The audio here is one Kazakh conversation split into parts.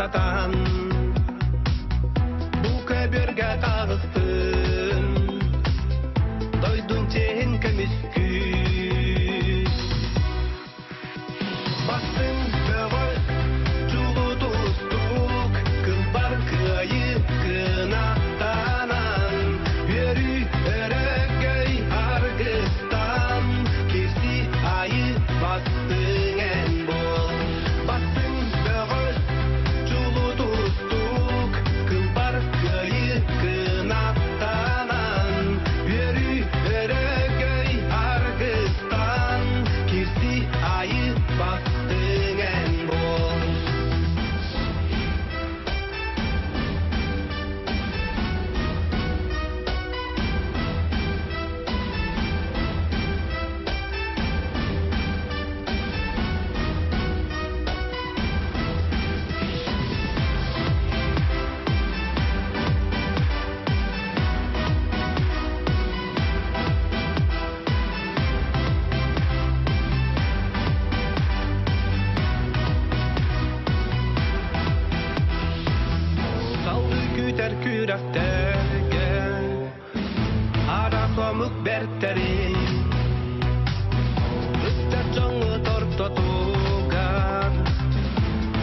сатан Бұл көберге қағыстын Дойдың тен көміскі Бастың бөгіс Чулу тұстық Кылбар кайы кынаттанан Өрі өрігей арғыстан Керсі айы бастың ән бол Бастың бөгіс Чулу тұстық Кылбар кайы кынаттанан Өрі өрігей арғыстан Керсі айы бастың ән бол Салды күтер күрәктәргә Ара комык бәртәрин Үстәр жоңы торто туган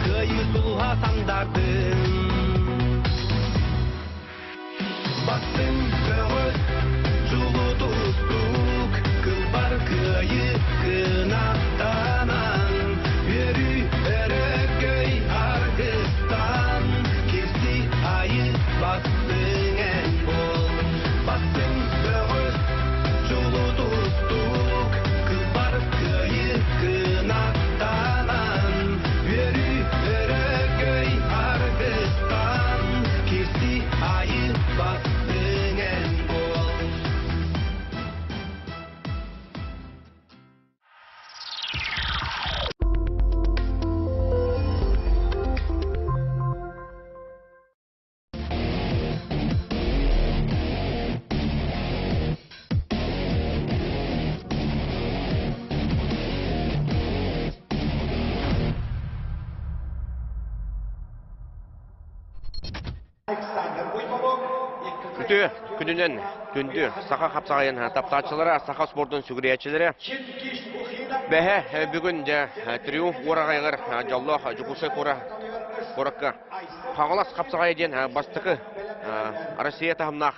Кыйы сулға сандардың Бастың бөгіс Жулы тұстық Кылбар кыйы кынаттанан Өрі өрігей арғыстан Керсі айы бастың ән бол Бастың бөгіс Жулы тұстық Кылбар кыйы кынаттанан Өрі өрігей арғыстан Керсі айы бастың ән бол Күтү күнүнен күндү саха капсагайын таптаачылары, саха спорттун сүгүриячилери. Бәһә бүгүн дә триумф урагайгыр жаллах жукусы коракка. Хагалас капсагай ден бастыкы Россия тахымнах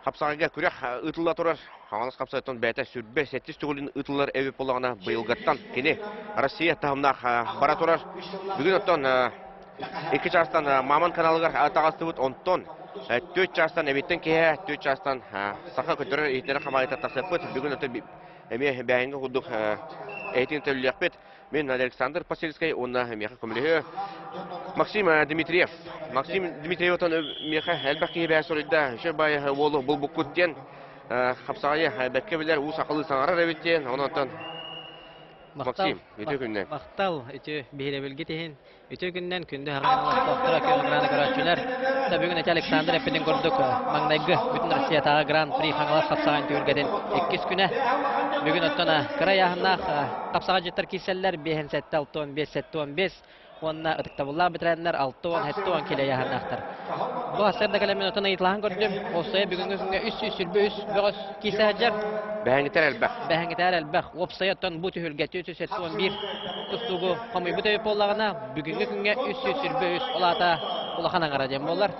капсагайга күрәк ытылла турар. Хагалас капсагайтан бәтә сүрбе 7 түгүлүн ытыллар эви полагына быйылгаттан кини Россия тахымнах бара турар. Бүгүн оттон Екі частан Маман каналыгар атағастыбыт онтон 4 частан әбеттен кеге 4 частан сақа көтірі еттері қамайта тақсаппыт. Бүгін өті әме бәйінгі құдық әйтін төліліқпет. Мен Александр Пасельский, онна меха көмілігі Максим Дмитриев. Максим Дмитриев отын меха әлбәқ кейі бәй сұрыйда. Үші бай олы бұл бұққыттен қапсағайы бәтке білер ұс ақылы саңарар әбеттен. Онын Максим, өте күннен. Мақтал, өте бейілі білгетейін. Өте күннен күнді ағанлық тоқтыра көлгіраны көрәтшілер. Бүгін өте Александр әппеден көрдік. Маңнайғы бүтін Россиятағы гран-при қаңылас қапсаған түйіргеден 2 күні. Бүгін өттіна қырай ағынақ қапсаға жеттір кейселер 5-7-6-15-7-15. Онына ұтықтабылла бітірәдінер 6-10-7-10 келе ағынақтар. Бұл астырда кәлемен өттіна итлағын көрдім. Осыya бүгінгі күнге 300-300 бөгіс кейсе әджер. Бәһәңгетәр әлбәқ. Опсая өттін бұ түйілге 300-7-11 тұстуғы қамай бұт өйіп олағына. Бүгінгі күнге 300-300 олата олақана қараден болар.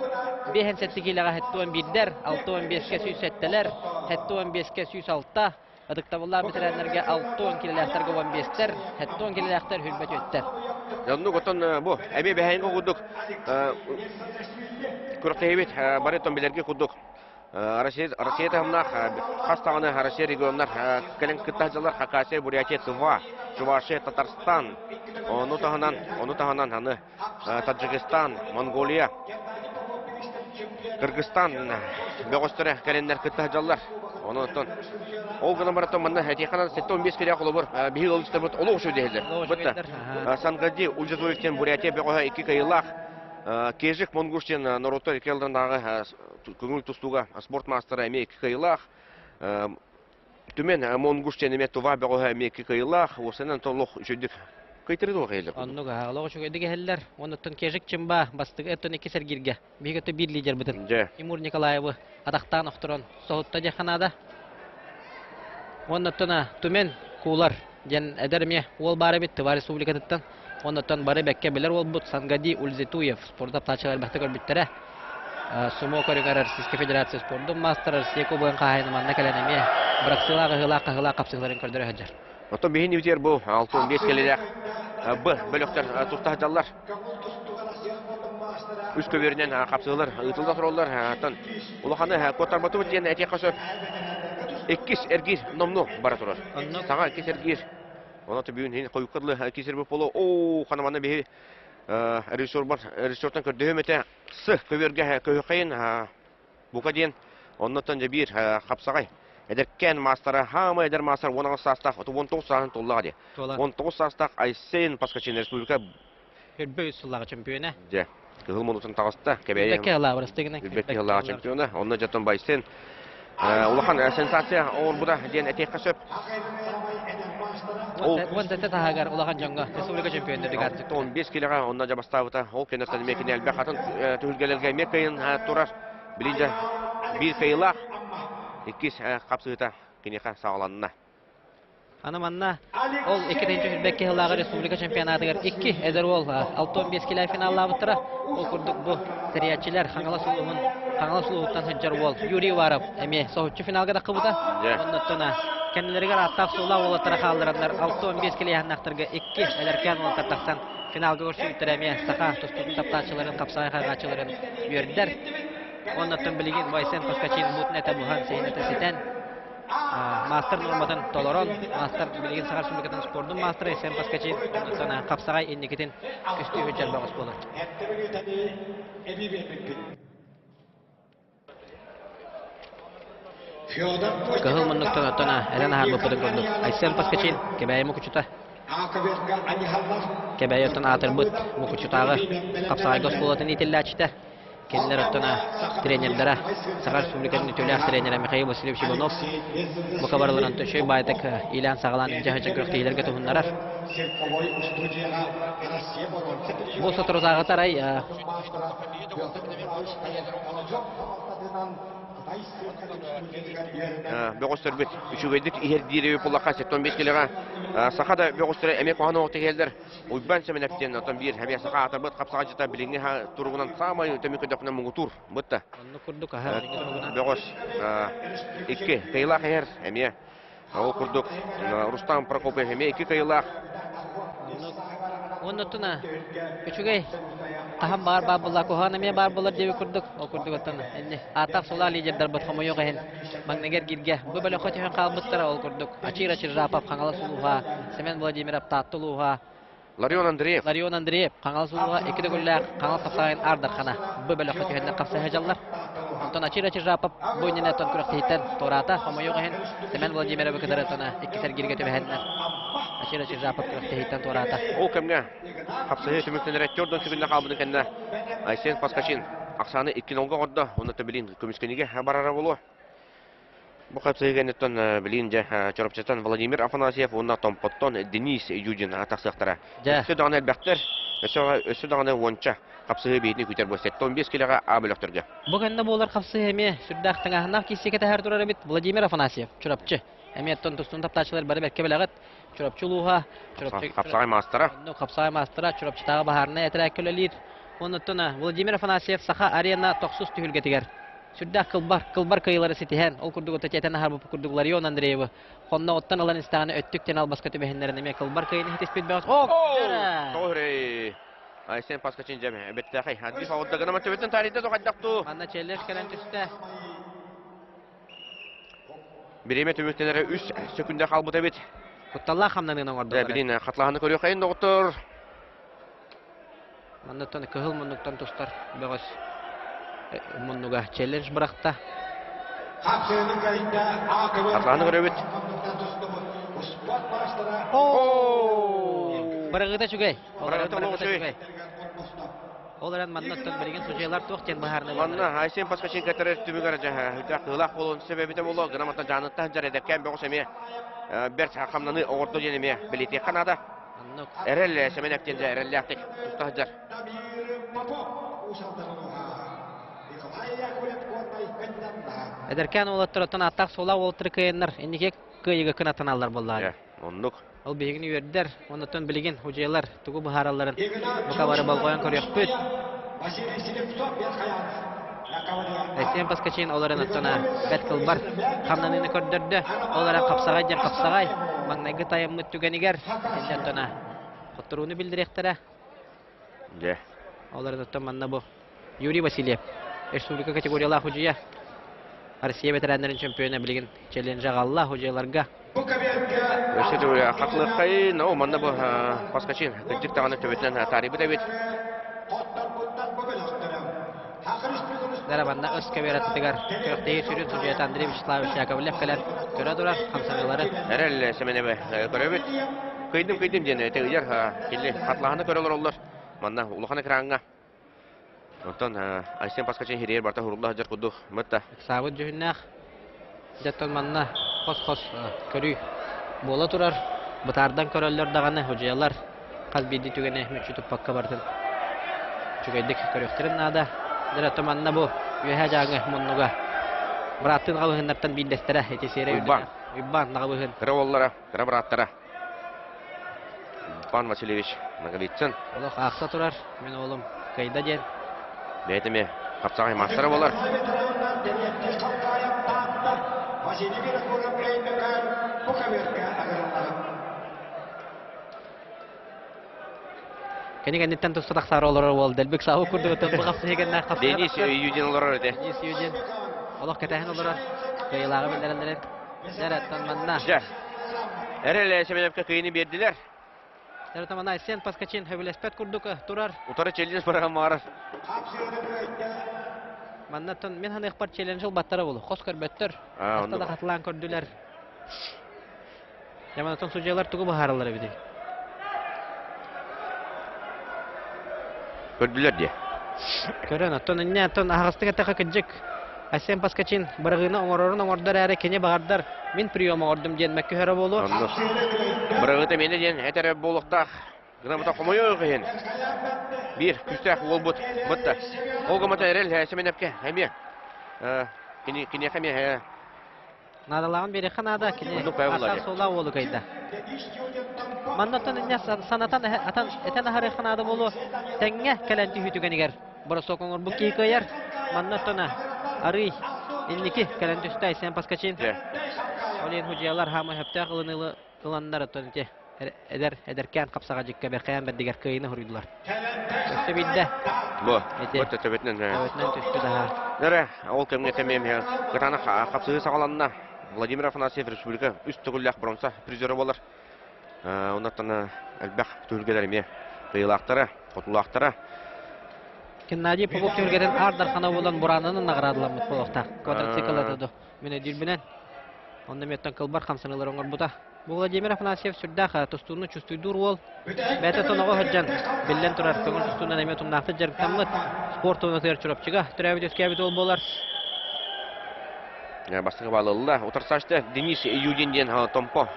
5-7 келеға 7-11-дер, 6-15-ке 100-7-лер, 7-15-ке 100-6-та. Ыдықтабылла бітірәдінерге 6-10 келеләқтарға 15-тер, 7-10 келеләқтар хүрбәт өттер. Жанну готон бу әбе бәһәңгә кудук. Күрәктәбет барытон биләргә кудук. Россия тәмнах хастагына Россия регионнар кален кытаҗалар Хакасия, Бурятия, Тува, Чувашия, Татарстан, оны тагынан аны Таджикистан, Монголия, Кыргызстан бөгөстөрә каленнәр кытаҗалар. Оны тон ол гына баратон монда хәтиқана 7-15 кирә кулы бар. Бихил улчта бут олуг шу дигәләр. Бутта. Сангади Ульжазуевтен Бурятия бөгөһә 2 кайлах. Кежик Монгуштен Наруто келдәндәге күңел тустуга спорт мастеры 2 кайлах. Түмен Монгуштен Тува бөгөһә 2 кайлах. Осыннан толуг җүдик кайтырды о хейлер. Оннуга алога чугайдыга хеллер. Оннуттан кежик чимба бастыгы эттон 2 сергирге. Бигетте 1 лидер битин. Же. Тимур Николаевы атактан охторон соһутта жаханада. Оннуттана тумен кулар ден эдерме ол бары бит Тыва республикатыттан. Оннуттан бары бекке билер ол бут Сангади Ульзитуев спортта тачылар бахты көрбүттере. Сумо көрүгөр Российская Федерация спорттун мастер Секубын кайны манна келенеме. Браксылага хыла капсыларын көрдөрө хаджар. Ото бейін үтер бұл 6-15 келелер бөліктер тұста жаллар. Үш көверінен қапсығылар, ұтылда тұролар. Улаханы көттар бұты өткен әте қасы 2 әргер номну бара тұрар. Саға 2 әргер. Оны бүйін қойыққырлы кесер бұл болу. Оу, қанаманы бейі режиссерден көрді өметі сы көверге көйіқайын бұқа дейін. Оннаттан жабир қапсағай. Эдеркен мастера хамы эдер мастер 10 састақ 19 сағын толлаға де. 19 састақ Айсен Паскачин Республика Хербөй суллага чемпионы. Же. Кызыл монутын тағысты. Бекке алабы растегіне. Бекке алабы чемпионы. Онны жатын Байсен. Улахан сенсация оор бұда ден әтек қасып. Он тәтті тағагар улахан жаңға республика чемпионы дегаты. 15 келеға онна жабастауыта. Ол кенеттен мекіне әлбе қатын түгілгелерге меккайын тұрар. Білінді бір фейлақ. 2 қапсығыта кенеқа сағаланына. Анаманна ол 2-нче Хирбекке хыллага республика чемпионатыгар 2 эдер ол 6-15 кило финалла бутыра. Ол курдук бу сериячилер Хаңала сулууттан хаджар бол. Юрий Варов эме соһуччу финалга да кыбыта. Оннотона кенелерге аттак сулла болотара калдырандар 6-15 кило янактырга 2 элеркен ол тартаксан финалга көрсөттөр эме сака тустун таптачыларын капсай кайгачыларын үйөрдер. Оннотон билген Байсен Паскачин бутун эте буган сейнете сетен. Мастер нормадан толорон, мастер билген сагар республикадан спорттун мастеры Байсен Паскачин. Оннотон капсагай энникетин күстүү хөҗҗәр багыс болот. Кахыл моннуктан отона элен харбы пыдын көрдүк. Байсен Паскачин кебәй мукучута. Кебәй отон атырбыт мукучутагы капсагай гос болотын ителләчтә. Кенлер оттона тренерлера Сагар Республиканың төләк тренеры Михаил Васильевич Иванов бу хабарларын төшөй байтак илан сагалан жаһача көрөктейләргә tuhunнарар. Бу сотрозага тарай Бөгөстөр бит үчүгөйдүк ихер диреби буллакка 15 килога сахада бөгөстөр эмек коханы окты келдер. Уйбан семенептен отон бир хабия саха атырбыт капсага жата билинге туругунан самай төмөкө докуна мугутур. Бутта. Онны курдук аха туругунан. Бөгөс 2 кыйла хер эме. Ол курдук Рустам Прокопьев эме 2 кыйла. Оннотуна үчүгөй Кахам бар булла кохана ме бар булар деп курдук. Ол курдук аттан. Энне атак сула лидердер бат хамойо ген. Магнегер гирге. Бу беле хотен калбыттар ол курдук. Ачира чиржапап Хаңала сулуга, Семен Владимиров Таттулуга. Ларион Андреев Хаңала сулуга 2 голлар Хаңала капсагын ардархана. Бу беле хотен капса хажаллар. Антон Ачира чиржапап буйнене тон күрөктейтен Тората хамойо ген. Семен Владимиров кедератана 2 сергирге төбәһеннән. Ачира чиржапап күрөктейтен Тората. Ол кемгә капсагы төмөктән рәттөрдән сүгендә кабыны кенә. Айсен Паскачин аксаны 2-0 горды. Оны төбелин көмүскенеге барара болу. Бу капсагы неттен билинҗе чорапчатан Владимир Афанасьев, онна Томпоттон Денис Юдин атаксактара. Сөдән әлбәттер, сөдән вонча капсагы бейне күтәр бу 15 килога абылыктырга. Бүгәндә булар капсагы эме сүрдәктән ахнак кисекә тәһәр турары бит Владимир Афанасьев чорапчы. Әметтон тустун таптачылар бары бәккә беләгәт чорапчылуга, чорапчы капсагы мастера. Ну капсагы мастера чорапчытагы баһарны әтрәккәләлир. Оннотона Владимир Афанасьев саха арена токсус түгелгә тигәр. Сүрдә кылбар кыйлары ситеһен, ол курдук тәтән харбы курдук Ларион Андреева. Хонна оттан алан истаны өттүктән албаска төбәһеннәрен эме кылбар кыйны хитеспет бәгәс. Торе. Айсен Паскачин җәме. Бетте хай. Хадди фаудда гына мәтәбәтен тарихта тохаддакту. Анна челлеш калан төстә. Биреме төмөктәнәре 3 секундә калбыта бит. Кутталла хамнанын орда. Билин хатлаһаны көрү кайын доктор. Маннаттан кыгыл моннуктан тустар бәгәс. Моннуга челлендж биракта. Хатлаһаны көрү бит. Барагыта чугай. Барагыта. Оларан маннаттан берген сужайлар тоқтен баһарны. Манна Айсен Паскачин катерер түмүгәр җаһа. Хәтта кылак болон себебите було. Граматта җанытта җарәдә кәм бәгәс эме. Бер хакамнаны орды җенеме билети Канада. Оннук. Эрел семенектен же эрелляктик тустахжар. Эдеркен олаттыратын аттақ сола олаттыры кыйыннар. Иннеке кыйыға кынатаналар боллары. Оннук. Ол бейгін үйердер, оннаттан білген хужайлар тугу бұхараларын бұқа бары болғойын көрек бүт. Әсен паскачын оларын аттана бәт қылбар қамнаныны көрдірді. Оларын қапсағай ден қапсағай. Маңнайғы тайымны түгенігер. Енді аттана құттыруыны білдіректірі. Оларын аттан манна бұл. Юрий Васильев. Республика категориялар хужия. Россия ветеранların чемпионы білген челленджа қалла хужайларға. Өшеді хақлық қайын, о, манда бұл паскачин күттік тағаны төбетінен тарибі да бет. Дарабанда өз кәбератыдығар көқтейі сүрін Судьят Андрей Вячеславович Яковлев кәлер көрі дұрар қамсаңылары. Әрәл сәменебі көрі бет. Көйдім ден тегілер келі қатлағаны көрілер олар. Манда ұлықаны кіраңға. Онтан Айсен паскачин хирер барта хурулла жар құдық мұтта. Сабыт жүхіннәқ. Жаттан манна қос-қос көрі бола тұрар. Бұтардан көрілер дағаны хұжиялар. Қалбейді түгені мүтші тұппаққа бартын. Жүгейдік көріқтерін нада. Дәрәтті манна бұл үйәе жаңы мұннуға. Бұраттың қабығынлардан бейіндестері етесері Уйбан. Уйбан нағабығын. Кірі оллара, кірі бұраттара. Пан Васильевич нағабетсін. Олық ақса тұрар. Мен олым қайда ден. Бәйтіме қапсағай мастары болар. Кәнегәннеттен тұстатақ сары олары ол. Дәлбек сауы күрді өтін бұл қапсы егеннен қапсы. Денис Юдин олар өте. Денис Юдин. Олық кәтәхін олар. Қиылағы білдеріндерін. Дәрәттен манна. Әрел семенепке қиыны берділер. Дәрәттен манна Айсен паскачин хөбілеспет күрдік тұрар. Утары челленж бараған мағарар. Маннаттан мен ханы ықпар челленжіл баттары болу. Қос көрбеттір. Астада қатылан көрділер. Яманаттан сұжайлар тұғы бұхаралары беді. Көрділер де. Көрін, аттан үнне аттан ағысты кәттіға күджік. Айсен паскачин бірғыны оңырорын оңырдар әрі кене бағардар. Мен приема ордым ден мәккі хәрі болу. Бірғыты мені ден әтәрі болуқтақ. Гына бұта қомайы өйгіген. Bir, küstək ol butda. Olğamata erel semenepke. Həmiyə. Kini həmiyə. Nadalağın beri xanada kini atan sola olu kayda. Mannatan inne sanatan atan eten ahare xanada bolu. Tenge kelenti hütügeniger. Burası okunur bu ki koyar. Mannatana arı inniki kelenti üstay sen paskaçin. Olen hujiyalar hamı hepta qılınılı qılanlar ötönte. Ederken kapsağa jikka berkayan berdiger kıyını huruydular. Öste bildi. Bu. Öte töbetinen. Töbetinen tüstü daha. Nere? Ol kemge temem ya. Qıtana kapsığı sağalanına. Vladimir Афанасьев Республика üst tügüllək bronza prizörü bolar. Ondan elbaq tülgelerime qıyılaqtara, qotulaqtara. Gennadiy Popov tülgeden ardarxana bolan buranının nagradlanmış bolaqta. Quadrotsikl atadı. Mene dilbinen. Onda mettan kılbar kamsanalar oңор buta. Bu Vladimir Афанасьев sürdäq tustunu çustuydur ol. Bäte tonağı hajjan. Billen turar kömür tustuna nemetun naqtı jerktamlık. Sport oyunu terçurapçıga türäbit öskäbit ol bolar. Bastığı bağlılığı otursaçtı. Denis Юдинден Tompo.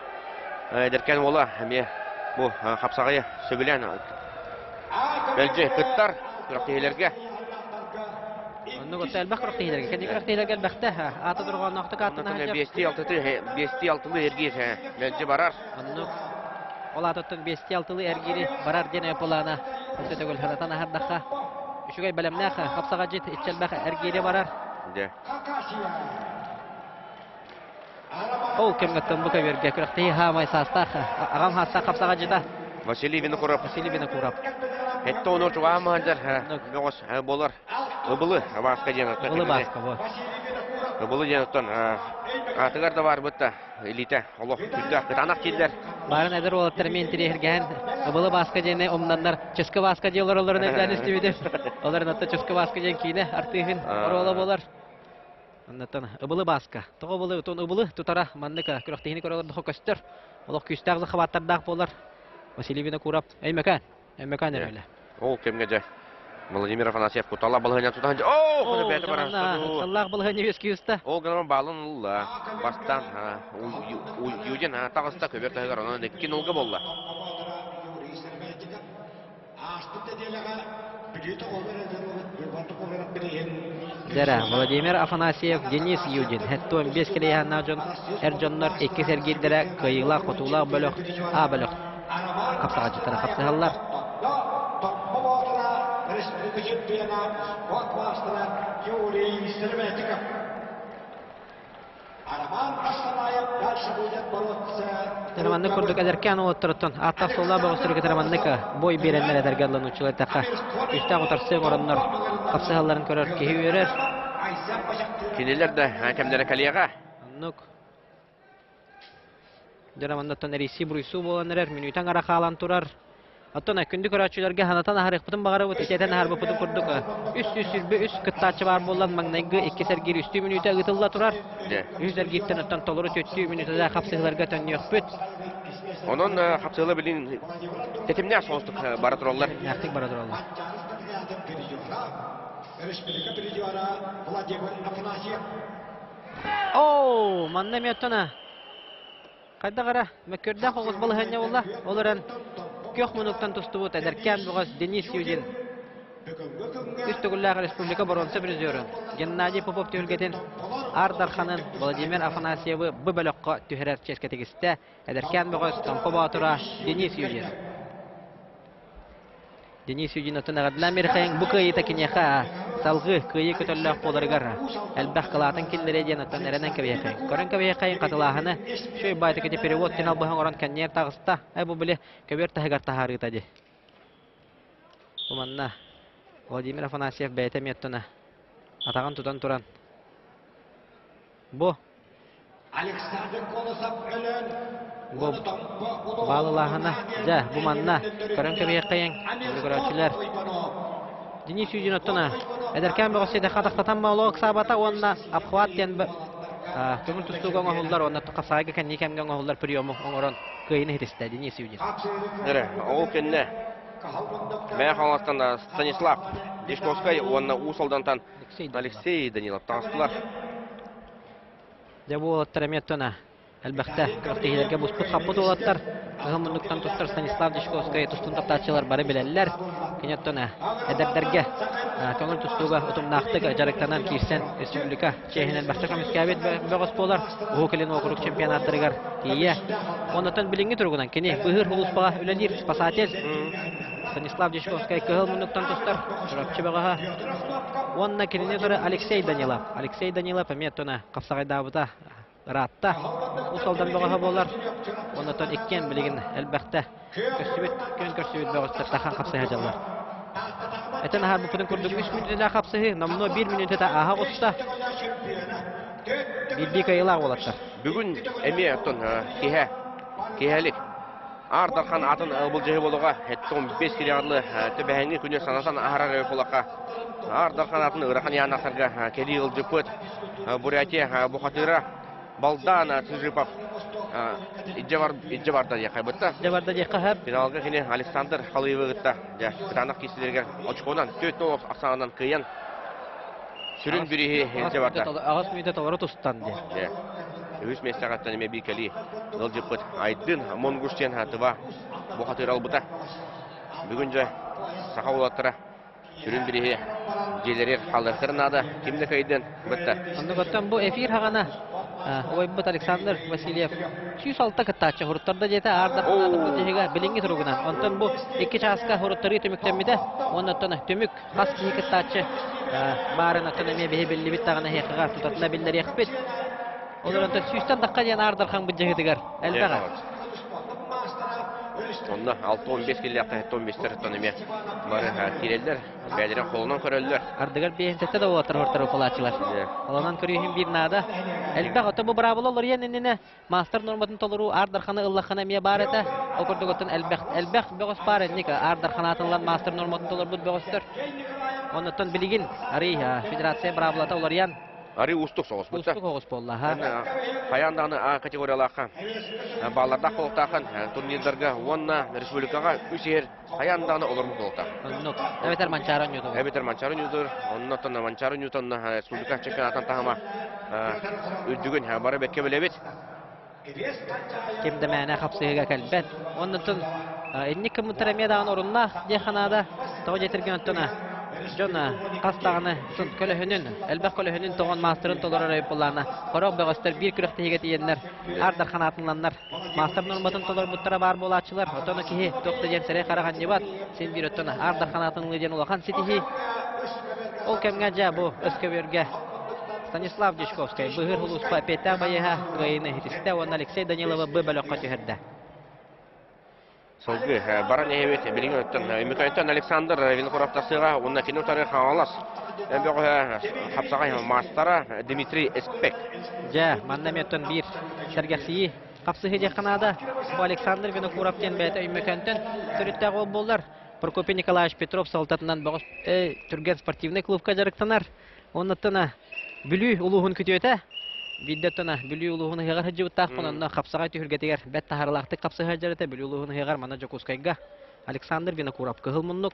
Derken ola hem bu kapsağıyı sögülen belki kıttar kırıkteyilerge. Onu götü elbaq kırıkteyilerge. Kendi kırıkteyilerge elbaqta. Atı durğan naqtı katına hajjap. Besti altılı ergir belki barar. Onu ola atıttın besti altılı ergiri barar gene yapılana. Öte gol hanatana hardaqa. Şugay belemnaqa kapsağa jet içelbaq ergiri barar. De. Ol kim gattan bu kaverge kırıkteyi hamay sastaq. Ağam hasta kapsağa jeta. Vasiliy Vinokurov. Vasiliy Vinokurov. Hette onu çoğağı mağancar. Yoğuz bolar. Ibılı baska jenattan. Ibılı baska bu. Ibılı jenattan. Atıgar da var butta. Elite. Allah küttü. Kıtanak kilder. Barın edir olup termin tirihirgen. Ibılı baska jene omdanlar. Çıskı baska jeler olарын evden istibidi. Olарын atta çıskı baska jen kiyine artığın orola bolar. Anlatan ыбылы баска. Тоғы ыбылы утун ыбылы тутара манныка күрәктәһине көрәләр дә хөкәстер. Олық күстәгълы хабаттарда булар. Василий Винокуров әймәкән әле. Ол кемгәдә Владимир Афанасьев кутала балыгына тутан. О, хәле бәте бара. Аллаһ балыгына вески уста. Ол гына балынлы. Бастан Юдин тагыста көбәк тәгәр аны кин улга булла. Зара Владимир Афанасьев, Денис Юдин. Хәтта 15 килеянна жон Эржоннор 2 сергиддере кыйла котула бөлөк а бөлөк. Капсага жытара капсалар. Тараманны күрдүк әдеркән оттыртын. Атта солла бөгөстүргә тараманныка бой береннәр әдергәллән учылар така. Үстә утырсы горыннар капсаларын көрөр ки үйрер. Кинелер дә хәкәмнәре калияга. Нук. Тараманны тонериси буйсу боланнар минутан ара калан турар. Аттана күндү көрәчүләргә ханатан ахырык бутын багары бут итәтән харбы бутын күрдүк. Үс кыттачы бар булган маңнайгы 2 сәргир үстү минута гытылла турар. Үзләр гиттен оттан толыры 4 минутада капсыгыларга төннөк бит. Onun hapsılı bilin tetimne soğustuk bara turallar. Yaktık bara turallar. Oo, manna miyattana. Kayda qara, mekördə qoğuz balı hənə ola. Olaran kök minuttan tustu bu ederken boğaz Denis Yudin. Üstügüllağı Respublika Boronsa Prezidörü Gennadiy Popov tühülgetin Ardarxanın Vladimir Afanasyev'ı bu bölükқа tühürər çesketigiste ederken boğaz Tampa Batura Denis Yudin. Denis Yudin otuna gadlan merxeyin bu kıyı takinexa salgı kıyı kötüllük bolargar. Elbaq qılatın killere den otan erenen kabiyaqayın. Körün kabiyaqayın qatılahını şöy baytıkete perevod tenal buhan oran kanyer tağısta. Bu bile köber tahigar taharı tadı. Bu manna Vladimir Afanasyev beytem yettuna. Atağın tutan turan. Bu. Bu balılahına. Ja, bu manna. Körün kabiyaqayın. Görücüler. Denis Yudin ottuna. Ederken boğasıydı qadaqtatan mağluq sabata onna apxvat den kömür tustuğun oğullar onna qasayga kan nikemgen oğullar priyomu oğuran kıyını hitiste Denis Yudin. Nere, oğul kenne. Мәя халастанда Станислав Дишковскай, онна Усалдандан Алексей Данилов таңыстылар. Дәбу олаттар әметтона. Әлбәқті, көптегілерге бұспыт қаппыт олаттар. Ғымындықтан тұстар Станислав Дишковскай тұстын таптатшылар бары біләлілер. Кенеттона әдәрдерге көңіл тұстуға ұтымнақтық жарықтанан кейсен Республика Чехинен бақты көміскәбет бөғыс болар. Ғукілін оқырық чемпионаттырығар кейе. Оннатын білінгі тұрғынан кене бұғыр ұлыспаға үленер спасатель. Станислав Дишковскай көңілміндіктан тұстар. Жұрапчы бағаға. Онна кенене тұры Алексей Данилов. Алексей Данилов әметтона қапсағайдабыта Ратта. Усалдан бағаға болар. Оннатын еккен білігін әлбәқті көсібет бөғыстар тақан қапсағай жалар. Этен ахар бұпыдың көрдік 3 минутыда қапсығы, намно 1 минутыда аға қосса. Билбей кайылақ олаттар. Бүгін әме оттон кейхәлік. Ардархан атын бұл жағы болуға 15 килиғарлы төбәңгі күні санасан ахарар өйқолаққа. Ардархан атын ұрақан яғнақтарға кәді ғылжы пөт. Бурятия бұқатыра балдан Тыжипов Иджаварда яқай бұтта. Иджаварда яқай. Финалға кені Александр Халыевы ғытта. Қытанық кесілерге очқонан 4-0 ақсағынан қиын. Сүрін бүрігі Иджаварда. Ағас мүйді талары тұстан де. Үз местағаттан еме бейкәлі ғылжы пөт. Айдын Монгуштен ғатыва бұқатыр албыта. Бүгін жа сақа олаттыра. Сүрін бүрігі желерер қалдыртырын ады. Кімді қайдын бұтта. Ондығыттан бұл эфир хағана Ойбыт Александр Васильев 206 кыттачы хуруттарда жете ардақын жеге білінгі тұрғынан. Онтан бұл 2 часқа хуруттары төміктенмеді. Онтан төмік қас кейі кыттачы барын атынаме бейе білі біттағына хеқіға тұтатына білдер еқпет. Олар онтан 100-тан даққа ден ардақын бұл жегедігер. Әлбәға. Онда 6-15 келі 15-тер тұтанаме бары келелдер. Бәлерін қолынан көрелдер. Ардығар бейінсетті де олатыр хұрттары қолачылар. Оланан көрейін бір нада. Әлбәқ оты бұл бұрабыл олар енініне мастер норматын толыру Ардарханы ұллақына мие бар әті. Оқырдық оттын әлбәқ бөғыс бар әдінік Ардарханы атынлан мастер норматын толыр бұд бөғыстыр. Онытын білігін Ари Федерация бұрабылата олар ен. Ари ұстық соғыс бұлта. Ұстық оғыс болла. Қаяндағыны категориялаққа балларда қолықтақын турнирдарға онна республикаға үсер қаяндағыны олармыз қолықта. Әбетер Манчарын юдыр. Әбетер Манчарын юдыр. Оннаттан Манчарын юдыр. Республика чемпионатын тағыма үддігін бары бәкке білебет. Кемді мәне қапсығыға кәлбәт. Оннаттан Энник кімітіремедағын орынна деханада Тоғы жетірген өттіні. Жона қастағыны сұн көліхінін, әлбәқ көліхінін тоғын мастырын толыр өрейіп болағына. Қорық бөғістер бір күріқті егет иенлер, ардар қанатынланлар. Мастыр нұрматын толыр бұттыра бар болатшылар. Отыны кихи тоқты жен сәрей қараған жебат. Сен бір өттіні ардар қанатынлы жен олақан сетихи. Ол кәмге жа бұл өскі берге. Станислав Дешковский, бұғыр ғылуспа петтәр байыға ғайыны хетісті, оны Алексей Данилова бұбәлі қоты хүрді. Солғы баран ехевет білген өттін. Үмікайттан Александр Винокуровтасыға онна кино тарихы алас. Бөғі қапсағай мастара Дмитрий Эспек. Жа, маннаметтен бір сәргәсіі қапсығы жақынада. Бұл Александр Винокуровтен бәйті үмікайттан түріттәғі ол болдар. Прокопий Николаевич Петров салтатынан бұғыз түрген спортивный клубқа жарықтанар. Оннаттына бүлі ұлығын күтеуті. Биддеттона бүлі улуғыны хеғар хыджы бұттақ бұнанна қапсағай түйіргетегер бәт тахарлақты қапсығы хыджарыты бүлі улуғыны хеғар мана жокускайға Александр Винокуров кығыл мұннық.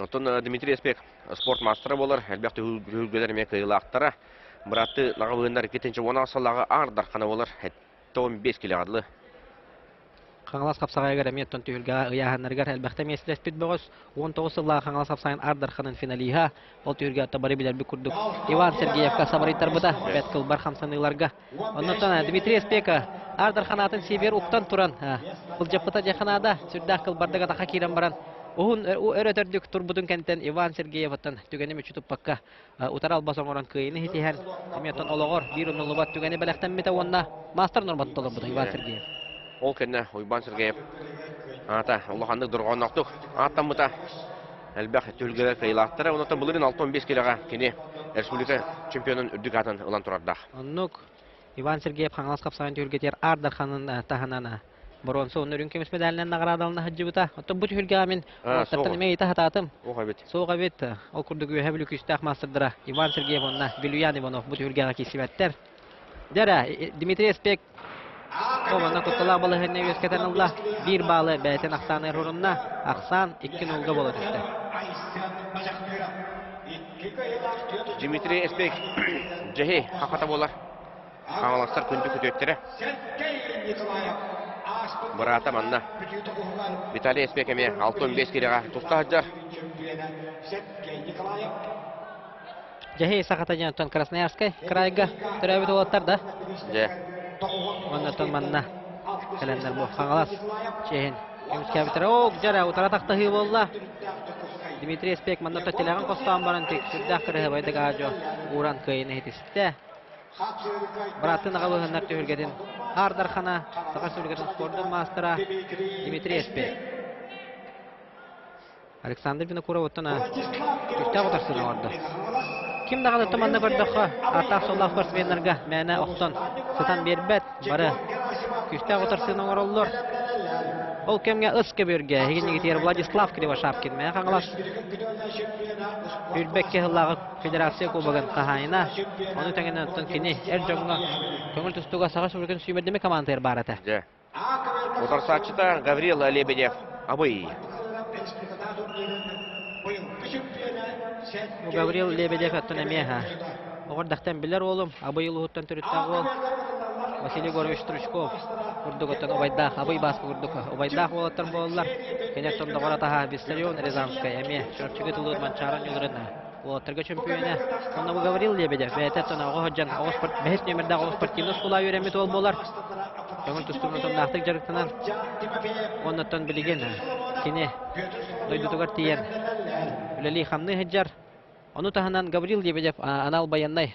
Отын Дмитрий Эспек спорт мастыры болар, әлбәқті үргелер ме кығылақтары. Бұратты лағылығындар кетінші 16-лағы ардар қана болар, 15 келі адылы. Қаңылас қапсағайғар әметтон түйіргеға ұяғанырғар әлбәқті месілес бүт бұғыз 19-лағы қаңылас қапсағайын ардар қанын финалиға ол түйірге атабары білер бүк күрдік. Иван Сергеевка сабарыйтар бұда, бәт қыл бар қамсаныларға. Оннықтан Дмитрий Эспека ардар қанатын себер ұқтан тұран. Бұл жапыта жақынада сүрдақ қыл бардыға тақа кейрен баран. Оғын өрөтірдік тұрбудың кәнттен Иван Сергееваттан түгенім үші тұппаққа ұтарал басың оран күйіні хетейін. Әметтон олығыр, бір ұнылы бат түгені бәліқтен мете онна мастер нормат толы бұда Иван Сергеев. Ол кәнне Уйбан Сергеев ата улахандық дұрған ақтық аттан бұта әлбәқ түлгелер қиылақтары. Онықтан бұлырын 6-15 келеға кене республика чемпионын үрдік атын ұлан тұрардақ. Оннық Иван Сергеев қаңылас қапсағын түлгетер ардар қанын тағанана. Бұрынсы оны үрін кемес медалінен нағырадалына ғыджы бұта. Оттан бұт үрге амин таттан еме еті хататым. Соға бет. Ол күрдік өйе бүлік үстіқ мастырдыра. Иван Сергеев онына Белуян Иванов бұт үргеға кесібәттер. Дәрі Дмитрий Эспек Оғана құттыла балы ғынне өскетен ұлла. Bir балы бәйтен Ақсан әрұрынна. Ақсан 2-0 болы түсті. Дмитрий Эспек жәхе қақата болар. Қаңыластар күнді күтеттері. Бұрата манна. Виталий Эспек әме 6-15 кереға тұста ғаджар. Жәхе сақата жәнттен Красноярскай крайға түрәбет олаттар да. Оннаттан манна кәләндер бұл қаңалас чейін көміс кәбітірі оқ жара ұтара тақтығы болла. Дмитрий Эспек маннатта телеған қостан барын тек сүрдақ кірі байдық ажо уран көйіні хетісті. Бұраттың ағалығындар түйіргетін ардар қана сақа сүргетін спордың мастыра Дмитрий Эспек. Александр Винокуров оттана күшті ғытарсыны орды. Ким дағады тұманды көрдіқі артақ соллақ спортсменлерге мәні оқтан сытан бербәт бары күшті ғытарсыны орылыр. Ол кемге ұсқы бөрге егенеге тер Владислав Кривошапкин мәне қаңылас үрбәкке ғылағы федерация кубығын қағайына оны тәңген өттін кені әр жоңға көңіл тұстуға саға сүрген сүймедеме командыр бар әті. Ұтарсатшыда Гаврил Лебедев абый. Гаврил Лебедев аттан әмеха. Оғырдақтан білер олым, абай ұлғыттан түріттағы ол. Василий Горович Тручков күрдік оттан Обайдақ, абай басқы күрдік. Обайдақ олаттар болылар. Кенеттон доғыра таға Виссарион Рязанскай әме. Шорчығы тұлығыт манчарын юлырына. Олаттарға чемпионы. Онна бұл Гаврил Лебедев. Бәйтеттон оғы ходжан. Бәхет нөмірді оғы спортивны сұла үйремет ол болар. Көңіл тұстығын нақтық жарықтанан. Оннаттан білеген. Кене дойдутығар тиен. Үләли қамны хыджар. Оны тағынан Гаврил Лебедев анал баяннай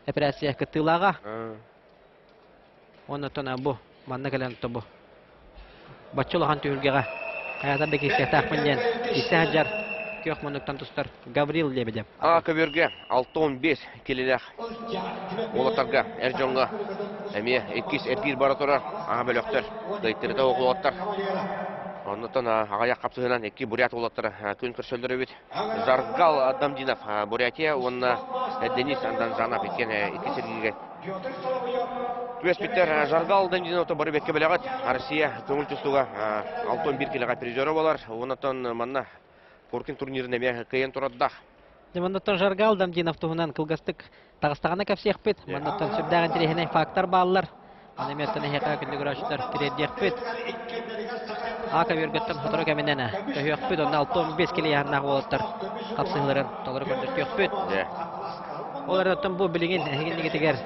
операция кыттылаға. Оны тона бұ, манна кәлән тұбы. Батчылыған түйіргеға. Қаятарды кесе тақпынден. Кесе хыджар. Көк мұндықтан тұстар Гаврил Лебедев. Көберге 6-15 келелер. Олаттарға, әржонға. Әме, 2-1 бара тұрар. Аға бөліқтер. Дайттері да оқылуаттар. Оннықтан ағаяқ қапсығынан 2 Бурят олаттары күн күршөлдері бет. Жаргал Дамдинов Бурятия, онына Денис Анданжанов еткен 2 сергеге. Төс біттер Жаргал Дамдиновты бары бетке біліғат. Россия көңіл тұстуға 6-11 келеға призері болар. Оннықтан манна Форкин турниріне мәңі қиын тұраддақ. Маннаттан Жаргал Дамдинов тұғынан қылғастық тағыстағына кәпсеқ бет. Маннаттан сүрдәғын терехіне фактор балылар. Анеметтен әйеқа күнді күрашыдар кереддеқ бет. Aka bürgütten fotoğraf eminene. Köhüyökpüt onunla 65 kili yanına oğuttır. Kapsıhların doları gördük köhüyökpüt. Olardan bu bilgin eginligi tiger.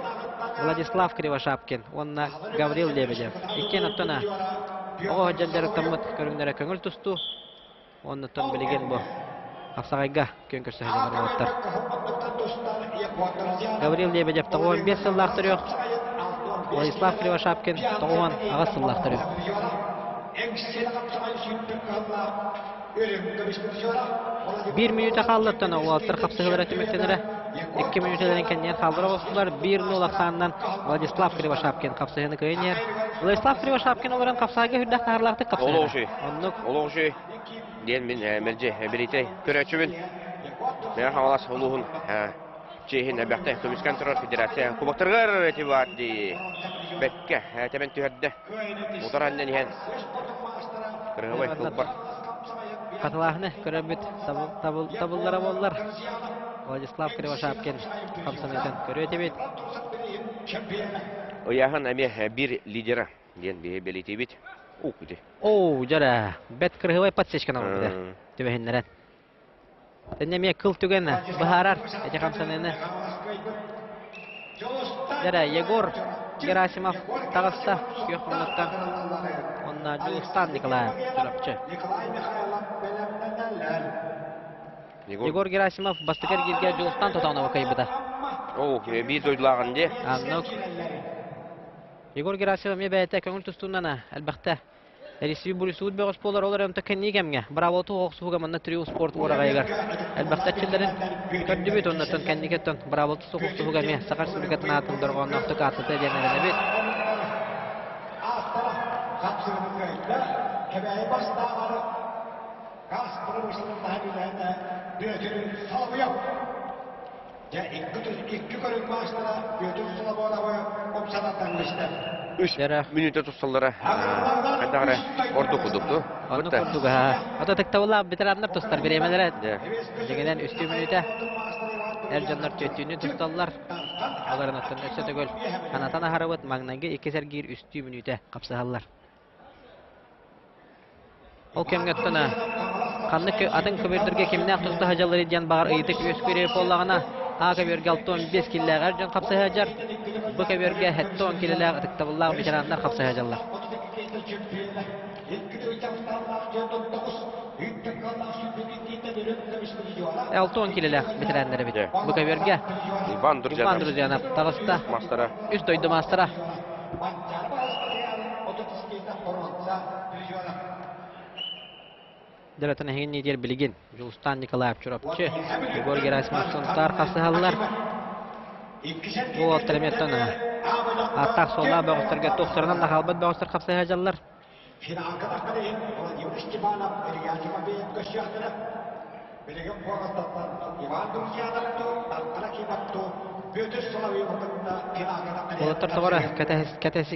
Vladislav Krivashapkin, onna Gavril Lebedev. İkken attana. O jandarı tammat körüngdere köngül tustu. Ondan bilgin bu. Kapsagayga köngürse hücumları oğuttur. Gavril Lebedev toğuan 5 yıllaktır yok. Vladislav Krivashapkin toğuan ağız yıllaktır yok. Bir minüte kaldıktan o altır kapsıhılar etmektenire 2 minüteden kendiyen kaldıra olsunlar 1-0 aksandan Vladislav Krivashapkin kapsıhını kıyın yer. Vladislav Krivashapkin olarak kapsahıga hürdek tarlaktı kapsıhını. Oluğu şey diyen min merce birite köröçübün ben havalas oluğun Çehin ebekte Komiskan Terör Federasya kubaktırgar etibardi bekke temen tühedde motorannen hen kırgıbay kılbar Katılahını köröbüt tabullara bollar. Vladislav Krivashapkin kapsahıdan körötebit. O yahan emi bir lidera diyen bir belirti bit. Ukudi. Oo jara bet kırgıbay patseşkan oldu. Tübehinleren. Denemiye kıl tügenne baharar ete kapsahını. Jara Yegor Gerasimov tağısta yok minuttan. Onna Julistan Nikolaev çorapçı. Yegor Gerasimov bastıkar girge Julistan tutağına bakayıbıda. O bir doydulağın diye. Anlık. Yegor Gerasimov mebeyete köngül tustuğundan elbette. Resmi burisud beğos polar olar hem tekenni gemge. Bravo tu oxsuga manna trio sport oragaygar. Elbette çillerin kördübüt ondan kendiketten bravo tu oxsuga me sakar sürükatına atın dorğon nokta katıta denene bit. Üç minüte tutsalara kadar ordu kuduktu. Onu kurduk ha. Ata tıktavıla bitirenler tostar biremelere. Degenen üstü minüte. Ercanlar çötüğünü tutallar. Onların atın ötsete göl. Kanatana harabat magnagı iki sergir üstü minüte kapsahallar. Ol kemgettana. Kanlık adın kıbırdırge kimine tustu hacaları diyen bağır ıyıtık ösküreyip ollağına. Aka börge 65 killeğe ercan kapsahacar. Bu börge 10 killeğe tıktavılla bitirenler kapsahacarlar. 6-10 killeğe bitirenleri bit. Bu börge İvan Durcanov tağısta. Mastara. Üst doydu mastara. Deratın hen nidir bilgin. Julistan Nikolaev çorapçı. Yegor Gerasimov'un tarkası hallar. Bu atlemetten atak sola bağıştırga tohtarından da halbat bağıştır kapsayacalar. Olatır tavara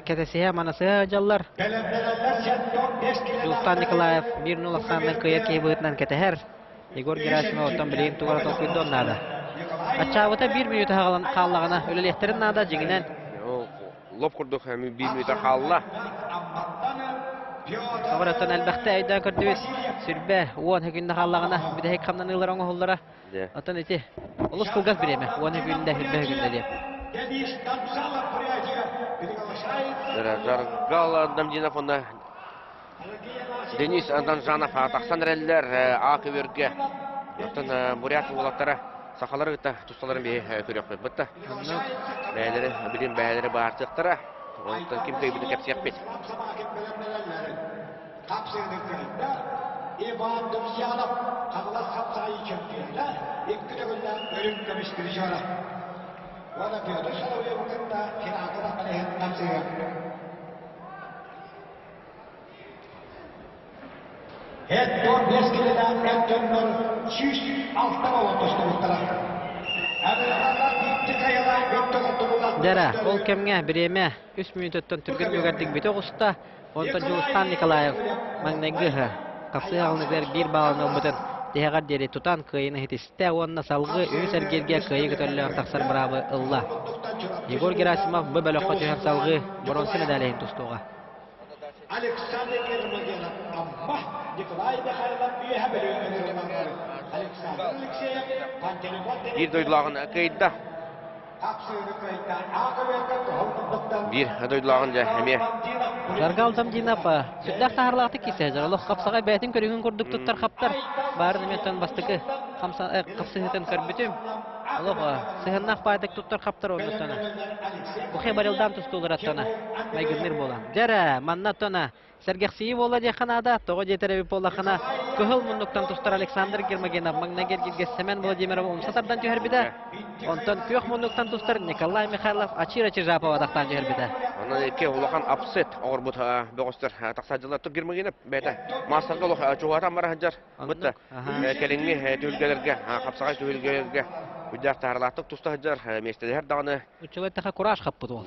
ketesiye manası jallar. Julistan Nikolaev 1-0 aksandan kıyır keybuğutdan keteher. Yegor Gerasimov'dan bileğin tuğra topu donnada. Açavata 1 minüte kallağına ölelekterin nada jiginen. Lop kurduk hem 1 minüte kalla. Tavaradan elbette aydan kördübüt. Sürbe, uwan hükünde kallağına bir de hek kamdan ılar oңa hollara. Atan eti. Olus kılgaz bireme. Uwan hükünde hükünde diye. Jargal Damjinafonda Denis Danjanov ataqsan reller akı börge. Atan Buryat oğlattara sahaları gıtta tustaların bir körüp bitti. Bəyləri bilim bəyləri bağırtıqtara. Ondan kim kıybını kapsayaq bet. İvan Durcanov Kağlas kapsayı çöktüler. İlk günden ölüm kımıştırıcılar. Valla Fyodor Solovyev bugün de Kinakı'da kalehen kapsayı. Hector Beskili'den Erdoğan'ın şiş altına otostu muhtarlar. Dara, ol kemge bireme 3 minütten türgün gögerdik bite usta. Ondan Julistan Nikolaev magnagıha. Kapsayı alınıklar bir bağlanı olmadan. Dehagar deri tutan kıyını hitiste onna salgı ön sergerge kıyı götürülüyor taksar bravo Allah. Yegor Gerasimov bu bölükte tühen salgı bronze medalini tustuğa. Alexander Germagelov Amma Nikolay Mikhailov üye bölümünün Alexander Alexeyev Pantelimon Bir doydulağın kayıtda. Aksiyonu kayıtta Ağabey'de tohumluktan Bir doydulağın hemi. Жарга алдам динап, сүддәк тахарлакты кисәҗәр. Аллаһ капсага бәйтин көрүгөн күрдүк туттар хаптар. Барын меттен бастыкы. Хамса капсыһытын көрбүтүм. Аллаһ сыһыннак байдык туттар хаптар оннотана. Бу хәбәрелдән тустулар аттана. Майгырныр була. Жара, маннатана. Сергексии бола деханада, того жетереби полахана. Көхыл мундуктан тустар Александр Гермогенов, Магнагер Гилгес Семен Владимиров умсатардан жөһөрбиде. Онтон көх мундуктан тустар Николай Михайлов Ачира Чижапова дактан жөһөрбиде. Онан эки улахан апсет огор бут бөгөстөр таксажылар туп гирмегенеп бете. Мастарга лох чугатан бар хаҗар. Бутта. Келеңни төлгелерге, капсагай төлгелерге үдәк тарлаттык туста хаҗар местелер даганы. Учулай таха кураж хаппыт ол.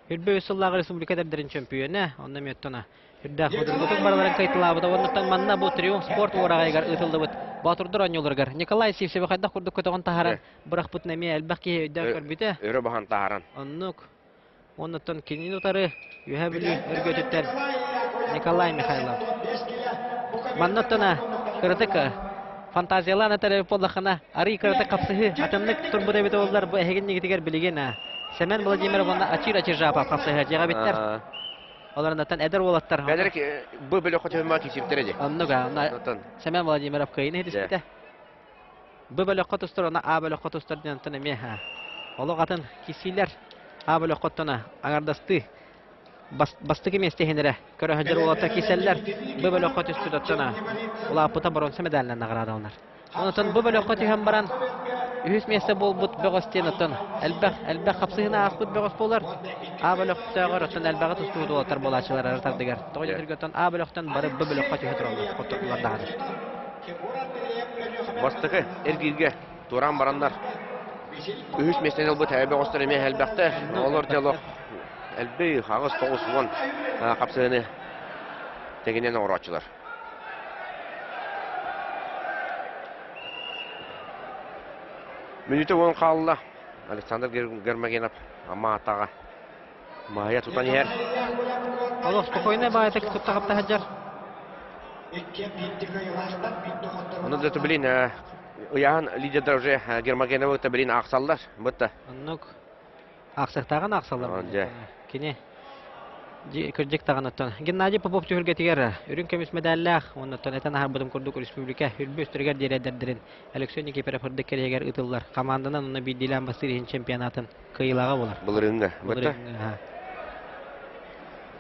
Үрбө Суллага Республикадардын чемпионы, онда меттона. Үрдә худырдык барларын кайтылабыда, оннан манна бу триумф спорт урагайгар ытылды бут. Батырдыр аньоларгар. Николай Сивсебе кайда курдык көтөгөн тахаран, бирок бут неме элбәки өйдә көрбите. Өрө бахан тахаран. Оннук. Оннан кинин утары юһәбили өргөтөттер. Николай Михайлов. Маннатона кырдык фантазиялана тарап полахана, ари кырдык капсыһы, атымнык турбуда бит олар бу эгин нигитигер билеген. Семен Владимиров онда Ачира Чижапов капсыһы жага биттер. Олардан эдер болаттар. Бәдер бу бөлө көтөмө кисиптереди. Оннуга Семен Владимиров кыйны дисте. Бу бөлө көтөстөрөна А бөлө көтөстөрдөн тенеме. Ологатын кисилер А бөлө көтөна агардасты. Бастыгы местехенере көрө хаҗар болатта киселлер. Бу бөлө көтөстөрдөн улар пута бронза медальны наградалар. Онтон бу бөлө көтөһөн баран Үһүс месте болбут бөгөстенотон. Әлбәк капсыгына акбут бөгөс болар. А бөлөктөгөр отон әлбәгә тустуу болар болачылар артардыгар. Тогыжырготон А бөлөктөн барып бу бөлөккө төһөтөрөлөр. Коттоклар дагы. Бастыгы эргирге туран барандар. Үһүс местен бу тәбе гостыр эме әлбәктә. Олар жолок әлбәй хагыс тогусган капсыгыны тегенен орачылар. Минуты он қалла. Александр Гермогенов аматаға. Майя тутан ер. Олох спокойно баатык туттагапта хаҗар. Оны да блин, уян лидердер уже Гермогенов та блин аксаллар. Бутта. Оннук аксактаган аксаллар. Кине Кырдык тагынаттан. Геннадий Попов төгөлгө тигер. Үрүн көмүс медаллах. Оннан этен харбыдым курдук республика. Үрбөстөргөр дередердерин. Алексей Никифоров хырдык керегер ытыллар. Команданан уны бидилен басырын чемпионатын кыйлага болар. Булырынга. Бутта.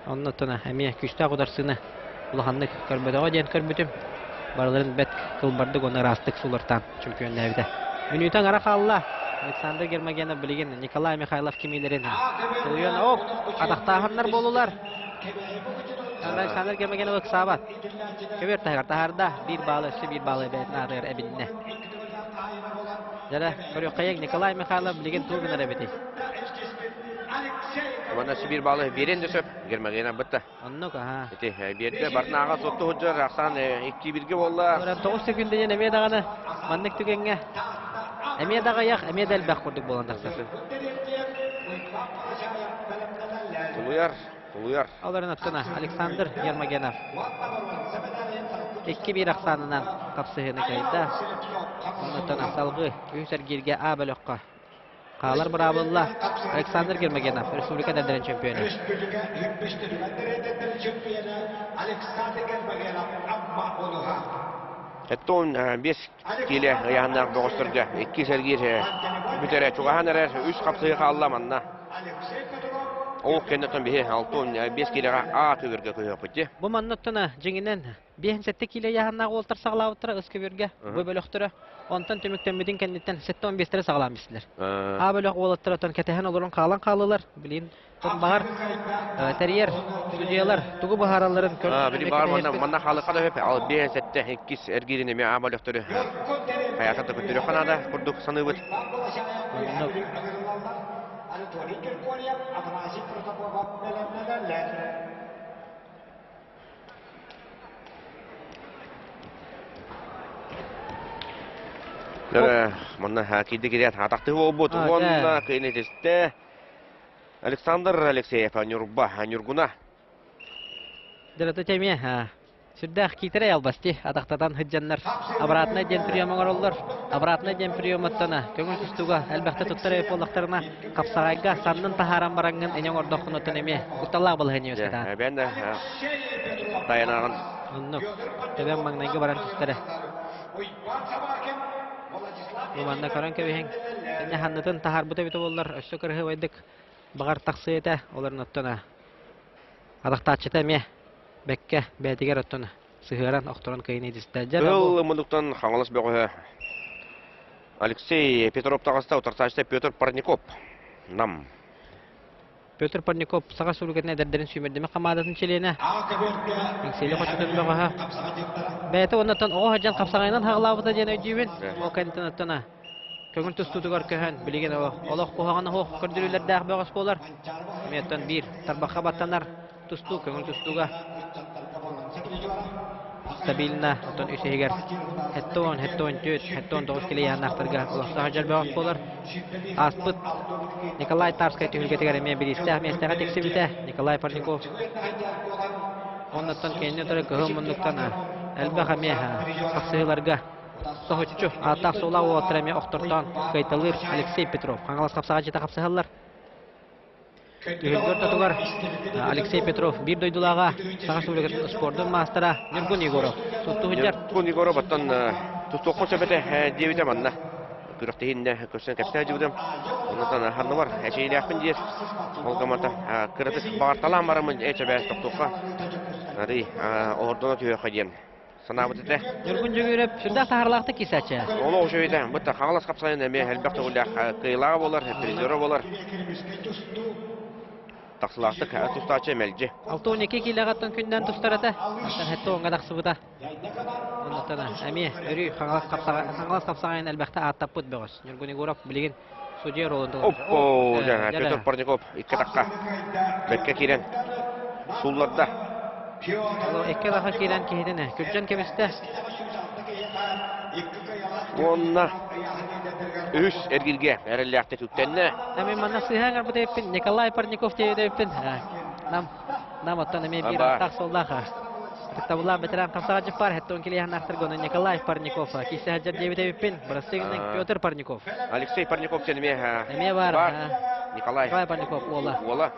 Оннан эми күчтө кударсыны. Улаханны көрбөдөгө ден көрбүтүм. Барларын бет кылбардык оны растык сулартан чемпиондабыда. Минутан ара калла. Александр Гермогенов билген Николай Михайлов кимилерин. Туян ок атактагыннар болулар. Александр Гермогенов сабат. Көбөр тахарда бир балы бет надыр эбинне. Жара көрө каяк Николай Михайлов билген тугунар эбити. Мана Сибир балы берен дөсөп Гермогенов бутта. Оннук Эти берде барнага сотту ходжор аксан 2-1 болла. 9 секундден эме даганы маннык түгенге. Эме дага як, эме дел бак курдук болгондаксы. Тулуяр. Аларын аттына Александр Гермогенов. 2-1 аксанынан капсыгыны кайда. Онтон салгы Үсергирге А бөлөккө. Калар бравылла Александр Гермогенов, республикадардын чемпиону. Эттон 5 киле яннак богостурга 2 сергир бүтере чугаһанар 3 капсыга калламанна. О кеннетон бие алтон 5 килега А төгөргө көйөпүтү. Бу маннаттана жеңинен 5 киле яһаннак олтар саглаптыра өскөбөргө бу бөлөктөрө. Онтан төмөктөн бидин кеннеттен 7-15 сагламыслар. А бөлөк олаттыратын кетеһен олорун калан калылар. Билин тон бар терьер студиялар тугу бахараларын көрүп. Били бар манна халыкка да хөп ал 5-7-2 эргирине ме А бөлөктөрү. Хаятта көтөрө канада курдук саныбыт. Манна хакиде кирят атакты болбут. Онна кыйнетесте Александр Алексеев Нюрба Нюргуна. Дөрөтө теме Сүрдәх китере ялбасти, атақтадан хыджаннар. Обратно ден приемың ороллар. Обратно ден прием аттана. Көңіл түстуға, әлбәқті тұттары өполлақтарына қапсағайға саннын тахаран бараңын әнен ордоқын өтін әме. Құтталақ бұл ғыне өскетан. Бән де таянағын. Ұннық, төбен маңнайғы баран түстары. Уманна көрін көбейін. Әне ханнытын тахар бұта біті болар. Өссі кіргі ойдық бағар тақсы еті оларын өттіна. Атақтатчыта ме. Бәкке бәтигер өттіні. Сығыран оқтырын кайын едістәджер. Бұл мұндықтан қаңылыс бәғі Алексей Петров тағыста ұтырташты Петр Парников. Нам. Петр Парников саға сүргетіне дәрдерін сүймердеме қамадатын челені. Еңселі қочытын бәғыға. Бәйті оннаттан оға жан қапсағайынан хағылабыта ден өйдейбін. Ол кәнтін өттіні. Көңіл түстудығар көхін. Білеген олық қоғағаны хоқ көрдірілерді ақ бәғыс болар. Меттен бір тарбаққа баттанар. Түсту, көңіл түстуға. Стабилна, отон үсегер. Хеттон төт, хеттон 9 келе яңнақтырға. Олықсаға жар бәғыс болар. Аспыт. Николай Тарскай түйілгетігер әме бірісті. Әместіға тексібіті. Николай Парников. Оннаттан кенне тұры күхім мұндықтан. Әлбәқ әме қақсығыларға. Соғытчу. Аттақ сола оғаттыр әме оқтыртан. Қайталыр Алексей Петров. Қаңғалас қапсаға жета қапсығылар. Үйілгөр татуғар Алексей Петров бір дойдулаға саға сөйлегетін спордың мастера Нұргүн Егоров. Тұсту хүджар. Нұргүн Егоров аттан тұсту оқын сөбеті девіде манна. Күріқтейінне көрсен кәпті әжеудім. Онытан харны бар. Әшейлі ақпын дейіз. Ол қамата күрітік бағарталан барымын әчебәс тоқтуққа. Нәді ордына түйе қадем. Санабыт еті. Нұргүн жүгіріп, сүрдақ тағырлақты кесәтші. Олы оғы жөйді. Бұтта қаңылас қапсайын әме әлбәқті олақ қиылаға болар, призері болар. Тақсылақтық тұстачы мәлжі. 6-12 келеғаттың күнден тұстарады. Аттан әтті оңға дақсы бұта. Онықтана әме үрі қаңғалас қапсағайын әлбәқті аттап бұт бөғыз. Нұргүн Егоров білеген судья ролында. Оппо, Петр Парников, икке таққа. Бәкке керен. Сулларда. Икке таққа керен кейдені. Күрджан кеместі. Онна үш әргілге әрілі ақты түттенне. Әмен манна сыйғанғар бұта еппін. Николай Парников дейді еппін. Нам оттан әме бір аттақ солдаға. Тақтабыла бәтіран қапсаға жып бар. Әтті онкелі яғнақтыр ғоны Николай Парников. Кесі әджар дейді еппін. Бұрастығының Петр Парников. Алексей Парников сенеме. Әме бар. Николай Парников ола. Ола.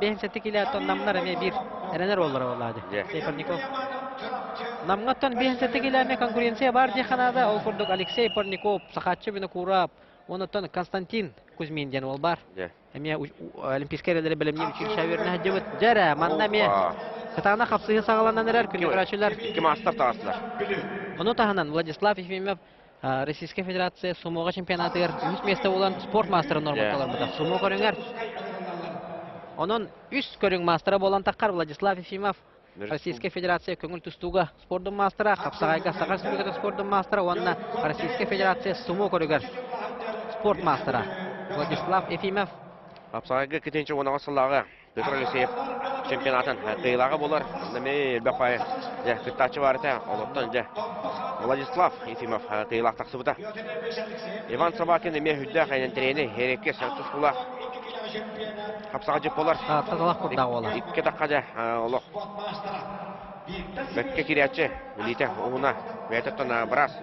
Бейін сәтті келі аттан намнар әме бір әрәнер олар олады. Алексей Парников. Намғаттан бейін сәтті келі әме конкуренция бар деханада. Ол күрдік Алексей Парников, сақатшы біні құрап. Онытан Константин Кузьмин ден ол бар. Әме олимпийскер әлері білімне үшін шәверіне әджі бұд. Жәрі, манна ме. Қытағына қапсығы сағаланан әрәр күні көрәшілер. Кем астар тағасылар. Оны тағынан Владислав Ефимов Российская Федерация сумоға чемпионатығыр. Үш месті olan спорт мастері норматталар бұда. Сумо көріңер. Onun üst körün mastera bolan taqqar Владислав Ефимов Российская Федерация көңіл түстуға спордың мастера, қапсағайға сақар сүргетін спордың мастера, онына Российская Федерация сумо көрігер спорт мастера Владислав Ефимов. Қапсағайға кетенші онаға сыллағы Петр Алексеев чемпионатын қиылаға болар. Әме әлбәқпай күттачы бар әті, олыптан Владислав Ефимов қиылақ тақсы бұта. Иван Собакин әме хүдді қайнен трені ерекке сәттіс бұлақ. Қапсаға жеп болар. Тазалақ құрдағы олар. Икке таққа жа олық. Бәкке керетші. Үлейті оғына. Бәйтіптен біраз.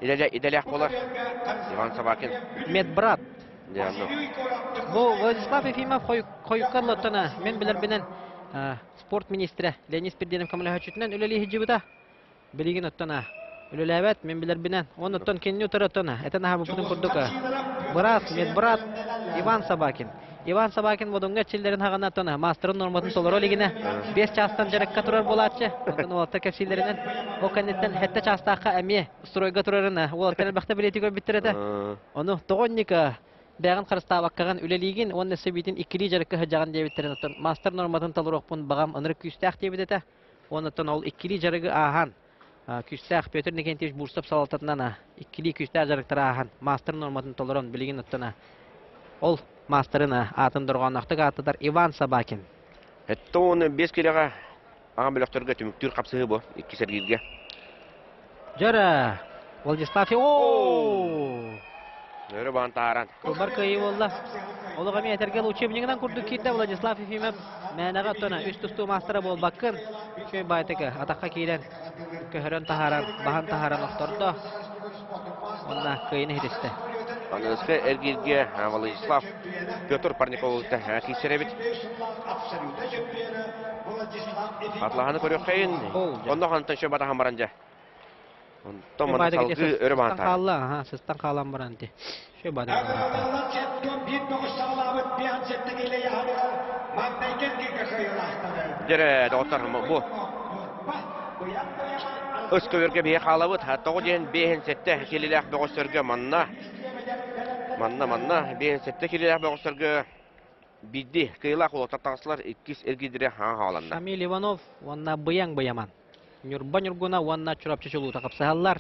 Иделяқ болар. Иван Собакин. Медбрат. Бұл Владислав Ефимов қойыққарлы мен білер бінен спорт министрі Леонид Перденов Камыла Хачутынан үлелі хиджибіда. Білеген оттана. Үлеләбәт мен білер бінен. Оны оттан кенне ұтыр оттана. Әтен аға бұпытын құрдық. Брат, медбрат, Иван Собакин. Иван Собакин бодонга чилдерин хагана тона мастерын норматын толоро лигине 5 частан жаракка турар болатчы. Онтон олар кепсилеринен о канеттен хетте частакка эми стройга турарына олар тел бакта билетиго биттерете. Ону тогонника бяган карстабаккаган үлелигин он несебитин икили жаракка хажаган дебиттерен отон мастер норматын толорокпун багам аныр күстак дебитете. Онтон ол икили жарыгы ахан күстак Петр Никентьевич бурсап салататнана икили күстак жарыктар ахан мастер норматын толорон билигин оттона ол мастерына атын дұрғанақтық атыдар Иван Собакин. Әтті оны 5 келеға аңа бөліқтірге түміктір қапсығы бұл, 2 сәргелге. Жөрі, Владислав Ефимов. Жөрі баған тағаран. Көбір көйі болды. Олуга метрге учебнигинен курдук кийде Владислав Ефимов мәнәгә тона үст тусту мастера бол баккын. Шөй байтыгы атакка кийден көһөрөн тахаран, бахан тахаран октордо. Онда кыйны хидисте. Анысы эргилге Владислав Петр Парниковты кисеребит. Атлаханы көрөк кайын. Онда хантан шөбата хамаранжа. Онда мана салгы өрө баата. Қалла, сыстан қалам баранти. Шөй бада. Дере доктор бу. Өскөбөргө бие халабыт, тоғы ден бейін сетте келелек бөғыстөргө манна бейін сетте келелек бөғыстөргө бидди кыйлак олотар тағысылар 2 эргидире хааланна. Шамил Иванов, онна быяң быяман. Нюрба нюргуна, онна чурапчы чулу тақапсағалар.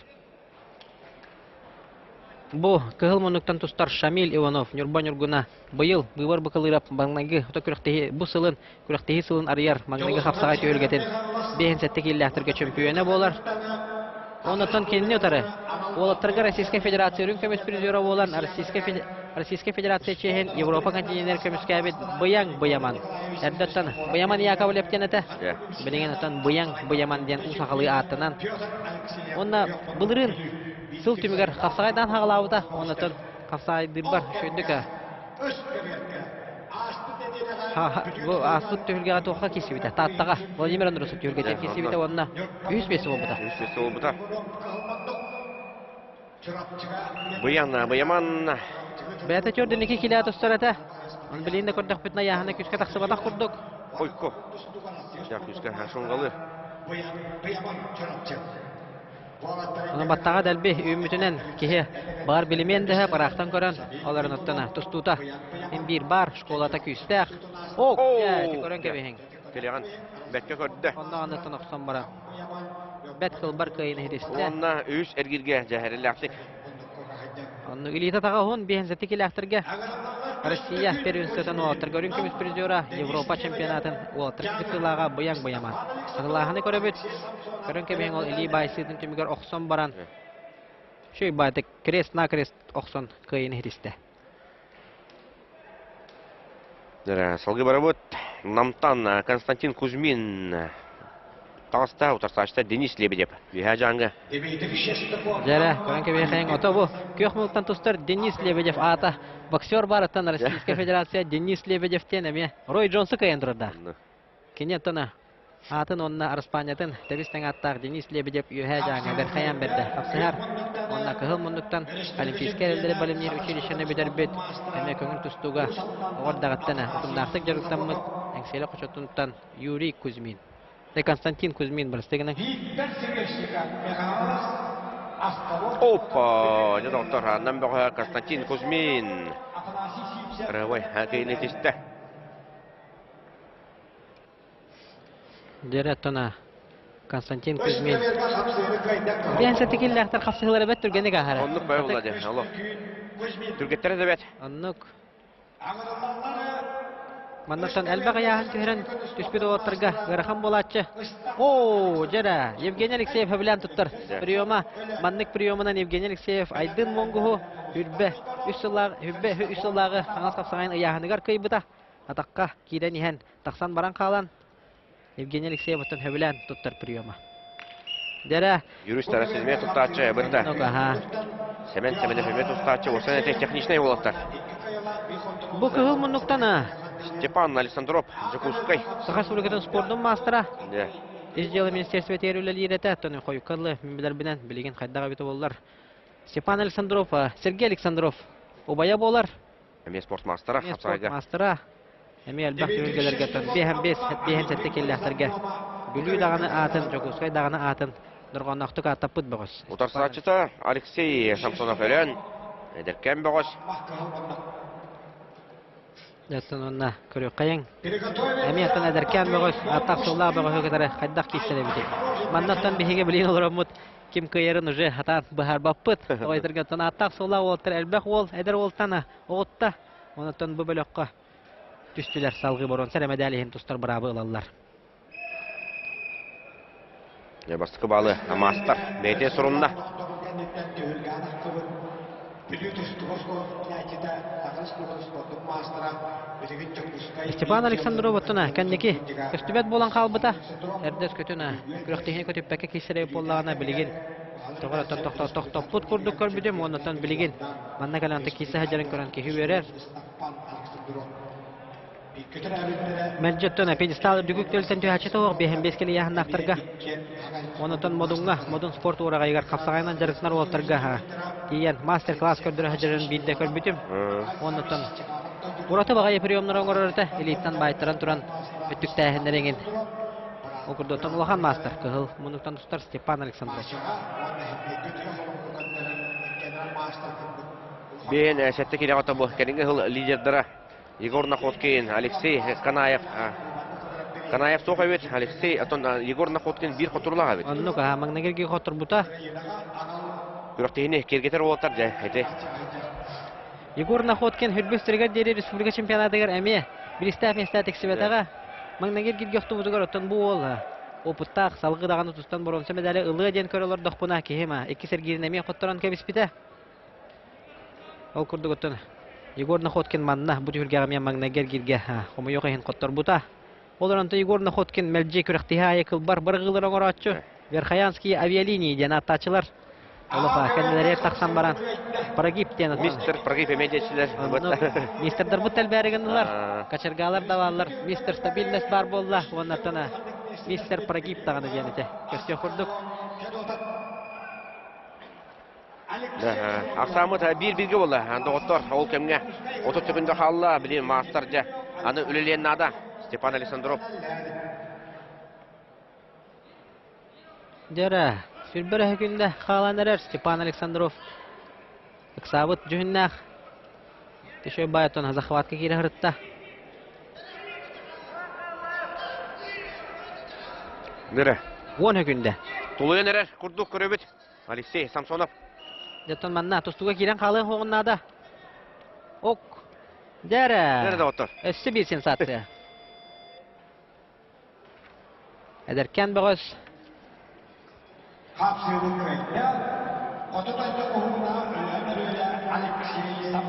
Бу кыгыл монуктан тустар Шамил Иванов, Нюрба нюргуна, быйыл быйвар быкылырап маңнайгы ото күрәктеһи бу сылын, күрәктеһи сылын арыяр, маңнайгы хапсага төгөлгәтен. Бейін сетте келеләктірге чемпионы болар. Онытан келіне отары. Олаттарға Российская Федерация үрін көміс призера болан, Российская Федерация чейін Европа континентер көміс кәбет бұяң бұяман. Әрдеттен бұяман Яковлев тенеті. Білеген отан бұяң бұяман ден ұсақылы аттынан. Онна бұлырын сыл түмігер қапсағайдан хағылауыда. Онытан қапсағайдыр бар шөндікі. Bu aslık tühülgeğe toğqa kesibide. Tattağa Vladimir Androsov tühülgeğe kesibide onunla 3-5 olbuda. 3-5 olbuda. Bıyaman. Bəyata kördün 2 kilo atışlar ete. Onu bileyinde kördük bütüne yağına küçke taqsıbadak kurduk. Oyko. Ya küçke şongalı. Onun battağa dəlbi ümmütünen ki bar bilimen de paraqtan kören onların ottana tustuta. Hem bir bar şkolata küstək. Ok, kören kebehin. Keleğen betke kördü. Onda anıtın oqsan bara. Bet kılbar kıyını hidiste. Onda 3 ergilge cəhərilləqdik. Onu ilita tağa hun bihenzeti kiləxtirge. Россия первенствотан уолаттар көрүн көмүс призера Европа чемпионатын уолаттар кытылага быяң быяман. Аллаханы көрөбүт. Көрүн көмүң ол Или Байсыдын түмүгөр оксон баран. Шөй байды крест на крест оксон кыйын христе. Дәре салгы барабыт. Намтан Константин Кузьмин. Тағыста утарсашта Денис Лебедев. Вихажаңы. Дәре көрүн көмүң хәң ото бу. Көк мылтан тустар Денис Лебедев ата. Боксер барыттан Российская Федерация Денис Лебедев тенеме Рой Джонсы кайындырда. Кенеттана атын онна Арспанятын табистен аттар Денис Лебедев юхажаңы бер хаян берді. Апсыхар онна кыгыл мундуктан Олимпийская элдері бөлімнер училищені бедербет. Әме көңіл тустуға оғырдағаттана. Укымнақтық жарықтанмыз әңселі қошаттынуттан Юрий Кузьмин. Константин Кузьмин бірістігінің. Опа, не доктор, нам бога Константин Кузьмин. Рывай, хакейли тисте. Директона Константин Кузьмин. Бен сетикилләхтер хапсыгылары бет түргәне гахара. Оннук бай булады, алло. Түргеттер дә бет. Оннук. Маннаттан әлбәгә яһан тирән түспе доттырга гархан булатчы. О, жара, Евгений Алексеев белән туттыр. Приема, маннык приемынан Евгений Алексеев айдын монгуху хүрбе, үсселлагы аңа сапсаган яһаныгар кыйбыта. Атакка кидән иһән таксан баран калан. Евгений Алексеев оттан белән туттыр приема. Жара, Юристтар сезме туттачы бында. Ага. Семен туттачы, осына техничный булаттар. Бу кыгыл мунуктана Степан Александров, Жакускай. Сахасулыгын спортдун мастера. Да. Издел министерство терүләр ирәтә тоны койкылы мимләр белән билеген кайдага бит булалар. Степан Александров, Сергей Александров убая болар. Эме спорт мастера хапсайга. Мастера. Эме албак үргәләргә тон. Беһәм сәттә келләхтәргә. Гүлү даганы атын, Жакускай даганы атын. Дурганнактык атапыт бөгөс. Утарсачыта Алексей Самсонов белән Эдеркән бөгөс. Яттанна көрү кайын. Эми аттан Эдеркән бөгөс атак сулла бөгөс китәре кайдак киселе бит. Маннаттан беһиге билен олорамут. Ким кыйырын уже хатан бахар баппыт. Ойдырга тон атак сулла олтыр әлбәк ол, эдер олтана, отта. Онаттан бу бөлөккә түстүләр салгы борон сәләмәдәлиһин тустар барабы алалар. Я бастыкы балы мастер бете сурунда. Степан Александров оттона кәннеки көстүбәт болан қалбыта. Әрдәс көтүнә күрәктехне көтүппәккә кисерәй боллагына билеген. Тоғыраттан тоқтоппут күрдік көрбүдем, оннан билеген. Манна каланты кисе хаҗарын көрән ки хүберер. Мәлҗеттән педестал дүгүк төлтен төһәче тоғ беһем бескеле яһнактырга. Оннан модун спорт урага ягар капсагайнан жарыснар олтырга. Тиян мастер-класс көрдүр хаҗарын бидде көрбүдем. Оннан Бураты багай приемнар оңорорта элиттан байтыран туран өттүктәһендереген. Окурдотон улахан мастер кыгыл мунуктан тустар Степан Александров. Бен сәтте килә ата бу кәнге хил лидерлары Егор Находкин, Алексей Канаев. Канаев соқайбет Алексей атон Егор Находкин бир хотурлага бит. Онну ка магнагерге хотур бута. Күрәктәһне кергетер олтар да әйте. Егор Находкин Хүрбөстөргә дере республика чемпионатыгар әме Бристав места тексибетага магнагерге хтубузугар оттон бу ол. Опыттак салгы даганы тустан боронса медале ылы ден көрөлөр дохпуна кехема 2 сергирнеме хотторан кебиспите. Ол курдук оттон Егор Находкин манна бу түргә мен магнагергирге хому yok ehen хоттор бута. Оларанта Егор Находкин мәлҗе күрәктеһа якыл бар быргылар оңораччы. Верхаянский авиалинии дена тачылар. Олафа кәннәре таксан баран. Прогиб тен Мистер Прогиб медиачлар. Мистердер бу тәлбәрегеннәр. Качыргалар даваллар. Мистер стабильность бар болла. Оннан Мистер Прогиб таганы дияните. Көстө курдук. Аксамы бир-бирге болла. Анда оттор ол кемгә. Ото төкүндә халла биле мастерҗа. Аны үлелен нада Степан Александров. Дера Сүрбәрә көндә халанырар Степан Александров. Иксабыт жүннәх. Тешөй байтон захватка кире хырытта. Нере? Вон көндә. Тулы нерер курдук көрөбүт. Алексей Самсонов. Дәтон манна тустуга кирен халы хогыннада. Ок. Дера. Нереде оттор? Эссе бир сенсация. Әдеркен бөгөс.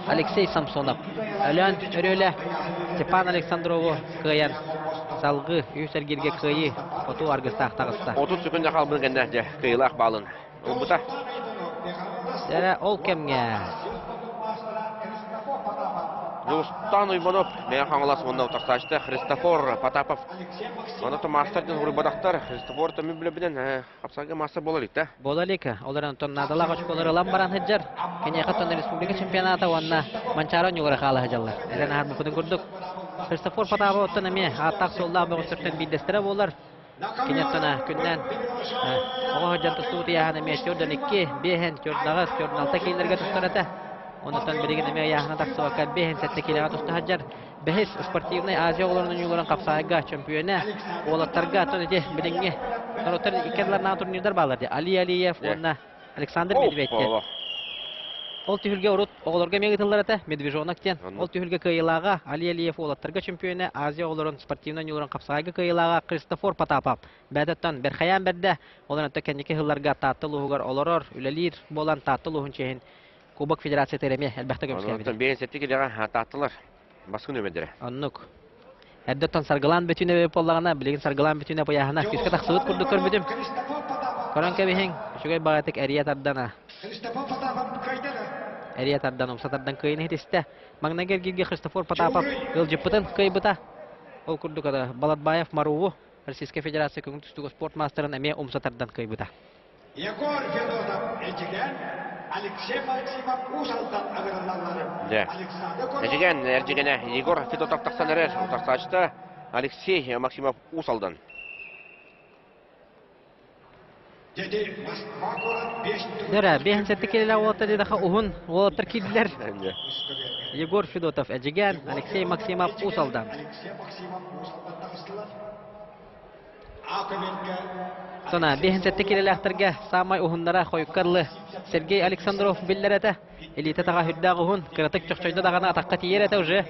Алексей Самсонов. Әлән өрөлә Степан Александрову кыян. Салгы үсәргирге кыйы. Оту аргыстак тагыста. 30 секундда калбын гәндә кыйлак балын. Ул бута. Дәре ол кемгә? Юстан Уйманов, мен хаңлас монда утакташты Христофор Потапов. Аны то мастердин урбадактар Христофор та мөбле белән капсага мастер булалык та. Булалык. Олардан тон надала гочколары ламбаран хәҗәр. Кenya хатан республика чемпионаты ванна Манчарон югары халы хәҗәлләр. Әдән һәр бу күрдек. Христофор Потапов тон әме атак солда бу сөртен бидестерә булар. Кенеттана күннән ого жантыстуу яһаны мечөрдөн 2 бехен көрдагас көрналта кейләргә тустарата. Ондан береген эме яһына таксыга кал бехен сетте келәгә туста хаҗар. Бехис спортивный Азия оларының юларын капсайга чемпионы олаттарга төнеде билеңге. Торотер икәнләрнә турнирдар балар ди. Али Алиев, онна Александр Медведев. Ол түйүлгә урут огларга мегитиллар ата Медвежоноктен. Ол түйүлгә кыйлага Али Алиев олаттарга чемпионы Азия оларын спортивный юларын капсайга кыйлага Христофор Потапов. Бәдәттән бер хаян бердә оларны тәкәннике хилларга татылугар олорор үлелир болан татылугын чехин. Кубок Федерация тереме әлбәттә көмскә бит. Ондан бен сетти киләгән таттылар. Баскын өмәдәре. Аннук. Әддәттән саргылан бетүне поллагына билеген саргылан бетүне пояһына кискә таксыгыт курдук көрбүдем. Коранка беһен шугай багатык әрият ардана. Әрият ардан умсатардан кыйны хитесте. Магнагер гилге Христофор Потапов гылҗыпытын кыйбыта. Ол курдук ада Балатбаев Маруву Российская Федерация күңтүстүк спорт мастерын әме умсатардан кыйбыта. Егор Федотов этигән Алексей Максимов Усалдан агырланлары. Әҗегән әрҗегәнә Егор Федотов таксанырыр. Утаксачта Алексей Максимов Усалдан. Дәре бехен сетте келә олата диде ха ухун олатыр килдиләр. Егор Федотов әҗегән Алексей Максимов Усалдан. Сона бехен сетте келә ахтырга самай ухуннара хойкарлы Сергей Александров билләрәтә. Элита тага хүддәгы ухун кырытык чөкчөйдә дагына атакка тиерәтә уже.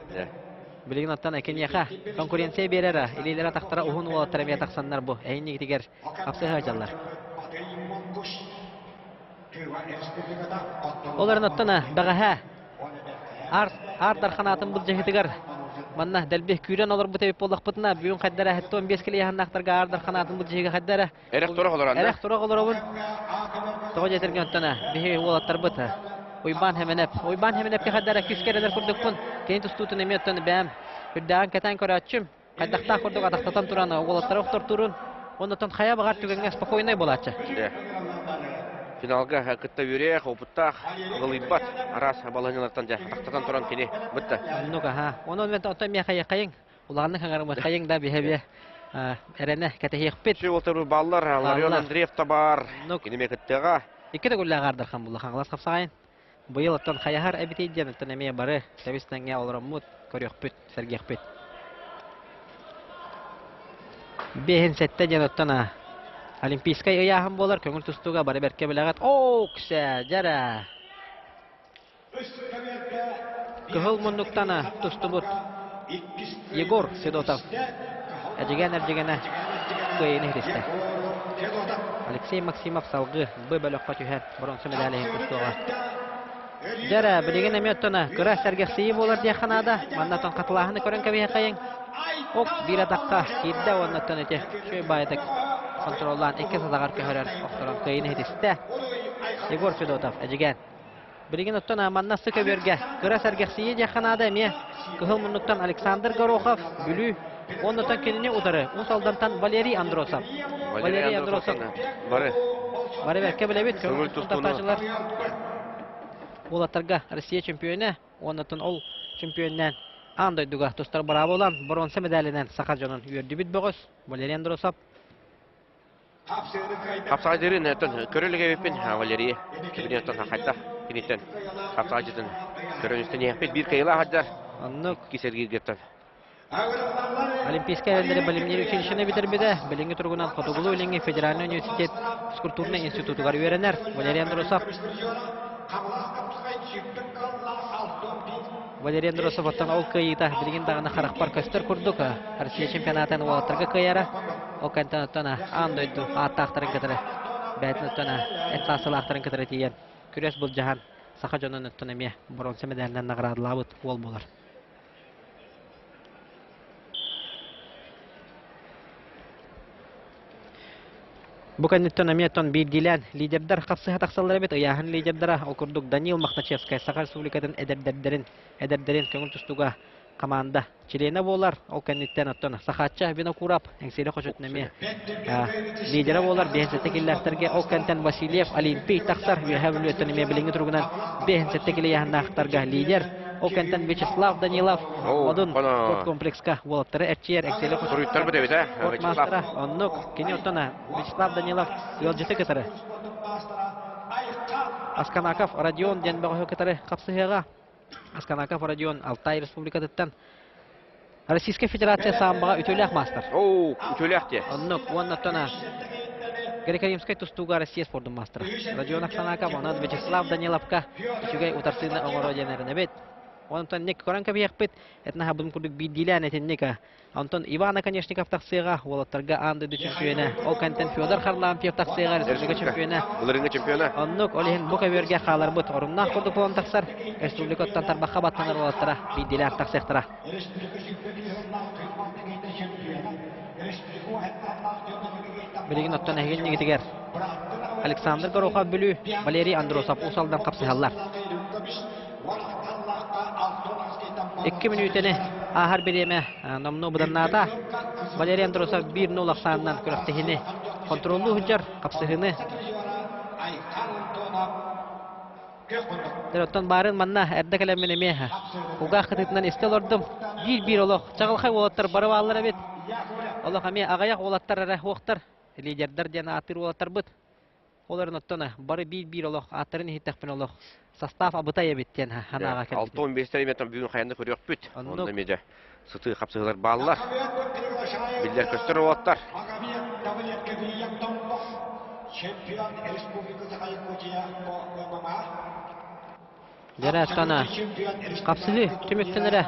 Билеген аттан әкенияха конкуренция берәре. Илеләр атактара ухун олатыр әмә таксаннар бу. Әйни дигәр капсы хаҗаллар. Оларын оттана бағаха. Ардар қанатын бұл жехетігер. Манна дәлбек күйрен олар бұтайып болдық бұтына. Бүгін қайдара әтті 15 келі яғыннақтарға ардар қанатын бұл жехеге қайдара. Эрек тура олар анда. Әрек тұрақ олар оғын. Тоғы жетерген оттана. Бехе олаттар бұты. Ойбан хеменеп қайдара күскерелер күрдік бұн. Кейін тұстуытын еме оттаны бәм. Үрдіған кәтән көрі атшым. Қайдақта құрдық атақтатан тұраны. Олаттар оқтар тұрын. Онытын қая бағар түгенге спокойнай болатшы. Финалга кытта юрек, опыттақ, ғылыйбат, арас баланылардан тақтатан тұран кені бұтты. Нука, ха. Оның мен оттан мен қайың. Олағының қаңарымы қайың да бе әрәне кәтәйек бет. Ши олтару баллар, Ларион Андреев та бар. Кенеме кыттыға. Икі де күлі ағардар қан бұлы қаңғылас қапсағайын. Бұйыл оттан қаяғар әбітейден оттан әмей бары. Сәбістенге олырым мұт, көрек бет, сәргек бет. Бехін сәтті ден оттана. Олимпийскай ыяхын болар, көңіл тұстуға бары бәрке білағат. Кісі, жара. Күхіл мұндықтана тұсты бұд. Егор Седотов. Әжіген көйені христі. Алексей Максимов салғы бұй бөліққа түйен бұрынсы медалейін тұстуға. Жара, білеген әме оттана күрі сәргексейі болар дей қанада. Маннатон қатылағыны көрін көбейе қайын. Bir adakka gidde ondan öte şöyle baydak kontrollan iki sadaqar köhörər oxtaran kıyını hediste. Egor Fedotov ajigan. Bilgin ottan amanna sıkı berge. Qıra sərgəxsiyə yaxanada me. Qıhıl munluqdan Aleksandr Goroxov bülü. Ondan kelini udarı. Un saldantan Valeri Androsov. Valeri Androsov. Bari berke bilebit. Tutaşılar. Olatarga Rusiya çempionu. Ondan ol çempiondan Andayduga dostlar bravo olan bronze medalinden Sakajonun üyerdü bit boğuz. Valeri Androsov. Kapsaydırin körülüge öpün Valeri. Kibiniyattan hatta finitten. Kapsaydırin körünüsten yapıp bir kayıla haddar. Anlık. Kisergi gittin. Olimpiyska evleri bilimleri üçüncüsüne bitirbide. Bilingi turgunan Kotogulu Bilingi Federal Üniversitet Skulturna Institutu'gar üyerenler. Valeri Androsov. Valeri Androsov attan ol kıyıda bilgin dağına xaraqpar köster kurduk. Rusiya çempionatın oğattırga kıyara. O kantan attana andaydı atta axtarın kıtırı. Bәтін attana etlasıl axtarın kıtırı tiyen. Küres bul jahan. Sakajonun attana me bronze medalinden nagradılabıt ol bolar. Bu kanıttan ameton bildilen liderler kapsıha taksalları bet ayahın liderlere okurduk Danil Makhnachev Sakar Respublika'nın ederderin köngül tustuga komanda Çilene bolar o kanıttan attan sahatça bina kurap engseli koşut neme lideri bolar behensetekillerterge o kantan Vasilyev Olimpiy taksar ve havluyatın neme bilingi turgunan behensetekili yahnaqtarga lider o kantan Vyacheslav Danilov odun komplekska volatları erçiyer engseli koşut Turuyutlar bu devide Vyacheslav onnuk kini otana Vyacheslav Danilov yolcusu kıtırı Askanakov Rodion denbağ kıtırı kapsıhıga Askanakov Rodion Altay Respublika'dan Российская Федерация самбаға ütülək master. Ütülək diye. Onnuk ondan Греко-римская тустуга Россия спортын мастер. Rodion Askanakov ondan Vyacheslav Danilovka üçügay utarsını oңoro jenерine bet. Ondan nek koranka biyakpet etna bunu kurduk bildilen etennek. Ondan Ивана Конешников таксыга олаттарга анды чемпионы. Ол контент Федор Харлампиев таксыга республика чемпионы. Буларынга чемпионы. Оннук олehen бука берге халар бут орунна курдук болон таксар. Республикаттан тарбакка баттанар олаттара билдилер таксыктыра. Билигин оттан әгелне гитигер. Александр Горохов бүлү, Валерий Андросов усалдан капсыгаллар. 2 minüteni ahar bireme nomnu budanata Valeri Androsov 1-0 sandan küraktehini kontrollü hüccar kapsıhını Derottan barın manna erdekelemen emeha uga kıtıtından istel ordum 1-1 oluq çağılxay olattar barı vallara bet Oluq ame ağayak olattar arah oqtar liderler dena atır olattar bıt Оларын оттана бары 1-1 oluq atırın hittaqpın oluq Состав абытая беттен ханаға келді. 6-15 метр бүгін қаянды көрек бүт. Онда меде сұты қапсығылар балылар. Білдер көстір оғаттар. Жара астана қапсығы түміктінірі.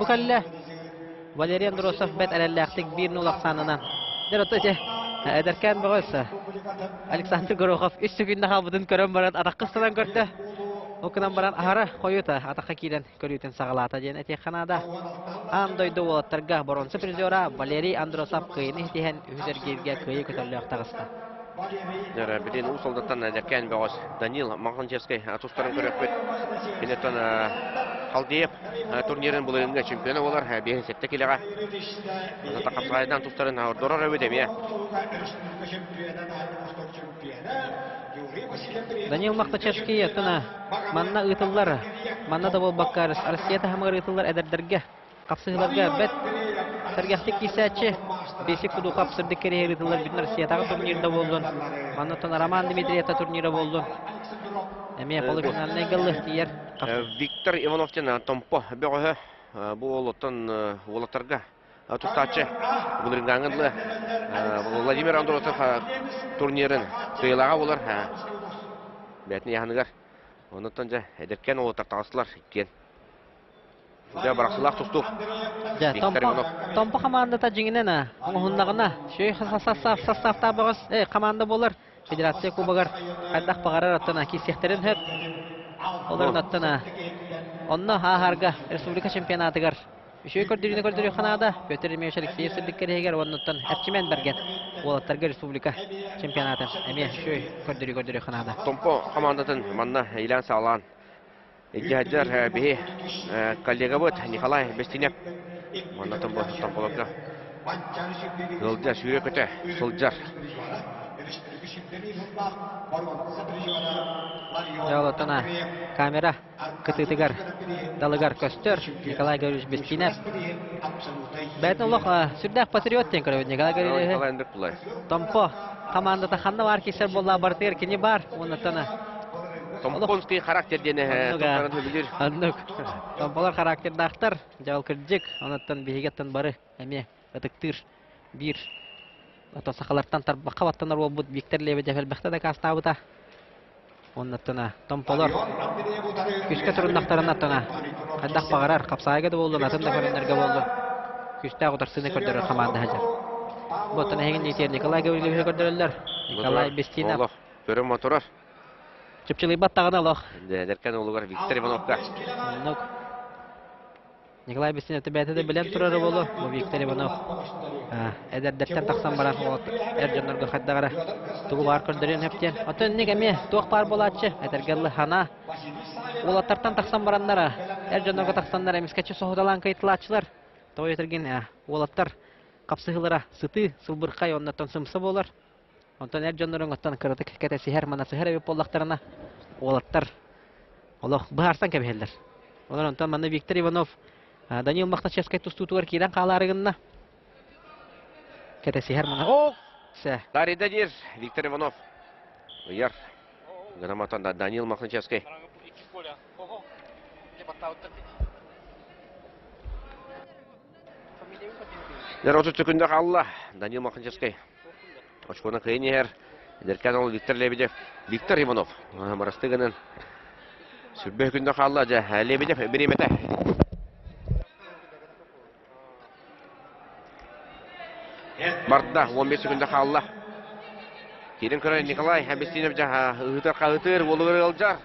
Бұқалілі Валерий Андросов бәт әләләқтік 1-0 санынан. Дәрі Эдеркен богоса. Александр Горохов үстүгүндө халбытын көрөн барат атаккыстан көрдө. Окунан баран ахара койута атакка килен көрүтен сагалата ден этеханада. Андойду болоттарга боронсу призера Валерий Андросов кыйны тиһен үзергерге кыйы көтөлөк тагыста. Нера биден усолдаттан Деркен богос Данил Маханчевский тустарын көрөкпөт. Бенеттен Халдиев турнирин булырынга чемпионы болар. Бен сетте келега. Атакапсайдан тустарын ордорор өбөдемия. Данил Махначевский тына манна ытыллар, манна да болбаккарыс Россияда хамыр ытыллар эдердерге капсыгыларга бет сергехтик кисәче бесик куду капсырды кере ытыллар бүтүн Россиядагы турнирда болдун. Манна тына Роман Дмитриевта турниры болдун. Эме полуфиналны гылы тиер. Виктор Ивановтен Томпо бөгө бу олоттон олоттарга тустачы булырынгаңылы Владимир Андросов турнирин тыйлага болар. Бәтне яныгар. Онуттан жа Деркен олоттар тагыслар иккен. Жа бараксылак тусту. Томпо командада жиңинен оңундагына шөй составта багыс команда болар. Федерация кубагар кайдак багарар аттана кисехтерин хөп. Олар аттана. Онно хаарга республика чемпионатыгар. Шөй көрдүрүнө Канада Петр Ильич Алексеев сидиккерегер оннуттан Эпчимен берген. Олаттарга республика чемпионаты. Эме шөй көрдүрү Канада. Томпо командатын манна илан салан. Игеджер бе коллега вот Николай Бестинев. Манна Томполокка. Голдя шүрекөтө сылжар. Жалотана камера кытытыгар далыгар көстөр Николай Гаврилович Бестинев. Бәтен лох сүрдәк патриот тен көрөт Николай Гаврилович. Томпо командада ханна бар кесер болла бартыр кини бар. Онотана Томпонский характерден томпорын билир. Аннык. Томполар характердактар жабыл кырдык. Онотан бигеттен бары эме атыктыр бир ата сакалардан тарбакка баттанар болбут Виктор Лебедев элбекте да кастабыта. Оннаттана Томполар күшкө турундактарына тана кайдак багарар капсайга да болду атында көрөнөргө болду. Күштө агытарсыны көрдөрөр команда хажар. Ботан хеген нетер Николай Гаврилович көрдөрөлөр. Николай Бестинов. Аллах, көрө моторор. Чыпчылый баттагына лох. Деркен улугар Виктор Ивановка. Нук. Николай Бестинов бәтеде белән турары болу. Бу Виктор Иванов. Эдердеттен таксан барар болот. Эрҗаннарга хаддагара. Тугу бар көрдөрөн хептен. Атын негеме тук бар болатчы. Эдергелле хана. Улаттардан таксан бараннара. Эрҗаннарга таксаннар эмискече соһудалан кайтлачлар. Той этерген улаттар капсыгылара сыты сылбыркай оннан сымсы болар. Онтан Эрҗаннарга оттан кырдык кетеси һәр мана сыһыр боллактарына. Улаттар. Аллах барсан кебелләр. Олар онтан мана Виктор Иванов Данил Махначевский тустутуар кирен каларыгынна. Кетеси һәр мана. О! Дарида дир Виктор Иванов. Яр. Граматан Данил Махначевский. Дөрөтү түкүндө калла Данил Махначевский. Очкона кыйнер. Деркен ол Виктор Лебедев. Виктор Иванов. Марастыгынын. Сүрбө күндө калла жа Лебедев биремете. Барда 15 секундда калла. Кирин көрө Николай Бестинев жа ытыр болур алжар.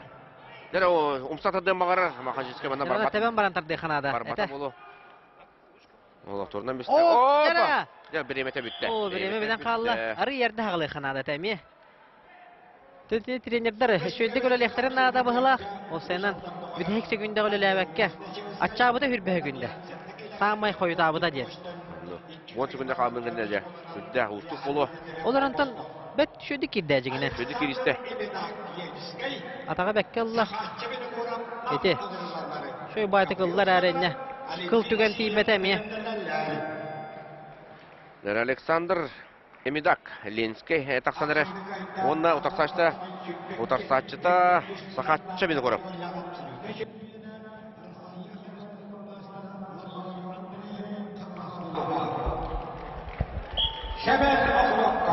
Дөрө умсатады магарар Маханчевский мана бар. Табан барантарды Канада. Барбата болу. Олох турнан бесте. Опа! Жа биремете бүтте. О, биреме менен калла. Ары жерде хагылы Канада теми. Төтү тренердер шөйдө көрөлектерин нада быгылак. Ол сенен бүтек секундда өлөлөбекке. Ачабыда хүрбө күндө. Самай койдабыда дер. 10 секундда калмыгында жа. Бүтте устук болу. Оларантан бет шөйдө кирде жигине. Шөйдө киристе. Атага бекке Алла. Эти. Шөй байты кыллар аренне. Кыл түген тийбетеме. Александр Эмидак Ленский таксаныр. Онна утаксачта. Утаксачта сахатчы бил көрөп.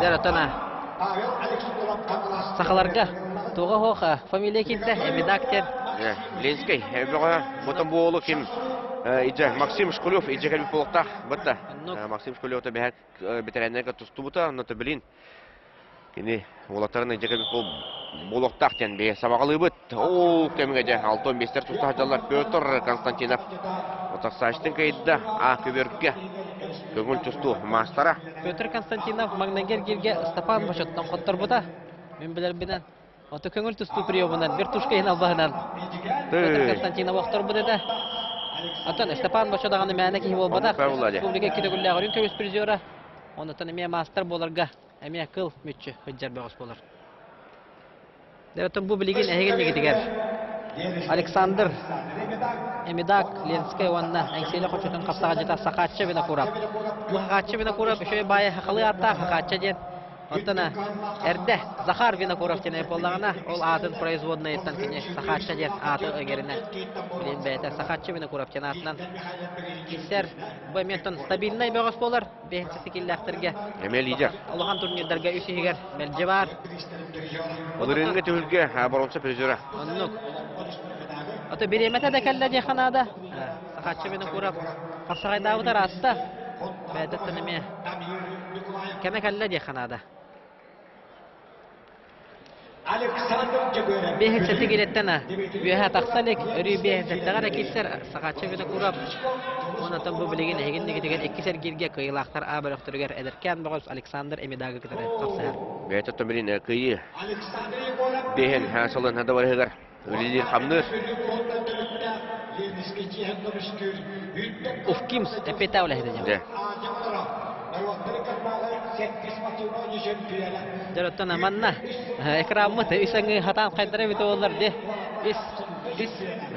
Дәрәтана. Сахаларга туга хоха фамилия китте Эмидактер. Ленский бөгө ботон болу ким Иже Максим Шкулев иже келбит болуктах бытта. Оннук. Максим Шкулев та бәһәк бетерәннәргә тустубута, аны билин. Кини улаттарын иже келбит болуктах тен бе сабагалы бит. О, кемгәҗә Алтон Бестер тустахҗалар Петр Константинов. Отаксаштын кайда а көбөргә. Көңүл тусту мастара. Петр Константинов Магнагер гирге Степан Башоттан коттор бута. Мен билер бинен. Ото көңүл тусту приёмынан вертушка янал багынан. Петр Константинов коттор бута да. Атын Степан Башо даганы мәне ки болбада. Республика китегүлләгәрен көбөс призера. Онотан эме мастер боларга, эме кыл мүччү хөҗҗәр багыс болар. Дәвәтен бу билеген әһеген нигедигәр. Александр Эмидак Ленская ванна әңсәле хочотын капсага жата сакатчы бина курап. Бу сакатчы бина курап шөй бая хакылы атта сакатчы ден. Отана Эрде Захар бина курап тене боллагына ол атын производная еттан кине сакатчы ден аты эгерине. Билен бәйтә сакатчы бина курап тене атынан. Кисер бу метон стабильный багыс болар. Бәһенче килләхтергә. Эме лидер. Аллаһан турнирдәргә үсегәр мәлҗебар. Олырынга төгүлгә борончы призера. Оннук. Ото биремете де келле ди ханада. Сакатчы бини курап. Капсагайда утар атта. Бәдәттен эме. Кеме келле ди ханада. Александр Жегоров. Бехетсе тигилеттена. Үһә таксалек өрү бехетсе тагара китсер сакатчы бини курап. Онатан бу билеген эгенлеге деген иккисер гирге кыйлактар абырыктыргар эдеркен багыс Александр Эмидагы китере таксар. Бәйтә томрин кыйы. Александр Егоров. Бehen hasılın hada varıgır. Өлелер хамныр. Уфкимс эпета улайдыжам. Де. Дөрөттөн манна. Экраммы тейсеңи хатан кайдыра бит олар де. Ис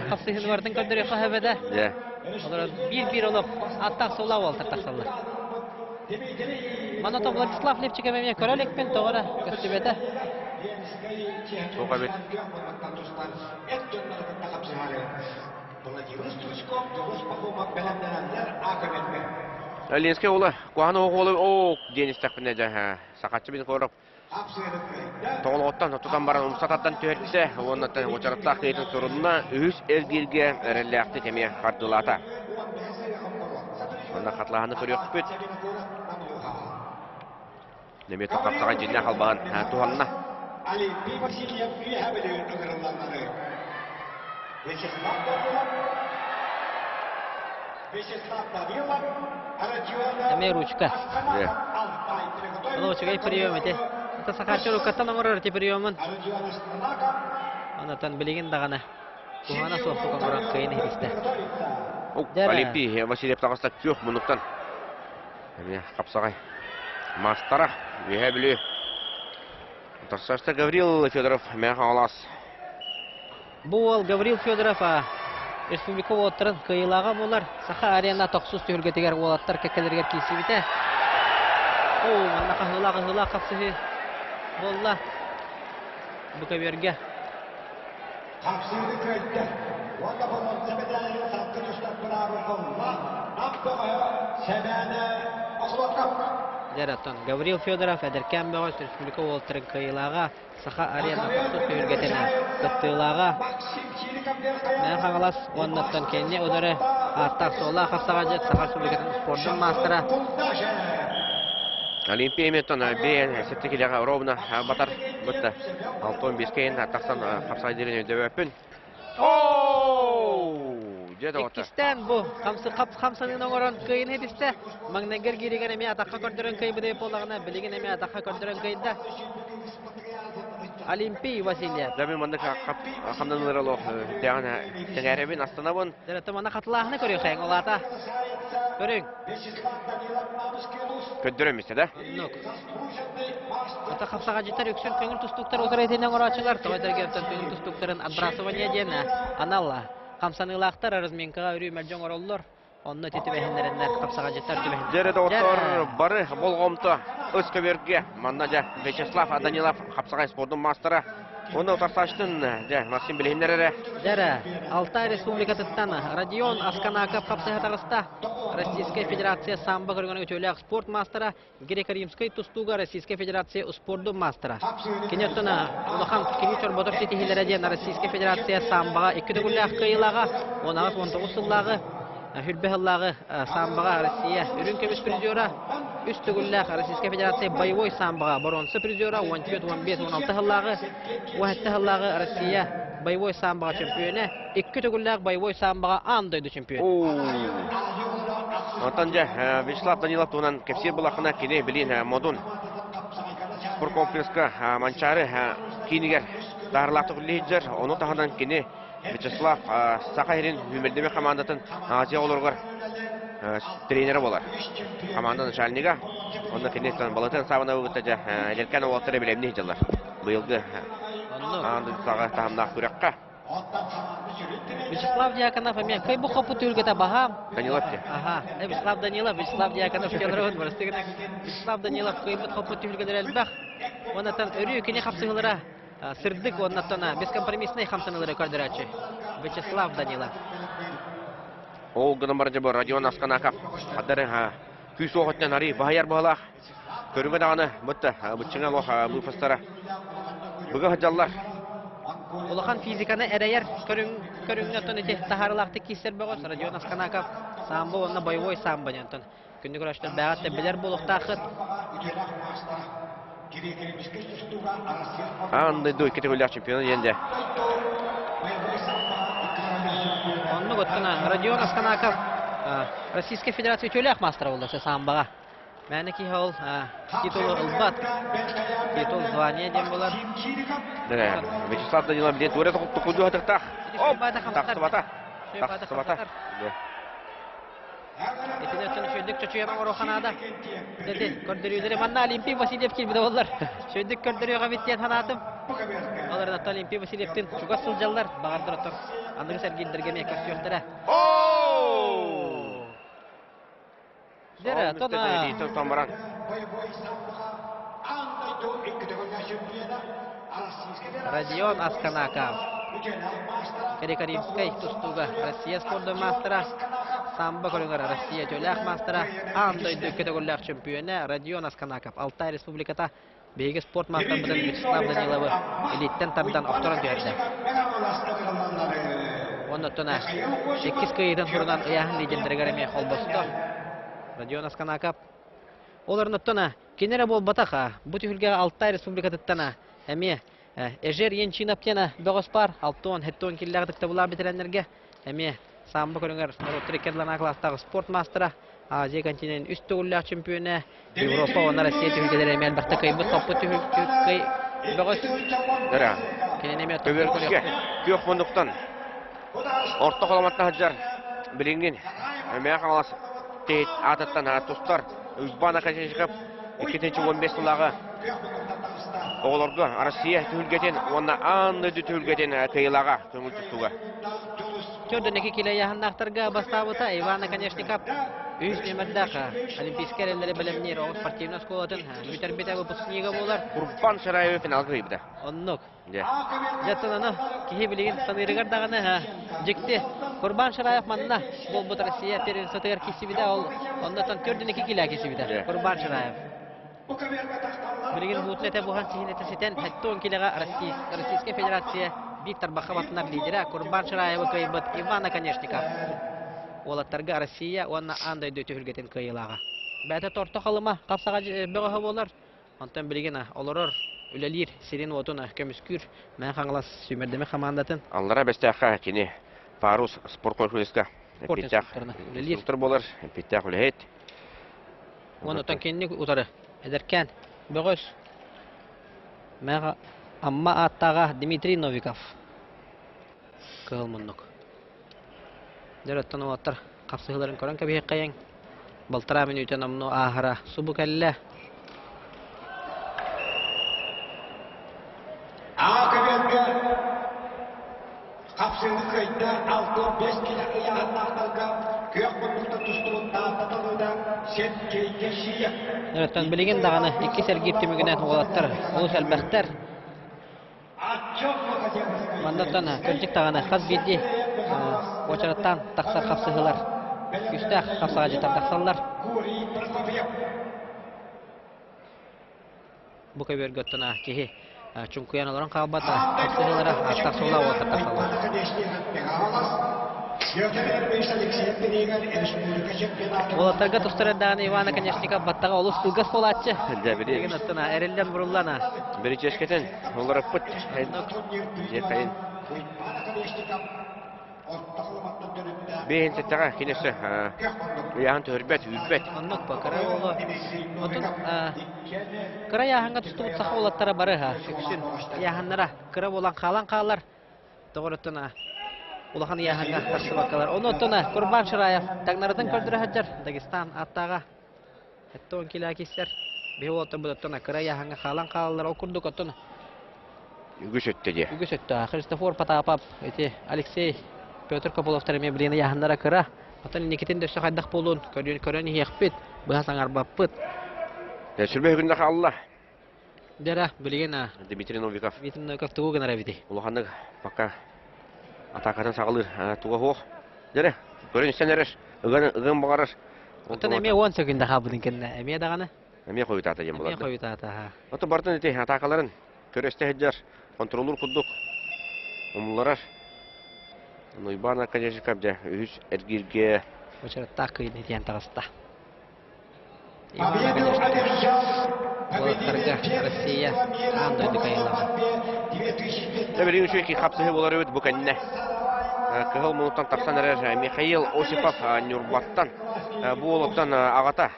хасыһын вардын көндөрө хабада. Де. Олар бир олоп аттак солап алды таксалар. Мана то Владислав Лепчиков эме көрөлек пен тогора көстүбете. Соға бет. Ленская улы, куаны оғылы, о, Денис тәкпіне жа, сақатшы бен көріп. Тоғыл оттан, тұтан баран ұмсататтан түйетті, оннаттан очараттақ кейтін сұрынына үз әлгелге әрілі теме қардылата. Онда қатлағаны көрек күпет. Неметі қапсаға жинна қалбаған туғанына. Ali Vasilyev fiha biliyor öğrenenleri. Вячеслав Данилов, Радиона. Эме ручка. Лучка и прием эти. Это сакачу рукаттан оңорор ти приемын. Онатан билеген дагана. Кугана соқтуган буран кыйын христе. Олимпий Васильев тағыстак жоқ мұнықтан. Эме қапсағай. Мастара, веге білі. Тарсашта Гаврил Федоров мәға алас. Бұл Гаврил Федоров республика оттырын кыйлаға болар. Саха арена тоқсыз түйілгетігер олаттар кәкелерге кейсі біте. О, манна қағыла қапсығы болла. Бұқа берге. Қапсығы көйтті. Онда бұның сәбедәлері саққын ұстап бұрабы болла. Нақтығы сәбәні ұқылатқап. Жараттан Гаврил Федоров әдеркен бағыз республика оттырын кыйлаға. Саха арена тоқсыз түйілгетіне қыттылаға. Мен қағылас оннаттан кенне өдірі аттақ сола қапсаға жет Саха республикатын спорттың мастыра. Олимпия еметтен бейін септекелеға ровна батар бұтты. Алтон бескейін аттақсан қапсаға дерен өйді өпін. Ооо! Деді оты. Еккістен бұл қамсының оңырын көйін едісті. Маңнагер кереген әме атаққа көрдірін көй бұдай болағына білеген әме атаққа көрдірін көйді. Олимпий Васильев. Дәбі маңдық қамдан ұрылы дәғана тәңәребін астана бұн. Дәрәтті маңна қатылағыны көрің қайын олата. Көрің. Көндірімісті да? Нүк. Ота қапсаға жеттер өксен көңіл тұстықтар отыра етенен ұрачылар. Тоғайдар кептен көңіл тұстықтарын адбрасывания дені. Аналла. Қамсанылақтар арызменкаға үрі мәржон ороллар. Онны теті бәхендерінлер қапсаға жеттер түбәхендер. Дәреді отыр бары болғымты өз көберге. Манна жа Вячеслав Данилов қапсағай спордың мастыры. Оны ұтарсаштың Максим Білхендер әрі. Дәрі, Алтай Республикатыттан Радион Асканаков қапсаға тағыста. Российская Федерация самбо көргені өтеулі спорт мастыры. Греко-римской тұстуға Российская Федерация спордың мастыры. Кенеттіні ұлыған кенетер ботыр сетихилер әден Российская Федерация самбоға 2 күлі қиылаға 19-19 сыллағы Hülbehallagı sambaga Россия үрүн көмүс призера. Үстүгүлләх Российская Федерация боевой самбага бронза призера 14-15-16 халлагы. Уатта халлагы Россия боевой самбага чемпионы. Икки түгүлләх боевой самбага андайды чемпион. Отанжа Вячеслав Данилов тунан кепсир булакына кини билин модун. Спорт комплекска манчары кинигер дарлакты күллейдер. Оны тахадан кини Вячеслав Сахарин хүмелдеме командатын Азия олоргар тренері болар. Команда начальнига. Онда кенеттен балатан сабына өгітті әлеркен олаттары білеміне жылар. Бұйылғы анды саға тағымнақ күрекқа. Вячеслав Дьяконов, мен кай бұл қопы түргеті бағам? Данилов те. Ага, Вячеслав Данилов, Вячеслав Дьяконов келірігін бұрыстығына. Вячеслав Данилов кай бұл қопы түргедер әлбәқ. Онаттан өрі өкене қапсығылыра. Сырдык оннаттана бескомпромиссный хамсанылары көрдірәтші. Вячеслав Данилов. Ол ғынан барынжа бұл Родион Асканаков. Қадары күй соғытынан ари бағайар бағалақ. Көріңі дағаны бұтты бұтшыңа лоқ бұлфастары. Бұғы ғаджалар. Улахан физиканы әрәйер көріңнен өте тахарылақты кейсер бұғыз. Родион Асканаков самбы онына боевой самбы нентін. Күнді көрәштер бәғатты білер болуқтақыт. Андай дуй категориялық чемпионы енді. Онны көттіна Родион Асканаков Российская Федерация төләқ мастера олдасы самбаға. Мәні ки ол титулы ұлбат, титул звания дем болар. Вячеслав Данилов білет өрет ұқытты күнді ғатықтақ. Тақсыбата. Этин өттен шөйдік чөчуяна ороханада. Деді, көрдірюдері манна Олимпий Васильев келбеді олар. Шөйдік көрдірюға беттен ханатым. Олар натта Олимпий Васильевтен чуға сылжалар. Бағардар отыр. Анығы сәргелдіргеме көстіөқтірі. Дері, тона... Родион Асканаков. Карикаримскай тустуга Россия спорды мастера. Самбо көріңір Россия төләқ мастера. Андай дөккеті көлләқ чемпионы Родион Асканаков. Алтай Республиката бейгі спорт мастер бұдан Вячеслав Даниловы элиттен тардан оқтырын көрді. Оны тұна 8 көйдің тұрынан ұяғын легендергереме қолбосты. Родион Асканаков. Оларын тұна кенері бол батаға. Бұты хүлге Алтай Республикатыттана. Әме Эжер енчинап тена бөгөспар, алтон, хеттон киллагдыкта була битеренлерге. Эме самбы көрүңөр, трекерлана класстагы спорт мастера, Азия континент үстү уллак чемпионы, Европа, оны Россия түгелдери мен бакта кайбы топпу түгөй бөгөс. Дара. Кенеме төбөркүске көк фондуктан. Орто коламатта хаджар билингин. Эме калас тет ататтан атустар, үзбана качышып, 2-15 жылдагы Оларға Россия түлгетен, оны анды түлгетен кайылаға көңіл тұстуға. Көрдінекі келе яғыннақтарға бастауыта Ивана Конечников үз немердақы олимпийскер әлері білімнер оғы спортивна сколатын бүтербеті выпускнигі болар. Курбан Шараевы финал күйіпті. Оннық. Жаттыланы кейі білеген санырығардағыны жекті Курбан Шараев манына бұл бұт Россия перенсатығыр кесібіде ол оннатан көрдінекі келе кесібіде. Курбан Шараев. Билеген бутлете бухан сихинете сетен хаттон килега Российская Федерация Виктор Бахаватнар лидера Курбан Шараева кайбат Ивана Конечников. Олаттарга Россия онна андай дөтө хүргетен кайылага. Бәте торто халыма капсага бөгөһө болар. Антан билеген олорор үлелир сирен отуна көмүскүр мен хаңлас сүмердеме командатын. Аллара бестяха кини Парус спорт комплекска. Питах. Үлелир болар. Питах үлет. Оны танкенник утары. Эдеркен бөгөс мәға амма аттаға Дмитрий Новиков кылмыннық дәреттен олаттар қапсығыларын көрін көбейек қайын балтыра мен өтен амну ағыра субу кәлі Kapsını kayıtta 6-5 kilo yanaklarga kök bunlukta tustulup dağıtılığında setke yeşiye. Dörtten bilgin dağını 2 sergip tümügüne olattır. Ulus elbəklər. Mandattan kölcük dağını xaz bildi. Oçarattan taqsar qapsıqılar. Üstəq qapsığa jetan taqsallar. Bu köbür göttüna kehi. Çünkü yanıların qalbata qapsıqılara taqsıqlar otır taqsallar. Олатарга тустардан Ивана Конечников баттага олус кылгас болатчы. Да, бири. Деген аттана эрелден буруллана. Берече эшкетен, олар пут. Жер кайын. Бейін сеттаға кенесі яғын төрбет, үббет. Оннук ба, кара болу. Отун, кара яғанға тұстығыт сақы олаттара бары, үксін яғаннара кара болан қалан қалар. Тоғыр оттuna, улахан яғанға қарсы бақалар. Оны оттuna, Курбан Шыраев, тағнарыдың көрдірі хаджар, Дагестан аттаға. Әтті 10 кило кестер. Бей олатты бұл оттuna, кара яғанға қалан қалалар, окурдық оттuna. Үгіс өтті де. Үгіс өтті, Христофор Потапов, Алексей Петр Кополовтар мен білені яғындара кыра. Атын Никитин дөсі қайдақ болуын, көрен еқпет, бұға саңар баппыт. Сүрбе үгіндіғі Алла. Дәрі, білеген Дмитрий Новиков. Дмитрий Новиков туғы гынара бейді. Улаханның баққа атақатын сағылыр туға хоқ. Дәрі, көрен істен әріш, үгін бағарыр. Атын әме 10 секунда қабылын кенді, әме дағаны? Әме қойыт ата жем Әме болады. қойыт ата. Оты бартын еті атақаларын көресті әджар, контролур құддық, ұмыларар. Нойбана, конечно, кәбді үз әргерге. Өшірі тақы еді дейін тағыста. Олаттарға Россия андойды қайылаға. Дәбірін үшекі қапсығы болар өт бүкәніне. Кығыл мұнуттан тақсан әрі Михаил Осипов Нюрбаттан. Бұл олаттан ағата.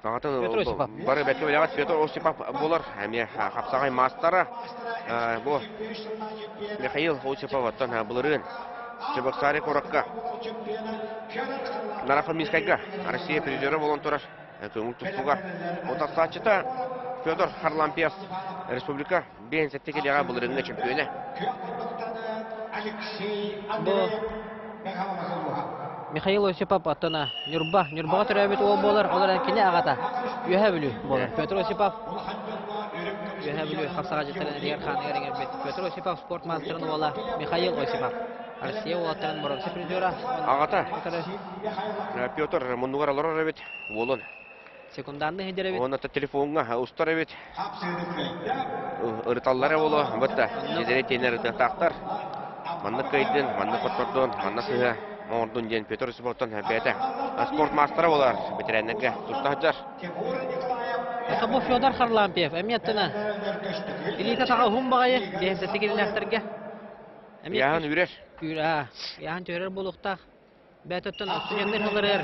Петр Осипов. Бары бәкі өліғат Петр Осипов болар. Қапсағай мастары. Бұл Михаил Осипов аттан бұлырын. Чебоксары қораққа. Нарафа Минскайға. Россия призері болын тұрар. Көңіл тұстуға. Отасатчыта Федор Харлампиев. Республика бейін сәттеке леға бұлырынға чемпионы. Бұл Михаил Осипов аттана Нюрбаға түрі өбет ол болар, олар әкіне ағата. Үйе білу болар. Петр Осипов үйе білу қапсаға жеттірін дегер қанығар еңер бет. Петр Осипов спорт мастырын ола Михаил Осипов. Россия олаттарын бұрынсы призера. Ағата Петр мұндығар алар өбет. Олын. Секунданды хедер өбет. Оны телефонға ұстар өбет. Ұрыталлары олы. Бұтта жедері тенер ұтақтар. Манны көйден, манны құтпырдың, манны сыға. Мордун ден Петр Осиповтан бәті. Спорт мастары олар. Бетерәннәге тұстағыджар. Это бұл Федор Харлампиев. Әметтіні. Илита таға ғым бағайы. Бейінсі текелін әқтірге. Яғын үрер. Яғын төрер болуқтақ. Бәт өттін студенттер ғылырыр.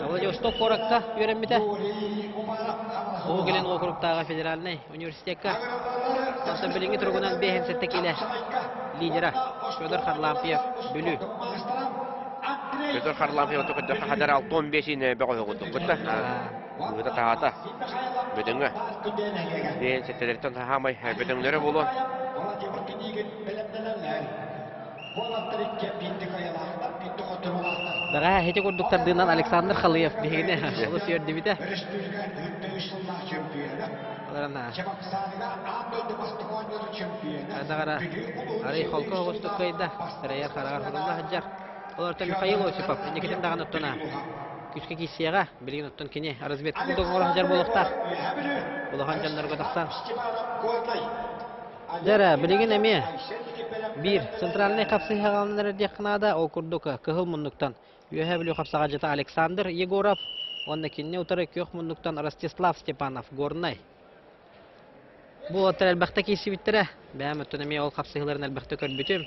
Владивосток қораққа үйренмеді. Оғы келен округтағы федеральный университетқа. Сонсын біліңгі тұрғынан бейінсі текелі лидера Федор Харлампиев бүлі. Петр Харлампиев өтікі қадар 15-ін бәғой ғыдық. Бұтта бұғыда тағата. Бөтіңі. Бейін сәттелерден тағамай бөтіңлері болуын. Баға хеті көрдіктардығынан Александр Халыев бейіне ұлы сүйерді біті. Адағара арай холқа оғысты көйді. Сырайар қарағар құрылды хаджар. Оларда Михаил Осипов, әнекетін даған ұттына. Күшке кейсияға, білген ұттын кене арызбет күлдің оры хаджар болуқта. Олаған жанларға тақсан. Жара, білген әме. Bir, центральный қапсы хағалыныр декінада окурдука кығыл мұндықтан. Үйе білу қапсаға жата Александр Егоров. Онна кенне ұтары көк мұндықтан Ростислав Степанов горнай. Бұл оттар әлбәқті кейсі біттірі. Бәм өттін әме ол қапсығыларын әлбәқті көрбітім.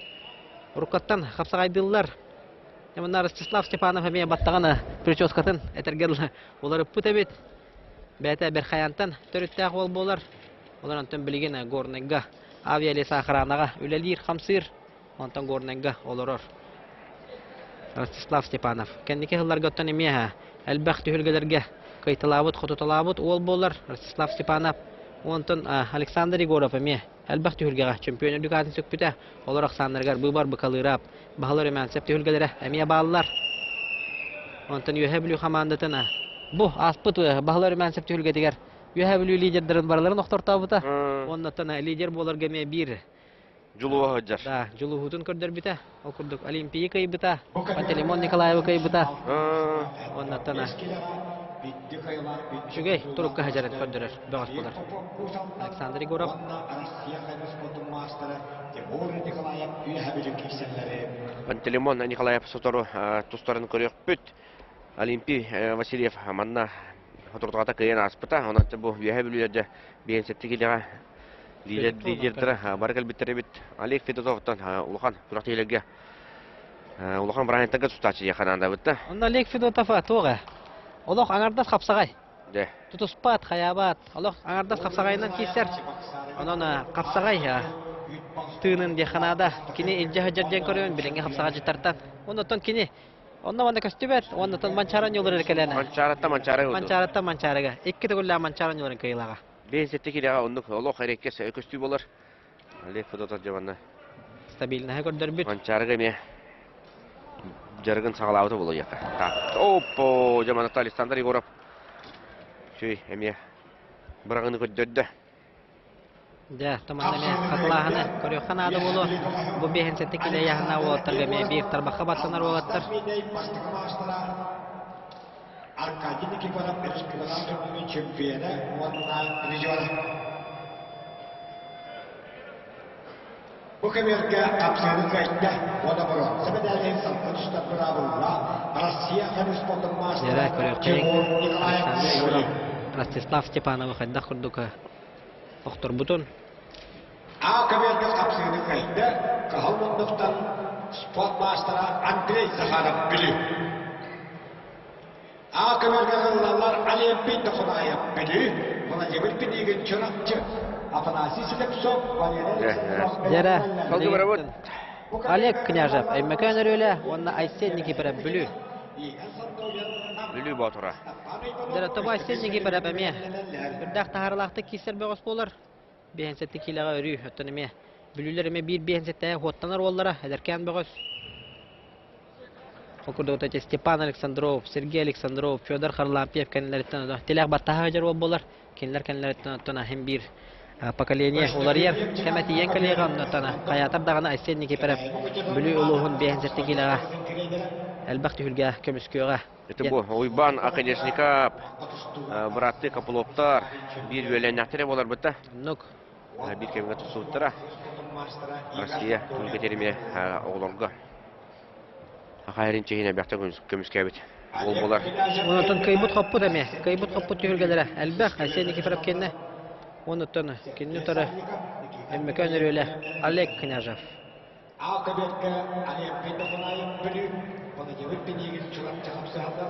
Рукаттан қапсағайдылар. Емінна Ростислав Степанов әме баттағаны прическатын әтергерлі олары пұт әбет. Бәті бір қаянтан түріттәғ ол болар. Олар антын білген горнайға. Авиалеса охранаға үлелер қамсыр, онтан горнайға олырыр. Ростислав Степанов. Кәндеке ғылларға оттан емеға, әлбәқ түйілгелерге қайтылабыт, құтытылабыт ол болар. Ростислав Степанов. Онтан Александр Егоров еме, әлбәқ түйілгеға чемпионы дүкатын сөкпіті. Олар Ақсандырғар бұбар бұқалырап, бағалар өмәнсеп түйілгелері әме бағалар. Онтан үйе білу қамандытына. Бұ, аспыт бағалар өмәнсеп түйілгедегер. Үйе білу лидердерін барларын оқтыртау бұта. Оннаттан лидер болар геме бир. Жулуға ғыджар. Да, Жулуғутын көрдер біта. Ол көрдік Олимпия кай біта. Пантелеймон Николаева кай біта. Оннаттан Şugay turukka hajarat köndürür. Böğüs bulur. Alexander Igorov. Пантелеймон Николаев сотору тустарын көрөк бүт. Олимпий Васильев манна хотурдагата кыйын аспыта. Онан бу үһә бүлүләрдә бенсеттигилеге лидердер баргал битеребит. Олег Федотовтан улхан турактыйларга улхан Брайантага тустачы якананда битте. Онда Олег Федотов атуга. Олох аңардас капсагай. Де. Тутуспат хаябат. Олох аңардас капсагайнан кисер. Онон капсагай тыынын деханада кини илже хаджаржан көрөн биленге капсага жытартан. Онотон кини онна ванда көстүбөт, онотон манчаран жолор эркелене. Манчарага. Икки төгүллө манчаран жолор кыйлага. Бенсеттигилеге ондук олох эреккес көстү болор. Олег Федотов жабанна. Стабильный көрдөр бит. Манчарга ме жаргын сагалауты болу яка. Так. Оппо, жаман Александр Егоров. Шүй, эме бирагыны көддөрдө. Да, томаннаме катлаханы көрөкхан ады болу. Бу бехенсетте киле яхна болоттарга ме бир тарбакка баттанар болоттар. Arkadiy Nikiforov Respublikaning chempioni Muhammad Rijona. Bu kemerga kapsani kaytda wada bor. Sebedalen sanqışta birabulla Rossiya Respublikasının master. Yara körökçey. Rostislav Stepanov hadda kurduka. Doktor Butun. A kemerga kapsani kaytda Kahomondovdan sport master Andrey Zakharov biliyor. A kemergalar Olimpiy to'qnayib bili, buna jebir pinigen çorakçı. Afanasi Slepsov Yara. Kaldı beraber. Олег Княжев, Эммекан рөле, онна Айсенники бере бүлү. Бүлү батыра. Дара тоба Айсенники бере беме. Бирдак тахарлакты кисер бөгөс болор. Бехенсетти килага өрү, өттөнеме. Бүлүлөрүме бир бехенсетте хоттанар боллара, эдеркен бөгөс. Окурда вот эти Степан Александров, Сергей Александров, Федор Харлампиев кенлерден телег баттага жер боллар. Кенлерден тона hem bir поколение улар ер. Кемети ен коллегам тона каятар дагана Айсенники бере бүлү улугун бехенсетти килага. Әлбәхти хүлгә көмүскөгә. Это бу Уйбан Акадешникап, браты Капулоптар, бир бөлөнәктәре болар битте. Нук. Бир кемгә тусуттыра. Россия күлгәтерме оглорга. Хайрин чейне бәхтә көмүскә бит. Ол болар. Онотон кайбут хаппут эме. Кайбут хаппут түгелгәләре. Әлбәх Айсенники фарап кенне. Онотон кинне тора. Эммекан рөле Олег Княжев. A kemerga Olimpiy to'qnayib bili, buna jebir pinigen çorakçı kapsada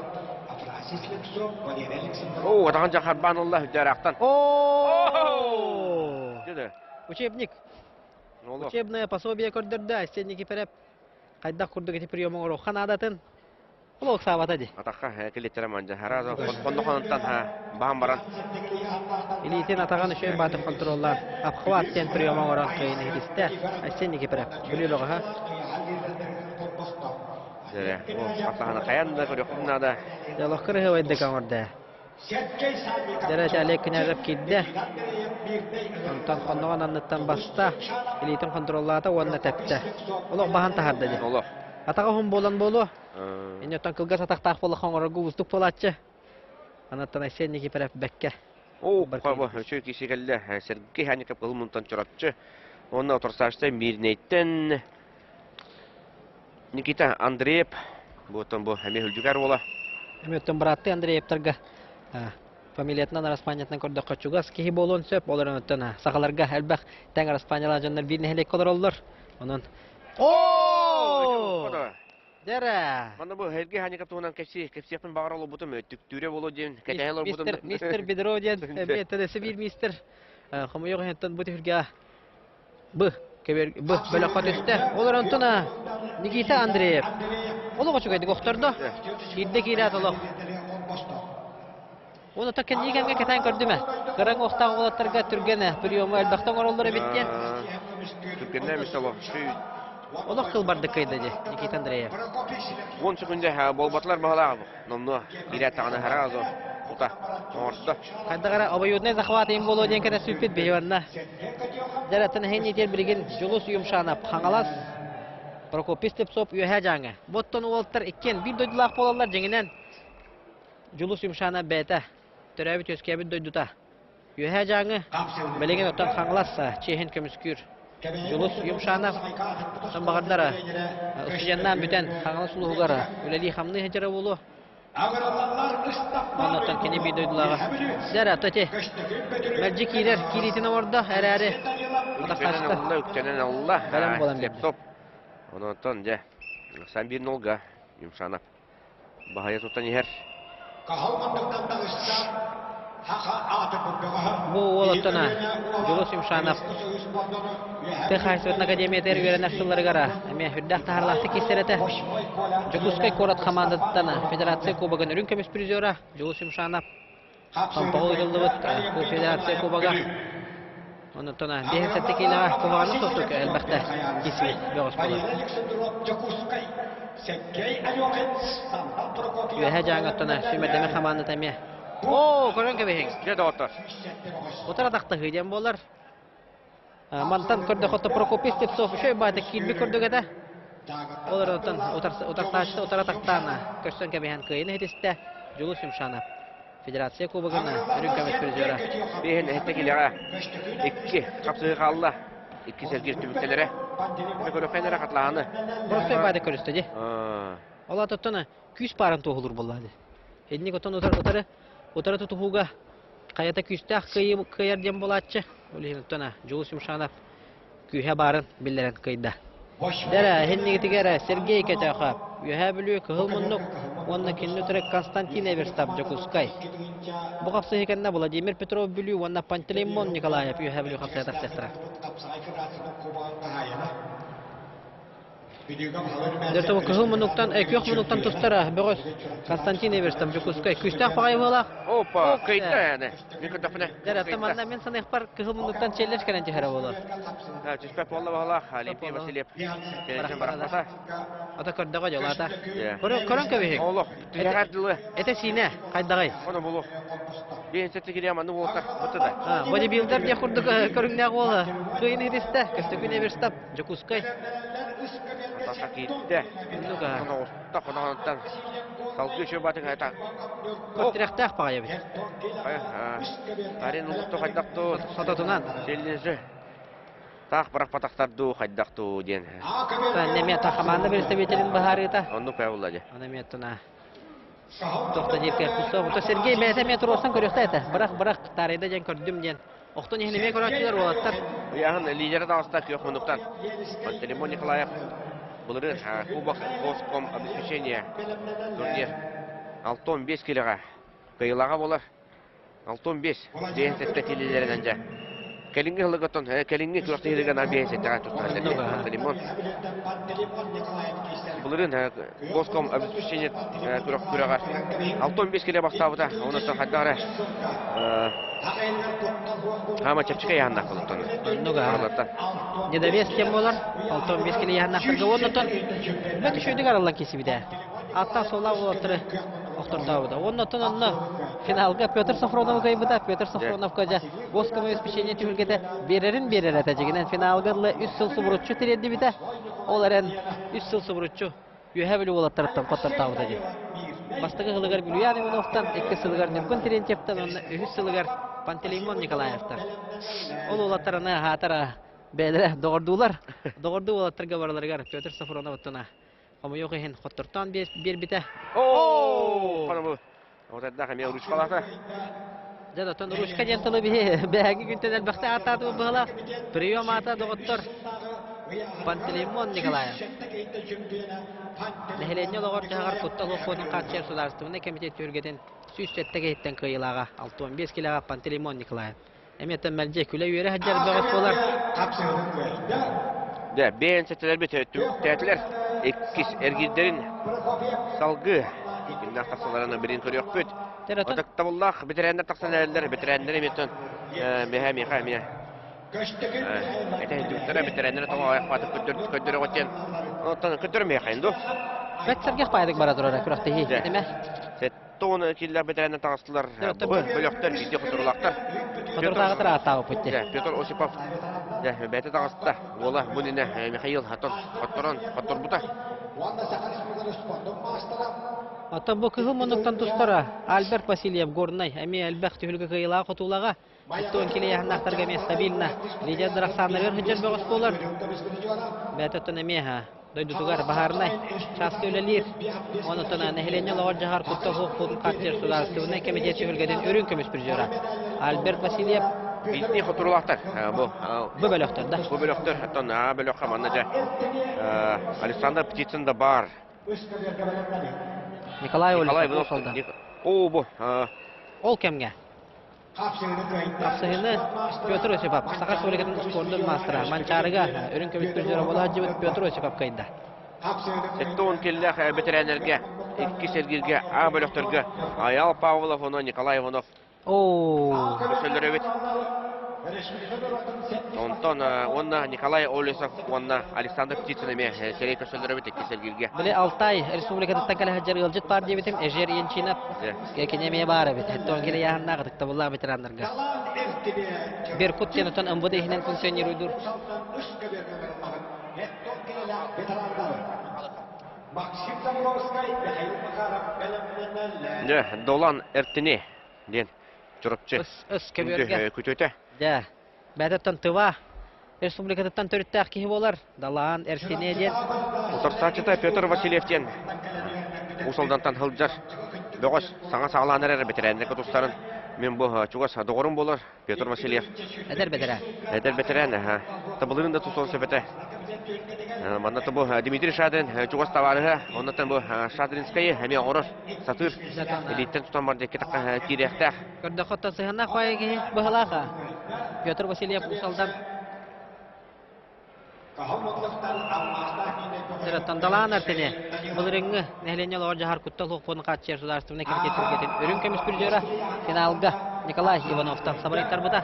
Afanasi Slepsov Valeri Alexandrov. О, атаган жахарбан Аллах жарактан. О! Деде. Учебник. Олох. Учебное пособие көрдөрдө Айсенники фарап. Кайда курдук эти приемы ору ханадатын. Улок сабата ди. Атакка келеттер манжа хараза кондохонтан баам баран. Илитин атаган үшөй баты контроллар. Апхват тен приемы ору кыйны хисте. Айсенники фарап. Бүлүлөгө ха. Деде. О, атаган каянда көрөкнада. Ялох кыры ойды камырда. Дәрәҗә Олег Княжев кидде. Онтан кондоган аннаттан баста. Илитин контроллата онна тәпте. Улок бахан тахарды ди. Олох. Атага хом болан болу. Эне тан кылгас атактак болу хаңыргы устук болатчы. Анаттан Айсенники фарап бәккә. О, баба, өчө кисегелле Сергей Хаников кылмынтан чоратчы. Онна отырсашта Мирнейтен Никита Андреев. Бутон бу хәме хүлҗүгәр була. Эметен браты Андреевтарга. Фамилиятынан распанятынан көрдө качугас ки болон сөп оларын өттөн сахаларга әлбәх тәң распаниялар жаннар бирне хелек олар. Онон О! Дәре. Мана бу Сергей Хаников туган кепсиятын багырылы бутым түктүре болу ден кәтәйләр бутым. Мистер Бедроден, бетедесе бир мистер. Хомойог хеттен бу тиргә. Бу бөлөккө төстө. Олар антына Никита Андреев. Олого чугайды гохтордо. Кидде кират олог. Оны такен нигәнгә кетән көрдүмө. Гырың октагы болоттарга түргәне приемы әлбәхтән ороллары биттен. Түргәннәр мисалы Олог кыл барды кыйды ди Никита Андреев. 10 секундә болбатлар багала. Номно кират тагына харазо. Ута. Орда. Кайдагара обоюдный захват им боло ден кете сүппит бейванна. Жаратын хен тер билген жулус юмшанап хаңалас. Прокопис Степсов үйә жаңа. Боттон уолттар иккен бир дойдылак болалар жеңинен. Julus yumşana beta. Törəbi töskəbi doyduta. Yuhə janı belegen otan xanglassa çehin kömüskür. Julus yumşana son bagardara. Ustijandan büten xanglas uluğara. Üleli xamны hejara bulu. Ondan kini bir doydulara. Zara töte. Merci kiler kilitine orada herəri. Oda kaçtı. Üktenen Allah. Benim bolam Laptop. Ondan ja. Sen bir nolga yumşanap. Bahaya tutan yer. Bu olatana Julus yumşanap. Texasvet Akademiya terbiye naxçıları gara. Eme hüddah taharlahtı keserete. Jukuskay korat komandasına Federatsiya Kubog'un ürün kömüs prizora Julus yumşanap. Kampağı yıldıvıt bu Federatsiya Kubog'a. Ondan sonra dehensettik ilağa kovanı sosuk elbette kesimi yoğuz kalır. Yuhə jangatına sümerdeme xamanı tamiya. Oo, көрөн кебеһең. Жада отар. Отара тахта хыйден болар. Мантан көрдө хото Прокопис деп соф шөй бата килби көрдөгө да. Олар отан отарташты отара тактана. Көрсөн кебеһен кыйын хетисте Julus yumşana. Federatsiya Kubog'una ürün kömüs prizora. Behen ettekilere. İki kapsığı kaldı. İki sergir tübüktelere. Ne kadar fenere katlağını. Burası bata körüstedi. Ola totana 200 paran toğulur bolladı. Ednik otan otara tutuğuga. Kayata küstah kıyar dem bolatçı. Öyle totana Julus yumşana. Kühe barın billeren kıyda. Dara henni tigara Sergey Kachakov. Yuhə bilüy kılmınlık. Onunla kinli türek Konstantin Everstap Jokuskay. Bu kapsa hekende Vladimir Petrov bilüy. Onunla Panteleimon Nikolayev yuhə bilüy kapsaya taksestra. Дөртөбө кыһыл мунуктан, экөк мунуктан тустара, бөгөс Константин Эверстам Жукускай күстәк багай була. Опа, кайта яны. Микро тафына. Дәрәтә манна мен санык бар кыһыл мунуктан челлеш кәрәнче хәре була. Ha, tüspep valla valla. Олимпий Васильев. Келечен баракмаса. Ата көрдөгө жолата. Иә. Көрөн көбе. Олох. Тирәгәтле. Эте сине кайдагай. Оны булу. Бен сетте киреман ну болса. Бутыда. Бодибилдер де курдык көрүнгә була. Кыйын идисте, Константин Эверстап Жукускай. Таса китте. Нуга. Оны уста кононтан. Салгы шө батың айта. Котряктак багай бит. Арен улутты хайдакту. Сататынан. Селлеже. Так барак патактарду хайдакту ден. Неме тахаманды представителин бахарыта. Onu payvuladı. Ana metuna. Toxta jerker kusso. Bu Sergey mete metrosan көрөктө эте. Бирок тарайда жан көрдүм ден. Октон эхнеме көрөчүлөр болаттар. Яғын лидері дағыста күйек мұндықтан. Пантелеймон Николаев бұлырын Кубок Госком обеспечение турнир 6-15 келіға қиылаға болар. 6-15 дейін сәтті телелерін әнжа. Кәлінгі ғылығытын, кәлінгі күріқті еліген абиян сәттіға тұртан Пантелеймон. Бұлырын Госком обеспечение күріқ күріға 6-15 келі бастауыда. Оныстан қайдағыры Хама чепчика яһаннак булыптан. Нуга. Недовескен болар. 6-15 келе яһаннактырга оннотон. Бәк шөйдүк араллан кесибиде. Атта сола болоптыры. Оқтыртабыда. Оннотон онно финалга Петр Сафронов кайбыда. Петр Сафронов кажа Госком обеспечение түгелгете берерин тәҗегенен финалга 3 жыл субрутчу тиредди бите. Оларен 3 жыл субрутчу. Юһәбеле болоттырыптан коттыртабыда ди. Бастыгы гылыгар Гүльян Ивановтан, 2 сылыгар Нургун Терентьевтан, 3 сылыгар Пантелеймон Николаевтан. Ол олаттарына хатара бәле догордулар. Догорду олаттарга барларгар Петр Сафроновтана. Ама yok ehen qottırtan bir bite. Oo! Qana bu. Otadda qamya uruş qalata. Jada ton uruşka jentili bägi günten elbäqte atады bıhla. Priyon ata dogottor. Panteleimon Nikolayev. Lehelenye olağır jagar kutta Lokko'nun Qaçer Sudarstığına komitet yörgeden süssettege etten kıyılağa 6-15 kilağa Panteleimon Nikolayev. Emetten melce küle yöre haccar bağış bolar. De beğen setteler bite tüktetiler. Ekkis ergidlerin salgı. Günah taksalarına birin körü yok büt. Otakta bullaq bitirenler taksalarlar bitirenler emetten mehami qamiya. Ete tüktara bitirenler toğa ayak batıp kötürü qoten. Ondan kötürmeye qayındı. Bәтсәргә паяdık бара турара күрәкте хи. Деме? Сеттоны киллер бitirenler taksalar. Bu bölöktер bizde kuturulaqtar. Петр тагы тагы путте. Петр Осипов. Бәте тагыста. Ола Бунине Михаил Хатторбута. Ата бу кыгы монуктан тустара Альберт Васильев горнай, әми әлбәх түһүлгә кыйла котулага. Оттон киле яһнактарга мен стабильна. Лидер драхсаннар хәҗәр бәгыс булар. Бәтәтен әмеха. Дойду тугар баһарнай. Часты үлелер. Оны тона нәһлене лавар җаһар кутта хукукын каттер сударстыгына комитет түһүлгәдән өрүн көмес призера. Альберт Васильев Битни хотурлактар. Бу бөлөктөр да. Бу бөлөктөр хаттан бөлөккә маннажа. Александр Птицын да бар. Николай Николай Олесов солда. О, бу. Ол кемгә? Апсыгыны Петр Осипов, Саха Республиканың спорттын мастера, Манчарыга өрүн көмес призера була җибет Петр Осипов кайда. Сеттон келләх бетерәнергә, икки сергиргә, бөлөктөргә. Аял Павлов, Николай Иванов. О, Сөйләре бит. Онтон, онна Николай Олесов, онна Александр Птицын эме серей көсөллөрө бит икки сергиргә. Биле Алтай Республикада такала хаҗар гылҗыт бар дибетим, эжер янчинап. Кенеме бар бит. Хәтта он келе яһанна гыдыкта булла ветераннарга. Беркут тенотон МВД һинен функционируйдур. Долан Эртине ден чурапчы. Өс кебергә. Күтөтә. Да. Бәдәттән тыва. Республикадан төрттәк ки булар. Далан Эрсине ден. Утырсачыта Петр Васильевтен. Усалдантан хылжар. Догос саңа сагланыр бетерәнне кутустарын. Мен бу чугас догорун булар Петр Васильев. Әдер бедерә. Әдәл бетерән, Табылында тусон сепете. Манна табу Дмитрий Шадрин чугас таварыга, оннан бу Шадринская һәм Орос Сатыр. Элиттен тутан бар диккә кирәктә. Көрдә хатта сыгына кайгы быһлага. Петр Васильев усалдан. Сыраттан далан артыне. Булырыңны нәһлене лавар җаһар кутта хукукын катчер сударстывны комитет өрүн көмес призера финалга Николай Ивановтан сабырыктар буда.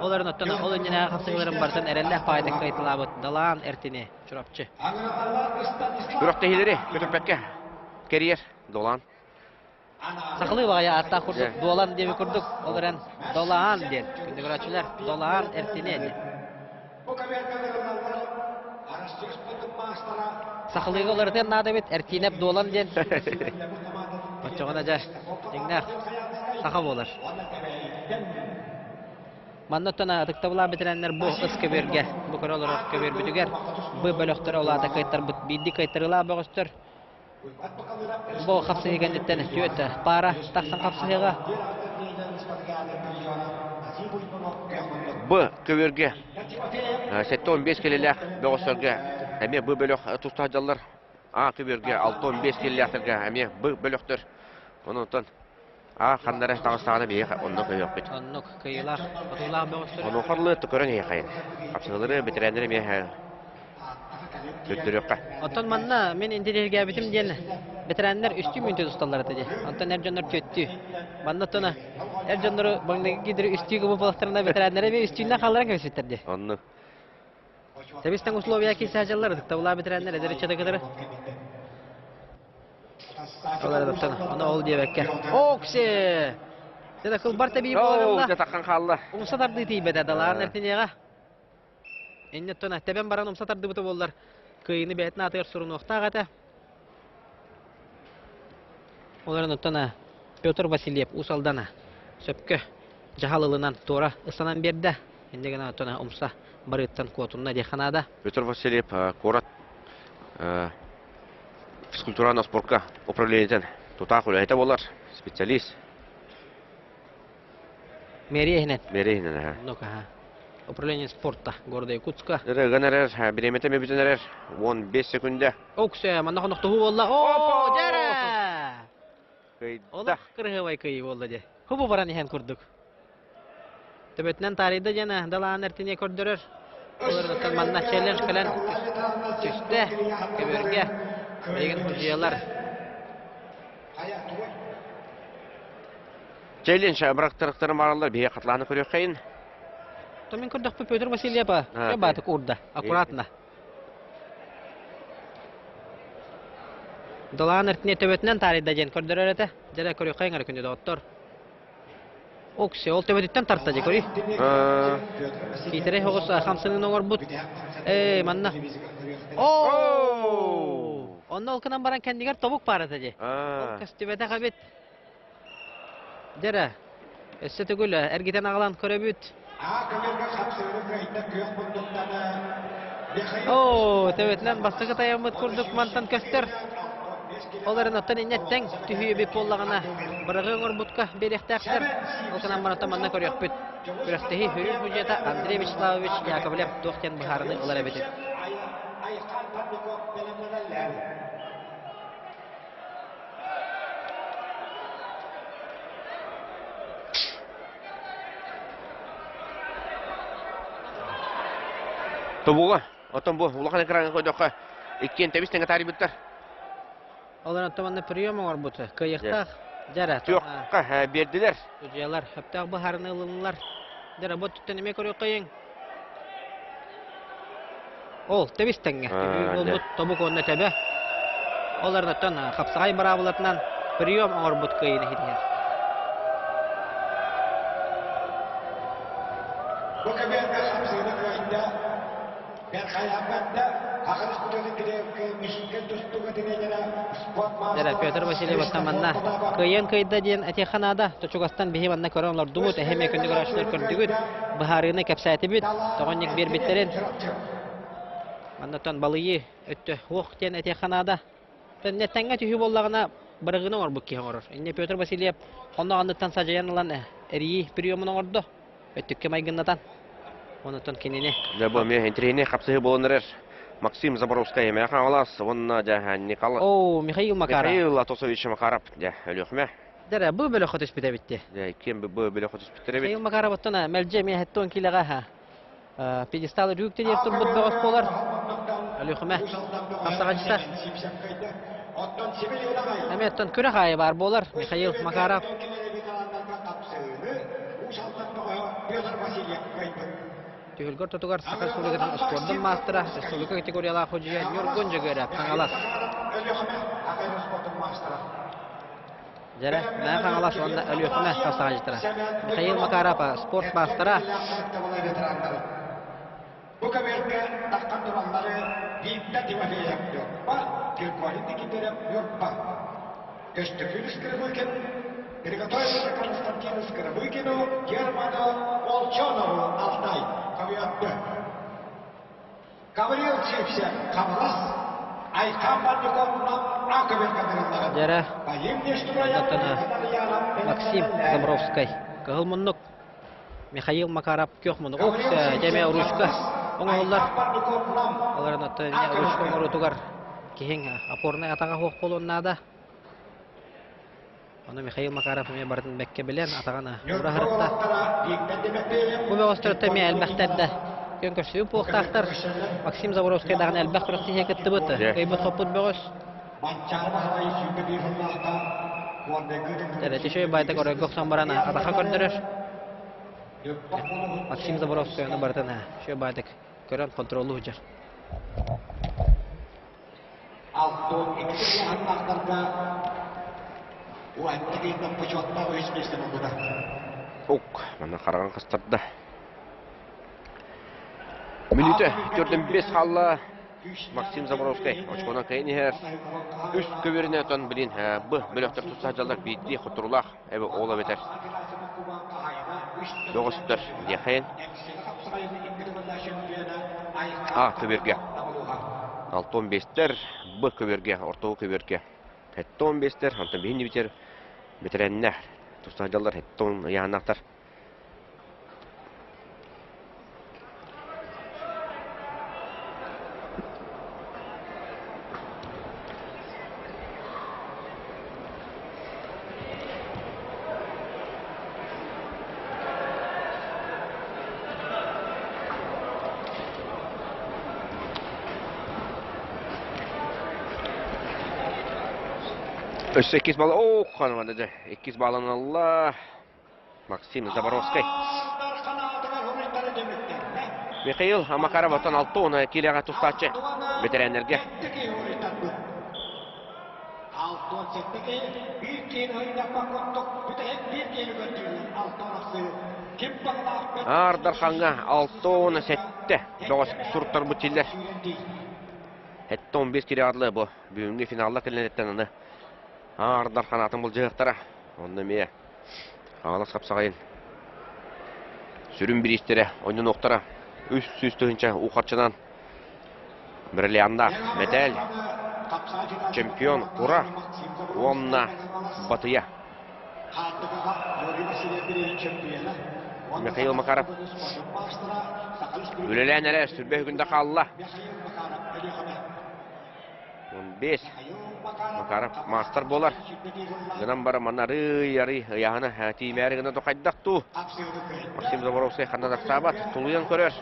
Оларын оттана олынына хапсыгыларын бартын әрәлләх файда кайтылабыт. Далан артыне чурапчы. Бирок тегеләре көтөпкә. Керьер Долан. Сақлы вая атта курдук, долан деп курдук. Оларын долан ден. Күндә көрәчләр долан артыне. Сақлыгы олардан нада бит артинеп долан ден. Патчагына жа. Иңнәх. Саха болар. Маннотана атыктабыла бетерәннәр бу ыскыбергә, бу кораллар ыскыбер бүтүгәр, бу бөлөктөр олада кайттар бит бидди кайттырыла бөгөстөр. Бу хапсы дигәндән төйәтә. Пара таксан хапсыга. Бу көбергә. 7-15 келеләк бөгөстөргә. Әме бу бөлөк тустаҗаллар. Көбергә 6-15 келеләктергә. Әме бу бөлөктөр. Оннан хандара тагыстагы бие онны көйөк бит. Онны көйләр, батулар бөгөстөр. Оны харлы төкөрән яхайын. Хапсыгылары бетерәннәр мие төттөрөккә. Оттан манна мен интеллигә битим дигән. Бетерәннәр 3 минут усталар диде. Антон әрҗаннар төттү. Манна тона әрҗаннар баңдагы гидер үстүгә бу балыктарына бетерәннәр бе үстүнә халларга көсеттерде. Онны. Себестен условия ки саҗаллар диктабыла бетерәннәр әдәр чадагыдыр. Олар да тона. Аны ол дибәккә. Оксе. Сәдә кыл бар таби булганда. О, таккан халла. Умсатарды тибәдә далар нәтиҗәгә. Инне тона табан баран умсатарды бутып булдылар. Кыйны бәйтне атыр сурын вакытта. Оларын оттана Петр Васильев усалдана сөпкө жахалылынан тора ысанан берді. Енді гана оттана умса барыттан куатунна деханада. Петр Васильев корат физкультураны спортка управлениеден тута кулайта болар специалист. Мериехнет. Мерейнен. Ну-ка. Управление спорта города Якутска. Рыганарер, биремете мебитенерер 15 секунда. Оксе, маннахонохту болла. О, жара! Кайда. Олах кыргыбай кый болду де. Хубу баран ихен курдук. Төбөтнен тарыйда жана далаан эртине көрдөрөр. Олар манна челлендж кылан түстө көбөргө деген хужиялар. Челлендж брактырыктары маралар бие катланы көрөк кайын. То мен көрдүк Петр Васильева. Баты курда, аккуратно. Далаан эртине төбөтнен тарыйда жен көрдөрөр эте. Жара көрөк кайын күндө доктор. Оксе, ол төбөтүттен тартта кори. Китере хогос хамсынын оңорбут. Манна. О! Онна олкынан баран кендигер тобук барата же. Ол костюбете кабет. Жара. Эссе түгүл, эргитен агалан көрөбүт. О, төбөтнен бастыгы таямыт курдук мантан көстөр. Оларын оттан иннеттен түйі біп боллағына бұрығы оңырбутқа беректәқтір. Олқынан барата манна көрек бүт. Күрәстігі хүрір бүджета Андрей Вячеславович Яковлев тоқтен бұхарыны олар әбеті. Тобуға, оттан бұл ұлақан экраны қойдыққа 2-5 тарih бүттір. Олар оттаманны прием оңырбуты. Кыйықтақ, жара. Тұйыққа берділер. Үжелер, өптақ бұхарыны ұлынылар. Жара, бұт түттен еме көрек қойын. Ол, төбістенге. Тобук онына төбі. Оларын оттан қапсағай бара бұлатынан прием оңырбут кыйыны хидер. Жара, Петр Васильев оттаманна кыйын кыйда дейін әтеханада Точугастан бейі манна көріңлар думут әхеме күнді көрашылар көрдігіт бұхарыны кәпсәті бүт тоғынник бер біттерін маннатан балыйы өтті оқ дейін әтеханада неттенге түйі боллағына бірігіні ор бұкке орыр. Инне Петр Васильев онна аңдыттан сажаян ұлан әрейі приемын орды өттікке майгыннатан онытын кенене. Бұл мен интерейне қапсығы болынырыр. Максим Заборовская мәқан алас, онына Николай... О, Михаил Макаров. Михаил Атосович Макаров, өліқме. Дәрі, бұл бөлі қот үспіті бітті. Кем бұл бөлі қот үспіті бітті. Михаил Макаров оттына мәлже мен әтті он келеға педесталы рүйікті деп тұр бұд бағыз болар. Өліқме, қапсағаншыса. Әметтен көрі қайы бар болар, Михаил Макаров. Түйілгір тұтығар Сақа Республикатын спорттың мастера, республика категориялар хожия Нюргун жөгері қаңалас. Жәрі, мән қаңалас онда өліқіне қапсаған жетірі. Михаил Макаров спорт мастера. Bu kamerke takkan duranları deyipte divale yapıyorpa, Kirkolindeki berem yokpa. Köstükülüs kırıbıyken, Grigatoyev'da Konstantinus kırıbıykenu, Germano Olçonovu Altay kaviyattı. Kavriyel çevse kamalas, Aykan Barnikov'dan akıbet kameralları. Jara, Bayimleştiraya Максим Забровской. Кығылмыннық Михаил Макаров көқмұны. Оқсы жәме ұрышқа. Оңғылар. Оларын атты ұрышқа ұрытуғар. Кейін апорны атаға хоқ болуыннада. Оны Михаил Макаров мен бардың бәкке білен атағаны ұра ғырықта. Бұл бәғыстырытты мен әлбәқтәрді. Көн көрсі ұпуқтақтар. Максим Забровской дағын әлбәқ құрықты хекетті бұты. Көйбіт қопыт бәғыз. Jadi saya baca kalau gok sambarana atau korner. Максим Заборовский на бартана. Saya baca kerana kontrol hujan. Altun ikisi anahtarda uantri tempujotna uismiste muda. Mana karangan kastırdı. Minüte 4-5 halla Максим Заборовский. Очкона кайын her. Üst köverine öten bilin. Bu bölöktür tutsa jallar bitti xuturulaq. Ebe ola beter. Doğustır. Yakayın. Köverge. 6-15'ter. Bu köverge. Ortağı köverge. 7-15'ter. Hanta bihinni biter. Bitirenler. Tutsa jallar 7 yanaktar. Öz 8 bal. Hanım dedi. 2 balın Allah. Максим Заборовский. Михаил Макаров отан 6 оны келеға тұстатшы. Ветеринерге. Altı setteki bir keyin oynapmak ottuk. Bütün bir keyin götürüyor. Altı orası. Kim bakmak? Ardarxanга 6 сетте. Доғас сурттар бутиллер. Хетте 15 кире адлы бу. Бүгүнкү финалда келенеттен аны. Ардархан атын бул жыгыктара. Онда мие. Алыс капсагайын. Сүрүн биристере, ойнун октара. Үс-үстүнчө укатчынан. Бриллианда, металь. Чемпион Кура. Онна Батыя. Михаил Макаров. Үлеләнәре сүрбе күндә қалла. 15. Макаров мастер болар. Гынан бары манары яры яһаны тимәре генә токайдакту. Максим Заборовский ханнада сабат тулуян көрөр.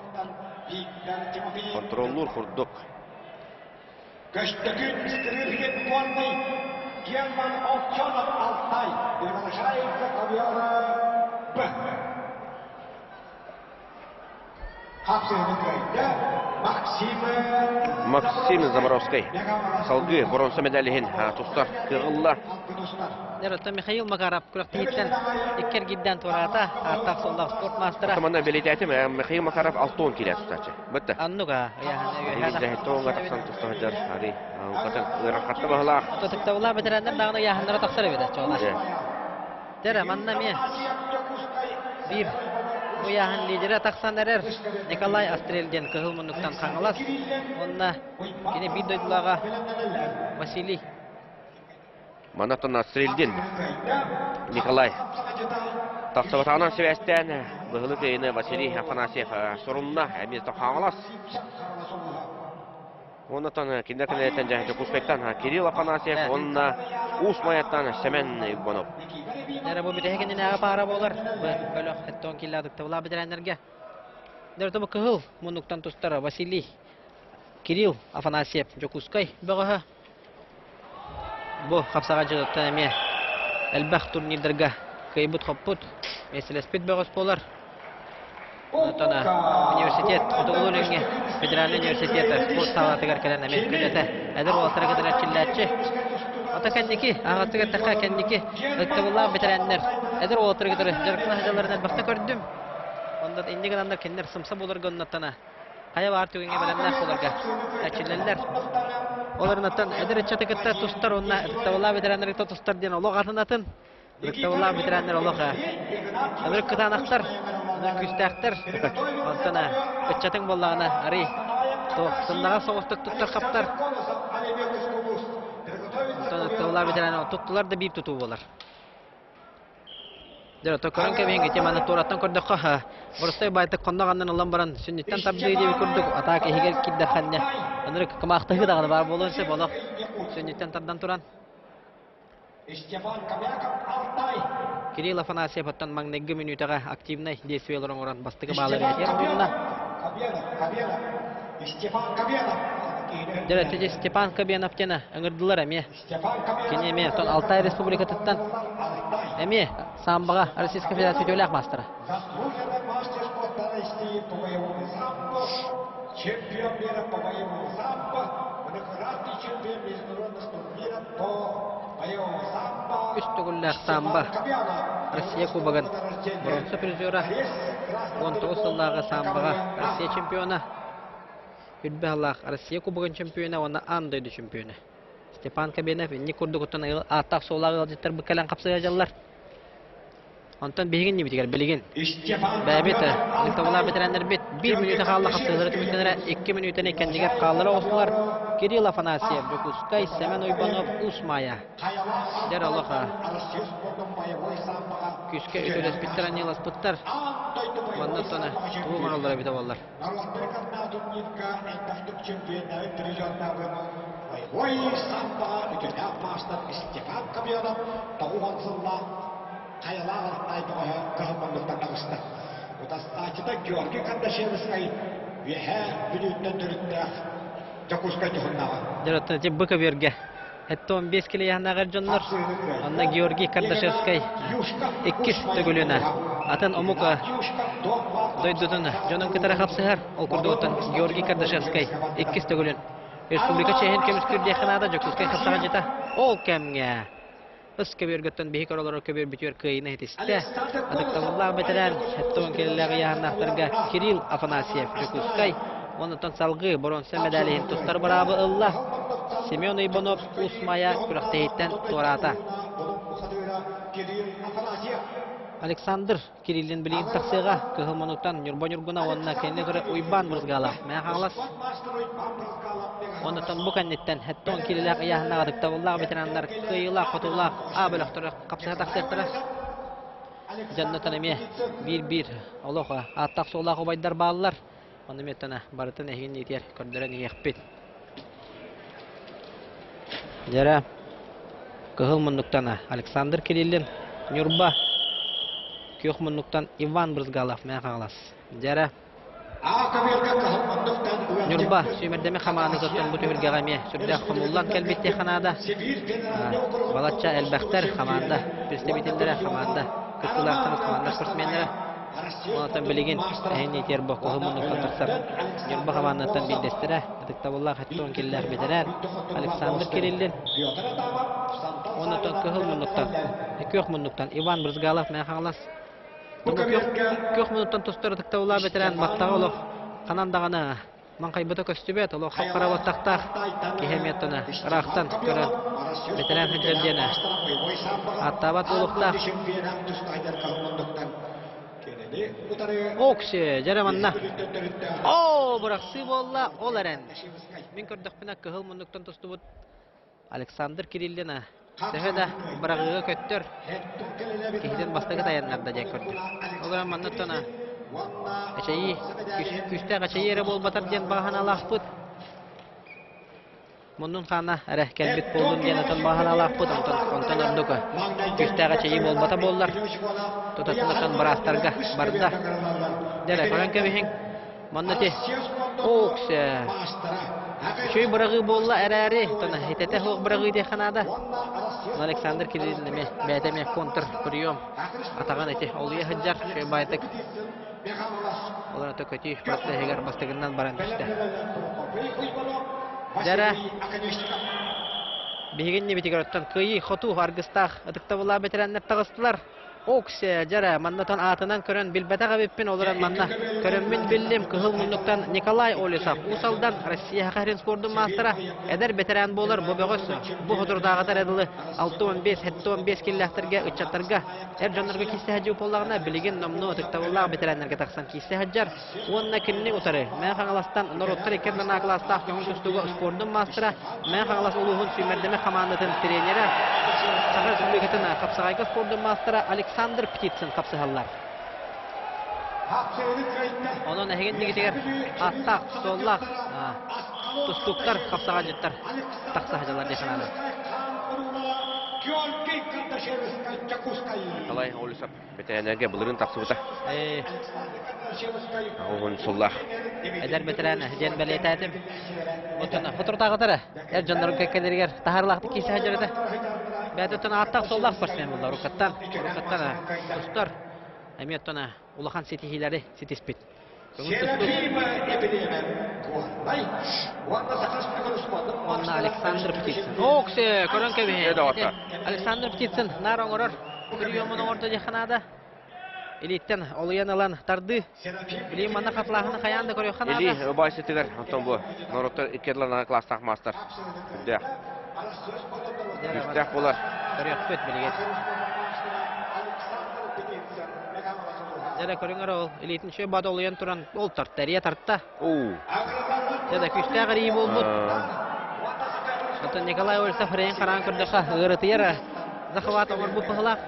Контроллур курдук. Köştegün istiridin Bonny, German Okçanat Altay, Demirşay'da kalıyor. Hapsını köyde Максим Заборовский. Салгы бронза медалиһин тустар кыгылла. Дөрөттө Михаил Макаров күрәктән иккер гиддән турата артак солдат спорт мастера. Тамана белетәтим Михаил Макаров 6 килә тустачы. Битте. Аннуга яһана Дә тонга таксан тустаҗар. Ари, укатын ыракатта бахла. Тотыктаула бетерәндә дагы яһаннара таксыры биде чола. Дәре манна мен. Бир bu yahan lideri taksanlar Nikolay Astrelden kıhılmınlıktan kanılas. Onunla yine bir doydullağa Vasily. Manatan Astrelden Nikolay. Taksavatağından sebesten bıhılık yayını Vasily Afanasyev sorununa emniyette kanılas. Ondan kinderkeneten jahice kuspektan Kirill Afanasyev onunla Usmayattan Semen Yubonov. Nere bu bide kendine ağa para bolar. Böyle etton killadık tavla bitirenlerge. Nere bu kıhıl munuktan tustara Vasily Kirill Afanasyev Jokuskay bağı. Bu kapsagacı tanemi elbaq turnirlerge kaybut hoput mesela spit bağı spolar. Tana üniversitet Otogolunge Federal Üniversiteti spor sağlatı garkalarına mehkülete edir oltara kadar çillatçı. Ota kendiki ağatıga taka kendiki ıktavullah bitirenler edir oltara kadar jarkına hajalarından bakta gördüm. Onda indi kadar kendiler sımsa bularga onnatana. Kaya var tügenge belenler bularga açilleller. Oların atan edir çatıkıtta tustar onna ıktavullah bitirenler tustar diyen oluq atınatın. Iktavullah bitirenler oluq. Edir kıtanaktar küstəxtər ontana bıçatın bollağına ari sındağa soğustuk tuttar kaptar ontana tavlar bitiren tuttular da bir tutuğu bolar Dero tokaran kebin geçe mana torattan korduk ha burası bayta kondağından alan baran sünnitten tabdiği diye kurduk atak ehiger kidder xanne anırı kımaxtığı dağını var bolunsa bolaq sünnitten tardan turan Kirill Afanasyev аттан маңнайгы минутага активный действиялар оңорон бастыгы баалары эрбуна. Дөрөтө Степан Кабенов тена ыңырдылар эме. Кенеме тон Алтай Республикатыттан эме самбага Российская Федерация төлөк мастера. Чемпион мира по боевому самбо, многократный чемпион международного мира по боевому самбо. Üstügüller samba Россия кубогын бронза призера 19 жылдағы самбаға Россия чемпионы Хүлбе Аллах Россия кубогын чемпионы оны андойды чемпионы Степан Кабенов не күрдігіттен аттақ солағы ғалжеттер бүкәлін қапсыға жаллар Онтан бейген не бітігер білеген бәбеті ұлтауылар бітірәндер бет 1 минуты қалды қапсығылары түміткенері 2 минутын екендігер қалдыры осылар Кирилл Афанасьев, Жокускай, Семен Ойбанов, Усмая. Дер Аллаха. Күшке үтөлес біттерен елас бұттар. Ванна тона туы мағалдары біті болар. Дөрөттө жеббыка берге. Хетто 15 киле яһнагар жоннор. Анда Георгий Кардашевский 2 төгөлөнө. Атын омука дойдудун жонун кытара хапсыгар. Ол курдугутун Георгий Кардашевский 2 төгөлөн. Республика чейин көмүскүрдү Канада жокускай хапсаган жета. Ол кемге. Ыс көбөргөттөн бихи королору көбөр бүтөр кыйны хетисте. Адыкталлар бетерен хеттон келлеги яһаннактарга Кирилл Афанасьев жокускай. Онтон салгы бронза медалин туттар барабы ылла. Семен Ибонов Усмая күрәктәйттән Тората. Александр Кириллин билин таксыга кыгылмануттан Нюрбанюргуна онна кенне көрө уйбан бырзгала. Мен хаглас. Онтон бу каннеттен хеттон кирилек яһанна адыкталлар ветераннар кыйла котулак абылактыр капсага таксыктыр. Жаннатан эме 1-1 Алоха аттак солак байдар баллар. Оны метана барытын эхин нетер көрдөрөн ехпет. Жара кыгылмануттан Александр Кириллин Нюрба Кёхмануктан Иван Брызгалов мен хаглас. Жара Нюрба сүймердеме хаманы көттен бу төбелге гаме сүрдә хамуллан келбетте ханада. Балача элбәхтер хаманда представительдәре хаманда кытылактан хаманда спортсменнәре. Онтан билеген әйне тер бу кыгылмануктан тарсап Нюрба хаманаттан билдестерә. Адыктабуллар хаттон келләр бетерәр. Александр Кириллин онтан кыгылмануктан Кёхмануктан Иван Брызгалов мен хаглас. Көх минуттан тустырдык таула бетерен бактагылык канандаганы маңкайбыта көстүбет оло хаккарабаттактак кехеметтана рахтан көрө бетерен хеджендена аттабат улукта оксе жараманна о бураксы болла оларен мен көрдөкпүнө кыгыл мундуктан тустубут Александр Кириллина Сәһәдә барагыга көттөр. Киһидән бастыгы таяннарда дә көрдү. Олар маннаттана. Эчәй күстә гачайыра булбатар дигән баһаналахпыт. Моннун хана рәхкән бит булдым дигән атан баһаналахпыт онтан ардыка. Күстә гачайы булбата буллар. Тотатындан барастарга барда. Дәлә көрән кебеһин. Маннате. Окса. Шөй барагы болла әрәре тана хитете хок барагы ди ханада. Александр Кириллин бәтеме контр прием атаган эти олыя хаҗар шөй байтык. Олар төкөти просто егер бастыгыннан баран төште. Дәра бигенне битигәрттән кыйы хоту аргыстах атыктабыла бетерәннәр тагыстылар. Оксе жара маннатан атынан көрөн билбетага биппин оларан манна көрөнмин биллим кыгыл муннуктан Николай Олесов усалдан Россия хәрин спордун мастера эдер ветеран болар бобөгөс бу ходурдагыдар эдилы 6-15 киллахтарга үчаттарга жандарга кисте хаҗы поллагына билеген номну тыктабыллар ветераннарга таксан кисте хаҗар онна кинни утары мен хаңаластан нороттар экеннен акласта көңүстүгө спордун мастера мен хаңалас улугун сүймердеме командатын тренери Сахар Республикасына капсагайга спордун мастера Александр Птицын капсыгаллар. Onun әһеген дигетер аттак, соллак, тустуктар капсаган жыттар такса хаҗалар диханады. Алай олысап бетерәнәргә булырын таксыбыта. Огын соллак. Әдәр бетерәне җен белетәтем. Отына фотортагыдыр. Жаннар кекелергә тахарлакты кисе хаҗарыда. Бәдәтен аттак соллак спортсмен булды. Рукаттан тустар. Әметтона улахан сетихиләре сетиспит. Онна Александр Птицын. Оксе, көрөн кебе. Александр Птицын нараңорор. Приемын орта жаханада. Илиттен олыян алан тарды. Билим мана каплагын хаянда көрө ханада. Или байсетигер антон бу. Нороттар икерлана класстак мастер. Дә. Үстәк булар. Көрөкпөт билеген. Жада көрүңөр ол элитин шөй бада олыян туран ол тарттария тартта. Жада күстә гыри болбут. Ата Николай Олесов рейн каран көрдөка ырытыяра. Захват олар бу пыгылак.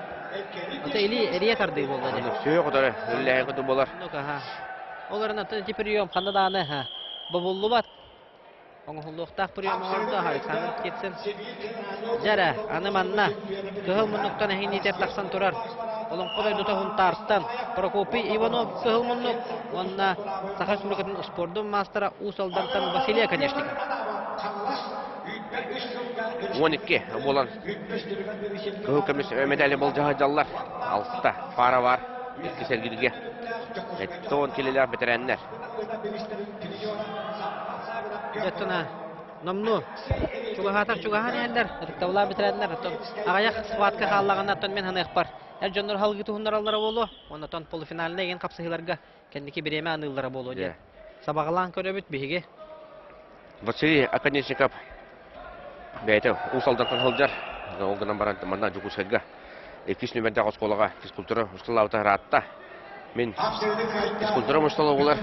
Ата или эрия тарды болду деп. Шөй кодары үлләй коду болар. Оларны тенти прием кандаданы ха. Бабуллубат. Оңгулуктак прием орды Александр Птицын. Жара аны манна кыгыл мунуктан хинитер таксан турар. Олон кодой дутагын тарттан Прокопий Иванов кыгыл мунук. Онна Сахар Республикасынын спордун мастера Усалдартан Василия Конечников. 12 болан. Кыгыл комисс медали бол жаһаллар. Алыста пара бар. Кесергидге. Тон келелер бетерәннәр. Жаттана Номну. Чугахан әлдер. Таула бітірәділер. Ағаяқ схватка қаллағаннаттан мен ханық бар. Әр жондар халғы туғындар аллара болу. Оннатан полуфиналына еген қапсығыларға кәндекі біреме анылдара болу. Сабағылан көрі бүт бейге. Василий Аконечников бәйті ұсалдан қылжар. Олғынан баран маңдан жүгісәлгі. Эквис нөмірді қосқолыға физкультура ұсталауыта ратта. Мен физкультура ұсталы олар.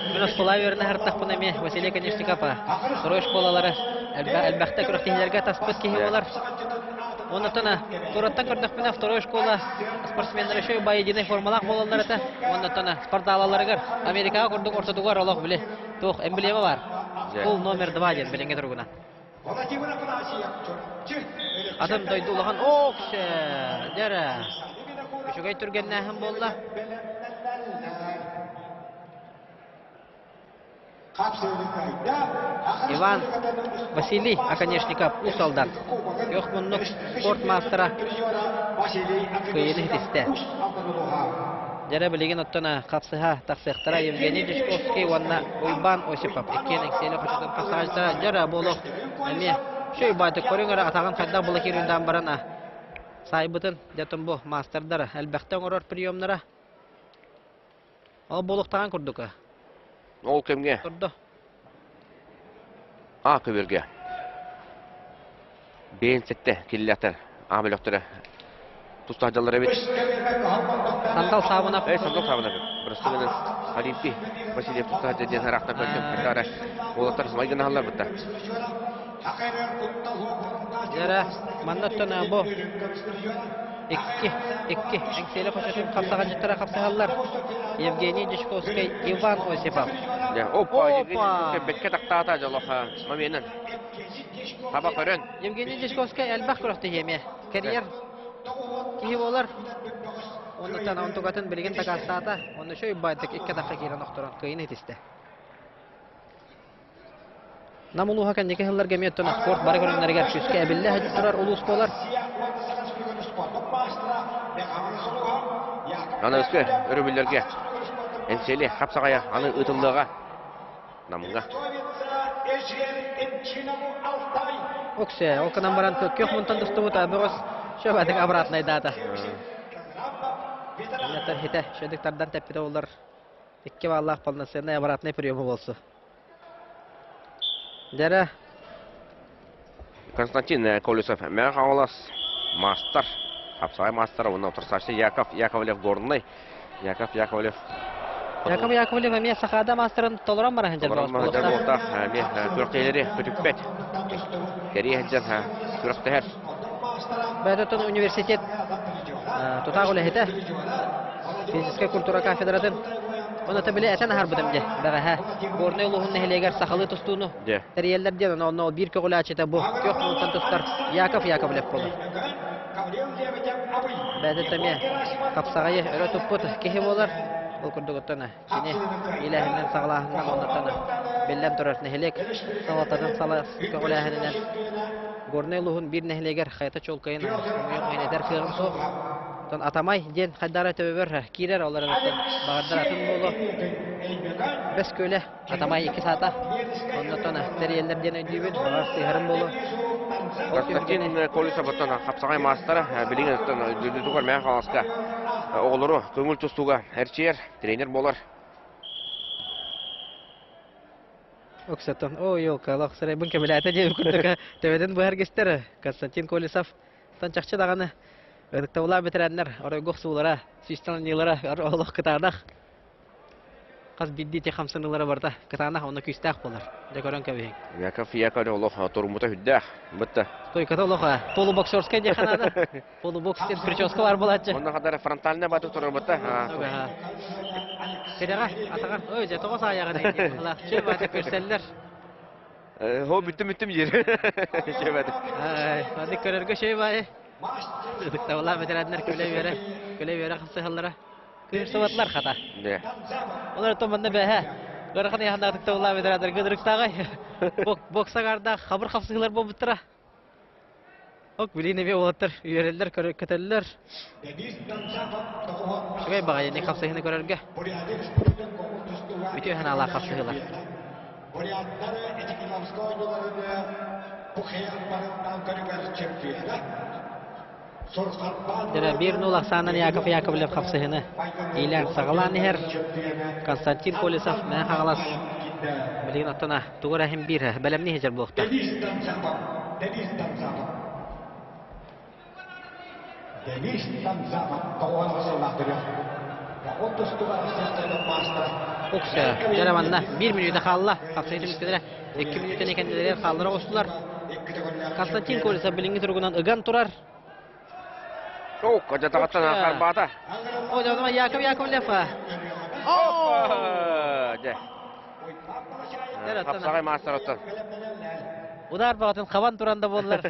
Мен ұстала өріні әрттақпын әме Василий Аконечников. Сұрой школалары әлбәқті көріқтігілерге таспыт кейі олар. Оны тұна тұраттан көрдіқпіне второй школа спортсмендері шөй бай единый формалақ болалар әті. Оны тұна спорталаларығыр Америкаға көрдің ортадуғар олақ біле. Тоқ эмблема бар. Бұл номер 2 ден біліңге тұрғына. Адам дойды ұлаған оқшы дәрі. Үшігай түрген нәхім болла. Иван Василий Аконечников ұсалдан. Йоқ мұнық спорт мастера көйені хитісті. Жәрі білеген оттана қапсыға тақсықтыра Евгений Дешковский, онна Ойбан Осипов. Екенің селі қошытын қасағыштыра жәрі болық. Әме шөй байды көріңірі атаған қайда бұлы керуіндан барана. Сайбытын дәтін бұл мастердары әлбәқтен ұрар приемнара. Ол болықтаған күрдікі. Ол кемге? Күрді. Көберге. Бейін сәтті келіліктер. Амеліктері. Тұстағдалары бет. Сандал сабына. Сандал сабына бет. Бірістігінің Олимпий Василиев тұстағды ден арақтан көрген қайдары. Олықтар майдан алар бұтта. Жәрі маңнаттына бұл. Экки. Әңселі қошатын қапсаған жыттыра қапсағалар. Евгений Дешковский, Иван Осипов. Опа! Бетке тақтағата жалоқа маменін. Таба көрін. Евгений Дешковский әлбәқ күріқті еме. Карьер кейі болар. Оннаттан онтуғатын білген тақастағата. Онны шөй байдық 2 даққа кейрен оқтырын қиын етісті. Намулуға кәндекі ғыллар гәметтіні спорт бары көрінлерігер күске әбілі әдіп тұрар ұлыс болар. Аны өскі өрібілерге әнселі қапсағая аны ұтылдыға намынға. Оксе, олқынан баран көк мұнтан дұсты бұта бұғыз шөбәдік абратынай дады. Нәттар хеті шөдіктардан тәппеді олар. Икке баллақ полноценный абратынай приемы болсы. Дәрі. Константин Колесов мәң қағылас мастар. Қапсағай мастар, оны отырсашы Яковлев горынай. Яковлев. Яковлев әме сақада мастарын толыран бара хәнжер болыс болықта. Әме көріктейлері көтікпет. Кәрі хәнжер көріктігер. Бәдеттен университет тұтақ олы хеті. Физическая культура кафедратын. Оны табілі әтен ағар бұдымде. Бәғі горны ұлығын нәхелегер сақалы тұстуыны. Тәрелерден оны бір көғілі ачыта бұ. Көк мұлтан тұстар Яковлев болы. Бәдеттеме қапсағайы өрі тұппыт кехе болар. Ол күрді күттіні. Кені еләхінен сағылағынан оннаттаны. Беллән тұрар нәхелек. Саватадың салас көғілі әхінінен. Горны ұлығын бір нәхелегер қайта чолқайын. Ойнедер қиғын соқ. Атамай ден қайдары төбір кейдер оларын бағардар атын болу. Бәс көлі Атамай 2 саата. Оннаттаны тәрелер ден өйдейбін. Бағар сыйғырым болу. Константин Колесов бұттан қапсағай мастары білеген дүрдігір мәң қаласқа оғылыру көңіл тұстуға әрчер тренер болар. Оксаттан, елқалық сұрай бұн кәмілі әті деп күрдігі төбеден бұғар кестері. Константин Колесов танчақчы дағаны Ödükte bitirenler, oraya gox suğlara, süsten yıllara, Allah kıtağıdaq. Qaz biddi te 50 yıllara barda, kıtağıdaq onu küstaq bolar. Dekoran kabih. Yakov Allah torumuta hüddaq. Bitti. Toy kata Allah, polu boksörska de xanada. Polu boks ten прическа var bolatçı. Onda kadar frontalne batı turur bitti. Kedağa atağan, öje toğus ayağına. Allah, şey batı görseller. Ho bittim yer. Şey batı. Hadi körerge şey var. Ödükte vallahi bitirenler köle vere qıpsı hallara. Kıyır sıvatlar xata. Ne? Onlar tomanda bəhə. Qaraqan yaxında ödükte vallahi bitirenler gıdırıq sağay. Boksa qarda xabır qapsıqlar bob bitira. Ok bilini be olatır. Üyereller köteliler. Şugay bağa yeni qapsıqını görərge. Bütün hanalar kapsayılar. Буряттары Этикиновской oyuncularını bu hıyarlarından görüver çempiyonu. Dere 1-0 aksandan Yakovlev kapsayını. İler sağalan her Konstantin Kolisov men hagalas. Bilin atana tuğra hem bir belemni hecer bu vaqtda. Denis Tamzapov kovalasılaktırıyor. Ve 30 numara seslerinin maçları. Oksa jaramanna 1 minutda kalla kapsayı tümüskedere 2 minutdan ekendiler kaldıra olsunlar. Konstantin Kolisov bilingi turgundan ıgan turar. Çok acı tağıttan karbada. O zaman Yakovlev. De. Kapsağay master ottan. Udar bağıtın kavan turanda bollar.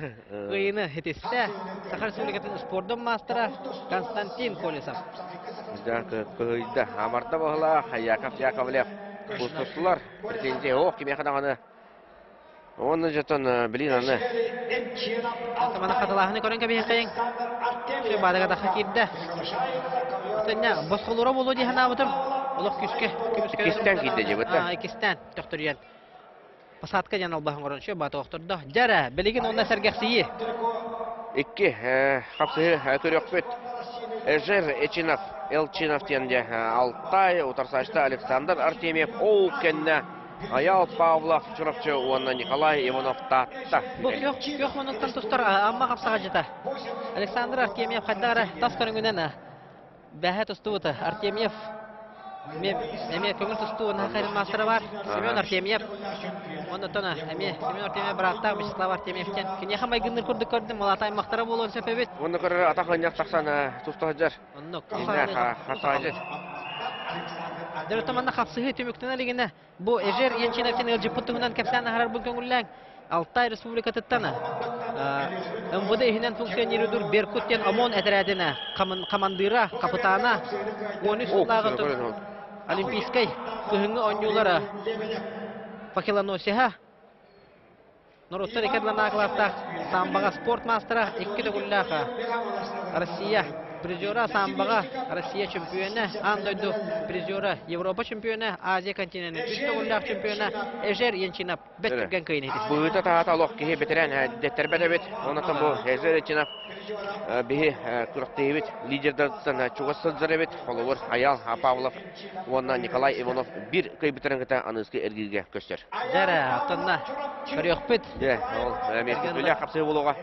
Kıyını hetiste. Sakar Respublikatın spordan mastera Konstantin Kolisov. Kıyda amarda boğla Yakovlev. Kustursular. Pretenziya o kime kadağını. Onu jatan bilin anı. Tamana katalahını körün kabih kayın. Şu badaga da hakirde. Tanya bosqolora bolu di hana butur. Uluk küske. İkisten giddi jebata. İkisten doktoryan. Pasatka janal bahın qorun şu bata doktorda. Jara biligin onda sergaksiyi. İki kapsayı körüyor bet. Ejer Echinov, Elchinov tiyende Altay, Utarsaçta Aleksandr Artemyev, Olkenna, Ayal Pavlov, Çurapçı, Uanna Nikolay Ivanov tatta. Yok onundan tustar amma kapsaga jeta. Aleksandr Artemyev haddara tas körüngünen. Бәһә тустуыты Артемьев. Эме көңүл тустуына хайрын мастера бар. Семен Артемьев. Онда тона эме Семен Артемьев браттар Вячеслав Артемьевтен. Кине хамай гынныр күрдүк көрдүм. Малатай мактара болон сепебет. Онда көрөр атакын яктаксан тустажар. Онда хатажар. Дер таманна хапсыгы төмөктөн элегене. Бу Эжер Янчиновтен элжипуттугунан кепсаны харар бу көңүлләң. Alтай Республикатыттана. МВД ихинен функционерудур Беркуттен ОМОН отрядына командира, капитана 13 лагыты Олимпийской кыһыңы онюлары Факелоносиха. Нуруттар икедлана класста самбага спорт мастера 2 дөгүллаха. Россия призера самбага Россия чемпионы, андойду призера Европа чемпионы, Азия континенты 3 дөгүллах чемпионы Эжер Янчинов беттирген кыйын. Буйта таата лох ки бетерен деттербедебет. Онотон бу Эжер Янчинов бихи курактыбет лидерден чугасыздарбет. Холовор Аял Павлов, Уанна Николай Иванов бир кыйбетеренгете аныски эргиге көстөр. Жара атанна көрөкпөт. Ол Америка капсы болуга.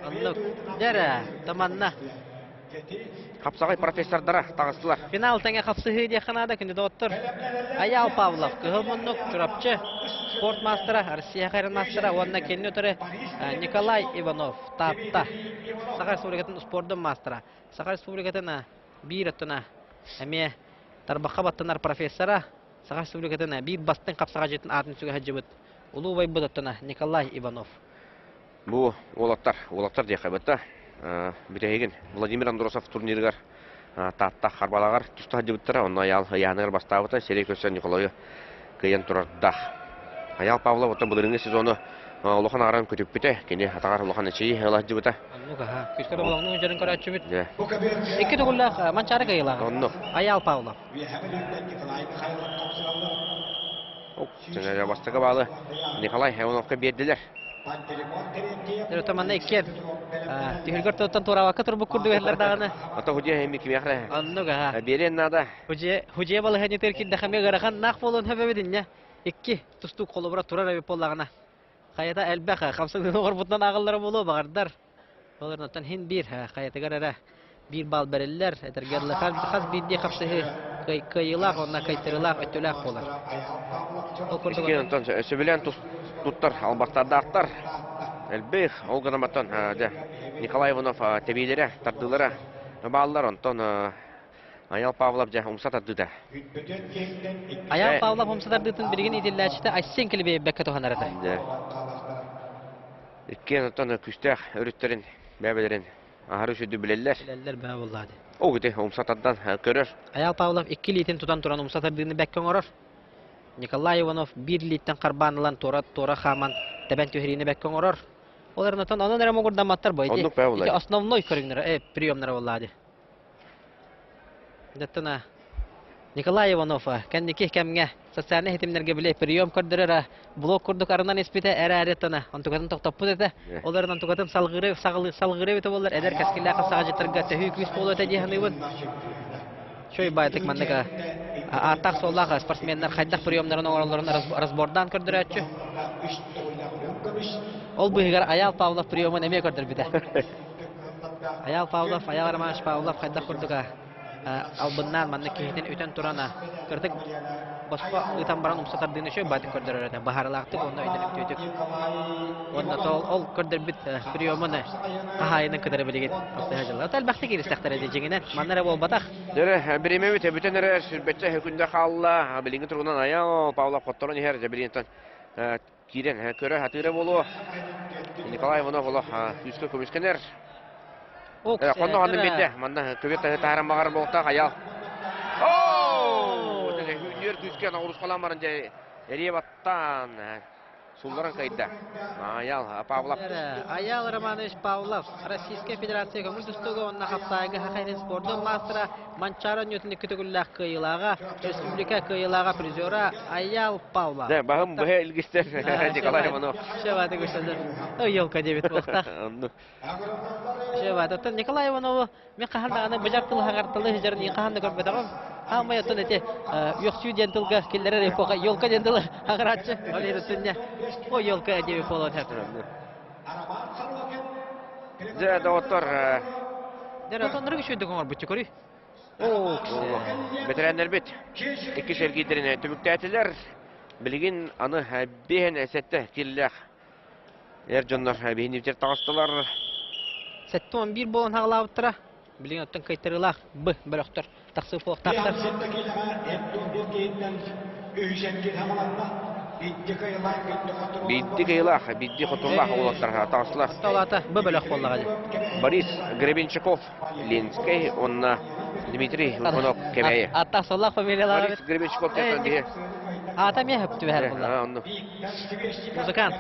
Жара таманна Kapsağay professorlara tağıstыlar. Final tenge kapsıhı diye kanada күнде доктор Аял Павлов, Кыгылмуннук, Чурапчы, спорт мастера, Россия хайрын мастера, онна келін өтірі Николай Иванов, Тапта. Саха Республикатын спорттың мастера. Саха Республикатын бир өттіна әме тарбаққа баттынар профессора. Саха Республикатын бир бастың қапсаға жетін атын сүге хаджыбыт. Улу бай бұд өттіна Николай Иванов. Бұл олаттар дей қайбатта. Бирегин Владимир Андросов турниргар татта харбалагар туста жибиттер онна аял яныр бастабыта серек өсөн Николай кыян турарда. Аял Павлов отон былырыңы сезону улахан аран көтүп бите кене атагар улахан ичи ала жибита. Аннуга күскөрө болгону жерин көрөчү бит. Же. Эки дөгүллах манчары кайла. Онно. Аял Павлов. Жана бастыга балы Николай Ивановка бердилер. Таманна иккен. Тихилгар тоттан туравакка турбук курду берлер даганы. Ата хуҗа хеми кимяхра. Аннуга. Берен нада. Хуҗа балы хәне теркидә хәме гарахан нах болон хәбәбединне. Икки тусту колыбыра турар әбе поллагына. Хаята әлбәха 50 горбутан агыллары болу багырдар. Олардан хин бир хаята гарара. Бир бал берелләр, этергәрле хас бидди хапсыһы. Кайылак, онна кайтырылак, өтөләк болар. Иккен тон сөбелән туттар албактарда аттар. Элбех олганаматтан Николай Иванов тебилере тардылары баллар онтон Аял Павлов жа умсата дыда. Аял Павлов умсата дытын бирген идилләчте Ассен килбе беккә тоханарата. Иккен онтон күстәх өрүттерин бәбелерин ахары үсүдү билелләр. Билелләр бә булды. Огыте умсатадан көрөр. Аял Павлов 2 литин тутан туран умсата дыны беккә орор. Николай Иванов 1 литтен карбанылан тора хаман табан төһрине беккә орор. Оларнан анан эре могурдан маттар бойди. Ики основной көрүнөр приемнары булды. Деттена Николай Иванов, кәндеке кәмге социальный хетимнерге биле прием көрдөрөр, блок курдук арынан испите әрәреттана. Антугатын токтоппут эте. Олардан тугатын салгыры бите болар. Эдер каскилла касага житирге төхүк вис болот эди ханыбын. Шой байтык мандыка атак соллага спортсменнер хайдак приемнарын оролларын разбордан көрдөрөчү. Ол быгар Аял Павлов приемын эме көрдөр бите. Аял Павлов, Аял Романович Павлов хайдак курдуга албыннан манны кихитен өтен турана кырдык башка ытан баран умсатардыны шөй байтык көрдөрөр. Бахарлактык онда өйдөнүп төтүк. Онда ол көрдөр бит приемын кахайынын кыдыры билеген. Астыжалар. Албакты киристактар эди жеңинен. Маннара болбатак. Дөрө биремеби тебүтенер сүрбетче хөкүндө калла. Билинги тургунан Аял Павлов котторун хер жабилинтен кирен көрө хатыра болу. Николай Иванов болу үскө көмүскенер. Кондо ханын бетте, манда көбетті тағырын бағар болықта Аял. Ооо! Хүндер күскен ауырыс қаламарын әрие баттан сулларын қайда. Аял Павлов. Аял Романович Павлов, Российская Федерация көмір түстігі онына қапсайғы хақайдың спордың мастера Манчара нөтінді күтігілләқ қиылаға, Республика қиылаға призера Аял Павлов. Бағым бұға үлгістер Николай Иванов. Шеваты көшілді. Елка дебет болықтақ. Шеваты. Николай Иванову мен қағандағаны бұжартылы хағартылы жарын ең қағанды көрбеді ғым. Амай оттан әте yoksuu dentılga killere repoka yolka dentil hagaratçı öyle üstünde o yolka edebi polo taptı. Ze doktor. Deraton nırgı şöyle komar bu çıkarı. Veteranlar bit. İki sergilerini tümükteetiler. Bilgin anı behen esette killer. Ercanlar behen nifter tağıstılar. 7-11 bolon hağlabıttıra. Bilgin ottan kaytarılaq bu bölöktür. Taqsı foqtaqtır. Бидди кыйлах, бидди хотуллах олаттар тağıstılar. Талата bu bölök bollağı. Борис Гребенщиков, Ленский, онна Дмитрий Иванов кемeye. Ата соллақ фамилиялары. Борис Гребенщиков тепенди. Ата ме хөптү бәр булла. Музыкант.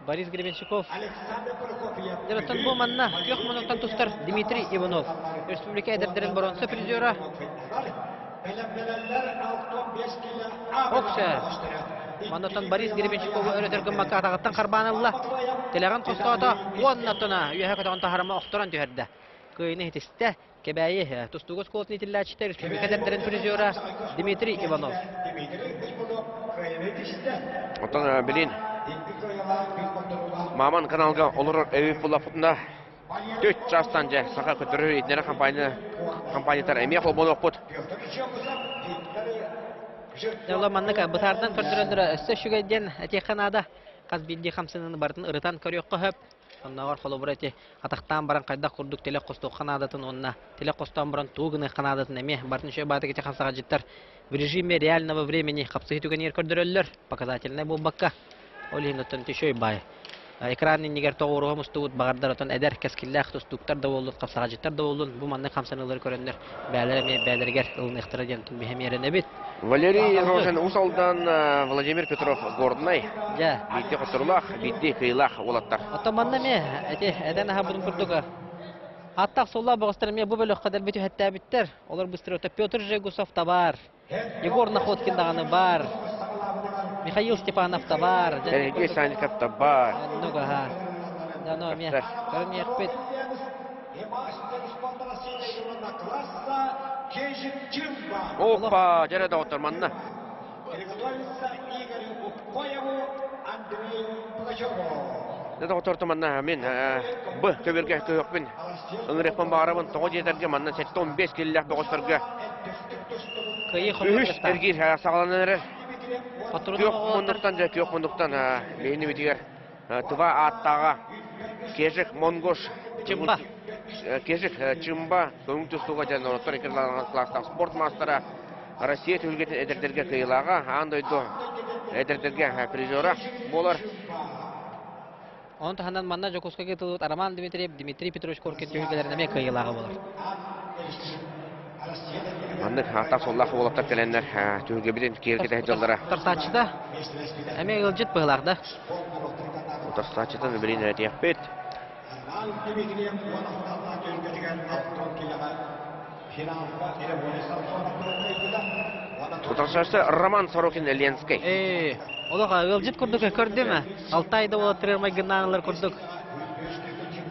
Борис Гребенщиков. Деротон бу манна кök монуктан тустар Дмитрий Иванов. Республика эдердерин боронсы призера. Окса. Маннатан Борис Гребенщиков өрөтөргөн макатагаттан карбанылла. Телеган тустата оннатына үйө катаган тахарма октуран төһөрдө. Кыйны хитисте кебайы тустугус колтни тиллачтер Республика эдердерин призера Дмитрий Иванов. Отан билин. Маман каналга олор эви пулафында 4 жастан же сака көтөрөр итнер компаниятар эмек болмок бут. Дәулла манныка бытардан көрдөрөлөр өстө шүгеден этеханада каз билди 50-ны бартын ырытан көрөккө хөп. Оннагар холобрати атактан баран кайда курдук теле косту канадатын онна. Теле костан баран тугыны канадатын эме бартын шөй баты кете хасага життар. В режиме реального времени капсы түгөнер көрдөрөлөр. Показательный бу бакка. Олинотон тишөй бай. Экранны нигер тоғыруға мұстуғыт бағардар отын әдер кәскілләқ тұстуқтар да болуын, қапсағажыттар да болуын. Бұл манны қамсанылар көріндер. Бәлергер ұлын иқтыра ден тұн бейхем еріне бет. Валерий Рожен Усалдан Владимир Петров Горднай. Ja. Бидди құтырлақ, бидди қиылақ олаттар. Отаманна ме, әден аға бұдың күрдігі. Аттақ солла бұғыстар ме бұл бөлі қадар беті әтті әбіттер. Олар бұстыр өті Петр Жегусов та бар. Егор Находкин дағаны бар. Михаил Степанов та бар. Сергей Санников та бар. Много, ага. Да, ну, мне корнех пет. Опа, жаре да отырманна. Да отыртыманна мен б көберге көйөкпен. Ыңырекпен бағарабын 9 жетерге манна 7-15 келләк боғыстырға. Үш әргер сағаланыры. Кök мундуктан лейни битигер тыва аттага кежик монгош Чымба. Кежик чымба көңүн тустуга жана отор экерланган класстагы спорт мастера Россия түлгетін эдердерге кыйылага андойдо эдердерге призера болар. Он тахандан манна Жокуска кетилет Арман Дмитрий Петрович Коркин түлгелеріне кыйылага болар. Андык хата соллах болуптар келенler түлге билен киргете жолдора. Тартачыда эме ылжыт быйларда. Тартачыдан билен этияпет. Утаршасы Роман Сорокин Ленский. Олоға ылжыт күрдік көрдіме? Алтайда ола тірермай гыннағылар күрдік.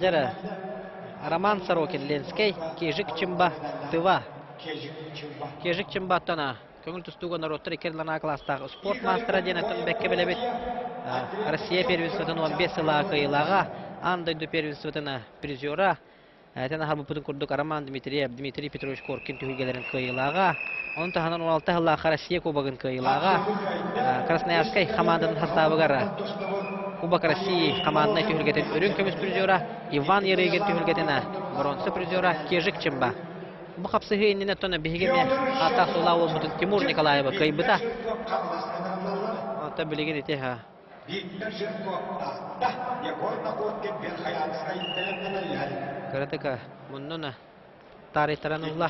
Жәрі, Роман Сорокин Ленский, кежік чымба тыва. Кежік чымба тона. Көңіл тұстуға народтар екерлана кластағы спорт мастера денетін бәкке білебет. Россия первенствотын 15 сыла қиылаға, андайды первенствотына призера. Тәні харбы бұтын күрдік Роман Дмитрий Петрович Коркин түйілгелерін қиылаға. Onun tahanan 16 yıllığa Россия Кубогын кыйылаға. Красноярскай команданың составыгара. Кубок России командына түйілгетін үрін көміс призера, Иван Ереген түйілгетіні бронсы призера Кежік Чымба. Бұл қапсығы еніне тоны бігеме ата солауы бұтын Тимур Николаева кайбыта. Ата білеген ете. Каратыка мұннына тарихтаран ұлла.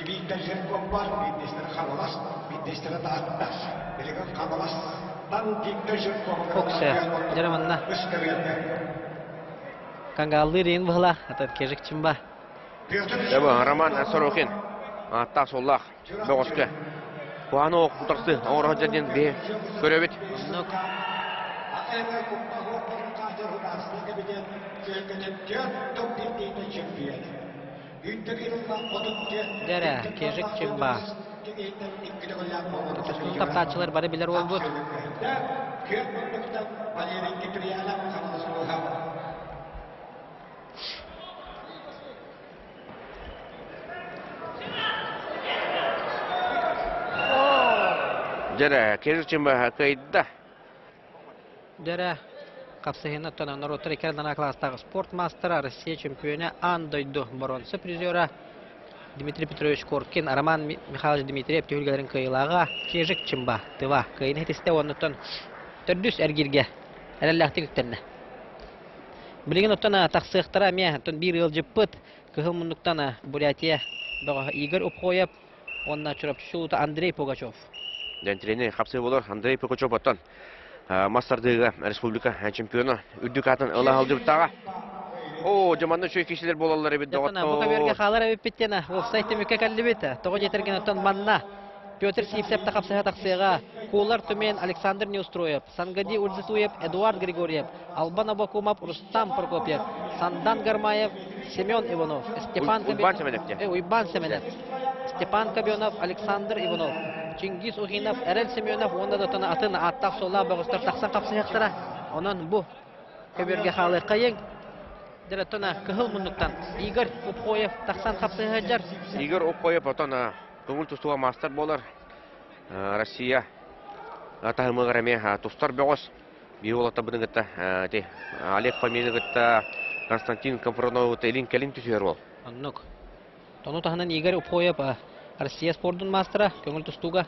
Фоксе, жараманна. Кангаллы рейн бұғыла, атат кежік чымба. Роман Сорокин, ата соллақ, бұғысқы. Қуаны оқ ұтарсы, ауырға жаден бе көребет. Дәрі, кежік чымба. Тұтысыл таптатшылар бары білер ол бұд. Дәрі, кежік чымба қайда. Дәрі, қапсығына тона народтар екердана кластағы спорт мастера, Россия чемпионы андойду бронсы призера Дмитрий Петрович Коркин, Роман Михайлович Дмитриев түйілгелерін кыйлаға кежік чымба тыва. Кыйны хетесте онытын түрдүс әргерге әрәлләқті күктеріне. Білеген оттана тақсықтыра ме тон бір ел жіппыт кығыл мұндықтана Бурятия Игорь Упхоев, онна чурапчылуыта Андрей Пугачев. Дән тренер қапсы болыр Андрей Пугачев оттан. Мастардығы республика чемпионы үддік атын ұла алдырыптаға. О, жаманны шөй кешелер болалар әбет доғытты. Бұқа берге қалар әбет беттені. Офсайты мүкке кәлі беті. Тоғы жетерген оттан манна. Петр Сипсеп тақапсыға тақсыға. Кулар Тумен Александр Неустроев. Сангади Урзитуев Эдуард Григорьев. Албан Абакумов Рустам Прокопьев. Сандан Гармаев Семен Иванов. Уйбан Семенев. Степан Кабионов Александр Иванов. Чингис Ухинов, Эрел Семенов, онда дотаны атын аттақ солла бағыстар тақсан қапсы яқтыра. Онан бұ көберге қалы қайын. Дәреттіна күхіл мұндықтан Игорь Упхоев тақсан қапсы ғаджар. Игорь Упхоев отан көңіл тұстуға мастер болар. Россия атағымығыр әме тұстар бәғыз. Биолата бұдың ғытта Олег Фомин ғытта Константин Комфорнов ғытта келін түсер ол. Аннық. Тону тағынан Игорь Упхоев Россия спордың мастера, көңіл тұстуға.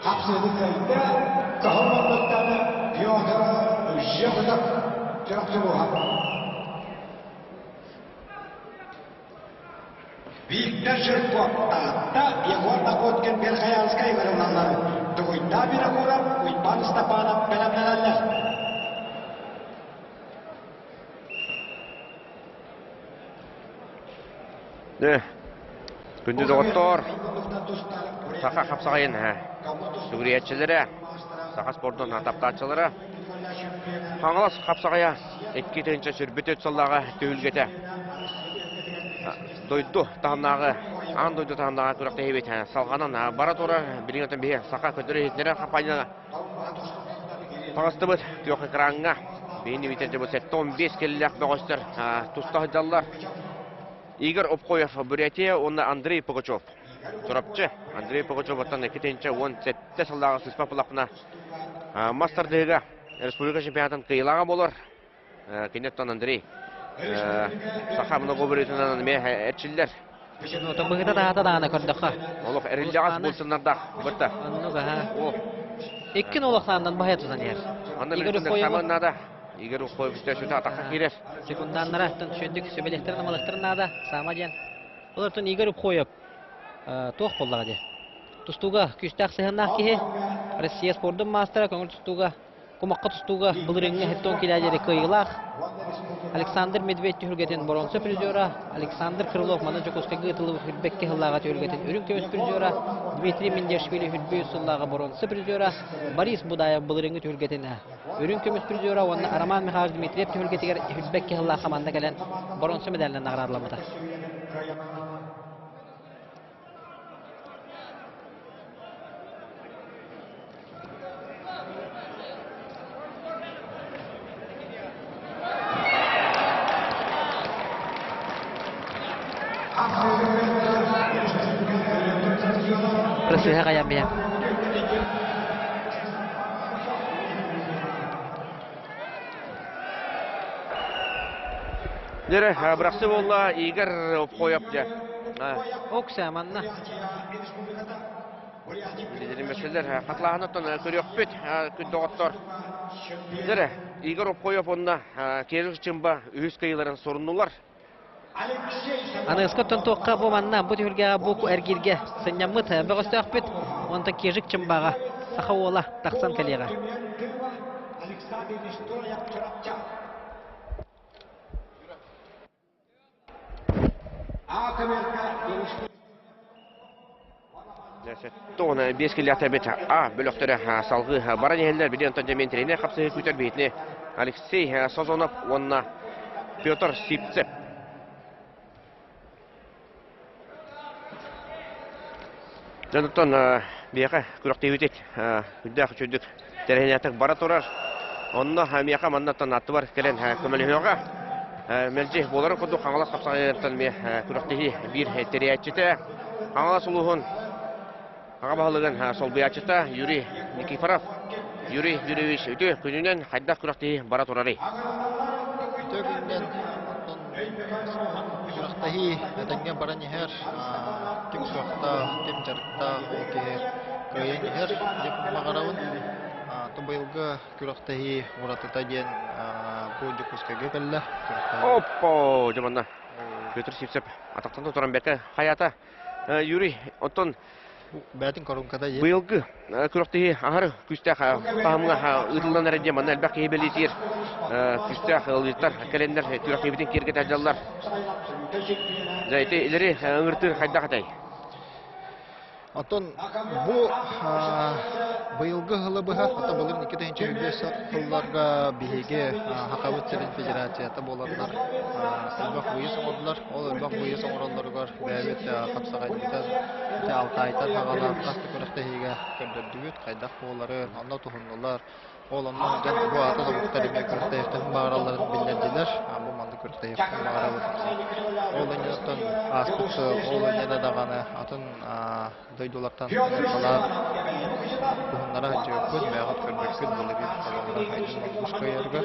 Қапсының кәйді қағылмандықтаны Петр Жевдық тұрақтыруға. Биіктер жүріп қуаттағатта Егорда қоткен Берхаянскай ғырымланлары. Тұғыйда бірі құрап, Уйбан Стапанов бәлемләләлі. Күнді доғыттор Сақа қапсағайын сүгіриятчілері, Сақа спордың таптатшылары Қаңылас қапсағая әткетінші сүрбет өтсаллаға түйілгеті Дойду тағындағы, аң дойду тағындағы күріқті хебет салғанын бара тұры білген өтін бейі Сақа көтірі етінері қапайнаға Тағысты бұд түйоқы қыраңға Бейінді бейтерді бұл сәтті 15 келілік бәғыстыр тұстағы жаллар Игорь Упхоев Бурятия, онда Андрей Пугачев. Турапчы Андрей Пугачев оттан кетенче 17 салдағы сыспа пылақына мастардығы республика чемпионатын қиылаға болыр. Кенеттен Андрей Сақамыны қобыретінен ме әтшілдер. Бұғыда дағаны көрдіққа. Олық әрілдіғас болсынларда бұтта. Еккен олықларынан бағай тұзан ер. Игорь Упхоев үсті сөйті атаққа керер. Секунданлара шөндік сөбелekтерін амалықтырын ада сама ден. Олардың Игорь Упхоев тоқ болдыға де. Тұстуға күшті ақсығынақ кеге Россия спордың мастера көңіл тұстуға, құмаққа тұстуға бұл реңі хеттон келәдері қиылақ. Александр Медведь түргетен бронза призера, Александр Крылов мана Жокускага ытылып хүрбекке хыллага түргетен өрүн көмөс призера, Дмитрий Мендешвили хүрбүй суллага бронза призера, Борис Будаев былырыңы түргетен өрүн көмөс призера, онна Роман Михайлович Дмитриев түргетегер хүрбекке хыллага команда келен бронза медалынан наградаланды. Пресыга каямия. Дере бираксы болла Игорь кояп же. Окса манна. Лидерин меселер катлаганаттан көрөкпөт күндөгөттөр. Дере Игорь кояп онна кежик чымба үз кыйларын соруннулар. Аны скоттон тоққа бу манна бу түргәгә бу әргиргә сыннямыт бөгөстәк бит онта кежик чымбага сахаула тахсан калега. Тоғына 5 килята бет бөлөктөрө салгы баран елдер биден тонжаментерине капсы күтөр бетине Алексей Созонов онна Петр Сипцев. Жандықтан бияқа күріқті өтет, күдді жүдік тәрхенетік бара тұрар. Онына мияқа мандаттан атты бар келен көміліғаға. Мәлже болары құдды қаңылас қапсағайырттан күріқті бір тәріятчеті. Қаңылас ұлығын аға бағылығын сол бұятчеті Юрий Никифоров, Юрий Юрьевич өте күнінен қайдақ күріқті бара тұрары. Tahi datangnya barang her tim swasta tim jarta oke kaya her jep magarawun tumbailga kurak tahi murata tajen bu jukuskaga kalla Оппо жаманна Петр Сипцев атақтан тұран бәкі қаята Юрий Отон бәтін корункада е бұйылғы күріқтігі ағары күстәқ қағымға ұтылдан әрі жаманна әлбәқ ебелетер күстәқ ұлғыттар кәлендер күріқ ебетін кергет әжалар Зайты илери ыңыртыр қайда қатай. Атон бу быйылгы хылыбыга ата булыр 2025 хылларга биһиге Хакавыт Сирен Федерацияты боларлар. Элбак буйы соңдылар. Ол элбак буйы соңралларга бәбет капсагайдыдан та алтайтар хагалар касты көрөктөгө көндөрдүгүт кайдак болары анда тухуннулар. Ол андан жан бу ата да муктарыме көрөктөгө багараларын билдирдилер. Бу манды көрөктөгө багаралар. Ол энеттен аспыксы, ол энеде даганы атын дойдулардан калар. Буннара жөкөт бягат көрбөксүн болуп калгандар хайдын бушкаярга.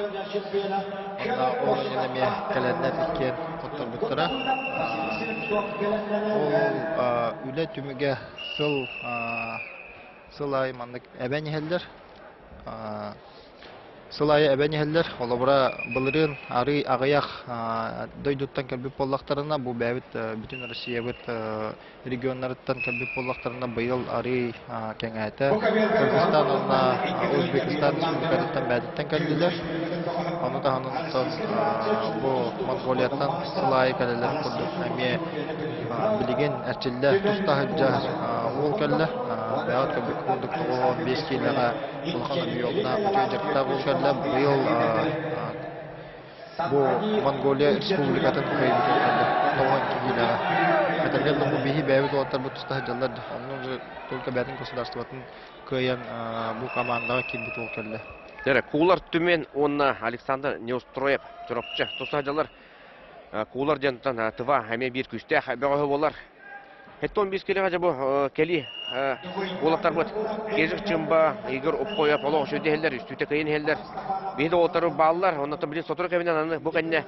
Анда ол энеме келендер иккен котторбуттара. Ол үле түмүгө сылай мандык эбенихелдер. Сылайы әбәнехелләр, олабыра былырын ары ағаяқ дойдуттан кәлбіп боллақтарына, бұл бәбіт бүтін Россия бұт регионларыттан кәлбіп боллақтарына бұйыл ары кәңәйті. Кыргызстан, онна Өзбекистан, Республикарыттан бәдіттен кәлбілер. Оны да ғанын бұл Монголияттан сылайы кәлелер құрдық. Әме білеген әрчелдер тұстағы жар ол кәлі. Бәғат көбік құрдық тұғын 5 кейліға бұлқаны бүйоғына өтеуіндерді бұл кәлі. Бұйыл бұл Монголия Республикатын көйбі кәлі. Тұғын кейліға. Әтәлген бұл бейі бәйбіт олаттар бұл тұстағы жаллар. Оның только бәтін государстватын көйен бұл командаға келбі тұғы кәлі. Кулар түмен онна Александр Неустроев тұрапчы. Тұстағы жаллар кулар жантан тұва әме бір күсті бәғығы болар. Хеттон біз келеға жабы кәлі олақтар бұд. Кезік чымба, егір ұпқойап, олық шөйді әлдер, үстүйті қайын әлдер. Бейді олықтары балылар, оннаты білін сотыры кәмінен аны бұл кәнне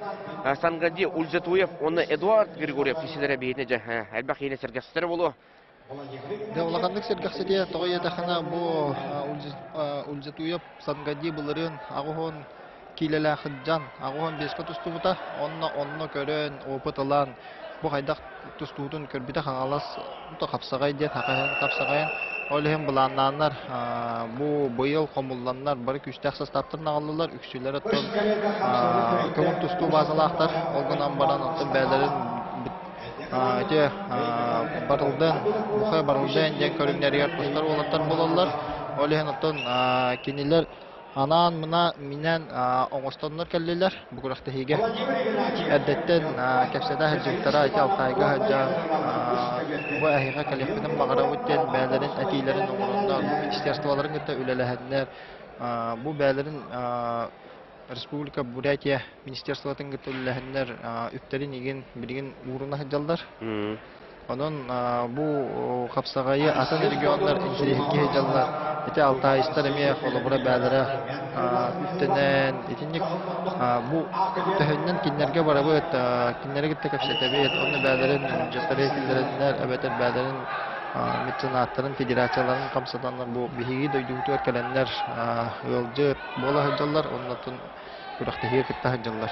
Сангади Ульзатуев, оны Эдуард Григорьев кесілері бейдіне жа әлбақ ені сәргәсістері болу. Олағандық сәргәсіде тоғы едіқана бұл Ульзатуев Сангади бұлырын ағуын кейлелі қыджан, ағуын бескі тұсты бұта, онны көрін, опыт алан, бу хайдак тустуутун көрбүтэ хаңалас то капсагай дет капсагайын олем буланнаннар бу быйыл комулланнар бары күчтәк составтарын агаллар үксүләр оттон көмөк тустуу базалаактар олгонан баран оттон бәлерин те барылдан бухай барылдан ден көрүннәргә тустар болаттар болалар олем оттон кинилер Анан мына минен оңостоннор келлелер бугуракта хиге. Әдәттән кәпсәдә һәҗҗәттәре Алтайга һәҗҗә бу әһига коллективның багыравыттан бәйләрен әтиләрен оңрында министрлыкларын гыта үләләһәннәр. Бу бәйләрен республика Бурятия министрлыкларын гыта үләләһәннәр үптәрен иген билген урына һәҗҗалдар. Onun bu kapsagayı atan regionlar incelihki hejallar ete Altayistar eme kolobura bədərə üstündən etinlik bu təhəndən kinlərə barabı kinlərə gitti kapsatəbiyet onu bədərin cəsəri fillərlər əbətər bədərin mecenatların federasiyaların kamsatanlar bu bihigi doyduğu gələnlər yolcu bola hejallar ondan kuraqtəhiyə gitti hejallar.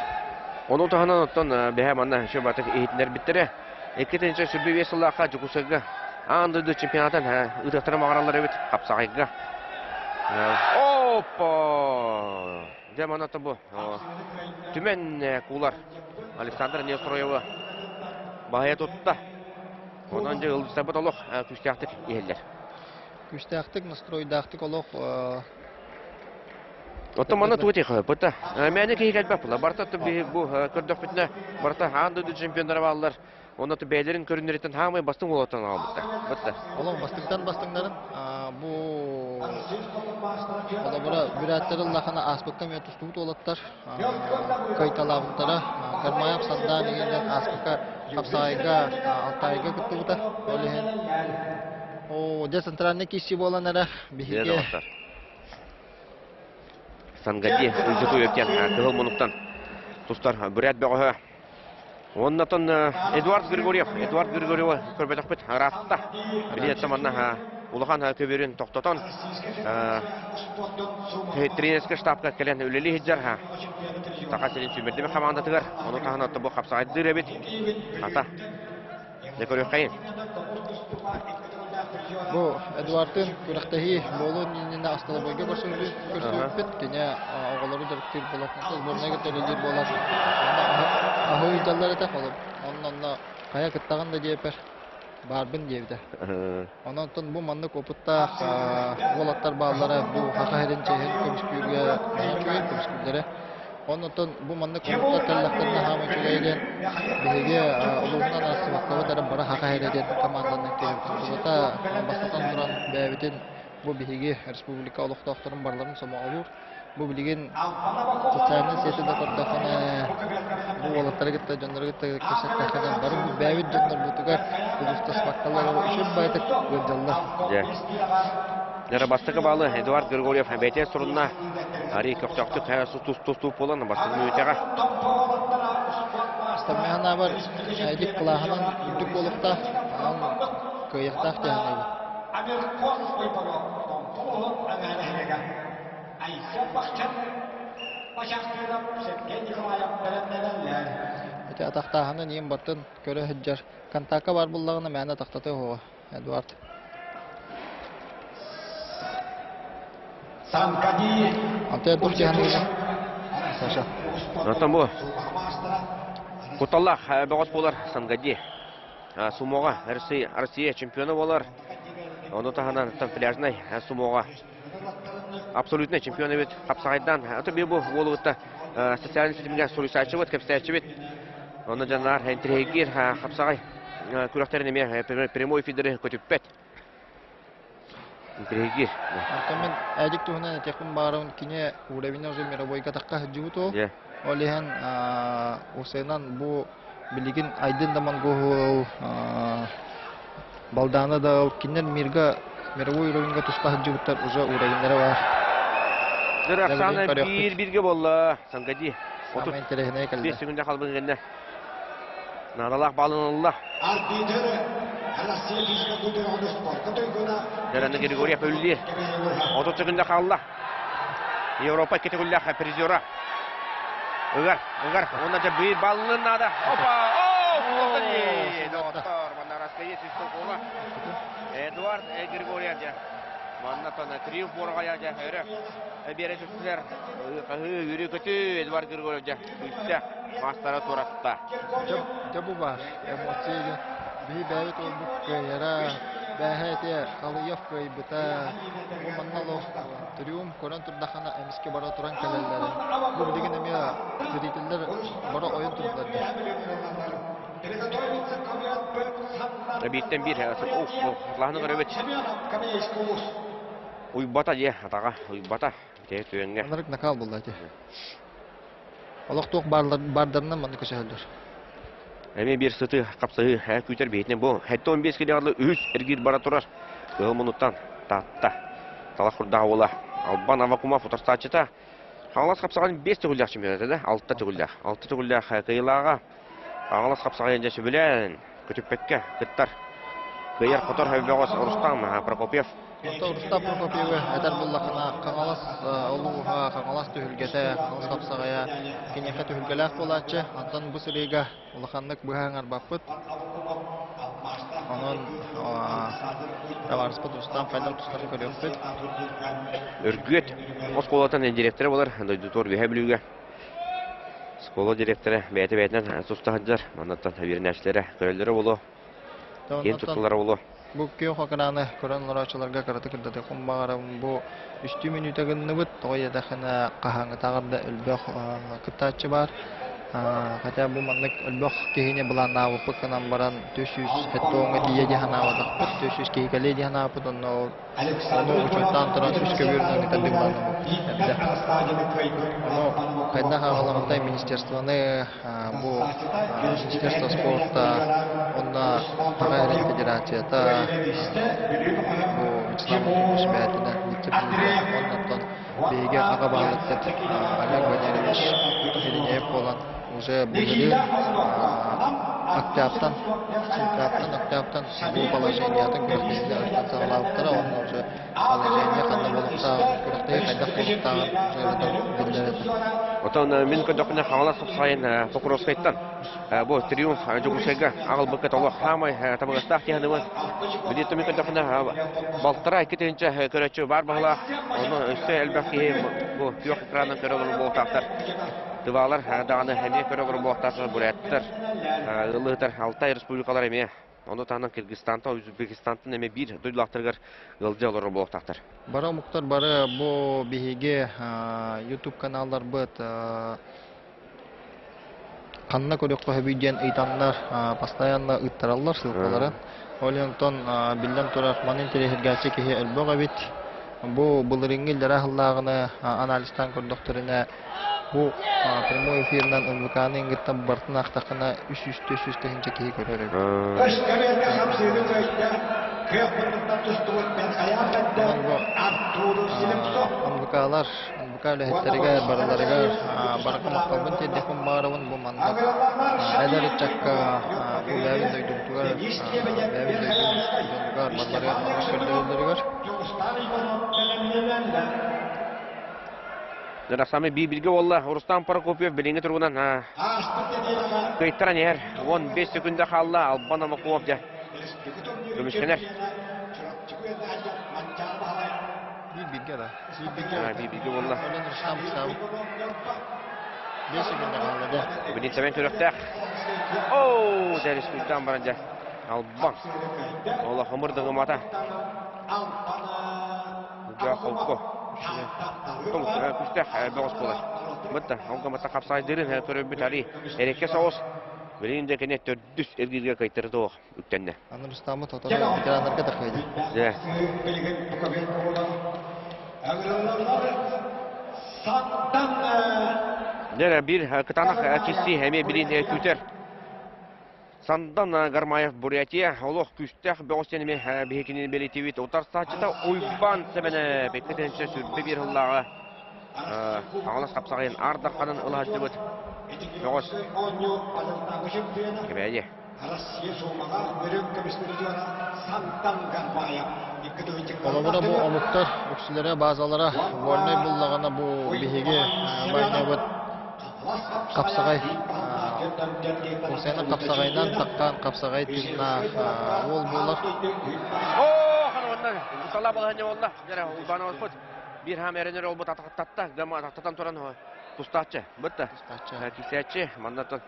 Onu tahanan ottan behe manna şu batık eğitimler bittere. Ekketinci sürbü vesillaka Cukusega andı çempionatın ıdıktırı mağaraları evet kapsağıyga. Hoppa! Demanatı bu. Tümen kular. Aleksandr Nestroyevi bahaya tuttu. Ondan önce Yıldız Sabit oluq küçtəxtik eğiller. Küçtəxtik, Nestroydaqtik oluq. Otomana tuğuti xı. Bıta. Məni ki hikət bəpıla. Barta bu kürdük bütünə. Barta andı çempionları bağlılar. Onda da beylerin körünlerinden hamay bastın olatan almışlar. Bitti. Oğlum bastıkların bu olabura büratların lakana aspakka metustuğut olatlar. Kaytalavıntara karmayap sandan egenden aspakka kapsayga Altayga kıttıvıta. Öylehen o de santraline kişi bolanlara bihige. Sangadi ujutu öpken kıhıl monuktan. Tustlar bürat beğoha. Ondan Eduard Grigoryev körbedek bit rafta biliyet zamanna ulahan köberin toktatan trenerski штабка келен үлели хиджар Тақасилин сүмердеме командаtıgar onu tahanatı bu kapsaydı rebit ата Dekoriyor kayın Bu Eduard'ın kuraqtahi bolun yine astalı boyga görsöpüt kene oğulları direktör bolatnasız boruna götürülür bolat. Ahoy jallar eta kalып. Ondan kaya kıttağın da jeper barbın jevde. Ondan bu manlı koputta bolatlar bağlara bu hakaherin çehin kömüşküyürge kömüşküylere. Ondan bu manlı koputta tellaklarına hamı çögeyden bihege uluğundan asıvaklağı dara bara hakahereden komandandan kelip. Bota basatan duran bäbitin bu bihege Respublika uluqtaqların barların soma olur. Bu bilgin sosyal siyasete korkakana bu olatlara gitti, canlara gitti, kesettakana barı bu bäbit canlar butugar bu ustas bakkallara işin baytık gönjallar. Nere bastığı bağlı Eduard Grigoryev beyte sorununa Ari kökçaktık tuz olan bastığı müteğe. İstemeyana var, aydık kulağının üddük oluqta, köyüqtaq dehanaydı. Ete ataqtağını niyen batın körü hüccar. Kantaka var bullağını məna taqtatı o Eduard. Ante dur dehanaydı. Saşa. Zaten bu. Kutallah bağız bolar Sangadi. Sumoğa Россия чемпионы болар. Onu tahanan tam pляжнай Sumoğa. Абсолютно чемпионы бит Капсагайдан. Это бу болута социальный сетимге солисачы бит, капсачы бит. Оны жанар интерегир Капсагай күрәхтәренә ме прямой фидере көтүппет. Интерегир. Артамен әдик туһунан текун барын кине уравина уже мировой катакка җуто. Олехан усенан бу билигин айдын да мангу балдана да кинер мирга мировой уровеньга туста җуттар уже уравиннары бар. Дөрәсаны бир-бирге болла Сангadi. Самый интересный калды. 5 секундда калбын генде. Наралах балынылла. Дәрәне Григорьев өлли. 30 секундда калды. Европа категориялы призера. Ыгар, онда да бир балын нада. Опа! Доктор, маннараска есть кола. Эдуард Григорьев же. Маннатан Триумф боргая же. Бережүтләр. Йөрекөтү Эдуард Григорьев же. Үстә мастара туратта. Жабу бар. Эмоцияга би бәйт олбук яра бәһәте Калыев кайбыта. Бу маннало Триумф коран турдахана эмиске бара туран калаллары. Бу деген эме зрительлер бара ойын турдылар. Биттен бир лахны көрөбөт. Уйбата же атага, уйбата. Те түйөнгө. Анарык накал булды те. Олоктук бардарынан маны көчөлдөр. Эме бир сыты капсыгы күтер бетине бу. Хәтта 15 килограммлы үз эргир бара турар. Минуттан татта. Талах курда ола. Албан авакума фотостатчыта. Аңлас капсаган 5 төгүлдәк чемпионаты да, 6 төгүлдәк. 6 төгүлдәк кыйлага. Аңлас капсаган жашы белән көтүппеккә кыттар. Кыяр котор хәбәгас Рустам Прокопьев. Рустам Прокопьев әдәр буллакына каңалас олуга каңалас төгүлгәтә, каңалас капсагая кинәкә төгүлгәләк булачы. Антан бу сырыга улаханлык быһаңар бапыт. Анан Таварспот Рустам файдан тустан көрөппет. Өргөт Москвалатан директоры булар, Дойдутор Вехаблюга. Школа директоры бәйте-бәйтенен сустахаджар, манаттан хәбирнәшләре көрәлләре булу. Ен туттылары булу. Бу күйө хакыраны коронавирусчыларга карата кырдаты кумбагарам бу 3 минута гынныбыт тоя дахана кахаңы тагырда элбөх кытачы бар. Хотя бу маннык элбөх кehine булана упыкынан баран 300 хеттоңа дие жаханавадак 300 кейкеле жаханават онно учуттан туран 3 көбүрүнөн тадыган. Но кайда хагалагандай министерствоны бу министерство спорта онда Тагайрын федерацията бу Ислам шебетине оннан беге агабалык деп Олег Валерьевич Иринеев болан уже бүгүн октябрдан бу положениятын көрсөтүлдү артансалаптыр онда уже положение кандай болупта көрсөтөй кайда болупта уже билдирет. Отон мен көдөкүнө хаңалас сайын Покровскайттан бу Триумф жугушега агыл быкет олох хамай табагастак тиһаныбы. Билет мен көдөкүнө балтыра кетенче көрөчү бар багла. Оны өстө элбәки бу күйөк экранын көрөгөр болтактар. Тывалар даганы хәме көрөгөр болтактар бураттар. Ылытар Алтай республикалар эме. Оны танын Кыргызстанда, Өзбекстанда эме бир дуйлактыргар ылжалар болтактар. Бара Муктар бары бу биһиге YouTube каналлар быт канна көрөк көбүйден ыйтаннар постоянно ыттыраллар ссылкаларын. Олентон билден турар манын терехиргәче кеһе элбога бит. Бу булырынгы ларахлагына анализтан көрдөктөрүнө бу прямой эфирнан МВКнын гыттан бартын актакына 300-400 тегинче кеһе көрөрөк. МВКлар, МВКлехтерге бараларга баракам калбын телефон барабын бу манда. Айдар чакка бу бәвин дойдугар, бәвин дойдугар бараларга көрдөрөлөр. Дара сами билге олла Рустам Прокопьев билинге тургунан кайттаран ер 15 секундда халла Албан Амакулов да. Көмүшкенер. Билге да. Билге олла. Рустам сау. 5 секундда халда. Билин темен көрөктөк. Оу, дәрис күттан баранжа. Албан. Олла хымырдыгы мата. Уга колко. Том күстә бәгыс булыр. Битә, онга мата капсай дирен көрөп битәри. Эреккә соус. Билинде кене 400 эргиргә кайтырды ох үткәндә. Аны Рустамы тотара ветераннарга да кайды. Дә. Дәрә бир кытанак кисси һәме билинде күтер. Сандан Гармаев Бурятия, Олох күстәк бәгыстенеме бехекинен белетивит. Утарсачыта уйбан сәбәне бекетенче сүрбе бир хыллага. Аңлас капсагын ардаканын ылажды бит. Бәгыс. Кебәйе. Олабыра бу олуктар үксүлөрө базалара вольный буллагана бу бехеге байнабыт капсагай Осыны қапсағайынан таққан қапсағай түйінна ол болар. Хануаннан усала баланы олла. Жара убана олбут. Bir ham erenер олбут ататтатта, гама ататтан туран кустачы. Бутта. Кисячы, мандатан.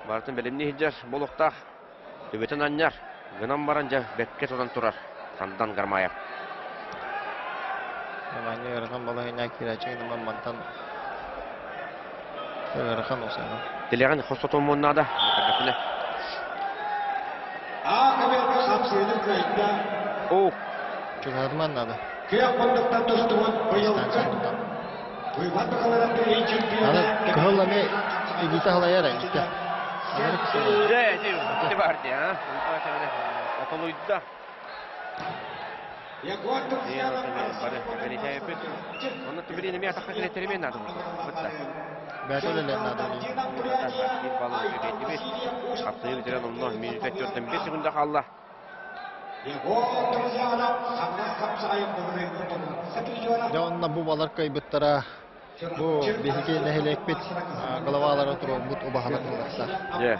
Бартын белемни хиджар болуктак. Төбетен аннар. Гынан баранжа бекке туран турар. Сандан гармая. Маңы ерхан балайына кирачы нуман мантан. Ерхан осыны. Телеган хостотон моннада. Кабелка сапсыйдын кайда. О, Чугадман надо. Кыяк бандыктан тостуган быйылка. Уйбаты каларан бери чемпион. Аны кылламе идита халаяра итте. det var det, ja. Atoluyda. Ягуар Турсиянов Оны түбірені мен атаққа келеттерімен надым. Бәтөлелер надо. Bir balı ücretli bir. Atlayı bitiren onunla minüt 4-5 sekunda kaldı. Ягуар Турсиянов сабнас капсайын бұрын. Жауынна бұл балар кайбыттара bu bihiki nehelek bit galavalara turu but ubahalar kılaksa. Ya.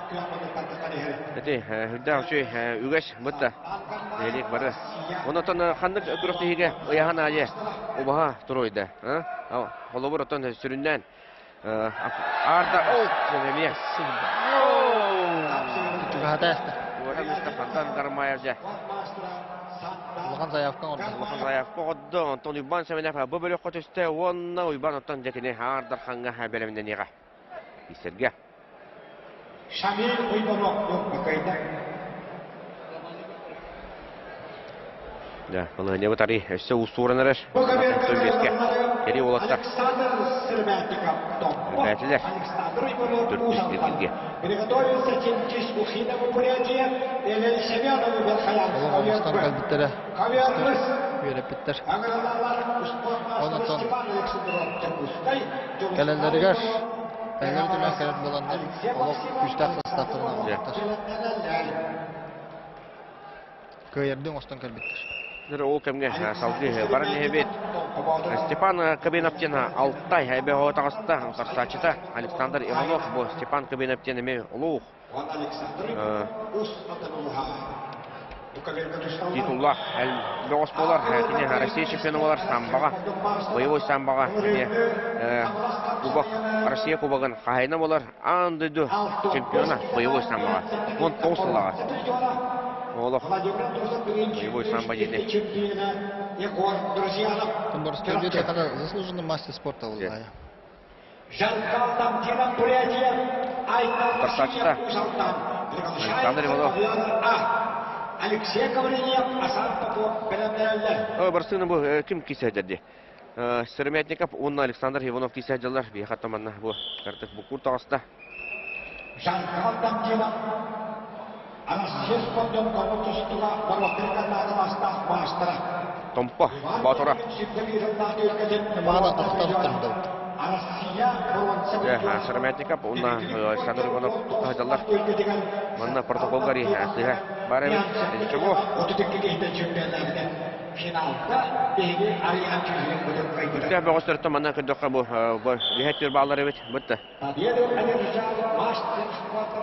Jadi, hüdda şu ügeş mutta. Nehelek barı. Ondan kandık durukta hige uyahan aje. Ubaha turuydu. Ha? Holobur otan süründen. Arda dememiye. Juga hata esta. Orang Mustafa'dan garmayacak. Улахан заявкан орда. Улахан заявка одды. Антон Уйбан сәменәфә. Бұл бөлік қотысты онна Уйбан оттан дәкіне ағардар қанға әбелімден еға. Исерге. Шамил Уйбанов yok bakayda. Да, бұл не бұтары өсі ұстуырынырыр. Антон Беске. Кері олаттар. Бәтілер. 4-5-2-ге. Приготовился Тимчиш Ухидову Бурятия. Или Семенову Белхаян. Олағамыстан қалбіттері. Каверныс. Үйрепіттер. Агралалар Онатон. Степан Александров Терпустай. Кәлелерігер. Әйер түмән кәрет боландар. Олық күштақ састатырына олықтар. Көйердің остан қалбіттер. Ол кәмге салғы барын ебет. Степан Кабиновтен Алтай әбе отағысты қарсачыта Александр Иванов бұл Степан Кабиновтен еме ұлуқ. Титуллар бөғыс болар. Россия чемпионы болар самбаға. Боевой самбаға. Россия кубағын қайына болар. Андыды чемпионы боевой самбаға. Он тоғысылаға. Олық. Боевой самбо деді. Тымборский беде қана заслуженный мастер спорта ол. Қарсачыта Александр Иванов. Алексей Ковриньев, Асан Попов, Белемдерелер. Барсыны бұл кім кесәдерді? Сырметников, онна Александр Иванов кесәдерлер. Бейхаттаманна бұл кәртік бұл құртағыста. Жанкал Дамдина. Анастасия Спондон Корпутустуға Барвақырқандағы мастера. Томпа, Батура. Мағана ақтарықтарында. Сырметников, онна Александр Иванов тұқтағыдалар. Манна протоколғари әсіға бар әмін. Чего? Үтті бәғыстырытты манна күрдіққа бұл бейхеттер бағалар әбет. Бұтты.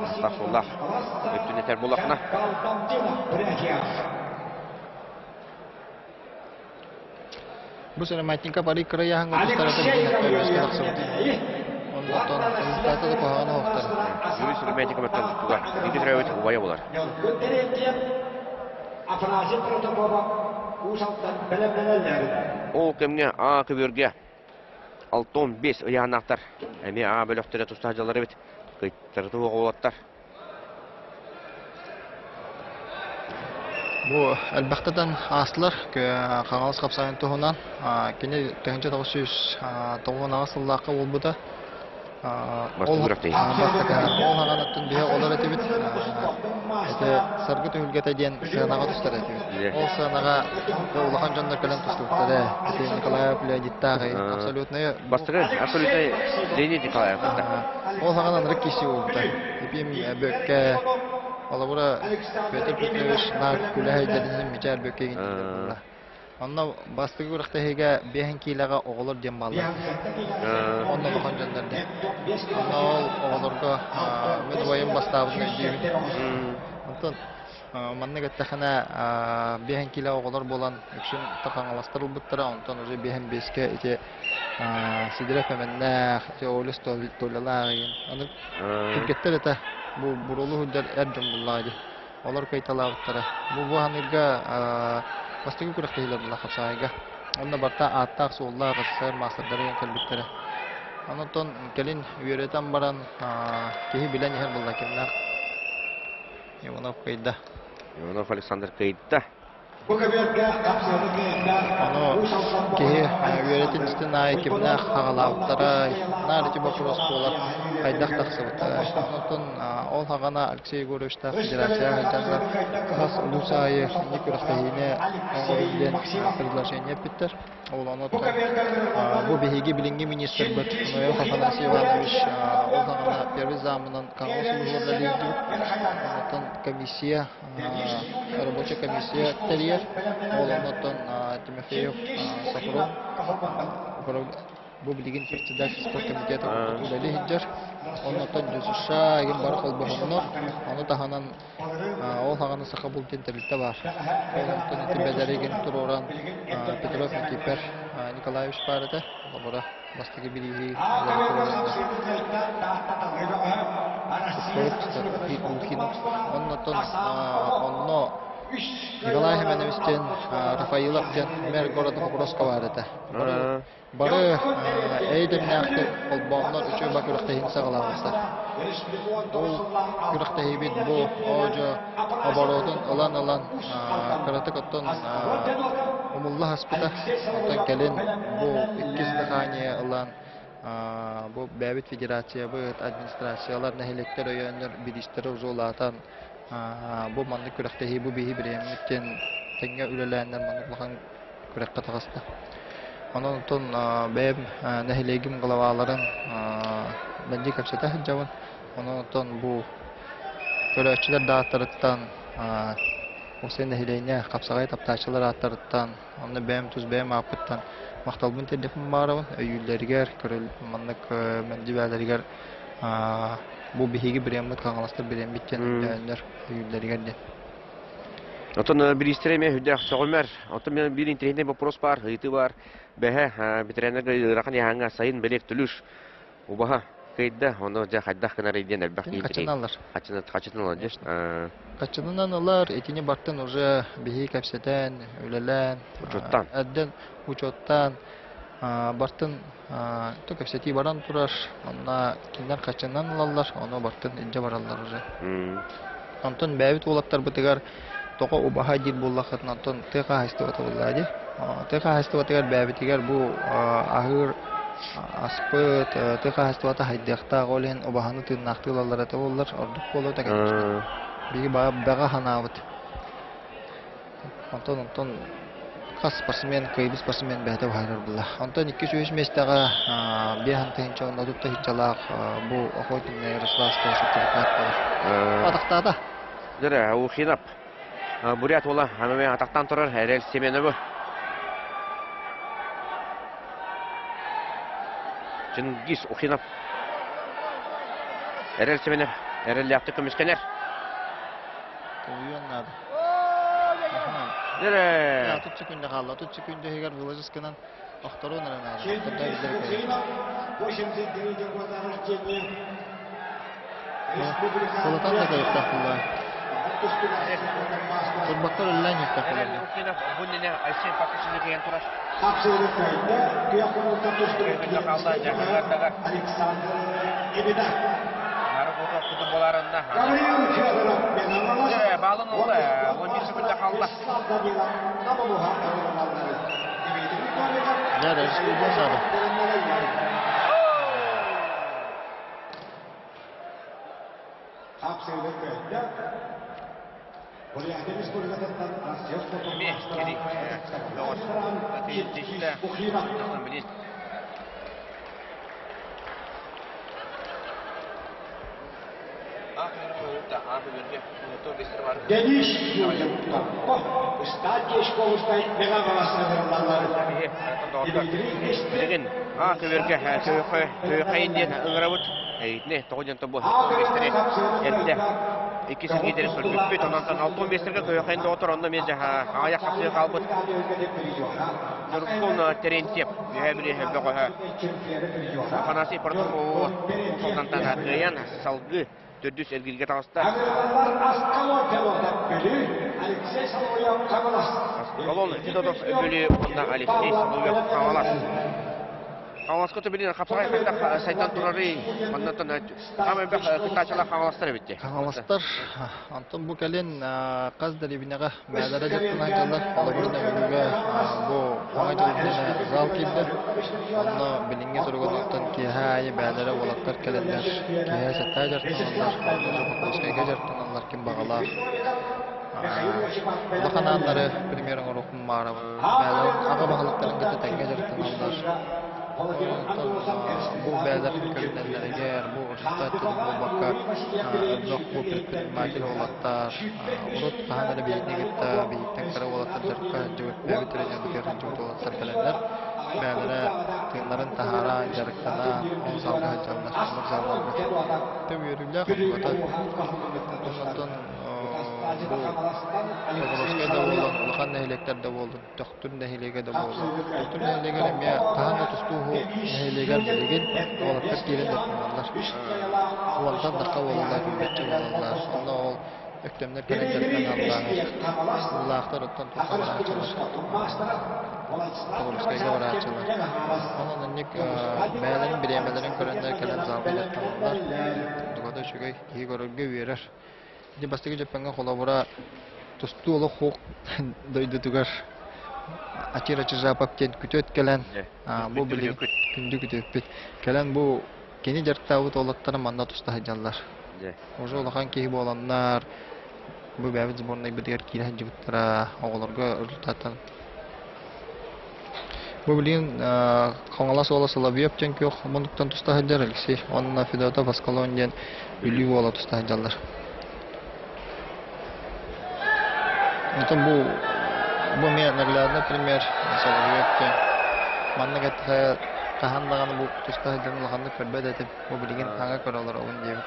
Астағфуллах. Өттін етер болақына. Бұл сәлі мәйтінка бари кіраяғын ұтыстараты бейхетті өске лақсы бұд. Ondan rezultatı da kohana oqtar. Yürüyüş sürmeyecek ama tutuğa. İki lira ötü ubaya bular. O kemge A kıbürge 6-15 ıyanaktar. Emi A bölüktüre tustacıları bit. Kıytırdı oğulattar. Bu elbaqtadan aslar qağalız qapsayın tohunan. Kene tönce 909 asıllaqı ol bu da. Ол хағанаттың бе олар әтебет. Сарғы түйілгеті ден сығанаға тұстар әтебет. Ол сығанаға олақан жандар кәлем тұстықтары. Николаев, Леонидтағы, абсолютный... Бастығы, абсолютный Леонид Николаев. Ол хағанан рық кесі олды. Епем бөкке... Ола бұра Петр Петрович нар күлі әйдерінің мечар бөкке кенде. Онна бастыгы үрәхтәһегә беһен киләгә оғылыр дем баллар. Онна бахан җаннарда. Онна ол оғылырга мен вайым бастабын дигән. Онтон манны гәттәхәнә беһен килә оғылыр булан өчен тахаңластырыл биттера. Онтон уже беһен бескә ите сидрә фәмәннә теолис толаларын. Аны тикеттер ата бу бурулу хүддәр әрдәм буллады. Олар кайталаптыра. Бу ханырга бастыгы күрәхтәйләр була хасайга. Онда барта аттак суллар гысыр масырлары кәлбиттәре. Анытон келин үйрәтәм баран кеһи белән яһар булла кемнәр. Иванов кайда. Иванов Александр Кайда. Аны кеһи үйрәтен истинай кемнәр хагалаптыра. Нары вопрос булар. Кайдак тахсыбыта. Анытон ол хагана Алексей Егорович та федерация хәлдә хас улусайы ни күрәхтәйне оңгырден предложение биттер. Ол анытон бу беһиге билинге министр бит Ноев Афанасий Иванович ол хагана первый замынан Каңгосу булдырды. Анытон комиссия рабочая комиссия терьер. Ол анытон Тимофеев Сафров бу билеген председатель спорт комитета удали хиджар. Оннотон жүзүша ген бар колбохонно. Аны таханан ол хаганы саха бултен терилте бар. Оннотон тибедереген туроран Петров Никипер Николаевич барыта. Бара бастыгы бириги оннотон онно Николай Хеменовичтен Рафаиловтен мэр города Покровска барыта. Бары әйдемнәхте олбоннар үчү бакырыктайын сагалабыздар. Ол күрәктәй бит бу ожо оборотын алан каратык оттон умулла хаспита оттон келин бу 2 дыхание алан бу бәбит федерация бу администрациялар нәһилектер өйөннөр бидистер узулатан бу манны күрәктәй бу бихи биремиттен теңгә үлеләннәр манны булган күрәккә тагыста. Онтон бәм нәһилегим главаларын бәнди капсата хаҗавын. Онтон бу көрәчләр датырыттан осы нәһилегенә капсагай таптачылар аттырыттан, аны бәм туз бәм апыттан макталбын телефон барабын, өйләргә көрәл маннык мәндибәләргә бу бихиге биремлек каңластыр берем биттен өйләргә дә. Отон bir istireme hüdde soğumar. Otun bir internet вопрос бар, hıyti var. Behe bitirenler rakın yahanga sayın belek tülüş. Ubaha kayda onu ja hadda kınar idyen elbaq internet. Kaçınlar diyor. Kaçınanlar etini barttan уже bihi kapseten ülelen. Uçottan. Adden uçottan barttan to kapseti baran turar. Ona kimler kaçınanlar onu barttan ince barallar уже. Антон бәвит улаттар битгәр тока убаха дил буллахат натон тека хастыгы буллады. Тека хастыгы тегәр бәбитгәр бу ахыр аспыт тека хастыгы хайдакта голен убаханы тыннактылалар та буллар ордук болу тегәр. Биги бага ханавыт. Антон хас спортсмен кайбы спортсмен бәдә хайрар булла. Антон 2-3 местәгә беһан тенчон дутта хичалак бу охотный Ярославская сертификат бар. Атактада. Дәре у хинап. Бурят ола хамаме атактан турар Эрел Семенову. Чингис Ухинов. Эрел Семенов. Эрел yaptı kömüşkener. Uyuyanlar. Дәре. Ya tut çıkındı kaldı. Tut çıkındı heger vılacıskından aktarı onlara. Kolatan da kayıp taktılar. Turbakkar ölülen yok taktılar. Ухинов bunine Ayşen Fakışını giyen turar. Narı kutu kutubolarında. Bağlın oldu. 11 sekunda kaldı. Ya da işte bu sarı. Денис Юрьевна, стадия школустай мегагаласына берілдалары. Деген көверге көйқайын ден ұңырабыт. Әйтіне, тоғыден тобы 15-тері әдді. 2-сізгедері көрбекпет, онантан 6-15-терге көйқайын доғытыр, онда мезі аяқ қапсығы қалбыт. Нұрқын Терентьев, өйәбілі бөғі қанасы протоколы солдантан ғаян салғы төрдүс әлгілге тағыста. Аскалон Федотов бөлі онда Алексей Соловьев қамалас. Қамаласқа төбелен қапсағай қайда сайтан тұрары, оннан қамын бәқ күттачала қамаластар өбетте. Қамаластар, антон бұл кәлен қаз дәребінеға мәдәрі жаттынан жалар, олабырына бөлігі бұл оңай жолдың зал келді. Онны білінге тұрған оқтан кейхайы бәдәрі олаттар кәлендер, кейхай сәттай жартынанлар, онны жоқықлышқайға жартынанлар кем бағалар. Бұлақанандары примерің ұрықым мағырабы, бәдәрін аға бағалықтарын кәті тәңге жартынанлар. Бұл бәлдер көрінәлерігер, бұл ұшыстатын бұл баққа жоқ бұл предприниматель олаттар, ұрыт қағанары бейітіне кетті, бейіттен қара олаттар жарыққа жауып бәбі түрінен бұгерін жауып олаттар кәлендер. Бәлдері тыңларын тахара жарықтана, он салға жалына шамыр заларға төп өрілі қымбатар. Оннан бұл Погородскай да болын, Улахан нәхилектер да болын, Тоқтүр нәхилеге да болын. Тоқтүр нәхилегер әме қаған отыстуғы нәхилегер білеген олаттар келен дәтінлер. Уантан даққа болылар, үмбетчі болылар. Онда ол өктемдер кәрендерден аллағыр. Уллақтар оттан тұққан ағачылар. Погородскайға бар ағачылар. Онын әнек бәлерін біремелерін көрендер кәлен залғы дәтінлер. Дұғада шүгей ей көрілге үйерер. Де бастығы жеппенге қола бұра тұсты олы қоқ дойды түгір ачыр-ачыр жапаптен күті өткелен бұл білген күнді күті өкпет. Кәлен бұл кені жарттауыт олаттары манда тұста хаджалар. Уже олақан кейі боланлар бұл бәбіт зборнай бідігер кейі хаджыбыттара оғыларға үрілтатын. Бұл білген қоңалас ола Соловьев жен көк мұндықтан тұста хаджар Алексей. Онына Федотов Аскалон жен үлі ола тұста хаджалар. Itu bu men naglada пример Соловьевке маннага тахандаган bu туста жамлаганды көрбөд этип бу билген аңа көрөлөр огун деп.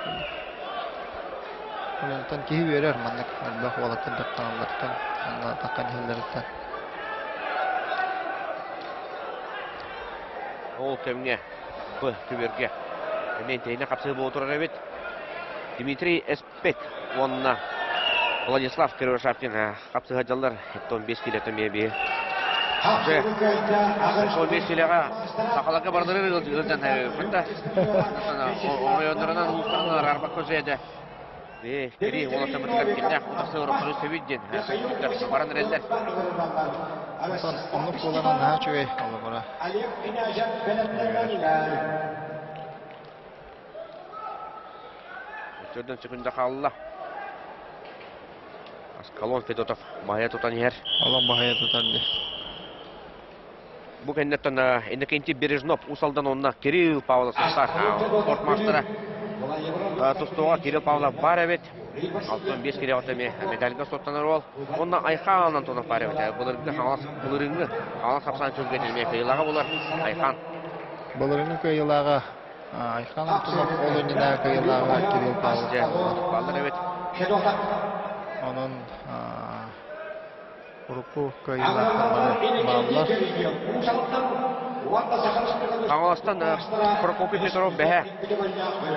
Онтон ки берер маннак бак болот деп таанлаттан анда такан хелдерден. Ол кемге бу түберге мен тейне капсы боло турар эбит. Дмитрий Эспек онна Владислав Кировшавкин қапсы ғаджалар 15 келетін бейбе. 15 келеға сақалаға бардыры ғылжан өпінді. Оңайондырынан ұлықтағылар арбақ көзі еді. Кері оласы бұтқап келді. Ұтасы ұрықыры сөбейден. Баран рәлдер. Оны қоланан наға чөй алды бұра. Өттерден сүкінде қалылы. Аскалон Федотов бахая тутан ер. Allah бахая тутарды. Бу кеннеттен Иннокентий Бережнов усалдан онна Кирилл Павлов састар спортмастера. Тустуға Кирилл Павлов бар әбет. 65 келе отаме медальға соттанар ол. Онна Айханнан тонып бар әбет. Бұлырыңғы қаңлас қапсан чөлгетілме қиылаға болар Айхан. Бұлырыңғы қиылаға Айхан тонып ол өніне қиылаға Кирилл Павлов. Балдар әбет. Onun grupu kıyılarları bağlar. Қаңластан Прокопий Петров бәе.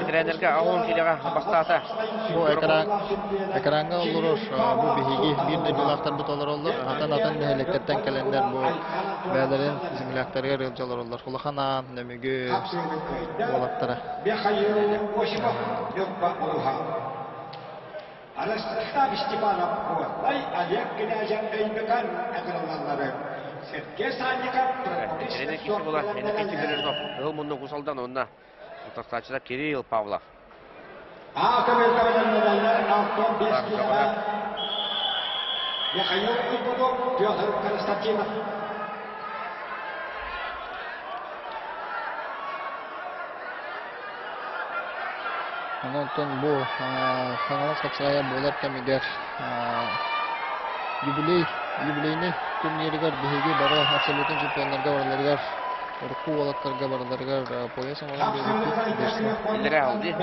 Тренерге ауын келеға бастаты. Bu ekranға olurur. Bu bihigi bir de julaqtar butolar olur. Atan nehelekterden kelenler bu bәлерін земляктерге рылжалар олар. Құлақанан, нөмігі олаттары. Арастықтап Степанов Қуатлай, Олег Князян Бейбекан әкіраланлары. Сетке Санников, Тренер кесі болар, Иннокентий Бережнов. Ыл мұнның құсалдан онна. Ұтастачыда Кирилл Павлов. Ақымел кабаданларlar Алтон Бескилова. Михаил Куйбудов, Петр Константинов. Онтон бу хаңалас капсагая болар кемигер юбилейный турниригер биһиги бары абсолютный чемпионларга бараларгар урку олаттарга бараларгар пояс амалын берди. Иллере алды.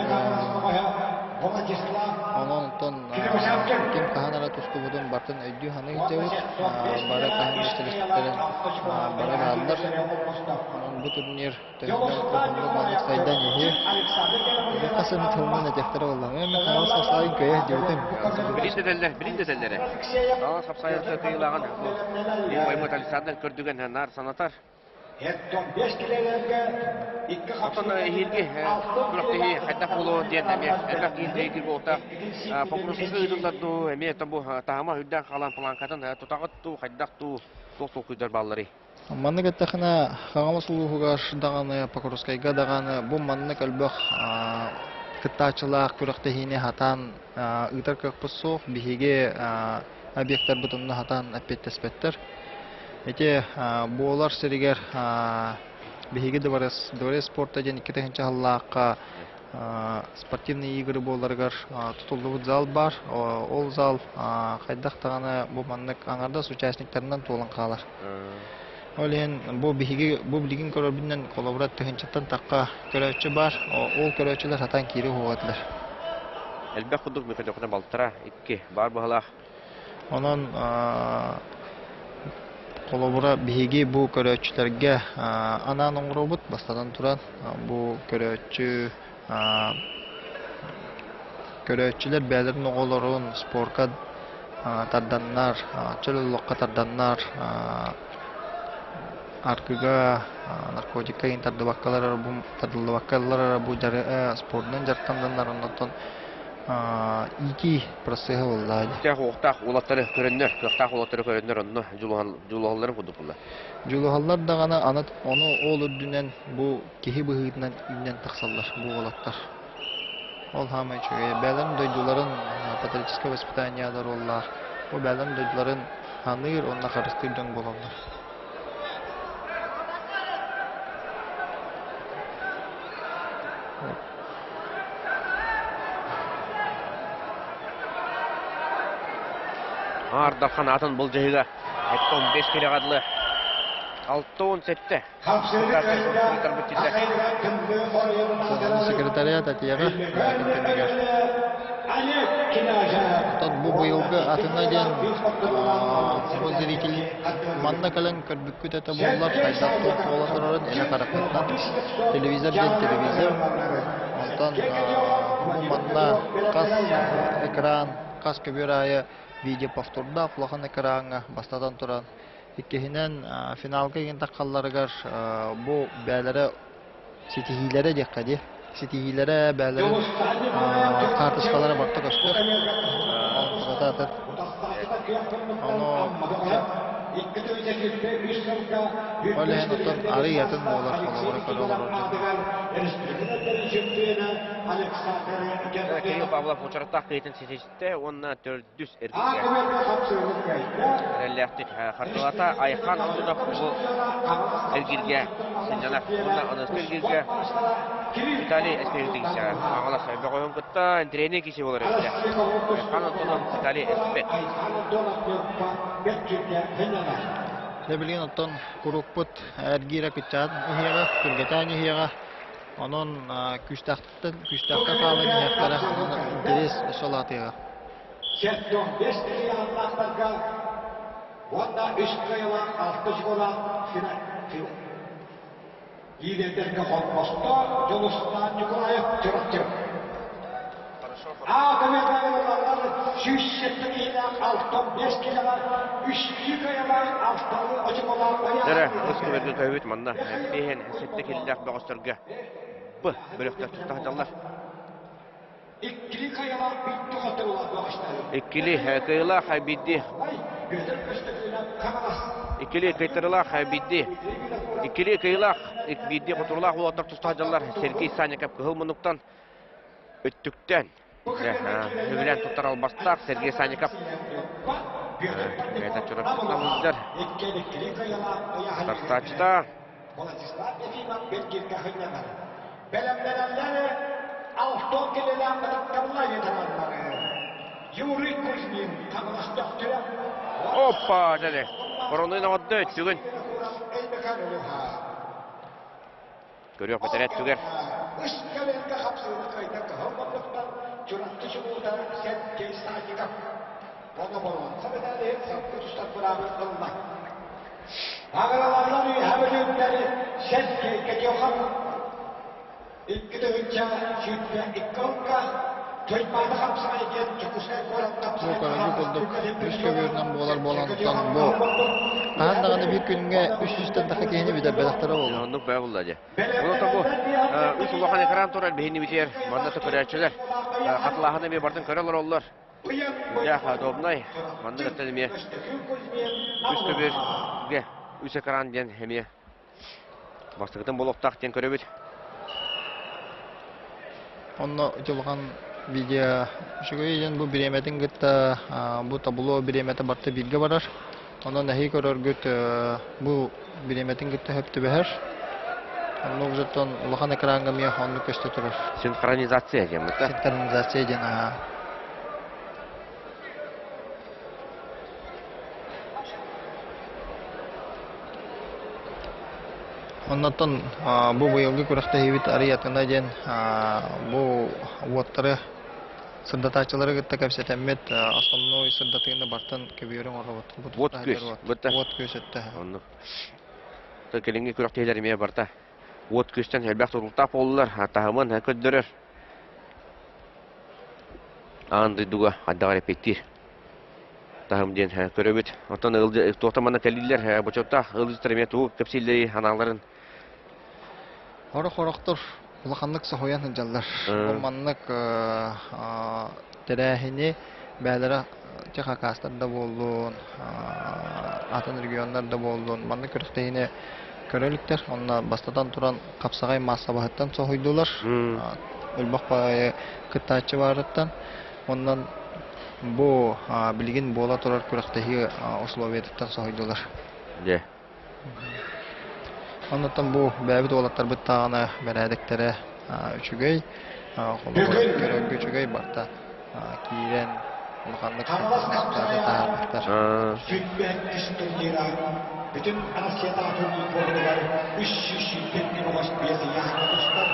Онтон кем каханара тустубудун бартын өйдүү ханы жебит бары кахан эстелестерин бары алдар. Бу турнир төгүлөр кохунду мандык сайдан эһи. Касын тылмын этектери болду. Мен хаңалас капсагай көйө жебитим. Билинделер. Хаңалас капсагайга кыйлаган. Мен Баймут Александр көрдүген нар санатар. Атын хирге күрәктәге хәдә булу дигән әмә әлбәттә инде булта популярсыз үдүләрдә әмә табу тама үдән калан планкатын тутагытту хәддәкту тосу күдәр баллары. Манны гәттәхнә хаңалас улуга шдаганы Покровскайга даганы бу манны калбах кыттачылар күрәктәһине хатан үтәр капсо биһиге объекттар бутынны хатан әппеттәспәттер. Эти болар серигер биһиги дворец спорта жан 2-нче халлакка спортивный игры боларгар тутулуу зал бар. Ол зал кайдактаганы бу маннык аңарда участниктарынан толын калар. Олен бу биһиги бу билигин көрөбүннән колобрат 2-нчеттен такка көрөчү бар. Ол көрөчүлөр хатан кири хуатлар. Әлбәттә худук микрофон балтыра 2 бар баһалар. Онон колобура биһиги бу көрөчүлөргө анан оңробут бастадан туран бу көрөчүлөр бәлерин оголорун спортка тарданнар, чөлөлөккө тарданнар, аркыга наркотикка интардыбаккалар бу тардылбаккалар бу спорттун жартандандар онтон iki prosesi oldu. Oktaq ulatları körünler, oktaq ulatları körünler onu juluhalları kuduplar. Juluhallar da gana anıt onu olur dünen bu kehi bıhıtından inden taksallar bu olatlar. Ol hamay çöye. Belen duyduların patologiska vоспитаниялар ollar. O belen duyduların hanır onunla karıştırdan bolanlar. Ardalхан атын бұл жайға 15 келе қадылы 6-17 секретариат атияға bu быйылгы атына ден зритель манна калан көрбүккүт ата боллар кайда толоторон эле каракматтан телевизор онтан манна кас экран кас көбөрайы видео повторда плахан экранга бастадан туран иккехинен финалга ген таккалларыгар бу бәләре ситихиләре диккади ситихиләре бәләре картышкалары бакта көстөр ата Olehen otan arı yatın bolar kolabora kolabora. Kıyı Pavlov uçarıtaq kıytın sesişte onunla 400 erkekler. Rəlləxtik xartılata Ayxan Abdunov bu ergilge Sincanaq onunla anası ergilge Vitali Espergilgisi ağala sayıbı qoyun kıtta trening kişi olur evde. Ayxan Abdunov Vitali Esper. Ne bileyim otan kurukput ergira kıçat ihiyaga kürgetan ihiyaga onun küçtakta kalan ihiyaklara onun interes solatıya. Setton 5 milyonlarga onda 3 milyon 6 olan final. Liderlerge olmazsa Jolustan Yukarıya tırıktır. Ağabeyler 170 65 kilolar 3 yıkayalar haftalı açık olan Dere, ıskı vergi köyüt manna. Behen, sette kelilak bağıştırga. Bu, bölükler tuttahacallar. İkili kayalar bitti hatırlar bağışları. İkili kayalar bitti. Gözler gösterilen kamaras. İkili kaytırlar bitti. İkili kayalar bitti. Kuturlar olanlar tuttahacallar. Sergey Sanyakap kıhılmanıktan öttükten. Hügülen tutar albastak Sergey Sanyakap. Kayta çorap tutmamızdır. Startaçta. Altın keleden katıklarla yeteranları. Юрий Кузьмин, Камаластық түрі. Опа, және. Бұрынын ауды түгін. Көрек бітірет түгер. Үш кәленгі қапсылы қайда қағылмандықтан жүратты шығуыда сәт кейсі айыға. Оны болуын қабедәлі сәтті тұстап бұрабы қылына. Ағыралардан үй әбілеттері сәт кейке жоқам. İlk dövünce şüphə ikkalka Türkmanı kapsana eken çıkışa koran kapsana. Bu kararı bulduk. Üç kömürden boğalar boğalandıktan bu. Ağandağını bir günge 300'den daha keyini bir de bedaktara oldu. Onluk baya buldu acı. Bunu da bu. Üç ulağın ekran turar behini biter. Mandata körerçiler. Katılağını bir bardan körerler oldular. Ya dobnay. Mandata ettiğimi. Üstü bir. Üç ekran diyen hemiye. Bastıktan boloktaq diyen körebit. Onu жылған видео шүгейден бұл биреметин гытта бұл табуло биремети барты билге барар. Оны нәхи көрөр гыт бұл биреметин гытта хөптү бәһәр. Onu жаттан улахан экранга мия ханны көстө турар. Синхронизация дем это. Синхронизация дена. Оннан бу быйылгы күрәктә хибит ариятына ден бу уаттары сырдатачылары гытта кәпсәтәммет основной сырдатыгында бартан көбүрен орабат. Вот көс, бутта. Вот көсәттә. Онны. Тәкелеңге күрәктәйләр мия барта. Вот көстән әлбәт урылтап оллар, атагымын көддөрөр. Анды дуга аддагар петтир. Тагым ден көрөбүт. Отан ылды тотамана кәлилләр бочотта ылдыстырмет у кепсиллери аналарын. Хорохтор улаханнык сохоян жаллар. Оманнык терәһине бәләре техакастарда булдун. Атын регионнарда булдун. Манны көрөктәйне көрөлүктер. Онна бастадан туран капсагай массабахаттан сохойдулар. Өлбак кытачы барыттан. Оннан бу билген бола турар көрөктәйге условиятан сохойдулар. Де. Оннан бу бәбит олаттар биттаганы бәрәдектәре үчүгөй, көрөггө үчүгөй барта кийрен улаханнык тартар. Sütbek üstünlüğüne bütün Asya'da turnuvalar 300 şiddetli olarak bir yaklaşıklar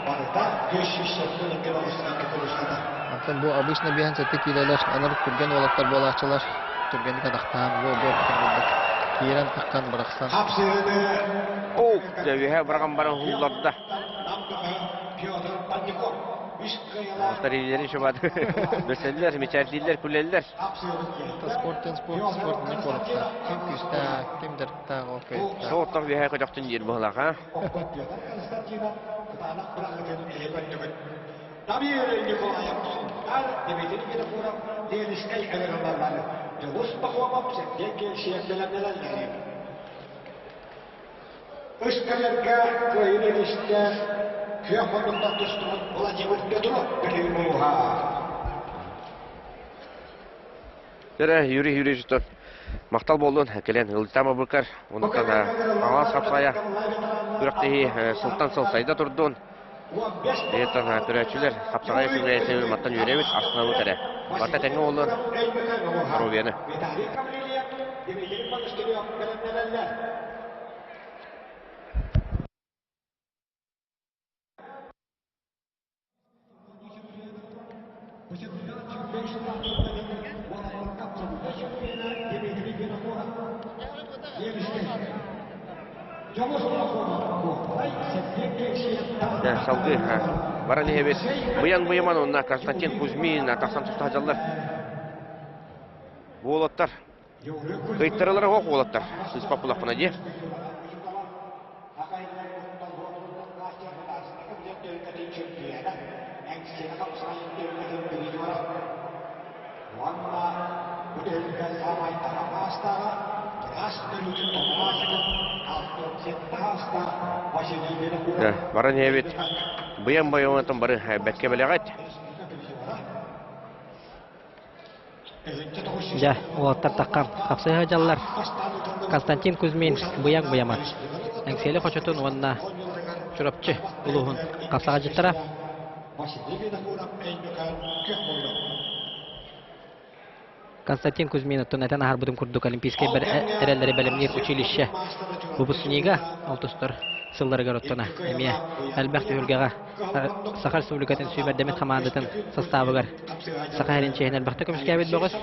vardı. 500 şiddetli olarak yaklaşıklar. Антон бу обычно биян сәтте киләләр, алар күргән олаттар балачылар, түргән кадактан, бу кийрен таккан бараксан. О, дәвиһә барган барын хулларда. Старилерин шабады. Беселләр, мечәрдилләр, күләлләр. Спорт не коротта. Кем күстә, кем дәрттә окей. Соттан бияһә кадактын җир булак, ха? Табиғи Николаевич, Дмитрий Петров, Денискай Авероновна, Девус Пахомов, Сергей Сергеевич. Өскәләргә көйрәнештә көйәхонында тустырып Владимир Петров белән булга. Тәрә юри җитә. Мактал булдын, келән Илтама Букар, онда да аңа сапсая. Күрәктәһи Султан Сылсайда турдун. Еттан көрәчүләр хапсагай күрәсәбез маттан йөрәбез астына үтәрә. Бата тәңгә улы Ровияны. Да, салгы, бара лебес. Буян онна Константин Кузьмин атаксан тусту хажаллар. Болоттар. Кыйттырылары ок болоттар. Сыз папулак буна ди. Да, бара небет. Буян онтан бары бәкке беләгәт. Ja, олаттар таккан капсай хаҗаллар. Константин Кузьмин буян. Әңсәле хочотун онна чурапчы улуһун капсага җиттара. Василий Винокуров Эйнюкан Көхбойло. Константин Кузьмин оттон арбудым курдук олимпийский эреллери белемнир училище. Выпускнига алтустар сылларыгар оттона. Эмия әлбәк түйілгеға Саха Республикатын сүйбәрдемет командатын составыгар. Саха әрінчейін әлбәкті көмішке әбет бөғыз.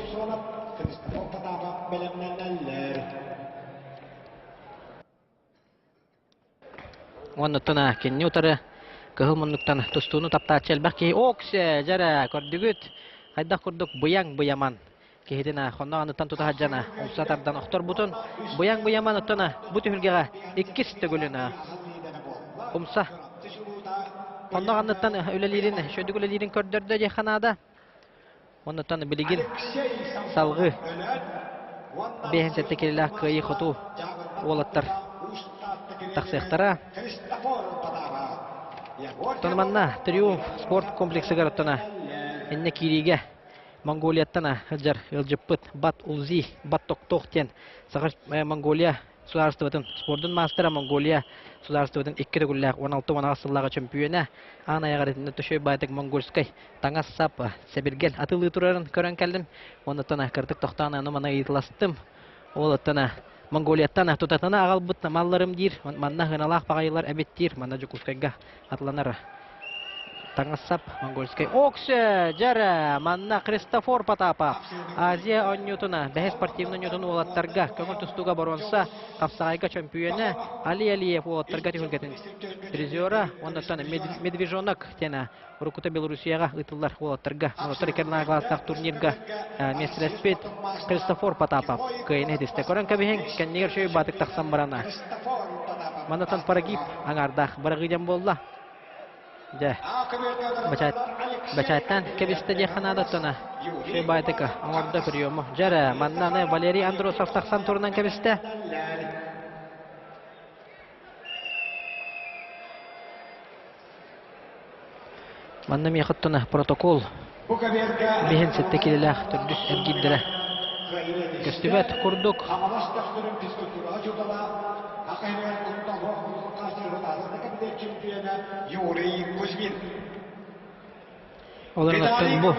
Он оттона кенне утары кығыл мұнлықтан тұстуыны таптачы әлбәк кей оксе жара көрдігіт. Қайдақ күрдік бұяң-бұяман. Кehidina xonna anıtan tuta hajjana olsa tardan oxtor butun buyan otona bu tühülgeğe ikkis tөгülüna umsa xonna anıtan ölelirin şöydük ölelirin kördörde jehanada ondan biligin salgı behen settekeliler kıyı xotu olattar taqsıqtara tonmanna Triumf sport kompleksi garotona enne kiriге Монголияттана хәҗәр илҗиппит бат улзи бат токтоктен сагыш Монголия сударствотын спортын мастера Монголия сударствотын 2 төгүлләр 16 асылларга чемпионы ана ягырында төшөй байтык монгольской таңа сап себергел атылы турарын көрән калдым оны тана кыртык токтаны аны мана итластым ол тана Монголияттан тутатана агалбыт малларым дир манна гыналак багайлар әбеттир мана жукускайга атланар Таңасап монгольской оксе жара манна Христофор Потапов Азия оннютуна бәһис спортивный нютун улаттарга көңүл тустуга боронса капсагайга чемпионы Али Алиев улаттарга тигелгәтен призера ондан Медвежонок тена Урукута Белоруссияга ытыллар улаттарга улаттар класстагы турнирга месреспет Христофор Потапов кыйны дисте көрән кебеһен кеннер шөй батык таксам барана манатан парагип аңардах барагыдан болла Да. Бачаттан кебисте жеханада тона. Шей байтыка аңарда приему. Жара маннаны Валерий Андросов таксан турунан кебисте. Манна мехаттана протокол. Бehen сеттекилелер түрдүс эргиддере. Көстүбөт курдук. Юрий Кузьмин. Олардан бу.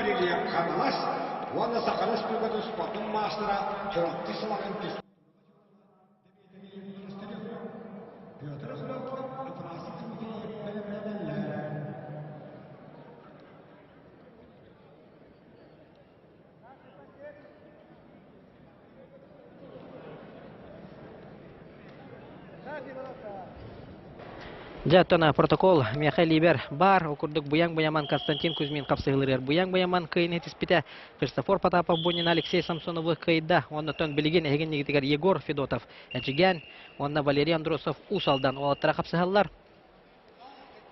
Ванна Саха Республикатын спортын мастера Чоротты сылагын пис. Жаттана протокол Михаил Либер бар окурдук буяң-буяман Константин Кузьмин капсыгылыр буяң-буяман кыйны тиспите Христофор Потапов Бунин Алексей Самсонов кыйда оннан билген эген нигитигер Егор Федотов әҗигән онна Валерий Андросов усалдан олаттара капсыгалар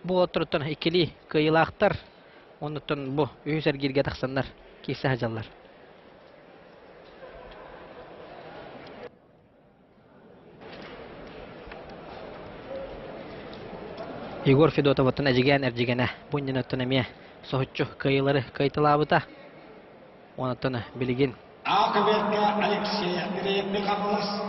бу оттыртан икили кыйлактар оннан бу үйсәр гиргә таксаннар кисе хаҗаллар Егор Федотов оттан әҗигән әрҗигәнә Бунин автономия сохотчу кыйлары кайтылабыта оннан билген Алексей Андреевич Капалас.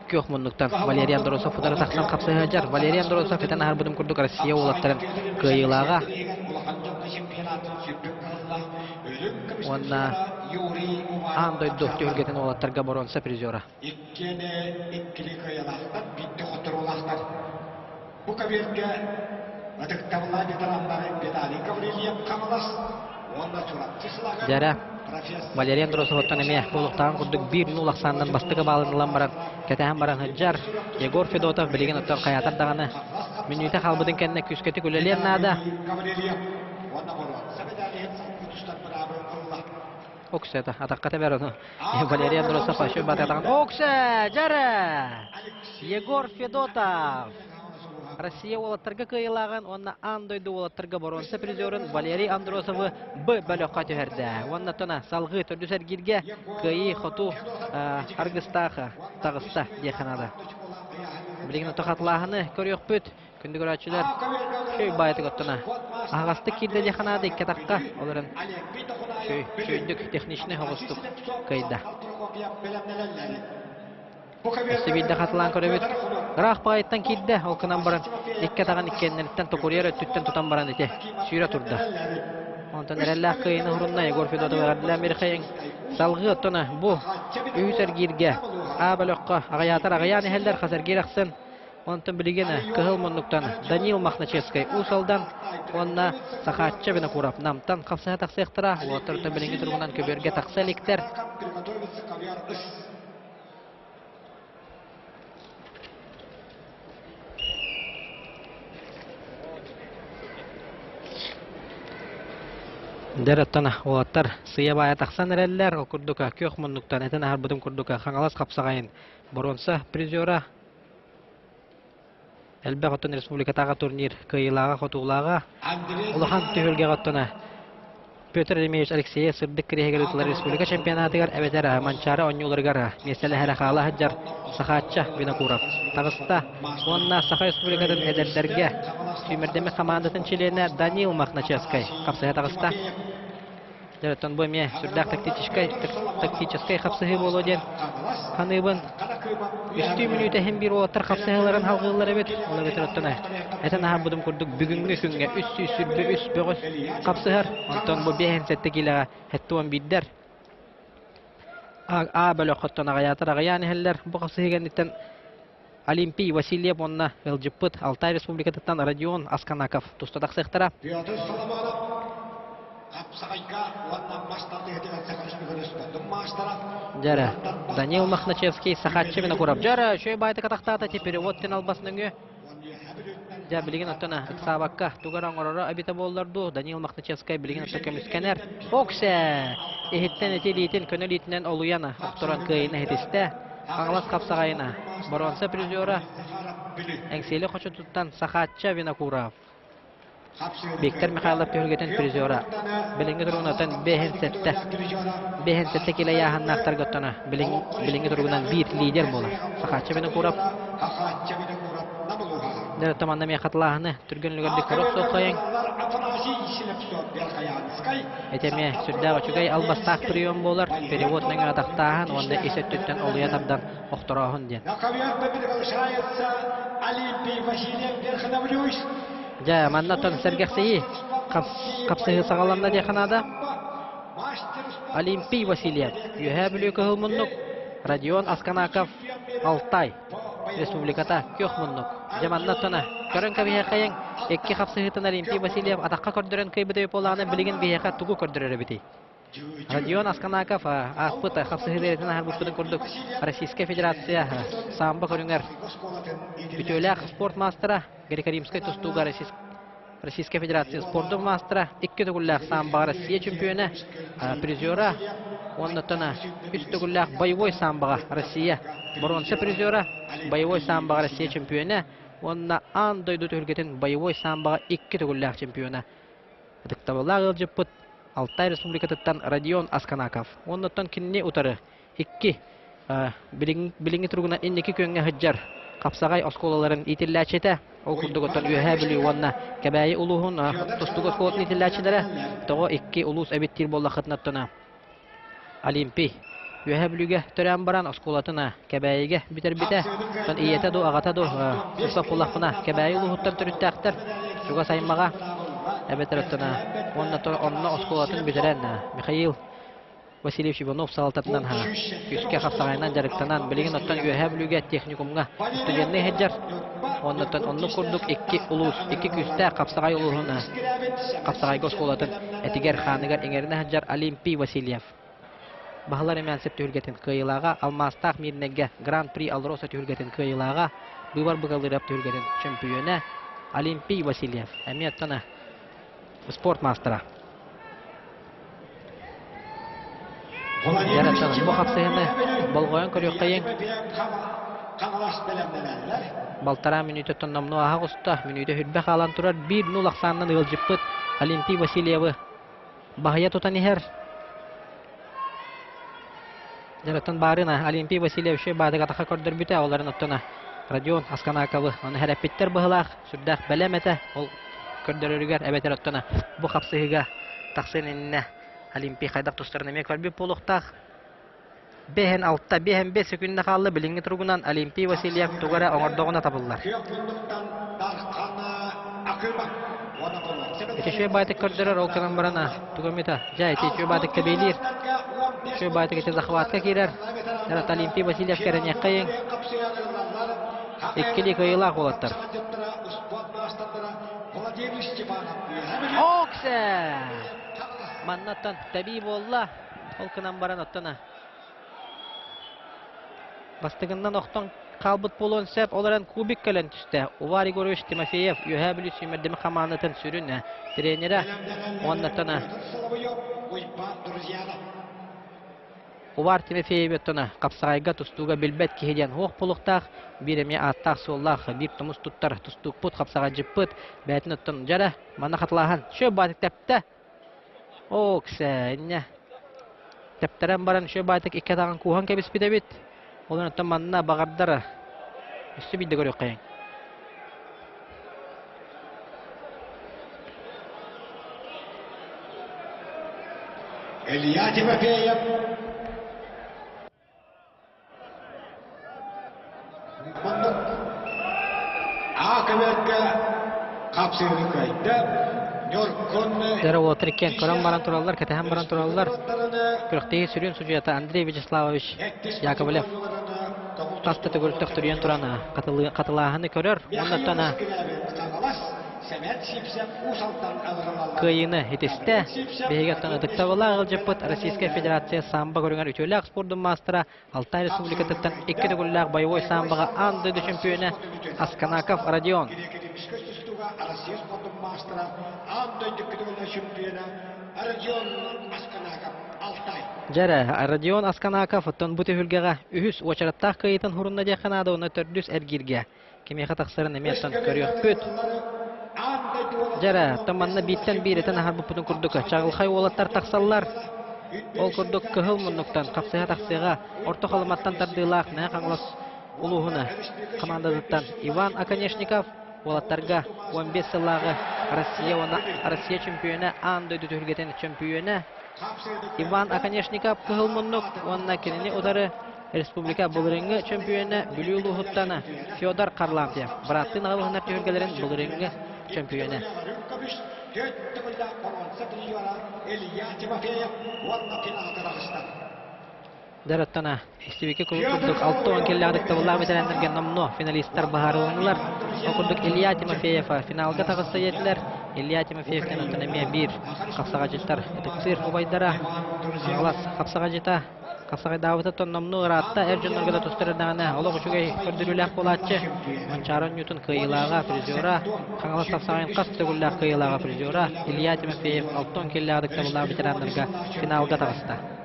Көх муннуктан Валерий Андросов футара таксан капсыгажар Валерий Андросов этен арбудым курдук Россия улаттарын кыйлага онна андай доктөргетен улаттарга боронса призера Иккили кыялактар битти хотурулактар. Бу кабирге адыктабылар ветеранлары Виталий Гаврилиев Капалас. Онда Чоротты сылагын жара Валерий Андросов оттан эме болуктаган курдук 1-0 аксандан бастыгы балынылан баран кетен баран хаджар Егор Федотов билеген оттан каятар даганы минута халбыдын кенне күскети күлелен нада Оксета атакка тебер Валерий Андросов ашы бататаган Оксе жара Егор Федотов Россия улаттарга кыйлаган, онна андойду улаттарга боронса призерын Валерий Андросовы Б бөлөккө төһөрдө. Онна тона салгы төрдүсөр гирге кыйы хоту аргыстаха тагыста деханада. Билген тохатлаһыны көрөкпүт. Күндү көрөчүлөр шөй байты готтона. Агасты кирде деханада икки такка оларын шөйдүк техничный хогустук кыйда. Сибидde қатылан көрөбүт. Грах пайыттан кидде, ол кынан баран, икке таган иккеннелиттен токурьер өттүттен тутан баран ете, сүйрө турда. Онтан эреллах кыйыны хурунна Егор Федотов гардылан бери кыйын. Салгы оттона бу үйсер гирге, абалөкка, агайатар агаян эхелдер хасар гираксын. Онтан билигене кыгыл моннуктан Данил Махначевский усалдан, онна сахатча бина курап намтан капсаha таксыктыра, отырты билинги тургунан көбөргө такса ликтер. Дәреттана оаттар сыя бая тақсан әрәлілер, ол күрдіка көк мұннықтан әтін әрбідің күрдіка қаңалас қапсағайын боронса призера әлбә қоттын республикатаға турнир кыйылаға қотуылаға ұлыған түйілге қоттына Петр Ремеевич Алексеев сырдық кірегер ұтылар республика чемпионатығар әбетер манчары онюларғар меселі әрі қала хаджар сақатча бина курап. Тағыста онна Саха республикадан әдәлдерге түймердеме командатын члены Данил Махначевский қапсыға тағыста. Дәреттен бойме сүрдәк тактическай қапсығы болу ден қаныбын үсті минуты хем бір оттар қапсығыларын халғылары бет. Ола бет рөттіні. Әтін аға бұдым күрдік бүгінгі күнге үс бөгіс қапсығыр. Онтан бұл бейін сәтті келіға әтті он биддер. Бөлі қоттан ағаятыр ағаян әлілер. Бұл қапсығы кәндеттен Олимпий Васильев онна Элджиппыт Алтай Республикатыттан Родион Асканаков тұстадақ сықтыра. Жара, Данил Махначевский сахатчы бина курап. Жара, шөй байты катақтата те переводтен албасыныңы. Жа, білген оттана Иксабакка тугаран орора абита болларду. Данил Махначевский білген отта көміскенер. Оксе! Эхеттен етелейтін көнел етінен олуяна. Оқтыран күйіні хетісті. Аңлас қапсағайына. Боронса призера. Әңселі қочы тұттан сахатчы бина курап. Бектер Михайлов төгілгетін призера. Білінгі тұрғынатан бейхен сәтті келі яғанна ақтар көттіні. Білінгі тұрғынан бір лидер болы. Сақатшы бені көріп. Дәрі таманда мен қатылағыны түргенлігерді көріп соқайын. Әтеме сүрдағы чүгай албастақ прием болар. Переводның атақтағын, онда есет түттен олуя табдан оқтырағын ден. Жа, маннаттан сәргәқсейі қапсығы сағаланда деканада Олимпий Васильев, үйә білі көхіл мұннық, Родион Асканаков, Алтай, Республиката көк мұннық. Жа, маннаттана көрін кәбіе қайын, екі қапсығытын Олимпий Васильев атаққа көрдірін көйбіді өполағаны білген бейеқа тұғы көрдірері біті. Родион Асканаков, ақпыт қапсығы дәретін әрбүшпінің көрдік Российская Федерация самбы көріңер. Бүтөләқ спорт мастера, Греко-Римской тустуга Российская Федерация спорты мастера, икки түгілләқ самбаға Россия чемпионы, призера, оннаттана үс түгілләқ боевой самбаға Россия, бронза призера, боевой самбаға Россия чемпионы, онна андойду түгілгетін боевой самбаға икки түгілләқ чемпионы. Дықтабылақ Элджиппыт Алтай Республикатыттан Родион Асканаков. Оннаттан кинне утары икки билинги тургуна иннеки көнгө хаджар капсагай осколаларын итилләчете. Ол курдуготтан үйә билүү онна кәбәйи улуһун тустугы осколатын итилләчеләре. Того икки улус әбиттир болла хытнаттана. Олимпий үйә билүүгә төрән баран осколатына кәбәйиге битер-бите. Тон иете ду агата ду сапулахына кәбәйи улуһуттан төрүттәктер. Шуга саймага әбәтәрәттәнә онна осколатын битерән Михаил Васильев Иванов салтатынан үскә хапсагайнан жарыктанан билеген оттан үйә билүүгә техникумга студентны хаҗар. Оннан онны курдук икки улус, икки күстә капсагай улуһуна. Капсагай осколатын этигер ханыгар эңерне хаҗар Олимпий Васильев. Баһалар эмен сеп түлгәтен кыйлага Алмастак мирнеге Гран-при Алроса түлгәтен кыйлага бывар быгалырап түлгәтен чемпионы Олимпий Васильев. Әмияттана спорт мастера. Яраттан бу хапсыгыны болгоен көрөккайын. Балтара минуттан намну агыста минутта хүлбә халан турар 1-0 аксаннан Элджиппыт Олимпий Васильевы багыя тутанихер. Яраттан барына Олимпий Васильев ше бадыга таха көрдөр бүтә аларын оттана. Родион Асканаковы аны хәрәпиттер быһылах сүрдәк бәләмәтә ол көрдөрөргәр әбәтер оттана. Бу хапсыгыга таксынынна Олимпий хайдак тустарына мек барбы полуктак. Behen altta, behen 5 sekünde kaldı. Bilingi turgunan Olimpiy Vasilyev tugara oңордоғуна табылар. Şöyle baytık kördürür ol kanın barana. Tugamita. Jay, şöyle baytık tebelir. Şöyle baytık ete zahvatka girer. Yarat Olimpiy Vasilyev kerene kayın. İkkili kıyılar olatlar. Okse! Mannattan tabi bolla. Ol kanın barana ottana. Bastığından oqtan kalbıt bolon sep olaran kubik kalen tüste. Uvar Igorovich Timofeyev yuhabili sümerdimi kamanatın sürünne. Trenere onnatana. Uvar Timofeyev öttana. Kapsağayga tustuğu bilbet kihiden hoq puluqtaq. Biremi attaq sollaq. Bir tumus tuttar. Tustuq put kapsağa jıppıt. Bәтін öttun jara. Manna qatlahan. Şö batık tepte. Okse. Tepteren baran şö batık ikke tağın kuhan kebis bidebit. Olan temanna bagardara. Üstü bir de görüyor kayın. Ilya Timofeyev. Akıverke kapsırını kayıttı. Dere otururken koran baran turallar, ketehem baran turallar. Kırıqtegi sürüyün sucuyata Andrei Vyacheslavovic Yakovlev. Tastıtı görüttük türüyen turana. Katılağını körür. Ondan kıyını hitiste. Behigattan ıdıkta ola ağılcıpıt Российская Федерация Samba görünger ütölak spordun mastera Altay Respublikatıktan 2 güllak bayvoy sambaga andı çempiyonu Askanakov Rodion. Jara Rodion Askanakov ton buti hülgaga ühüs oçarattaq kıyıtın hurunna jakanada ona tördüs ergirge. Kimi xataqsarın emetten körüyor püt. Jara tamanna bitten bireten harbu putun kurduk. Çağılxay olatlar taqsallar. Ol kurduk kıhıl munnuktan kapsaya taqsıga orta qalmattan tardılaq ne qanglas uluhuna komandadatan Ivan Akonechnikov olatlarga 15 yıllağı Россия чемпионы andı dütülgeten çempiyonu Ivan Akonechnikov kıhıl munnuk onna kenini udarı Respublika bulurungu çempiyonu Bülü Luhuttana Fyodor Karlampyev Bırattın ağılğınar tühürgelerin bulurungu çempiyonu Darattana istibiki kurduk 6 kelladыкta bullar bitirenlerge namno finalistler bahar oyunlar. Okurduk Ilya Timofeyev finalga tağıssa yediler. Ilya Timofeyev'den otonomiya 1 kapsağacıtlar etiktir ubaydara. Ağlas kapsağacıta kapsağay davıta ton namno ratta erjunlarga da tustırırdağına olu uçugay kördürülək bolatçı. Mançaron Newton kıyılağa prizora. Kangalas kapsağayın qastı güllək kıyılağa prizora. Ilya Timofeyev 6 kelladыкta bullar bitirenlerge finalga tağısta.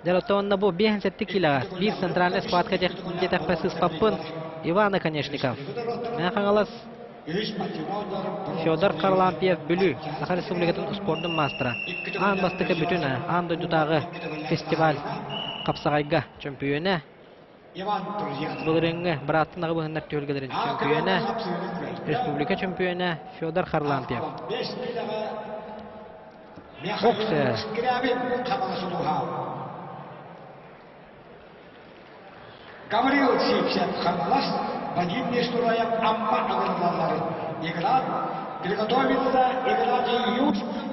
Дело bu bir settik kila bir sentralne squadka jetakpasiz papın Ivan Akonechnikov. Ne kangalas Fyodor Karlampyev Bülü Sakha Respublikatın sportun mastera. An bastıkı bütün an dutağı festival kapsağayga çempiyonu. Bulurungu Bırattın ağı buhunlar tüyülgelerin çempiyonu. Respublika çempiyonu Fyodor Karlampyev. Okse. Gavril Sipsev Хамлас, богиня Штурая Амма Агралары. Игра приготовится играть Южная.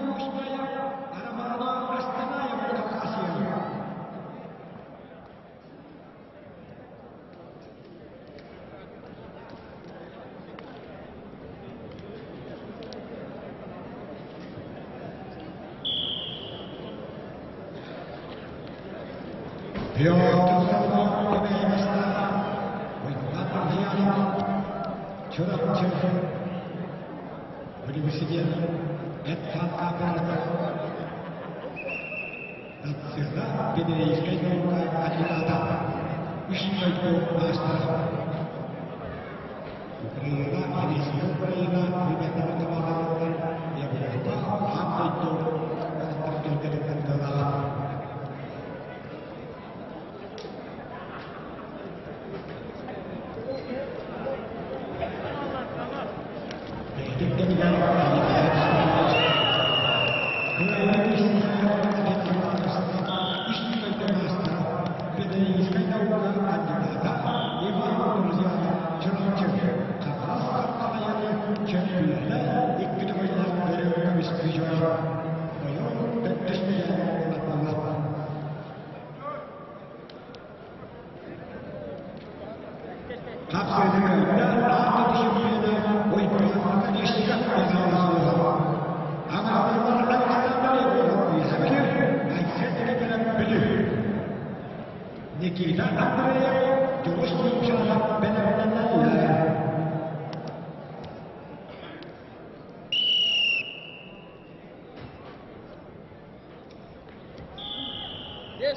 Bu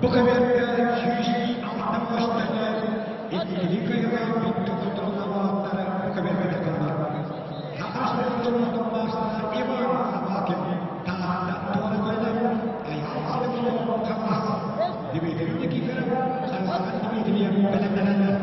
sefer Şişli Altıbaş'ta etkili kayılan bitti fotoğrafları bu sefer takıldı. Hakasının başına İvan Sabah'ın tahtta doğrularla ayağı alıp kalmaz. Dibedeki taraf arasında dibedeki belenler.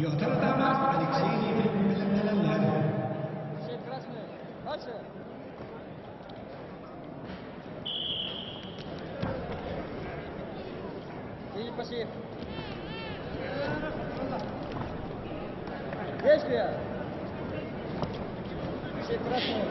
Петр Адамов, Алексей Левин. Действия. Все красные.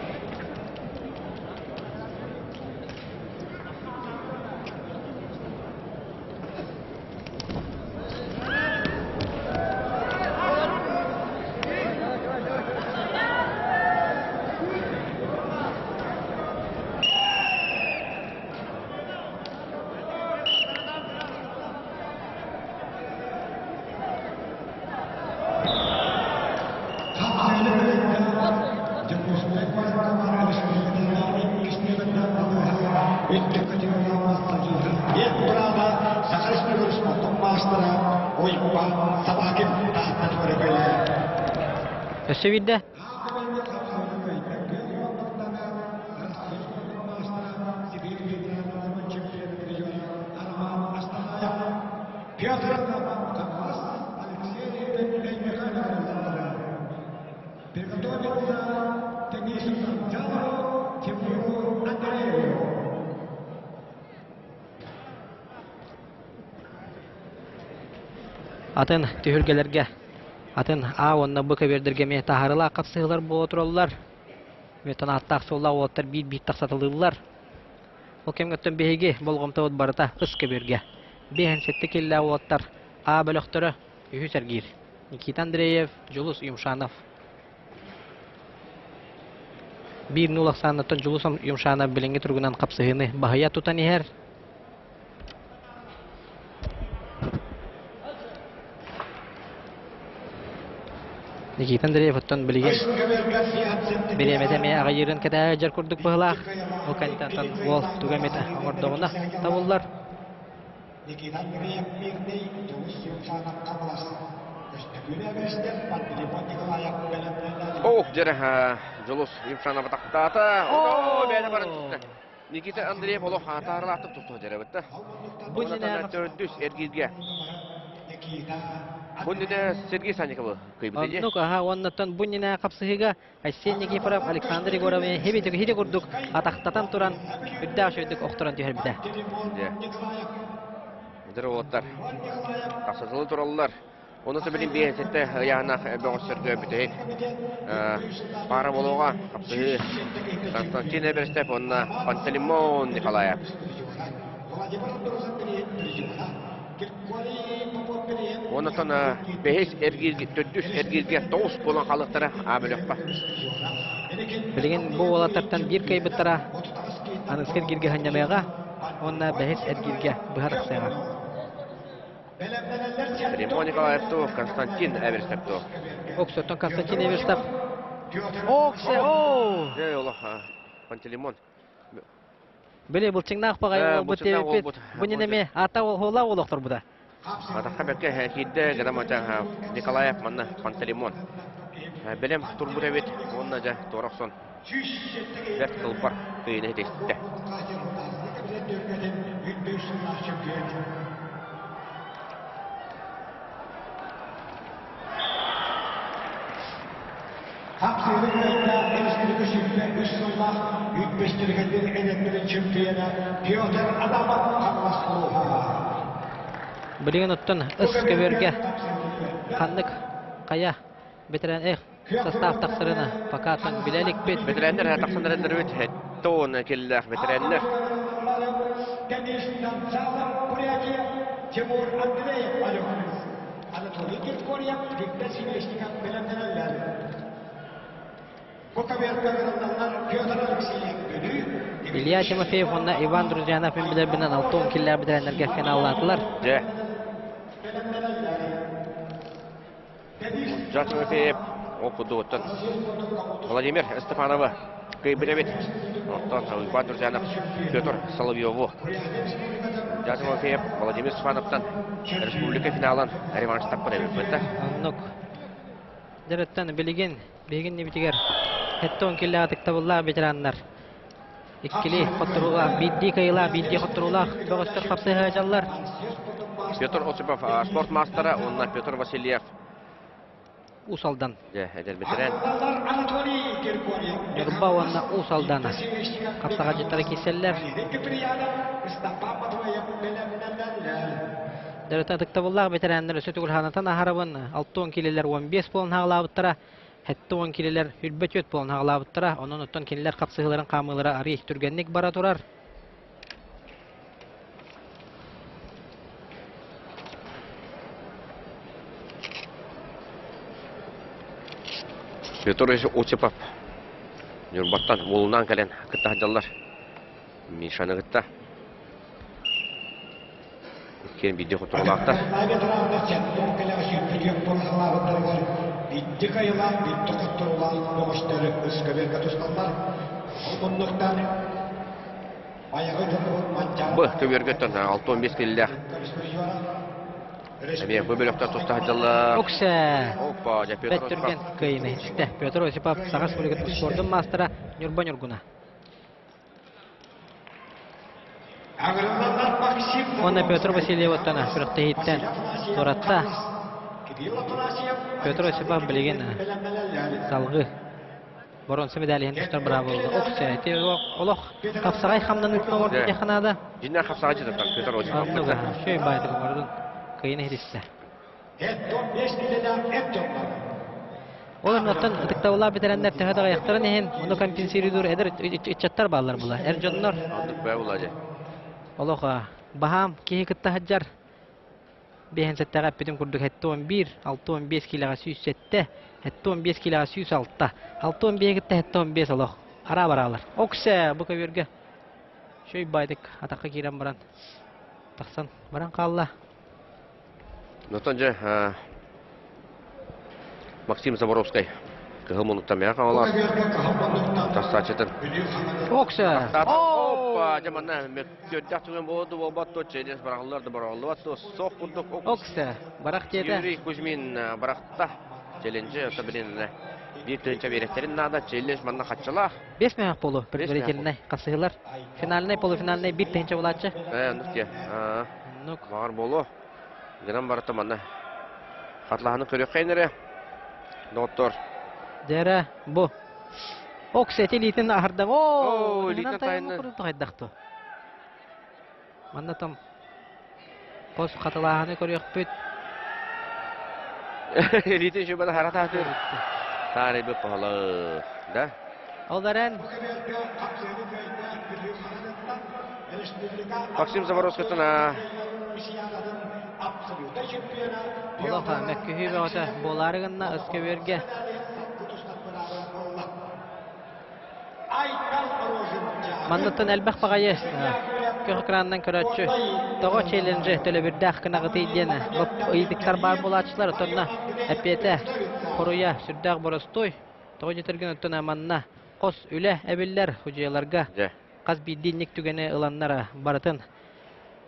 Ösevide атын түйүлгелерге атын аонна быка бердиргеме тахарыла капсыгылар бо тураллар. Метон аттак солла оттар бит таксатылылар. Ол кемгеттен беге болгомтабыт барыта ыска берге. Бехен сетте келла оттар а бөлөктөрө Сергир. Никита Андреев, Жулус Юмшанов. 1-0 санаттан Жулус Юмшанов биленге тургунан капсыгыны бахая тутан ихер. Никита Андреев оттон билеген беремете агайырын кете жар курдук быгылак. Ол кандидаттан гол тугамета ордогуна табыллар. Никита Андреев бирдей Жулус Юмшанов кабылас. Ох, жара Жулус Юмшанов тактата. О, бәне барын. Никита Андреев оло хатарлатып тутту жара бетте. Бунина төрдүс эргизге. Бунина Сергей Санников кыйбыты. Ну ка оннотон Бунина капсыгыга Арсений Никифоров, Александр Егоров хебите хиде курдук атактатан туран үддә шөйдүк октуран төһәрбидә. Дер олаттар. Тасатылы туралылар. Оны да білін бейін сетті яғына бөғіз сөргі бүтейік. Пара болуға қапсығы Константин Эберстеп, онына Пантелеймон Николаев. Онытын бейіс төттүс әргерге тоғыз болан қалықтары әміл өкпа. Билеген бу олаттардан бир кай быттара аныскер гирге ханямайга, онна бәһис әргерге бұхар ақсайға. Пантелеймон Николаевту, Константин Эберстепту. Оксотон Константин Эверстеп. Оксе, оу! Жай олық Пантелеймон. Біле бұл чыңнақ бағай ол бұт бұл. Бұны неме ата ола олықтыр бұда. Атаққа бәкке кейді ғадамата Николаев манна Пантелеймон. Білем турбур әбет, онына жа тоғырақсон. Бәк қылпар көйіне тестікті. Hapsıylık yolda enişteli kışıkta 3 sonlar 105 Türkiye'nin enetlerin çöptüğüne Piotr Adamov Kamlaslığa. Білеген ұттын үс көверге қандық қая бетерен состав тақсырыны пакатын білелік бет. Ветеринер тақсандырындар өт, тоғын келілер ветеринер. Денис'ten sağlam buraya Timur Andreyev alıyoruz. Anatoly Kirkoryev Viktor Sineşnikov bilenlerler. Piotr Alexeyev Gönü Илья Тимофеев, онна Иван Друзьянов білербінен 6 келлер бетеренлерге финалладылар. Же. Тимофеев оқуды оттан. Владимир Степанова көйбілебет. Оттан Иван Друзьянов, Петр Соловьеву. Тимофеев, Владимир Степановтан республика финалын реванш таппыр өтті. Оннук. Дәреттен білеген не бітігер. Хетті 10 келлер атықтабылла бетеранлар. Иккили хоттурула, бидди кайла, бидди хоттурула, бөгөстөр капсыга жаллар. Петр Осипов, спорт мастера, онна Петр Васильев. Усалдан. Же, эдер бетерен. Anatoly Kirkoryev Нурба онна усалдана. Капсага жеттары кеселлер. Дәреттен атықтабылла бетеранлар өсөтүгүл ханатан ахарабын 6 келлер 15 болын хағылабыттара. Хетті 10 келелер хүлбет өт болын ағылабыттыра, оның ұттан келелер қапсығыларын қамылары арих түргеннік бара тұрар. Петр Осипов. Нюрбаттан, молынан кәлен кітті хаджалар. Мишаны кітті. Кен бидде құтырылақтар. Bitti kayılan, bitti kutturulan doğuşları ıskabirga tustanlar. Olgunluktan ayağı durduğun mancar. Bu köbürgötten 6-15 kelilер. Әме бұл бөлікті тұста хаджалар. Окса! Опа, жа Петр Бәт түрген Осипов. кайыны. Істі, Петр Осипов, Сағас бөлігіт спордың мастера Нюрба Нюргуна. Ağırlanlar Maksim. Оны Петр Васильев оттана, сүрікті хейттен. Торатта, Петр Осипов білеген салғы. Боронсы медалиен тұстар бұра болды. Окса, олық қапсағай қамдан үтіні орды деханада. Жинна қапсаға жетіптан Петр Осипов. Аннуға, шөй байды бұмырдың кайыны хедісті. Олар ноттан ытықтауыла бетеренлер тәхеді ғаяқтарын ехен, оны компенсируйдур әдір үтчаттар балар бұла. Әржоннор, Андық бәу ұлады. олыға, бағам, кейі кітті хаджар. Бейін сәттіға әппетін күрдік әтті 11, 6-15 килаға сүйіс сәтті, әтті 15 килаға сүйіс 6, 6-15 кітті әтті 15 олық. Ара баралар. Окса, бұқа берге. Шөй байдық, атаққа керен баран. Тақсан, баран қалла. Нотан же Максим Заборовский. Кығылмын ұттамия қағалар. Тастачетін. Окса! Опа, жаманна, меккердақ түген болды, болбатты, чейдес барағыларды барағылды, соқ күрдік. Окса! Барақ деді. Юрий Кузьмин барақта. Челенжі, өті білін бір түйінші беректерін нада, челенж манна қатшыла. 5 мәйақ болу, предварительный қасығылар. Финальный, полуфинальный, бір түйінші болатшы. Нүкте, мағар болу. Генам барыты манна. Қатлағаны көрек қайныры. Доктор. Дәрі, бұ. Окса, телейтін ағырдан. О, лейтен тайыны. Манна там Кос катылааны көрөкпүт. Элитин шубада харата атыр. Сары бе пахала. Да? Оларан Максим Заворовскотына Олаха мәккүһү бата боларыгынна ыскеберге. Маннаттан әлбәх багайы көкраннан көрөччү. Того челленджи төлө бир дакына гытыйдена. Бу ыйдыктар бар булачылар тонна. Әпете коруя сүрдәк боростой. Того жетерген оттона манна кос үле әбилләр хуҗаларга. Каз бидинник түгене ыланнара барытын.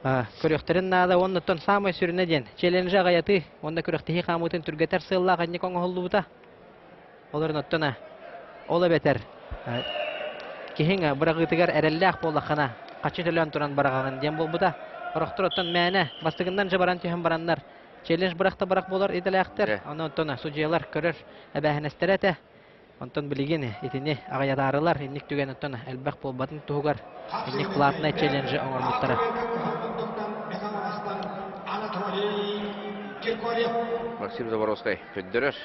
Көрөктөрүн нада оннотон самый сүрүнеден. Челленджа гаяты, онда көрөктөһи камытын түргәтер сылла ганне коңголлубута. Оларын оттона. Ола бетер. Кихинга бирагытыгар эрелләк боллахана. Качы төлөн туран бараган дем болбута. Ороктороттон мәне бастыгындан жабаран төһөн бараннар. Челлендж биракта барак болар иделәктер. Онтон суҗыялар көрөр әбәһнәстерәтә. Онтон билигене итине агаятарылар инник түген оттон әлбәх болбатын тугар. Инник платный челленджи оңор буттара. Максим Заворовский көддөрөс.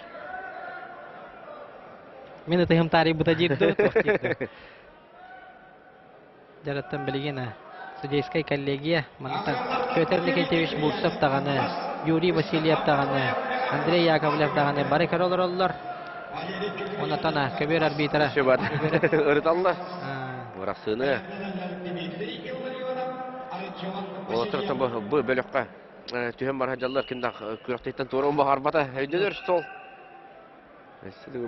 Мен тыйым тарих бута жирди. Жараттан билигене судейская коллегия мантан Петр Никитевич Бурсов таганы, Юрий Васильев таганы, Андрей Яковлев таганы бары каролор. Онатана көбөр арбитра. Шубат. Ырыталла. Варасыны. Отыртан бу бөлөккө төһөн бар хаҗаллар киндә күрәктән турын бар бата һәйдәләр стол.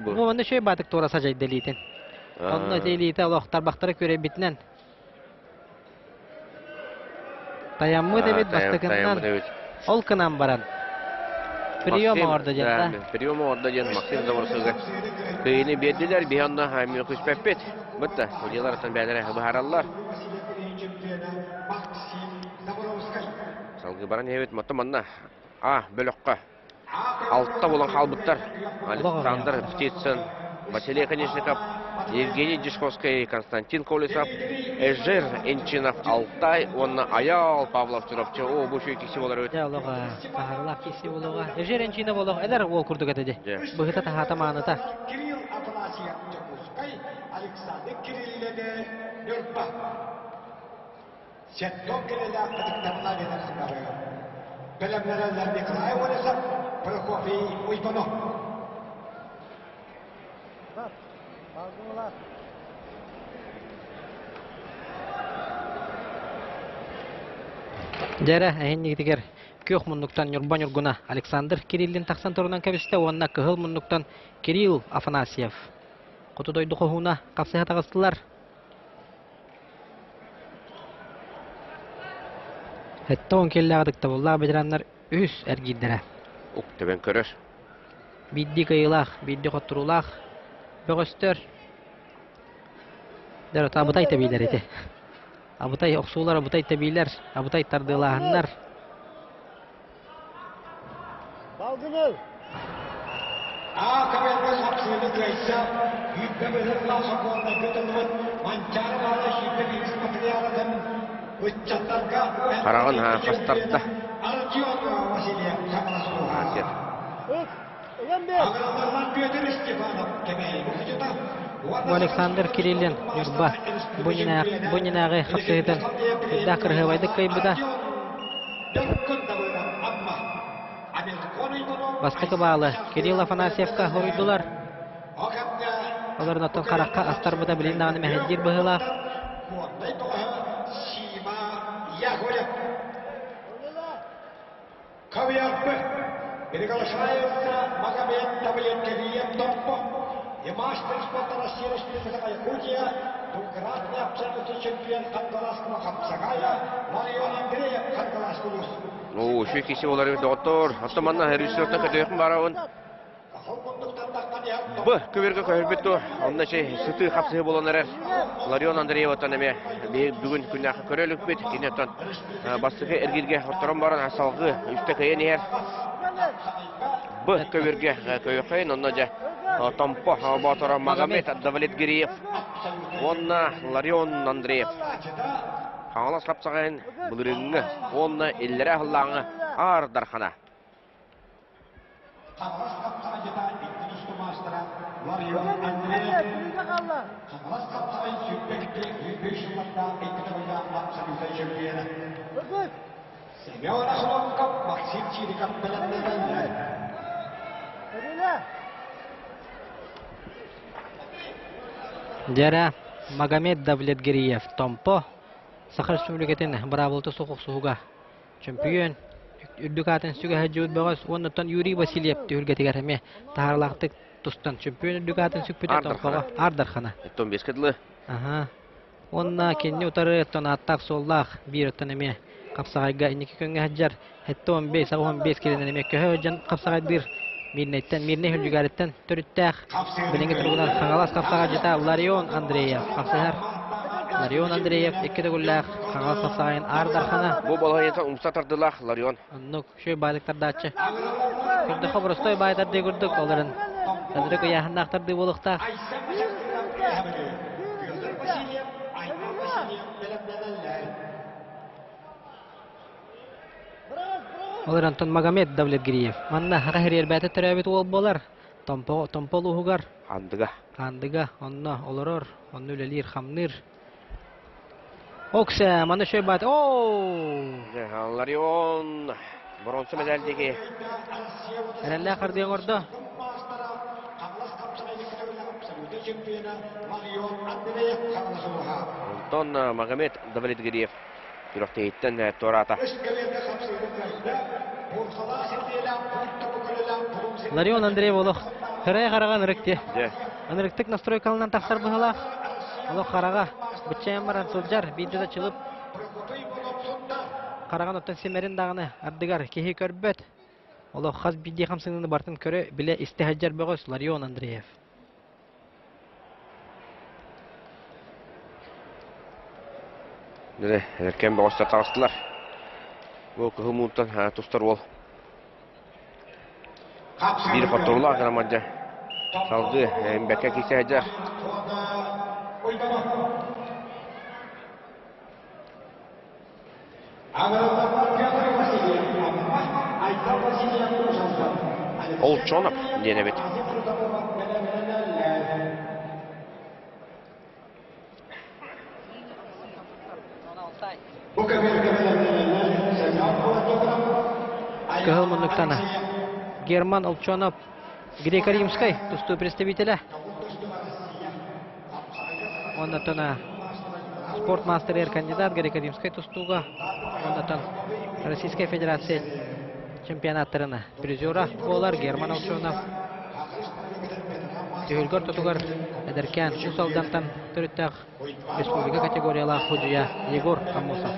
Бу монда шөй батык тураса җайдәлитен. Онда делите лохтар бактары көрә битнән. Таяммы дебит бастыгыннан. Ол кынан баран. Прием орда жата. Прием орда жен Максим Заворовский. Кыйны бердиләр би анда һәм күспәппет. Бутта, хуҗалардан бәләре баһараллар. Салгы баран һәйбет матаманна. Бөлөккә. Алтта булган халбыттар. Александр Птицын, Василий Конечников, Евгений Дишковский, Константин Колесов, Эжер Энчинов, Алтай, онна Аял Павлов Туровчы. Бу шуй киси булар өт. Ялога, сахарлак киси булуга. Эжер Энчинов булуга. Эдер ол курдук этеди. Бу хата тахата маныта. Кирилл Афанасьев Чекускай, Александр Кирилловне Юрба. Сеттон келеда кытыктарына бедерсинары. Белемлерелерди кылай олесап, Прокофий Уйбанов. Дәрә әһиннигитигер көк муннуктан Юрбан Юргуна Александр Кириллин таксан торунан кәбисте онна кыһыл муннуктан Кирилл Афанасьев. Котудойду кохуна капсыга тагыстылар. Хәтта он келләгәдәктә булла бедраннар үс әргиддәрә. Төбән көрәш. Бидди кыйлах, бидди коттурулах. Бөгөстөр. Дәрә табытай табиләр иде. Абытай оксулар, абытай табиләр, абытай тардылаһыннар. Балгыныл. Кабелбе сапсыны кайса, yüklемелер ласаконда көтөлгөн манчары бары шипелис материалдан үччаттарга Караган хастарда. Артём Васильев Самасов. Öğrenbek. Агрономдан Петр Степанов кемей бухчата. Александр Кириллин Юрба Бунинагы хапсыгытын дакыргы вайды кайбыда. Бастыкы баалы Кирилл Афанасьевка хорuydular. Олар нотон каракка астарбыда билиндаганы мәһәҗир быһыла. Кавиаппы. Приглашается Магомед Тавлетович Топпо. И мастер спорта России Республика Якутия, двукратный абсолютный чемпион Кангаласского хапсагая, Марион Андреев Кангаласского. Шуй киси булар доктор. Автоманна режиссерден көтөйөм барабын. Бу көбөргө көйбөттү. Онда сыты хапсыгы болонор. Марион Андреев танеме бүгүн күннө көрөлүк бит. Кинетон бастыгы эргилге отторон баран асалгы үстө кыйын. Бу көбөргө көйөкөйн онда же Томпо Батора Магомед Давлетгириев. Онна Ларион Андреев. Хаңалас қапсағайын бұлырыңы, онны еллері ақыллаңы ардархана. Қаңалас қапсағай жета иттінішті мастыра Ларион Андреев. Қаңалас қапсағай сүрбекте 105 жылларда экономия абсолютный чемпионы. Семен Ахлонков, Максим Чириков білімдерінді. Жара Магомед Давлетгериев Томпо Сахар Республикатын Браволты соқуқ суға чемпион үрдүкатын сүге хаджуд бағас оннан Юрий Васильев төгілгетігеріме тағарлақтық тұстан чемпион үрдүкатын сүкпеті Томпоға Ардархана. Том бескедлі. Онна кенне утары тон аттақ соллақ бір өттен еме қапсағайға инекі көнге хаджар әтті 15 келінен еме көхі өджан қапсағайдыр мирне хүлгігәріттен түріттәқ біліңгі тұрғынан қаңалас қапсаға жета Ларион Андреев қапсағар Ларион Андреев еккеді күлләқ қаңалас қапсағайын Ардархана. Бұл балғайынса ұмса тардылақ Ларион. Оннық шөй байлықтарды атшы күрді қобырыстой байларды көрдік оларын әдірік ұяғындақтарды болықтақ. Олар Антон Магомед Давлетгериев. Манна хақахирер бәті түрәбет ол болар. Томпол ұғығар. Қандыға. Онна оларор. Онны өлелер қамныр. Окса, маны шөй бәті. Ларион. Бронсы медальдегі. Әрәлі қырдың орды. Антон Магомед Давлетгериев. Күріқтейттен Тората. Ларион Андреев олық қырай қараған үрікте. Үріктік настройкалынан тақсар бұғылақ. Олық қараға бұтчайын баран сылжар бейджуда чылып. Қараған оттан семерін дағыны ардығар кехе көрбөт. Олық қаз бейде қамсыңыны бартын көрі біле істехаджар бұғыз Ларион Андреев. Нәді, әркен бағыстар тағыстылар. Ол күхі мұнттан тұстар ол. Bir fotoğraflar gramajda salgı beka kise hajar. Olçonap diyene bet. Кахалманлыктана Герман Олчонов, греко-римской, тусту представителя. Он на спортмастер кандидат греко-римской тустуга. Он Российской Федерации чемпионаттарына призера болар Герман Олчонов. Төгілгір тұтығыр әдіркен үш алдантан түріттәқ республика категориялы худжия Егор Камусов.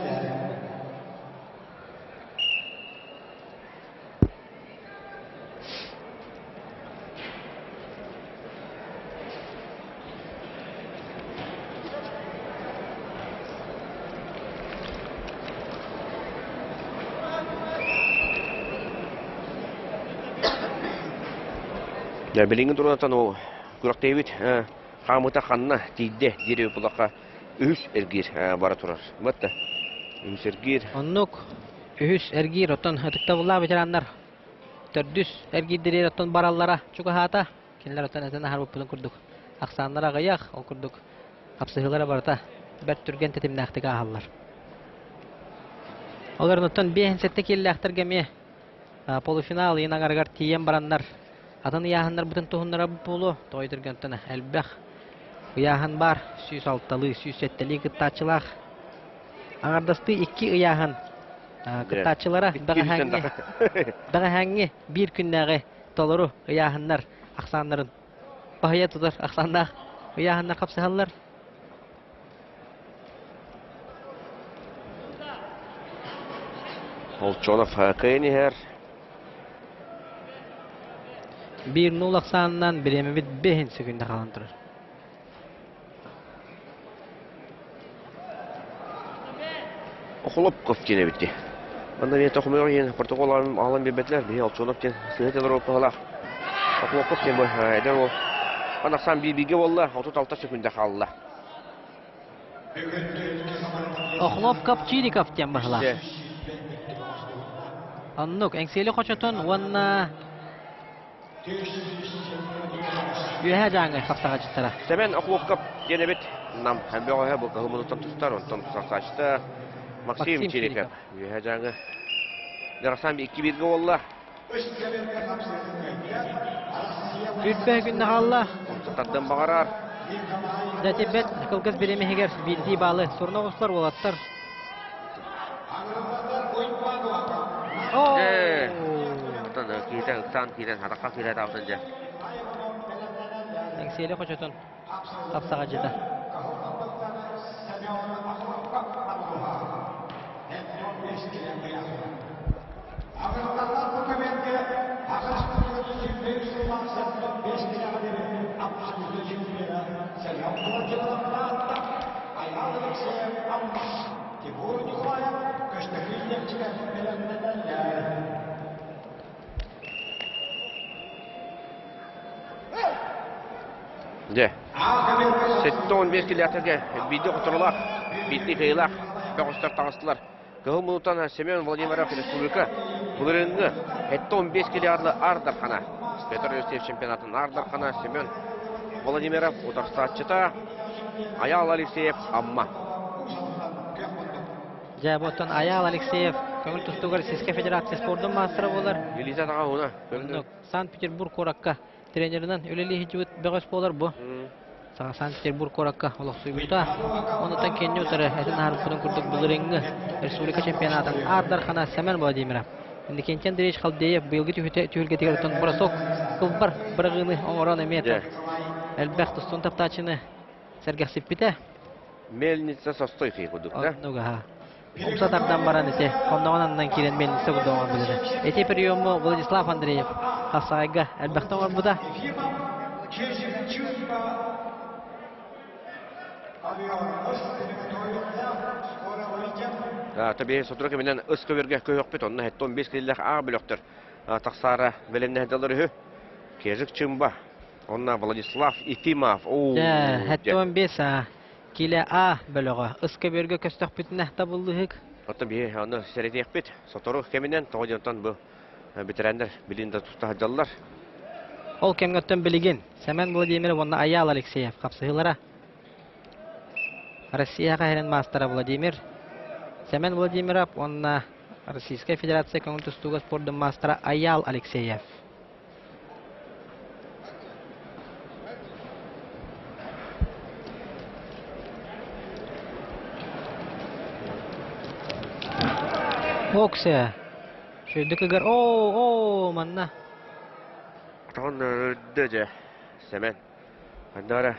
Ya bilingin durunatan o kurak David hamıta xanna tiyde direv bulaka ühüs ergir bara turar. Batta ühüs ergir. Onnuk ühüs ergir oton hatıkta bulla beceranlar. Tördüs ergir direv oton barallara çuka hata. Kinler oton ezana harbu pulun kurduk. Aksanlara gayak o kurduk. Kapsıhılara barata bir türgen tetimne aktıga ahallar. Oların oton bir hensetne kelle aktır gemiye. Polufinal yine gargar tiyen baranlar. Atan yahanlar bütün tohunlara bu pulu toydurgantana elbaq. Yahan var 106'lı 107'li gıttaçılaq. Ağardastı 2 yahan gıttaçılara dağa hangi bir gündəği toluru yahanlar aksanların bahaya tutar aksanda yahanlar kapsahallar. Olçonov kayni her. 1-0 aksanından biremi bit 5 sekunda kalandırır. Oxulup köftene bitti. Banda bir toxumuyor yine protokol alan bir betler. Bir Olçonov ten sığıteler olup qalaq. Oxulup köftene boy. Eden o. Anaqsan bir bilgi valla 36 sekunda qaldı. Охлоп Копчириков тем бахла. Же. Аннук эңсели хочотон ванна Юха жаңы хапсага жыттара. Semen Охлопкап денебит нам хәмбеге бу кылмыны тустар онтон саксачта Максим Максим Чириков. Яжаңы. Дарасан 2-1 болла. Үрпе күнне халла. Таттан багарар. Дәтебет кылгыз беремегер билди балы сорногуслар болаттар. О! Таны китен сан китен хатакка китен тавтынжа. Эңсели хочотон хапсага жыта. Же. 7-15 километрге биде которулар, битти кыйлар, бөгөстөр тагыстылар. Кыл минуттан Семен Владимиров республика булырынгы 7-15 километрлы Ардархана. Петр Юсеф чемпионатын Ардархана Семен Владимиров утарсатчыта. Аял Алексеев амма. Жаботон Аял Алексеев көңүл тустугар Сеске Федерация спорттун мастері болар. Елиза тага уна. Санкт-Петербург коракка тренеринен үлели хижбит бөгөс болар бу. Санкт-Петербург коракка олох суйбута. Онутан кенне утары этин харпунун курдук булырынгы республика чемпионатын Ардархана Семен Владимиров. Инде кенчен Дереш Халдеев быйылгы түйүлгетигертон бросок кылбар бырыгыны оңорон эмет. Элбэх тустун таптачыны сергесип бите. Мельница со стойкой кудук, да? Нуга. Умсатардан баран эте, кондогонандан кирен мельница кудуган билере. Эти приему Владислав Андреев хасайга элбэхтен орбуда. Tabii sotura keminden ıskı verge köyök bit onunla 15 kiloluk ağ blöktür. Taksara belenne dalları Kezik çımba. Onunla Vladislav Ifimov. Hette 15 kilo A bölüğü. Iskı verge köstök bütüne tabulluğuk. Tabii onu seyrediyek bit. Sotura keminden toğucantan bu bitirenler bilinde tutahacallar. Ol kemgötten biligin. Semen Vladimir onunla Ayal Alekseyev kapsıhılara. Россияга херен мастера Владимир. Семен Владимиров, он на Российской Федерации конкурсуга спортдун мастера Аял Алексеев. Оксе. Шөйдік егер, манна. Тон дөже. Semen. Андара.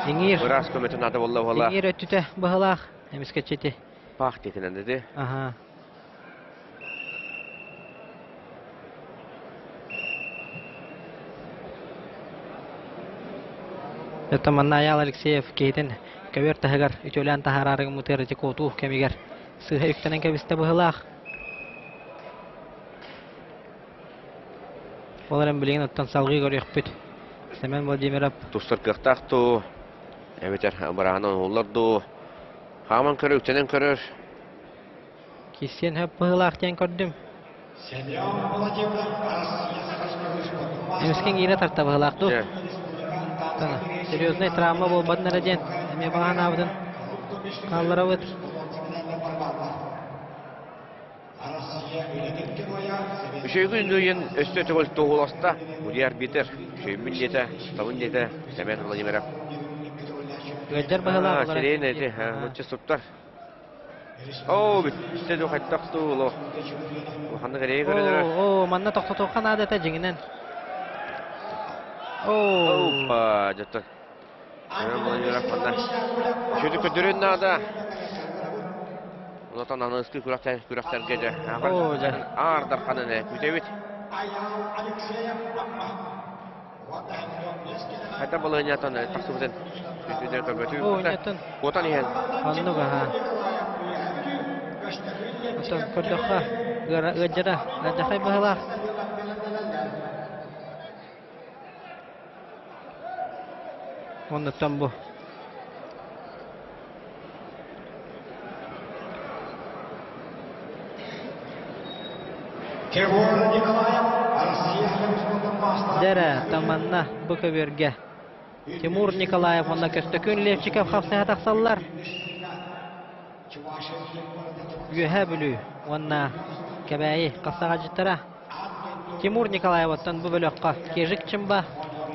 Иңир. Biraz kömetin adı valla. Иңир өттүтө быһылаах. Эмиске чети. Пах текинен dedi. Ага. Это Манаял Алексеев кейтен көвер тахагар үтөлән тахарарыгы мутер коту кемигер. Сыһа үктәнен кебисте быһылаах. Оларым билеген оттан салгы көрөк бит. Семен Владимиров Тустар кыртакту. Эметер баранын оларду. Хаман көрөк тенен көрөр. кисен хөп быһылаах тен көрдүм. Эмискен ире тарта быһылаакту. Тана серьезный травма болбады нараден. Эме баган абдын калларабыт. Үшөйгүн дөйен өстө төбөл тоғыласта. Удияр битер. Шөймін дете, табын дете. Семен Владимиров. Гөджер быһылаах. Серейн эти, лучше суптар. Битте ду хаттакту ло. Ханны гәрәй көрәләр. Манна тоқтотоқан адата жеңінен. Жаттар. Семен Владимиров ханна. Шөйді көдөрен нада. Онотан аныскы күрәктәргә дә. Ардар ханны күтәбит. Хәтта булган ятан тахсыбын. Күтәдә көбөтү. Отан иһен. Аннуга ха. Отан көрдөхә. Гөджера, гәҗәхәй быһылаах. Оннан бу. Тимур Николаев, Россия Федерациясының мастері. Дәрі таманна бұ көберге. Тимур Николаев онна көстөкін Левчиков қапсыға тақсалылар. Үйе бүлі онна кәбәйі қапсаға жыттыра. Тимур Николаев оттан бұ бөліққа кежік чымба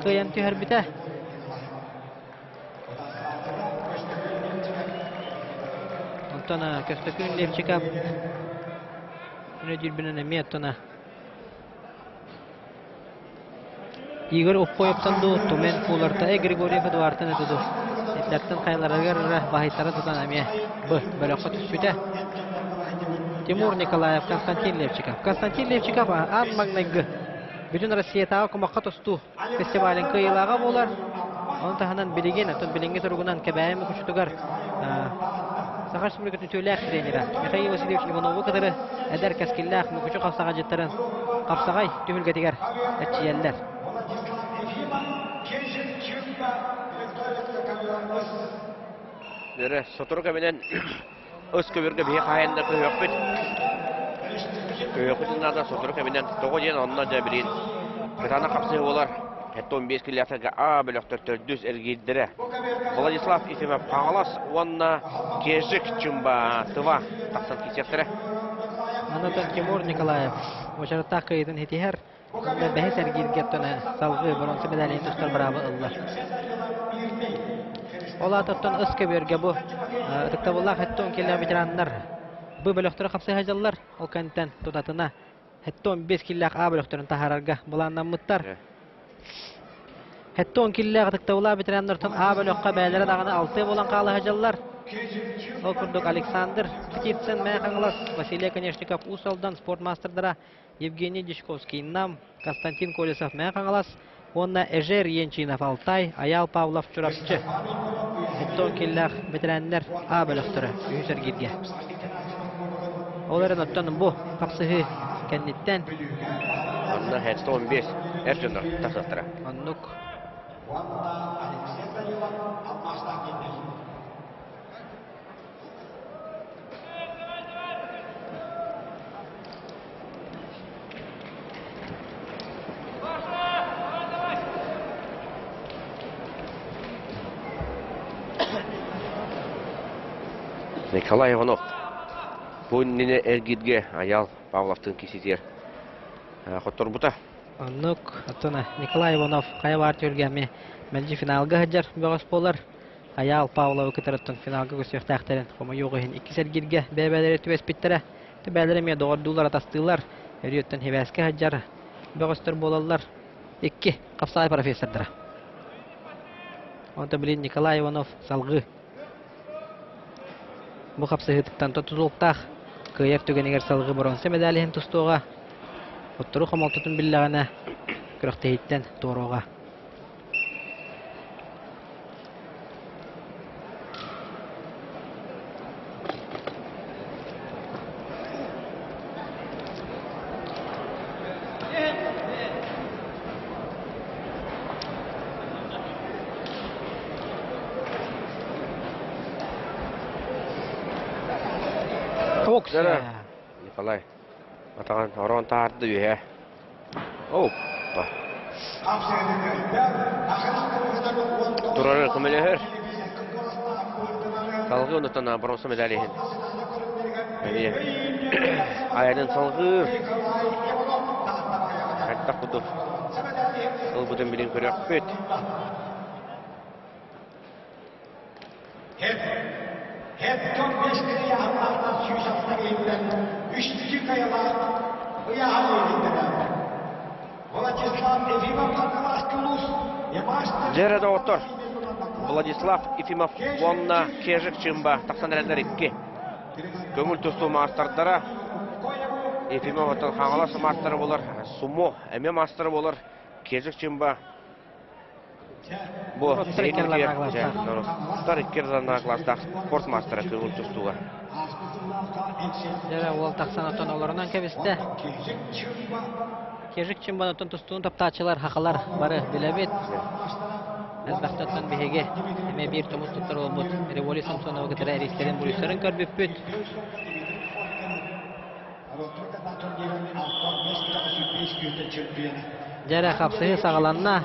қыян түйір біті. Онтана көстөкін Левчиков үні дүрбінін әме оттана Игорь Оппоевтанду тумен куларта Григорьев Эдуардтан этуду. Этлерттен кайларыгар бахитара тутан әме бу бөлөккө түспүтө. Тимур Николаев, Константин Левчиков. Константин Левчиков ан магнайгы. Бүтүн Россиятагы комакка тусту фестивален кыйылага болар. Онун таханан билеген, атын биленге тургунан кебайым күчүтүгар. Саха Республикатын төлөк тренери Михаил Васильевич Иванову кадары эдер каскиллах мүкүчү капсага жыттарын капсагай түмүлгетигер этчиеллер. Дәрі сотыры көмінен өз көбірге бей қайында көйөкпет. Көйөкпетін ада сотыры көмінен тоғы ден онына да білейін. Қытана қапсығы олар. Әтті 15 кіліяқтарға бөліқтір түрдіз әргейдірі. Владислав Ефимов қағалас, онына кежік чүмба тыва тақсан кесектірі. Анатон Тимур Николаев. Очарытта қиытын хетихер. Бәхес әргейдгеттіні салғы бұрынсы медалейін тұстар бұрабы ұллар. Ола тоттон ыска берге бу тыктабыллах хеттон келле ветераннар бу бөлөктөрү капсай хажаллар ол канттан тутатына хеттон 5 киллах а бөлөктөрүн тахарарга буланнан мыттар хеттон киллах тыктабыллах ветераннартан а бөлөккө бәйлери дагына 6 болан калы хажаллар ол курдук Александр Птицын Мэханглас Василий Конечников Усалдан спортмастердара Евгений Дичковский Нам Константин Колесов Мэханглас Онна Эжер Янчинов Алтай, Аял Павлов Чурапчы. Хеттон келлах ветераннар А бөлөктөрү үйсөр кирге. Оларын оттон бу капсыгы кенниттен. Онна хеттон 15 эржөнөр тасаттыра. Оннук. Николай Иванов. Буннине эргидге Аял Павловтың кесетер. Хоттор бута. Оннук. Аттона Николай Иванов кайбар түргәме мәлҗи финалга хаҗар бөгөс болар. Аял Павлов китәрәттен финалга күсәк тәхтәрен. Кома югыһын 2 сәргиргә бәбәләре төбәс биттәрә. Төбәләре ме доллар атастылар. Өрөттен хебәскә хаҗар бөгөстер болалар. 2 капсай профессордыр. Онда билен Николай Иванов салгы. Бу капсыгыттан тотузултах кыяк түгенегер салгы бронза медалиһин тустуга. Оттуру хамалтытын биллагана көрөктейттен тоорога. Николай. Атаған орон тарды үйе. Опа. Турары көмелер. Салғы ұнытына бронза медалиһин. Айадын салғы. Қайттақ бұды. Ол бұдың білін көрек бет. Hepton 5 kere Allah'tan şuşatlar eğinden, 3. kayalar Iyahan eğinden. Владислав Ефимов Каталаскулус. Жереда отыр. Владислав Ефимов онна кежік чымба. Тақсан әрәндер 2. Көңіл тұсту мастардара. Ефимов отыр қаңаласы мастары болар. Сумо әме мастары болар. Кежік чымба. Бұл Тариккердерна класстақ спорт мастері көңіл тұстуға. Жара ол тақсан отын оларынан кәбісті. Кежік чымбан отын тұстуын таптачылар, хақалар бары біләбет. Әзбақты отын бігеге. Әме бір тұмыз тұттар ол бұд. Револи Самсонова кітірі әрестерін бұрыстарын көрбіп бүт. искусственный чемпион. Жара хапсыгы сагаланна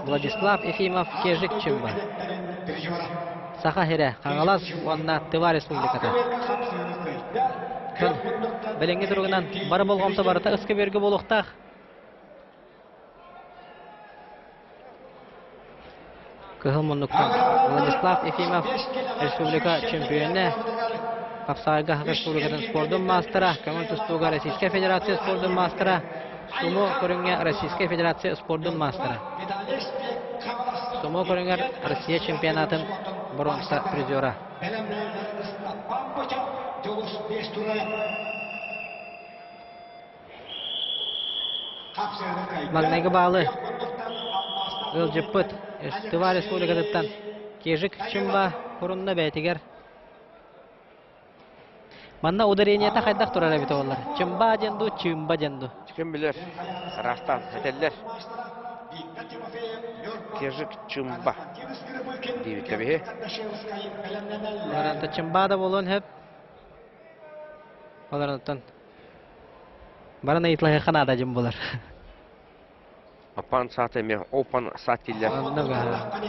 Владислав Ефимов кежик чымба. Саха хере қаңалас онна Тыва Республиката. Белеңге тұрғынан бары болғамса барыта үскі бергі болуқтақ. Кығыл мұнлықтан Владислав Ефимов республика чемпионы. Қапсағайға республикатын спордың мастера, көмін тұстуға Российская Федерация спордың мастера, Сумо көрінге Российская Федерация спордың мастера. Сумо көрінге Россия чемпионатын бұрынғыса призера. Маңнайғы балы Ылжыппыт Тыва Республикатыттан кежік чымба құрынна бәйтігер. Манна ударениета қайдақ тұрар әбіті олар. Чымба женду, чымба женду. Кім білер, растан, әтелер. Кежік чымба. Дейбіт кәбігі. Оларanta чымба да болуын хеп. Оларантан. Барына итлағы қанада жым болар. Апан саты мен, опан сатилер. Анныға.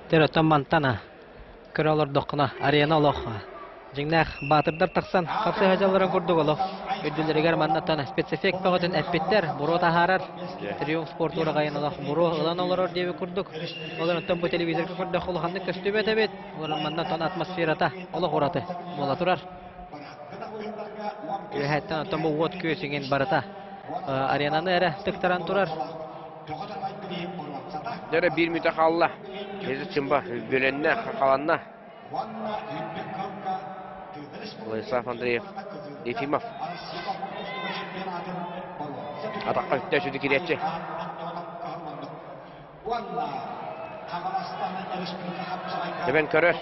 Терөттен мантана. Көрі олар доқына, арена олоққа. Жыңнақ батырдар тақсан, қапсы хажаларын көрдік олық. Өділерігер маннаттан специфик бағытын әппеттер, бұро тахарар. Триумф спортура қайын олық, бұро ұлан олар дейбі көрдік. Оларынтан бұл телевизорға көрдік олықанды көстөбет әбет. Оларын маннаттан атмосферата, олық ұраты. Мола тұрар. Өйәттен оттан бұл от көсіңен барыта. Аренаны әрі тіктаран тұрар. Дәрі бір мүті қалла. Кежік чымба бөленне, қақаланна. Владислав Андреев Ефимов. Атаққа үтті жүді керетші. Төбен көрір.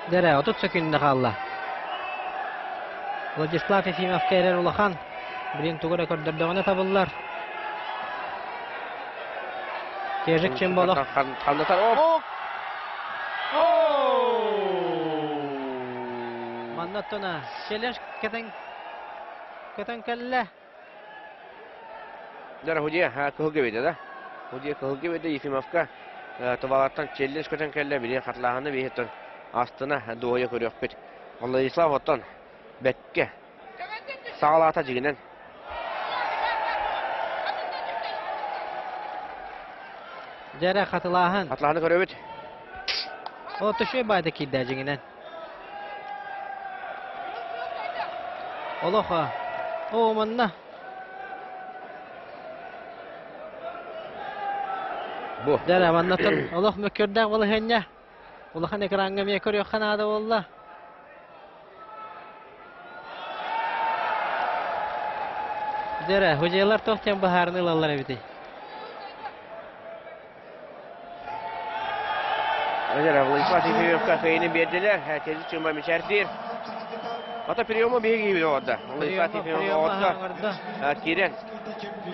Дәрі, 30 секундында қалла. Владислав Ефимов кәрер ұлақан. Бірін тұғыр әкөрдірдіғіне табылылар. Кежік чым болық. Қандатар, Маннаттына. Шелеш көтін кәлі. Дәрі Худия күхіге беді, да? Худия күхіге беді Ефимовқа. Тұвалаттан челлеш көтін кәлі бірін қатлағаны бейхеттен астына дуғайы көрек бет. Владислав оттан бәтке сағалата жігінен. Жәрі қатылағын. Қатлағаны көрек бет. О, түші байды кейді жігінен. Олоға. О, манна. Бұ. Жәрі, маннаттын. Олоқ мөккөрдәң болы хәнне. Олоған экранға ме көрек қанады олла. Жәрі, хұжайлар тоқтен бұхарыны лалар әбіті. Жәрі, Владислав Ефимовқа қайыны берділер. Тезі чымба мешәрсер. Ата приема беги били орда. Владислав Ефимов орда. Кирен.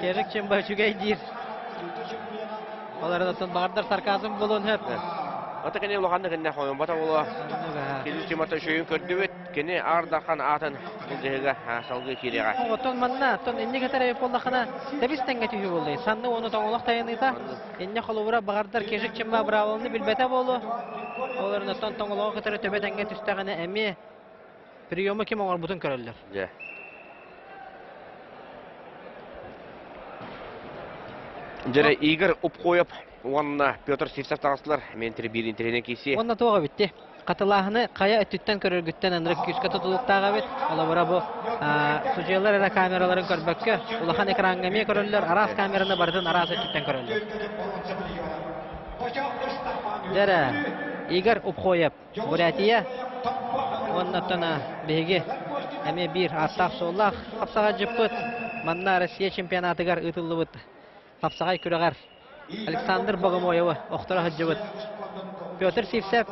Кежік чымба жүгей дейір. Олардың отын бағардар сарказым болуын хеп. Ата кене улағанды кене қойын бата болуа. Кезі чымата шөйін көрді бет. Кене ардаққан атын бұлдығыға салғы кереға. Отын манна, отын инне кетер әйіп болдақына тәбістенге түйі болды. Санны оны тоңылық тайыныйта. Инне қолуыра бағардар кежік чымба бравылны білбәті болу. Олардың отын тоңылығы кетері төбетенге түстәғіне әме приемы кем оңар бұтын көрілдір. Жәрі Игорь ұпқойып, онына Петр Севсов тағысылар. Мен бір интеріне кейсе. Онына туға бітті. Қатылағыны қая өттіттен көріргіттен әнірік күйіске тұтылықтаға бет. Ола бұра бұ сұжелер әрі камераларын көрбәкке. Улахан экранға ме көрілдір, арас камераны бардың арас өттіттен көрілдір. Жәрі Игорь ұпқойып. Бурятия. Онына тұна бейге әме бір аттақ соллақ. Қапсаға жыппыт. Манна Россия чемпионатығар ұтылы бұд. Қапсағай күріғар. Александр Богомоевы оқтыра ғыджы бұд. Петр Севсев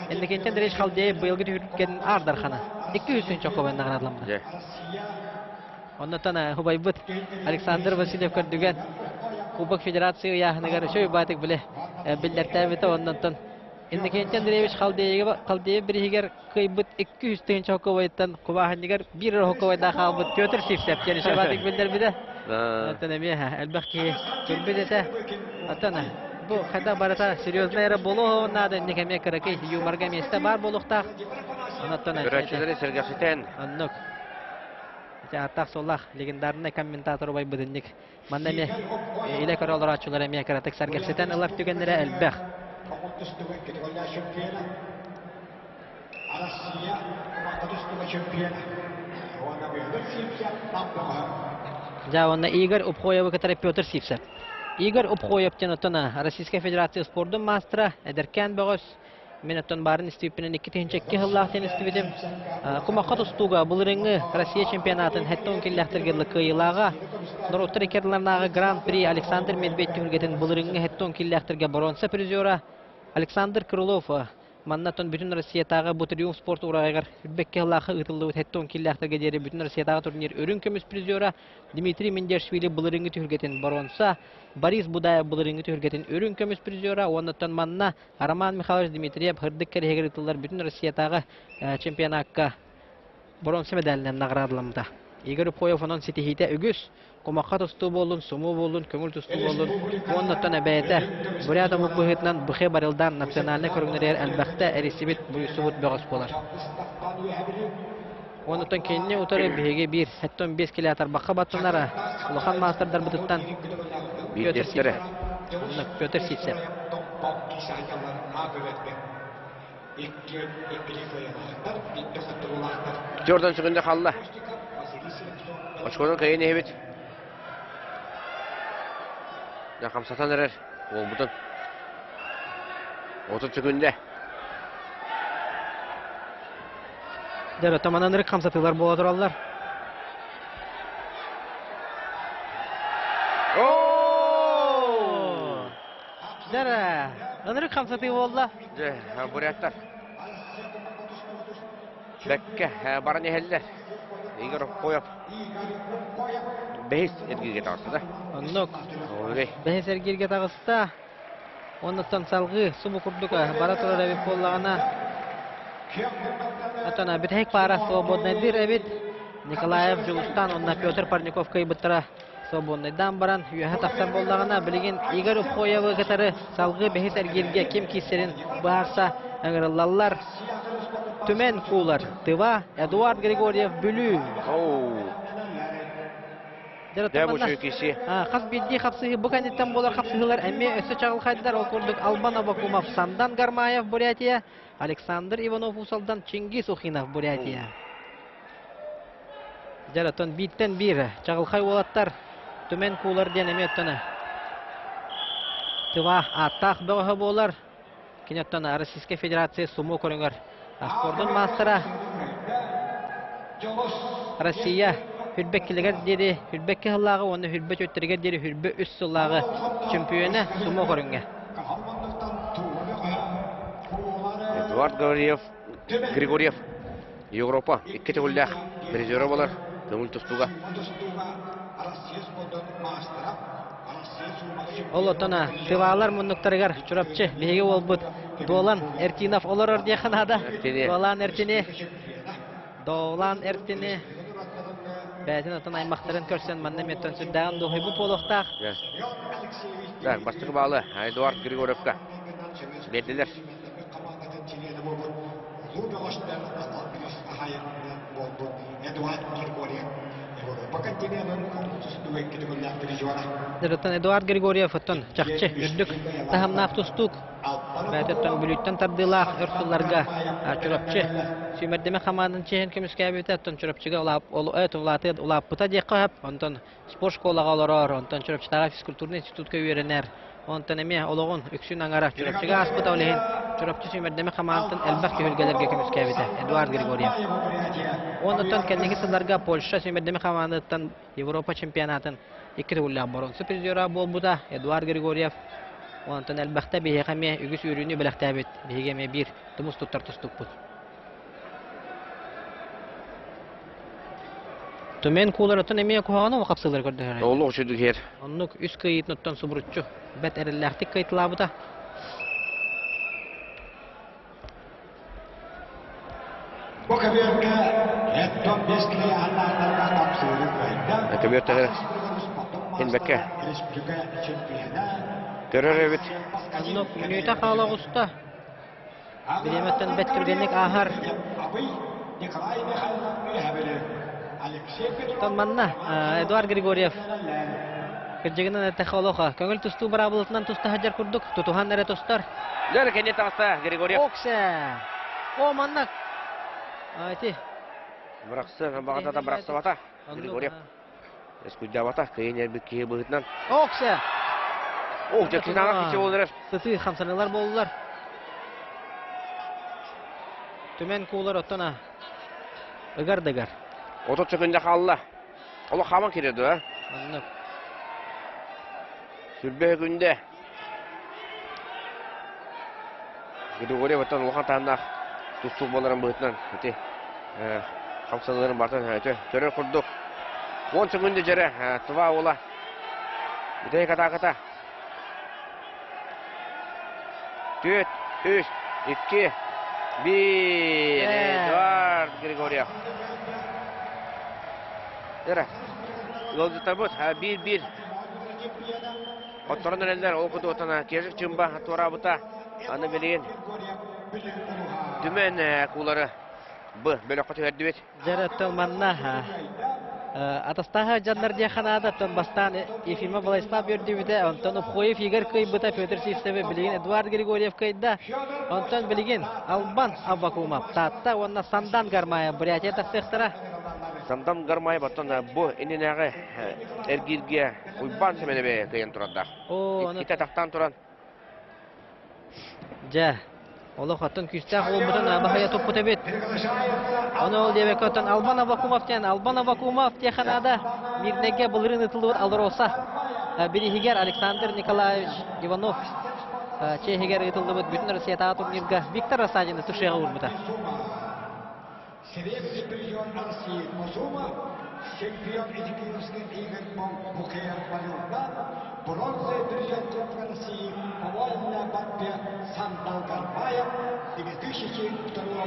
Endikenten direş kaldiye bıyılgı tühürken ardarxana. 200'ün çok kovendan adlamda. Je. Ondan Hubaybut Alexander Vasilyev kördügen Kubak Federatsiya yahыныgar şöy batık bile bildirtәбите ondan Endikenten direş kaldiye bir higer kıybıt 200'ün çok kovendan kubahındigar bir hokovayda kalbıt Piotr Sivsev yani şöy batık bildir bide. Ondan elbette körbedete atana bu hatta barata серьезная era bolu nada никеме кереки юморга месте бар болукта. Ondan Görüşçüleri sergafiten. Anlık. Ataq sollah legendarный комментатор бай бидинник. Мандане иле каралар ачулар эме каратык саргасетен алар түгенлере элбэх. Жаванна Игорь Обхоев который Петр Сивсев. Игорь Обхоев тенотона Российская Федерация спорта мастера эдеркен бөгөс мен оттон барын истипинен 2-2 хыллахтен истибидим. Кумакат устуга булырыңы Россия чемпионатын хеттон киллахтергерлы кыйылага Нороттар екерларнағы Гран-при Александр Медведев үргетін булырыңы хеттон киллахтерге бронза призера Александр Крылов маннатон бүтүн Россиятагы бу триумф спорт урайгар бекке хыллахы ытылды хеттон киллахтерге дери бүтүн Россиятагы турнир өрүн көмүс призера Дмитрий Мендешвили булырыңы түргетін бронза Борис Будаев булырыңы түргетін өрүн көмүс призера оннаттан манна Роман Михайлович Дмитриев хырдык керегер ытылдар бүтүн Россиятагы чемпионатка бронза медалинен наградыламда. Игорь Обхоев онон ситихите үгүс комакка тусту болун, суму болун, көңүл тусту болун. Оннаттан әбәйте бурята мукбыгытнан бухе барылдан национальный көрүнүлөр әлбәттә эрисибит буйсубут бөгөс болар. Оннаттан кенне утары биге 1 хеттон 5 километр бакка баттынара. Улахан мастердар бутуттан Бирдестері. Петр Сивсев. Jordan çıkınca kaldı. Açıkçası kayını evet. Ya kamsatan erer. O butun. Otur çıkınca. Dere tamamen ırık kamsatılar boğa durallar. Dere ırık kamsatı oldu. Je, burayatlar. Bekke baran eheller. Igor Obxoyev. Behis ergiga tağısı da. Anlık. Öyle. Behis ergirge tağısta. Ondan salgı sumu kurduk. Baratolar evi pollağına. Atana bir hek para свободныйдыр эбит. Николаев Жулустан, онна Петр Парников кайбыттыра свободныйдан баран. Үйәһә тақсан боллағына білген Игорь Обхоевы кытары салгы бехис эргирге кем кисерин барса аңырылалар. Түмен кулар. Тыва Эдуард Григорьев бүлü. Дә бу шөкесе. Хас бидди хапсыгы бу кандидаттан болар хапсыгылар әмме өсө чагыл хайдар ол курдук Албан Абакумов Сандан Гармаев Бурятия, Александр Иванов Усалдан Чингис Ухинов Бурятия. Жаратон биттен бир чагыл хай болаттар түмен кулар ден эме өттөне. Тыва атак бөгө болар. Кинеттен Российская Федерация сумо көрүңөр. Спорттун мастера Россия Hürbekkiler dedi, hürbekki hıllağı onu hürbek öttürger dedi, hürbek üst hıllağı çempiyonu sumo korunga. Эдуард Григорьев, Европа, ikki tugullar, призеры болар, көңүл тустуга. Олотона, тывалар мунуктарыгар, чурапчы, беге олбут, Долан Эртинов олар ордияханада, Долан Эртини, Бәтін отын аймақтарын көрсен, манна меттен сүрдәғын доғай бұл полуқтақ. Бастығы балы, Эдуард Григорьевка. Берділер. Эдуард Григорьев отын чақчы үрдік тағымнақ тұстық. Бәтеттен бүліттен тардылақ өрсуларға чұрапчы. Сүймердеме қамадын чейін көміске әбеті әттен чұрапчыға ұлап бұта дек қойып, онтан спорт школаға оларар, онтан чұрапчытаға физкультурный институтқа үйеренер. Онтан әме олығын үксін аңара чұрапчыға аспыта олығын. Чұрапчы сүймердеме қамадын әлбәқ көхілгелерге көміске әбеті Эдуард Григорьев. Онтан кәлнеге сылларға Польша сүймердеме қамадын Европа чемпионатын 2 тігілі бронза призера бол бұта Эдуард Григорьев. Ondan elbette bir hekame ügüs ürünü bilektabet. Bir hekame bir tumus tutar tustuput. Tümen kularatan emeye kuhana mı kapsalar gördü herhalde. Oğlu uçuduk her. Onluk üst kayıt nottan subrutçu. Bet erillahtik kayıtla bu da. Bu kabirde ettom beskili Allah'tan kapsayıp koydu. Kabirde hin bekke. Respublika çempiyonu. Görür evet. Onluk ünüyte kala usta. Bilemetten bet kürgenlik ahar. Abi Nikolay Mikhailov mühabiri. Alexey Petrovich Tanmanna Eduard Grigoriev. Kerjegenen etekologa. Köngül tustu barabıltından tustu hajar kurduk. Tutuhan nere tostar. Dör kendi tağısta Grigoriev. Oksa. O mannak. Ayti. Bıraksı, bağda da bıraksı bata. Grigoriev. Eskudja bata, kayın yer bir kihi bıhıtnan. Oksa. Oh, jakin ağa kişi olur. Sıtı hamsanılar boldular. Tümen kuğular otana. Igar dıgar. Otot çökünde kallı. Ola kaman kiredi ha. Anlık. Sürbe günde. Grigoriev batan okan tağında. Tustuk boların bıhıtnan. Hiti. Kamsalıların bartan. Törür kurduk. 10 günde jere. Tıva ola. Bitey kata. 4, 3, 2, 1. Eduard Grigoriev. Yere. Yolcu tabut. 1-1. Ottoran döneller okudu otana. Keşik çımba. Tora buta. Anı bilin. Dümen kuları. Bu. Böyle kötü herdibet. Jaretten manna. Atastaha janlar jahanada tan bastan ifima Vladislav Yerdivide Anton Khoyev Igor Kıybıta Petr Sivseve bilgin Eduard Grigoriev kayda Anton bilgin Alban Avakumov tatta onna Sandan Garmaya Buryatia taksıhtara Sandan Garmaya batan bu eninege ergirge uyban semene be kayan turanda. O Kita taktan turan. ja Ola hatun küstah olmadan bahaya topu tebet. Onu ol diyebek otan Alban Avakumov tiyahanada bir nege bulurun ıtılır alır olsa. Biri higer Alexander Nikolaevich Ivanov. Çe higer ıtıldı bütün Rusya turnirga Viktor Rasajin'i tuşaya vurmuda. Советский чемпион России Мусума, чемпион Итикинский Игорь Букеев Валюта, бронзовый призер Кубка России по вольной борьбе Сандал Гарбаев, 2002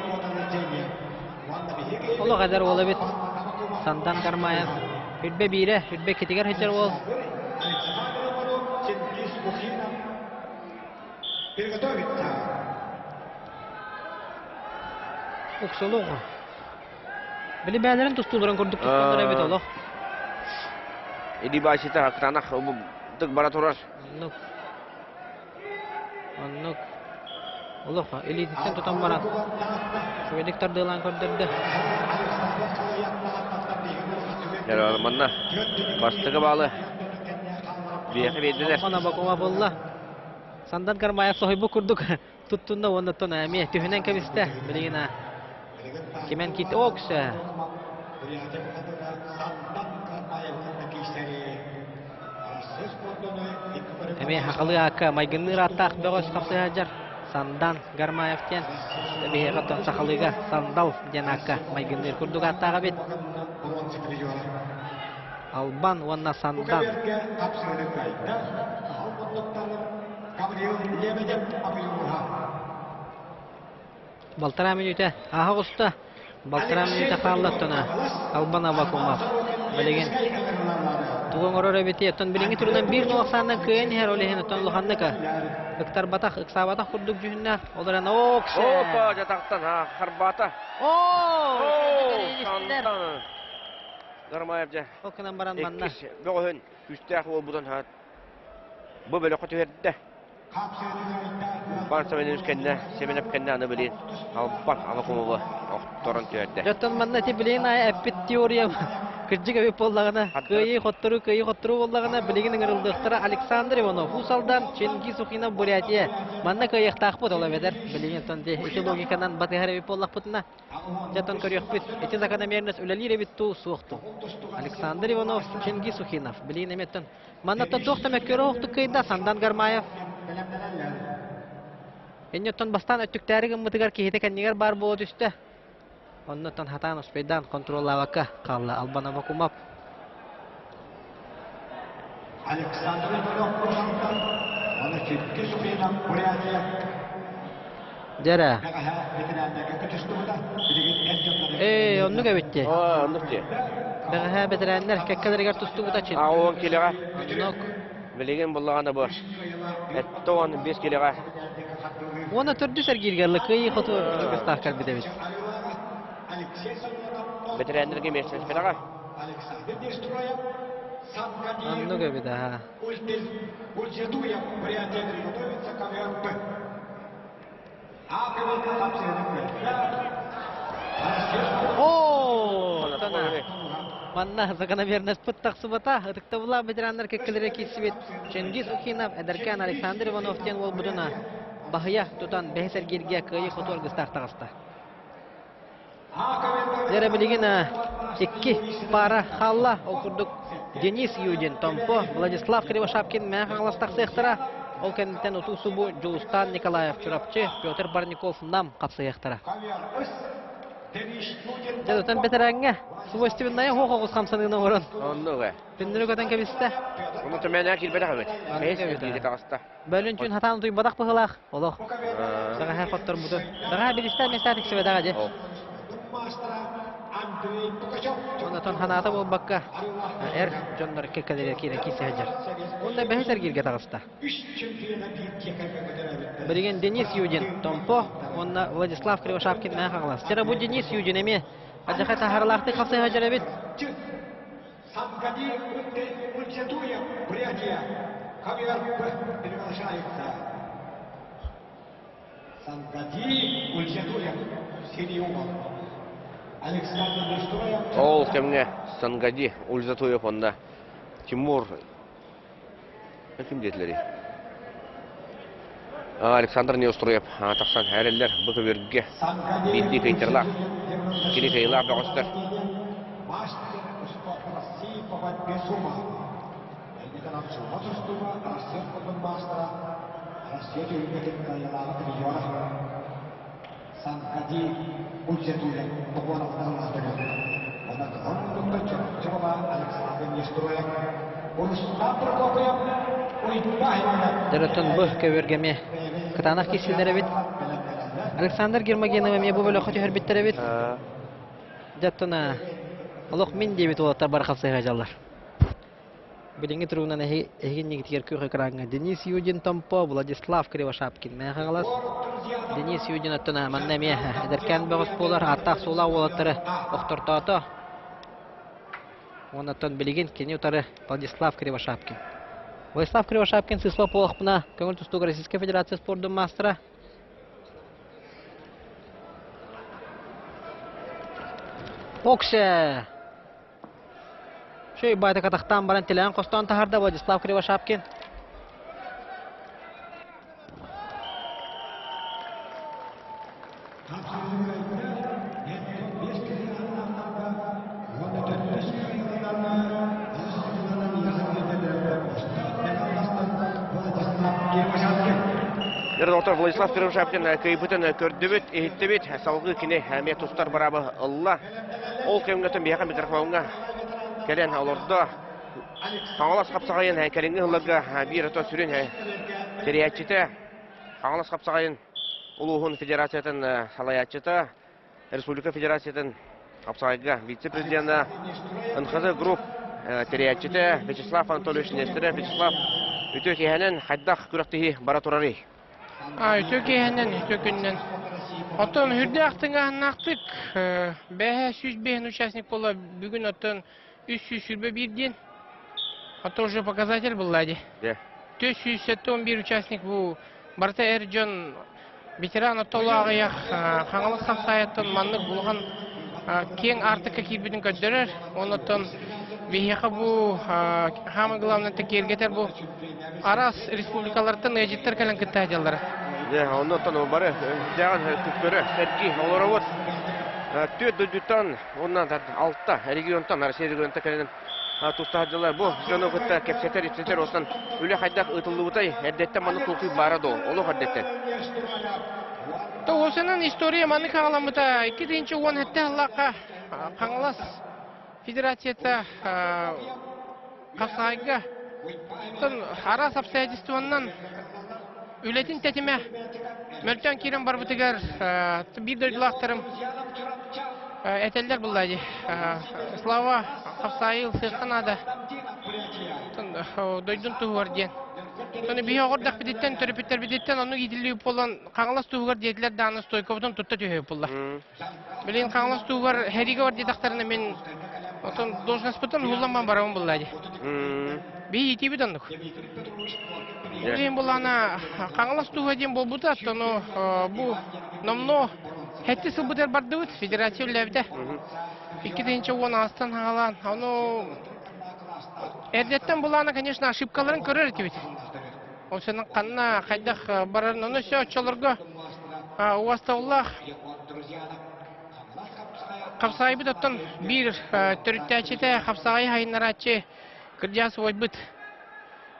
года рождения. Ola kadar ola bit. Sandan Garmayev. Hüdbe bire, hüdbe kitiger hıçar ol. Александр Иванов, Чингис Бухинов. Приготовиться. Uksuluğu. Bili bəylərin tustuların kurduk tutkanlar evet ola. Idi başita haktana tık bara turar. Anlık. Ola elitisen tutan baran. Şöyle tardığılan kurdurdu. Yer almanna. Bastığı bağlı. Biyağı verdiler. Ona bakoma bolla. Sandan Garmayev sohibu kurduk. Tuttunda onu tona emi tühünen kabiste. Bilgin ha. Kimen kit oksa. Emi haqalı akka maygınır attaq beğoş kapsı hajar. Sandan Garmayev'ten tabi heqatan saqalıga sandal den akka maygınır kurduk attağa bit. Alban wanna sandan. Baltara minüte aha usta. Baltara minüte qallattana. Alban Avakumov. Bilgin. Tuğun oraya biti ton bilingi turundan bir noqsandan kıyın her olehin ton luhandaka. Iktar batak iksabatak kurduk juhunna. Olaran oksa. Opa jataktan ha harbata. Sandan. Garmayevce. Okunan baran manna. Ekkiş böğün üstəq o budan ha. Bu böyle kötü herde. Barsa benim üskende, seminep kende anı bilin. Alban Avakumova. Oktoran tüyerde. Joton manna ti bilin ay epit teoriya. Kırcık abi pollağına. Kıyı xotturu pollağına biliginin ırıldıqtıra Alexander Ivanov. Husaldan Çengiz Ukhina Buryatia. Manna kıyı taqput ola beder. Biligin tonde iti logikadan batihar abi pollaq putna. Joton kırıyıq bit. Iti zakana mernes üleliyle bittu suuqtu. Alexander Ivanov, Çengiz Ukhinov. Biligin emetten. Manna ta toqta mekkero oqtu kıyda Sandan Garmayev. Enyottон бастан өттүктәри гыммытыгар кихите кеннигер бар болот үстө. Оннотон хатан успейдан контроллавака қалла албана бакумап. Александр Иванов курсанттан оны четке субейнан Бурятия. Жара. Ветерандарға көтістуыда білеген әдден Онну кебитти. Оннукте. Бәгә бетерәннәр кәккәләргә тустубута чин. Ауын келеға. Оннук. Білеген болағаны бұл. Әтті оны 5 келеға. Оны түрді сәргергерлі күйі құты үгістақ кәрбедебіз. Бетерәндерге мерсен спедаға. Александр Нестроев, Онну кәбеді, ха. Ульчатуя, Бурятия готовится к КВРП. Аковый О, тана. Манна закономерность пыттақсы бата, ытықта бұла бетерәннәр кәккәләргә кисібет. Чингис Ухинов, Әдәркән Александр Ивановтен ол бұдына. Бахия тутан бәһесәргерге күйі құты оргыстақ тағысты. Жәрі білеген екі пара халла окурдук Денис Юдин, Томпо, Владислав Кривошапкин мәң аңластақ сыйықтыра. Ол кәнттен ұту субу Джулстан Николаев Чурапчы, Петр Барников нам қапсыйықтыра. Жәрі бетерәңге свойственная хоқоғыз қамсанығына орын. Оннуға. Пендірі көтен кәбісті. Оны төмәне келбеді қабет. Бәйес тағысты. Бөлін чүн хатан ұтуй бадақ бұғылақ. Олық. Саға хәр қоттыр бұды. Саға білістер местәтік сөбедаға же. Онатон ханаты бол баққа. Әр жонлар кеккәлерге кейлен кейсі әжір. Онда бәйсер келге тағысты. Білген Денис Юдин, Томпо, онда Владислав Кривошапкин мәң қағылас. Жара бұл Денис Юдин әме. Аджақай тахарлақты қапсай әжір әбет. Сангади Ульчатуя, Бурятия. КВРП приглашается. Сангади Ульчатуя, Сириумов. Александр Нестроев. Ол кемне Сангади Ульзатуев онда. Тимур. Кім детлері? Александр Неустроев. Тақсан әрелер бұғы бергіге. Бенді кейтерлақ. Кені кейлақ бағыстыр. Мастер спорта России по борьбе с умом. Лейтенант Мозустова, рассердный мастера, Россия Юргетинка Ялава Триллиона. Сангади Ульчатуя, Погоновна Лазарев. Она тронутый Чумова, Александр Нестроев. Урустан Прокопьев, Уйбахина. Дәрөттен бұх көвергеме. Кытанақ кесілдер әбет. Александр Гермогенова ме бұл бөлі құты өрбеттер әбет. Жаттына олық мен дебет олаттар бар қапсайға жалар. Біліңі тұруынан әген негітер көйқы қыраңға Денис Юдин Томпо, Владислав Кривошапкин мәң қағылас. Денис Юдин аттына манна ме әдіркен бағыс болар, аттақ сола олаттары оқтыртаты. Онаттан білеген кені ұтары Владислав Кривошапкин. Владислав Кривошапкин сыслап олық бұна көңіл тұстуғы Российская Федерация спордың мастера. Оксе! Шөй байты қатақтан баран телеғен қостан тахарда Владислав Кривошапкин. Доктор Владислав Кривошапкин кайбытын көрдібет, ехеттібет, салғы кіне әме тұстар барабы Алла. Ол кемгетін бияқан микрофонға кәлен олырды. Қаңылас қапсағайын кәленгі ғылыға бір ұта сүрен териятчеті. Қаңылас қапсағайын Улуғын Федерациятын салаятчеті, Республика Федерациятын қапсағайға вице-президенті НХЗ групп териятчеті Вячеслав Анатольевич Нестеров. Вячеслав үті кейхәнен қайдақ күріқтігі бара тұрары. Үті кейхәнен, үті күннен. Отын хүрді ақтыңға нақтық. Бәхе 100 участник бола бүгін отын 300 сүрбе бірден. Отын уже показатель болады. 371 участник бұл. Барта әржон ветеран отолу ағаяқ қаңылық қапсайаттын маннық болған кен артыққа кейбінің көддірір. Онытын бейхеқі бұл хамы ғыламның текергетер бұл арас республикалардың әжеттер кәлін күтті әжелері. Онытын бары жағын күткөрі сәргі олары от. Төт дүттан, оннан алтта регионтан, Россия регионтан кәлінен тустахаджалар бу жана гытта кепсетер итсетер осан үле хайдак ытылыбытай эрдеттен маны тулкуй барады олу хаддеттен. То осынын история маны кагаламыта 2-нче 10 хетте аллака каңлас федерацията капсайга тон арас обстоятельствоннан үлетин тетиме мөлтөн кирен барбытыгар бир дойдулактарым этелдер буллайды. Слава Капсайыл сыйканада. Дойдун тугар ден. Тоны бие гордак бидеттен төрөпүттер бидеттен аны идилип болгон каңлас тугар дедилер даны стойковдон тутта төйөп булла. Билин каңлас тугар хериге бар дедактарына мен отон должность потом улламан барам буллайды. Би итиби дандык. Билин булана каңлас тугар ден болбута, тону бу номно хетти сылбыдер бардыбыт федератив левде. 2-нче 10 астан алан. Аны эрдеттен булана, конечно, ошибкаларын көрөр этибит. Осының қанна қайдақ барарын оны сөй отчаларға уастаулах Қапсайбы доттан бір түріттәчеті Қапсағай хайынаратчы кірдиясы ойбыт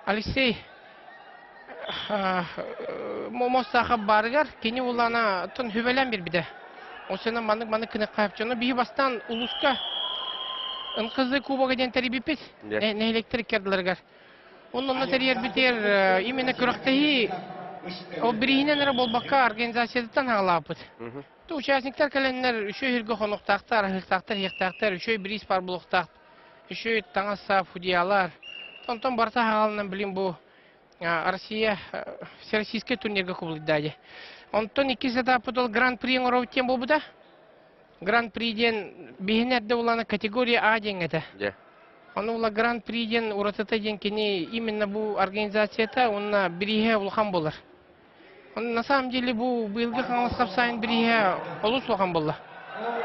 Алексей Момосаға барығар кені олана тұн хүбелен бір біді. Осының маны кіні қайып жоны бейі бастан ұлысқа ұнқызы кубаға ден тәрібіпет не электрик керділергер. Onun teriyar biter imene kuraktahi o birinin ara bolbakka organizasyasından halapıt. Tu участниктер каленler üçü hirge honuqtaqtar, hıqtaqtar, hiqtaqtar, üçü biris par buluqtaq. Üçü tanga saf fudiyalar. Tonton barta halından bilin bu Россия всероссийский турнирге кубылдады. Онтон 2 этапы дол Гран-при оровтен болбуда. Гран-приден бигинерде улана категория А деңете. Онула Гран-приден уратата денкени именно бу организацията онна бирихе улхан болар. Он на самом деле бу быйылгы каңлас капсайын бирихе олус улхан болла.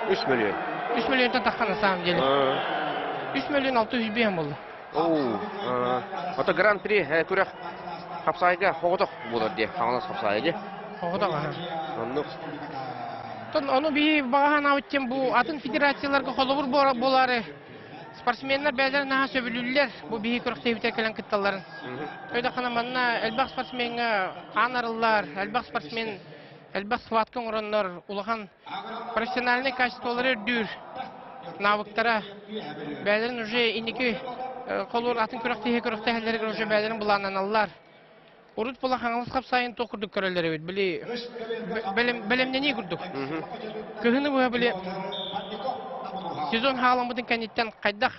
3 миллион. 3 миллионтан такка на самом деле. 3 миллион 600 бейін болла. Ото Гран-при күрек капсайга хоғытық болар де, каңлас капсайы. Хоғытық ана. Оны бейі бағахан ауыттен бу атын федерацияларға қолыбыр болары. Спортсменler бәлдер наға сөбілілер, бұл бейі көріқтей бітер кәлін күтталарын. Өйді қанаманна әлбақ спортсменге анарылар, әлбақ спортсмен, әлбақ схваткын ұранлар, ұлыған профессиональный качестволары дүр, навыктара. Бәлдерін уже инекі қолыр атын көріқтей әлдерігер уже бәлдерін бұланан алылар. Урут бұла қаңылыс қапсайын тоқырдық көрелері өйді, білімнен не күрдік. Күхіні бұға біле сезон халамыдың кәнеттен қайдақ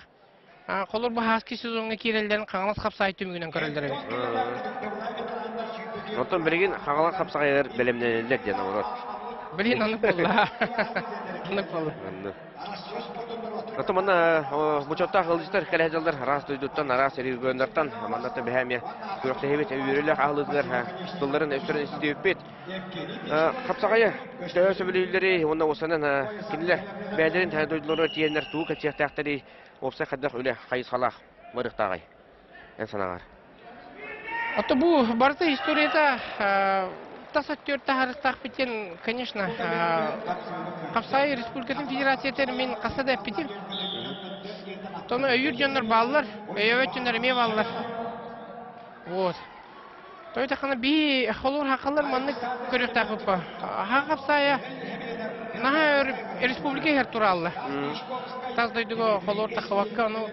қолыр бұл хаски сезонға керелдерін қаңылас қапсайы түмігінен көрелдері. Онтан білген қаңылас қапсайыр білімненелер ден олар. Білген анық болла. Анық болла. Онтан мана бұчотта қылдыстар кәләжалдар рас дойдуттан, рас әрігөндерттан, мандаты бәхәме көріқтейбет әуірілі қағылыздар тұлларын өстерін істеуіп бет. Қапсағайы өсі білейлері, онда осынан кенілер бәдерін тәне дойдылары тиенлер туы кәтсияқтақтары опсай қаддақ өлі қайыз қалақ мұрықтағай. Ән санағар. Ото бұл барда историяда тасаттөрті харыстақ бітен, конечно, Қапсай Республикатын Федерациятері мен қасада әппетем. Тоны өйір жонлар балылар, өйөт жонлар еме балылар. Вот. Тойта қана бей қолыр хақалар манны көрек тақып ба. Қапсая наға республика хер туралла. Таз дойдығы қолыр тақываққа.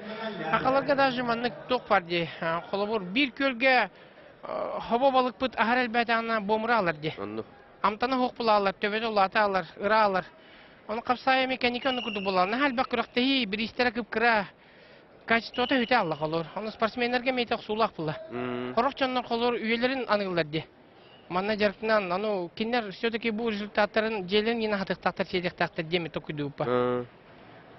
Хақаларға даже манны тоқ бар де. Қолыр бір көлге Хоба балық бұт ағар әлбәті аңына бомыра алар де. Амтаны хоқ бұла алар, төбеті ұлаты алар, ұра алар. Оны қапсайы меканика оны күрді бұла. Нәхәл бақ күрақтайы бір істері күп кіра качествота өте аллақ олар. Оны спортсменлерге мейті құсулақ бұла. Қорық жанлар қолыр үйелерін анығылар де. Манна жарқынан, ану, кендер все-таки бұл результаттарын желен ені хатықтақтар, седектақтар деме токуды ұпа.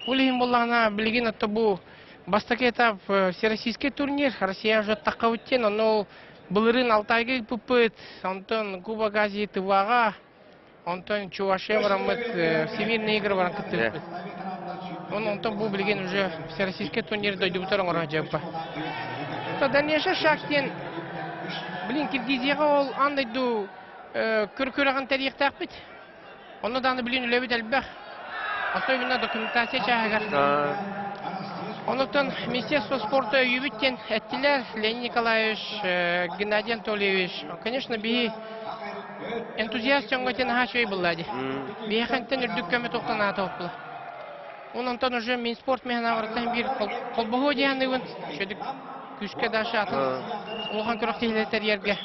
Улейін болағына білген атты бұл бастаки этап всероссийский турнир, Россия жөт таққа өттен, оны Былырын Алтайға пұпыт, онтон Кубок Азии Тываға, онтон Чувашия барамыт, Всемирный игры барам күтті өпіт. Онтон бұл білген уже всероссийский турнир дойдыбытарын ұра жапа. Дальнейший шақтен, білін Киргизияға ол андайду көрі-көріған тәрияқтақ бет. Оны даны білін үлі бет әлбәқ. Особенно документация чағығар. Онуктан Министерство спорта үйбіттен әттілер Леонид Николаевич, Геннадий Анатольевич. Конечно, би энтузиаст жоңғатен хашвей бұллады. Би әқанттен үрдік көмі тоқтан аты опылы. Онуктан уже Минспорт механа варттан бір қолбығы дейінігін шөдік күшке дашы атын ұлған көріқтейлеттер ерге.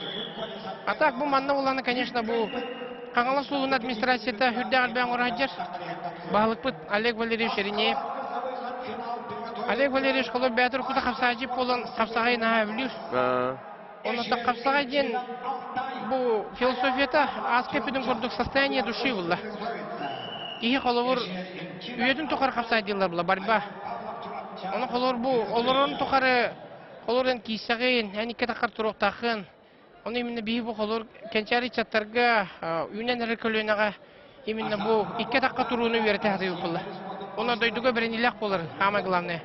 Атак бұл манна оланы, конечно, бұл Қаңалы сұлығын администрацията хүрді әлбәң ұрайдыр. Бағылық бұд Олег Валерьевич Еринеев. Олег Валерьевич қолы бәтір күті қапсағай болын қапсағай наға білір. Онында қапсағай ден бұл философията аз кәпідің көрдік состояние души бұлла. Кейі қолы бұр үйетін тұқар қапсағай дейлер бұла, борьба. Оны қолы бұл олырын тұқары қолырын кейсағайын, әні кәтақар тұрықтақын. Оны именно бейі бұл қолыр кәнчәрі чаттарға, үйнен әрі көлінаға именно бұл икке таққа тұруыны үйерті әзі бұлла. Оны дойдуға бірінілік болыр, самое главное.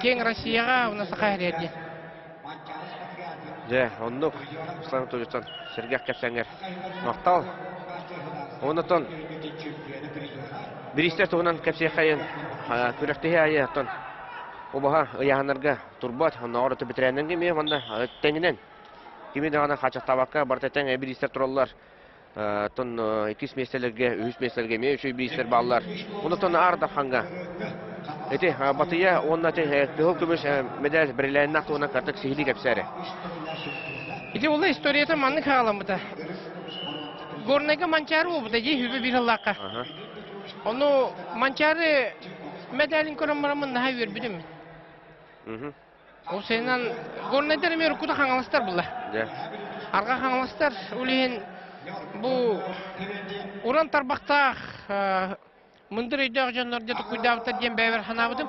Кең Россияға ұнасы қайыр ерде. Оннук, Слава Тулюстан, Сергей Кәпсәңер, Мақтал. Онытын, Биристер туғынан кәпсәй қайын, көріқтігі айы аттан. Обаға ұяғанарға тұрбат, оны орыты бітірәнен кеме, онда тәңінен. Кеме дағана қачақ табаққа, бартайтан Биристер тұралар. Тон 2 меселерге, 3 меселерге, ме 3 биристер баллар. Онытын арды қанға. Эти батыя онна те төгөл көмөш медаль бирелен накты онан картык сихили кепсәре. Ити олла историята манны кагаламыта. Горнега манчары обыта же хүбе бир аллакка. Ону манчары медалин көрөмөрөмөн наха бербидим. О сенен горнедер мер куда хаңаластар була. Арга хаңаластар улин бу уран тарбактак Мындыр өйдөг жанларды куйдавтар дем бәвер ханабыдым.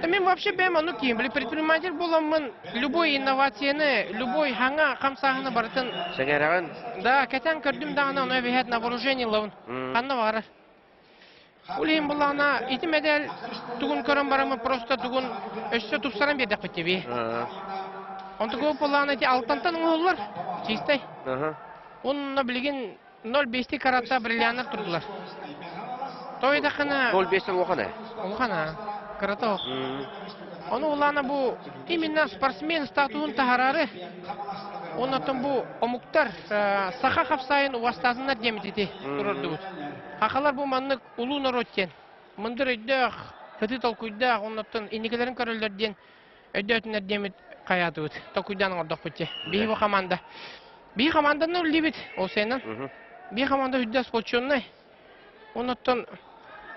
Мен вообще бәм ану кийим. Предприниматель боламын. Любой инновацияны, любой хаңа камсағыны барытын. Сәгәрәгән? Да, кәтән көрдім дағына оны бәхет на вооружение лавын. Ханна бағарар. Улейін болағына, ити медаль тугун көрім барамын, просто тугун өшсі тупсарам бердік бітті бей. Онты көп болағына ити алтантан ұңғылар, чистай. Онына білген 0,5 каратта бриллианар тұрдылар. Тойда қана... 0,5 оғана? Оғана, карата оқ. Оны оланы бұл, именно спортсмен статуын тағарары, онатын бұл омуктар сақа қапсайын уастазынар демедеті тұрырды бұд. Хақалар бұл маннық ұлу народтен, мындыр өйдіғ, хыты толкуйдіғ, онатын инекелерін көрілдерден өйдіғітінер демет қаяды бұд. Толкуйдан ордық бұдте. Бейі бұл қаманда. Бейі қаманданын өлі бет, ол сенің. Бейі қаманда үдді спортшоннай. Онатын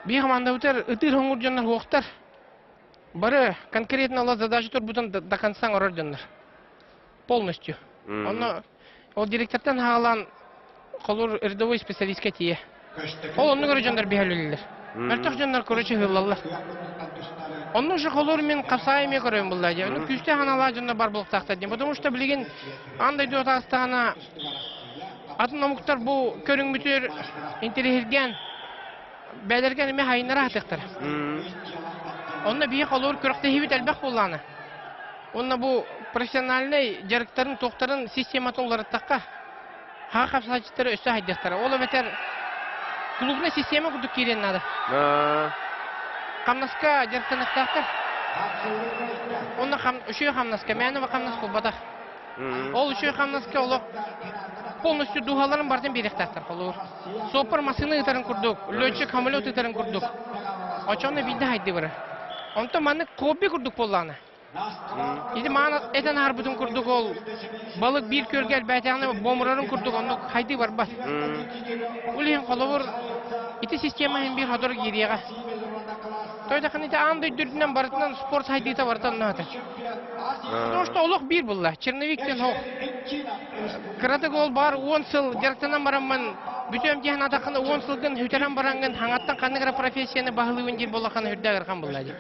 бейі қаманда өтер, ұтыр ғыңыр жанар оқтар. Бары конкретно ала задача тұр бұтын до концаң орар жанар. Полностью. Ол директордан хағалан қолыр рядовой специалистке тие. Ол оны көрі жандар бейәлілілер. Әртіқ жандар көрічі ғылалар. Onun şu kolor men kapsayımı görüyorum bullaca. Onu küçte hanalar canına бар buluktakta diyeyim. Потому что bilgin anday diyor astana. Atın namuktar bu körün bütür intelihirgen belirgen ime hayınlara atıktır. Onunla bir kolor körükte hivit elbek bullanı. Onunla bu profesyonelli jarıkların tohtarın sistematı olarak takka. Ha kapsayıcıları üstü haydıktır. Ola beter klubuna sistema kurduk kirenin adı. Камнаска жарықтанықтақтар. Оны үші қамнаска, мәні ба қамнасқа бадақ. Ол үші қамнаска олық полностью дұғаларын бардын беректақтар. Сопыр масыны ұтарын күрдік, лөтші камылет ұтарын күрдік. Очауны білді хайды бұры. Онты маны қобби күрдік болланы. Еді маны әтен арбытын күрдік ол. Балық бір көргел бәтяны бомырарын күрдік, оны хайды бар бас. Олейін қолы бұр, ити системаын бір қадыр кереға. Тойда қаныйта андай дүрдінен барытынан спорт сайдыйта барытан ұнатыр. Потому что олық бір бұлла, Черновиктен оқ. Кыратық ол бар 10 сыл, жарықтанан барамын, бүтем дейін атақыны 10 сылғын хүтерен баранғын, хаңаттан қанығыра профессияны бағылы өндер болақаны хүрді ағырған бұлла де.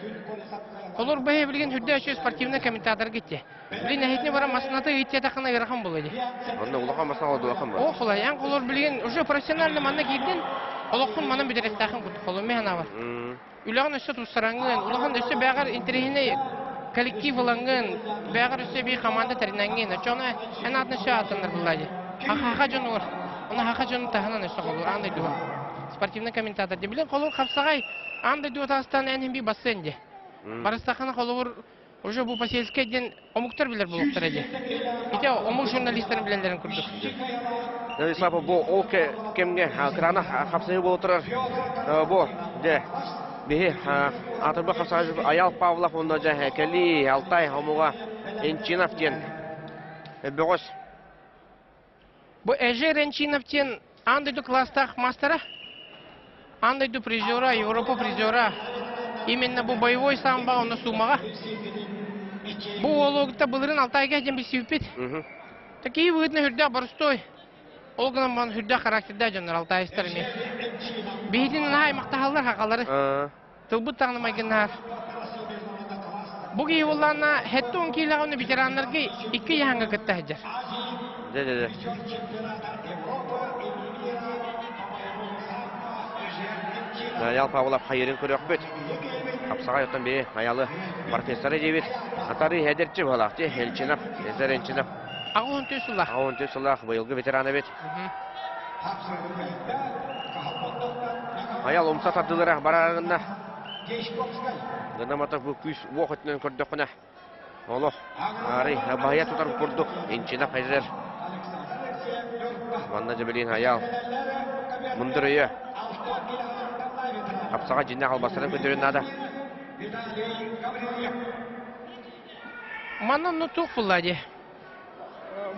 Олар бәйе білген хүрді өші спортивный комментатор кетті. Білін әйетіне бара масынаты өйтте атақыны ағырған бұлла де. Онда ұлаға масыналы дуақын ба? О, құлай, яң қолар білген, уже профессиональный манна керден, олықпын манын бідіректақын күтті қолы механа бар. Үләғын өсі тұстараңын, улағын өсі бәғір интерегіне коллектив олаңын, бәғір өсі бей команда тәрінәңген. Өчоны ән атын өсі атыныр бұлайды. Хақа жон олар. Оны хақа жонын тағынан өсі қолыр, андай дуа. Спортивный комментатор де. Білен қолыр қапсағай, андай дуа тағыстан әнін бей басы әнде. Барыстахана холовур уже бу поселке ден омуктар билер булуктар эди. Ите омук журналисттер билерлерин көрдүк. Исапа бу ол кемге крана хапсыгы болуп турар. Бу де бихи атырбы хапсыгы Аял Павлов онда же Кели Алтай омуга Энчинов ден бөгөс. Бу Эжер Энчинов ден андайду класстах мастера, андайду призера, Европа призера. Именно бу боевой самбо оны сумага. Бу ологта былырын Алтайга ден бисипит. Такие выгодно хүрдө барстой. Олган ман хүрдө характерде жандар Алтайстарми. Бейдин най мактахаллар хакалары. Тылбыт таңнамайгынар. Бу гейволларна хеттон килаганы ветеранларга 2 яңга кытта хаҗар. Де. Аял Павлов хайырын көрөк бөт. Хапсага yotan бе аялы профессор дебит. Атары хәдерчи балакты Элчинов, Эзеренчинов. Агон төсүлла. Агон төсүлла быйылгы ветераны бит. Аял умса тадылыра барагында. Гынамата бу күс вакытын көрдүк кына. Олох. Ари бая тутар көрдүк. Энчинов Эзер. Манна жебелин аял. Мундырыя. Хапсага жинна албасарын көтөрүн нада. Манна нутук буллади.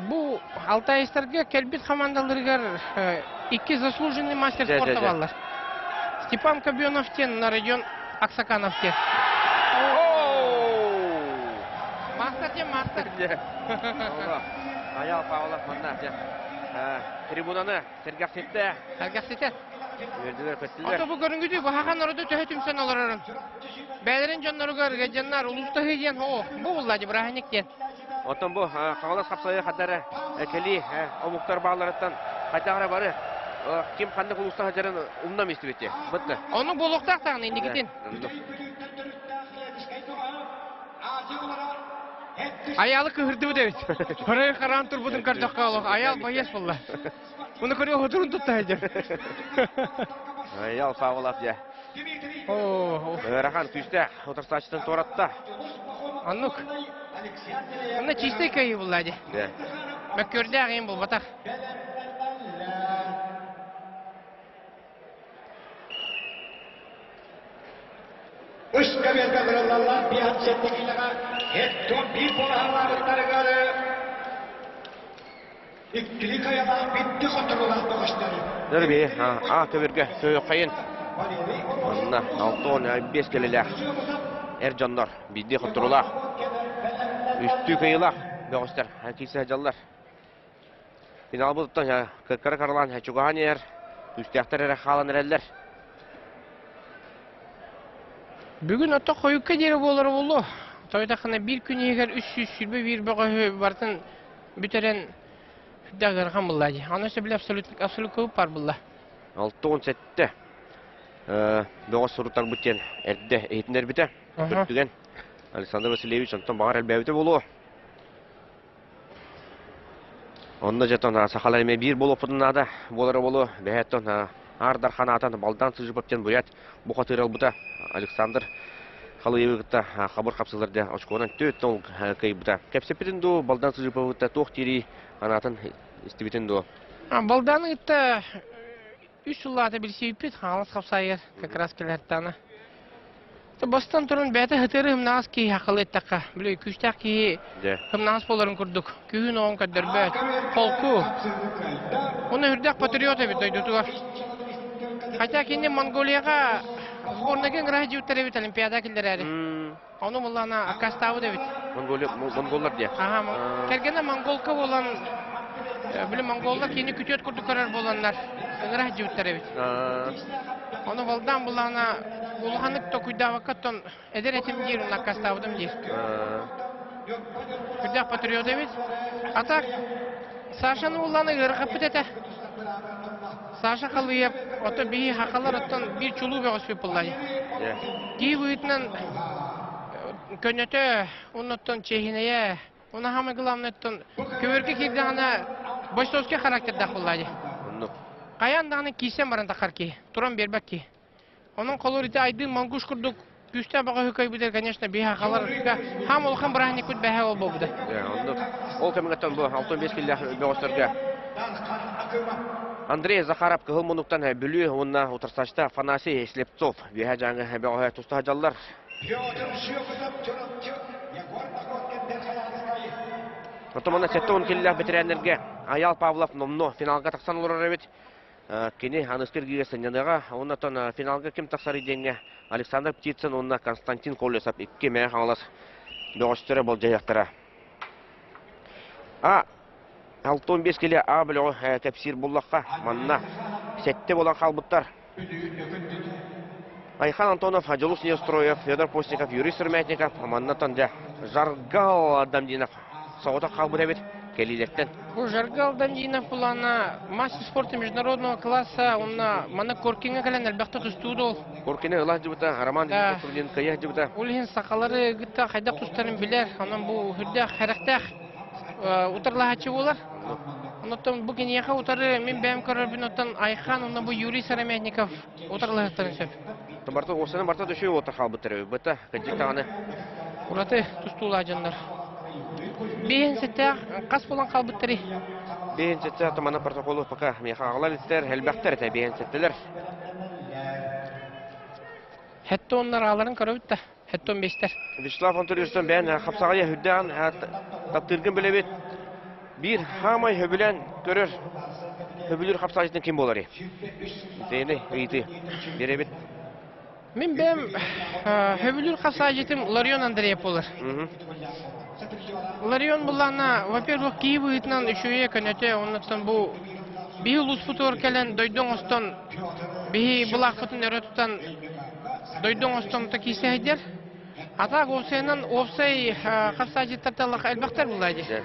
Бу Алтайстарга келбит командаларыгар 2 заслуженный мастер спорта баллар. Степан Кобёновтен на район Аксакановтен. Мастер. Аял Павлов манна. Трибунаны сергаксетте. Вердилер көттүлөр. Ата бу көрүнгүдү бу хахан орду төһөтүмсен аларарын. Бәлерин жаннарыгар гәҗәннар улустагы дигән бу буллади браханиктен. Отон бу кагалас капсайы хатары Кели омуктар бааларыттан кайтагара бары. Ким кандай улустагы жарын умнам истибетти. Бытты. Оны болуктак тагын индигитин. Аялы кырды дебит. Карай каран турбудун кардакка алып аял бояс булла. Уну көрө отурун тутта эдер. Аял Павлов я. Рахан күстә отырсачтан торатта. Аннук. Аны чистый кайы буллади. Да. Мәккөрдә агым бул батак. Üstü bir kadrolarla bir hadsettiğine etton bir polarlarıkları İkkili kayadan bitti kontrolan doğuşları. Дөрби, көбөргө көй кайын. Анна 6-15 келелер. Эржандар бидди котурула. Үстү кыйла бөгөстөр, хакисе жаллар. Финал булуптан кыркарлан чуганер, үстәктер халан эрелер. Бүгүн ата коюкка жери болор болду. Тойтакына bir күн егер 300 сүрбе bir бөгө бартын бүтерен дагырган буллади. Анысы биле абсолют көп бар булла. 6-17 бөгөс сурутар бүтен эрде эйтнер бите. Көттүген Александр Васильевич антон багар элбебите болуу. Онда жетон сахалар эме бир болуп футунада болор болуу. Бехеттон Ардар ханатан балдан сыжыптен буят бу катырал бута Александр Халыевыгта хабар капсыларды очконан төттөн кайбыта. Кепсепитин до балдан сыжыпта тохтири анатын истибитин до. Балданы итте 3 жыллата билсейпит халас капсайыр как раз келеттана. Та бастан турун бәте хатырым нас ки хакылыттакка. Биле күчтак ки кымнас боларын көрдүк. Күн он кадербет. Полку. Уны үрдәк патриоты бит дойдутуга. Хотя кине Монголияга сборнага граждандар бит олимпиада килдерәри. Аны буллана Акаставы да бит. Монголлар дия. Кергене монголка болан биле монголлар кине күтөт көрдүкөрөр боланнар. Граждандар бит. Аны балдан буллана улганык то куйдавакаттан эдер этим дирун Акаставыдым дир. Үрдәк патриоты бит. Атак Сашаны улланы гыргып битете. Саша Халыев, ото бии хакалар оттон бир чулуу бөгөспөп буллай. Ди буйтнан көнөтө уноттон чехинея, уна хамы главнеттон көбөркө кирде ана бойсовский характерде буллай. Каяндагы кисем баран такарки, туран бербекки. Onun kolorite aydın manguş kurduk. күстә бага хөкөй бидер, конечно, биха халарга хам олхан брахник күт бәһә ол бобуда. Ол кемгәттән бу 65 киллә бәгәстәргә. Андрей Захаров кыл монуктан бүлү онна утырсачта Фанасий Слепцов биһә жаңы бәгә тустаҗаллар. Отомана 7 киллә битерәнергә Аял Павлов номно финалга таксан улар бит. Кини Аныскиргиге сыннага, оннан финалга ким таксар иденгә Александр Птицын, онна Константин Колесов 2 мәй халас бәгәстәре бул җаяктыра. 65 киле абылы кәпсир буллакка манна сетте болан халбыттар. Айхан Антонов, Аджалус Неустроев, Федор Постников, Юрий Сырмятников, маннатан да Жаргал Адамдинов соғыта халбыта бит келилеттен. Бу Жаргал Адамдинов булана мастер спорта международного класса, онна мана Коркинга кален албакта тустудул. Коркине ылах дибута, Роман Дибутин кая дибута. Улин сакалары гытта кайда тустарын билер, анан бу хүрдә характах утарлахачы булар. Оннан бу генияка утары мен бәм көрөрбүн оттан Айхан, оннан бу Юрий Сырмятников утарлахтарын сөп. Барта осыны барта düşüyor otur халбыттары. Бата кәҗиктәне. Ураты тустула жандар. Бен сетә кас булган халбыттары. Бен сетә тамана протоколы пока мехагалар иттер, хәлбәктәр тәбиен сеттеләр. Хәтта оннар аларын көрөбүттә. Хәтта 15тер. Вячеслав Антоновичтан бән хапсагая хүдән таптыргын беле бит. Bir hamay höbülen görür. Höbülür hapsajının kim bolar? Deyini, iyiydi. Birebit. Мен бәм хөбүлүр хасажетим Ларион Андреев olur. Ларион булана, во-первых, Киев итнан үшүе көнөтө, оннан бу бил успутор келен дойдон остон би булакытын өрөттөн дойдон остон та кисейдер. Атак осенен офсай хасажеттерлак албактар булайды.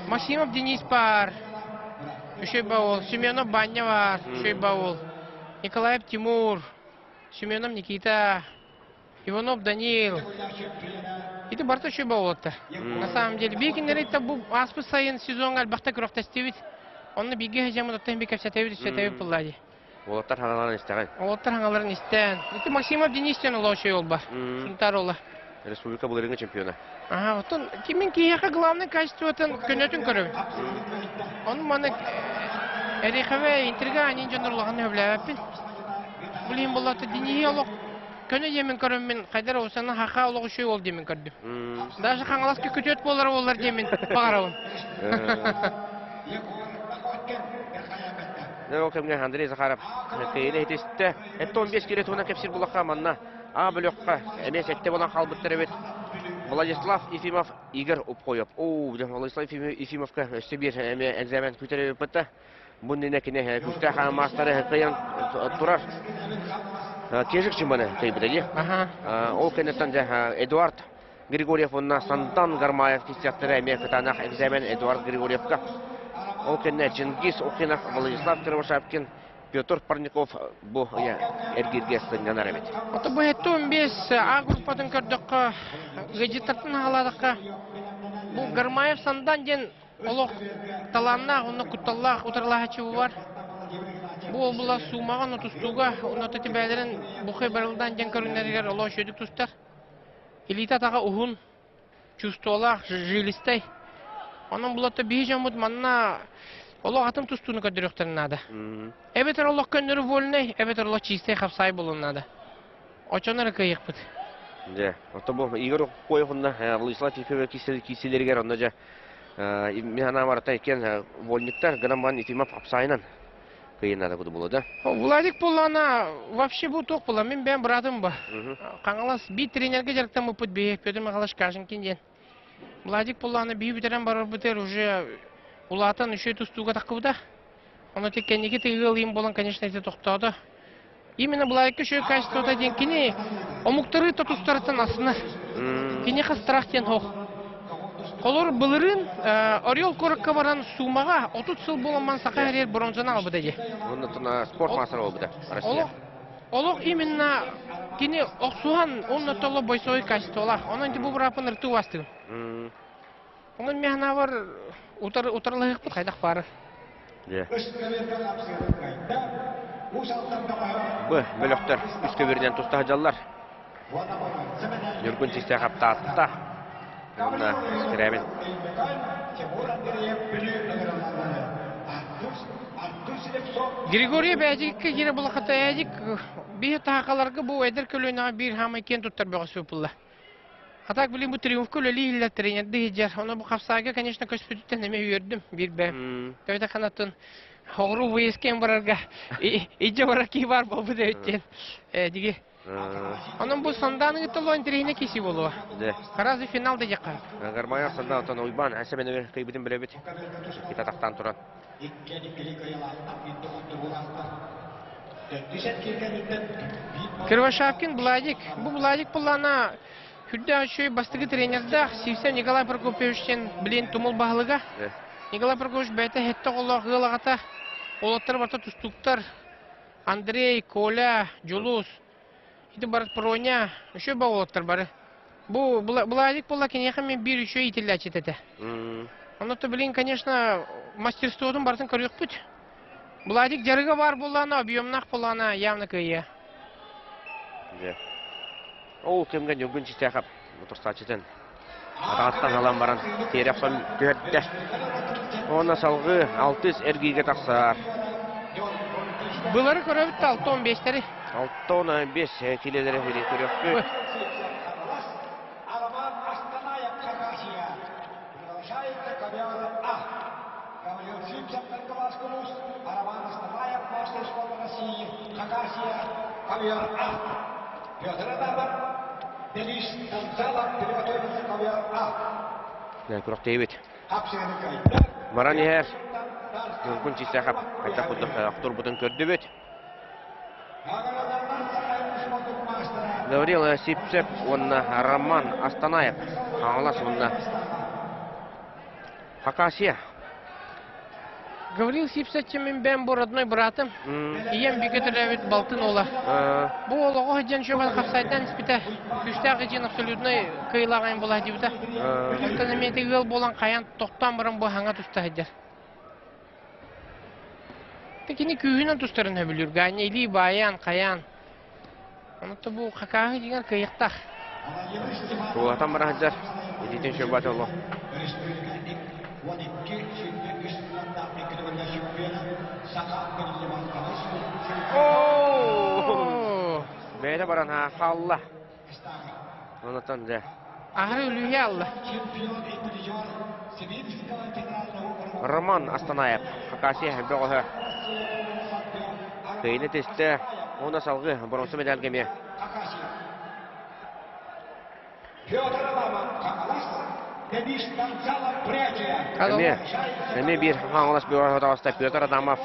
Максимов Денис бар. Үшөй баул, Семенов Баня бар, үшөй баул. Николаев Тимур, Семенов Никита, Иванов Данил. Это барта үшөй баулатта. На самом деле, бекинер это бу аспы сайын сезон албакта көрөктөстүбүт. Онны биге жамы тем бек сетебит булады. Олаттар ханаларын истеген. Олаттар ханаларын истен. Это Максимов Денистен улошой ол бар. Сунтар ола. Республика буларының чемпионы. Ага, вот кимин кияка главное качество это көнөтүн көрөбүт. Он маны эрихеве интрига анин жанрлыгын өблөбүт. Булин болот диниялык көнө емен көрөмүн кайдар осаны хака улугу шүй ол демен көрдүм. Даже каңаласка көтөт болар олар демен багарабын. Ne kemge Andrei Zakharov kıyını etiste. 15 kere tona kepsir bulakka manna. Bölökka emes ette bolan halbıttır evet. Владислав Ефимов Игорь Упкоев. Владислав Ефимовка өсті бір әнзәмен көтеріп өпітті. Бұнын әкіне күшті мастары қиын тұрар. Кежік чымбаны қиып Ол кенеттен Эдуард Григорьев онна Сандан Гармаев кестияқтыры әме қытанақ экзамен Эдуард Григорьевка. Ол кенне Чингис Охинов, Владислав Кировошапкин, Петр Парников bu ergirge sınganar evet. Ota bu 15 A gruppadan kördük gecitатын haladыкка. Bu Garmayev Sandan den олох таланна, onu kutallah utarlahçı var. Bu obla sumağın otustуга, onu tetibelerin bu xeberldan den körünlerger olo şödük tustar. Elita tağa uhun чувстволах жилистей. Onun bulata bir jamut manna Allah atım tustunu kadırıqtın nada. Evet Allah könürü volney, evet Allah çiğsey xapsay bulun nada. Oçanları kıyık bud. De, ota bu Igor Koyev'unda Владислав Ефимов киселерге онда механа марата екен волниктар грамман Ефимов хапсайынан кıyınada budu buluda. Владик Полана вообще bu тоқ була. Мен бен братым ба. Қаңалас bir тренерге жарықтан мұпыт бейіп, Петр Михайлович Кашин кенден. Владик Полана бей бітерен барар бітер уже улатан үшөй тустуға таққыбыда. Оны тек кенеге тегіл ем болан, конечно, ете тоқтады. Именно Владик үшөй качествода ден кене омуктары тотустарытын асыны. Кене қастырақ ден хоқ. Колор былырын Орел коракка баран сумаға 30 жыл боламан сақа әрер бронзаны албыда де. Онда спорт масыры олбыда, Россия. Олық именно кене оқсуған онда толы бойсой качествола. Онан ке бұл бұрапын ұрту бастығын. Онан механа бар ұтарлығық бұл қайдақ бары. Бұл бөліқтер үске берден тұстағы жаллар. Юргун чистя хаптатта. Онна скребин. Григорий Бәжикке кире булақата әжик бие тақаларға бұл әдір көліне бір хамай кен тұттар бұға сөпілі. Атак білін бұл триумф көлі илі тренерді ежер. Оны бұл қапсаға, конечно, көспетіттен әме үйердім бір бәм. Көйті қанатын оғыру бұйескен барарға. Иджа барар кей бар бұл бұда өттен. Деге. Оның бұл санданың ұттылуын трейіне кесі болуы. Қаразы финалда жаққа. Гармайық санда отан ойбан, әсеменігі қайбетін біле бет. Кита тақтан тұран. Кривошапкин Владик. Бұл Владик бұлана хүрді үшөй бастығы тренерді Севсем Николай Прокопьевичтен білен тұмыл бағылыға. Николай Прокопьевич бәйті хетті қолы ғылағата олаттар барта тұстықтар. Андрей, Коля, Жолус. Иді барат Проня, үшөй ба олаттар бары. Бұл Владик бұла кенеқі мен бір үшөй итілі әчетеді. Онытты білен, конечно, мастерстводан бартын көрек бұд. Владик жарыға бар болана, объемнақ болана, явны көйе. Ол кемген юргун чистя хап. Отырса четен. Ататтан алан баран. Терексон көрді. Оны салғы 600 әргейге тақсар. Бұлары көрөбітті 6-15-тері. 6-15 келелері көрек көй. Күрек дейбет. Маран ехер. Юргун чистя хап. Қайта құдық ақтор бұтын көрді бет. Гаврил Сипсеп, онна Роман Астанаев. Аңлас онна Хакасия. Гаврил Сипсепче мен бәм бұл родной братым. Ием бігетір әвет балтын ола. Бұл олығы жан шөбан қапсайдан іспіті. Күштағы жан абсолютной кыйлағайын бола дейбіті. Өттенеметі өл болан қаян тоқтан бұрын бұл хаңа тұстағыдыр. Текені күйінен тұстарын өбілір. Ғанейли, баян, қаян. Онытты бұл қақағы деген кыйықтақ. Туғатан бара хаджар. Едетін шөбаты олы. Бәйді баран қалла. Онытан де. Ағыры өліге алла. Роман Астанаев. Хакасия бөғі. Күйіні тесті. Оны салғы бұрынсы медалгеме. Әме бір қаңылас бөғі отағаста Петр Адамов.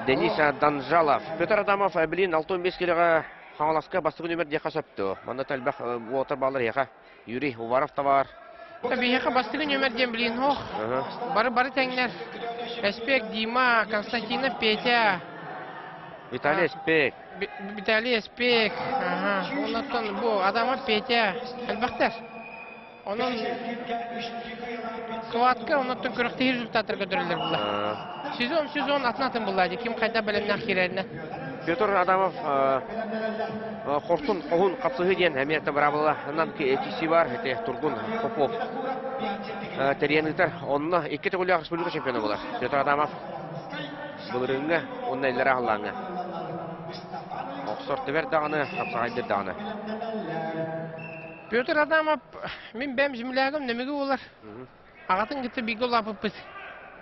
Денис Данжалов. Петр Адамов білін 6-15 келіға қаңыласқа бастығы нөмір деқа сөпті. Манда тәлбәқ отыр балыр еқа. Юрий Уваров та бар. Бейеқа бастығы нөмірден білін оқ. Бары тәңнер. Эспек, Дима, Константина, Петя. Виталий Спек. Виталий Спек. Оннан бұл Адама Петя. Әлбәқтер. Onun Suatка, оннан көрікті результаттар көтерілдер бұлла. Сезон атынатын бұллады. Кім қайда білімнен қирәріне? Петр Адамов Қортын қоғын қапсығы ден әметі барабылы. Оннан кесі бар, Тургун Попов. Тәрияңіздер, онына 2 тәғілі республика чемпионы болар. Петр Адамов бұлырыңға, онына әлдері ағылаңға. Оқсорты бер дағаны, қапсағайдыр дағаны. Петр Адамов, мен бәм жімләгім немегі олар. Ағатын күтті бегі олапып біз.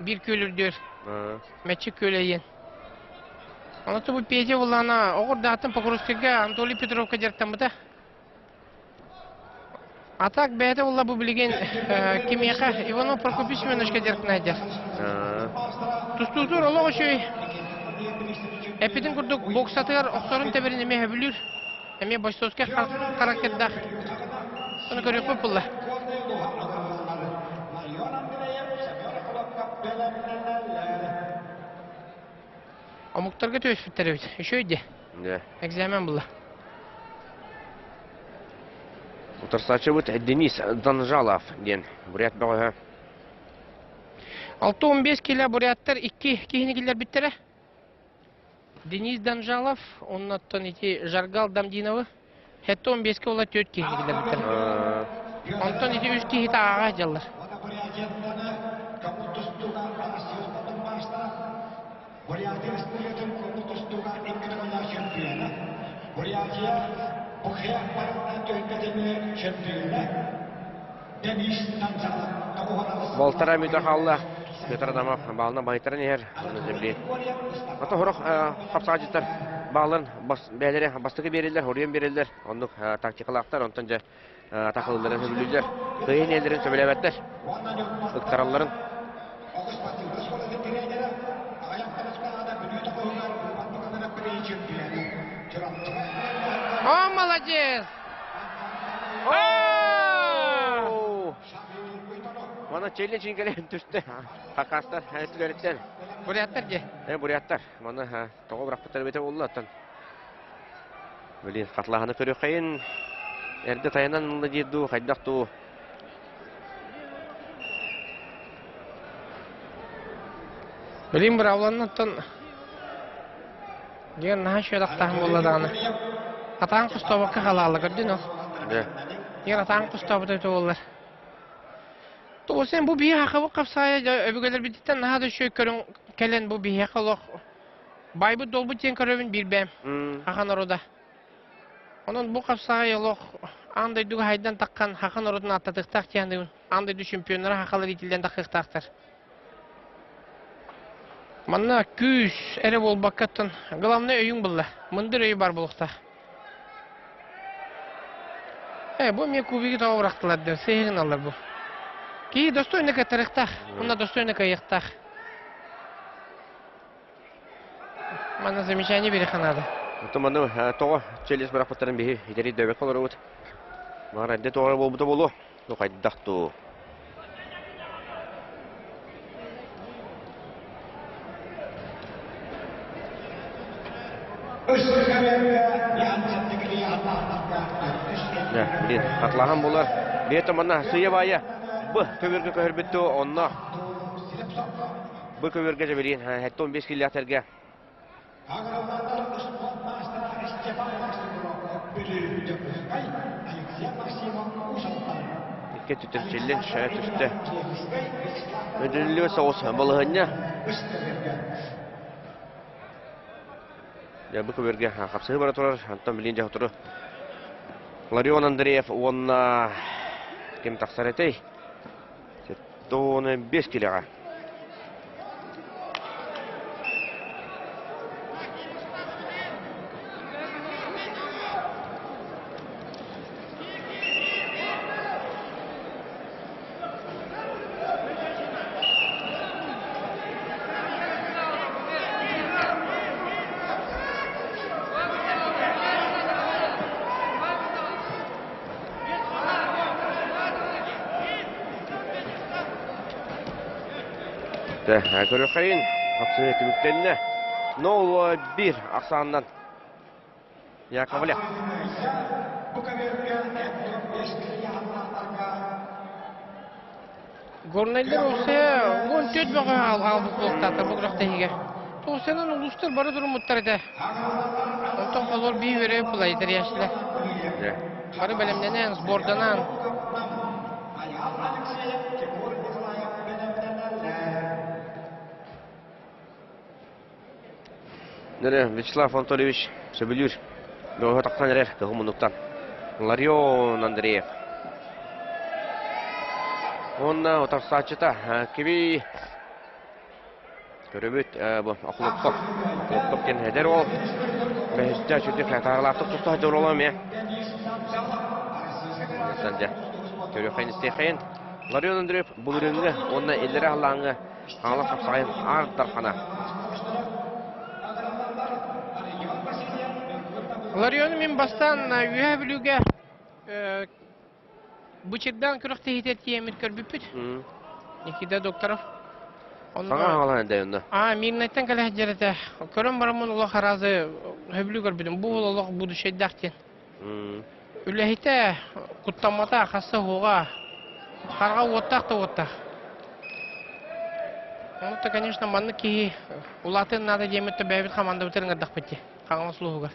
Bir kölürdür. Мәтчі көлейін. Онысы бұл пейте олана оғырда атын Покровскіға Анатолий Петровка жертамыда. Атак бәйті олла бұл білген кемеға Иванов Прокопич менішке жертіна жер. Тұстузур олығы шөй. Әпетін күрдік боксатығар оқсорын тәбірін әме әбілір. Әме Башсовскә қаракетдақ. Соны көрек көп бұлла. Амуктарға төс біттері өйді. Үші өйді. Экзамен бұлла. Отырсачы бұд Денис Данжалов ден. Бурят бағыға. 6-15 келі буряттар 2 кейіні келер біттері. Денис Данжалов, оннаттан еті Жаргал Дамдиновы. Hette 15 ola 4 kişi gider biter. Ondan iti 3 kişi tağağa jallar. Болтара müdahallı. Götür adamı bağına baytıran yer. Ata horok kapsacılar bağlan beyleri bastığı verirler, horuyan verirler. Onluk taktikalaklar, ondan takılıların hübülüler. Kıyın ellerin söbelebetler. Iktaralların. Oh, молодец! Mana çelin çingelen düştü. Hakaslar hayatlarından. Burayatlar ge. Burayatlar. Mana toğu bıraktılar bete oldu atan. Böyle katlahını körü kayın. Erde tayanan da ciddu haydaqtu. Bileyim bir avlanattan. Gen naha şöyle aktahım bolladağını. Atağın kustobakka halalı gördün o. Gen atağın kustobu da olurlar. O sen bu biye hakkı kapsaya öbügeler biditten naha da şöyle körün kelen bu biye hakkı baybı dolbu ten körövün bir bem. Hakan orada. Onun bu kapsaya yok. Anday dugu haydan takkan hakan oradan atatıqtaq kendin. Anday du şampiyonlara hakalar itilden takıqtaqtar. Manna küs ere bol bakatın. Главное öйün bulla. Mındır öйü bar bulukta. Bu me kubigi tava bıraktılar der. Sehirin alır bu. Ki достойника тарихтах. Онда достойника яқтах. Мана замечание береха надо. Томаны тоғы челес бұрақпаттарын бейі едері дөбек олар өт. Мағар әдде тоғыр болбыда болу. Қайдақту. Білен, қатлаған болар. Бе томаны сүйе байы. Бұл көверге көрбітті онна. Бұл көверге же білен, әтті 15 килиятерге. İki tütün çillin şaya tüstü. Ödüllü soğuz balığınca. Ya bu köberge kapsayı bara turar. Antam bilince oturur. Larion Andreev ona kim taksar etey? 15 kiloga. Görüyorsun, kapsayı tümüklerine 0-1 aksanından Yakovlev. Gornaylar olsa, on töt bağa al bu koltukta bu graftahiga. To'sanın uluslar bara durum muttarda. Ondan kalor bir vere pulaydır yaşlı. Barı belemdenen, sbordanan. Вячеслав Анатольевич Соболюр. Doğru taktan erer kahumunduktan. Larion Andreev. Onna otak saçıta kibi. Görübüt bu akılıktok. Akılıktok gen heder ol. Behişte çürdük tarlatık tuttu hacı olalım ya. Sence. Görüyor kayın isteyken. Larion Andreev bulurunga. Onna elleri Allah'ını. Allah kapsayın artar kana. Larion'u min bastan üye bilüge bıçıktan kırık tehdit yemir körbüpüt. Nikide doktorov. Sana halan da yonda. Mirnetten kale haccarete. Körüm baramın Allah harazı höblü görbüdüm. Bu Allah bu düşey dağıtın. Ülehite kuttamata kassa hoğa. Karga ottaq da ottaq. Onu da, конечно, manlı ki ulatın nada yemetті бәйбіт қаманда өтерін ғаддақ бетте. Қаңлы сұлуғығар.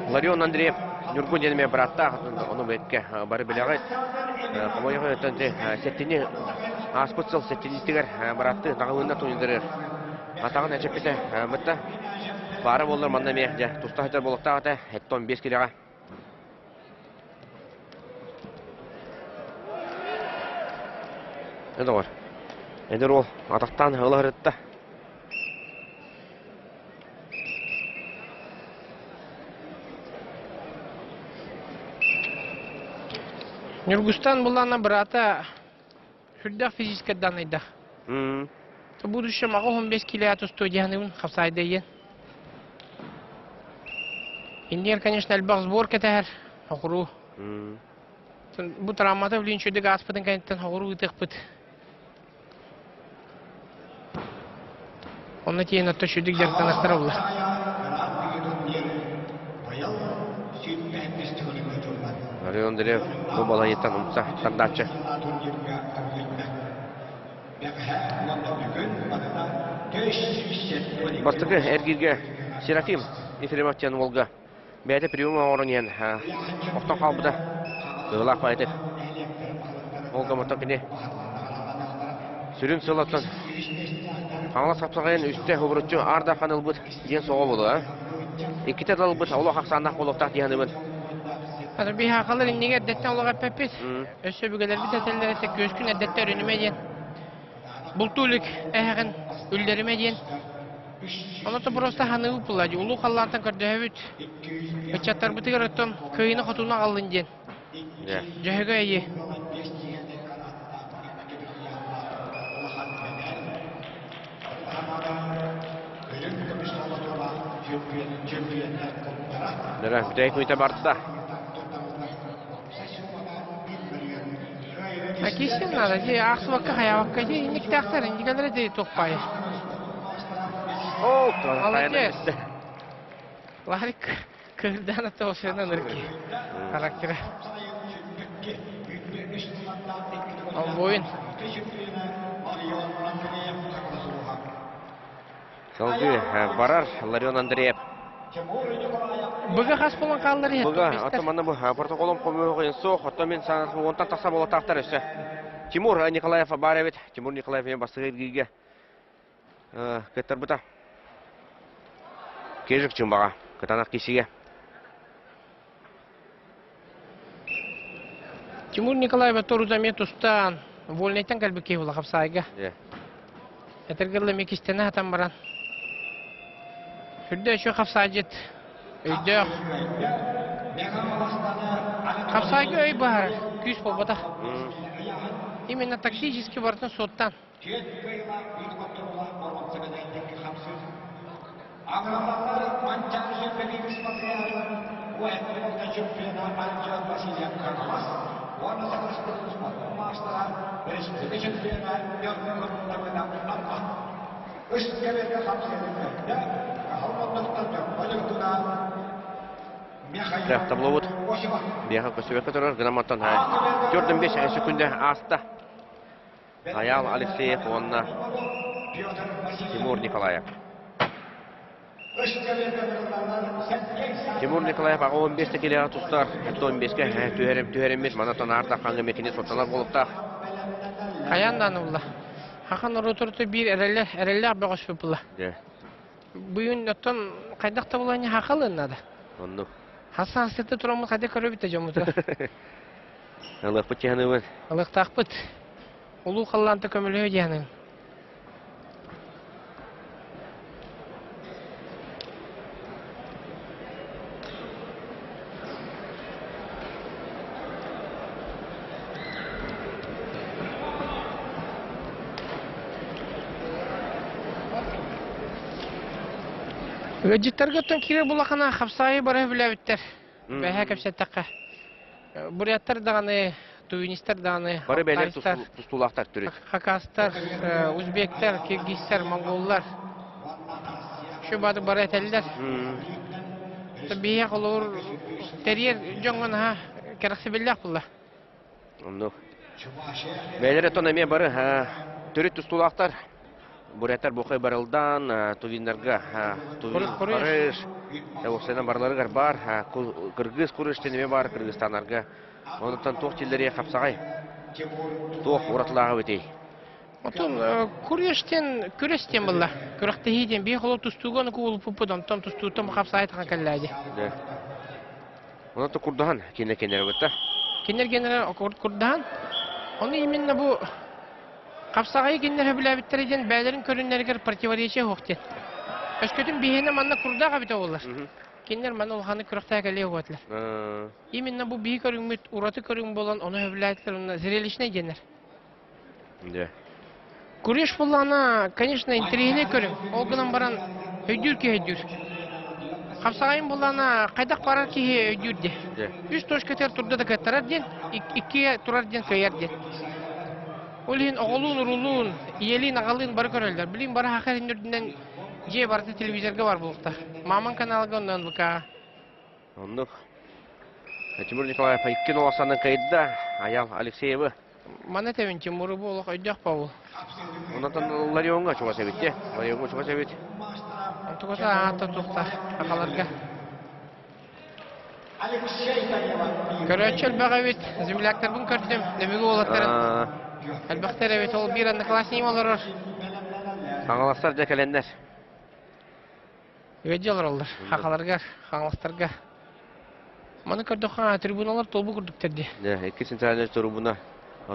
Ларион Андреев Нюргун денеме братта оны бекке бары билегайт. Комойга өтөнде сеттини аспытсыл сеттинитигер братты тагынна туйдырыр. Атагын әчепте битте. Бары боллар манда мехде. Тустахтар болукта ата 15 килога. Это var. Эдер ол атактан ылырытта. Нюргустан булана брата хүрдәк физический данныйда. То будущем ага 15 килограмм студияны хапсайды ен. Индер, конечно, альбах сборка тәһәр хогру. Бу травмата билин чөдек аспытын кайттан хогру итекпит. Онна тиен атта чөдек дәртан астырабла. Ларион Андреев бу бала еттан умса тандачы. Бастыкы эргирге Серафим Ефремовтен Волга. Бәйті приема орынен оқтан қалбыда ұлақ байтып. Волга мұттақыне сүрін сылаттан қаңлас қапсағайын үсті ғыбырытчы арда қаныл бұд ден соға болу. Екіті дал бұд ұлы қақсандақ болуқтақ дейіні бұд. Bir hakalar indiğe addetten olarak pepis. Össe bügeler bir teteller etse gözkün addetler önüme diyen. Bultuğuluk eğen üllerime diyen. Onu da prosta hanı upuladı. Ulu kallardan kardöhevüt. Öçatlar bu tıkır ötüm köyünü kutuna kaldın diyen. Cehege iyi. Nere, bir müte bartıda. Kesin nada. Aksı vakka haya vakka. İndik taktar. İndikalere de tokpayı. Молодец. Ларик кырдан ата осенан ырки. Характера. Ал бойын. Салгы барар Ларион Андреев. Бұға қас болан қалдар ет. Бұға атаманы бұл протоколым қомығы соқ, атамен санасын онтан тақса болы тақтар өсі. Тимур Николаев бар әбет. Тимур Николаев мен бастығы елгеге кеттір бұта. Кежік чымбаға, кытанақ кесіге. Тимур Николаев торузаме тұстан вольнайтан кәлбіке бұла қапсайға. Әтіргірлі мекістені атам баран. Хүрді үші қапсай жет. Өйді. Қапсайға өй бар, күйіс бол бата. Именно тактически бардың соттан. Агрономlar mançalışı peki kısmatıyla bu etkilerinde cümlene ancak basıyla kalmaz. Bu arada saklaştığımız maaşlara resmi cümlene yorgunlukla önemli. Üst kebirde hapsedilmekte kahramanlıktan bayıldılar. Тряхта бловут. Беха көсөбек көтөрөр грамматтан 4-5 секунде аста. Аял Алексеев онна Тимур Николаев. Тимур Николаев 15 килога тустар. 15-ке түйерем манатан арта қаңғы мекене сотталар болыпта. Қаяндан ұлла. Хақан ұры-тұрты бір әрелі аббағаш бұпыла. Бұйын өттен қайдақта болайны хақалын ады. Онну. Хасан сетті тұрамыз қайда көрі бітті жамызға. Аллах бұт яны бұн. Аллах тақпыт. Улу қалланты көмілі өдияның. Өджеттер көттен кире бұлақана қапсайы бары біләбіттер. Бәйә көпсеттаққа. Буряттар дағаны, туинистер дағаны, Бары бәйлер тұстулақтар түрі. Хакастар, Узбектер, Киргизстер, Монголлар. Şu bады бары әтәлілер. Бәйә қолуыр терьер жоңғын керақсы білдәқ бұлла. Онну. Бәлері тонаме бары түрет тұстулақтар. Бұретер бұқай барылдан тувиндарға Париж. Осайдан барларығар бар. Кыргыз күрештенеме бар Кыргызстанарға. Онықтан тоқ телдерге қапсағай. Тоқ ұратылаға өтей. Отон күрестен бұлла. Күректі хейден бей қолу тұстуғаны көңіл пұпыдан там тұстуғын қапсағай таған кәлләді. Онаты күрдіған кенер өтті. Кенер күрдіған. Оны именно бұл қапсағай кенер біләбіттерден бәлерін көрінлергер противоречия хоқтен. Өскөтін бейіне манна күрдаға біті олар. Кенер мана олғаны күректі әкәле өтілер. Именно бұл бей көріңмет, ұраты көрің болан, оны өбіләйтлер, зрелищне денер. Күреш болана, конечно, интерегіне көрің. Ол гынан баран өйдүр ке өйдүр. Қапсағайын болана қайдақ барар ке өйдүр де. Үш точкатер тұрда да кәттарар ден, икке тұрар ден көйер ден. Ол ең оғылуын, ұрылуын, иелейін, ағалыйын бары көрелдер. Білейін бары хақарын үрдінден же барты телевизорға бар болықта. Маман каналыға ондан бұқа. Ондық. Тимур Николаев иккен оласанын кайдда, аял Алексеевы. Мана тәвін Тимуры болық өйдіқ па ол. Ондан Ларионға чуға сәбетте. Ларионға чуға сәбет. Онтығыса ағатта тұқта ақаларға. Көрәтшіл баға бет, земляктар бұн көрдім. Нәмігі олаттарын. Әлбәқтер әбет ол бір анықласынем олар ор. Қаңаластар дәкәлендер. Өйді олар олар. Ақаларға, қаңластарға. Маны көрді қан трибуналар толбы күрдіктерді. Екі центральный трибуна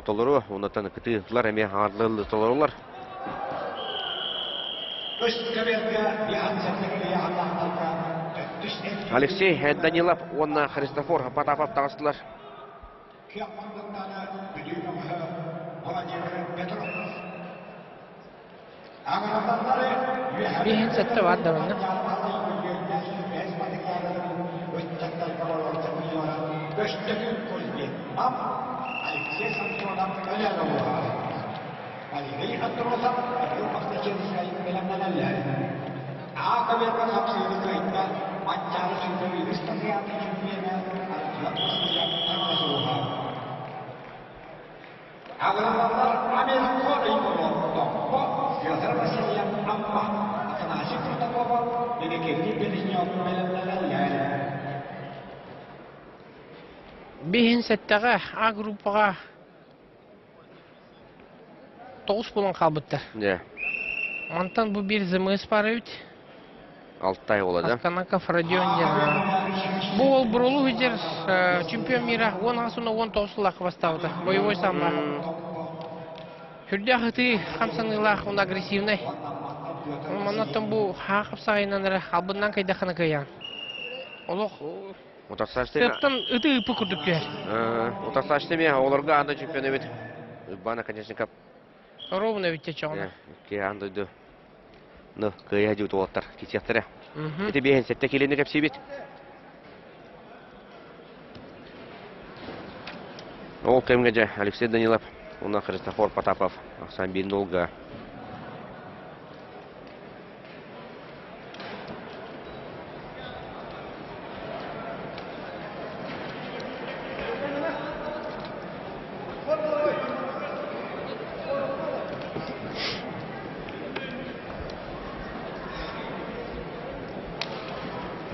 толыру, ондан күтілер әме ағарлылы толырулар. Алексей Данилов, онна Христофор Потапов тағыстылар. Бейін сәтті вадда оны. Бейін сәттіға А группаға 9 болын қалбыттар. Мантан бұл бір зымыз бары өт. Алттай олады. Астанаков Родион ден. Бұл бұрылу өздер чемпион мира 10 асуына 19 лақы бастауды. Боевой самба. Хүрді ақыты қамсанылақ, он агрессивный. Манаттан бұл хақып сағайынаныры албыннан қайдақыны көйян. Олық сырттан үті үпі күрдік көр. Утасашты ме, оларға анда чемпион өбет. Бана, конечно, кап. Ровно өтте чоғына. Ке анда өді. Ну, көйя жүт олаттар, кетсектірі. Эти бейін сәтті келені кәпсей бет. Ол кәмге жа Алексей Данилов, онна Христофор Потапов, Ақсан Бейндолға.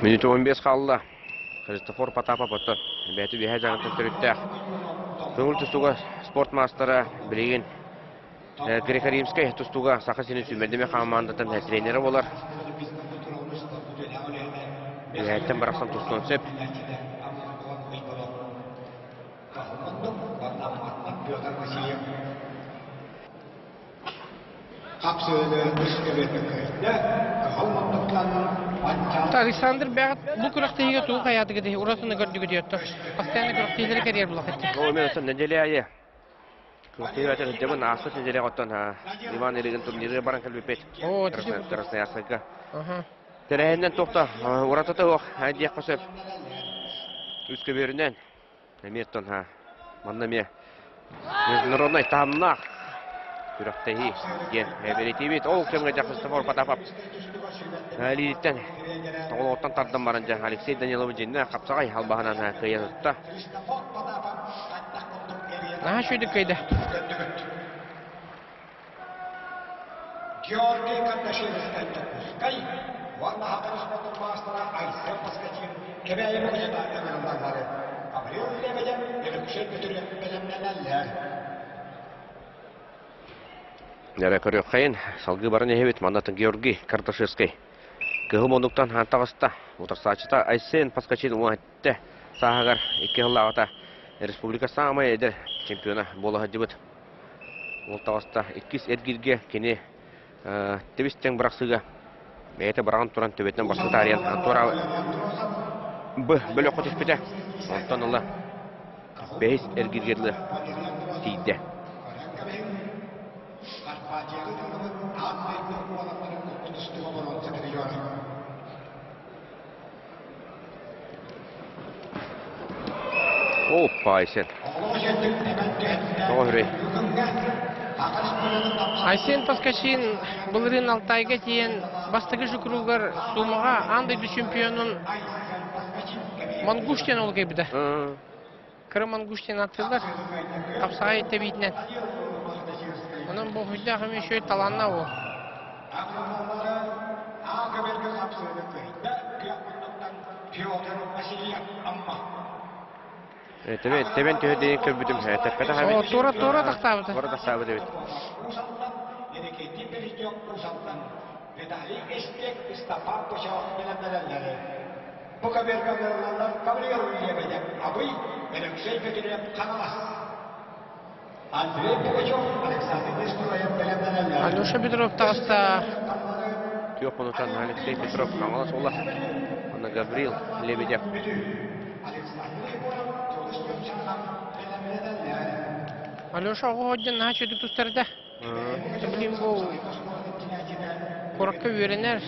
Минуты 15 қалды. Христофор Потапов отты. Бәті бейхай жағынтын түрітті. Көңіл тұстуға спорт мастері білеген Греко-Римскай тұстуға сақы сені сүмердеме қамандатын тренері болар. Бейхайттен барақсан тұстуын сөп. Александр бәғат бұл күріқтеге туы қаяды кеді, ұрасыны көрдігі дейетті. Постоянно күріқтейлері карьер бұлақ етті. Ол мен өтін неделе айы. Күріқтеге өтін үдемін асыт неделе қоттан Иван Илеген турнирі баран кәлбепет. Красный Асыққа. Тәрәйінден тоқта, ұратыты оқ, әдек қосып. Үскі берінен. Әметтон, манна ме. Международный тамнақ. Күріқтеге ген әберетебет. Ол кемге жа Христофор Потапов. Әлиеттен. Ол оттан тардым барынжа Алексей Даниловы женіне қапсағай албағынан көйен ұтта. Naha şöydük kayda. Георгий Карташевич пускай, ванна хакарисмотун маастара айсен паскачин, кебейе мөҗәдә әмәлләре. Абрил лебедем, элекшен көтүлеп белемнәнәләр. Нәре көрөк хайын, салгы барын ехебет манатын Георгий Карташевский. Кыгым ондуктан хантағыста, отырсачыта айсен паскачин уәтті сағағар 2 жыллағыта республика самай әдір чемпиона болы хаджыбыт. Ол тағыста 2 әргерге кене тебістен бірақсыға бәйті біраған тұран төбетінен басқыта ариян антуара бөлі қот еспеті. Онтан ұлы 5 әргергерлі тейді. Опа, Айсен. Оғыры. Айсен Паскачин бұлырын Алтайға тиен бастығы жүкіруғар сумаға андайды чемпионын Мангуштен ол кебді. Кірі Мангуштен атылдар, қапсаға етті бейтінен. Оның бұл хүлді ақымен шөй таланна ол. Тебен түйедейін көбітім. Тәппәді қамет. Тура тақтабыды. Тура тақтабыды бет. Алеша Петров тағыста. Түйек мұнытан Алексей Петров қаңылас олар. Ана Гаврил Лебедев. Алеша оғыден наға чөдік тұстарды. Білім бұл қораққа өренер,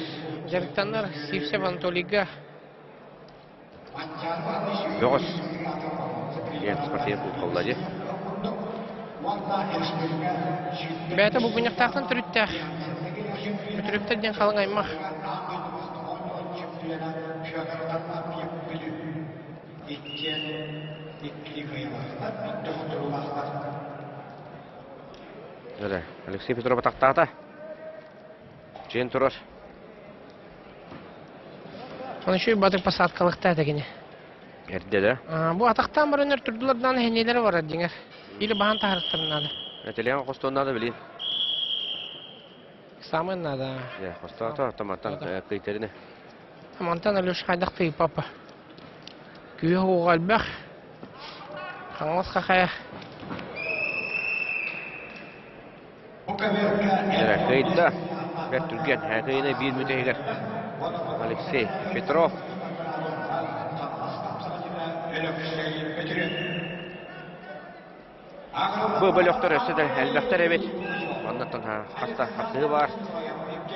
жарықтанар Сивсев Анатолийға. Жоғыз. Ең спортия бұл қолдады. Бәйті бұл күнектақтан түріттәқ. Түріптерден қалың аймақ. Алексей Петров атақтағыда. Жен тұрыр. Оны шөй батыр пасаткалықта әдегіне. Әрдеді. Бұл атақтан бір өнер тұрдылардан әнелері бар әдеңер. Или баған тағырықтырын ады. Әтелеген қостуынады білейін. Самын ады. Қостуаты автоматтан қайтеріне. Амантан Алеша қайдақты папа. Күйе оғал бәқ. Қаңыз қақая. Қайда бәк түрген әқиіне бір мүтегер. Алексей Петров. Бұл бөліқтер өсіді әлбәқтер әбет. Оннаттан қаста қаттығы бар.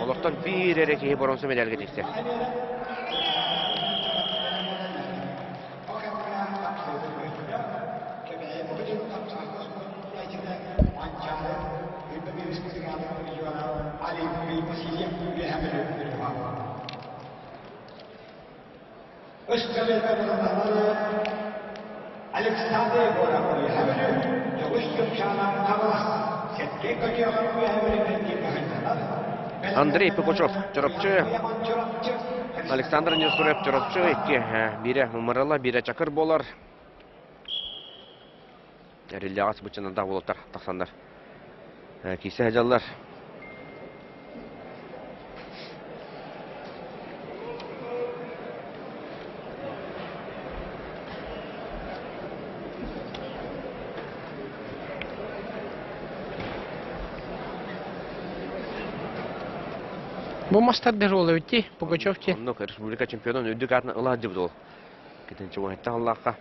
Олықтан бір әрекеге бұрынсы медалге тексте. Андрей Пикучев, чорапчы. Александр Несурев, чорапчы. Бире мымырыла, бире чакыр болар. Әрелі бұчынында болуттар, тақсандар. Кейсе әжалар. Бұл мастарды жолы өтті, Пугачевте. Республика чемпионын өдік атына ұла деп дол. Кетінші оңайтта Аллахқа.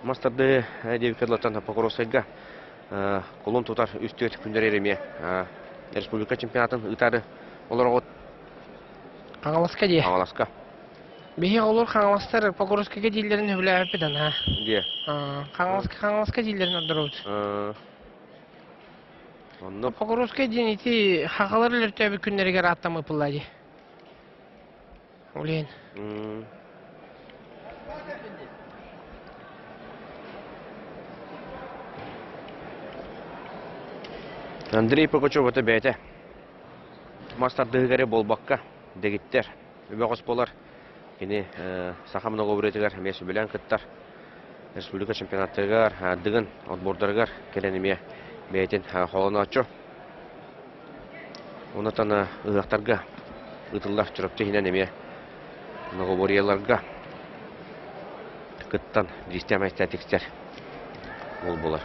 Мастарды девикерлаттан Покровскайға қолын тұтар үсті өтік күндер ереме. Республика чемпионатын ұтары олар оғыт. Қаңаласқа де. Қаңаласқа. Бейе олар қаңаластар Покровскайға дейлерін өбілі әпедан, ha? Де. Қаңаласқа дейлерін адыр өт. Покровскай денеті хақалар өлірті өбі күнлерге раттамы пыллады. Олейін. Андрей Пугачев өті бәйті. Мастар дығығары болбаққа дегіттер. Өбеғыс болар. Кені сақамына көбіретігер, мәсі білән күттар. Республика чемпионаттығар, дығын отбордарығар келенеме бәйтін қолына атчу. Онытан ұғақтарға ұтылар жүріпті хинен еме ғоборияларға күттан дистемайста текстер ол болар.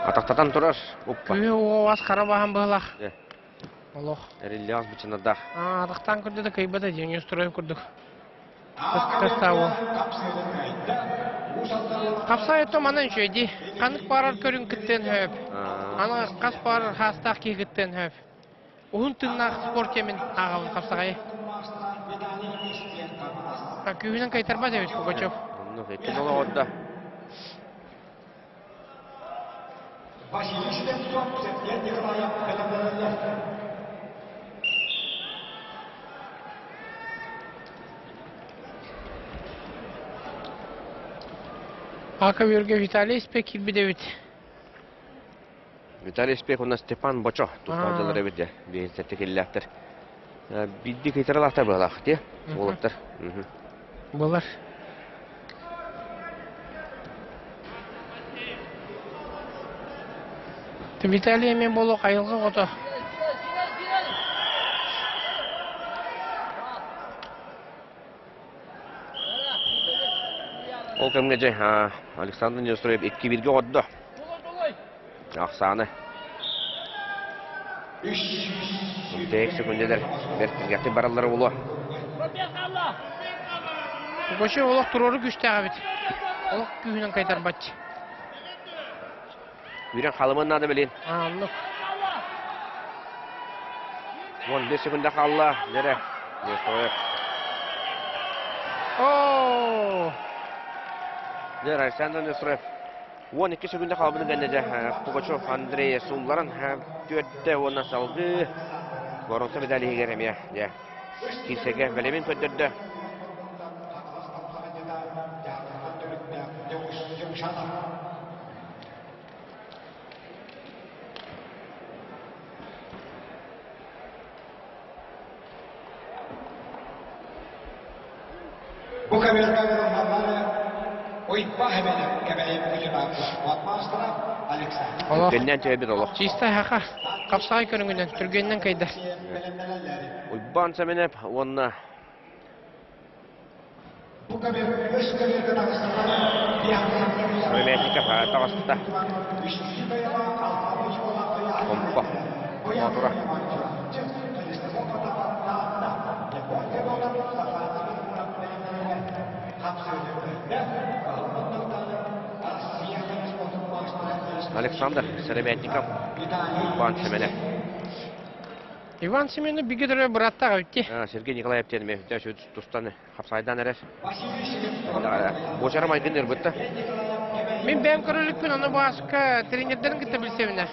Атақтатан тұрар, ұппа. Күе оғаз қара бағын бұғылақ. Олық. Әрелі аз бұчынадақ. Атақтан күрдеді кайбада жеңес тұрайып күрдік. Қыстау. Қапсай өтім анан жөйді. Қанық барар көрін күттен хөп. Аны қас барар хастақ ке күттен хөп. Уын тыңнақ спорт емін ағауын қапсағай. Күйінен қайтарбаз әуіз Пугачев. Екі жолы отда. Ака бүйірге Виталий Спек келбедевіт. Виталий Спек, онна Степан Бочо. Тұтқалжалар әбетті. Бейін сәтті келіләқтір. Бидді кейтаралақтар бұғалақ, де? Олықтар. Бұлар. Виталий мен болу қайылғы қоты. Ол кәмге жай Александр Нестроев 2-1-ге қодды. Ақсаны. 2 секундедер бәрттіргәтті баралары болу. Пугачев олық тұроры күшті ағабет. Олық күйінен қайтар батчы. Үйрен қалымын нады білейін. Анлық. 15 секунда қалла. Дәрі. Нестроев. Ооо! Дәрі Александр Нестроев. 12 секунда қалбының кәнде Пугачев Андрей Сумларын төтті оны салғы. Бұрынсы медалі егереме. Кесеге бәлемін көттерді. Bu kamerayı oypa hemen kemeği kucuna batmastına Alexander. Олық. Көннен төбет олық. Чистай хақа. Қапсағай көрінгінен, түргеннен қайда. Ойбан сәменеп, онына Bu kamera öz kamerayı arasında bir anda Сұрайметікіп тағасында. Компа. Матура. Александр Сәребетников. Ойбан сәменеп. Иван Семенов бігедірі бұраттаға өтті. Сергей Николаев теніме. Сөз тұстаны қапсайдан әрес. Бочарым айдын өрбітті. Мен бәм көрілікпен оны басқа тренердерін кітті білсеміне.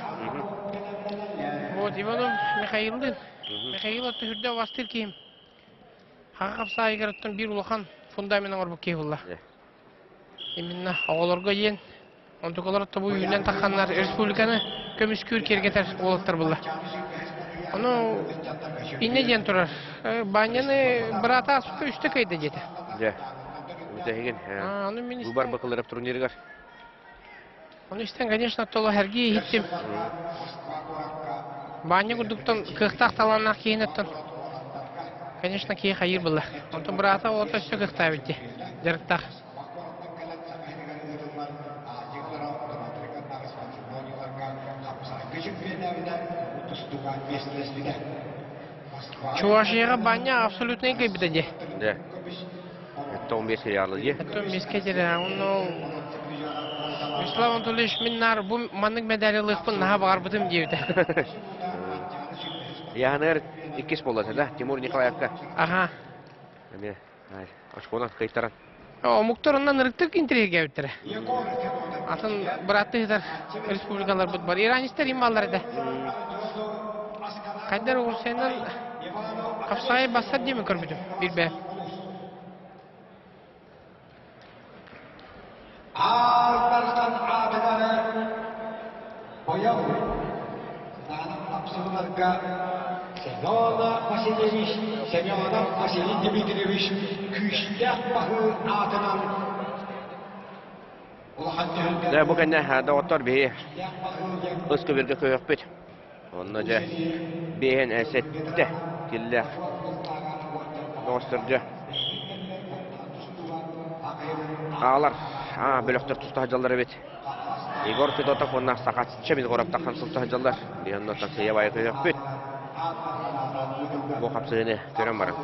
Вот, Иванов Михаилдың. Михаил отты хүрді вастыр кейім. Хаға қапса айғарыттың бір ұлақан фундаменің орбы кей ұлла. Именно оғыларға ең. Онтықоларытты бұл үйінен таққанлар республиканы көміс көр кергетер олықтар бұлла. Оны инне ден тұрар. Баняны бірата асыққа үшті кайда деді. Өтеген. Оны мен Бұлбар бақылырып турнирігар. Оны істен, конечно, толы әрге еттім. Баня күрдіктен қықтақ таланақ кейін еттін. Конечно, кей қайыр бұлла. Онты бірата олата үсті қықта бетті. Жарықтақ. Чувашияға баня абсолютно еңкей бітеді. Да. Это 15 ярды де. Это мескетері. Оны Вячеслав Анатольевич мен нар бұл манның медалилықпын наға бағар бұтым дейді. Яғыныр 2 болады, да? Тимур Николаевка. Аха. Әме, ашқонан қайттаран. Мұқтар оннан ұрықтық интереге өттірі. Атын бұратты ғыдар республикалар бұд бар. Иранистер ималар еді. Қайдар Оғырсайнан қапсағай басар демі көрбідім. Bir бәп. Ardarsan abileri boyav. Тапсырыларга Семена Васильевич, Семена Василий Дмитриевич Күштәк бахы атынан Да bu kenne dağıtlar bir ıskı birge köyük bit. Onunca behen esette kille dosturca. Ağlar, bölüktür tutuhacıları bit. Igor Fedotov onunla sakatçı biz gorap takkan tutuhacılar. Bir yandan seye bayı köyük bit. Bu kapsayını gören barın.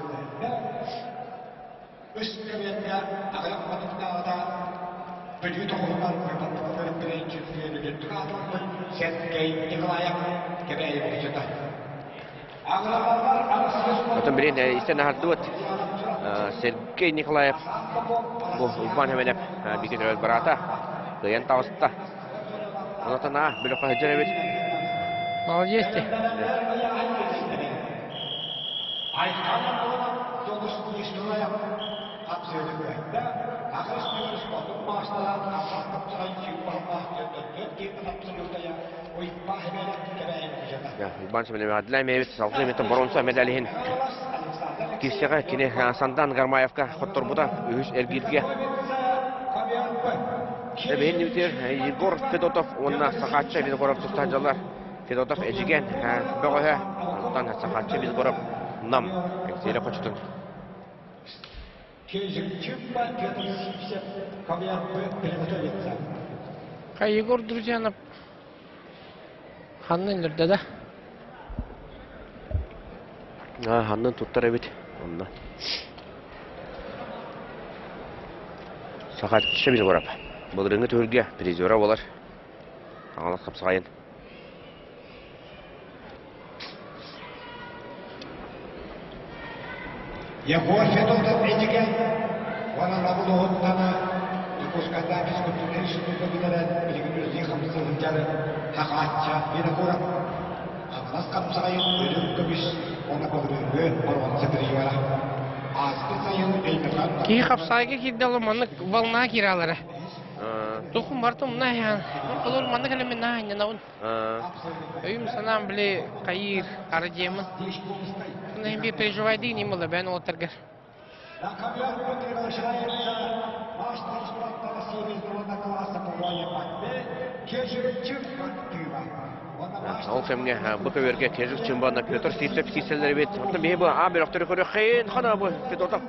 Потом блин, истинно хардует. Сергей Николаев. Bu Ulban Hemenep bir kere barata. Kıyan tavsta. Anlatana blok hacer evet. Молодец ти. Ulban Hemenep adlayım evet. Salgı metin bronza medalihin. Кисеге кине Сандан Гармаевка хоттор буда үз эргилге. Бен битер Егор Федотов онна сахатча бит горап тустажалар. Федотов эжиген бөгөһө антан сахатча бит горап нам экселе кочтун. Егор Друзьянов ханны нерде да? Ханны туттар бит. Ondan. Sakat bir gorap. Bulurunu törge prizora olar. Ağla kapsayın. Егор Федотов эдиген. Вана набулугуттана икускада физкультурный институтунан билигибиз зихамсыз жары хакатча бир горап. Ağlas kapsayın ölüm köbüs. Ки хапсайга киддалы маннык волна киралары. Тухум бартым на ян. Олор маннык элемен на янаун. Өйм санам биле кайыр аржемын. Мен бир переживай дейин имела бен отыргар. Ол кемге бу көверге кежик чымбана Петр Сипсеп киселер бит. Мен бу абир актор көрө хейин хана бу Федотов.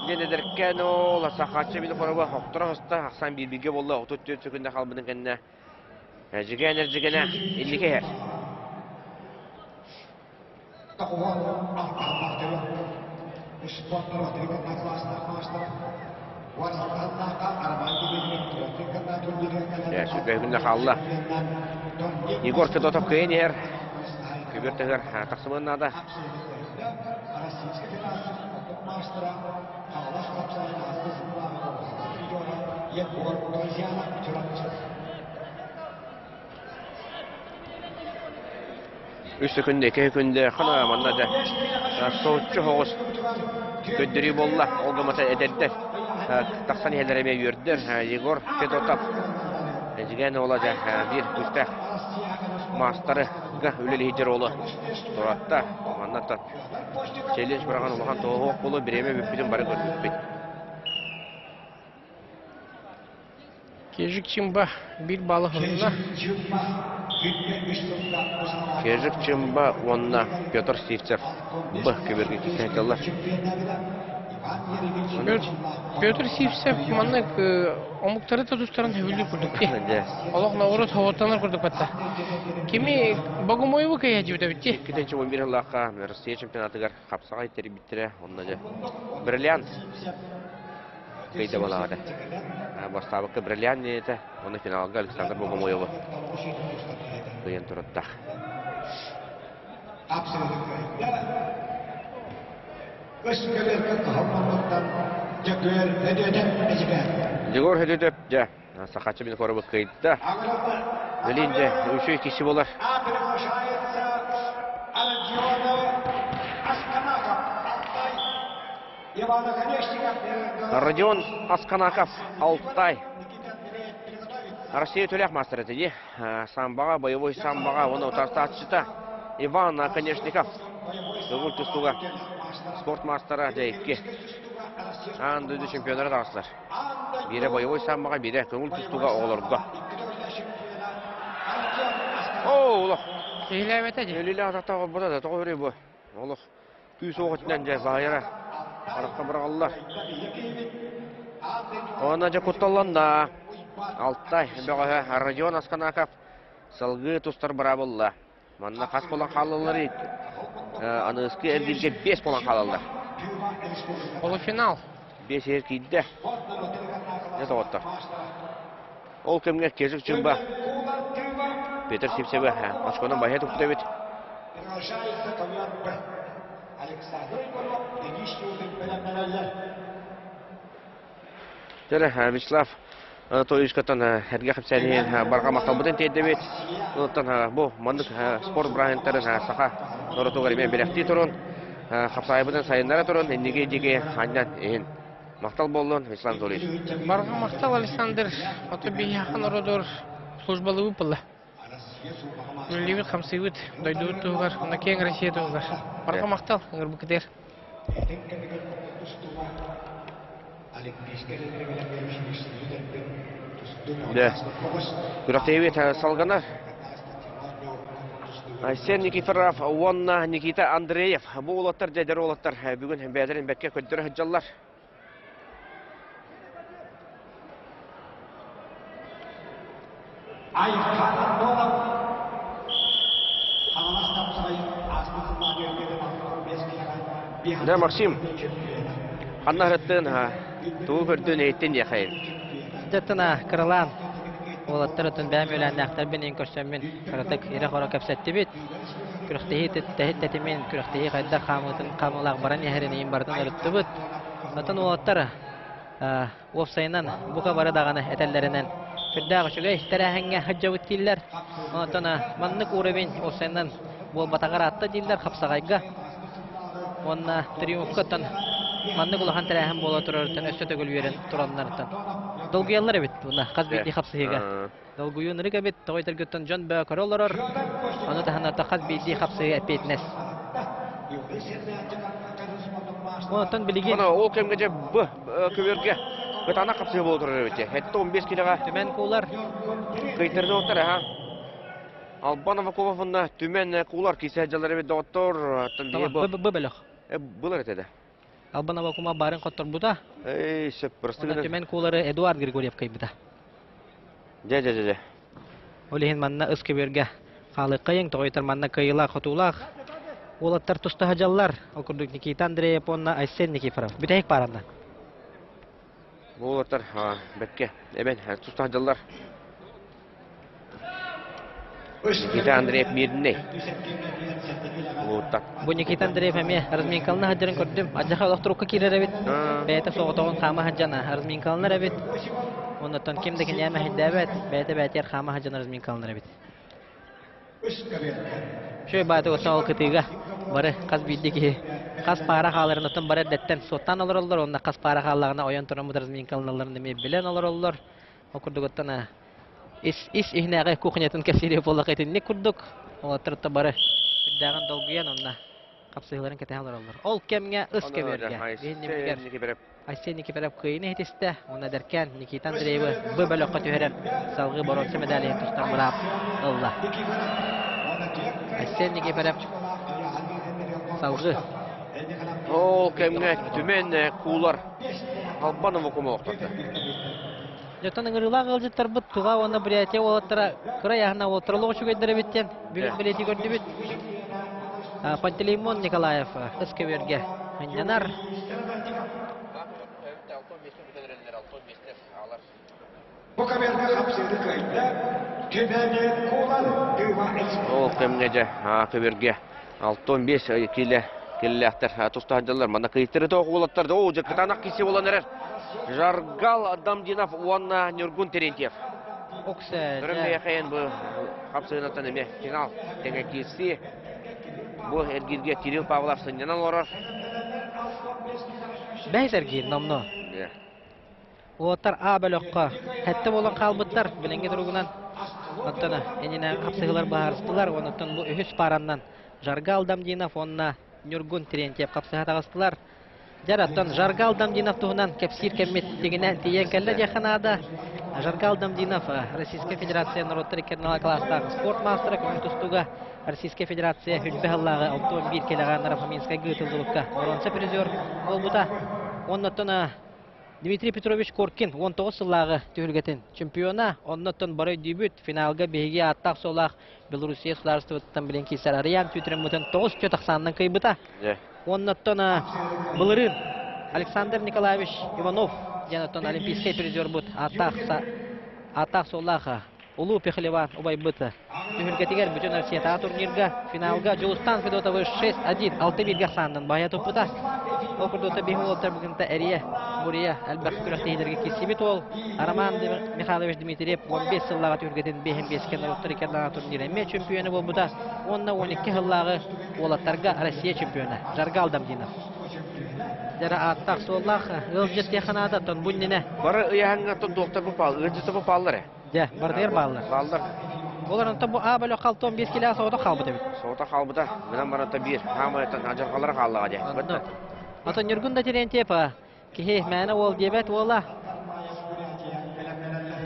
Денедер кено ла сахатчы бит корова хоктороста Аксан бирбиге болду 34 секундда калбыдын кенне. Жигенер илике. Ya şu günde kaldı. Егор Федотов кенер. Kübürteler taksiminde da. Üç sekünde, iki günde xana manada soğutçu hoğuz köddürü bolla olgamata ederler. Taksan yerlerime yürüdür. Егор Федотов Ejgen olacak bir üstte masterı üleli hicer oğlu. Soratta anlattı. Challenge bırakan olağan toğuk bolu bireme bütün barı gördük. Kejik çimba bir balı hızına. Kejik çimba onunla Petr Sivtsev. Bu kibirge kesinlikler. Петр Сивсев маннык омуктары тадустарын хөбүлүп курдук. Аллах наурут хаваттанар курдук батта. Кими Богомоеву кая жибде битти. 2011 жылга Россия чемпионатыгар капсага итери биттире. Онда же Бриллиант кайда балады. Бастабыкка Бриллиант нете, оны финалга Александр Богомоев. Кыйын турутта. Егор Федотов ja сахатчы бин корабы кайда. Белинде үшü киши болар. Родион Асканаков Алтай. Россия төлек мастері де. Самбаға, боевой самбаға, оны отарста атшыта. Иван Конечников. Көңіл тұстуға спорт мастера жәйікке. Аңды чемпионары дағысылар. Бире боевой саммаға, бире көңіл тұстуға оғылырға. Олық. Ейләбет әде. Елілі атақтағы бұда да тоғы өрей бұ. Олық. Күй соғытынан жай бағайра. Қараққа бұрағалылар. Ona ja kuttallanda Alтай бөгөһө Родион Асканаков сылгы тустар бара булла. Манна хас болан халлары аныскы эргилге 5 болан халлар. Полуфинал. 5 эркиде. Это вот так. Ол кемге кезик чумба. Петр Сипсебе Ашконун бахе тупты бит. Приглашается ковер Б. Александр Егоров, Денис Юдин, Тәрі Вячеслав Анатольевич Катан әрге қапсәнен барға мақтал бұдын тейді бет. Оттан бұл мандық спорт брайынттарын сақа нұрытуғар емен белекті тұрын. Қапсағай бұдын сайындары тұрын. Ендеге деге айнат ең мақтал болуын Вячеслав Анатольевич. Барға мақтал Александр. Оты бейяқын ұрыдыр службалы выпылы. Мүллевіт қамсыйвыт дойдуыт тұғар. Оны кең Россия тұғар. Барға мақтал ғырбықдер. Да. Күрәктәйбет салганар. Айсен Никифоров, Уонна Никита Андреев. Бу улаттар дәдер улаттар. Бүген бәдерен бәккә көттөрә хәҗҗаллар. Да, Максим. Аннарыттын туу көрдүн эйттен яхайын. Дәттіна кырылан. Олаттар өтін бәм өлән әқтар бен көрсөммен кырытык ире қора көпсәтті бет. Күріқтейі тәтімен күріқтейі қайдар қамылақ баран ехерін ең бардың ұрытты бет. Өтін олаттар офсайынан бұға бары дағаны әтәллерінен күрдағы шүгей тәрәхіңе хыджа өттейлер. Өтін маннық ұрыбен офсайынан бұл батағар атты дейлер қапсағайға. Онна триумфкаттан маннық ұлақан тәрәхім бола тұрарытын өсті төгіл верін тұранларытын. Долгуялар бит, уна хазбити хапсыга. Долгуюн рига бит, тойтер гөттөн жон бә короллар. Аны таханарта хазбити хапсыга петнес. Онтон билиги. Ана ол кемге же бу көбөргө кытана хапсыга боло турар бит. Хетте 15 килога Төмен кулар. кыйтырды отыр ха. Албанова Кововна төмен кулар кисе жалары бит доктор тынды бу. Бөбөлөх. Булар этеде. Албанова кума барын коттор буда. Эй, сөп просто. Төмен кулары Эдуард Григорьев кайбыта. Же. Олehen манна ыскы берге. Халыкайын тойтер манна кайыла хотулах. Олаттар туста хажаллар. Окурдук Никита Андреев онна Айсен Никифоров. Битек паранда. Булатар бекке. Эбен туста жаллар. Никита Андреев мирне. Вот. Бу Никита Андреев эме разминкалны хаджарын көрдүм. Ажаха лохтурукка кирер бит. Бәйте соғытогон хама хаджана разминкалны бит. Оннан кимде кеняме хиддабет. Бәйтер хама хаджана разминкалны бит. Шөй баты осал кытыга. Бары каз биддеги. Каз пара халарындан бары дәттен соттан алырлар. Онна каз пара халлагына оян турамы разминкалныларын деме билен алырлар. Окурдугаттана ис ихнәгә кухнятын кәсире булак итенне күрдүк. Олаттырта бары даган долгуян онна капсыйларын кете алырлар. Ол кемгә ыска бергә. Айсен Никифоров кыйны хитисте. Онна дәркән Никита Андреев бөбөлөккә төһәрән. Салгы борончы медаль тустар булап. Алла. Айсен Никифоров салгы. Ол кемгә төмен кулар. Албанова кума октатты. Жотон ыңырылак ылжыттар бут туга оны бриятия олаттара кыраяхна олтырылыгы чүгөйдер биттен. Бүгүн билети көрдү бит. Пантелеймон Николаев ыска берге. Аннанар. Ол кемгеже көберге 6-15 килләхтер тустаһдылар. Мана кыйтыры тоғулаттар. О, жакытанак кисе боланыр. Жаргал Адамдинов Уанна Нюргун Терентьев. Оксе. Көрөмгө якайын бу капсыгынаттан эме финал теңе киси. Бу эргирге Кирилл Павлов сыннан олар. Бәйсәрги намно. Олаттар А бөлөккө хәтте болан калбыттар биленге тургунан. Аттана энене капсыгылар баарыстылар. Онуттан бу үһүс парандан Жаргал Дамдинов онна Нюргун Терентьев капсыга тагыстылар. Жараттан Жаргал Дамдинов туһунан кепсир кемметтигинен тиен келле жаханада. Жаргал Дамдинов Российская Федерация народтар кернала класстагы спорт мастера күнтүстүгө Российская Федерация хүлбәһаллары автомобиль келеган Рафаминская гытылдылыкка оронча призер болбута. Оннотон Дмитрий Петрович Коркин 19 сыллағы түйілгетін чемпиона, оннотон барай дебют финалга беги аттақ солақ Белоруссия государствоттан білен кейсар ариян түйтерін мұтын 9 чөтақсанның кайбыта. Оннотон бұлырын Александр Николаевич Иванов, янотон олимпийский призер бұд аттақ солақ Улу Пехлеван убай бұты. Түйілгетігер бүтін Россия турнирга финалга Жолустан Федотовы 6-1 6-1 сандын бая топыта. Окурдота бихолоттар бүгінті әрия Бурия әлбәқ күрәқтейдерге кесебет ол. Роман Михайлович Дмитриев 15 сыллаға түргетін 5-5 кенроттар екенлаға турнирәме чемпионы бол бұда. Онна 12 сыллағы олаттарға Россия чемпионы. Жаргал Дамдинов. Жара аттақ соллақ ғылжет яқынада тон бұннене. Бары ұяғыңа тон доқтар бұпал, ғылжеті бұпаллары. Жа, бардығыр баллар. Баллар. Оларында бұ абәлі қалты 15 келі соғыда қалбыды бит. Соғыда қалбыда. Менен барата бір. Хамайттан ажарғалар қаллаға де. Атын Нюргунда Терентьев кихе мәні ол дебет ола.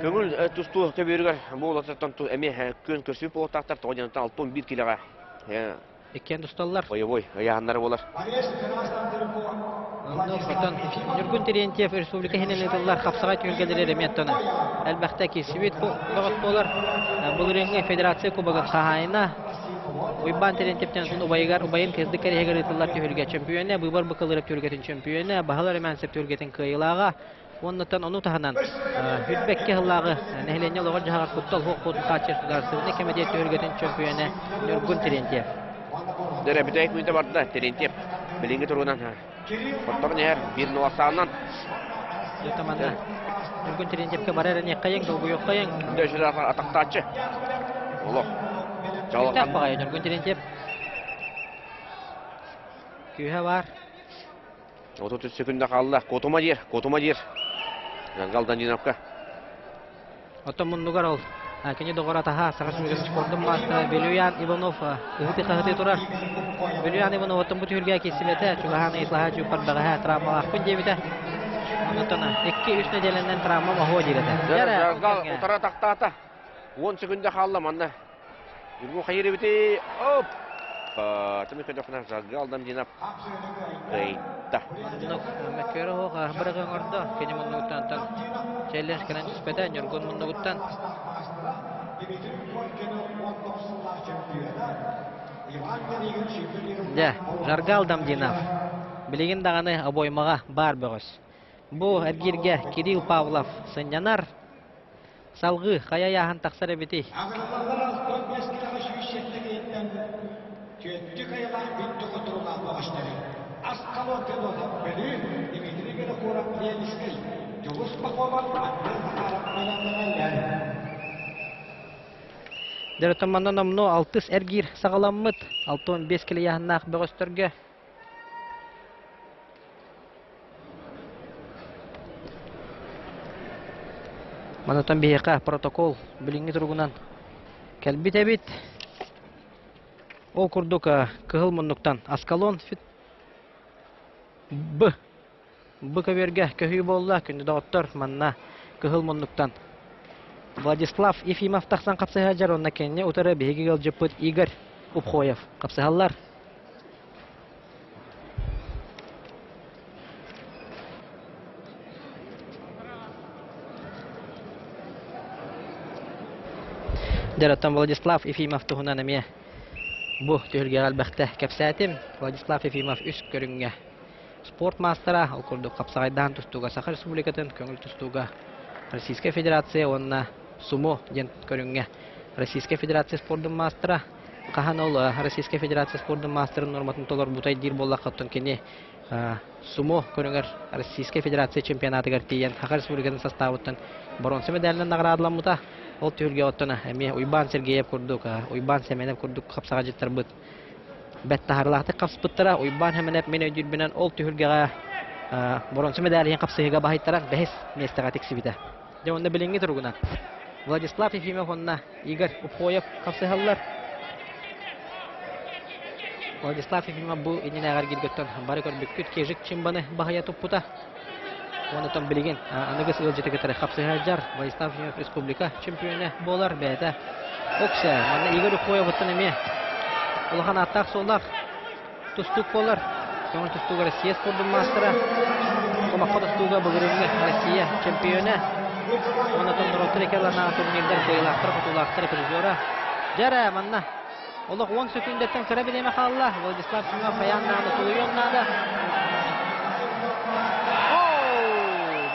Көңіл тұсту төбергер бұл ататтан әме көн көрсіп олтақтар тоғанянтан 61 келіға. Еккен тұсталылар. Ой, аяғанлары болар. Нюргун Терентьев республика хенелетілер қапсыға түйілгелері әметтіні. Әлбәқті кесібет бұғыт болар. Бұл реңге федерация кубағын қағайына. Уйбан Терентьевтен сон убайын кезді кәрегер етілер түйілге чемпионы, бұйбар бұқылырып түйілгетін чемпионы, бағалар әмәнсіп түйілгетін қиылаға. Оннытан оны тағынан хүтбәкке ғылағы нәхілене лоғыр жағар құттал хоқ-құтын қатшыр сұдарсывыны кәмедет түйілгетін чемпионы Нюргун Терентьев. Дәрі бітәйік мүйті барды Терентьев. Білінгі тұрғынан. Құттығын әр бірін оласағынан. Ютаманда Нюргун Терентьевке барар әне қайың, долғы yok қайың. Дөшілі атақтачы. Олық. Күйтәк бағай Нюргун Терентьев. Күйе бар. 33 секунда қалды. Котума дер. Жаргал Дамдиновқа. Оттон мұндығар ол. Кені доғыр атаға сағаш мүгін спордың мастера Белюян Иванов ұғыты тұрар. Белюян Иванов оттон бұт үрге кесілеті. Чуғағаны ислаға жүқпар бағаға травмалақ күн дебіті. Оттона 2-3 неделенден травма мағуа дегеті. Жаргал ұтара тақтата. 10 секунда қалды манда. Үргін қайыры біте. Оп! Тымы көдіқына Жаргал Дамдинов. Қайта. Мәкері оға біріғын орды. Кені мұндығыттан челлендж кенен түспеді. Нюргун мұндығыттан. Жаргал Дамдинов. Білеген дағаны обоймаға бар бөгіс. Бұл әргерге Кирилл Павлов сынянар. Салғы қая яғын тақсар әбеті. Дәрітіманнан омно 6 әргер сағаламмыд. 6-15 келі яғыннақ бөгістірге. Манатан бейеқа протокол біліңгі тұрғынан кәлбет әбет. Ол күрдік кығыл мұндықтан Аскалон Б көверге көхүй болла күнді дауыттыр манна кығыл мұндықтан. Владислав Ефимов тақсан қапсыға жар онна кәнне ұтары бейгі ғыл жыпыт Игорь Упхоев қапсығалар. Дәраттан Владислав Ефимов тұғынан әме бұ түйілге әлбәқті кәпсәтім. Владислав Ефимов үс көріңге спорт мастера, ол күрді қапсағайдан тұстуға Саха Республикатын, көңіл тұстуға Российская Федерация, онына Сумо ден көріңге Российская Федерация спорттың мастера. Қахан ол Российская Федерация спорттың мастерын норматын толар бұтай дир болла қаттын кене Сумо көріңгер Российская Федерация чемпионатығар тейен Саха Республикатын составыттын бронза медалінен нағырадылан мұта. Ол түйілге оттына әме Уйбан Сергеев күрдік, Уйбан Семенев күрдік қапсаға жеттір бұд. Бәтті ғарлақты қапсыпыттыра, Уйбан әменеп мен өйдірбінен ол түйілгеға бронза медаліен қапсығыға бағайттаран бәхес местіға тексібіді. Онда білінгі тұрғынан. Владислав Ефимов онына Игорь Упхоев қапсығалылар. Владислав Ефимов бу инин агар гилгөттөн бары көрбүккүт кежик чимбаны бахая туппута. Оны том билген аныгыс ылжыты кетер хапсыгар Владислав Ефимов республика чемпионы болар бәдә. Окса, мана Игорь Коевтан эме. Улахан аттак солдак тустук болар. Көңүл тустуга Россия спорттун мастера. Комакка тустуга бүгүрүнгө Россия чемпионы. Оны том ротрекерларна турнирдер быйлактыр, футулактыр призера. Жара манна. Олық 10 секундеттен кіра білеме қалла. Владислав Ефимов аяғынан тұлыйоннады.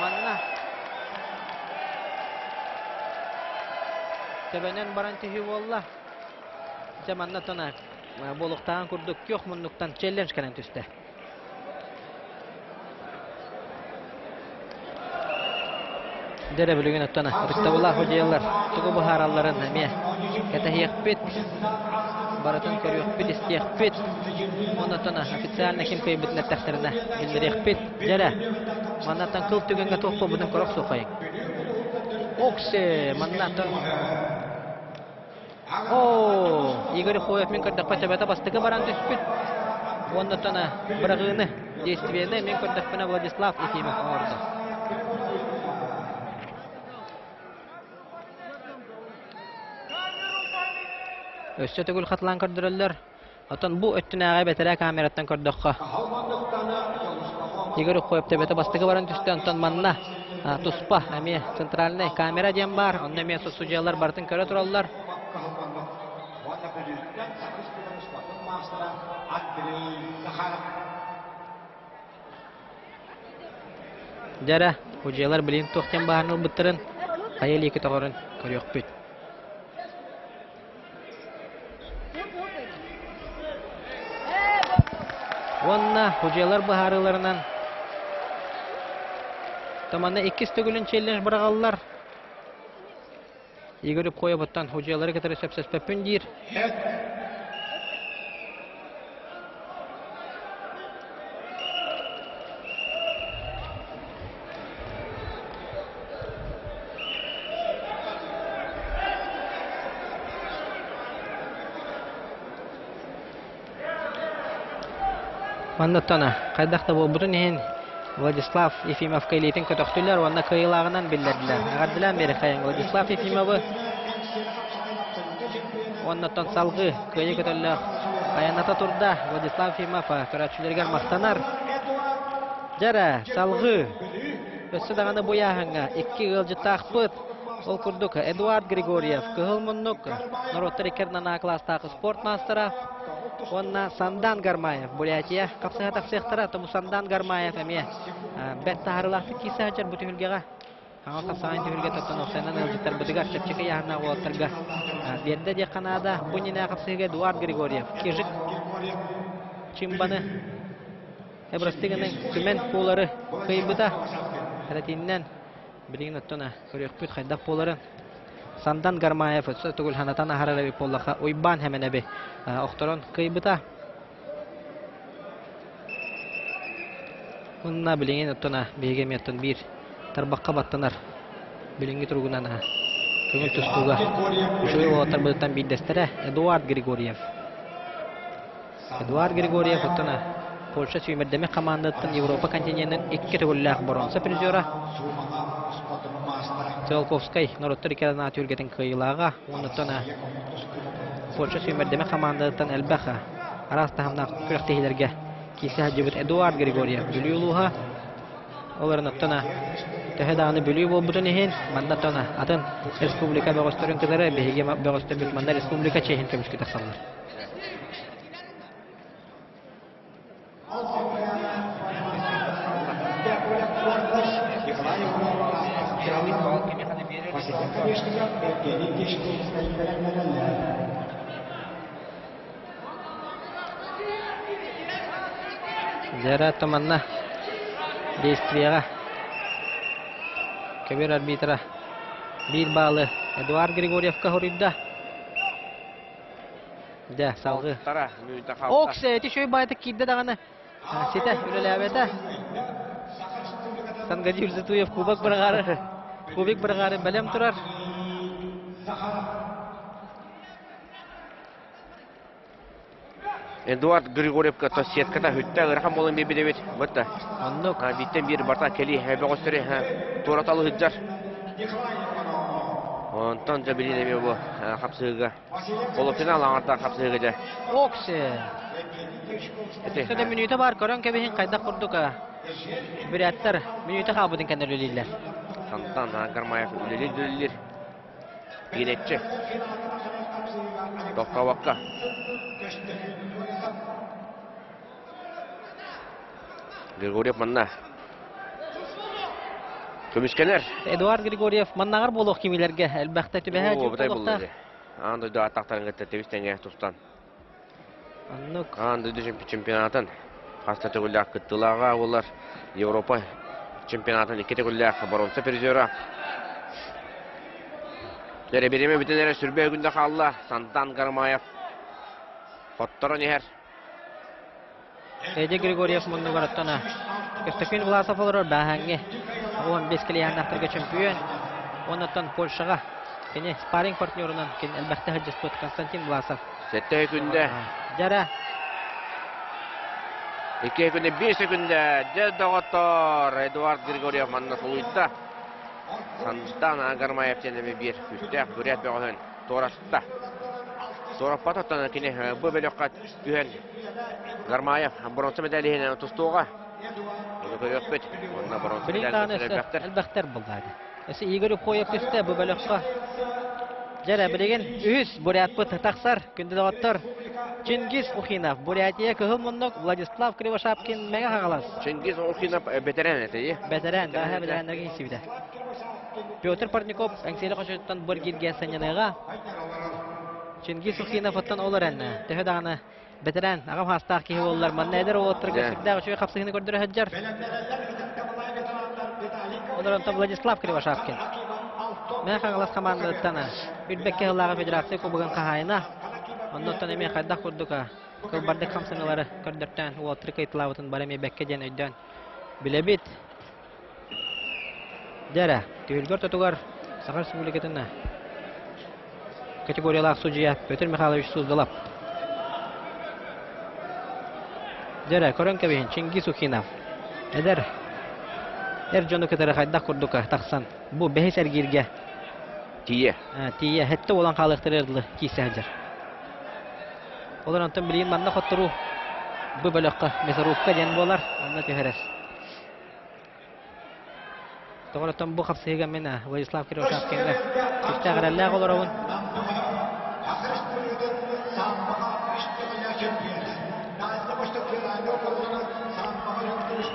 Манна. Төбенен баран түйі болла. Манна тона болуқтаған күрдік кеқ мұнлықтан челлендж кәнен түсті. Дәрі білген өттіні. Рықтабылла хожиялар. Тұғы бұхараларын әме. Кәтәхияқ бет. Баратын көріқ бет, істияқ бет. Онатына официально кем көйбітіне тәқтіріне білдірек бет. Дәрі. Маннаттан қыл түгенге тоқпа бұдың қорық соқайын. Оксе. Маннаттан. Игорь Коев мен көрдіқ пәтәбәті бастығы баран түспет. Онатына бірағыны действиені мен көрдіқ піне Владислав Ефимов орды. Өссө төгүл хатлан көрдүрөллөр. Отон бу өттүнәгә бетерә камераттан көрдөккө. Игорь Коев төбөтө бастыгы баран түстө онтон манна туспа эме центральный камера дем бар. Онда эме судьялар бартын көрө тураллар. Жара, судьялар билин токтен баарны быттырын. Айыл эки тогорун көрөк бүт. Онна хожалар бахарыларынан таманна 2 төгүлүн челлендж быргаллар. Игорь Коевтан хожалары кетер сепсес пепүндир. Мандаттана кайдакта болбутун ehen Владислав Ефимов кайлетин көтөктүлөр, онна кыйлагынан билдирдилер. Агардылан бери кайын Владислав Ефимову оннаттан салгы кыйы көтөллөр. Каяната турда Владислав Ефимов көрөчүлөргө мактанар. Жара салгы өссө даганы буяһыңа 2 ылжы такпыт. Ол курдук Эдуард Григорьев, кыгылмуннук, Нороттарикернана класстагы спорт мастера. Онна Сандан Гармаев, Бурятия, капсыға тақсықтыра, тому Сандан Гармаев әме бәт тағарылақты кейсі әчер бұтығылгеға. Аңа қапсағын түйілге тұттын оқсайынан әлжеттер бұтыға шепчеке яғына олаттырға. Берді де қанада бұніне қапсыға Эдуард Григорьев, кежік чимбаны әбірістігінің күмен қолары қойбыда. Әретіннен білген ұттына көрек бүт қайдақ қоларын. Сандан Гармаев өтсі түгіл ханатан ахарары поллаға ойбан әмен әбі оқтырын қойбыда. Онына білген ұттына бейгем еттін бір тарбаққа баттынар. Білінгі тұрғынан көңіл тұстуға үшөй олаттар бұдыттан бейдестері Эдуард Григорьев. Эдуард Григорьев ұттына Польша сүймердеме командаттын Европа континентінің 2 түгілләқ бұрынсы призера. Циолковскай Нороттарикернана түргетін кыйлаға, онытына Польша сүймердеме командаттын әлбәқі арастағымна күректейілерге кейсі әджібіт Эдуард Григорьев бүлі ұлуға. Оларын ұттына төхедағыны бүлі бол бұтын ехен, мандаттына атын республика бәғыстырын кызары бейге бәғыстыр бүтманда республика чейхін көмішкі тақсалар. Жара томанна действияға көбір арбитра бір балы Эдуард Григорьевка хоридда. Да, салғы. Оксе, әті шөй байты кейді дағаны. Сеті, үлілі әбеті. Сангади Үрзітуев кубик бірғары бәлем тұрар. Эдуард Григорьевка то сетката хүтті ырақам болын бебедебет. Бұтты. Оннук. Биттен бір барта кели бәғыстыры тораталы хүджар. Онтан жабелин әме бұл қапсығыға. Полуфинал аңарта қапсығыға жа. Оксе. Сөйді минуты бар, көрін кәбейін қайдақ құрдық. Bir attır, minüte kabudun kendi ölüler. Santan Garmayev ölüler. Yinetçi. Doktor Vakka. Grigoryev manna. Kömüşkener. Eduard Grigoryev mannagar boluq kimilerge elbette tübehe Oo, çok buday boluqta. buldu. Andı da ataktan gitti tebistenge tuttan. Annuk. Andı düşün çempionatın. Hasta tügüller kıttılağa olar. Avrupa çempionatın iki tügüller baronsa prizora. Dere birime bütünlere sürbe günde kaldı. Santan Garmayev. Fottoro neher. Ece Grigoryev mundu garattana. Köstökün Vlasov olur bahange. 15 kili yandaktırga çempiyon. Ondan Polşaga. Kene sparring partnerinden ken elbette hacıspot Konstantin Vlasov. Sette günde. Jara. 2 günde 1 sekünde Doktor Eduard Grigoryev manna soluyda. Santan Garmayev tenemi bir üstte Buryat Beğen Toras'ta. Sonra patatan kine bu belokkat tühen Garmayev bronze medalyayla tustuğa. Bunu görüyoruz. Onunla bronze medalyayla elbette buldu. Esi Igor Khoyev üstte bu belokka. Jara bilegen üs Buryat pıt taksar günde Doktor Cengiz Ukhinov Buryatiya Kıhılmunduk Vladislav Krivoshavkin mega hagalas. Cengiz Ukhinov veteran eti. Veteran daha veteranlarga hisibide. Pyotr Parnikov әңселі қошыттан бір келген сәненеға. Cengiz Ukhinov'tan olur әнне. Төхі дағаны veteran ағам хастақ кейі олар. Манна әдер олаттырға сүрдәғі шөй қапсығыны көрдірі хөджар. Олар онта Владислав Кривошавкин. Мен қағылас командаттана. Үрбекке ғылағы федерация кубығын қағайына. Оннаттан әме қайдақ құрдыға. Көлбардық қамсыңылары көрдірттен олаттыры қайтылауытын бар әме бәкке ден өйден. Білебет. Jara, tüylgör tutugar Sakar Respublikasına kategoriyalar sucuya Petr Mikhailovich Suzdalab. Jara, Koronkevihin Cengiz Ukhinov. Eder. Erjonu ketara qayda kurduka taksan. Bu behis ergirge. Tiye. Tiye hette olan qalıqtırırdı kisahjar. Olar antam bilin manna xotturu. Bu bölökka mesarufka den bolar. Anna töheres. To'g'ri bu xavfsiga mena Vladislav Krivoshavkinga ikkita qarallar olarawun.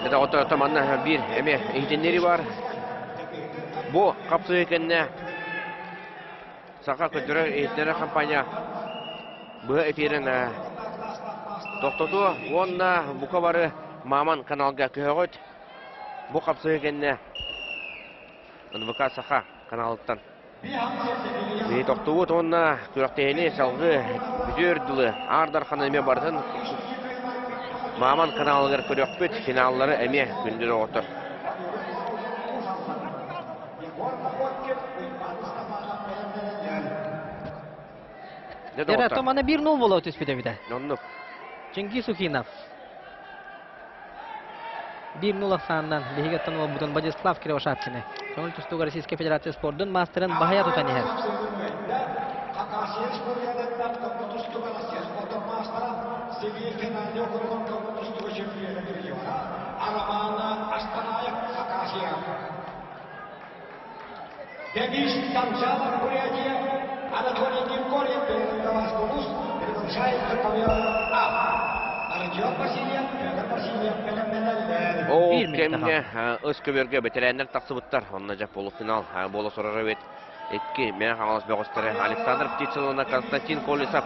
Eda otomanna bir eme eğitimleri var. Bu xavfsiga Saka kötürü eğitimleri kampanya bu efirin toxtatu onna bu kabarı Maman kanalga köğüt. Bu xavfsiga NVK Saha kanalından. Ve toxtuğu tonuna kürakteyini salgı büdürdülü Ardarxan eme bardın. Maman kanalgar körökpüt finalları eme gündürü otur. Jara, tomana 1-0 bola ötüspüde bir de. Onluk. Cengiz Ukhinov. 1-0 sandan lihigattan ol buton Vladislav Krivoshavkin'e. Köngül tustuğu Rossiya Federatsiya sportun masterın bahaya tutan her. O kemne Özköberge veteranlar taksıbıttar. Onunla jap bolu final bola sorara vet. Ekki men xalas begostare Alexander Птицылына Konstantin Kolesov.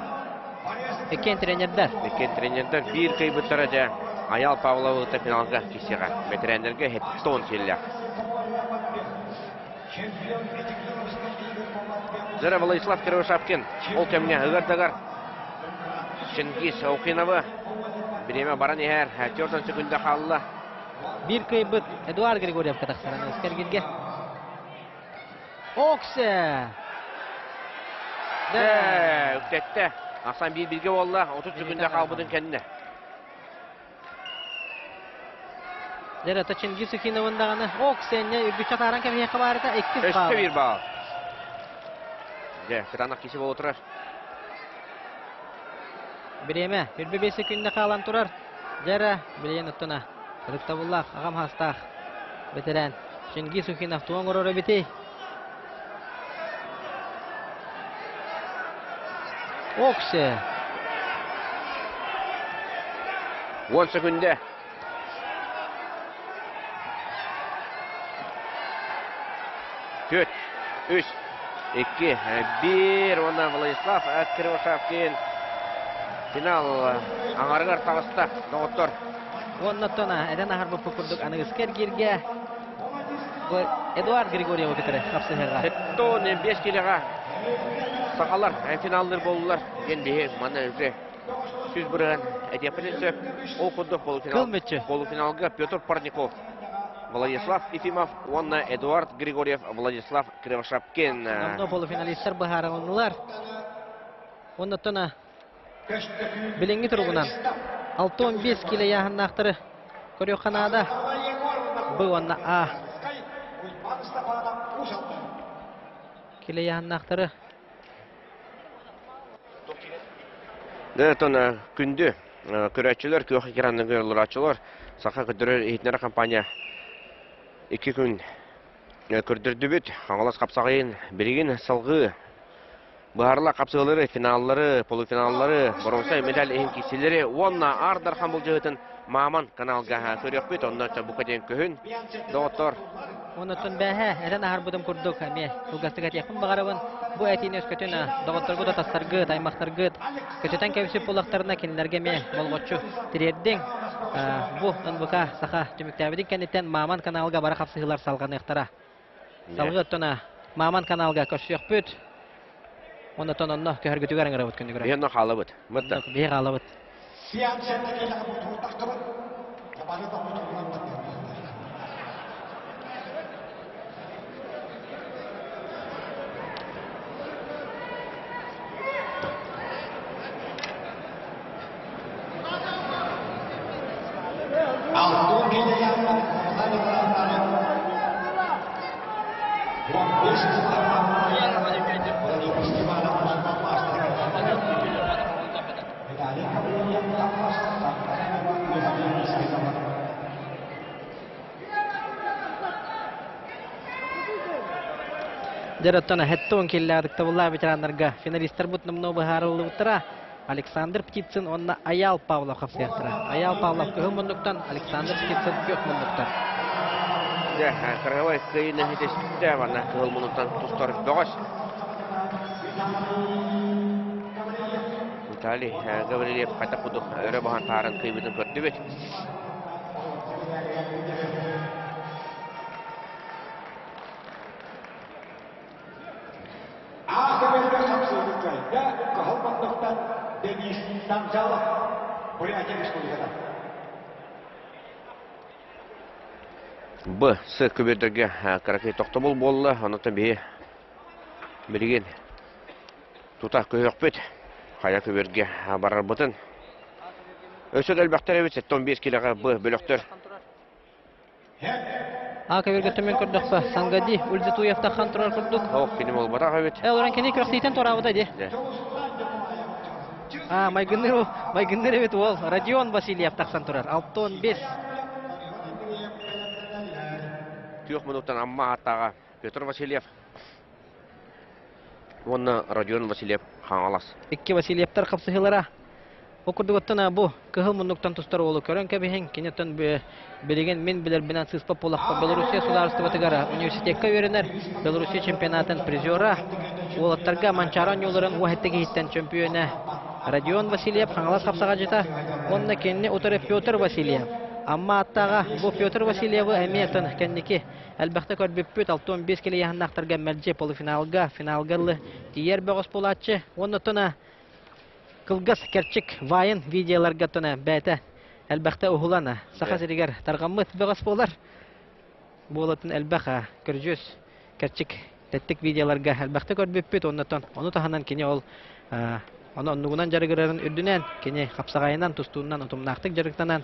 Ekken trenerler. Ekken trenerler bir kaybettaraja Ayal Pavlov'u da finalga kisiga. Veteranlarga hetton kellar. Jara Vladislav Krivoshavkin ol kemne ıgardagar. Cengiz Ukhinov'u bireme baran eher 4 sekunda kaldı. Bir kaybıt Eduard Grigoryev kataksaran Özkergilge. Okse. Üktette Ақсан bir bilge oldu. 30 секундда қалбудың kendine. Дәрәтә Чингис Сухиновындагыны Оксенне үргүчә таран кем яка барыта 2 бал. 3-1 бал. Де, кытанақ кесі бол отырар. Биреме 25 секундда калан турар. Дәрә билен оттона. Рыктабуллах агам хастах. Ветеран Чингис Сухинов туан орора бити. Оксе 10 sekundda. Töt, 3, 2, 1. Ondan Владислав Кривошапкин. Final аңарғар тағыста. Доғыттыр. Оннаттона эден ахар бу пукурдук аныгыскер гирге. Эдуард Григорьев кетере капсыһыга. Хеттон 5 келеға. Сақалар финалдыр болулар. Енді мана үзе сүз бұрыған әдепінен сөп. Ол құддық полуфиналға Петр Парников, Владислав Ефимов, онна Эдуард Григорьев, Владислав Кривошапкин. Намно полуфиналисттер бахараланылар. Оннаттона Bilingi turgunan 6-15 kilo yahannaktırı Körüyor kanada Bu onna A Kilo yahannaktırı Дәтона күнді көрәтчілер, көйіқі керанның көрілер атшылар. Сақа күдірі ейтінері компания 2 күн көрдірді бүт. Аңылас қапсағайын береген салғы. Бұхарлы қапсығылары, финаллары, полуфиналлары, бұрынса медаль ең кеселері. Онна ардархан бұл жығытын Маман каналға көрек бүт. Онна бұқаден көхін. Доғыттар. Оннаттон бәхе, әден ахар бұдым күрдік. Ұлғастыға текін бағарабын. Бу әтіне өскөтін доғыттырғы да тастарғы, таймақтарғы. Көтетен кәвісіп болақтарына кенілерге ме болғытшы тірердің. Бу ұнбықа сақа түміктәбідің кәнеттен Маман каналға бара қапсығылар салған еқтара. Салғы өттіна Маман каналға көшсүйек бүт. Оннаттон онны көхіргітігер аңыра бұт күнді көрі. Бейін қалы бұт. Бейі қалы бұт. Дәрәттона хәттон келләрдікті бұлла ветеранларға финалистер бұт нұмны бұхарылы бұттыра. Александр Птицын онна Аял Павлов қапсияқтыра. Аял Павлов көхі мұндықтан, Александр Птицын көх мұндықтан. Қарғавай көйіні хетесікті вана көхіл мұндықтан тұстар доғаш. Виталий Гаврилев қайта құдық өрі бұған тарын қиыбытын көрді бет. Денис Самжалов, Бурятия Республикада. Б. С. Көбердерге қарақай тоқты бол болы, онытын бейі білген тұта көйек бет. Қая көберге барар бұтын. Өсіл әлбәқтер әбет 15 келеға Б. бөліктер. Көберге төмен көрдік бі. Сангади, Ульзитуевта қан тұрар көрдік. Оқ, кенем ол батақ әбет. Оларан кене көрсейтен торабыда де. Майгынныр әбет ол. Родион Васильев тақсан тұрар. 6-15. Күйек мұнықтан амма аттаға Петр Васильев. Онны Родион Васильев қаңалас. 2 Васильевтар қапсығылара. Окурдук оттана бу кыһыл муннуктан тустар олу көрөн кебиһин кинеттен билеген мен билер бинан сыспа полакка Белоруссия сударствотыгара университетке веренер Белоруссия чемпионатын призера олаттарга манчаран юларын уахеттеги хиттен чемпионы Родион Васильев хаңалас капсага жета онна кенне утары Петр Васильев амма аттага бу Петр Васильевы эмиятын кенники әлбәттә көрбүппүт 6-15 келе яһнактарга мәрҗе полуфиналга финалгалы тиер бөгөс булачы оннотона Кылгас керчик вайын видеоларга тона бәтә әлбәттә ухулана сахасыригар таргаммыт бөгөс болар болатын әлбәха көрҗүс керчик тәттик видеоларга әлбәттә көрбүппүт оннотон оны таһанан кине ол Onu onnuğundan jarıgırarın ürdünen, kene kapsağayından tustuğundan otumnaqtık jarıktanan.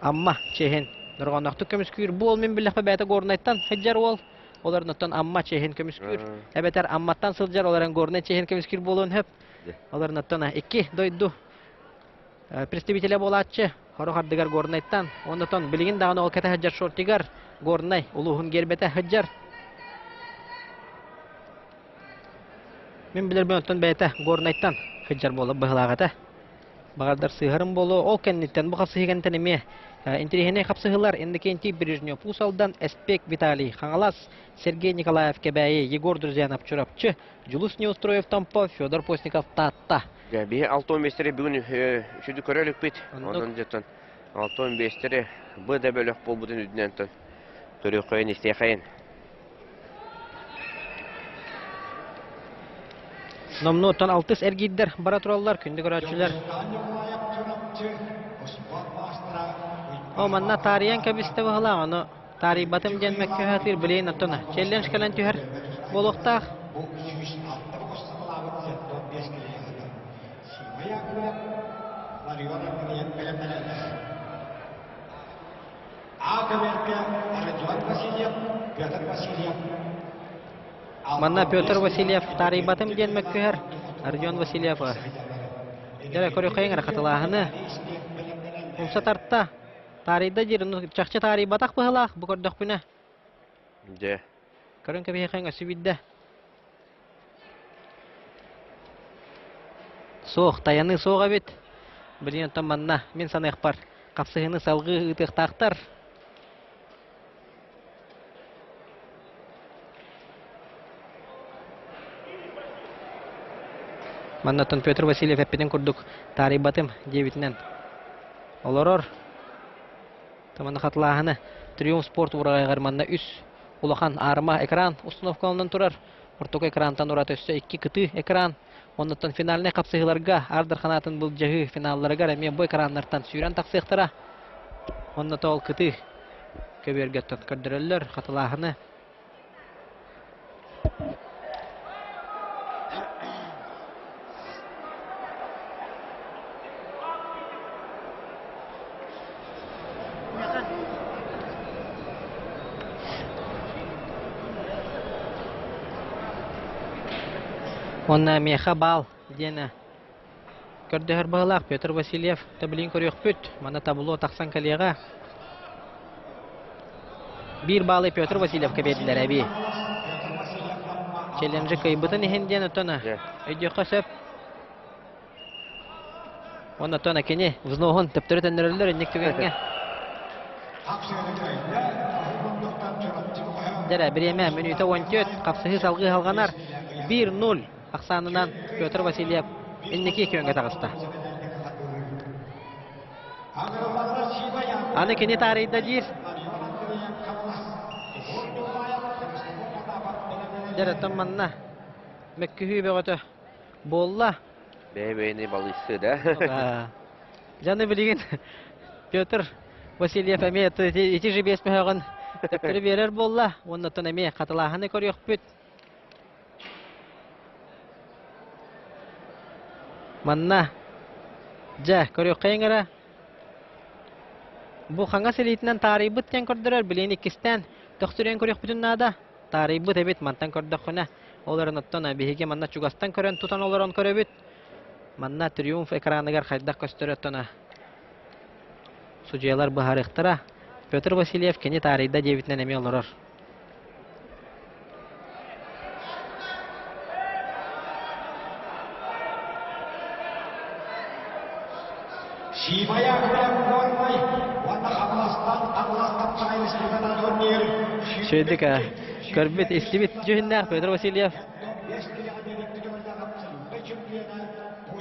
Amma çehin, nurğanaqtık kömüskür. Bu ol min billahpa bäte gornayttan hejjar ol. Oların ottan amma çehin kömüskür. Ebeter ammattan sıljar olaran gornay çehin kömüskür bolun hep. Oların ottan iki doydu. Представителя болатчы, хоро хардыгар горнайттан. Оннотон билигин даганы ол кете хеджар шортигар горнай, улуһун гербете хеджар. Мен билер бен оттон бәйте горнайттан хеджар болуп быһылагата. Багардар сыһырым болу, ол кенниттен бу хапсыһыгантан эме. Интерихене хапсыһылар эндикенти Брежнев Усалдан Эспек Виталий Хангалас, Сергей Николаев Кебәйе, Егор Друзьянов Чурапчы, Жулус Неустроев Тампо, Федор Постников Татта. Бе 6-15 бүгін үшүді көрелік бет. Ондан жеттен 6-15 бұ да бөлік бол бұдың үдінен тұн. Көрі қойын істей қайын. Номнуттан 6 эргиддер бара тураллар күндү көрөчүлөр. О манна тариян кабисте бахла, аны тарий батым денмек көһәтир билейин аттына. Челленж калан түһәр болохтах. Манна Петр Васильев тарий батым денмек көһәр. Арджон Васильев. Дәре көрө кайыңра хаталаһыны. Умса тартта. Тарийда жирин чакча тарий батак бахлах бу көрдөх бүнө. Же. Көрөн кебе кайыңа сүбидде. Соқ таяны соға бит. Билен таманна мен санайық бар. Капсыгыны салгы ытык тактар. Маннатон Петр Васильев эппеден курдук. Тарий батым дебитинен. Олорор. Таманна хатлаһыны Триумф спорт урагайгар манна үс. Улахан арма экран установкалынан турар. Орток экраntан урат өссө 2 кыты экран. Оннан финалне капсыгыларга Ардар Ханатын бул жагы финалларга мен бу экраннардан сүйрән таксыктыра. Оннан тол кыты көбөргө тоткөрдүрөлөр хаталаһыны. Онна меха бал дена. Көрдөхөр баалак Петр Васильев таблин көрөк бүт. Мана табло таксан калега. Бир балы Петр Васильев кебедилер әби. Челленджи кайбытын ихенден отона. Өйдө касап. Онна тона кене взногон тептере тенерлер иннектегенге. Дәре биреме минута 14 капсыгы салгы алганар 1-0. Аксанынан Петр Васильев иннеки көнгө тагыста. Аны кене тарийда жир. Жараттан манна меккүһү бөгөтө болла. Бейбейни балысы да. Жаны билген Петр Васильев эме эти же бесмегөн тептери берер болла. Оннотон эме каталаһыны көрөк бүт. Манна жа көрөк кайыңара. Бу ханга селитинен тарийбыт тен көрдөрөр билен икистен тохтурен көрөк бүтүн нада. Тарийбыт эбит мантан көрдөкүнө. Оларын оттон биһиге манна чугастан көрөн тутан олорон көрөбүт. Манна Триумф экраныгар хайдак көстөрөттөна. Судьялар бахарыктыра. Петр Васильев кене тарийда дебитнен эме олорор. Шимая көрөй, ванда Хамастан чайныстырган турнир. Шөйдүк көрбүт истибит жөннөр Петр Васильев.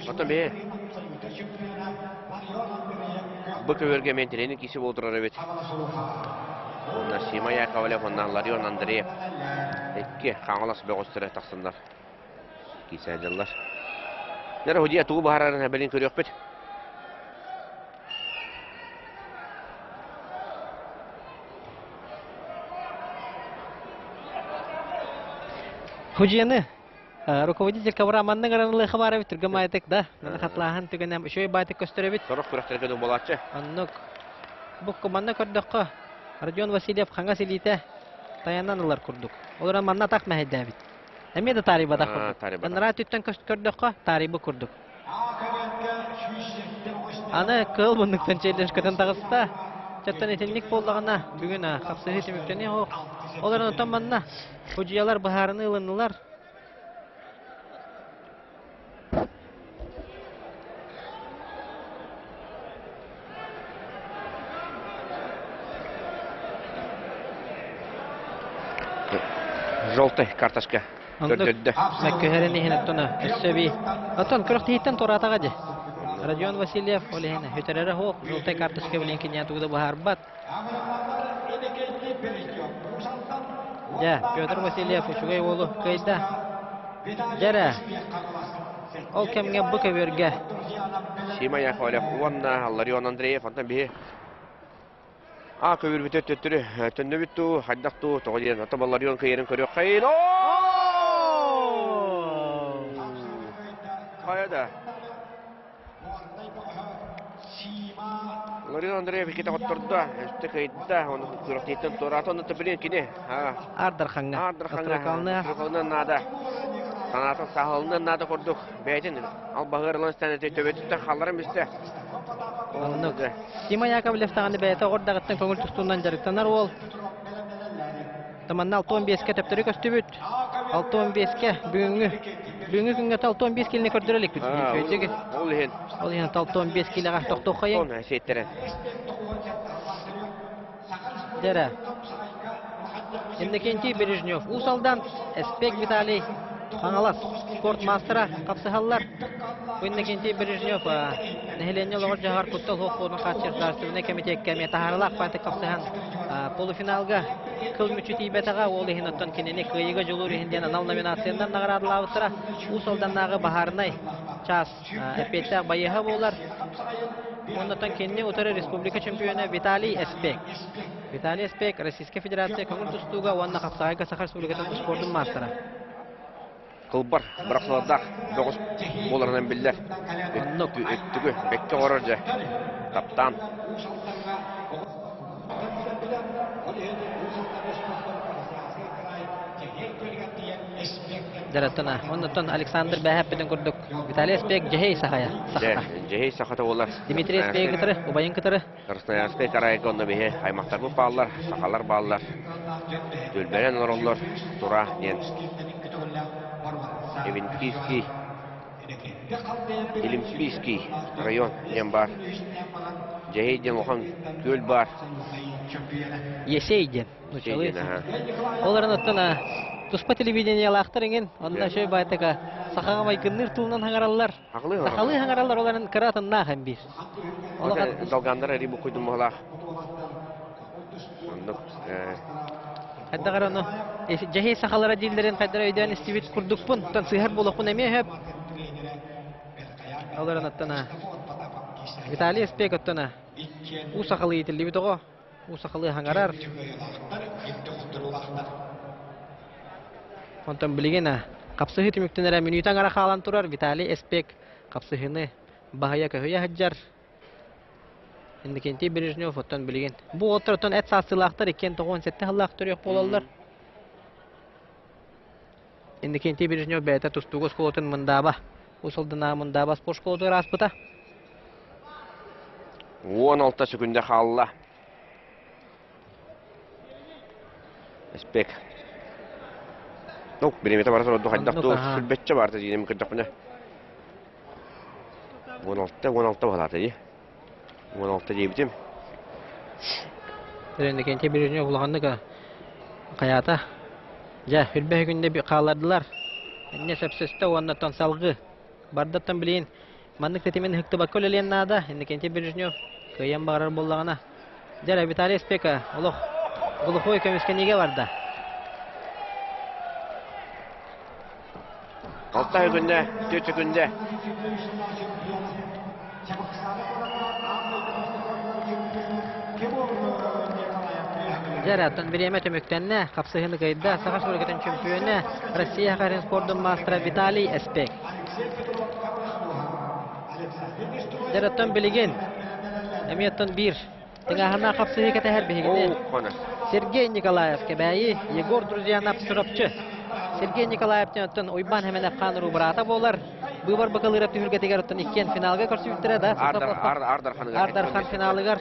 Отон бе. Бу көбөргө мен тренинг киси болтурар эбит. Насима Яковлев, оннан Ларион Андреев. Экке хаңалас бөгөстөрө таксындар. Кисәҗәлләр. Нәре һудия туу баһарарын белин көрөк бит. Хужияны руководитель кабраманның аранылы хабары бит гамайтык да. Наны хатлахан түгенем шөй байтык көстөрөбит. Сорок күрәхтәргә дә булачы. Аннык бу команда көрдөккө Родион Васильев ханга силите таяннанылар курдук. Олар манна так мәһәдә бит. Әме дә тарибада курдук. Анра төттән көрдөккө тарибы курдук. Аны кыл бундыктан челлеш көтөн тагыста. Чаттан этенник боллагына бүгүн капсыгы темиктене о. Оларны таманна хуҗиялар баһарны ылыннылар. Желтый карточка. Төрдөрдө. Мәккәһәрәне хинәттона эссәби. Атан кырыктыйттан торатага ди. Родион Васильев олеһенә хөтәрәре хок желтый карточка белән киня тугда баһар бат. Я, Петр Васильев учугай олу кайда. Жара. Ол кемгә бу кебергә. Сима Яковлев, Уанна, Ларион Андреев, антан бихи. Көбір бітет төттірі, түнді бітту, хайдақту, тоғаден, ата Ларион кайерін көрек қайын. Қайда? Ларион Андреев кете қоттырды, үсті қайда, оны күріқтейтін тұраты, оны түбілен кене. Ардарханға. Ардарханға нада. Санатын сағылынан нада құрдық. Бәйтін, ал бағырылан стәнеті төбетті қаларым істі. Сима Яковлев тағаны бәйті ордағыттың көңіл тұстуынан жарықтанар ол. Таманна 6-15-ке тәптірі көсті бүт. 6-15-ке бүгінгі күнге 6-15 келіне көрдірелік бүт. Ол ең. Ол ең 6-15 келіға тоқты қайын. Оны әсеттерін. Жара. Емдекенті Бережнев. Усалдан Эспек Виталий Хаңалас спорт мастера қапсығалар. Емдекенті Бережнев нәхелене лоғыр жағар күттіл хоқуының қатшыр жарсуына комитет кәме тағарылақ бәті қапсыған полуфиналға қыл мүчі тейбетіға ол ехін оттан кенене қиыға жылуыр ехінден анал номинацияндан нағырадылы ауыстыра. Усалданнағы бағарынай час әпеттәқ байыға болар. Оннан кенне утары республика чемпионы Виталий Эспек. Виталий Эспек, Российская Федерация көңіл тұстуға онна қапсағайға Сахар Республикатын спортын мастера. Кылбар, бұрақсыладақ, доғыз боларынан білдер. Өттігі, бәкке ғорыр жа. Каптан. Жараттана. Оннан Александр Бәхәппеден көрдік. Виталий Эспек жахей сахая. Жахей сахата олар. Дмитрий Эспек кітірі, Убайын кітірі. Красноярский крайга онны бихе аймақтар бұл балалар, сақалар балалар. Дөлберен ороллар, Тура, Нен. Олимпийский район ден бар. Жахейден оған көл бар. Есейден. Оларын оттана Туспа телевидение лақтырыңын, онда шөй байтыға сақаға майкынныр туынан хаңаралар. Сақалы хаңаралар оларын кыратын нағын бір. Далгандар әрі бұл қойдың мұғалақ. Әддағар оны жахей сақалара дейлерін қайдара өйден істебет күрдікпін, тұн сыйхар болықпын әме өп. Оларын оттана Виталий Эспек оттана у сақалы етілі бітіғо, у сақалы хаңарар. Онтан білген қапсығы түміктенері минуйтан ара қалан тұрар Виталий Эспек қапсығыны бағая көйе хаджар. Ендікенте Бережнев оттан білген. Бұл отыр оттан әт сасылақтар екен 97 халлақ түрек болалар. Ендікенте Бережнев бәйті тұстуғы сколотын мұндаба. Усылдына мұндаба спорт сколоты распыта. 16 секунде қалла. Эспек. Ну, беремете барасыр оду хайдақту сүлбетче барды дейіне мүмкіндік мұне. 16 балаты дей. 16 дейбітім. Ендікенте Бережнев ұлғандығы қаята. Жа, үрбе күнде қалардылар. Әне сөпсісті оннаттан салғы. Бардаттан білейін. Мандық тетімен хүкті баққөл әлен нада. Ендікенте Бережнев көйен бағарар болағына. Жара, Виталий Эспек ұлық ой көмескенеге барды. 6 секунде, 4 секунде. Жараттан биреме төмөктенне капсыгыны кайда сагаш өргөтөн чемпионы Россия харин спорттун мастера Виталий Эспек. Жараттан билеген эметтен бир тыңахына капсыгы кетер бигине. Сергей Николаев кебәйи Егор Друзьянов сұрапчы. Сергей Николаевтен ойбан hemen апқаныру барата болар. Бұбар бақылырап түхілге тегеріттен ikкен финалға көрсі үттірі да. Ардархан финалығар.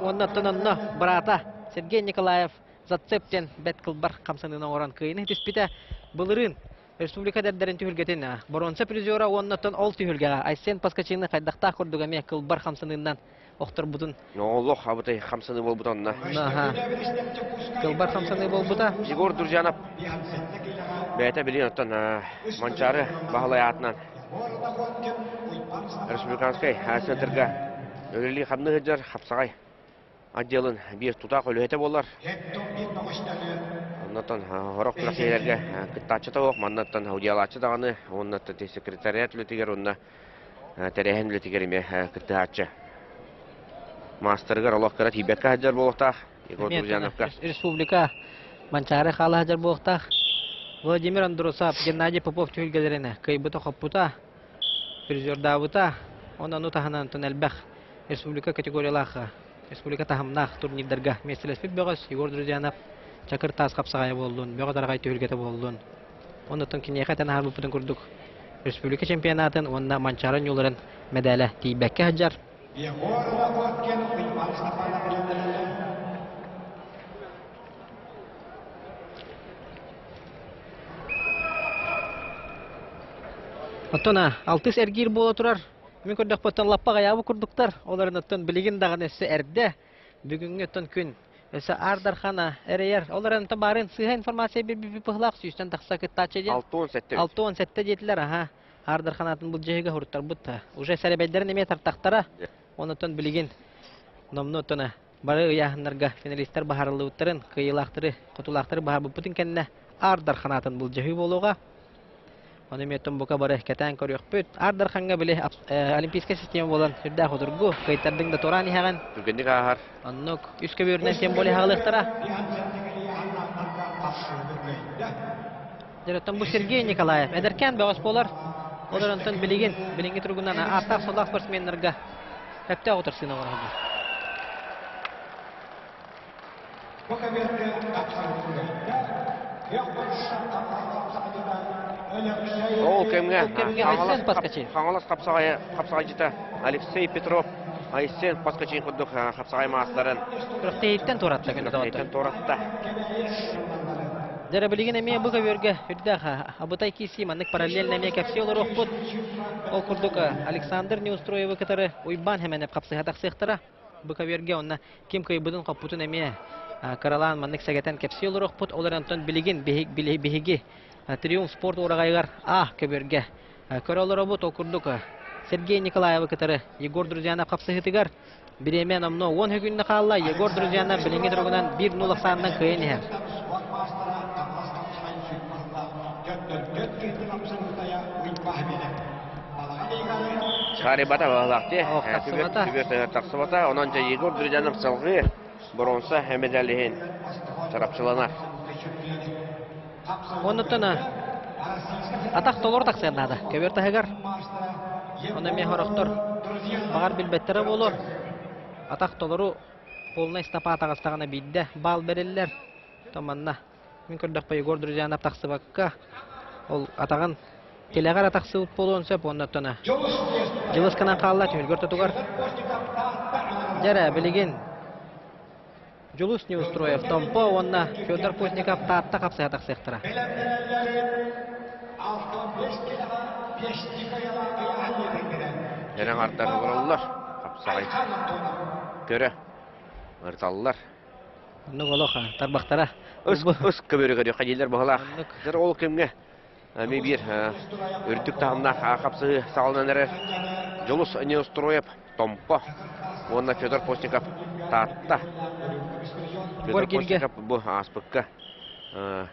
Оннаттын онны барата. Сергей Николаев зацептен бәт қылбар қамсанына оран күйіні. Түспіті бұлырын республика дәрдерін түхілгетін. Боронса призера оннаттын ол түхілгеға. Айсен паскачыны қайдақта құрдығаме қылбар қамсанынан оқтыр бұдын. Оғылық абытай қамсаны бол бұтанына. Қылбар қамсаны бол бұта. Егор Друзьянов бәйті білген оттан манчары бағылай атынан республиканскай центрға өлелі қамны ғыджар қапсағай отделын бір тұтақ өлеті болар. Оннаттан орақ тұрақ елерге күттачы тауық, маннаттан аудиалачы дағаны, оннаттан секретарият үлетігер, онна тәрәхен үлетігер еме күттачы. Мастырғар олық қырат ибетка ғыджар болықтақ, Егор Друзьяновқа. Республика манчары қалы ғыджар болықтақ. Владимир Андросов, Геннадий Попов түхілгелеріне кайбыта қоппута, призердабыта, онан ұтағынан түнәлбәқ республика категориялағы, республика тағымнақ турнирдарға меселеспек бөғыз Егор Друзьянов чакыр таз қапсағай болдың, бөғадарғай түхілгеті болдың. Онытын кенеға тән harбыпытын күрдік. Республика чемпионатын онна манчарын юларын медалі тейбәкке ғыджар. Оттона алтыс әргир болу тұрар. Мен көрдік бұттан лаппаға ябы күрдіктар. Оларын оттон білеген дағын өсі әрді. Бүгінгі оттон күн. Өсі Ардархана, әрейер. Оларын оттон барын сыға информация бір пұғылақ сүйістен тақса күттачы ден. 6-10-7 детілер. Ардарханатын бұл жеге ғұрыттар бұтта. Уже сәребәйдерін еме тартақтара. Оны оттон білеген. Номны оттона бары ұяғынларға финалистер бағарылы ұттарын, қиылақтыры, құтылақтыры бағар бұппытын кәніне Ардарханатын бұл жеге болуға. Оны меттен бұқа бары кәтән көріқ бүт. Ардарханға біле олимпийска система болан сүрді құдырғы. Қайтардың да торан иғаған. Түгендік ағар. Оннық үскі бөрінен сен болы ғалықтыра. Жүреттен бұл Сергей Николаев. Әдіркен бәғыс болар. Оларынтын білінгі тұрғынан артақ солақ спортсменлерге әпті отырсына орағыды. Ол кемге Айсен Паскачи. Қаңылас қапсағай жита Алексей Петров, Айсен Паскачи құддық қапсағай мағастарын. Тұрықтейттен торатты күнді торатты. Дәрі білген әме бұға өрге үрдіға абытай кейсі маннық параллельн әме кәпсе олар оқпұд. Ол күрдік Александр Неустроевы кітары ойбан әмен әп қапсыға тақсықтыра. Бұға өрге онна кем көйбұдың қаппұтын әме Каралан маннық сәгәтен кәпсе олар оқпұд. Олар антон білген бігеге Триумф спорт орағайғар көберге. Көрі олар обуд ол күрдік Сергей Николаевы кітары Егор Друзьянов қапсығытығар. Біремен омно 10 күнні қалла Егор Друзьянов білінгі тұрғынан 1-0 сағынан көйін әр. Шарибата бағылақты, түбет тақсыбата, онан жа Егор Друзьянов сылғы бұрынса әмедәліген тарапшыланар. Онытына атақ толыр тақсыянады. Көбер тағығар. Оны мен хорықтыр. Бағар білбеттері болыр. Атақ толыру қолына істапа атағыстағына бейді. Бал берелілер. Томанна. Мен көрдік бай Егор Друзьянов тақсыбаққа. Ол атағын телеғар атақсы болуын сөп. Онытына. Жылыс қанан қалла түмілгөр тұтығар. Жәрі білеген. Julus Неустроев, Томпо, онна Федор Постников татта қапсая тақсықтыра. Ерен артар ғырылылар, қапсағай көрі, ұрталылар. Оны олыға, тарбақтара. Үс көбірігер қадейлер бұғылақ. Жыр ол кемге, әме бір үрдік тағымна қапсығы сағылынан әрі. Julus Неустроев, Томпо, онна Федор Постников татта. Федор Постников бұл аспыққа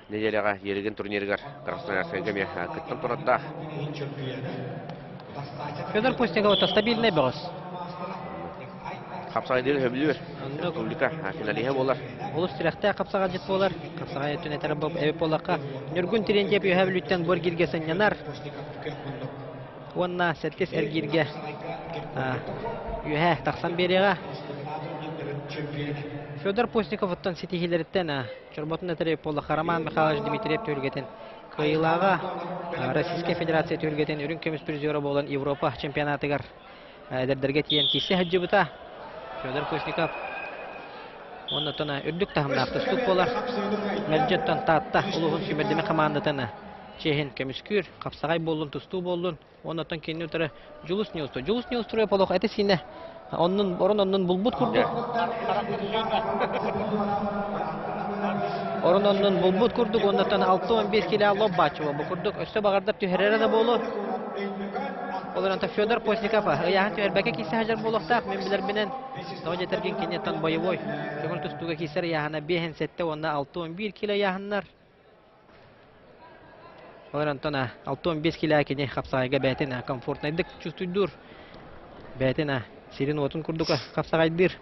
неделяға ереген турниргар Красноярская геме күттім тұратта. Федор Постников это стабильный бос. Kapsaydı höbülür. Onluk. Respublika finalihe bolar. Улус тирәхтә капсага җит булар. Капсага түнәтер бу эбеп болакка. Нургун тиренҗеп юһәблүттән бор гиргәсен янар. Онна сәттес эргиргә. Юһә тахсан берега. Федор Постников оттан ситихиләрдән чорботны тәреп болла Хараман Михайлович Дмитриев төргәтен. Кыйлага Российская Федерация төргәтен үрин көмүс призеры булган Европа чемпионатыгар дәрдәргә тиен кисе хаҗыбыта. Федор Постников оннотона үрдүк тахымнақты ступ болар. Мәлжеттан татта улуғын сүмердеме командатына. Чехин көміскүр, қапсағай болын, тұсту болын. Оннотон кенне өтірі Julus News. Julus News тұры полық әті сіне. Орын бұлбұт күрді. Орын оннын бұлбұт күрдік. Оннотон 6-15 келі алып бачыва. Бұл күрдік өсті бағардап түйірері де болу. Оларanta Федор Постников яһан төрбәкә кисе хаҗар булыктак мен билер менен тагы җитәргән кинеттан боевой көңел тустуга кисер яһана бехен сетте онда 6-11 кило яһаннар. Оларантана 6-15 кило кине хапсагайга бәтенә комфортныйдык чувствуйдур. Бәтенә сирин отын курдука хапсагайдыр.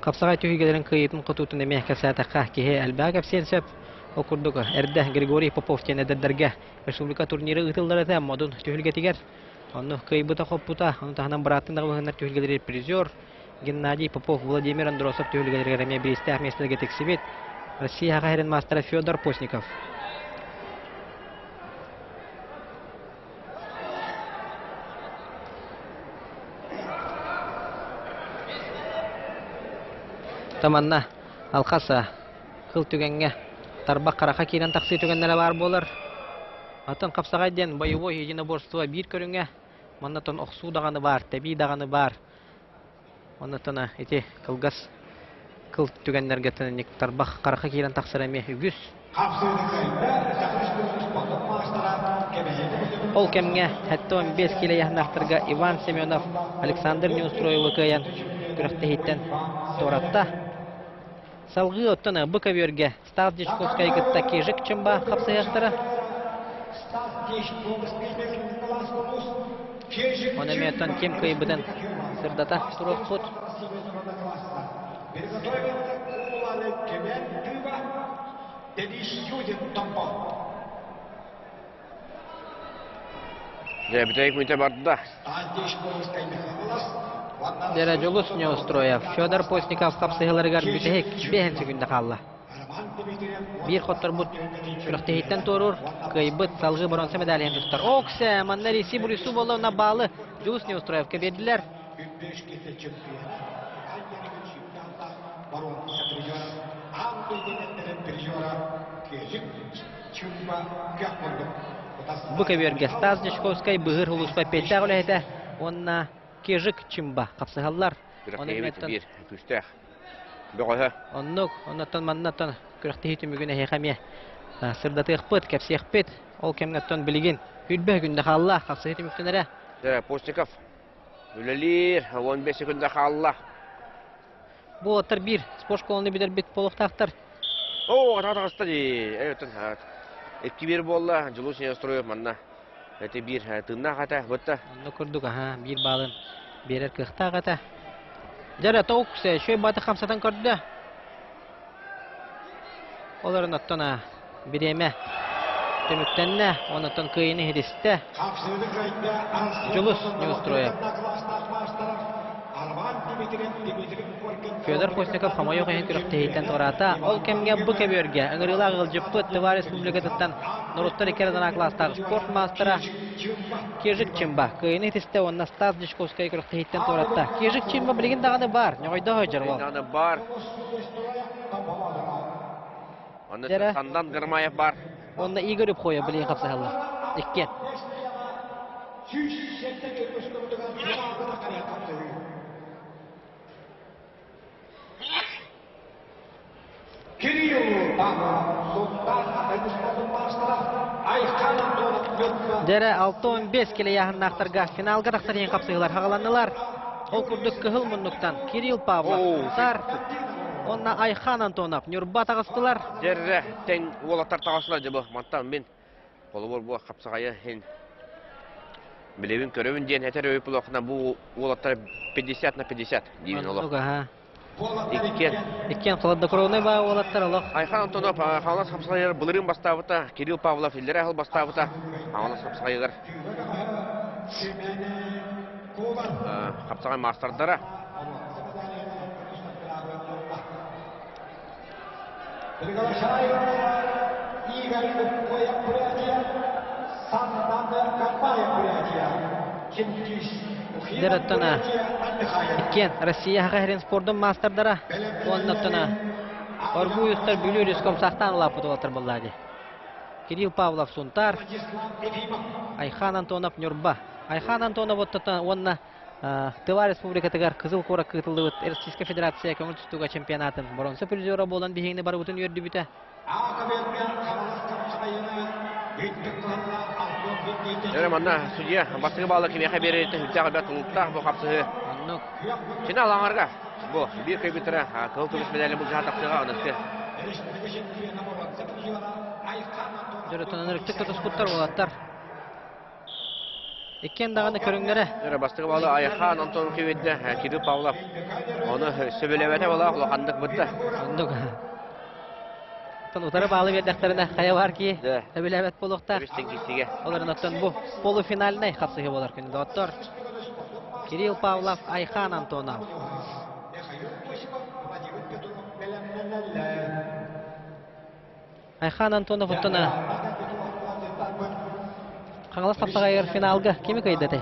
Хапсагай төгеләрен кыйтын кытутын эмә кәсәтәкә кеһе әлбәгә сенсеп Окурдуга Эрдә Григорий Попов тәне дәрдәргә республика турниры ытылдары да модун төгелгә тигәр. Аны кыйбыта хоппута, аны тагынан братында гыннар төгелгә призер Геннадий Попов, Владимир Андросов төгелгә рәмия бристә местәгә тексибет. Россия гайрен мастер Федор Постников. Таманна алқаса кыл түгәнгә Тарбак карака кирен таксы түгәннәре бар булыр. Атын капсагайдан боевой единоборство бир көрүнгә. Маннатон оксу даганы бар, таби даганы бар. Маннатона эти кылгас кыл түгәннәргә тәнник Тарбак карака кирен таксыраме үгүс. Ол кемгә хәтта 15 кило яһнактырга Иван Семенов, Александр Неустроевы каян күрәктә хиттән торатта. Салгы оттана Быковерге Стас Дичковская гытта кежик чымба хапсаяқтары. Оны меттан кем кайбыдан сырдата турук хут. Битейк мүнте барды. Дера Julus News Федор Постников хапсыгыларыгар бүтек бехен секунда қалла. Бир хоттар бут күрәктәһиттән торур, кайбыт салгы бронза медален туттар. Окса, маннар иси бурису болуна балы Julus News кебедиләр. Быковерге Стас Дичковская быгыр хулуспа петтә гөләйтә. Онна кежик чимба капсыгаллар. Оны меттан бир күстәх. Бөгөһә. Оннан маннатан күрәктәһит мүгенә хәмия. Сырдаты хпыт, кәпси хпыт. Ол кемнәттан билеген. Хүлбә гүндә халла капсыһит мүктәнәрә. Постников. Үлелер 15 секундда халла. Бу отыр бир спорт школаны бидер бит полуктактар. О, татагысты ди. Әйтен. Эки бир болла, Julus News манна. Эти бир тынна гата, бутта. Онны күрдүк, бир балын. Берер кыхта гата. Жара тоукса, шөй баты хамсатан көрдү. Оларын оттана биреме төмүктәнне, онотон кыйыны хидисте. Julus News. Федор Постников хамайо кайын күрәктәһиттән тората. Ол кемгә Быковерге, ыңгырыла гылҗыпты Тыва Республикасыннан Нуруттар икердән класстагы спорт мастера кежик чимба. Кыйыны хидисте онна Стас Дичковская күрәктәһиттән тората. Кежик чимба билеген даганы бар. Нойда хаҗар ул. Даганы бар. Аны Сандан Гырмаев бар. Онда Игорь Пхоя билеген капсаһалар. Икке. Дәрә 6-15 келе яһыннактырга финалга тактырган капсыгылар хагаланнылар. Ол күрдүк кыһыл муннуктан Кирилл Павлов, Сар, онна Айхан Антонов, Нурбат агыстылар. Дәрә тең улаттар тагысылар җибы. Мантан мен Колубор бу капсыгая хен. Билебин көрөбүн ден этер өйүп булакна бу улаттар 50/50 дейбин олох. Ага. Иккен. Иккен кылды короны ба олаттар олох. Айхан Антонов Хавлас Хапсайыр былырын бастабыта, Кирилл Павлов Иллер ахыл бастабыта. Хавлас Хапсайыр Хапсагай мастардара. Дераттана. Иккен Россия хагырын спордун мастардара. Оннаттана. Оргуюстар бүлүрүс комсактан лапыт олаттар буллады. Кирилл Павлов Сунтар. Айхан Антонов Нюрба. Айхан Антонов оттата онна Тыва Республикатыгар Кызыл Кора кытылды Российская Федерация көңүл түстүгө чемпионатын боронсо призера болон бигени бар бутун өрдү бүтө. Манна судья бастыгы баалы кеме хабери хүлтәгы бәт улуттақ бұл қапсығы. Кені алаңарға бұл бір көйбітірі қыл күміс медалі бұл жаға тақсыға ұнысты. Жүрөтінен үріктік тұтыскуттар олаттар. Еккен дағаны көріңдері. Бастыгы баалы Айхан Антон көйбетті Кирилл Павлов. Оны сөбелебәті бола құлақандық бұтты. Утары балы бердәктеріне қая бар ки, өбіләбәт болуқтар. Оларын оттан бұл полуфинальный қапсығы болар күнді оттар. Кирилл Павлов, Айхан Антонов. Айхан Антонов оттаны қаңылас қапсағайыр финалғы кемі көйдәті?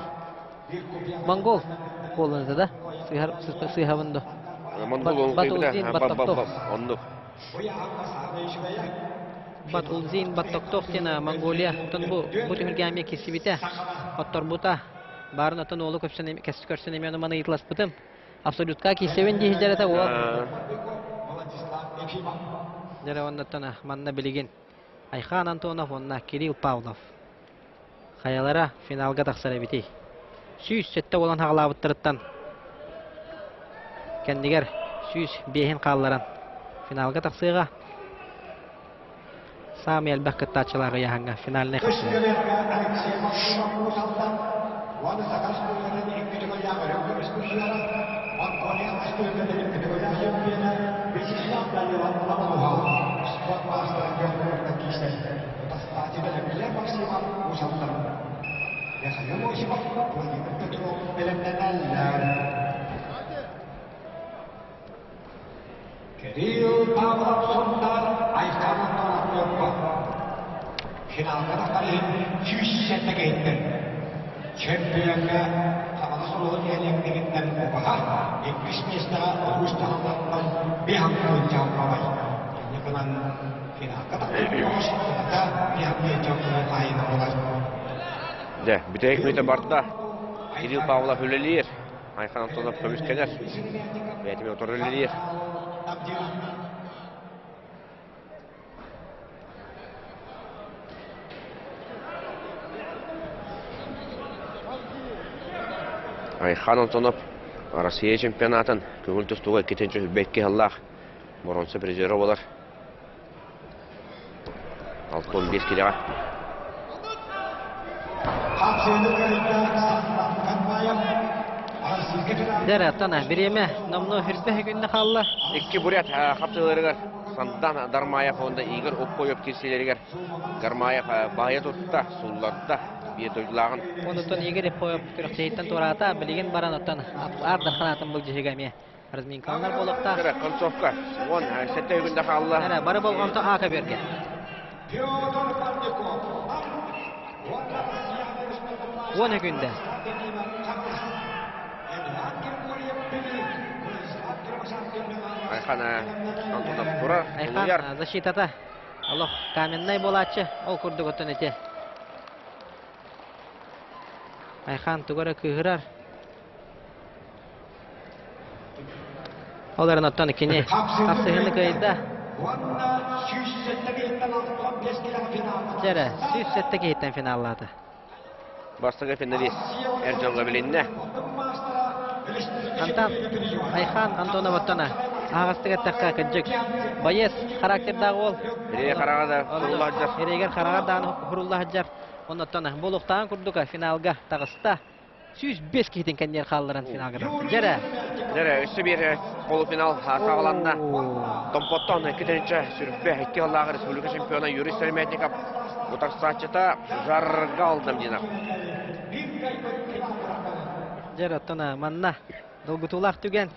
Монгол қолынызды да? Сыйхабынды. Батулзин Баттоктох тена Монголия тонбу бутүлгәме кесибите оттор бута барын атын олу көпсен кескөрсен эмен маны итлас бутым абсолютка кесевен дижерете ол Дәре оннаттана манна билеген Айхан Антонов онна Кирилл Павлов хаялара финалга тахсара бити сүйс сетте болан хаглабыттырыттан кендигер сүйс бехин калларан финалга тахсыга Самиэл Баккаттачылары яһанга финалны кылды. Kirill Pavlov Sundar Ayhan Антонов Finalga taqarin 200 settige gittin. Çempiyonga tamalı soluğun yerlikliğinden obaha 75'lere oluşturanlardan bir hakkın cevabay. Yıkılan finalga taqarin yoğuşlukta bir hakkın cevabay ayına olay. De, büteyik müyte barda Kirill Pavlov ölelir. Ayhan Антонов kömüskeler. Beytimi otur ölelir. Айхан Антонов Россия чемпионатын көңіл тұстуға кетенші үбәтке аллақ боронсы призері болар. 6-15 келеға. Дәрі аттана біреме намны хүрбәхі күнді қалла. Екі бұрят қаптыларығар Сандан Дармаев онда игір оп қойып келселерігер. Гармаев байы тұтта, сұлларда бие тойлағын. Онытын егер қойып күріқтейттен тұрата білеген баран оттан ардыр қанатын бұл жегеме. Разминкалар болықта. Дәрі концовка. Он сәтті күнді қалла. Дәрі бары болғанты ақа берген. Он күнді. Айхан Антонов тұрар. Айхан защитата. Аллах каменнай болачы. Ол күрді көттін әте. Айхан түгірі күйірар. Оларын оттан кене. Қапсығыны көйді. Жәрі, сүйс сәтті кейттен финаллады. Бастығы финалист Эржанға білінне. Антан Айхан Антонов оттана Ағастыгаттаққа кіджік. Байес характердағы ол. Бире карагада курулла жар. Ерегер қарағардан хұрулла хаджар. Оннаттан болуқтаған күрдігі финалға тағыста. 105 кейтін кәндер қалдырын финалға. Жәрі. Дәре үсі бір полуфинал сағаланна. Томпоттон кетенче сүрбе 2 жылдағы республика чемпионы Юрий Стерметников Утарсачыта жарга алдым динап. Жәрі оттана манна. Долгутулақ түген.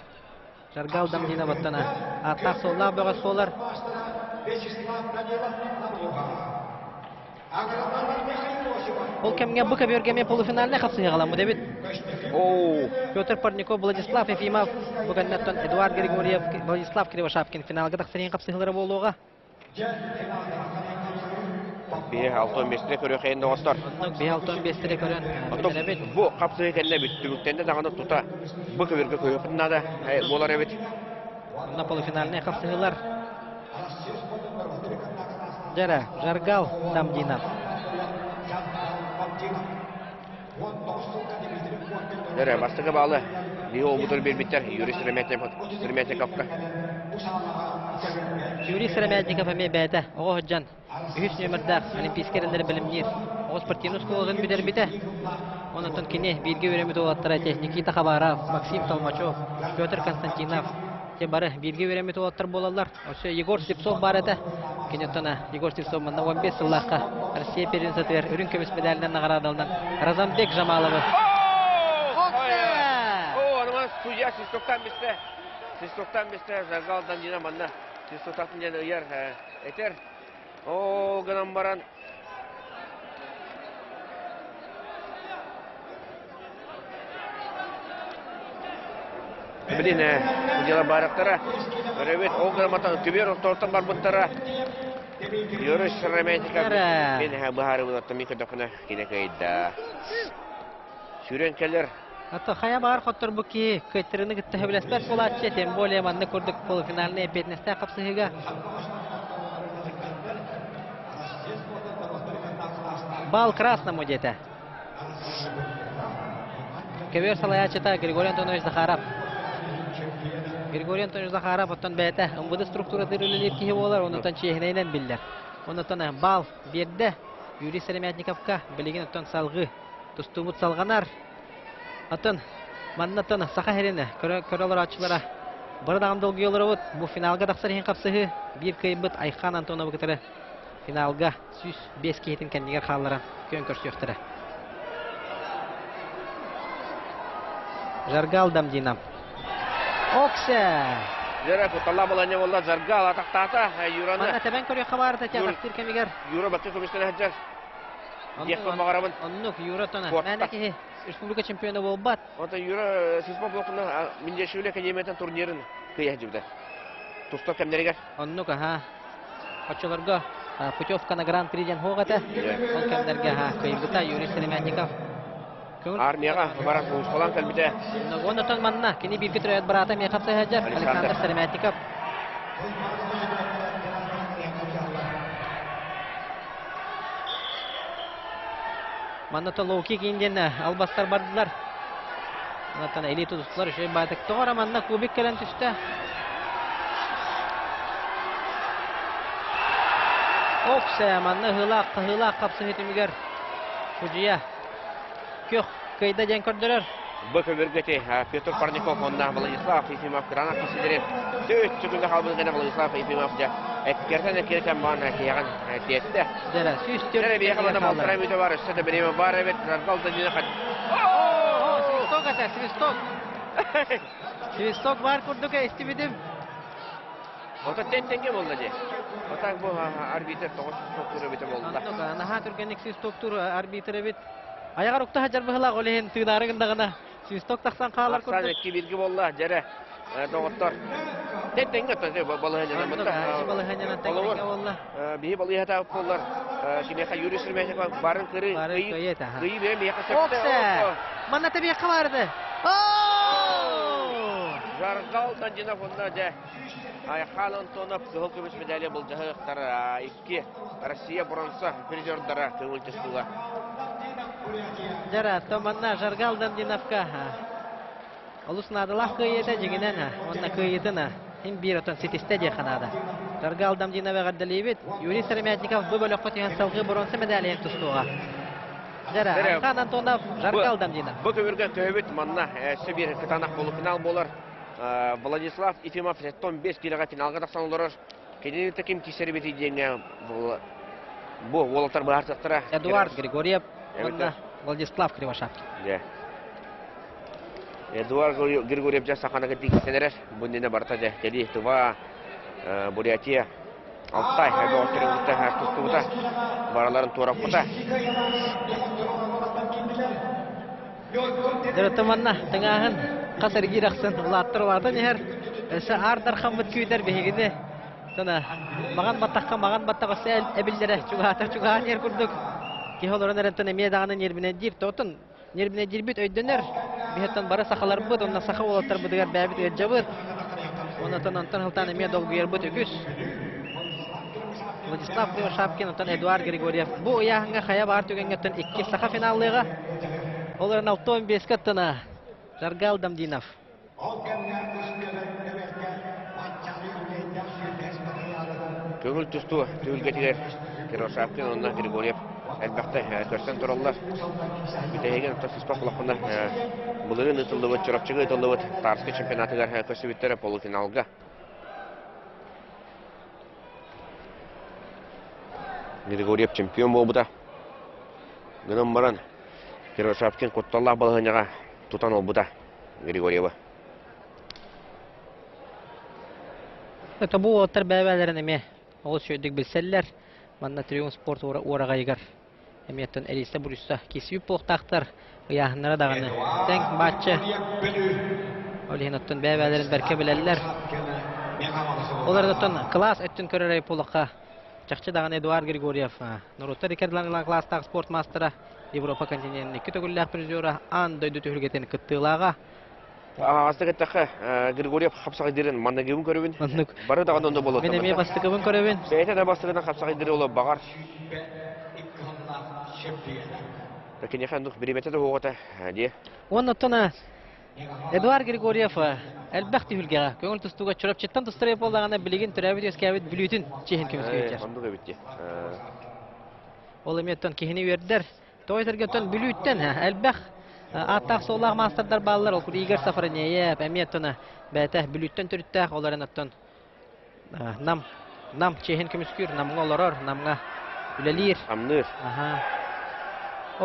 Жарга алдым динап оттана. Аттақ соллақ бұға солар. Ол кемге бұқа бергеме полуфиналіне қапсы еғаламы дебет. Петр Парников, Владислав Ефимов, бүгіннеттен Эдуард Григорьев, Владислав Кривошапкин финалға тақсырен қапсы еғалары болуға. Бе 6-15-ле көрі қайында оғыстар. Бе 6-15-ле көрін. Бұл қапсы екенде бүттігіктенде дағаны тұта бұқа берге көйіқіннады болар әбет. Онда полуфиналіне қапсы еғалар. Жара, Жаргал Дамдинов. Дәрі, бастығы балы. Бе олмұдыр бербеттер Юрий Стерметниковқа. Юрий Стерметников әме бәді. Оғы хүджан. Үхіс нөмірдақ олимпийскеріндері білімдер. Оғы спортивный сколығын бүдер біті. Онытын кене берге өремі толаттыра те Никита Хабаров, Максим Толмачев, Петр Константинов. Те бары берге өремі толаттыр болалар. Осы Егор Слепцов бар әді. Кенеттона Егор Слепцов мында 15 сыллаққа Россия перенсатыр үрін көміс медалінен нағарадалынан Разамбек Жамаловы. Судья Свистоктан бесте Жаргалдан дина манна. Свистоктан дина ұяр әтер. О, ғанам баран. Білін, судьяла барақтара. Өребет, о ғанаматан түбер ұқтортан бар бұттара. Юрий Стерметников. Мен бұхары бұлаттым мекедоқына кенекейді. Сүрен кәлер. Ато хая бар хоттор буки көттерini гитте билеспер болатчы, тем более манны көрдік полуфинальный 15-те қапсыға. Бал красному дете. Кевер салаячыта Григорий Антонович Захаров. Григорий Антонович Захаров оттан бәйті. Умбуды структура дырылылер кихи болар, онытан чехінейнен білдер. Онытан бал берді Юрий Стерметниковқа білеген оттан салғы. Тустумут салғанар. Атын, маннаттан сақа херене, көрілер атшылара. Бұрдағым долғы елері өт, бұл финалға дақсар ең қапсығы. Bir кайбыт Айхан Антонов күтірі финалға 105 кейтін кәндегер қалылары көн көрсіқтірі. Жаргал Дамдинам. Окса! Жара, құтталла болане болда Жаргал атақтата, юраны. Манна тәбән көрі қабарыта тәғақтыр кәмегер. Юра бақы көмістен әджар. Декпен мағарамын. Оннық юра тона. Мәнәке республика чемпионы бол бат. Онда юра сызба блокында Миндешевле академиятан турнирін күйе жүбді. Тұстық кәмдерігер. Оннық, аха. Қачыларға путевканы гран-приден хоғаты. Ол кәмдерге көйбіта Юрий Стерметников. Армияға барас ұшқалан кәлбіте. Оны тон манна, кені бір күтірәйет барата меқапсы ғаджар. Александр Стерметников. Манната лоуки кейінден албастар бардылар. Манаттан элиты тұстылар үшей байтық. Тоғыра манна кубик кәлін түсті. Окса манна ғылақ қапсы хетімігер. Күжия. Көх көйді ден көрдірер. Бұқы біргеті Петр Парников, онда Владислав Ефимов қырана кесідерін. Төт түкінді қалбызғана Владислав Ефимов жа. Әккерден әккерден бағына кияған тетті. Дәрі, Дәрі бейқамада малтыра мүді бар, үстеді біреме бар әбет, Жаргал Дамдинов қад. Свисток ата, свисток. Свисток бар күрдігі, істемедім. Ота тен-тенге болды де. Отақ бұл арбитр 9 беті болды. Наға түргенік свисток тұр арбитрі бет. Аяғар ұқта хажар бұғылақ олейін түйінарығындағына. Свисток тақсан қалар көрді. Ақсан әтке берге болды, жәрі доғыттар. Тен-тенге тұнды балығанынан бұнда. Балығанынан тәңгенге болды. Бейі балығы тауып болдар. Кенеқа Юрий Стерметников барын қыры. Қыйы берем бейқы сөпті. Окса! Манна табиққа барды. Жаргал Дамдинов онда жә. Айхан Антонов ғыл көміс медалі бұл жағықтар 2 Россия бронза призердары көңілтіс бұға. Жара, Томанна Жаргал Дамдиновқа. Олысынадылақ көйеті жегінен, онна көйетіні. Хим бир отон сетисте де ханада. Жарга Алдамдинов гаддалибит. Юрий Сыромятников бу бөлөк котыган салгы бронза медален тустуга. Жара Хан Антонов, Жарга Алдамдинов. Бу көбөргө көбөт манна Сибир кытанак болуп финал болар. Владислав Ефимов 15 килога финалга таксанулар. Кенене таким кисербети деңе бу олтар бартыктыра. Эдуард Григорьев, Владислав Кривошапкин. Эдуард Григорьев жаса ханага тиксенерер. Буннене барта же кели Тува Бурятия Алтай баатырыгыта тустугута бараларын турапкыта. Дөрөтөманна тыңаһын касыр гираксын улаттырылады нехер. Эсе ардар хамбыт күйдер бегиде. Тана маган баттакка сел эбилдере чугаатар нер курдук. Кихолорун эрентен эме даганы нербине дир тотун. Нербине дирбит өйдөнөр. Бихеттен бара сахалар бут, онна саха улаттар будыгар бәбит өҗҗабыт. Оннан антан халтан эме долгуер бут үгүс. Владислав Кривошапкин, антан Эдуард Григорьев. Бу яңга хая бар түгенгәттен 2 саха финаллыга. Оларын 15 каттана. Жарга Алдамдинов. Көңүл түстү түлгетилер. Кривошапкин, онна Григорьев. Әлбәттә, көрсән тораллар. Бүтәйген тоспас булакында булырын ытылды чырапчыгы ытылды Тарский чемпионатыгар көсөбүттөр полуфиналга. Григорьев чемпион болбуда. Гынан баран Кривошапкин котталлах балыгыняга тутан олбуда Григорьева. Это бу оттар бәбәләрен эме. Ол сөйдик билселләр. Манна Триумф спорт урагайгар. Эметтен Элиса Брюсса кесип полтактар. Яһнара даганы. Тәң матчы. Олинаттан бәбәләрен берке беләләр. Олардан класс өттен көрәрәй полыкка. Чакчы даганы Эдуард Григорьев. Нурутта рекордларны класстагы спорт мастера. Европа континентinin 2 төгүлләр призеры андойды түлгетен кыттылага. Астыгыттакы Григорьев хапсагы дирен мандагыбын көрөбүн. Бары дагы онда болот. Мен эме бастыгыбын көрөбүн. Бейте да бастыгынан хапсагы дире оло багар. Такие хандук беребете да огота, ди. Оннан Эдуард Григорьев әлбәхти хүлгәгә. Көңел тустуга чырап чыттан тустырып боллаганы билеген төрәбит өскәбит билүтин чехин көмөскә. Хандук битти. Ол эметтен кихини бердер. Тойдергәтен билүттен әлбәх аттак соллак мастердар балалар ул Игорь Сафронеев эметтен бәтә билүттен төрүттә оларын аттан нам чехин көмөскүр намга олорор намга үлелир. Амныр. Аха.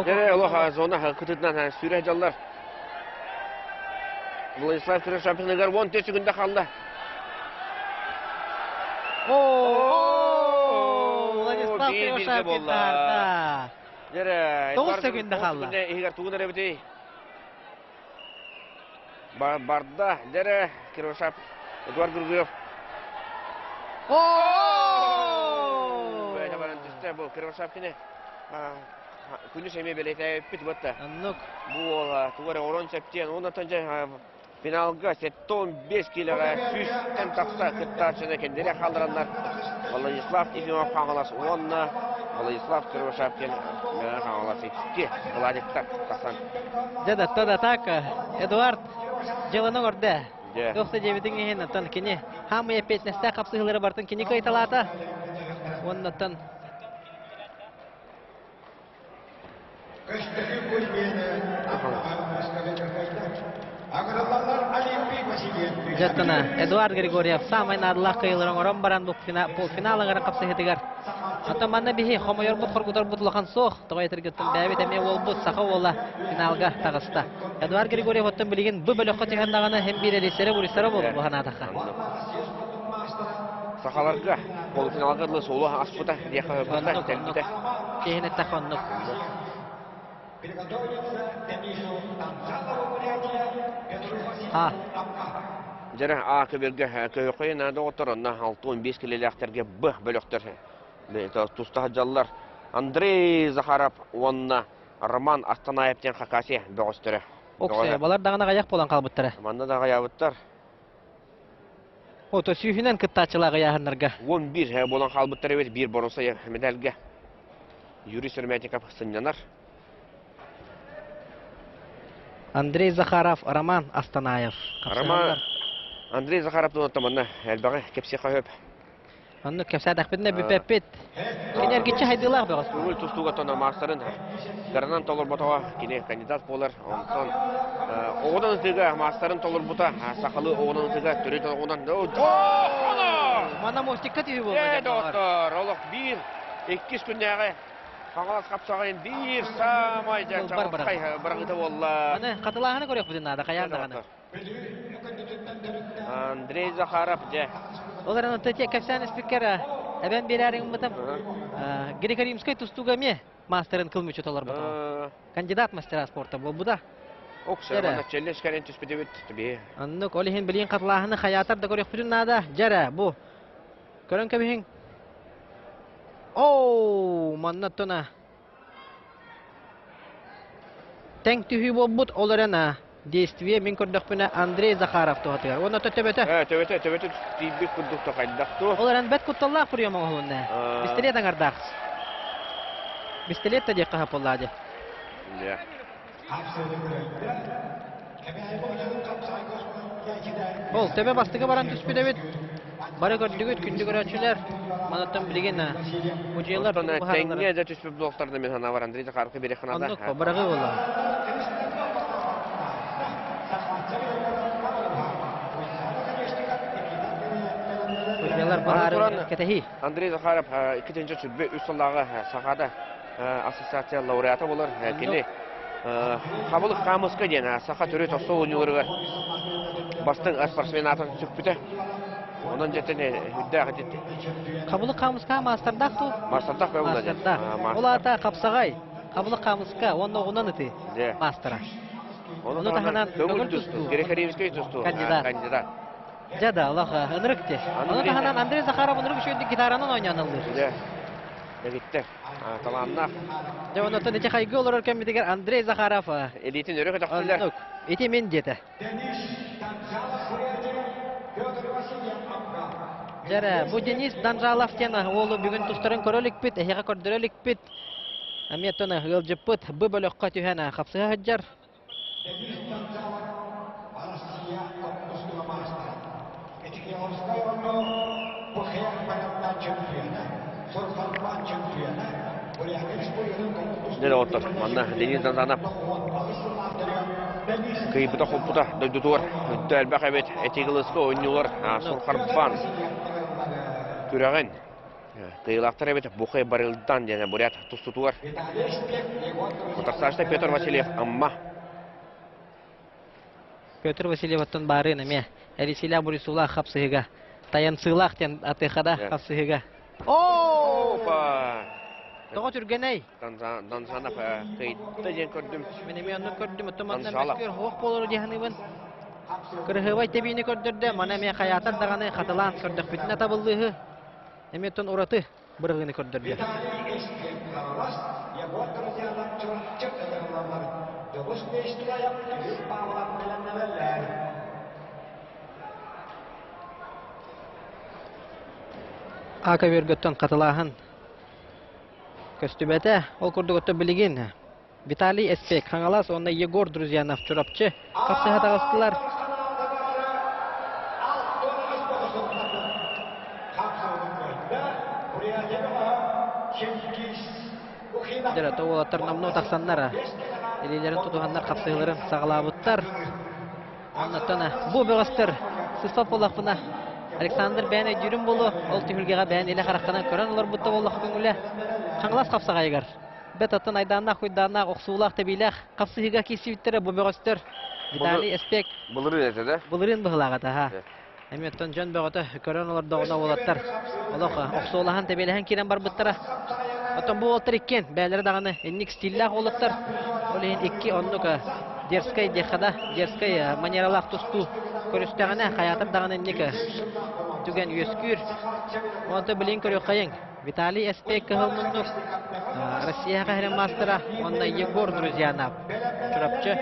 Дере Аллаха зона хакытынан сүрә жаллар. Владислав Кривошапкинга 14 секундда калды. Владислав Кривошапкин тарда. Дере 9 секундда калды. Игорь тугунар бити. Барда дере Кривошап Эдуард Григорьев. Бәйте баран төстә бу Кривошапкине. Күнү семе белете пит батта. Аннук. Бу тугары орон септен, ондан же финалга 15 килога сүстен такса кыттачына кендере калдыраннар. Владислав Ефимов каңалас онна, Владислав Кривошапкин менә каңалас итти. Владиктар тасан. Деда тода так Эдуард жылының орда. Де. 99 ген тан кине. Хамы 15 капсыгылары бартын кине кайталата. Оннан Жаттана Эдуард Григорьев самай надлах кыйлырын орон баран бу полфиналыгарын капсыгытыгар. Атаманна бихи хомойор бут хоргутар бутлахан сох тагайтыргыттын бәбит эме ол бут саха ола финалга тагыста. Эдуард Григорьев оттан билген бу бөлөккө тегендаганы һәм бирелесере бурисары болду бу ханатаха. Сахаларга полуфиналга да соло аспыта дияха банда телбите. Кехине тахоннук. Жара А көбөлгө көйөкөйүн да оторунна 6-15 килелерге Б бөлөктөр. Тустага жаллар Андрей Захаров онна Роман Астанаевтен хакаси бөгөстөрө. Оксе балар дагына гаяк болан калбыттары. Манда да гаябыттар. Ото сүйүнөн кыттачылага яһыннарга. 11 болан калбыттар эбет бир боросо медальге. Юрий Сыромятников сыннанар. Андрей Захаров, Роман Астанаев. Андрей Захаровтың таманна әлбәгә кепси қойып. Онны кепсадақ бітіне бүпәппет. Кенергетші хайдылақ бағыз. Көңіл тұстуға тона мастарын гаранан толыр бұтаға кене кандидат болар. Онтан оғынан тыға мастарын толыр бұта сақалы оғынан тыға түрі оғынан. Мана мостикка түйі болды. Доктор, олық бір, 2 күндегі қаңғалас қапсағайын бір самай қай бірғыты болла. Аны қатылағаны көрек бұдың ада, қаярдағаны. Андрей Захаров же. Олар аны тәте кәпсәні спикері әбән берәрің бұтым. Греко-римскай тұстуға ме мастерын қылмычы толар бұтым. Кандидат мастера спорта бұл бұда. Оқшы, ана челлеш кәрен түспеде өтті. Аннық олихин білген қатылағаны қаятарда көрек бұдың ада. Жара, бұл. Көрін көбейін. Оу, манна тона. Тәң түйі бол бұд оларына. Действие мен көрдіқпіні Андрей Захаров тұғатыға. Оны төбеті? Төбеті түйбек күрдіқті қайдақту. Оларын бәт құтталлақ бұрия маңғылында. Бістелет аңардақ. Бістелет та дек қағап олады. Ол төбе бастығы баран түспеді бет. Бары көрдігіт күнді көрәтшілер. Манаттан білген ұжиялар. Тәңіне де түспіп бұлықтарды мен хана бар Андрей Захаровқа берек қанада. Анық ба, барағы ола. Андрей Захаров 2-ші сүрбе үз саллағы сақады ассоциация лауреаты болар. Келі қабылық қамысқа ден сақа түрі тосы ойнылырға бастың спортсмен атын сүкпіті. Онан жеттен үдді ағытетті. Қабылық қамысқа мастардақ ту? Мастардақ бә олады. Мастардақ. Ол ата қапсағай. Қабылық қамысқа оны оғынан үті мастыра. Оны тағынан көгіл тұсту. Греко-римский тұсту. Кандидат. Жада, Аллаха, ынырыкте. Оны тағынан Андрей Захаров ынырық үшеуді гитаранын ойнанылыр. Да кетті. Таланнақ. Оны тұн ете қайғы олар өркен бітігер Андрей Захаров. Элитин өрек өтіқтілер. Ете мен деті. Жара, бұл Денис Данжалов тені олы бүгін тұстарын көрілік біт, әйеға көрдірілік біт. Әмет тұны ғылжып бұт, бұл бөліққа түйәні қапсыға ғаджар. Нәді отыр, манна Денис Данжанов. Кайбыта хоппута дойдутуар, үдді әлбәқ әбет әтегіліскі ойнылар сұлқарбан көреген. Кайылақтар әбет бұқай барылдан және бұрят тұстутуар. Мұтарсашта Петр Васильев амма. Петр Васильев аттан барын әме. Әресіля бұрысула қапсығыға. Таянсылақ тен атықада қапсығыға. Опа! Тоға түргеней. Данжанов қайытты ден көрдім. Мен оны көрдім. Оттоманнан мәскер хоқ болыр дегенівін. Кырғыбай тебейіні көрдірді. Мана мен қаятар дағаны қатылан көрдік бітіне табылдығы. Әметтен ұраты бұрығыны көрдірді. Ака бергөттен қатылағын көстүбәті ол көрдігітті білеген. Виталий Эспек, Хаңалас, онда Егор Друзьянов чурапчы. Қапсыға тағыстылар. Жара, тоғылаттар намну тақсаннара. Елейлерін тұтуғаннар қапсығыларын сағылабыттар. Оннаттана бұл бөғістір. Сыспап болақпына. Александр бәне жүрім болу. Ол түйілгеға бәне елі қараққанан көрін олар бұтты болақ көңілі. Қаңылас қапсыға егер. Бәт аттан айданна, құйданна, оқсуылақ тәбейләқ. Қапсығыға кесі біттірі бұл бөғістір. Виталий Эспек. Бұлырын әті да? Бұлырын бұғылағата. Әметтен жөн бөғіті көрін олар доғына олаттар. Олақы оқсуылағын тәбейләхін керен бар бұттыра. Оттан бұл олттар еккен. Бәлері дағыны әнік стиллақ олаттар. Олейін екі оннуға дерскай дехада, дерскай манералақ тұсту көрістіғіне қаятыр дағыны әнік түген өскүр. Онты білін көрі қайын. Виталий Эспек кығылмындық. Россия қайрын мастыра. Онда Егор Друзьянов. Чурапчы.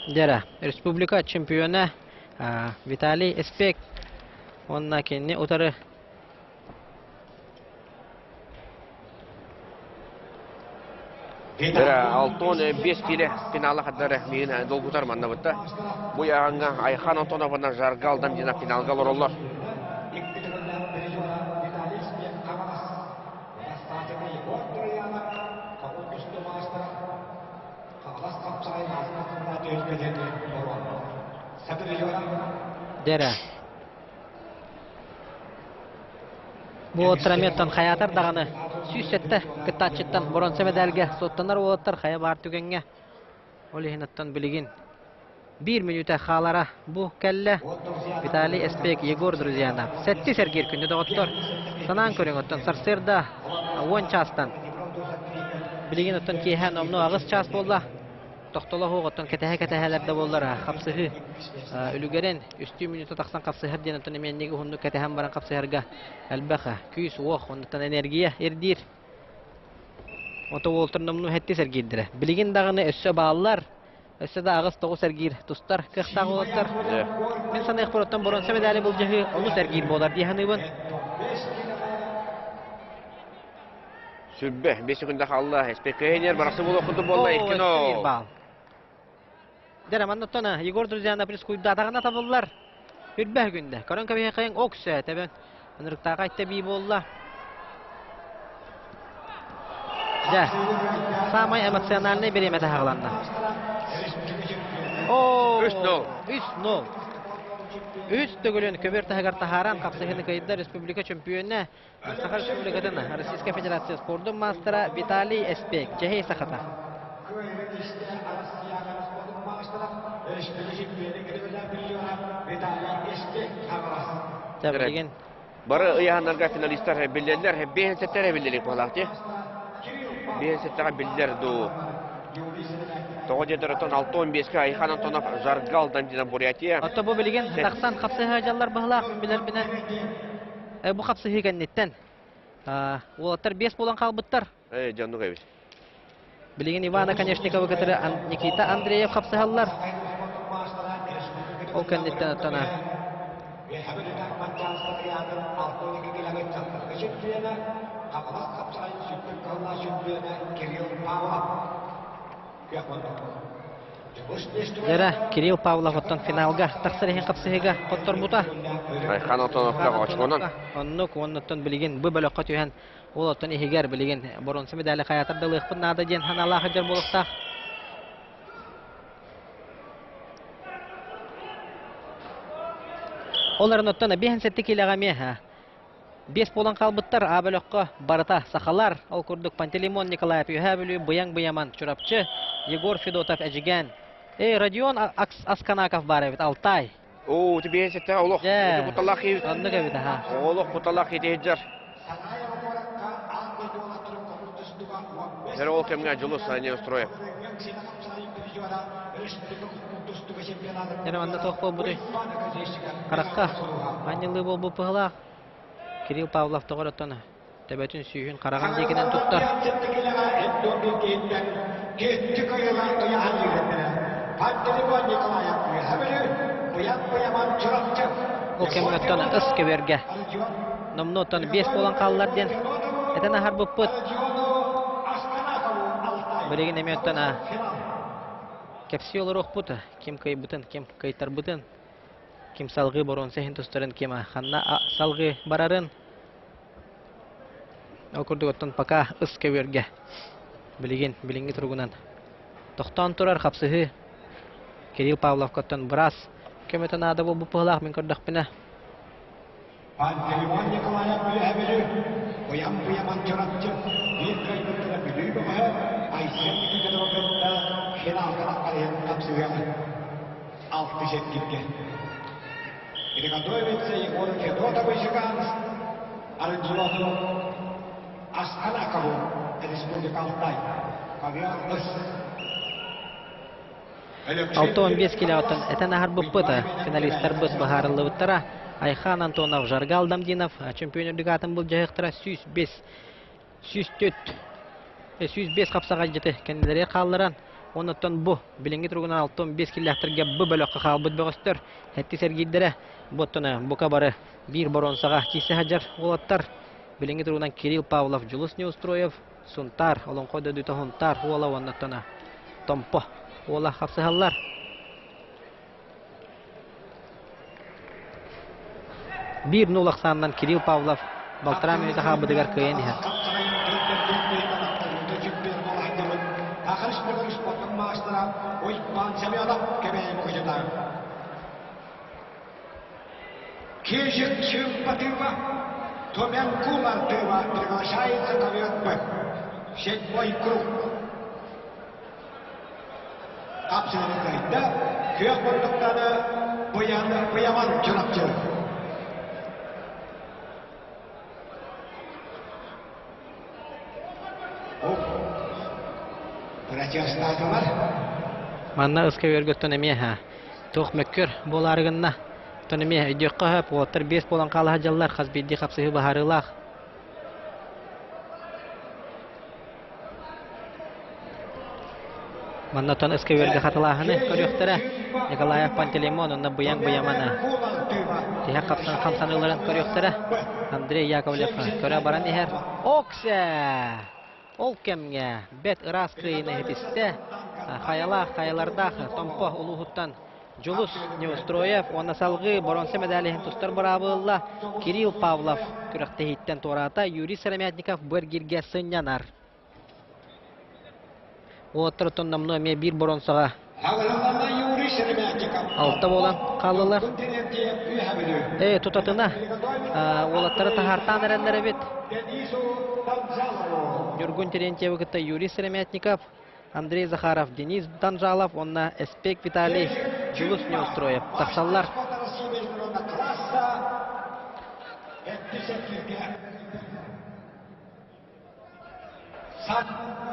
Жара, республика чемпионы Виталий Эспек. Онна кенне утары. Бері 6-5 келі финалы қадары мейін долбутар манна бұтта. Бұй ағанға Айхан Антоновына жарғы алдам дина финалға лороллар. Дәрі. Бұл отыраметтан қаятар дағаны сүйсетті кітатчыттан бұрынсы медалге соттанар олаттар қая бар түгенге. Олихинаттан білігін. 1 минута қалара бұл кәлі Виталий Эспек, Егор, друзьяна. Сәтті сәргер күнді доғыттыр. Санан көрің оттан сарсырда 10 частан. Білігін оттан кейхән омну ағыз час болда. Тоқтола хоғыттан кәтәхә-кәтәхәләрді болдар. Қапсығы үлігерін үсті минута тақсан қапсығыр ден оттан еменнегі ғынды кәтәхән баран қапсығырға әлбәқі күйіс оқ, ондықтан энергия ердір. Ота олтырын омну хәтті сәргердірі. Білігін дағыны өссі бағалар, өссі да ағыз тоғы сәргер тұстар, қықтағы олаттар. Мен санайық бір оттан бұрынсы медалі бұл жағы оны сәргер болар дейханы бұн. Сүббе, 5 күнді қалды. Эспек кейнер, барасы бұл оқыды болла 2-0. Дәрі маннаттана, Егор друзьяна пресс күйді атағына табылылар. Үрбәх күнді. Корон көбейе қайын оқсы, тәбін. Үніріктағы айтты бей болла. Жа, самай эмоциональный бір еметі ғаланна. 3-0. 3-0. Үз төгілін көберті ғағар тахаран қапсығыны қайында республика чемпионы Саха Республикадың Российская Федерация спордың мастера Виталий Эспек. Жахей сақата. Жабылеген. Бары ұяғанларға финалистар білдерлер, бейін сәттері білдерлік болақты. Бейін сәттіға білдер ду. Тоғы дедіріттен 6-15-ке Айхан Антонов жарғал дандина Бурятия. Отто бұл білген, тақсан қапсығы жалар бағылақ білер біне. Бұл қапсығы кәннеттен. Олаттар 5 болан қалбыттар. Жанну қайбыз. Білген Ивана Конечникова кәтірі Никита Андреев қапсығалар. Ол кәннеттен оттана. Жара Кирилл Павлов оттан финалга тақсырыхин қапсығыға қоттор бұта. Айхан Антоновқа қачқонан. Оннук оннуттан білген бұл бөліққа түйен ол оттан ихигер білген бұрынсы медалі қаятарды лықпын нады ден ханалағы жер болықтақ. Оларын оттан бейін сәтті келеға меха. 5 болан қалбыттар абылыққа барыта сақалар. Ол күрдік Пантелеймон Николаев үйәбілі бұяң-бұяман чұрапчы Егор Федотов әжіген. Родион Асканаков бар әбіт, Алтай. О, ты бейін сәтті олық. Бұталақ ет. Онды көбіді, ха. Олық бұталақ ет ейджар. Әрі ол кемге жылы сайне устроя. Әрі манда тоқ бол бұды. Қараққа. Аннелы бол бұл пығылақ. Кирилл Павлов тоғыр оттаны. Тәбәтін сүйін қараған декенен тұттар. Ол кемін оттаны ұс көберге. Номны оттаны 5 болан қалылар ден. Әтін ахар бұп бұд. Білеген әме оттаны кәпсі олар оқ бұд. Кем кай бұтын, кем кайтар бұтын. Кем салғы борон сәхін тұстарын, кем қанна салғы барарын. Ол күрдік оттан пака ұс көберге. Білінгі тұрғынан. Тоқтан тұрар қапсығы. Кирилл Павлов көттен бұрас. Көметін ады бұл бұпығылақ мен көрдік біні. Пантелеймон Николаев білі бұям-бұяман жұрапчы. Бір қайдырды білі бұғы. Айсен күден оқытта финалға қарайын қапсығын. 6 жеткетке. Приготовится Егор Федотов Ижиганс, Арджинову, Асканакову, Республика Алтай. Павел 6-15 келеуаттан әтән ахар бұппыты. Финалистер бұс бағарылы бұттара. Айхан Антонов, Жаргал Дамдинов, чемпионерлік атын бұл жағықтыра 105 қапсаға жеті кәнелері қалыран. Оннан бу билинги тургунан 6-5 киллахтырга бу бөлөккө халбыт бөгөстөр. Хетти сергиддере боттона бука бары бир боронсага кисе хаҗар улаттар. Билинги тургунан Кирилл Павлов, Жулус Неустроев, Сунтар, Олонкойда Дүтө Хунтар, Уола оннаттана. Томпо, Уола хапсыгаллар. Бир нулак саннан Кирилл Павлов, Балтара минута халбыдыгар кыйын иһә. Кежик чемпатыва, томен кулартыва, приглашается ковер Б. 7-й круг. Абсолютно. Күйек болдықтаны бұяман жұрапчы. Протестатылар. Манна ыска өргөттөн эмие ха. Тох мөккөр боларыгынна. Тонеме идёкка хап отыр 5 болан кала хаҗаллар хазбидди хапсыһы баһарылах. Манна тон ыска өргө хатылаһыны көрөктөрө. Николаев Пантелеймон онна буян-буямана. Тиһә капсан хамсаныларын көрөктөрө. Андрей Яковлев көрө баран иһер. Окса! Ол кемге бет ыраскыйны хетисте. Хаяларда томпо улуһуттан Жулус Неустроев, онна салгы боронсы медалиһин тустар барабылла. Кирилл Павлов күрәкте хиттен тората, Юрий Сырамятников бергирге сынянар. Отыр тоннамны ме бир боронсага. Алта болан калылар. Тутатына. Олаттары тахартан эренләре бит. Юргун Терентьев гыта Юрий Сырамятников, Андрей Захаров, Денис Данжалов, онна Эспек Виталий, Жулус Неустроев. Тахсаллар.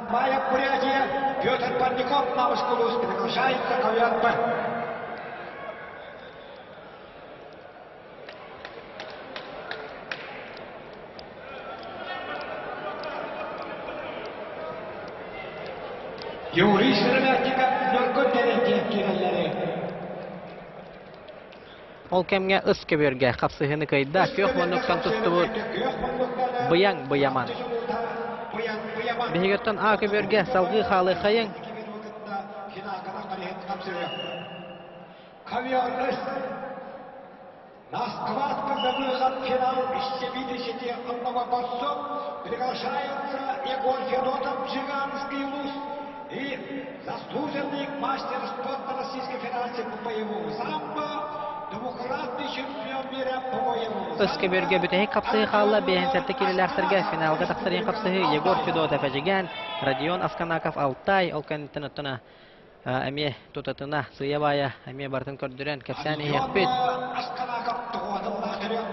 Моя Бурятия, Петр Парников, Навышкулус, приглашается ковер Б. Юрий Сырамятников, Нургун Терентьев киреллери. Ол кемге ыска берге капсыһыны кайда кök монуктан туттубут. Буян-буяман. Бигеттен акы берге салгы халы хайын. Москва выход в финал из 70 одного борцов. Приглашается Егор Федотов, Жиганский луз. И заслуженный мастер спорта Российской Федерации по боевому самбо, двукратный чемпион мира по боевому самбо. Ыска берге бүтәһи капсыһы халла беһен сәтте килеләртергә финалга тахсырын капсыһы Егор Федотов әҗегән, Родион Асканаков Алтай, Алкан тынытына әме тутатына сыябая әме бартын көрдүрән кәпсәне япет. Асканаков тугадылла кирә.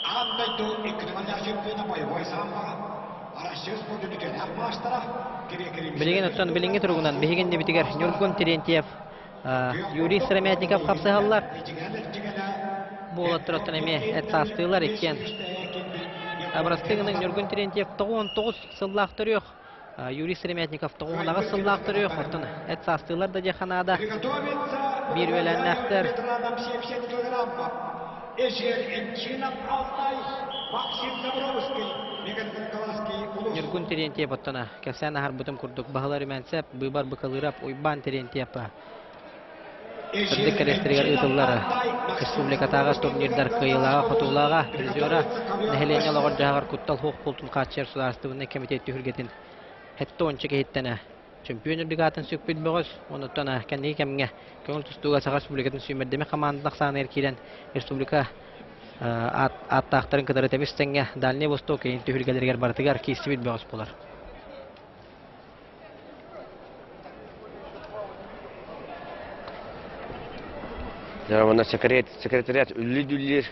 Андай ду икдиман чемпион боевой самбо. Билеген оттан билинги тургунан бегенне битигер Нургун Терентьев, Юрий Сырамятников капсыгаллар. Бу оттан эме этастылар экен. Абрастыгының Нургун Терентьев 99 сыллак төрөк, Юрий Сырамятников 90 сыллак төрөк. Оттан этастылар да жаханада. Бир веленнәхтер. Нургун Терентьев оттана кәсән харбытым курдук баһалары мәнсәп быйбар быкалырап уйбан Терентьев. Сырдык керестерегер ытыллары республикатагы турнирдар кыйлага фотулага призера нәһелене лагыр жагыр куттал хок пултун качер сударстыгына комитет түргетин хетто ончык хиттәнә чемпион бригадын сөкпит бөгөс онуттана кәнди кемгә көңүл тустуга сага республикатын сүймәдеме командалык саны эркирен республика аттақтарын кадары темистенге Дальний Восток ен түйіргелергер бартыгар кейсібет бөғыс болар. Мына секретариат үлі-дүлілер.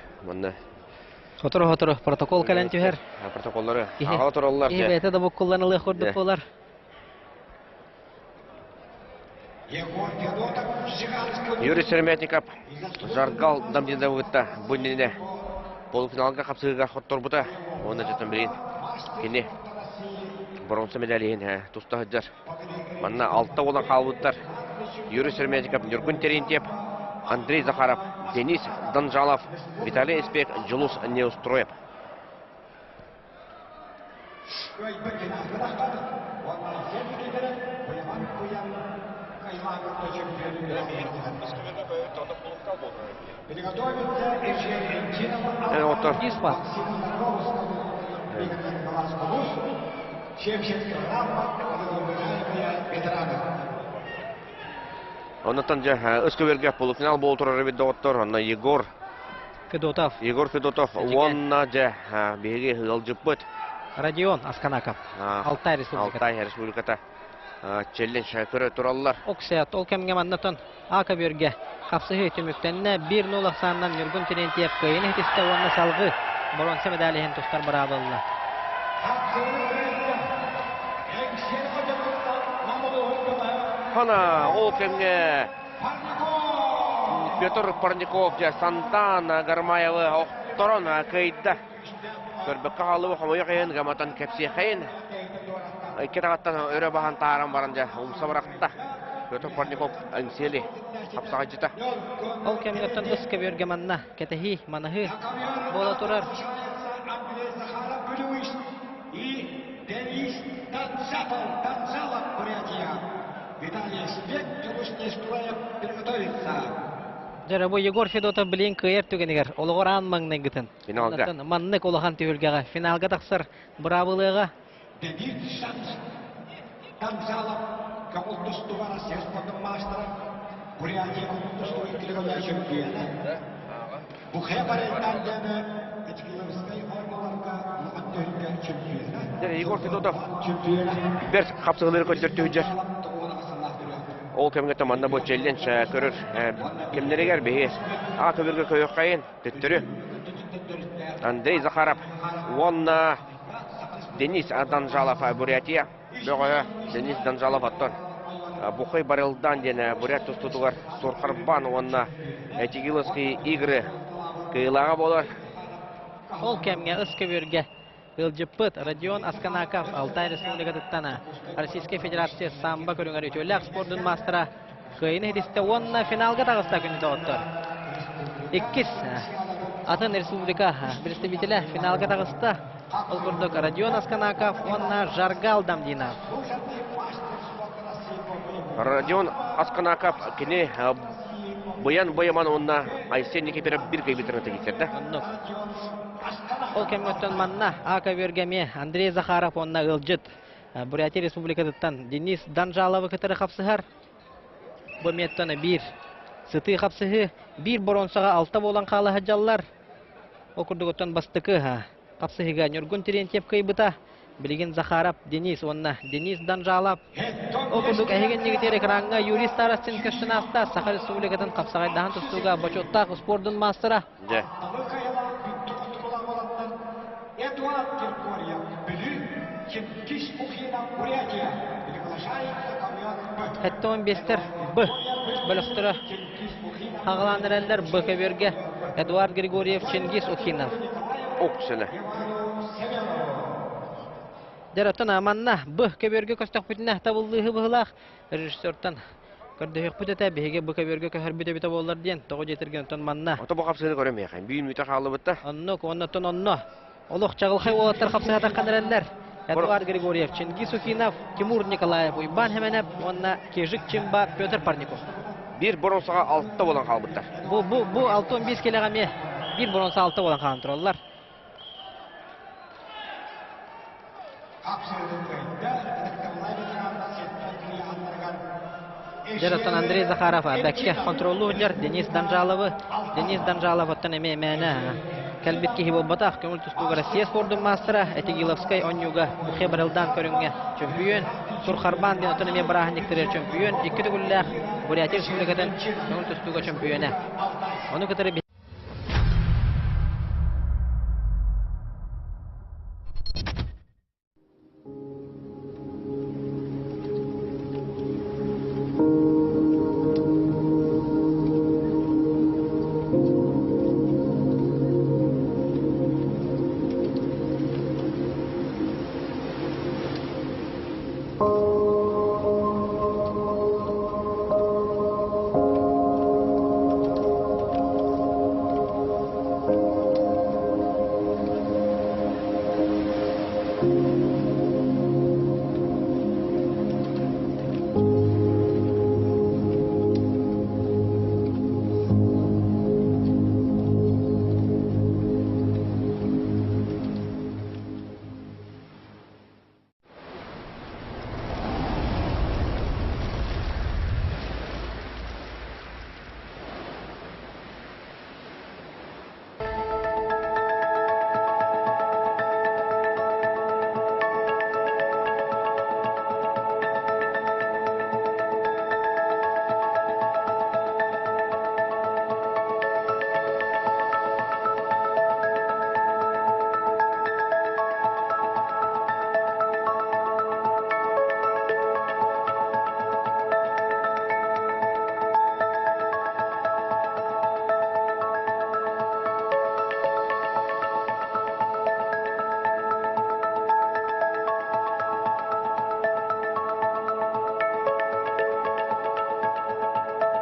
Хотыры протокол кәлін түйер. Протоколлары аға тұралылар. Бәйті да бұл kullanılы құрдық болар. Юрий Сырамятников жаргал дамдинда өтті бұннене полуфиналға қапсығыға хоттор бұта. Оны жатын білейін. Кені бронза медалиhin тустahıcılar. Manna altta olan kalbıtlar. Юрий Сермязиков, Нюргун Терентьев, Андрей Захаров, Денис Данжалов, Виталий Эспек, Джулус Неустроев. Отыр. Испас. Оннан же Өскөберге полуфинал болтырыр бит доктор. Онна Егор Федотов. Федотов, онна же беге хылжыппыт. Родион Асканаков. Алтай Республикасы. Алтай Республиката челлендж көрө тураллар. Оксият ол кемге маннатон Ака берге капсыгы төмөктөннө 1-0 санынан Нургун Терентьев кыйын этисте онна салгы бронза медалиһин тустар барабылла. Хана ол кемге Петр Парников же Сантана Гармаевы окторон кыйда. Көрбөккө калыбы хомой кыйын гаматан кепси кыйын. Кетагаттан өрө бахан тааран баранжа умса баракта. Петр Парников аңсели капсага жыта. Ол кемгеттен ыска берге манна кетехи манахы бола турар. Жарабу Егор Федотов билен кыйыр түгенегер олгоран маңнан гытын. Финалга. Манны колахан төгөлгәгә финалга таксыр бравылыга. Егор Федотов бер капсыгылары көтөртү. Ол кемге таманда бу челлендж көрөр. Кемнерегер бе? Ата берге көйөк кайын төттүрү. Андрей Захаров, Вонна, Денис Данжалов, Бурятия. Бөгө Денис Данжалов аттан. Бухай барылдан дене Бурят тустутугар Сурхарбан Вонна. Этигиловские игры кыйлага болар. Ол кемге ыска берге Ылжыппыт Родион Асканаков Алтай Республикасына Российская Федерация самбо көрүңөр өтөлөк спорттун мастера кыйын эдисте онна финалга тагыста күнү доттор. 2 атын республика представителе финалга тагыста ол курдук Родион Асканаков онна Жаргал Дамдинов. Родион Асканаков кини Боян онна Айсеннике берип бир кайбетерне тегисерде. Ол кемгеттен манна Ака бергеме Андрей Захаров онна ылжыт. Бурятия Республикасынан Денис Данжаловы кытыры капсыгар. Бу меттен 1 сыты капсыгы 1 бронзага 6 болан калы хаҗаллар. Окурдуготтан бастыкы капсыгыга Нургун Терентьев кыйбыта. Билген Захаров Денис онна Денис Данжалов. Окурдук әһеген нигетер экранга юрист Тарастин Кыштынаста Саха Республикадан капсагайдан тустуга бочоттак спорттун мастера. Эдуард Киркорьев, Чингис Ухина, Бурятия. Хәтта 15-тер Б бөлөктөрө хагаландыралар Б кеберге Эдуард Григорьев, Чингис Ухинов. Оксене. Дәрәтен аманна Б кеберге көстөк бүтүнә табылдыгы быгылак режиссердан көрдөк бүтәтә беге Б кеберге көһәр бүтә боллар дигән тогы жетирген тон манна. Ата бу капсыгы көрөмөй экен. Бир мүтә калып битте. Онно коннатон онно. Олох чагыл хайвалаттар капсыга такканлар. Эдуард Григорьев, Чингис Ухинов, Тимур Николаев, Уйбан Хеменев, онна Кежик Чимба, Петр Парников. Бир бронзага 6 болан калбыттар. Бу 6-15 килограмме. Бир бронза 6 болан калдыралар. Жаратан Андрей Захаров, Бәкше контроллы үдер, Денис Данжалов оттан эме мәне. Кәлбетке хибол батақ, көңіл тұстуға Россия спорттың мастера, Этигиловскай онюга, Бухе барылдан көріңе чемпион, Сурхарбан ден оттан эме барахниктері чемпион, 2 түгілләқ Бурятия Республикадан көңіл тұстуға чемпионы. Оны көтірі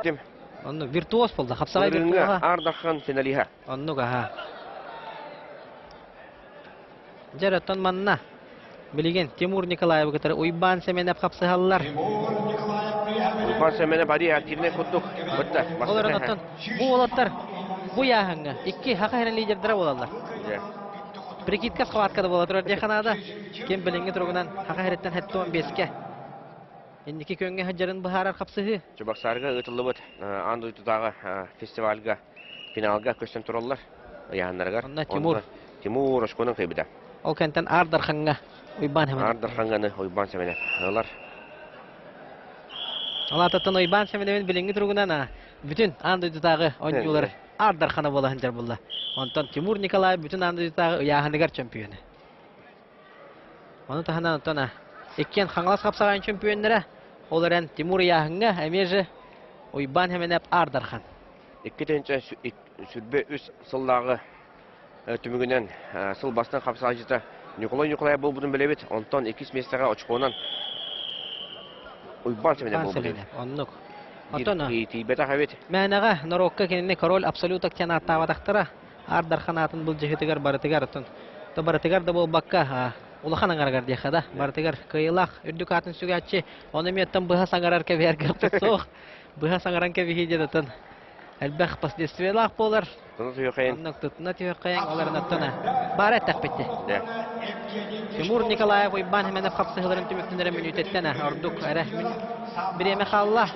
Тим. Онну виртуоз болду. Хапсагай Ырынга виртуозга. Ардаххан финалиха. Оннуга ха. Жараттан манна. Билеген Тимур Николаев гытары уйбан семенеп хапсыгаллар. Уйбан семене бари активне куттук. Бытта. Олар оттан бу олаттар бу яһыңга 2 хакайран лидердер болалар. Прикидка схваткада бола турар деханада. Кем билинге тургунан хакайраттан хатты 15ке. Эндики көнгө хаҗарын бахарар хапсыгы. Чубаксарга ытылыбыт. Анды тутагы фестивальга финалга көстөн тураллар. Яһаннарга. Онда Тимур. Тимур ошконун кайбыда. Ол кентен Ардарханга уйбан хемен. Ардахханганы уйбан семене. Алар Алататтан уйбан семенен билинге тургунан бүтүн анды тутагы ойнчулар Ардархана бола ханжар болла. Онтон Тимур Николаев бүтүн анды тутагы яһанныгар чемпионы. Оны таханан онтона эккен хаңлас капсаган чемпионнары оларен Тимур яһынга эмеже уйбан хеменеп Ардархан. Иккетенче сүрбе үс сыллагы түмүгүнөн сыл бастан капсагыжыта Николай болбудун билебит. Онтон 2 местага очконан уйбан семене болбуду. Оннук. Отона. Тибета хавет. Мәнәгә Норокка кенне король абсолютак тена тавадактыра. Ардархан атын бул жигитигер барытыгар атын. То барытыгар да бул бакка улахан аңаргар дияхада. Барытыгар кыйлак үрдүк атын сүгәтче. Оны меттен быха саңарар кебер кыртсок. Быха саңаран кебиһи датын. Әлбәх последствиялар болар. Тону түйөкәйин. Оннук тутна түйөкәйин оларны тона. Бары тәкъбитте. Тимур Николаев уйбан хеменеп хапсыгыларын түмүктүнөрө минуттен ордук рәхмин. Биреме халла.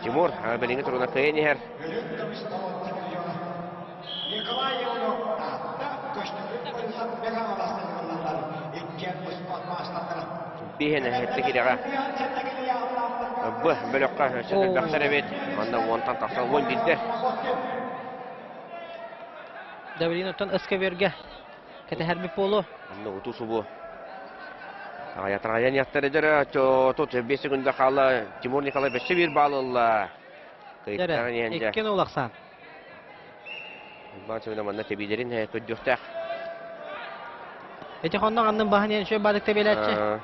Тимур белинге туруна кыйын ихер. Бихене хетте кирага. Бу бөлөккө сөтүл бактар эбет. Анда онтан таксан он бидде. Давлиноттан Эскаберге кете хәрби полу. Анда утусу бу. Аятыраян яттырыдыр. Тут 5 секундда кала Тимур Николаев 5-1 балылла. Кыйттаган енже. Эккен улаксан. Бачыгына манда тебидерин көддөктак. Эти хоннан андан баһанен шö бадык тебеләтче.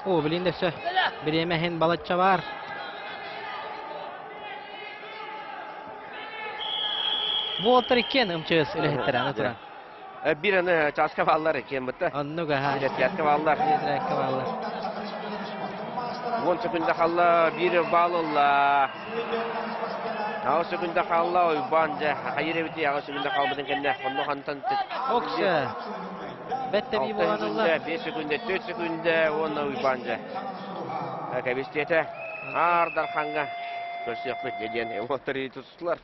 О, билинде сö. Биреме хен балатча бар. Бу отыр иккен ымчыз үлехеттер аны туран. Bir аны часка баллар экен бутта. Аннуга ха. Ятка баллар. Ятка баллар. 10 секундда калла bir балылла. 10 секундда калла уйбанжа. Хайыр бити 10 секундда калбыдын кенде. Онно хантан. Оксы. Бетте би боланылар. 5 секундда 4 секундда онно уйбанжа. Кабистете Ардарханга көсөк бит деген эмотори тутулар.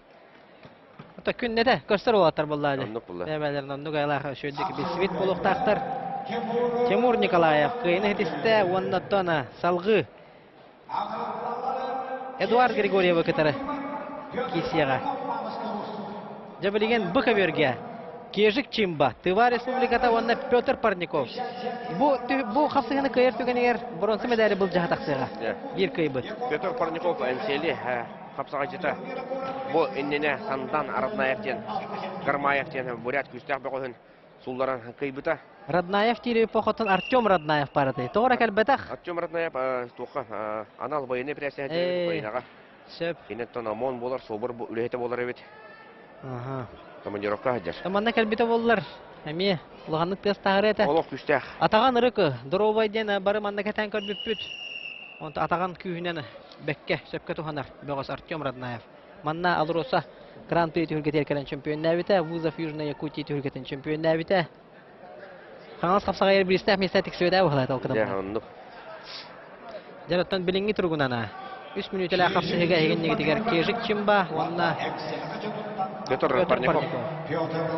Ата күннеде көстөр болаттар буллады. Оннук булла. Дәбәләрен оннук айлаха шөйдик бисвит булуктактар. Тимур Николаев кыйны хитисте оннаттана салгы. Эдуард Григорьев кытары кисияга. Жабылген Быкаберге. Кежик Чимба. Тыва республиката онна Петр Парников. Бу хапсыгыны кыйыр түгенегер бронза медали бул жахатаксыга. Бир кыйбыт. Петр Парников МСЛ капсага жета. Бу иннене Сандан Арнаевтен, Гармаевтен бурят күстәк бөгөн сулларын кыйбыта. Раднаев тире похотын Артем Раднаев барады. Тоора калбатах. Артем Раднаев тока анал военный прессе бойнага. Сөп. Кенеттен амон болар, собор үлехете болар бит. Ага. Командировка хаҗар. Таманна калбите боллар. Эми лаганлык тест тагырыта. Олох күстәк. Атаган рыкы Дровайден бары манна кетен көрбүппүт. Онта атаган күйүнен бекке сөпкө туханар. Бөгөс Артем Раднаев. Манна Алроса Гран-при Түркия келген чемпион нәбите, Вузов Южная Якутия Түркияның чемпион нәбите. Хаңас капсага ер бирстә местәтик сөйдә ухлай талкыдан. Я, ну. Жараттан билинги тургунана. 3 минут эле капсыга эгеннеге дигәр Кежик Чимба, онна Петр Парников.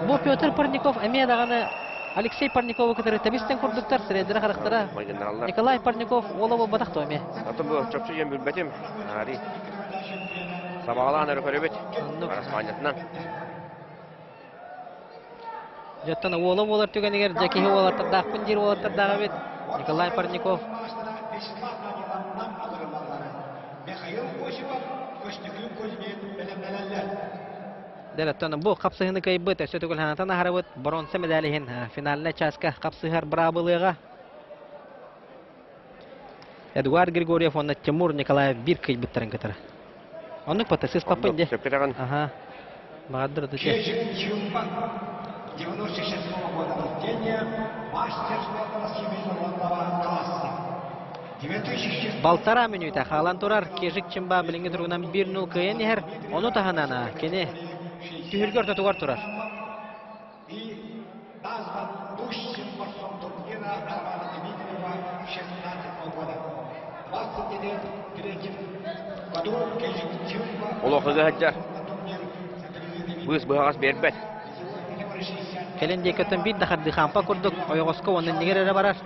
Бу Петр Парников эме даганы Алексей Парников кытары табистен курдуктар средера характера. Николай Парников олобо батакты эме. Аты бу чөкчү ем билбетим. Ари. Сабагалан өрө көрөбөт. Распанятнан. Жаттан олобо болар түгенегер жаки олар дакпын жер олар дагы бет. Николай Парников. Дәрәттән бу капсыгыны кайбыт, сөтөгөл ханатан харабыт, бронза медалиһин финалына часка капсыгар брабылыга. Эдуард Григорьев, онна Тимур Николаев бир кый биттирен кетер. Онны патасыз папын де. Сөпкетеген. Ага. Багадыр да те. Кежик Чумбан, 96 года рождения, мастер спорта символизованного класса. 2006 Балтара минута халан турар кежик чимба билинге тургунан 1-0 кыйын ехер. Ону таханана кене түйүлгөр тотугар турар. и назван лучшим борцом турнира Романа Дмитриева 16 года. 20 лет перед этим году Кежик Чумба Олоқыға хаджар. Бұғыз бұғағас бербет. Келен декөтөн бир дахарды хампа курдук. Ойгоско онун негере барар.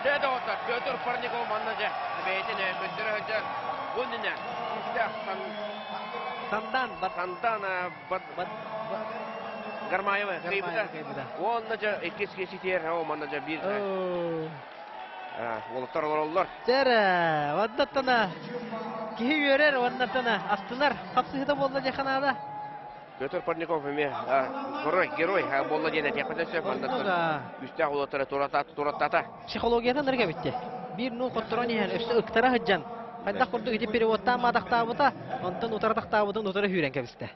Деді отар, Петр Парников маннажа. Бейтіне көттірі хаджар. Онына, үстәқ Сандан Сантана Гармаева кайбыда. Оннажа экес-кесі тер, маннажа бір. Олықтар олар. Жара, ваддаттана. Кихи өрер, ваддаттана. Астынар, қапсыхыда болда жаханада. Петр Парников эме герой болла дене тепетесе мандаттар. Үстәқ олықтары тураттата. Психологиядан нерге битти. 1-0 коттырон ехен, өсті ыктара хыджан. Қайда құрды үді переводтан мадақтабыта, онтан утардақтабытын утары хүйрен кәбісті.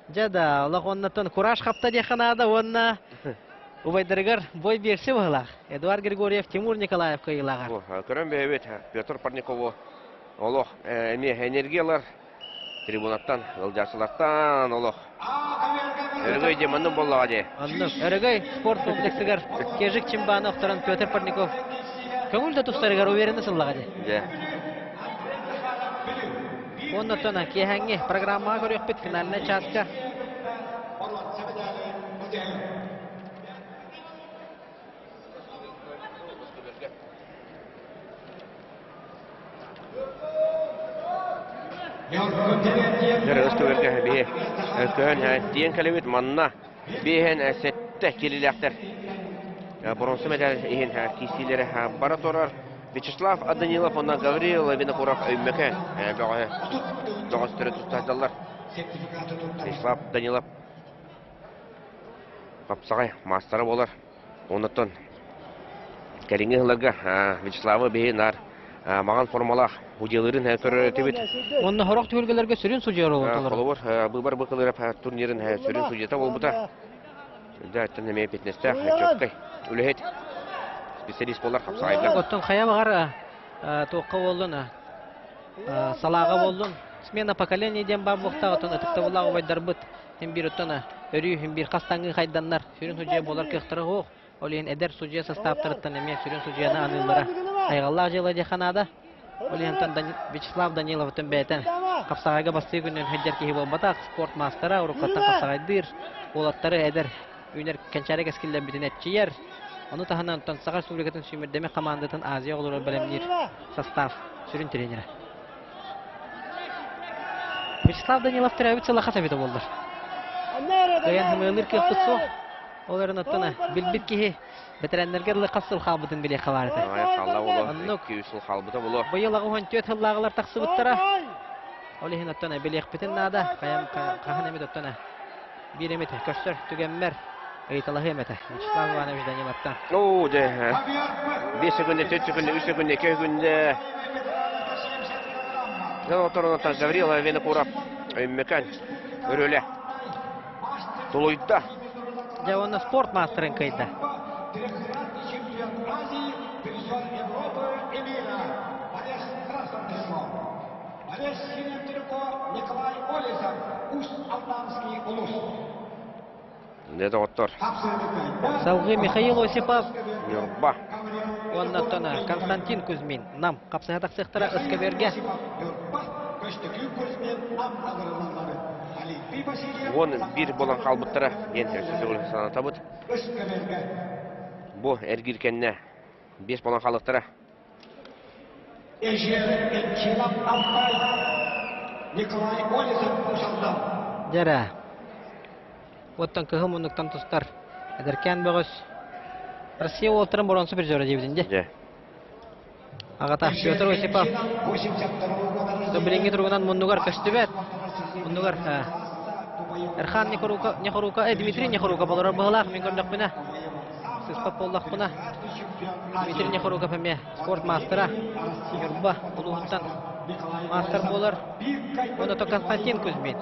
Жада, олақ оннаттан кураж қапта деханада, онна убайдыргар бой берсе бұғылақ. Эдуард Григорьев, Тимур Николаев кайылағар. Көрін бәйбет Петр Парникову олық әме энергиялар трибунаттан, ғылжасылаттан олық. Өргөй де мұнын болуға де. Өргөй спорт комплексігер кежік чимбаны ұқтырын Петр Парников. Көңілді тұстарығар уверені сыллаға де. Оннаттана кехәңге программа көрөк бит финалына чатка. Дөрөс көбөргә бие. Өткөн диен калебит манна. Биһен әсетте килеләктер. Бронза медаль иһин кисиләре бара торар. Вячеслав Данилов, онна Гаврил Винокуров өймәкә. Бәгә. Дагыстыры тустадылар. Вячеслав Данилов. Папсагай мастары болар. Оннан кәреңге хыларга Вячеславы бейнар. Маған формалах уделырын көрөтебит. Онны хорок түгөлгөлөргө сүрүн сужер болот. Колобор быбар быкылырып турнирин сүрүн сужета болбута. Да тенеме питнесте чөккөй. Үлехет. Специалист болар хапсайда. Оттон хая багар тоққа болдун. Салага болдун. Смена поколения ден бабукта оттон атыкта булагы байдарбыт. Хем бир оттона өрү хем бир кастаңгы хайданнар. Сүрүн сужер болар кыктыры ок. Олен эдер сужер составтырыттан эме сүрүн сужерны анылдыра. Айгаллар жылы жаханада. Олентан Вячеслав Данилов төнбәтен капсагайга басты күннән хәҗәр киһи булмата спорт мастера уруккаттан капсагайдыр. Улаттары эдер үнер кенчәрәк эскилләр битенәтчияр. Аны таһанан Тансагар Республикатын сүймердеме командатын Азия олары белемнир состав сүрүн тренеры. Вячеслав Данилов трәбит салаха сабита булды. Каян хәмәлер кыпсо. Оларын аттана билбит киһи ветераннарга лыкасыл халбытын биле хабарды. Алла улы 200 халбыта булу. Быйыл агын төт хыллагылар таксыбыттара. Олehen аттана билек битен нада каям кахан эмет аттана. Бир эмет көстөр түгәммәр. Айталах эмете. Вячеслав Иванович Даниловтан. О, де. 5 секунд, 4 секунд, 3 секунд, 2 секунд. Гаврил Гаврила Винокуров өймәкән. Өрөлә. Тулуйда. Жауына спорт мастерын кайда. чемпион Азии, призер Европы и мира. Борец красным пятном. Борец синим трикотом Николай Олесов, Усть-Алтанский улус. Деде оттор. Салгы Михаил Осипов, Юрба. оннаттана Константин Кузьмин, нам капсыга сыктыра Искаберге. Вон бир болан халбыттара ен сөзүлү санатабыт. Бу эргиркенне 5 болан халыктара. Николай Олесов ушалдан. Жара. Оттан кыгымындыктан тустар. Эдеркен бөгөс. Россия олтырын боронсу бир жора жебидинде. Же. Агата Петр Осипов. Добренги тургунан мундугар көстүбет. Мундугар Эрхан Нехорука, Дмитрий Нехорука болар быгылак мен көрдөк менә. сыспап боллақ бұна. Витрine хоруга пәме спорт мастера. Юрба улуғыттан мастер болар. Оны то Константин Кузьмин.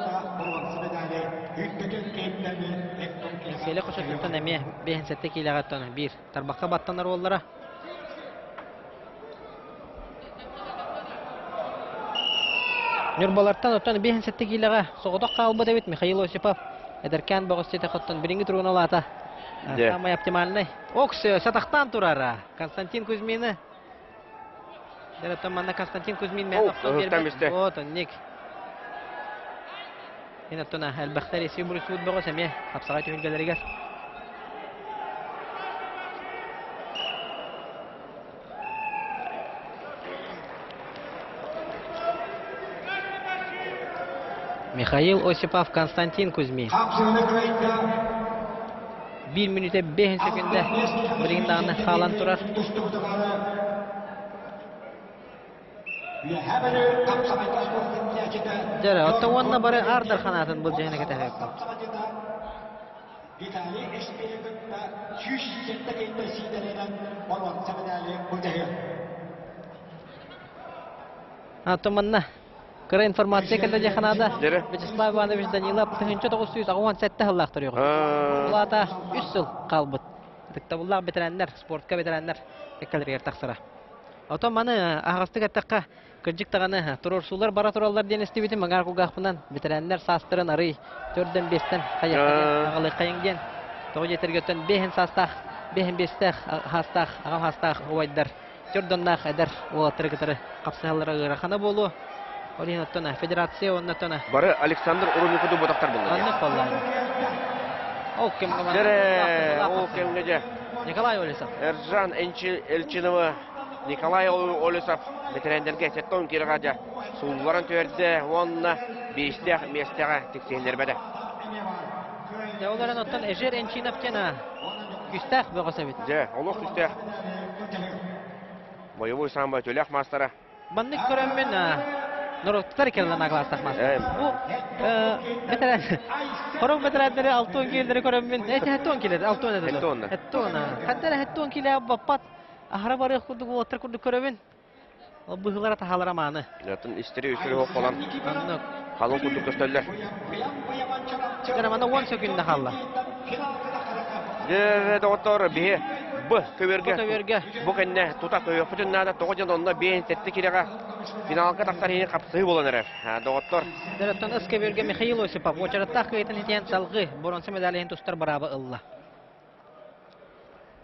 Селе қошаттан әме бейін сәтте кейлағаттаны. Bir тарбаққа баттанар оллара. Нюрбаларттан оттан бейін сәтте кейлаға соғыдақ қалбы дәбет Михаил Осипов. Эдеркен бағыстеті қоттан бірінгі тұрғын алата. Самый оптимальный. Окс сатақтан тұрара. Константин Кузьмины. Дәреттен манна Константин Кузьмин мен оқтан бербет. Вот он, ник. Ен оттана әлбәқтер есі бұрыс өт бағыз әме. Қапсаға түйілгелерігер. Михаил Осипов, Константин Кузьмин. 1 minüte 5 sekünde birinin dağını sağlan turar. Jere, otta onna bari ardır xanatın bu jehine ketefek. Атоманна Кыра информация келді жаханада. Вячеслав Иванович Данилов 1997 жыллақтыр еғі. Бұлата 3 жыл қалбыт. Бұллақ бетерәнлер, спортқа бетерәнлер кәлдерер тақсыра. Отон маны ағастық әттіққа кіржік тағаны тұрырсулар бара тұралар ден істебеті маңар құлғақпынан бетерәнлер састырын арый 4-5-тен ағалы қайыңден. Тоғы жетергеттен 5 састақ, 5-5 хастақ, ағал хастақ ұвайдар. 4-доннақ әдір олаттыры кітірі қапсығалары ғырақаны болу. Олин оттона федерация оннотона. Бары Александр Урумикуду ботақтар болды. Анық боллайды. Ол кем команда. Жере, ол кемгеде. Николай Олесов. Эржан Элчинова, Николай Олесов ветерендерге сеттон киргажа. Сулларын төрде, онна бейістеғ местеға тексендер бәді. Оларын оттон Эжер Энчинов кена. Күстәқ бұғаса бет. Же, олық күстеғ. Боевой самбай төлек мастара. Баннык көрәммен Нұрықтар келден ағыластақ мастар. Бұл бетерән. Хорон бетерәндері 6-10 келдері көрәммен. Әті 10 келдері, 6-10 әділі. 10. Қаттары 10 келдері баппат. Ахыра бары құлдық олаттар күрді көрәммен. Ол бұғылара тахалара маны. Жатын істері өсірі оқ болан. Қалын күрді көстәлдер. Жараманы 10 секундіне қалла. Жерде оттары бе. Бұ көверге. Бұ кәнне тұта көйі құтыннада 9 онда бейін сәтті кереға финалға тақтар ене қапсығы болан әрер. Доғыттар. Дәреттен ұс көверге Михаил Осипов. Очараттақ көйтін етен салғы. Бұрынсы медалейін тұстар барабы ұлла.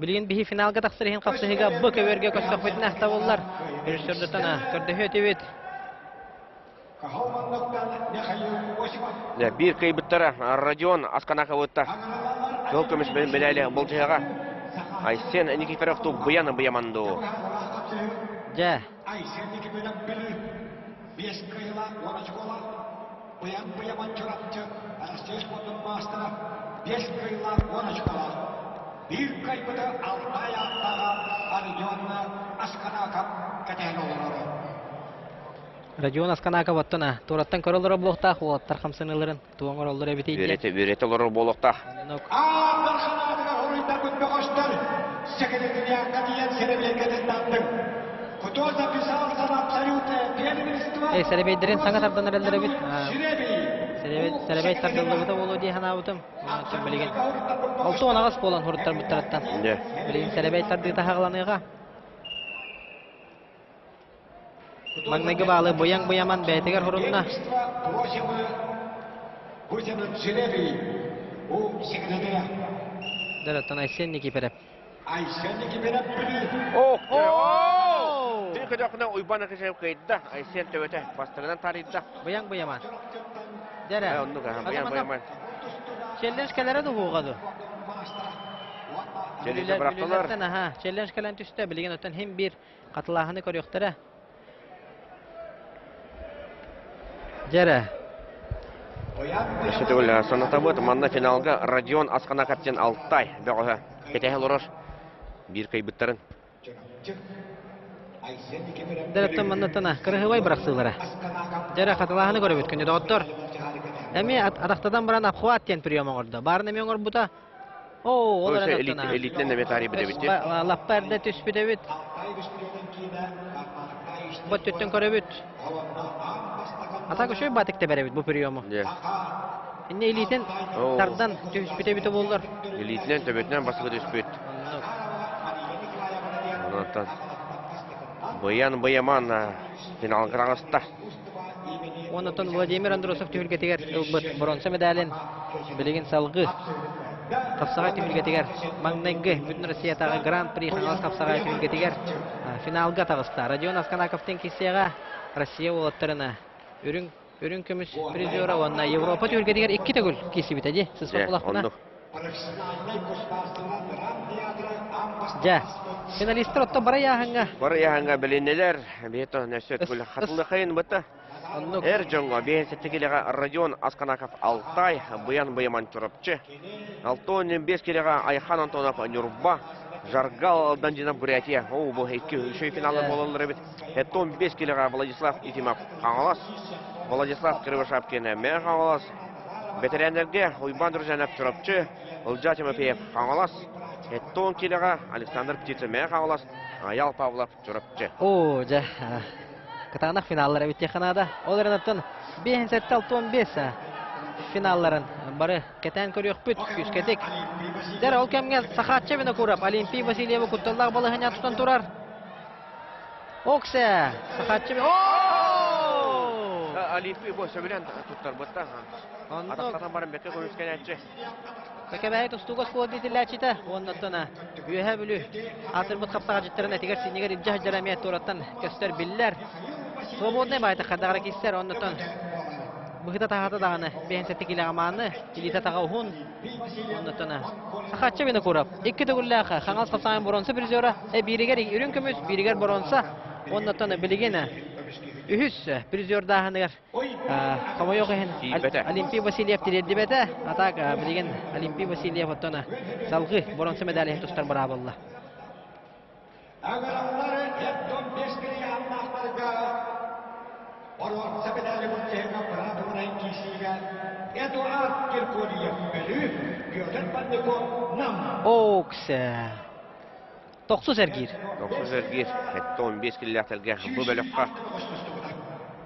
Білген бігі финалға тақтар ене қапсығыға бұ көверге көстіқ бетін әқта болылар. Үрістердеттіна көрді өтебет. Bir kayıbıttara Radion Askanaka vıtta. Yol kömüş medalya bolcayga. Aysen Nikiferovtu bıyamandu. Ja. Bir kaybıda Altay Aktağa Radion Askanaka kategorileri. Radion Askanaka vattana. Toratan korolları bloqtaq olattar xamsınılарын. Tuğan korolları biteydi. Büreti olor boluqta. Barxanadılar oyunlar kütbe koştur. Sekreter yakadiyen serebilirgeden dandım. Kutoza pisal sana absolute первенство. Serebeydirin sana tardan erelleri bit. Serebey tardıllığı da olu diye hanavıdım. Tüm bilgin. 6 ağız bolan hurutlar mütterattan. Bilgin serebey tardığı da hağlanıға. Magnaga bağlı boyan beytegar hurunna. Dörtten Aysen Nikiperep. Bir kadakına uybana kışayım kayıtda. Aysen tövete bastırıdan tarihde. Boyan. Dere. Onu da boyan. Çellenşkelere de huğadı. Çellenşke bıraktılar. Çellenşkelen tüste bilgin öten hem bir katılahını körüktüre. Jere. İşte öyle. Sonra tabi manna finalga Radion Askanakat'ten Altay. Böyle ketehel olur. Bir kaybıtların. Dörtten manna kırıhıvay bıraksılara. Jere katılahını körübüt künde doktor. Emi adaktadan baran apxuat diyen priyomon orada. Barın emi oңor buta О, Oysa олар elitlen de metari bide bitti. Лаппарда түспүдөбүт. Бот төттөн көрөбүт. Атак ошой батыкта беребит бу приему. Де. Инне элитен О. тардан түспүдөбүт болдор. Elitlen töbetlen basığı düşpüt. Ondan Bayan final grangısta. Онотон Владимир Андросов түһүлгетигер ылбыт бронза медалин билеген салгы капсага түһүлгетигер маңнайгы бүтүн Россиядагы гран-при хаңалас капсага түһүлгетигер финалга тагыста Родион Асканаковтен кисега Россия улаттарына үрүн көмүс призера онна Европа түһүлгетигер 2 төгүл кисибит эди сыз футболакна. Ja, finalistler otto bara яһанга. Бар яһанга беленелер, бето нәсет күл хатылы кайын быта. Эрҗонга бесеттегелеге Родион Асканаков Алтай, Буян Баяман Чурапчы. Алтон 5 келеге Айхан Антонов Нюрба, Жаргал Дандина Бурятия. О, бу 2 финалда болалар бит. 15 келеге Владислав Итимов Каңалас. Владислав Кривошапкин Мехалас. Ветераннарга Уйбан Дружанов Чурапчы, Улжа Тимофеев Каңалас. 10 келеге Александр Птица Мехалас, Аял Павлов Чурапчы. О, ja. Кытанак финаллары битте Канада. Оларынтын 5-7-6-15 финалларын бары кетен көрөк бүт күскетик. Дер ол кемге сахатчы бина курап Олимпий Васильева кутталлар балыгына тутан турар. Оксе сахатчы. О! Олимпий боша белән туттар бутта. Атактан барын бекке көскәнәче. Кәкәбәй тустугас кодитилләчите. Оннотона үһә бүлү. Атырбыт капсага җиттеренә тигәр синегә җаһ җарамият тураттан көстер билләр. Свободный байта хадагара киссер оннотон. Быгыта тахата даганы 5 килограмм маны илита тагаухун оннотона. Сахатчы бина курап. 2 төгүлләхә хаңал сапсан бронза призера. Биригер үрүн көмүс биригер бронза. Оннотона билигене. Үһүс призер дагыныр. Камайок һен Олимпий Васильев тирәдибәтә. Атак билеген Олимпий Васильев оттона. Салгы бронза медаль тустар бара булла. Оксе. Тоқсу Сергир. 15 километрге бу бөлөккө.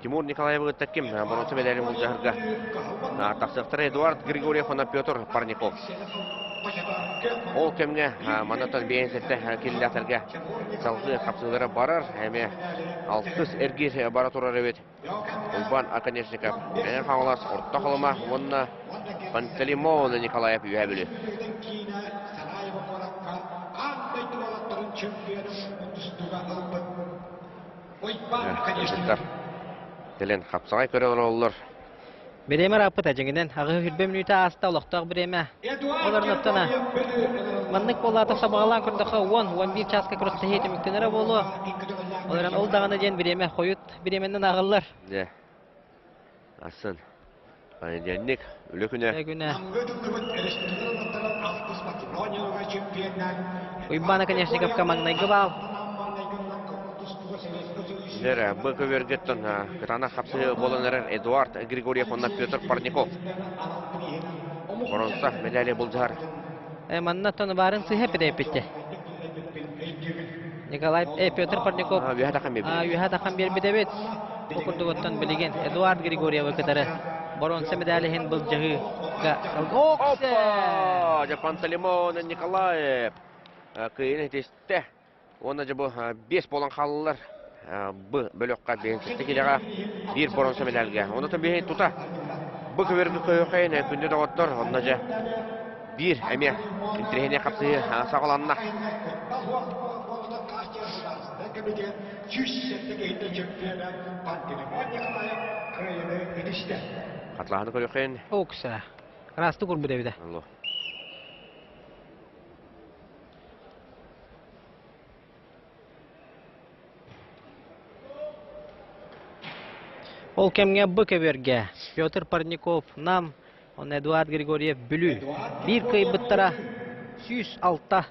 Тимур Николаев тәкким бронза медаль булжарга. Тақсыктыр Эдуард Григорьев һәм Петр Парников. Ол кемге манатан бейенсетте километрге салгы капсулары барар, һәм 60 эргир бара турар бит. Улбан Аканешников, Хаңлас орта халыма, онна Пантелеймон Николаев юәбиле. Телен хапсагай көрөр оллар. Береме рапыт әҗеңдән агы хөрбе минута аста улактак береме. Оларны тана. Маннык болата сабагылан күрдәхә 10-11 часка күрәттә һәйте мөктенәре болу. Олардан ул даганы дигән береме коют беременнән агыллар. Дә. Асын. Понедельник үлекүнә. Күнә. Уйбана, конечно, как командный гвал. Дәре Быковергеттон грана хапсы болоннар Эдуард Григорьев һәм Петр Парников. Бронза медале булжар. Маннаттан барын сыһып битте. Николай Петр Парников. Юхата хам бер бит. Укурдуготтан билеген Эдуард Григорьев кытары. Бронза медале һәм булжыгыга. Опа! Пантелеймон Николаев. Кыйын тесте. Оны же бу 5 болан халылар. Бу бөлөккә бенсетте килега 1 бронза медальгә. Оны да бейт тута. Бу көверге көйөкәйне күндә дәваттар. Онда же 1 әмә интерене капсы сагаланна. Катланы көйөкәйне. Окса. Расты күрбү дебиде. Алло. Ол кемге Быковерге, Петр Парников, нам, он Эдуард Григорьев бүлü. Bir кыйбыттара 106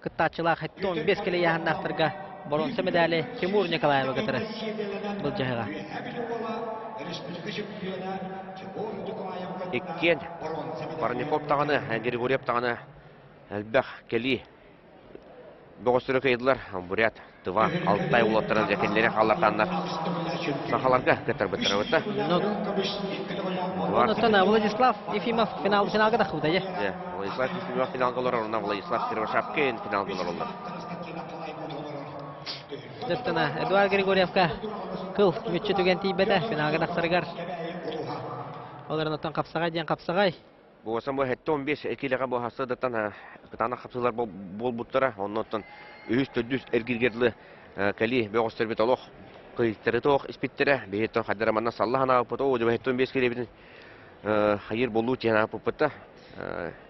кытачылар хәттон 5 келе яһаннактырга бронза медале Тимур Николаева кытыры. Бул җайга. Иккен Парников таганы, Григорьев таганы Әлбәқ келі Боғыстыры кайдылар, Бурят, Тыва, Алтай улаттырын жәкенлері қалақандар. Сақаларға кәтір біттірі өтті. Оннан Владислав Ефимов финалға да қылды, Владислав Ефимов финалға олар, онна Владислав Кривошапкен финалға олар. Дұрттана Эдуард Григорьевка қыл мүтші түген тейбеді финалға дақсырығар. Оларын оттан қапсағай дейін қапсағай. Бұғасан бұл әтті 15 әкеліға бұл хастыдықтан қытаны қапсылар бол бұттыра. Оннан үйіз-төддіз әргергерлі кәлі бөғыстыр бет олық. Қиттері тоқ іспеттері. Бейеттен қаддараманна саллағана апыты. Оғы әтті 15 келебетін хайыр болу тияна апыпыты.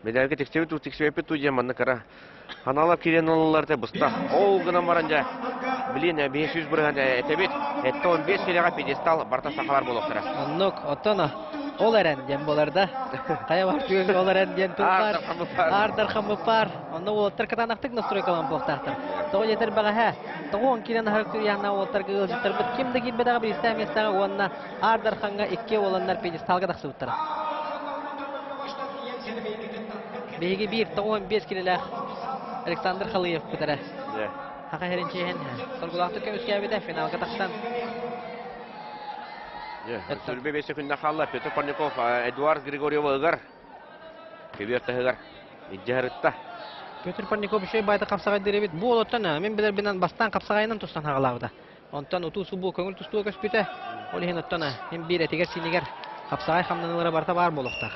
Медалге тексебепті тұйден манны қара. Ханалап келен олыларды бұста. Ол ғынан баранжа. Білін 500 бұрған әтебет. Әтті 15 келеға педестал барта сақалар болуқтыра. Оннық, оттана. Ол әрән ден боларда. Қая бар түгенгі ол әрән ден тұлғар. Ардар қамы пар. Онны олаттар қатанақтық настройкалан боқтақтыр. Тоғы жетір баға хә. Тоғы келен характер яғына олаттар ғылжыттар. Бұд кемді келбедағы бір істәместағы онына ардар қанға 2 оландар педесталға дақсы бұттыр. Бейгі 1, тоғы 15 келелі Александр Халыев бұтыры. Хақа херінчейін. Сұрғылақты көміске әбеді финалға тақтан. Сүрбе 5 секундна қалла. Петр Парников, Эдуард Григорьев ұғыр. Көберті ұғыр. Иджарытта. Петр Парников үшей байты қапсағай деребет. Бұл оттан, мен білер бінен бастан қапсағайынан тұстан хағалауды. Онтан ұту бұл көңіл тұстуы көспіті. Ол ең оттан, мен бір әтегер сенегер қапсағай қамданылары барта бар болуқтақ.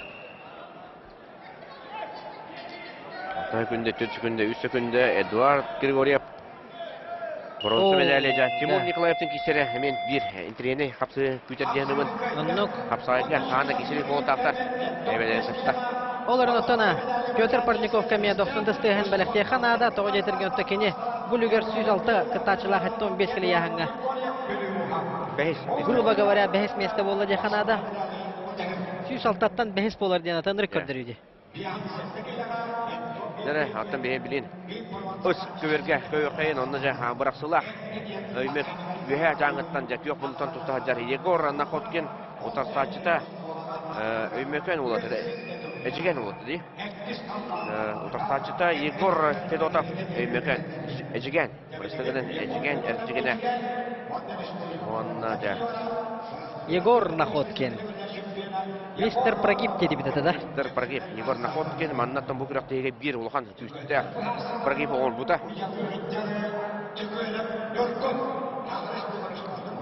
6 секунде, 4 секунде, 3 секунде, Эдуард Григорьев. Бронза медалі жа. Тимур Николаевтың кесері мен бір интерені қапсы көтерденімін. Қапсағайға қағанда кесері қолтақтар. Әбелері сыпта. Оларын оттана Петр Парников кәмия 90-тыстығын бәліқтей қанада тоғы жетірген өтті кені бұл үгер 106 қыттачылақ әтті 15 кілі яғынға. Грубо говоря, бәхес месті болды де қанада. 106-тан бәхес болар ден атын рекордыр үйде. Дәрі, аттан бейін білін. Өс көверге көйіқайын, онны жа бұрақсылақ. Өймек өйе жаңғыттан жак yok бұлтан тұстағы жар. Егор Находкин ұтар сачыта өймекен олады. Әжіген олады дей. Ұтар сачыта Егор Федотов өймекен. Әжіген. Бұрыстығының әжіген әржігіне. Онна жа. Егор Находкин. Мистер Прогиб деді бітеді да? Мистер Прогиб. Егор Находкин. Маннаттан бұл күрақтегі бір олған түстіде. Прогиб оғын бұда.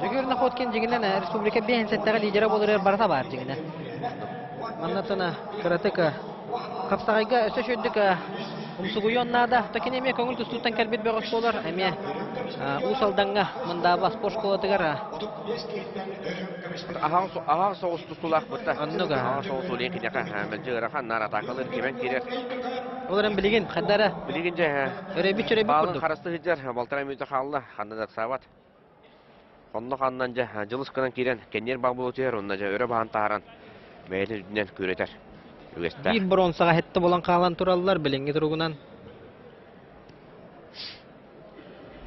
Егор Находкин жігінен республика бейін сәттіға лидері болырыр барата бар жігінен. Маннаттана күратыка қапсағайға өсі шөйдік ұмсығуйоннада. Токин әме көңіл тұстуттан кәрбет бөғіс болар. Әме ұсалданға мұндаба спорт школатығар. Ағаң соғыс тұстулақ бұтта. Аннуға. Ағаң соғыс олейін кенеқа мәлжі ғырақан нар атақалыр кемен керер. Оларын білеген, қаддары? Білеген жа. Өребі көрдік. Балын қарасты ғыджар, балтара мүйті қалды, қандадақ сабат. Онны қанынан жа, жылыс қынан керен, кенер баг болу түйер, онна жа өрі бағын тағаран. Мәйдің үдінен көретер. Bir bronzaga hette bolan kalan turallar bilingi turugunan.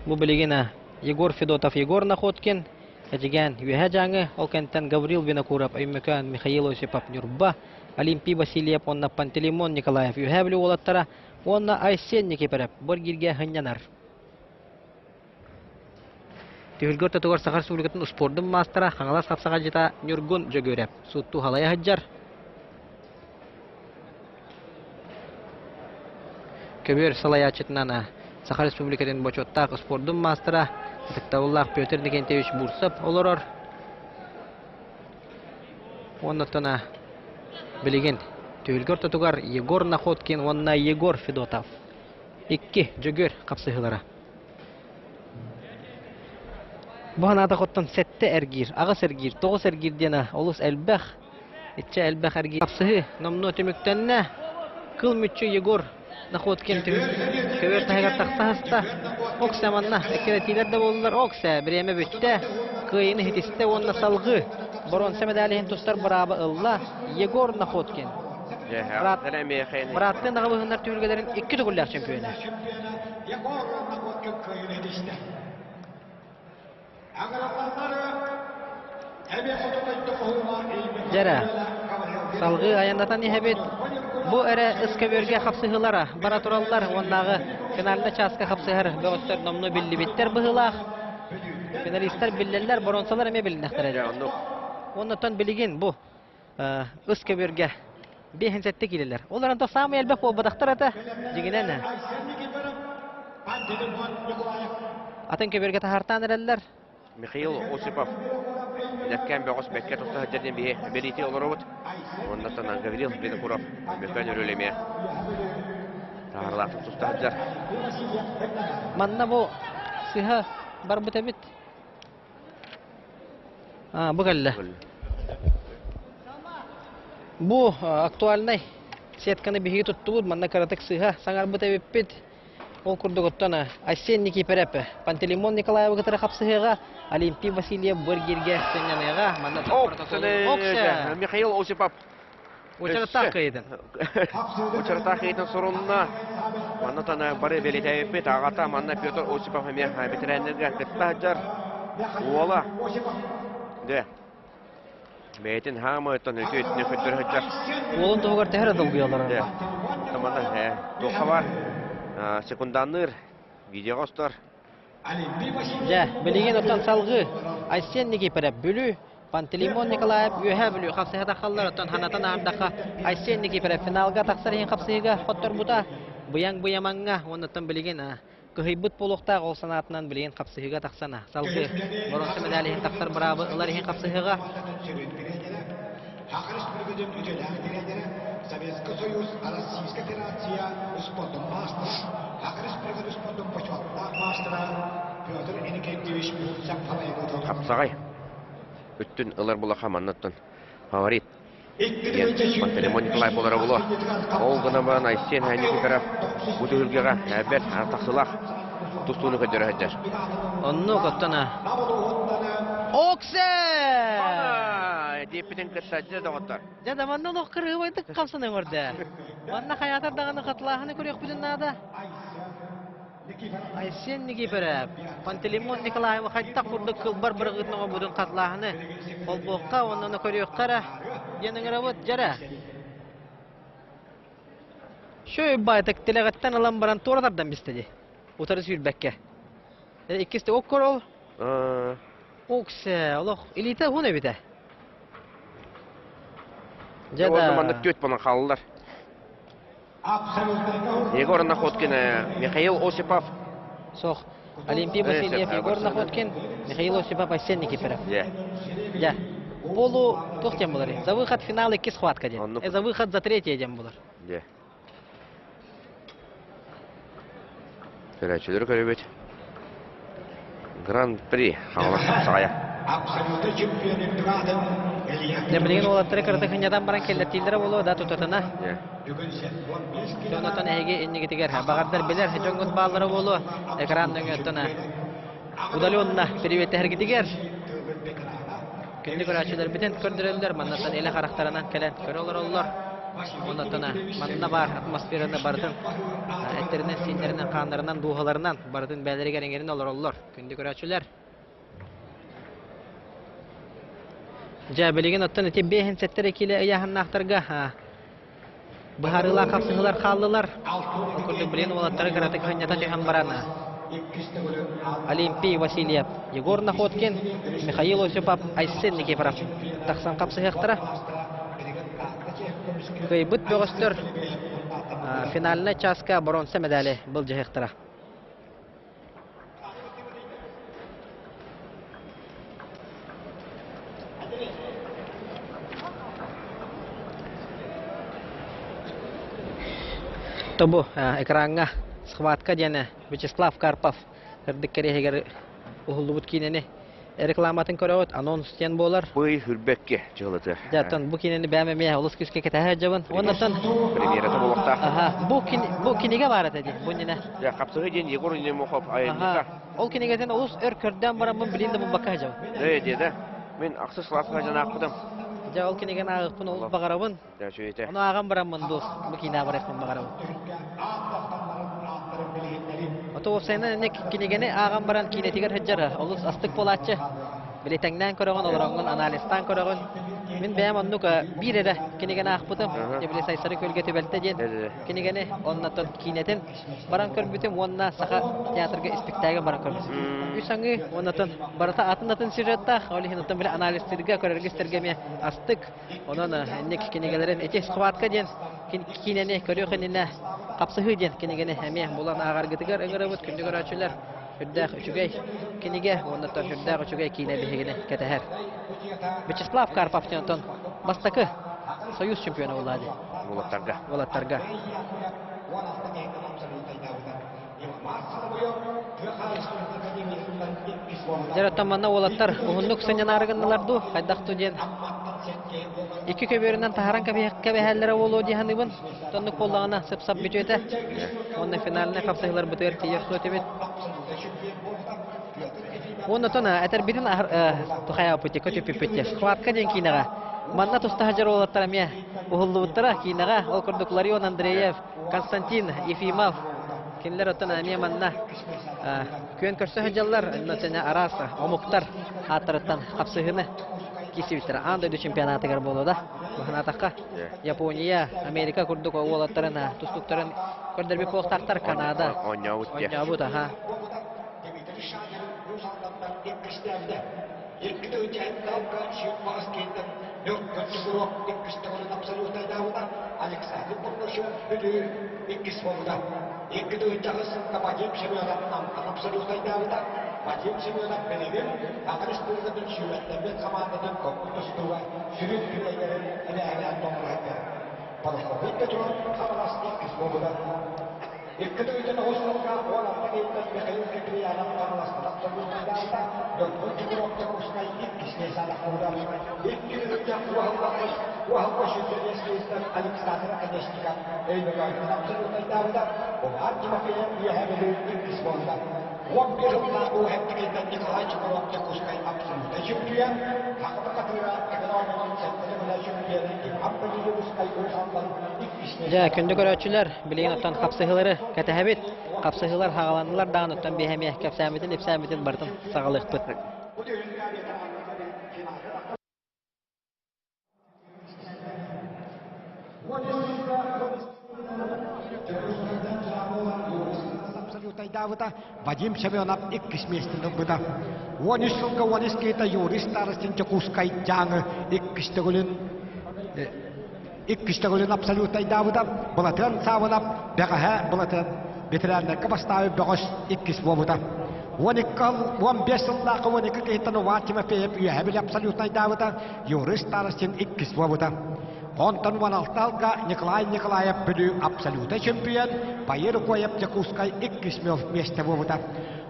Bu biligina Егор Федотов, Егор Находкин, Эжиген, Юхаджанги, Олкентен Гаврил Винокуров, Аймекан, Михаил Осипов, Нюрба, Олимпий Васильев, Онна Пантелеймон Николаев, Юхавли Олаттара, Онна Айсен Никипарев, Боргирге Ханьянар. Түйілгөр татуғар Сахар Республикатын спордың мастера, Хаңалас қапсаға жета Нюргун жөгөреп, Сутту халая хаджар. Көбір салая четнана Сахар Республикатын бочоттақ спордың мастера, Тіктауллах Петр Никентевич Бурсап олорор. Оннаттана білеген түйілгөр татуғар Егор Находкин, онна Егор Федотов. Икки жөгөр қапсығылара. Бұған ада қоттан сәтті әргир, ағыс әргир, тоғыс әргир дена, олыс әлбәқ, етчі әлбәқ әргир. Қапсығы номно төміктенне, қыл мүтчі Егор Находкин көбер тағығар тақтағыста, оқса манна, әкеретилер де болылар, оқса, біреме бөтті, қиыны хетісті онна салғы, бұрон сәмедәліхін тұстар бұрабы ұлла, Егор Находкин. Бұраттың дағы бұғындар түйілгелерін 2 түгілләқ чемпионы. Жара, салғы аяндатан ехебет Бу эре ыскаберге хапсыгылара бара тураллар. Оннагы финалда часка хапсыгыр бөгөстөр номну билли биттер быгылах. Финалисттер биллелер, боронсалар эме билинектер. Ya onu Оннотон билигин бу ыскаберге бехинсетте килелер. Олар анда самы элбек болбадактар ата жигинен. Атын кеберге тахартан эреллер. Mikhail Osipov. Dakkan beğos bekket tuta hajjadin bihe beriti olurut. Onda tanan Gavril Bedekurov mekan örüleme. Taharlatып tuta hajjar. Манна бу сыха бар бутабит. Бу галла. Бу актуальный сетканы биги туттубут манна каратык сыха саңар бутабит. Ол курдуготтона осенники перепе. Пантелеймон Николаева гытара хапсыга, Олимпий Васильев Бургерге сеннемега манна Окса Mikhail Osipov. Учартак кайдын. Учартак кайдын sorununa. Манна тана бары белетебет агата манна Петр Осипов эме битеренерге кытта хажар. Ола. Де. Бейтин хамы тон өтөтүнө көтөр хажар. Олун тогор тәһәр дылгыялар. Де. Таманда тохава секунданыр видеогостор. Ja, билеген оттан салгы. Айсенники переп бүлү. Пантелеймон Николаев үйә бүлү. Хапсыга халлар оттан ханатан ардака. Айсенники переп финалга таксар ен хапсыга хоттор бута. Буяң буяманга оннан билеген кыйбыт полукта гол санатынан билеген хапсыга таксана. Салгы. Боронсы медалиһин таксар барабы ылар ен хапсыга. Советский Союз, Российская Федерация, спортом мастер, Хакрис спортом почетного мастера, Петр Иннокентьевич Сапфаев. Хапсагай. Үттүн ылар булаха маннаттан. Фаворит. Пантелеймон Николаев болары було. Ол гына бан Айсен хәники тараф үтүлгәгә әбәт тахсылах тустуны көдөрә хәҗәр. Онну коттана. Оксе! Депитен кытсаҗы дагыттар. Жада манна лох кырыгы айтып калсын өмөрдө. Манна хаятар даганы катлаһыны көрөк билен нада. Айсен неги береп. Пантелеймон Николаев хайтта курдык кылбар биргытны будун катлаһыны. Колбокка оннан көрөк кара. Яныңра вот жара. Шөй байтык телегаттан алам баран тордардан бистеди. Утары сүрбәккә. Иккисте оккорол. Оксе, Аллах, илите хуне бите. Жада манда төт бана халлар. Егор Находкин, Михаил Осипов. Сох, Олимпий Васильев, Егор Находкин, Михаил Осипов, Айсенники переп. Ja. Полу тохтем булар. За выход в финал икки схватка ден. За выход за третий ден булар. Ja. Көрәчеләр көрәбет. Гран-при халык сая. Абсолютно чемпион Эдуарден Демлеген олаттары кырдык хынядан баран келлеттилдер болу да тутатына. Jonathan Эге иннигитигер багардар билер жоңгот баалары болу экранның өттөна. Удалённа приветтер гидигер. Күндү көрәчеләр битен көрдүрөлдөр маннан эле характарынан келен көрөлөр оллар. Оннан манна бар атмосфераны бардын. Эттеринен синнеринен кандарынан дугаларынан бардын бәлерге реңерин олор. Күндү көрәчеләр Ja bilegen oттан эти бехин сеттер киле яһаннахтарга бахарыла капсыгылар халлылар. Окурды билен олаттары каратык ханята тихан барана. Олимпий Васильев, Егор Находкин, Михаил Осипов, Айсенники прав. Таксан капсыгыктара. Кыйбыт бөгөстөр финалына часка бронза медали был жыгыктара. Тобу экранга схватка дене Вячеслав Карпов кырдык керегер ухулдубут кинени рекламатын көрөт анонс тен болар. Бый хүрбекке жыгылыты. Жаттан бу кинени бәмеме улус күскө кетә жабын. Оннан Премьерата болукта. Бу кинеге бар эди. Бу нене. Ja капсыгы ден Егор Немохов айында. Ол кинегеден улус көрдөн барамын билинде бу бака жабы. Деде. Мен аксы сласына жана акыдым. Ja ol kinegen агыпын улус багарабын. Ja шөйте. Аны агам барамын дус. Бу кине баракын багарабын. Ото сені не кинегене агам баран кинетигер хәҗҗәре. Улус астык полатчы. Билетеңнән көрөгөн олорongон анализтан көрөгөн Min bäm onnuk bir ere kinigene akpıtım. Jebile saysarı kölge tübelte diyen. Kinigene onnaton kineten baran körbütüm onna saka teatrga spektakl baran körbütüm. Üsangı onnaton barata atınatın sirretta oli hinatın bile analistlerge körergistergeme astık. Onun ennek kinigelerin etes kıvatka diyen kinene körüyor kinene kapsıhı diyen kinigene heme bulan agargıtıgar öngöröbüt kündü göröçüler. Hüddäq üçügey kinige onnaton hüddäq üçügey kine bihegene keteher. Вячеслав Карпов тентон бастакы союз чемпионы болады. Булаттарга. Волаттарга. Жараттаманна волаттар угуннук сынянарыгынналарду кайдакту ден. Iki köberinden taharan kabehallere болу диханыбын. Тоннук боллагына сып-сап бюджеті. Онна финалына капсайылар бутер тияксу өтебет. Онна тона әтер бидин тухая пути көтүп пипетте. Хватка ден кинага. Манна тустахажар олаттар ме. Ухуллуттара кинага ол курдук Ларион Андреев, Константин Ефимов. Кинлер отана ме манна. Көн көрсөһөжаллар натана араса омуктар хатырыттан капсыгыны кисибиттер. Анда чемпионатыгар болуда. Бахнатакка Япония, Америка курдук олаттарына тустуктарын көрдөрбү поктактар Канада. Оньябут ага. Александр попросил икки свобода. Икки тагысында бадим чемпионаттан абсолютно давда. Бадим чемпионат менен агрестурда бир шүрөттөрдө командадан көпүтүстүгө сүрүп күлөгөрүн эле тоңрайды. Просто битте кабаласты икки свобода. Икки төгүтөн осулга оларда келген Михаил Киприянов кабаласты абсолютно давда. Дөртүнчү группта кушкай икки свобода курдам. Икки төгүтөн وهو شديد يستخدم ألكسندر أنيشتيكا أيضا أبسلوت داودا وأرجع في هذا الاسم وبيرنا وهكذا نيكولاي تشوف تكوسكاي أبسلوت شمبيون حقا كتيرا كلام سنتنا شمبيون أبدي يوسكاي وسامبل Ja kündü göröçüler bileğin otan kapsıhıları ketehebit kapsıhılar hagalandılar dağın otan behemiyeh kapsamitin ipsamitin bartın sağlık pıt. Вадим Семенов иккис местинде быда. Вонисылга вонискейта юристарыстын чакускай жаңы иккистегөлүн абсолютно давыда. Булатан савынап бегаха булатан ветерандар кабастабы бегос иккис бобуда. 15 жылдагы 12 кейтаны ватима пеп юхабил абсолютно давыда. Юристарыстын иккис бобуда. Онтан 16-алга Николай Николаев бүлі абсолютно чемпион, байыр қойып Якускай 2 месте болуда.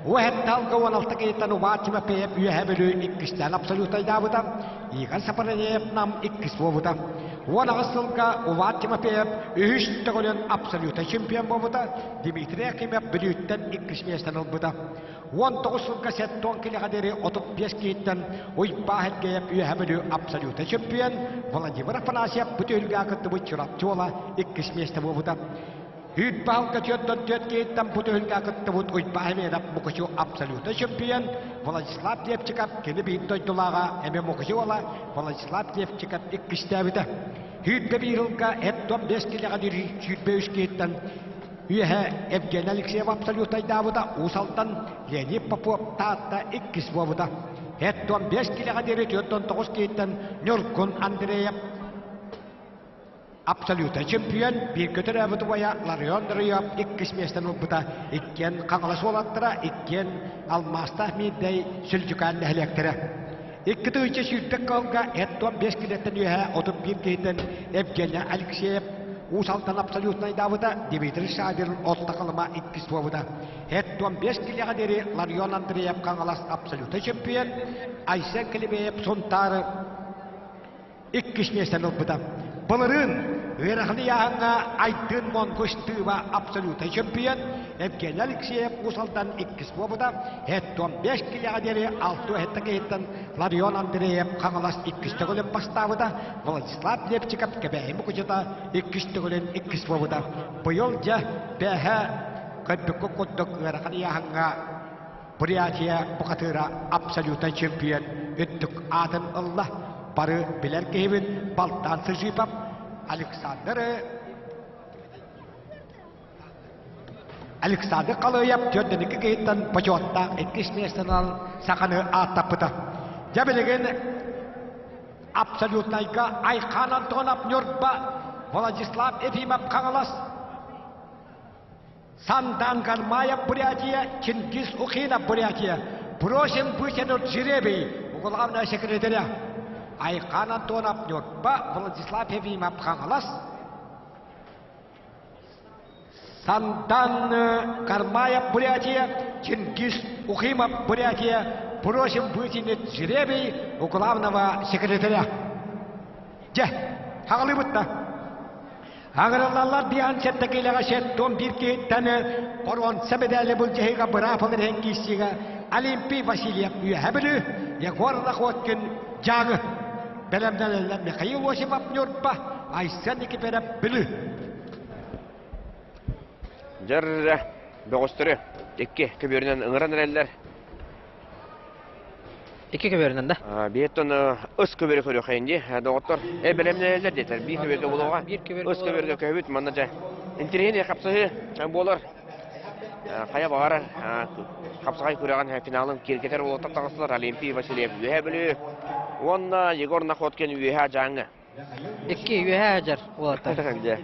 17-алга 16 кейтан Ватима пейіп үйе бүлі 2-тен абсолютно давыда. Иган Сапаранеев нам 2 болуда. 16-алга Ватима пейіп 3-тігілін абсолютно чемпион болуда. Дмитрий Акимов бүліттен 2 местен олбуда. 19-алга Сеттон келеғадері 35 кейттен Ойбахет кейіп үйе бүлі абсолютно чемпион. Владимир Афанасьев бүтөлгө кытты чурап жола 2 месте болуда. Үйтбалга чөттөн төт кейттен бүтөлгө кытты бут Ойбахет мукучу абсолютно чемпион. Владислав Левчиков кені бейттойдулага эме мукучу ола Владислав Левчиков 2-тебиде. Үйтбе бирылга 15 келеғадері 3 кейттен үйе Евгений Алексеев абсолютно давыда. Усалтан Леонид Попов таатта 2 болуда. 15 келеғадері 9 кейттен Нюркун Андреев абсолютно чемпион. Bir kötü rəvəti boya Larion Rio 2 местен olbuda. İkken Qanğalas olattıra, ikken Almasta Ahmedey Sülcükan nəhləktərə. 2-3 şürdək qalga 15 kilətten ühə 31 кейттен Evgeny Alekseyev Usaltan абсолютно davıda. Dmitri Şadir'in otta qalıma 2 bolуда. 15 kiləğəderi Larion Andreyev Qanğalas абсолютно чемпион. Aysen Kalibeyev Sontarı 2 местен olbuda. Балырын верхли яңа айтын монкостыва абсолютно чемпион. Евгений Алексеев Усалдан 2 болуда. 15 килогадери 6 хеттен Ларион Андреев Қаңалас 2 төгөлөн бастабыда. Владислав Левчиков кебейми кучата 2 төгөлөн 2 болуда. Быйыл жа бэхэ көппүккө коттук верхли яңа Бурятия букатыра абсолютно чемпион. Өттүк атын Алла бары билер кейбит балтан сыжипап Александр Калыяп төрденеки кейттен почетта эккиш местенал саканы аттапыта. Жабелеген абсолютнайка Айхан Антонов Нюрба Владислав Ефимов Каналас Сандан Гармаев Бурятия Чингис Ухинов Бурятия просим вытянуть жеребий у главного секретаря Айхан Антонов Нюрба Владислав Ефимов Каналас Сандан Кармаев Бурятия, Чингис Ухимов Бурятия. Просим вытянуть жеребий у главного секретаря. Хагалы бутта. Аграллар биян сеттекилега сеттон бир кейттаны корон себедели бул жега бырафалыр хенгисига Олимпий Васильев үйәбілі Егорда хоткин жағы белемнелелер Михаил Осипов Нюрба Айсан екіпереп білі. Жарра бөгөстөрү эки көбөрүнөн ыңыран элелер. Iki köböründen de. Биеттон ыс көбөрү көрү кайынди. Доктор белемнелер детер. Бир көбөргө болууга. Ыс көбөргө көбүт мында жа. Интерени капсыгы болор. Кая бара капсыгай көрөгөн финалын киркетер болуп тактагысылар. Олимпий Васильев үйөбүлү. Онна Егор Находкин үйө жаңы. Iki үйө ажар болаттар.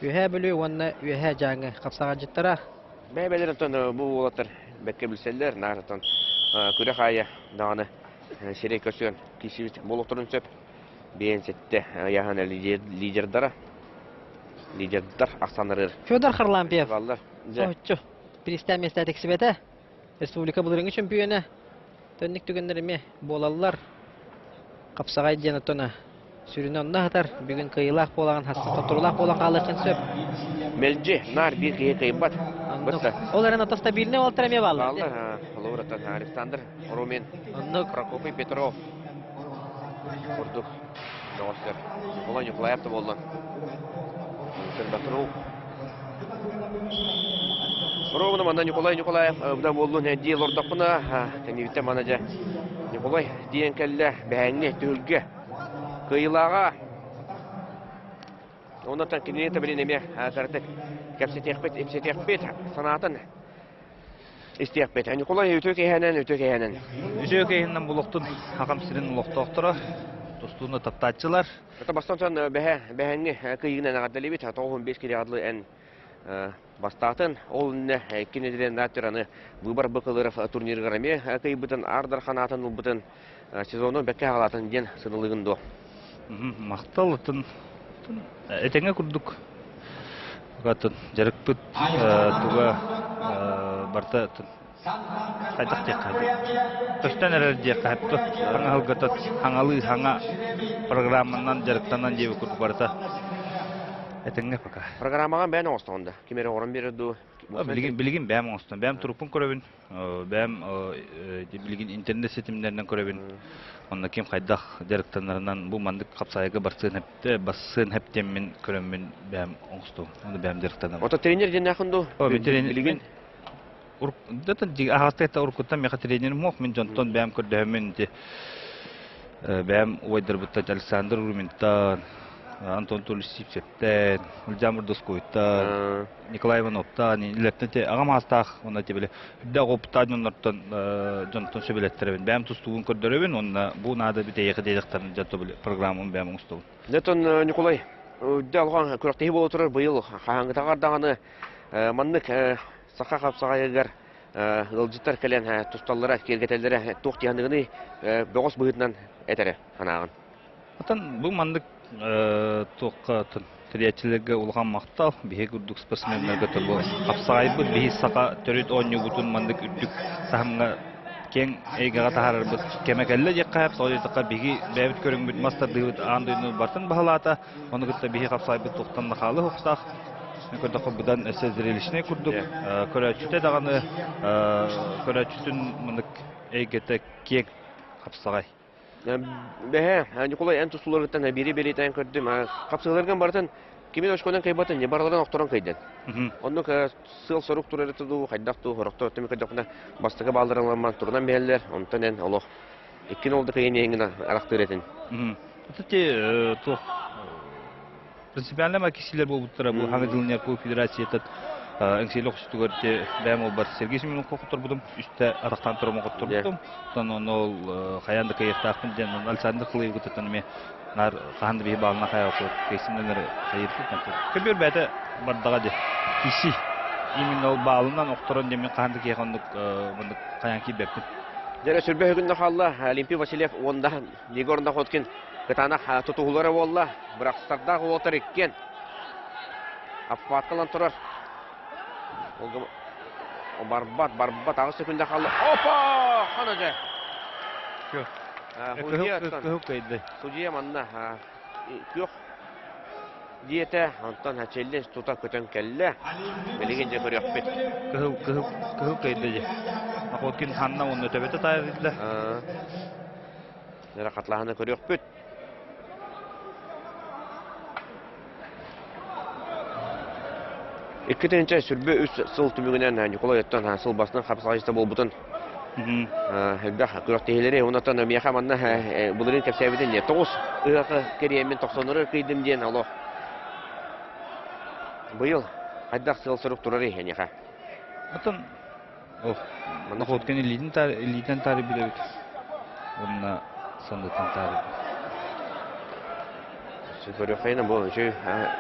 Үйө бөлү онна үйө жаңы капсага жыттара. Бәбелерден бу болоттар. Бекке билселер, нарытан күрә хая даны шерек көсөн кишибит болуктурун сөп бенсетте яһана лидердара лидердар аксанырыр. Федор Харлампиев. Балдар. Оччу. Пристан месте тексибете. Республика булырынгы чемпионы. Төнник түгендерме болаллар. Капсагай денатона сүрүнөн нахтар бүгүн кыйлак болаган хасса турулак болгон калыкын сөп. Мелжи нар бир кыйбат. Олар ана стабильный олтыраме балдар. Балдар. Лауреат Александр Румин. Прокопий Петров. Курдук. Достер. Олар Николаевта болду. Батыров. Ровно мана Николаев да болду неди лордокуна. Тенивите манажа. Николай диен келле бәңне төлгө. Кыйлага. Ондан кинете билинеме картек. Капсетехбет, эпсетехбет санатын. Истехбет. Николай өтөкейһенен. Өтөкейһенен булуктун хакам сирин улуктоктора. Достуна таптачылар. Это бастан бәһәңне кыйгынан гадалебет 95 киле адлы эн бастатын ол не кинеден натыраны выбор быкылыров турниргараме кыйбытын ардар ханатын улбытын сезону бекке алатын ден сынылыгындо. Макталытын этеңе курдук. Гатын жарыкпыт туга барта кайдак тек Көстен әрәде қайыпты. Хаңалы хаңа программынан жарықтанан жебі көріп барыта. Әтіңе пока. Программаға бән оңыстығында? Кемері орын берді? Білген бәм оңыстығын. Бәм тұрупын көребін. Бәм білген интернет сетімдерінен көребін. Онда кем қайдақ жарықтанарынан бұл мандық қапсайығы бассын әптеммен көребін бәм оңыстығын. Онда бәм жарықтанар. Ота тренер ден ақынды? Білген? Датын ағатта уркуттан меха тренерім моқ мен жонтон бәм көрдімен бәм ойдар бұттан Александр Руминтан, Антон Тулисипсеттен, Ульжамыр Доскойтан, Николай Ивановтан, илеттен ағам астақ, онда те біле үдді қоптан онлардан жонтон сөбелеттеребен. Бәм тұстуғын көрдіребен, онда бұл нады біте еқі дейдіқтарын жонты біле программын бәм ұстуғын. Дәтон Николай, үдді алған көріқтегі бол отырыр бұйыл қағаңғы тағардағаны мандық Саха қапсағайығар ғылжыттар кәлен тұсталлары, кергетелері тоқтияндығыны бөғыс бұғытынан әтәрі қанағын. Атан бұл мандық тоққатын тіриятчілерге ұлған мақтал, бейе күрдік спортсменлерге тұрбы. Қапсағай бұд бейе сақа төрет ойны бұтын мандық үттік сағымға кен әйгіға тағарыр бұд. Кемекәлі жек қайып, сауалетіққа бейе бәбіт көрің бұд мастар дығыт аңдойны бартын бағалата. Оны күтті бейе қапсағай бұд тоқтан қалы ұқсақ. Көрдік бұдан әсі зірелішіне күрдік. Көрәчүте дағаны көрәчүтін мұндық әйгеті кең қапсағай. Бәе, Николай ән тұсуларғыттан бері тәйін көрдім. Қапсағыларған бартын кемен өшкөнен қайбатын, не барлардан оқтыран қайден. Онық сыл сұрық тұрары тұду, қайдақты, ғырықты өттімі қайдақында бастығы балдырыларман тұрынан бәлілер, онтан ән олық Иккен олды кайын еңін арақтыр етін. Кстати, то принципиально макисилер болуптара бу Хангылнер Кул Федерациятат эңселек үстүгөрдө бәм ол бар. Сергей Семенов кокуттар будум, үстө атактан турмун кокуттар будум. Тон ол хаянды кайыктакын жана Александр Кылыев гытатын ме нар ханды бе балына кайыкты. Кесимдер кайырты. Көбөр бәте бардага де. Киши именно ол балынан окторон деме ханды кайгындык мындык каянки беппит. Жара сүрбе күндө халла Олимпий Васильев онда Егорда Хоткин кытана тутуулары болла. Бирок стартдагы отыр иккен. Аппаткалан турар. Барбат ағы секунда қалды. Опа! Қана жай. Судья манна көк диете антон хачелле тута көтөн келле. Белеген же көрөк бет. Кыһыл кайды же. Акоткин ханна онны төбөтө тайрылды. Жара катлаханы көрөк бет. Ikkinchi сүрбе үс сыл түмүгүнөн Николай Оттон сыл басынан капсагычта болбутун. Хәлдә күрәктәйләре унатан мияха манна булырын кепсәбиден не 9 ыракы керемен 90 кыйдым дигән Аллах. Быел хәддә сыл сырык турар яни ха. Атын о, мана Хоткин лиден тары билебит. Онна сондатан тары. Сүгөрө хайна бу җөй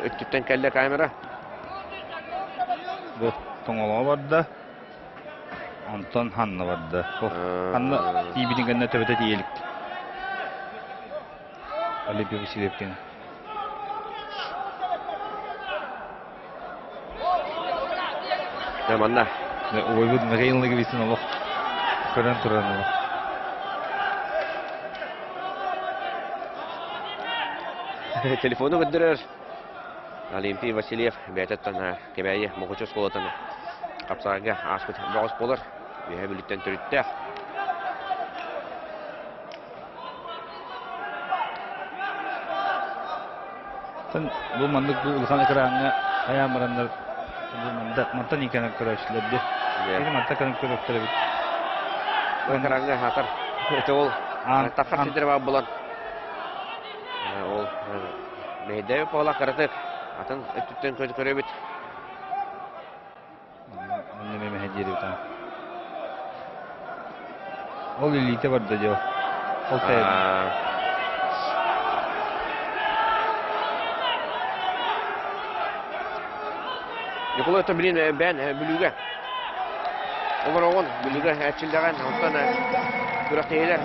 өткүттән кәллә камера. Bu toңолоо барда. Антон Ханна барда. Ханна тийбидингенне төбөтө диелик. Олимпий Васильев кен. Манна. Ойбуд мэгейлыгы бисин олох. Көрөн туран олох. Телефону көндөрөр. Олимпий Васильев бәтәттән кебәйе мөгөчөс колотан капсага аспыт багыс болар. Бәһә билеттән төрүттә. Тан бу мандык бу улхан экранга аямырандар. Бу мандык мантан икән көрәшләрдә. Бу мантан кан көрәктәр бит. Бу экранга хатар. Это ол тахар сидер булан. Ол бәйдә пола каратык. Атын өттүттен көз көрө бит. Анне меме хәҗери та. Ол илите барда жо. Ол тәй. Николай Табрин бән бүлүгә. Олар огын бүлүгә әчилдәгән антан күрәктәйләр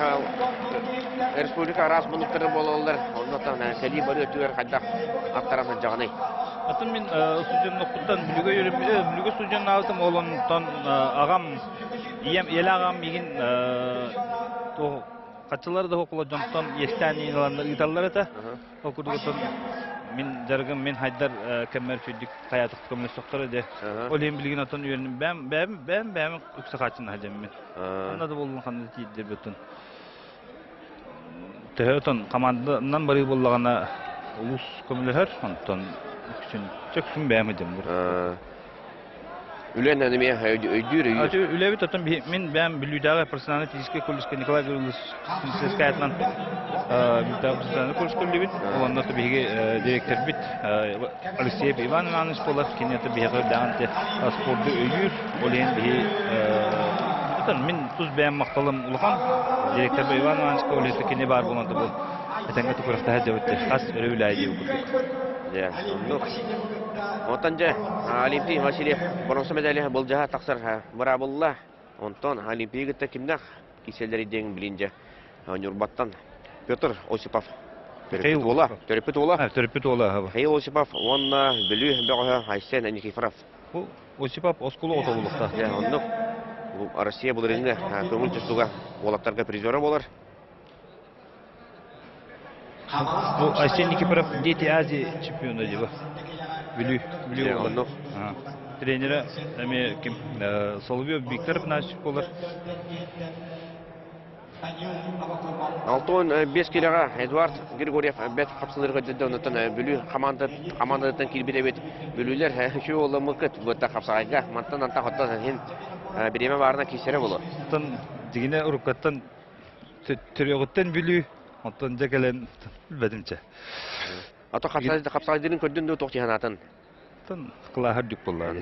республика рас мунуктары болалар. Ондан сәли бары өтүгәр хәддә аттараны жагыны. Атын мен судьяның нокуттан бүлүгө йөрүп, бүлүгө судьяны алдым, олонтан агам, ел агам мигин то качылар да окула жонтон естәни иландар италлар эте. Окудугутан мен жаргым мен хайдар кемер чөйдүк каятык көмөлө соктор эде. Олем билген атын үйрөнүм. Бәм үксө качын хажам мен. Анда да болгон кандай тийдер бүтүн. Тәһәтон команданан бары боллагана улус көмөлөр, антон үксүн чөксүн бәмедим бур. Үлен әнеме өйдүр. Үлебит атын мен бәм билүдәге персональный физический колледж Николай Гаврилович Сескаятнан персональный колледж билүбит. Олонда беге директор бит Алексей Иван Иванович Полов кинете беге дәнте спортты өйүр. Олен бе атын мен туз бәм макталым улган директор Иван Иванович Полов кине бар булганда бу. Этәңгә тукырыкта һәҗәбетте. Хас өрүләй дип күрдек. Я, ну. Отанжа Олимпий Васильев бронза медаль был жаһа таксыр Барабулла. Онтон Олимпийгә кимдә киселдәр идең билинҗә. Нурбаттан Петр Осипов. Терпет ола. Хей Осипов, онна билү бәгә Хайсен Никифоров. Осипов оскулы отолукта. Я, онны Россия булырында көңүл төстүгә волактарга призеры булыр. Bu Aysen Nikiforov Дети Азии чемпионы дип. Билүү онны. Тренеры эме ким Соловьев Виктор Панасов булыр. Алтон 5 килога Эдуард Григорьев бет капсаларга җитдәннән билүү командадан килбиде бит. Билүләр һәшү улы мыкыт бу та капсагайга мантан хатта һин биреме барына кисере булыр. Тан дигене уруккаттан төрөгөттен билүү, оттон жекелен билбедимче. Ото капсайдын көрдүндө токтыянатын. Тон кылаһар дүк буллар.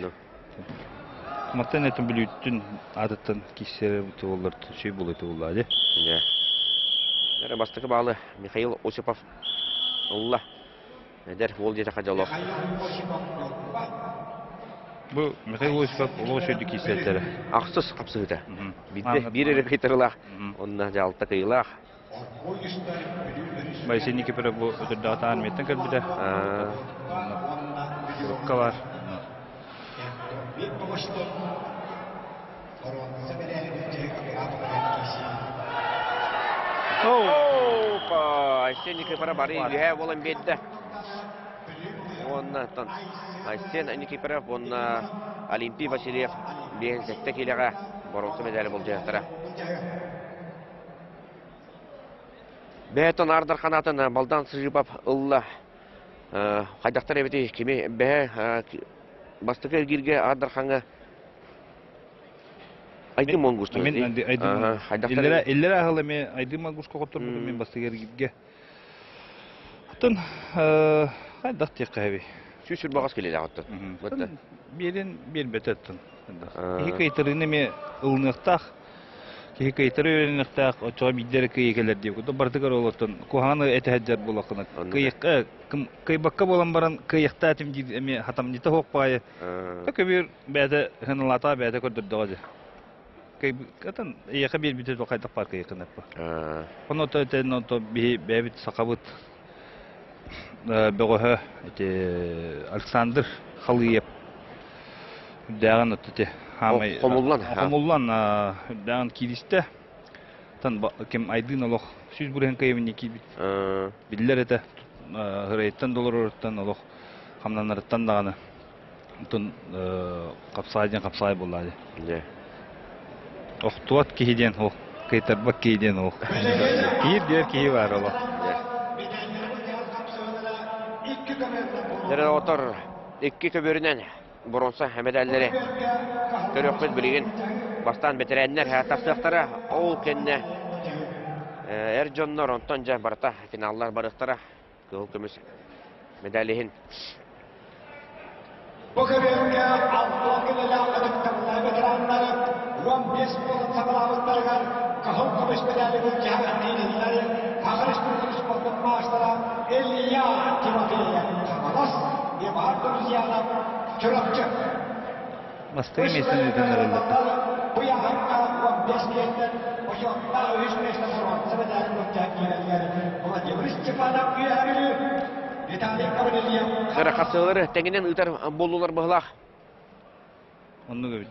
Маттан этим билүүттүн адаттан кисер болор төшөй болот буллар. Я. Эре бастыкы баалы Михаил Осипов. Алла. Эдер ол жете кажалок. Бу Михаил Осипов улуу шөйдү кисеттери. Аксыз капсыгыта. Бидде бир эре кайтырылах. Онна жалта кыйлах. Байсеники пера бу өтөрдөгатан меттен келбиде. Калар. Опа, Айсеники пара бары үйе болан бедді. Оннан Айсен Аники пара онна Олимпий Васильев бен зетте келеға бронза медалі бол жақтыра. Бәтон ардар қанатын балдан сыжыбап ылла қайдақтар әбеті кеме бә бастықы әргерге ардар қаңы Айдым монгусту. Мен айдым. Иллер ахылы мен айдым монгусту коптор болдум мен бастыгы әргерге. Атын қайдақ тек қайби. Сүсүр бағас келелі ағытты. Берен бербететтін. Хикайтырыны мен ылнықтақ, хикайтыры өрінықтақ, очуға биддері күйекелер деп. Бартығар олаттын, куханы әтәхәджар болақыны. Күйбаққа болан баран күйекті әтім дейді, хатам дейті хоқпайы. Көбір бәді ғынылата бәді көрдірді Кatan iya kabir bitu to kaitak park iya kenapa? Kono to bebit sakabut begoha itu Alexander Khaliev dagan itu hamai Komullan dagan kiliste tan kim aydın oluq süz buren kayımın iki bit biller ete hırayettan dolururtan oluq hamlanlarıttan dağını tun kapsay bulladı. Оқтуат кейден ол, кайтарбак кейден ол. Кейір кейі бар ол. Дәрі отыр, екі көбірінен бұрынса әмедәлері көріқпіз білеген бастан бетерәнлер әтастықтары ол кәнне әр жонлар онтан жа барата финаллар барықтара көл көміс медәліхін. Bu kömürge Allah'ın lağladıklarına veteranları 15 yılın sabırlarından kahıl kılıç bedelli cihat dinleri kahırış kurtuluş bakım maaşlara 50 yağ Timothy'ye kamalas diye bağırdığımız yağlar çorapçı. Mastayı mesin edenler elbette. Bu yağlarına 15 yıldan o yokta 3-5'te sorumlusu bedelli cihat Buna devriş çıfanak üyeleri Қара қапсылары тәңінен ұйтар болулар бұғылақ.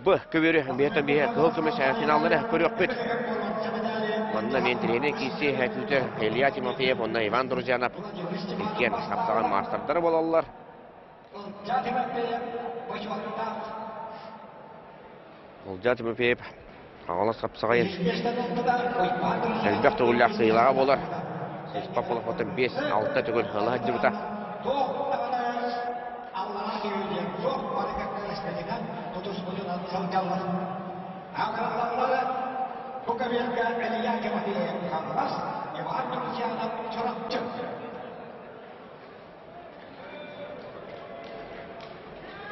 Бұ көбері бейті көл көмес финаллары көрек бет. Онына мен трені кейсе әкүтер Илья Тимофеев, онына Иван Друзянов үлкен қапсаған марстардары болалылар. Олжа Тимофеев ағалас қапсағайын. Әлбәқ тұғылақ сыйлаға болар. Популов отын 5-6 түгіл ғылға жүрді.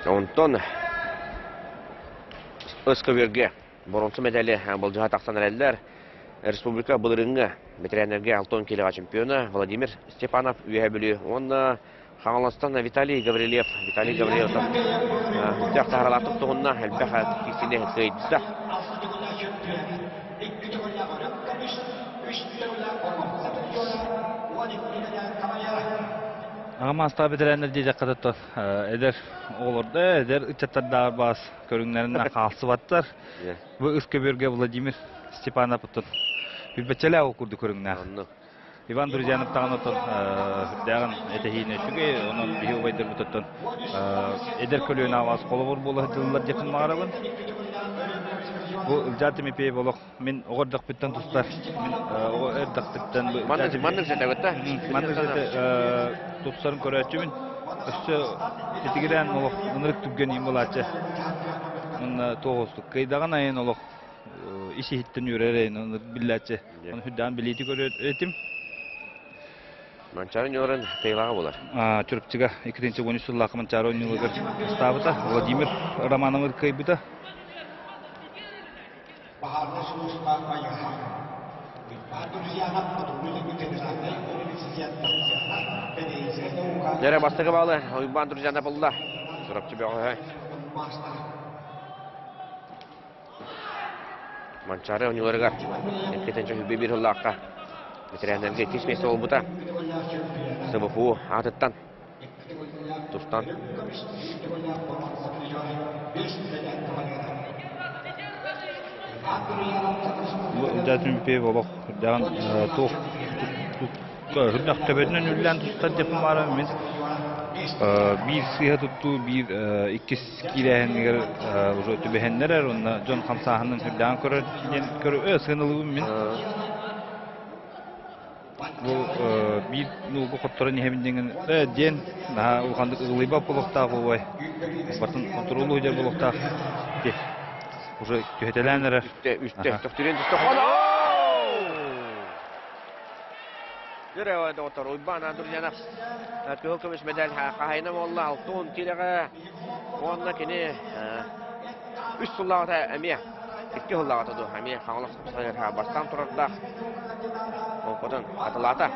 Онтон Өскөберге бұрынсы медалі бұл жаға тақсан әрәлілер. Республика бұлырыңы ветеринерге алтон келіға чемпионы Владимир Степанов үйе білі. Оны Хаңаластан Виталий Гаврилев үтіяқта аралатып тұғынна әлбәқ кесіне көйдісі. Ағама аста ветеринер дейдек қадаттан. Әдер олырды, әдер үтчаттардағы бас көріңлеріне қалсы баттар. Бұл Өскөберге Владимир Степанов бұттын. Билбетчеле окурду көрүңнө. Иван Друзянов тагын отон даган этехине чүгө, онун бии убайдыр бутоттон. Эдер көлөнө аваз колобор боло жылдар жакын маарабын. Бу жатыми пей болок. Мен огордак биттен тустар. Мен огордактыктан Мандык жетебетте. Мандык жете тустарын көрөчүмүн. Өсө этигирен олок ынырык түггөн им болачы. Мына тогостук кайдаган айын олок işi hitten yürereyim onu billatçı. Onu hüddan bileti görüyorum. Манчарын yorun teylağı bolar. Çırpçıga 2-13 yıllık Mançar oynuyorlar. Ставыта Владимир Романович кайбыта. Baharda sunuşlar bayağı. Bahadır ziyanat mıdır? Böyle bir temizlikte böyle bir ziyanat ziyanat. Bedeyse de uğraş. Nere bastığı bağlı. Oyban duracağına bulda. Surapçı bir oğay. Mançары oynuyorlar. Ekketince hübbe bir hıllakka. Bitirenlerge kesmesi ol buta. Sıvıfu atıttan. Tuştan. Zaten bir baba dan tuh hüddak tebeden üllen tuttan yapım var men. Bir siha tuttu bir iki skilehenler uzo tübehenler onna John Kamsahanın hüddan körü sınırlı men. Bu bir bu kontrolün heminden den daha uğandık ılıba bulukta bu batın kontrolü hoca bulukta de уже tühetelenler Üstte. Tüftüren düştü. Hala! Nere o da otur. Oyban duracağına. Tühükümüş medal kahayna valla. Altun tilağa. Onunla kini. Üst sullağıta emiye. İki hullağıta du. Emiye kanlık sayır. Bastan turarda. Onkodan atılata.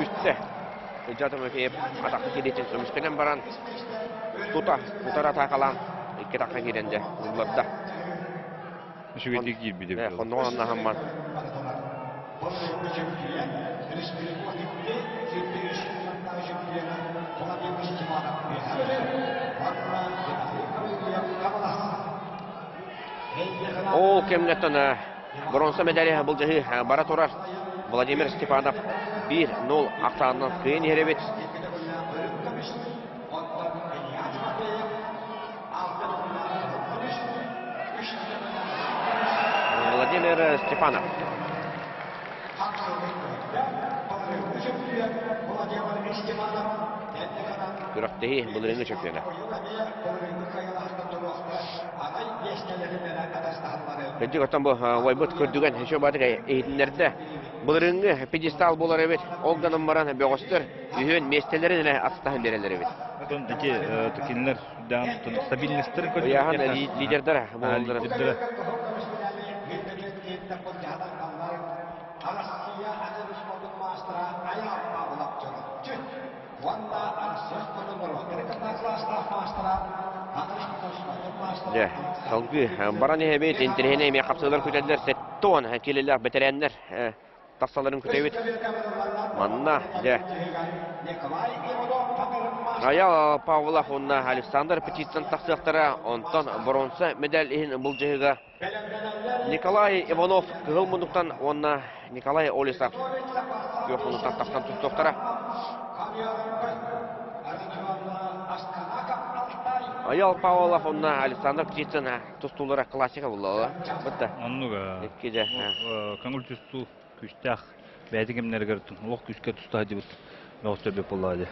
Üstte. Icatı mükeyip ataklı gidetin sömüşkenen baran tutar atakalan iki dakika gidince uzlarda. Şu getik gibi de. Ondan onunla hamman. Ol kemletten bronza medalya bulcağı bara turar. Vladimir Stepanov 1-0 aqtağından kıyın yerebet. Vladimir Stepanov. Kürekteyi bu ringi çöküyorlar. Peki otan bu vaybut kördügen heşo batık eğitimlerde bu ringi pedestal bolar evet. Olganın baran beğostır. Ühün mesteleri de atstahın vereler evet. Потом эти такинler dan stabilnestер Яхан лидердер болдыр. Ya, halkı baran ehebet interhene mi kapsalar kötediler setton hakililer beterenler tassaların kötebet. Manna ya. Aya Pavlov onunla Alexander Petit'ten taksıqtara ondan bronza medal ehin bulcağıga Nikolay Ivanov kığılmunduktan onunla Nikolay Olisov yoxunuktan taksıqtan tutuqtara. Aya Pavlov onunla Alexander Petit'ten tustulara klasika buldu. Bitti. Annuga. Ekkide. Kangul tustu küstah. Bәдігімнер көрттім. Лоқ күшке тұста жібіт. Лоқ сөбеп болады.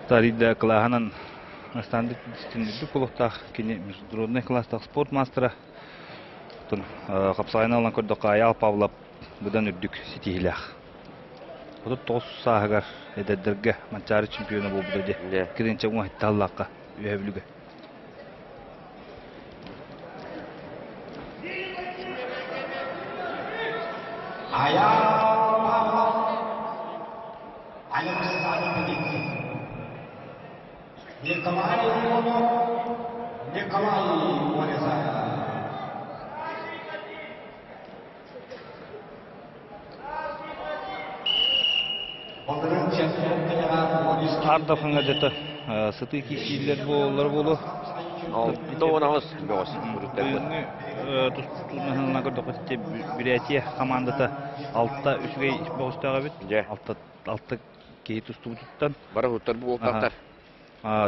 Тарида қылағынан астандық дистендерді құлықтақ кені международный класстақ спорт мастера. Қапсағайна алан көрдіққа аял Павлов бұдан үрдік сетихіләқ. Бұды 9 сағығар әдәддерге Манчары чемпионы бұл бұды де. Кеденче оң әтталлаққа үйәбілігі. Ардақыңа жаты сыты кесейлер болу. Doğunağız göğüs. Тұстуына көрдіқті бірәтия командата алтта үшгей боғыстаға бет. Алтта кейі тұсту тұттан. Бары ұттар бұл олтақтар.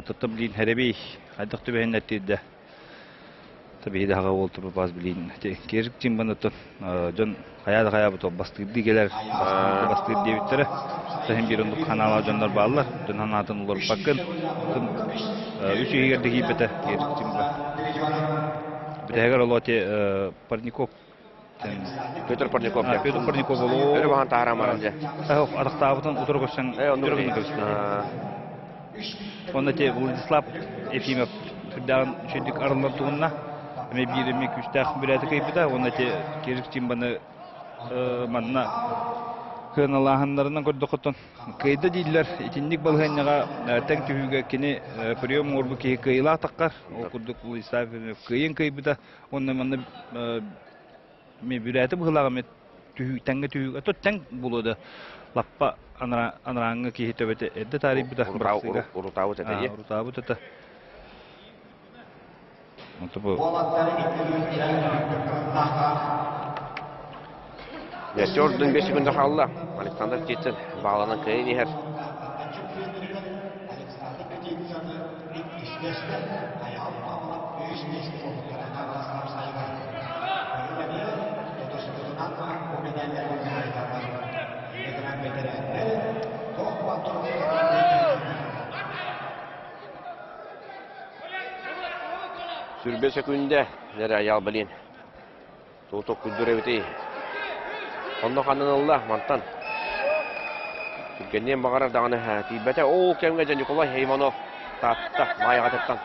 Тұтты білейін әребей қайдықты бәйін әттейді. Tabii daha oldu bu baz bilin. Kerik cimbanatın jon kaya bu bastırdı gelir. Bastırdı diye bitere. Hem bir onduk kanala jonlar bağlar. Dün anatın olur bakın. Üçü yerdeki bete kerik cimba. Bir de olate Parnikov. Петр Парников. Петр Парников болу. Öyle bahan tahram arınca. Арықтабытын отырып көшсең Onda te Владислав Ефимов түрдән үшедік арылатуына мен биреме күштәк билеті кайпыда onda te керек чимбаны манна кыналаханнарынан көрдік отын кайда дейлер итинник балғанныға тәң түйіге кені прием орбы кей кайла таққар оқырдық Владислав Ефимов кайын кайпыда onda манна мен билеті бұғылаға мен тәңгі түйіге тұт тәң болуды лаппа анараңы кей төбеті әдді тарих бұда Урутауы тәтәйе. Урутауы тәті. Нәстердің 5 секунды қалды. Александр Титин бағланын кайын ехер. Sürbe sekünde nere ayal bilin. Tuğtuk güldüre biti. Onda kanın Allah mantan. Sürgenden bağırar dağını tibete. O kemgece Nikolay Heymanov. Tatta maya atıptan.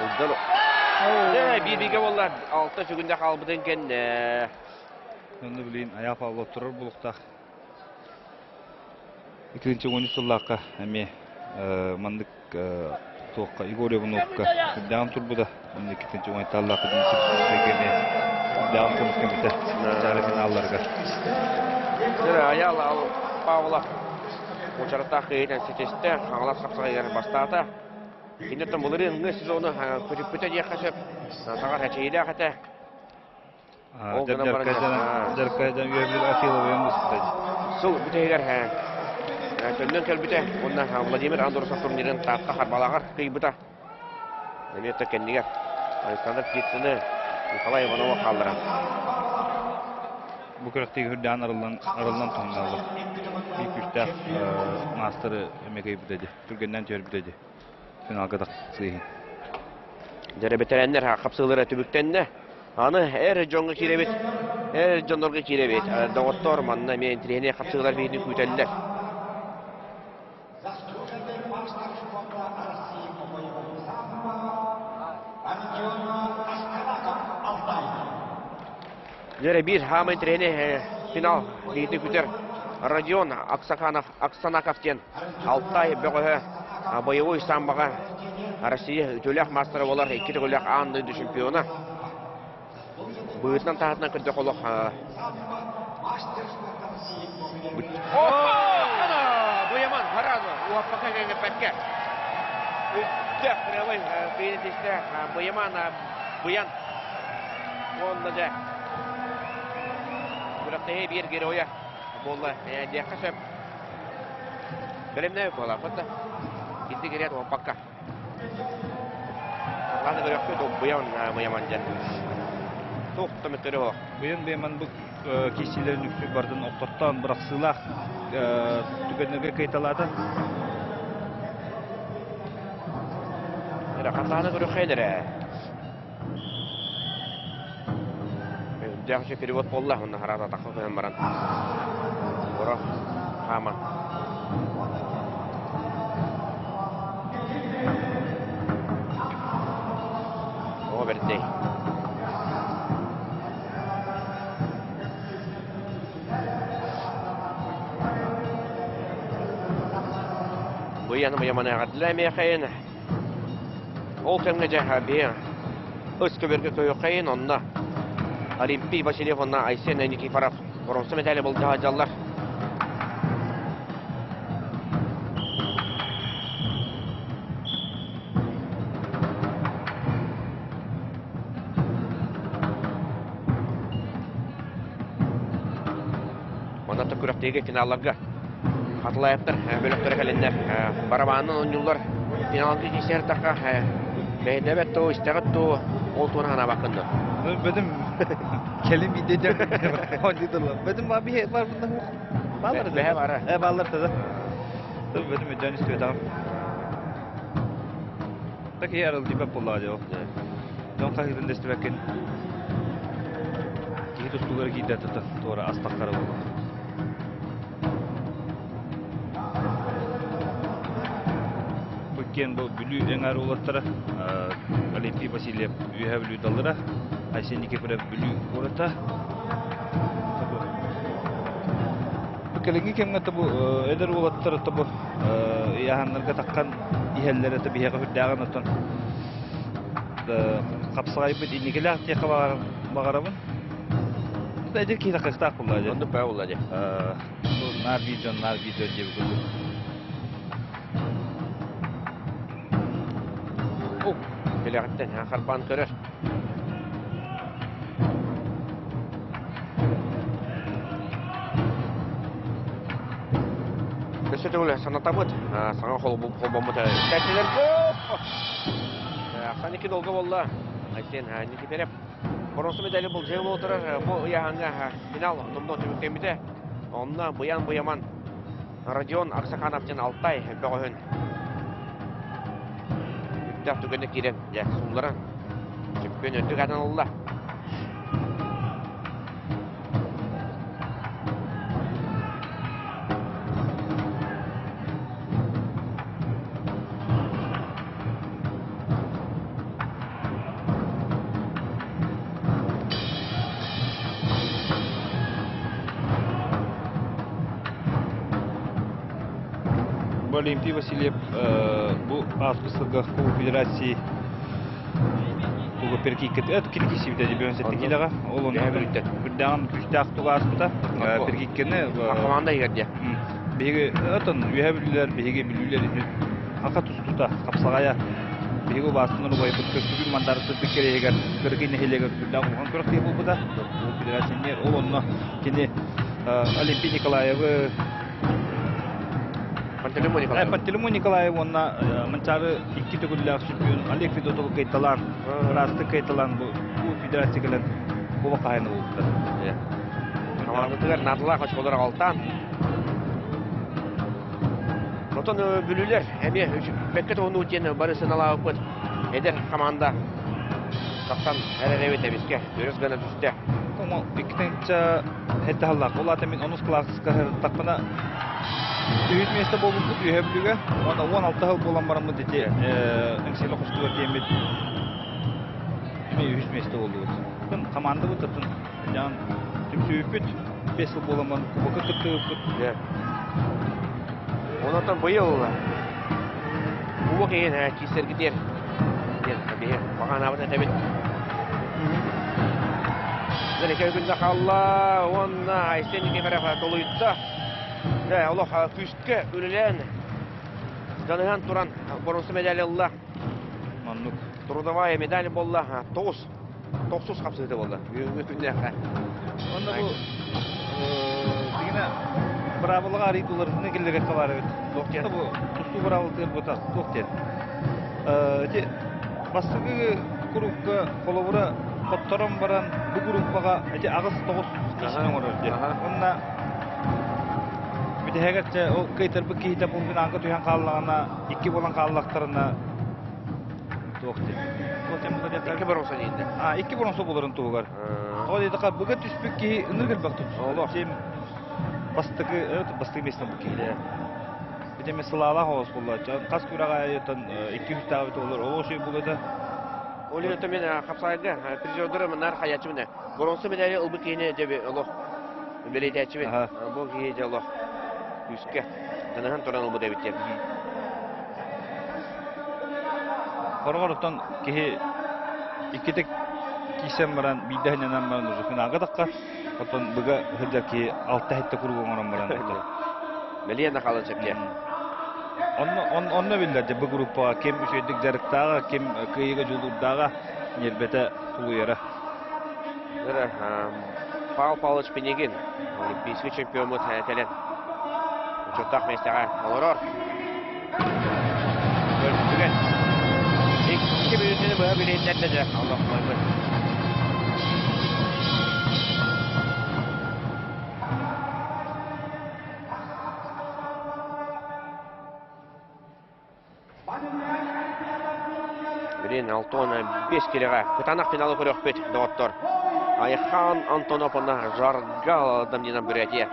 Uzdalo. Bir bige bollar. 6 sekünde kalbıdın kenne. Onda bilin ayağı fazla oturur bulukta. İkinci 13 yıllakka emi mandık Toqqa Igor Ivanovka devam turbuda. Onda ikinci oyuntallarga dinçikligini devam qilmoqda jarı finallarga. Nere ayal al Pavla. Oçarata qeyden seteste аңлап сапсагайар бастата. Инеттен булырын ны сезоны көтүп яқашып. Тагар хачейда хата. Жаркадан үйрөлүп Афилов эмбисте. Сол бүтегер Tönlen kelbite, onda Vladimir Andorosov turnirin taatqa harbalağar kıybıda. Nemiyette kendiger. Alexander Titsini Nikolay Ivanova kaldıran. Bu kırıktaki hürden arılan tonlarla. Bir güçte master'ı emeği bütedi. Türkiye'den tör bütedi. Finalga da sıyın. Dere beterenler kapsıları tübükten anı her jonga kirebet. Her jonlarga kirebet. Doktor manna men trene kapsılar birini küteller. Jere bir hamay treni final liyti küter. Rodion Aksanakav'ten Altay böğü boyevой sambaga Россия ütülək masteri olar 2 tölək andı çempionu. Buyutdan tahtına kirdi qoluq. Bu yaman haradı. Uapaka gepekке. Ütte kırılay kıyınetiste bu yaman buyan. Onda da Bıraktı bir geri oya. Bolla diye kasıp. Benim ne yok ola fıttı. Gitti geriye de pakka. Lan da görüyordu da bu yaman can. Çok da metri o. Bugün benim bu kişilerin yüksek bardan oktattan bıraksılar tükenlerge kayıtaladı. Rakatlarını görüyor hayır. Жақсы перевод болла, оны харата тақып қойған баран. Бұра, қама. О, бердей. Бұяны бұяманы ғадылай қайын. Ол кәмге жаға бейін. Өскі берге көйі қайын, онына. Олимпий Васильев, Айсен Никифоров. Бронза медали болды ажаллар. Онда күрәктегі финалларға қатылайыптыр. Бөліктері кәліндер. Барабанның 10 жылдар финалғы кесер таққа. Бәйдәбәт тұу, істәғіт тұу. Ол туана хана бакынды. Benim kelim ideyeceğim. Hadi durla. Benim abi var bunda. Bağlar. Behe var, ha. Bağlar da. Tabii benim can istiyor tamam. Peki yarıl dibap olacak o. Don kahidin destebekin. Ki dostluğları gider tata. Doğru astakları olur. Bugün bu bülü enger olatlara Olimpi Vasilyev üye bülü dallara Ayşenike bire bülü orata. Bu kelingi kemge tabu eder olatlara tabu yahanlarga takkan ihellere tabi hega hüddağın otan kapsayıp inikeler diye bağırabın. Bu da edir ki takıkta kullanacak. Onu bağ olacak. Bu nar video diye bir konu. Oh, belakten harpan körür. Köşede öyle sanatamıt. Sana holbamıt. Tersiler çok. Sanki dolga valla. Aysen niki terep. Bronze medali bul jeu oturar. Bu yahanga final numda tümüktemide. Onna buyaman. Rodion Aksakanov'tan Altay böğün. Dah tuh kena kirim, ya sumberan. Cepen itu kan Allah. Olimpi Vasilyev bu Askısılga Kolu Federasiyy bu perkikket kirkisi bitedi ben settikilaga olun birdan küçtak tugasmıda perkikkeni Komanda yerdi. bege atan üyebilirler bege bilüler hakat tututa kapsagaya bege basınını koyup köstügün mandarısı dikereger kırgın helega birdan ulan kırık diye bu da bu federasiyner olunna kini Olimpi Nikolayev Panteleimon Nikolayev ona mencari iki tegullar şampiyon Oleg Fedotov kaytalan, rastı kaytalan bu federasiyelen bu vakayını oldu. Komanda tüger nadılar kaçkolar altan. Notan bülüler hem bekket onu uçen barısını alıp eder komanda. Kaptan her evet ebiske görüz gana düştü. Ama ikinci hette halak ola temin onus klasik takmana Üyüt meste bolun bu üyebilüge, ona 16 yıl bolan baramı dedi, engseli koştular diyemedi. Üyüt meste oldu. Komanda bu tatın, yani tüm 5 yıl bolan baramı kubaka kıttı. Ondan bu yıl bu vakit çizer gider. Diye bakan abone tabi. Jadi kayak günde kalla, ona Aysen iki tarafa doluysa. Ya Allah küstke ölülen. Canıhan turan bronze medali Allah. Manluk. Трудовая медаль bolla. Toksuz kapsaydı bolla. Günde. Onda bu digine bravolığa araydılar. Ne gelirge kalar evet. Doktor bu tustu bravolıdır bu ta. Doktor. Di basıgı grupka kolobura pottoran baran bu gruppaga edi ağız 9 kişinin olur di. Onda bir de hegerçe o kaytar bu kitap bugün anka tuyan kallağına iki bolan kallaklarına doktor. Doktor İki bronze değildi. İki bronze bulurun tuğgar. O dedi ki bugün düşbük ki ınırgıl baktı. Allah. Sem bastıkı evet bastıkı mesne bu ki. Bir de mesela Allah olsun bullaca. Kas kurağa yatan 200 davet olur. O şey bulada. Oluyor tabii kapsaydı. Prizodları nar hayatçı ne? Bronze medali ılbık yine de Allah. Belediyeci mi? Bu gece Allah. Üstke. Canıhan turan ılbı da bitti. Hormardan ki iki tek kisem baran bidahından baran uzun agatakka. Oton buga hıdır ki 6 hette kurgun oran baran. Beliye kalacak ya. Onna billerce bu gruppa kim üşedik zarıktağa kim kıyıga julurdağa nirbete tuluyara. Nere Paul Pavlovich Penegin Olimpiyski çempiyonu telen. Uçurtak mesleğe olur. Bölümdügen. İlk 2 minutini böyle bileyinlerdi. Allah koymuş. Birin Алтон 5 келеға кытанақ финалы көрек бет доғыттыр. Айхан Антонов оны жарғал дамдинан бүрәтия.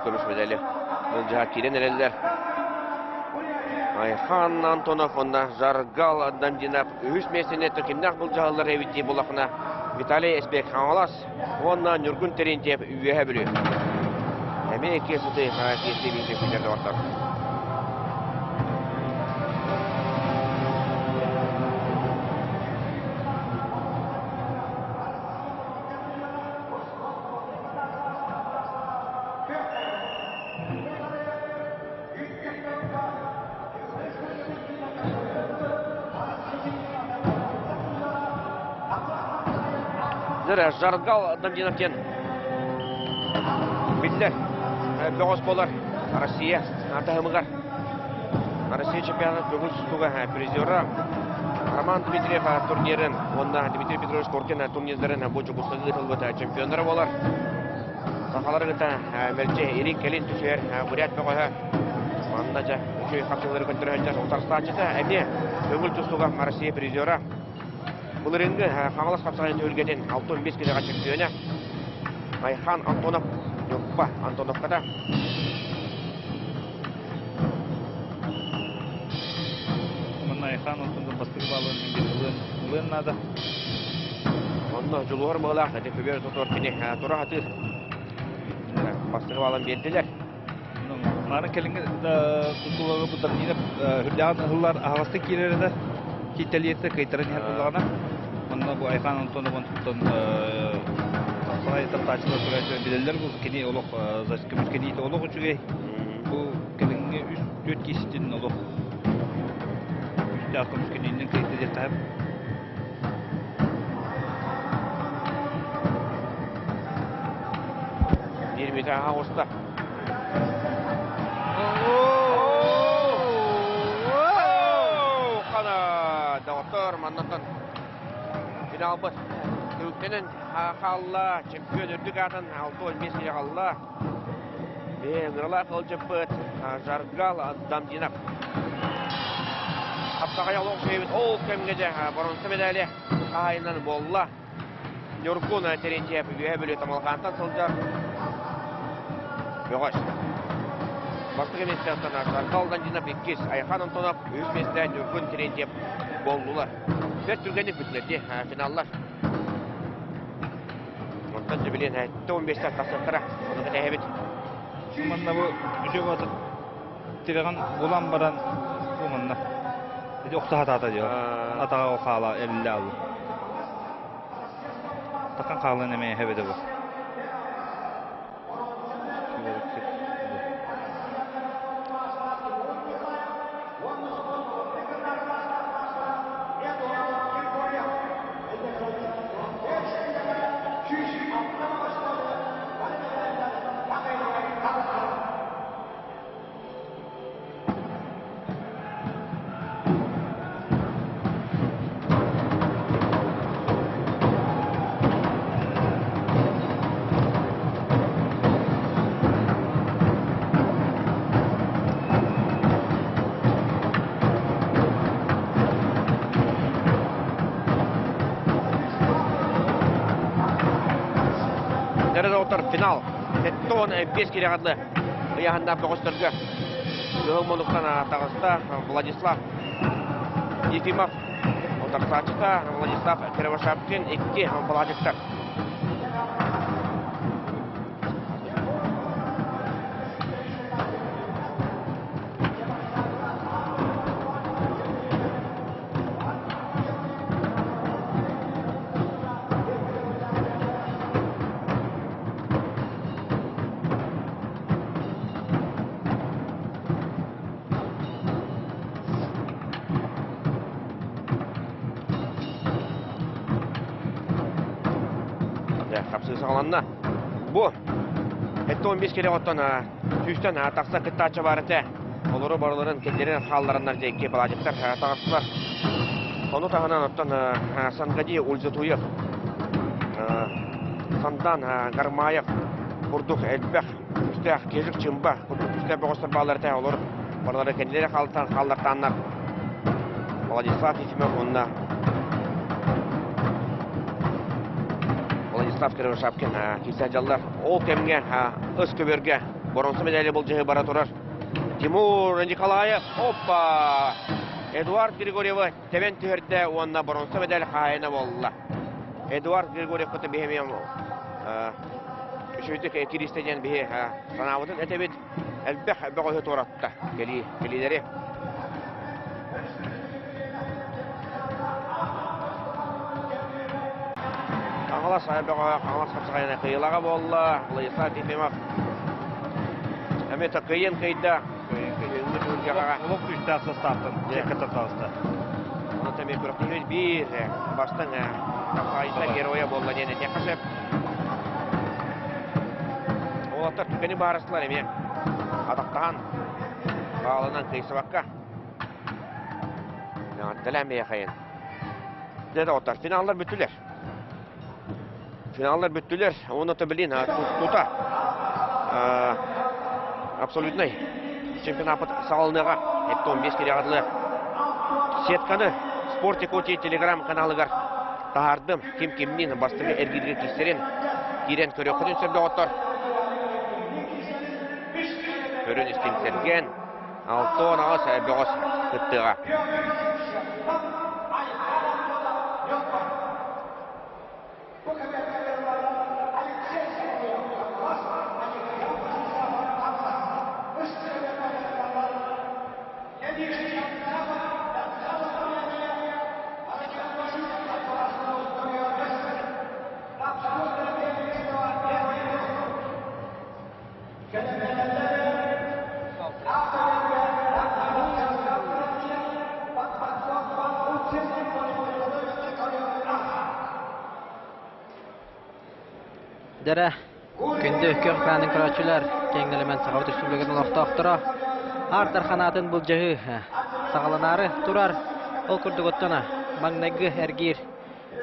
Көріш медалі. Бұл жаға келен әлелер. Айхан Антонов онда жарғал дамдинап үш месіне түркемнақ бұл жағалар әвітте болақына Виталий Эсбек аңалас. Онна нүргін терентеп үйе білі. Әме кесуді қағасесте бейте күндерді ортар. Жаргал Дамдиновтен Битлер Бөгос болар Россия Атағымығар Россия чемпионат бүгін сұстуға призера Роман Дмитриев турнирін онда Дмитрий Петрович Коркин турнирлерін бұджы құстығы ғытылбыты чемпиондары болар Сақалары ғыта мәлче Ирин Келин түсер Бурят бөгоға Онда жа үші қапсылары көндірі Отарстачыты әне бүгін сұстуға Россия призера Бұл рингі қаңылас қапсағын өлгеден 6-5 келеға чемпионы Айхан Антонов Нүкпа Антоновқа да Мұнна Айхан Антонов бастығы балығын ұлын нады Онда жұлғыр мұғылақ Дефебер тұтор кене тұра ғатыр бастығы балығын берділер Марын келінгі тұтылығы бұдар дейініп үрдіған ұғылар ағасты келері де Киталиетті қайтарын ер болағына Онда бұл Айхан Антоновын тұттан Сағай таптачылар сұрайсы білелер бұл кене олық Күміс кенейті олық үшіге Бұл келінгі 3-4 кесеттен олық Үсті күміс кенейінен қайты дер тағып Ерметі аға қосты Дауаттар маңнаттан финал бұд. Төктенін қалла, чемпион үрдік атын 6-15 келе қалла. Беңірла қылжып бұд, жарғал Дамдинап. Қапсағай алуқ сөйбіт, ол көмге де бұрынсы медалі қайынан болла. Нүргун терентеп үйе бөлі тамалғантан сылжар. Бөгөш. Бастығы местен жарғал Дамдинап 2, Айхан Антонов 3 местен Нүргун терентеп болдылар. Бір түргенік бүтлерде финаллар. Онтан жүбілен 15-тен тасырттыра. Оның ғыта әбет. Мұнна бұл үші батыр тираған болан баран мұнна. Оқтаға тата дейо. Атаға оқала әлі алу. Таққан қалын әмей әбеті бұл. Финал. Теттон 5 келе қадылы. Ұяғында бұғыстырғы. Үғыл мұлықтан тағыста Владислав Ефимов. Отарсачыта Владислав Кривошапкин 2 Владислав. Anna bu hette 15 kere ottan tüsten taksa kıttaçı barete. Oluru barıların kendilerin hallarından zeki balacıklar tağısılar. Onu tahanan ottan Sangadi Ulzatuyev. Sandan Garmayev. Kurduk Elbek. Üstü Kezik Çımba. Kurduk üstü Boğustar bağları te olur. Barıları kendileri hallartanlar. Владислав Ефимов онна. Владислав Кирилл-Шапкин кисе жаллар ол кемге ыс көберге бронза медали бол жыгы бара турар. Тимур Николаев, опа! Эдуард Григорьев тебен түйерде онна бронза медаль хайына болла. Эдуард Григорьев көтө бехемем үшөйдік киристеден бе санавытын әтебет әлбәқ бәғі туратта келилері. Қаңылас қапсағайына қиылаға болла, Владислав Ефимов. Әметі қиын қиды. Улық үсті составтың жекіті қалысты. Оны тәме көріқтен бір бастың қайса героя болла дені текашып. Олаттар түкені барысылар еме. Адақтаған бағалынан қиысы баққа. Дәләмбе қайын. Деді оттар, финаллар бүттілер. Финаллар бүттілер, оны білін, тұта. Абсолютный чемпионат сағалыныға, әпті 15 кере ғадылы. Сетканы, спортик өте телеграм каналығар тағардым. Кем-кемнен бастығы әргедігі кестерін керен көрі құдын сөрді оттар. Көрін істеңсерген, 6-10 ағыз әбіғыз күттіға. Dere күнді көк қанын күрәтшілер кеңгілімен сағауыт үстілігінің оқты оқтыра. Артар қанатын бұл жағы сағаланары тұрар. Ол күрдік оттана маңнайғы әргер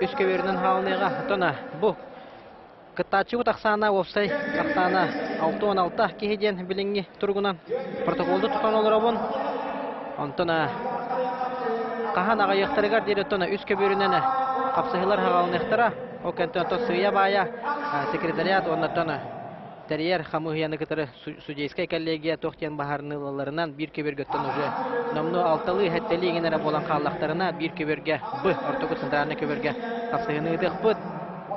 үс көверінің хауыныға оттана бұл кыттачы ұтақсана опсай қақтана 6-16 кейден біліңі тұрғынан протоколды тұтан олар обын. Онтана қахан аға еқтарығар дейір оттана үс көверінен қапсығылар хауынықтыра. О кентон то сыя бая секретариат оннотона терьер хамыяны кытыры судейская коллегия тохтен бахарныларынан бир кебергөттөн уже номну алталы хеттелигенере болан халлактарына бир кеберге б ортогу центральный кеберге капсыгыны дык бут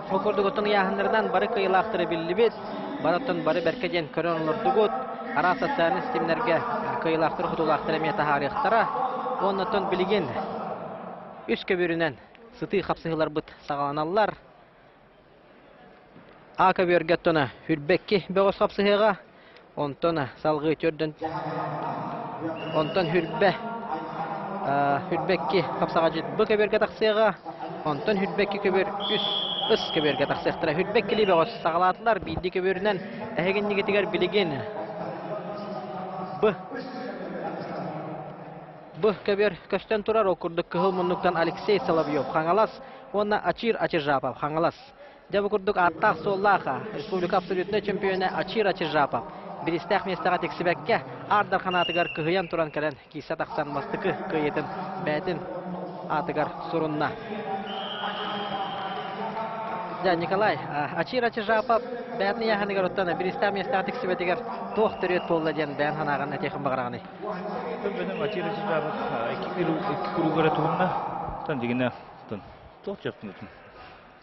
окордуготун яхындарынан бары кыйлактыры биллибет бараттан бары беркеден көрөнлөрдүгөт ара социальный системлерге кыйлактыр хутулактыры мета тарихтара оннотон билген үс кеберинен сыты капсыгылар бут сагаланалар. Ака бергеттона хүрбекки бөгөс капсыгыга онтона салгы төрдөн онтон хүрбекки капсага жит бу кеберге таксыга онтон хүрбекки кебер үс кеберге таксыктыра хүрбеккили бөгөс сагалатлар бидди кеберинен эхегенниге тигер билеген бу кебер көстөн турар окурдук кыл мунуктан Алексей Соловьев хаңалас онна Ачир-Ачиржапов хаңалас Дебу курдук аттах соллаха республика абсолютный чемпионы Ачир-Ачиржапов биристах местага тексибекке ардар ханатыгар кыгыян туран келен киса таксан мастыкы кыйытын бәтин атыгар сурунна. Да, Николай, Ачир-Ачиржапов бәтни яханыгар оттана биристах местага тексибетигер тоқ төрет болла ден бән ханаган этехин багыраганы. Benim Ачир-Ачиржапов iki kurugara tuğunna tan digine tan toq çaptın üçün.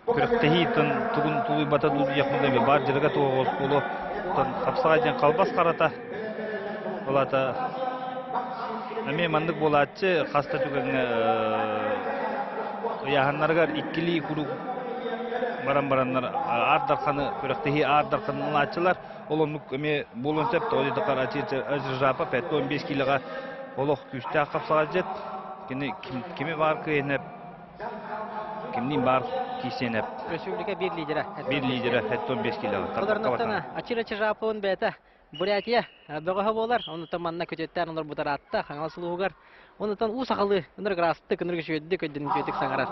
Күрәктәһи тын тугын тулый бата дуды якында бар җиргә тугыз булу тын капсаган калбас карата булата әме мандык булатчы хаста түгәнгә яһаннарга иккили куру баран-бараннар ардарханы күрәктәһи ардарханы ачылар олонук әме болонсап тоҗы карачы Ачир-Ачиржапов 15 килога олох күстә капсаган җет кеме бар кыйнап кемнин бар кисенеп Республика bir lideri. bir lideri hette 15 kilo. Оларнаттана ачыр-ачыр Жапон бәті Бурятия бөгөһө болар. Онутан манна көтөттән олар бутар атта, хаңал сулугар. Онутан у сакалы, ыныр грасты, кыныр көчөддү көддүн көтүк саңарар.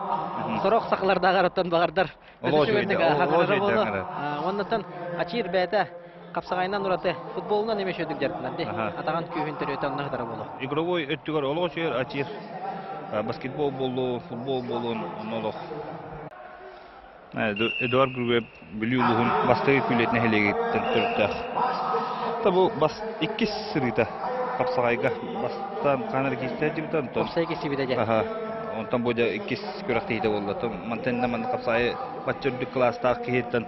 Сорок сакалардагы оттан багардар. Онутан ачыр бәті капсагайнан ураты футболунан эмеш өдүк жартынан ди. Атаган күйүн төрөтөн нагдар болу. Игровой өттүгөр олгочер ачир баскетбол болу, футбол болун, онолох. Эдуард Грубе билүүлүгүн бастыгы күлетине хелегеттен төрттөх. Табу бас 2 сырыта капсагайга бастан канар кистетимтен тон. Капсагай кисибиде. Аха. Онтан бойда 2 көрөктейде болду. Мантенна ман капсагай баччырдык класста киеттен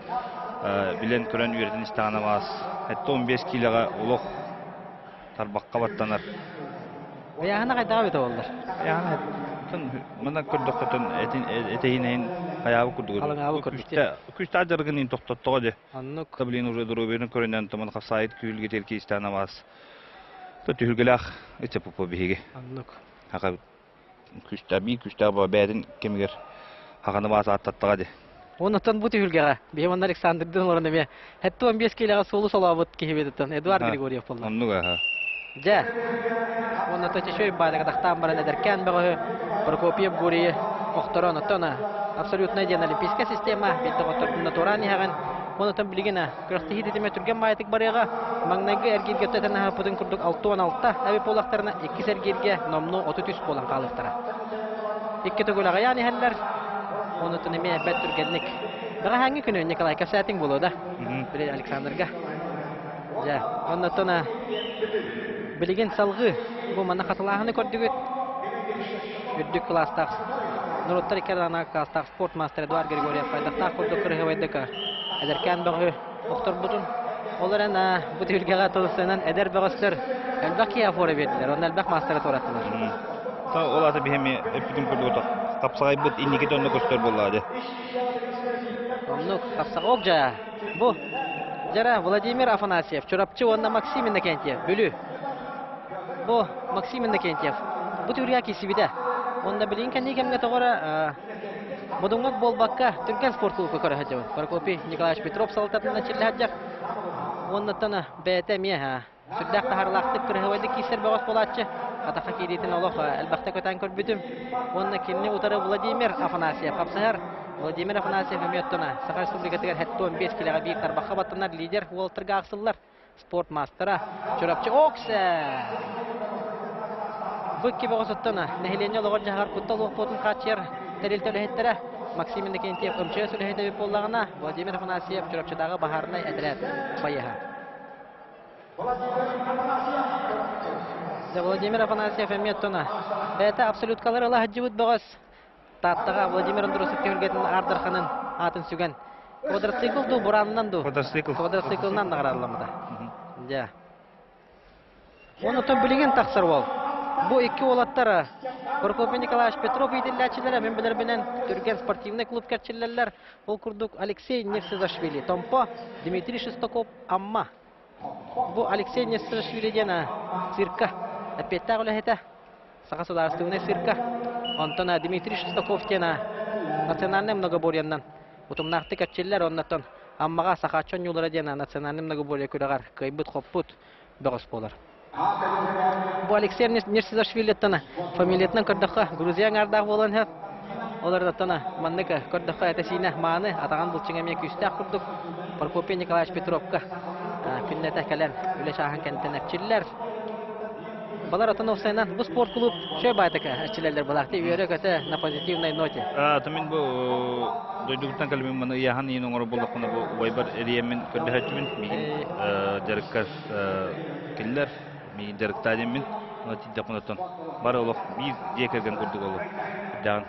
билен көрөн үйрөтүн истанабас. Хетто 15 килога улук тарбакка баттанар. Аяғына қайдағы беті олдар? Аяғына мына көрдіқтен етейінен аяғы көрдігі. Қалыңағы көрдікте? Күшті ажырғынын тоқтаттығы де. Аннық. Таблин уже дұруберін көрінен тұмын қапсайыт күйілге телкі істана бас. Төті үлгіләқ өтсе бұпы бейге. Аннық. Аға күшті бәдін кемігер хағаны басы аттаттыға де. Онықтан бұты үлгеға. Бейман Александрдың орында ме. Хәтті 15 келеға солы солабыт кейбедеттен. Эдуард Григорьев болды. Аннық. Жа. Онната чешөй байдага тахтан баран эдеркен бөгө Прокопьев Гурий охторон отона абсолютно ден олимпийская система бетте готортунда туран яган онотон билигина кырыкты хидетеме түрген майтык барыга маңнайгы эргирге тетена хапудын курдук 6-16 аби полактарына 2 сергирге номну 33 болан калыктара. 2 төгөлага яни хәлләр онотон эме бет түргенник. Бага ханги күнү Николай Касатин болода. Биле Александрга. Жа, онотона билеген салгы бу мана катылааны көрдүгүт. Үрдүк класстак Нуруттар икердана класстак спорт мастер Эдуард Григорьев пайдакта көрдүк кырыгыбайдыка. Эдеркен бөгө октор бутун. Олар ана бу тилгега толсанан эдер бөгөстөр. Элбакия фора бердилер. Оны элбак мастер тураттылар. Та оларды бихеми эпидин көрдүк. Капсагай бут инники тонны көстөр болду. Оннук капсагок жа. Бу жара Владимир Афанасьев, чурапчы онна Максим Иннокентьев, бүлү. Бу Максим Иннокентьев. Бу түргә кисибиде. Онда билин кен никемге тогора бодуңак болбакка түрген спорт клубы көрәҗәбез. Прокопий Николаевич Петров салтатында чилләҗәк. Оннан бәтә мия. Сүддәк тахарлакты кырыгыбайды кисер бөгөс болатчы. Атака киритен олох әлбәттә көтән көрбүдүм. Онна кинне утары Владимир Афанасьев капсагар. Владимир Афанасьев меттона Саха Республикатыгар 15 килога бир тарбакка баттанар лидер Уолтерга аксыллар. Спорт мастера чурапчы Окса. Быкки бөгөсөттөна нехилене логор жагар кутталык потун качер терилтелехтере Максим Иннокентьев өмчө сүлехете боллагына Владимир Афанасьев чурапчыдагы бахарнай әдилет баяга. Владимир Афанасьев меттона бәтә абсолют калыр Аллах җибут бөгөс. Таттага Владимир Андросов кергәтен Ардарханын атын сүгән. Квадроцикл ду бураннан ду. Квадроциклнан наградламада. Ja. Оны то билеген тахсыр бол. Бу эки олаттары Прокопий Николаевич Петров идилләчеләре мен беләр белән Түрген спортивный клуб кәрчелләр. Ул курдук Алексей Невсезашвили, Томпо, Дмитрий Шестаков, Амма. Бу Алексей Невсезашвили дена цирка. Опять-то это государственный цирка. Антона Дмитрий Шестаков дена национальный многоборьяннан. Утумнакты кәрчелләр оннан Аммага сахачон юллары дена национальный многоборье күрәгәр кайбыт хоппут бөгөс болар. Бу Алексей Невсезашвили тана фамилиятынан көрдөхкө Грузия гардак болгон хат. Олар тана манныка көрдөхкө этесине маны атаган булчыңа мен күстә курдук. Прокопий Николаевич Петровка күннәтә калән үле шахан кентенәкчилләр. Балар атаны усайнан бу спорт клуб шөй байтака әчиләләр булакты үйрә көтә на позитивной ноте. Тамин бу дойдуктан калмин маны яхан ин оңор булакны бу вайбар эриемин көрдәһәтмин мин дәркәс килләр мин дәрктәдемин нотида кунатан бар олох бир декерген күрдүк олу. Дан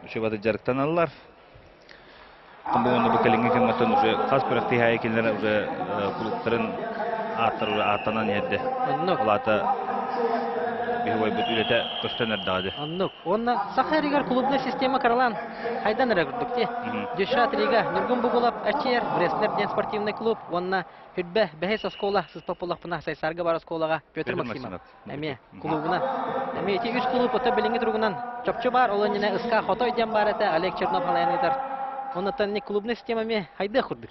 шөй бады дәрктән аллар. Тамбоны бу калинге кематан уже хас проекты хая килләр уже клубтарын атанан ядде. Олата бихой бит үлете көстөнөр дагы. Аннык. Онна Сахаригар клубный система каралан. Хайдан рәгүрдүкте. Дешат Рига, Нургун Бугулап, Ачер, Бреслер ден спортивный клуб. Онна Хүдбә бәһәс школа, сыз популарпына сайсарга бар школага Петр Максимов. Әме клубына. Әме эти 3 клуб ота билинге тургунан чөпчө бар, олонына ыска хотой ден бар эте Олег Чернов халайнытар. Оннан не клубный системами хайда курдук.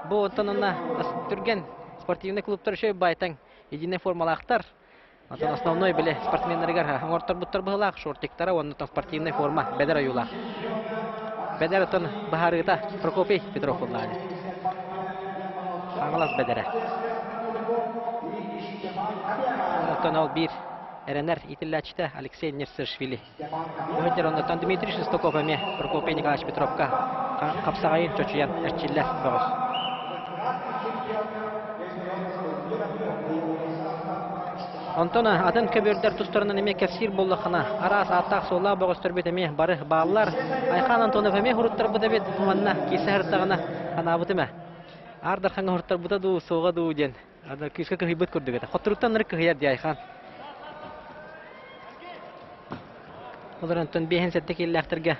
Бу онтонна түрген спортивный клубтар шөй байтаң единый формалақтар. Атын основной биле спортсмендергер аңортар буттар быһылак шортиктара оннан спортивный форма бедер аюла. Бедер тон бахарыта Прокопий Петров буллады. Аңлас бедере. Онтон ал бир эренер итиллячта Алексей Нерсершвили. Бухгалтер оннан Дмитрий Шестаков эме Прокопий Николаевич Петровка капсагайын чочуян эрчиллер богос. Антона атын көбөрдер тустарынан эме кәсир боллахына арас аттак солла богостор бит эме бары баалар Айхан Антонов эме хуруттар буда бит манна кисәртагына ханабыт эме ардар ханга хуруттар буда ду сога ду ден ада кискә кыйбат күрдүк ата хатруттан рык кыяр ди Айхан Олар Антон бехен сәттә килләхтергә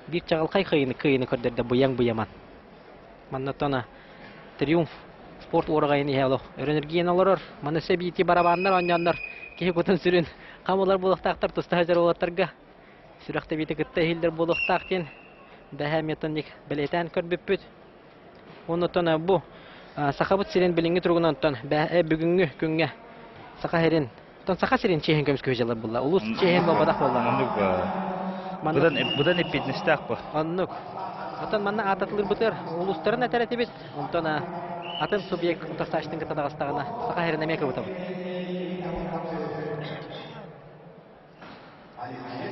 бир чагылкай кыйны көрдөрдө буян манна тона триумф спорт оргайны яло энергияны алар мана себити барабаннар аннаннар ки көтөн сүрүн камалар булактактар тустажар олаттарга сүрәктә бите кытта хилдер булактактен бәһәметник белетән көрбүппүт оны тона бу сахабыт сирен билинге тургунан тон бүгүнгү күнгө сахарин тон саха сирен чехен көмс көҗалар булла улус чехен бабадак булла Будан эпиднестак бу. аннук атан манна ататлыр бутер улустарын әтәрәтебез онтона атын субъект тасташтың кытадагастагына сахарин эмеке бутабы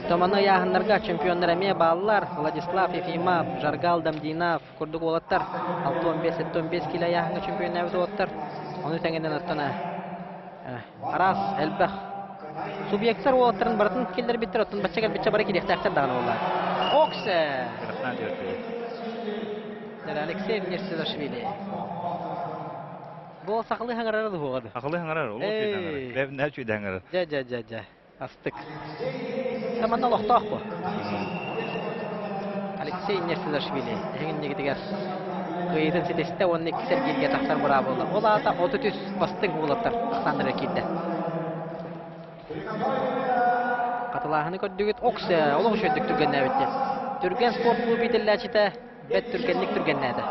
Томаны яһыннарга чемпионнар эме баллар Владислав Ефимов, Жаргал Дамдинов, курдук олаттар 6-15-15 кило яһынга чемпионнар болоттар. Аны тәңгәннән аттана. Арас Элбах. Субъекттар олаттарын бартын килдер биттер аттан бачагар бичә бара кирәк тәхтәр дагы булар. Оксе. Алексей Нерсидашвили. Бу сакылы хаңарары булды. Акылы хаңарар, ул сөйдәңәр. Бәб нә сөйдәңәр. Ja. Астык. Таманна лохтак бу. Алексей Нерсидашвили. Эгеннеге дигәр. Кыйдын ситестә 12 сәргелгә тахтар бара булды. Ул ата 33 бастың булыптыр. Александр килде. Катылаһыны көддүгет Оксе, олуг шөйдүк түргәннәр битте. Түргән спорт клубы ителләчитә, бет түргәнлек түргәннәдә.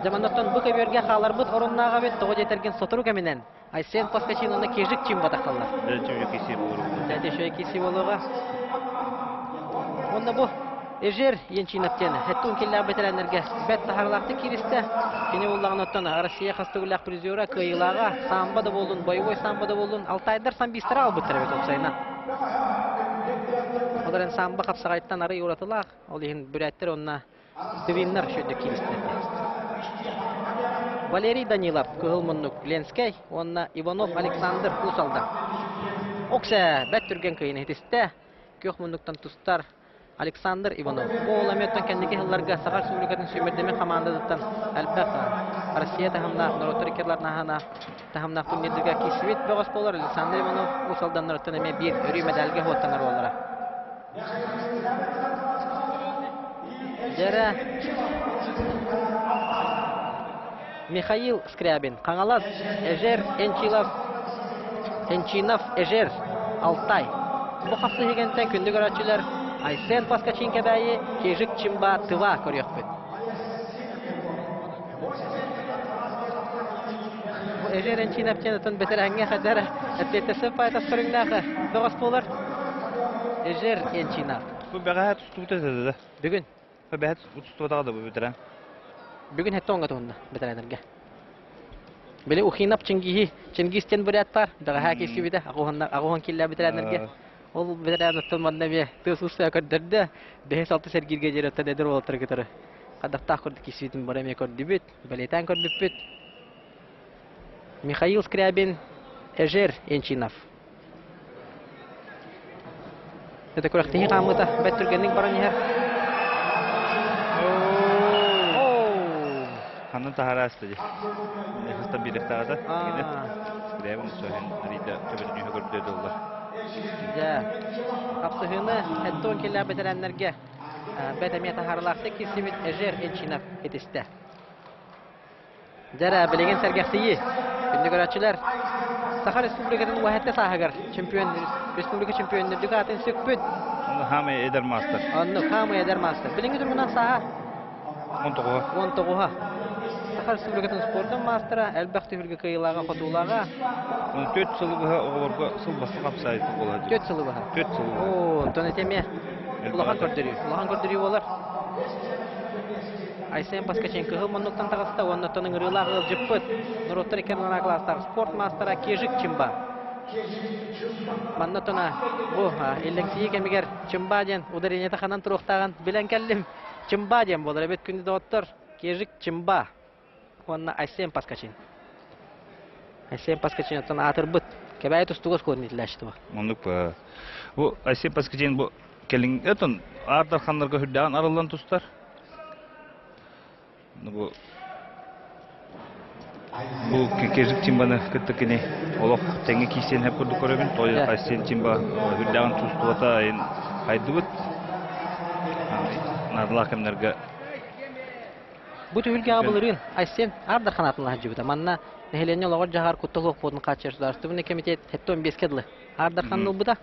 Заманнан бу көбөргә халар бут орыннага бит тогы жетерген сотуру кеменен. Айсен Паскачинны кежик чим бадакалар. Дәҗү киси булыр. Дәде шөй киси болуга. Онда бу Эжер енчинаптен хәттун килләр бетерәннәргә бет тахарлакты киристә. Кене уллаган оттан Россия хастыгылак призера кыйлага самбо да болдун, боевой самбо да болдун. Алтайдар самбистра алып бетерәбез оксайна. Олар самбо капсагайттан ары юратылак. Ол ин бүрәттер онна дивиннар шөйдө киристә. Валерий Данилов, Кылмыннук, Ленскай, онна Иванов Александр Усалда. Окса бәт түрген кыйны хитистә. Көхмыннуктан тустар Александр Иванов. Ол әметтен кәндеге хылларга Сахар Республикатын сөймердеме командадыттан әлбәттә Россия тәһәмнә Нороторикерлар нахана тәһәмнә күннедерге кисвит бөгәс болар Александр Иванов Усалдан норттан эме бир өрү медальгә хоттанар болар. Дәре Михаил Скрябин, Каңалас, Эжер, Энчинов, Эжер, Алтай. Бу хасы дигәндә көндә görәчеләр Айсен Паскачинка бәйе, Кежик Чимба Тыва көрәк бит. Бу Эжер Энчинов тәнәтен бетерәнгә хәдәр әтлетәсе файда сөрүңнәгә. Бөгәс булыр. Эжер Энчинов. Бу бәгә тутуда. Бүген. Бу бәгә тутуда да бу бетерән. Бүгін хәтті оңға туғында бітірәнерге. Біле ұхинап Чингистен бүрәттар, дәға хәкесі біді, ағуған келі бітірәнерге. Ол бітірәнер тұлмадына бе тұс ұстай көрдірді, 5-6 сәргерге жеретті дәдір олатыр кетірі. Қадақтақ көрді кесетін бұра ме көрді бүт, білетен көрді бүт. Михаил Скрябин, Эжер Энчинов. Это көрәқтігі қамғыта, бәт түргеннің барын ехер. Ханын тахарасты ди. Хыста билектагы. Скрябин сөйен рида төбөтүнү көрдү доллар. Ja. Капсыгыны хәттон келә бетерәннәргә бәдәмия тахарлакты кисимит Эжер Энчинов етистә. Дәрә белеген сәргәхтии. Күндә görәчеләр Saha Respublika'nın vahette sahagar çempiyon Respublika çempiyonları dükatın sökpüt. Hame eder master. Anno kamu eder master. Bilingi durumdan saha 19'a. Saha Respublika'nın spordan mastera elbette hülge kıyılağa fotulağa 4 yıl orga sıl bası kapsaydı oladı. 4 yılı baha. 4 yıl. Oo, toneteme. Ulahan gördürüyor olar. Aysen Paskachenko hılmanlıktan tağısta ondan ırıla ıl jıppıt. Nurottар ekernana klastar sport mastera Kejik Çimba. Manna tona bu eleksiyi kemiger Çimba den udarine tahanan turuqtağın bilen kellim Çimba den bolar ebet күндү доттор Kejik Çimba. Ondan Aysen Paskachin. Aysen Paskachin tona atırбыт. Kebay tustuğuz ko'rinitlaştı bu. Monduk bu Aysen Paskachin bu kelin etun Ardarxanlarga hüddan arılan tustar. Bu Kejik Çimba'nı kıttıkini olaq tenge kiysen hep kurduk köröbün toy Aysen Çimba hüddan tustuğata ayın haydıbıt. Nadla hakemlerge Bu tühülge ağabılırın Aysen Ardarxan atınla hacıbıta. Manna nehilenye olağır jağar kuttuluq podun kaçırsular. Stübüne komitet hette 15 kedli. Ardarxanlı bu da.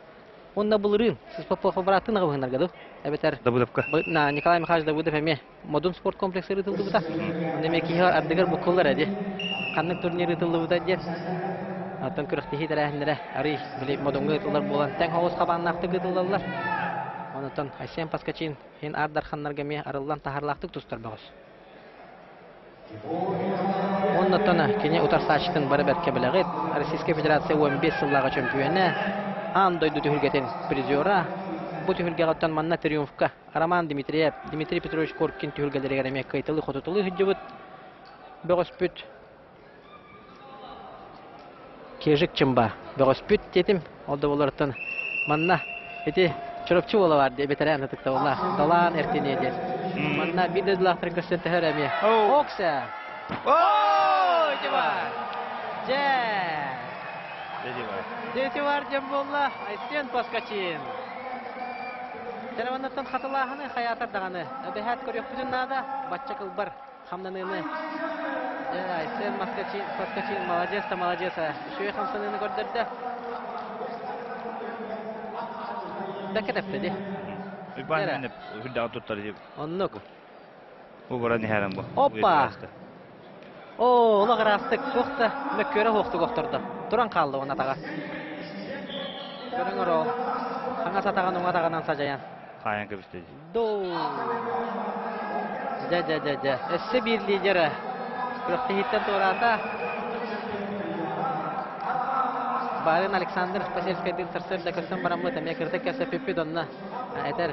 Onda bulurun. Siz popo bıraktın ağabınlar gadı. Ebeter. dabıdapka. Nikolay Mikhailович da bu da femi. Modern sport kompleksi rıtıldı bu da. Demek ki ardıgar bu kollar hadi. Kanlık turniri rıtıldı bu da diye. Atan kırıktihi derehindere. Arı bile modern rıtıllar bolan. Ten havuz kabanlaktı rıtıldılar. Ondan Aysen Paskachin hen Ardarxanlar gemi arılan taharlaqtık tustar bağız. Ondan kene utar saçtın baraber kebelagit. Российская Федерация 15 yıllığa çempiyonu. Andoydu tühülgeten prizora. Bu tühülgegattan manna triumfka. Araman Dimitriyev, Dmitri Petrovich Korkin tühülgeleri gelemek kayıtılı, xotutılı hüccübüt. Böğüspüt. Kejik Çimba. Böğüspüt dedim. Oldu olardan. Manna. Eti çırıpçı ola var diye betere anlatıkta ola. Dalan erteniye diye. Manna bir de lahtır gösteren teheremi. Oksa. Ooo! Civar. Дети var Cembollah, Aysen Paskachin. Telefondan hatırlahını hayatar dağını. Behat görüyor bütün nada. Batça kılbar hamdanını. Aysen Paskachin молодец. Şöyle hamsanını gördürdü. Da ketepti de. Ben hüddan tuttar diye. Onluk. Bu bura niharam bu. Hoppa. Oo, ola qarastık. Soqsa mökkörə hoqtu qoqturdu. Duran qaldı ona tağa. Görün oro. Hanga satağan ona tağanan sacayan. Kayan kebisteci. Do. Ja. Esse bir lideri. Kırıqtı hitten torata. Baren Alexander Spaselskay'ın sarsır da kırsan baramı tamya kırtık kese pipi donna. Eter.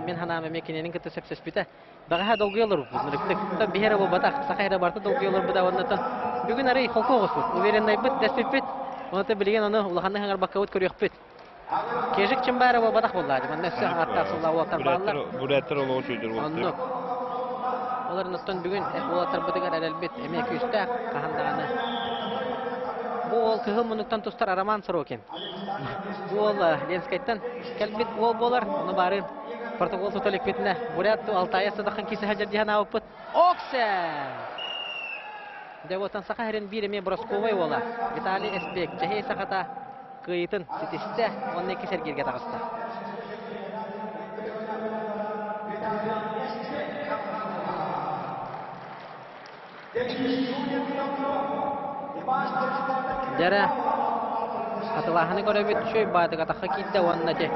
Min hanam mekinenin kıtı sepsespite. Bağa dolgu olur bunluktuk. Tabi bir yere bu batak. Sakayra barta dolgu olur bu da ondan. Bugün arayı kolku olsun. Uverenday bit despipit. Onu da bilgen onu ulağandan hangar bakavut körüyor bit. Kejik Çimba bu batak bolladı. Ben nefsi hatta sulla otar bağlar. Bu retter olu şeydir bu. Onluk. Onların nottan bugün otar bu digar elbet emek üstte kahandağını. Bu ol kıhımınlıktan tustar Araman Sorokin. Bu ol Lenskay'tan kelbit ol bolar. Onu bari protokol tutalik bitne. Buraya Altaya sadakın kisi hacer dihan avuput. Oksen! Devotan sakahirin bir eme Broskovay ola. Vitali Espek. Cahey sakata kıyıtın sitiste. Onun iki sergirge tağısta. Jara atılahını göre bir şey batık atakha kidde onnaje.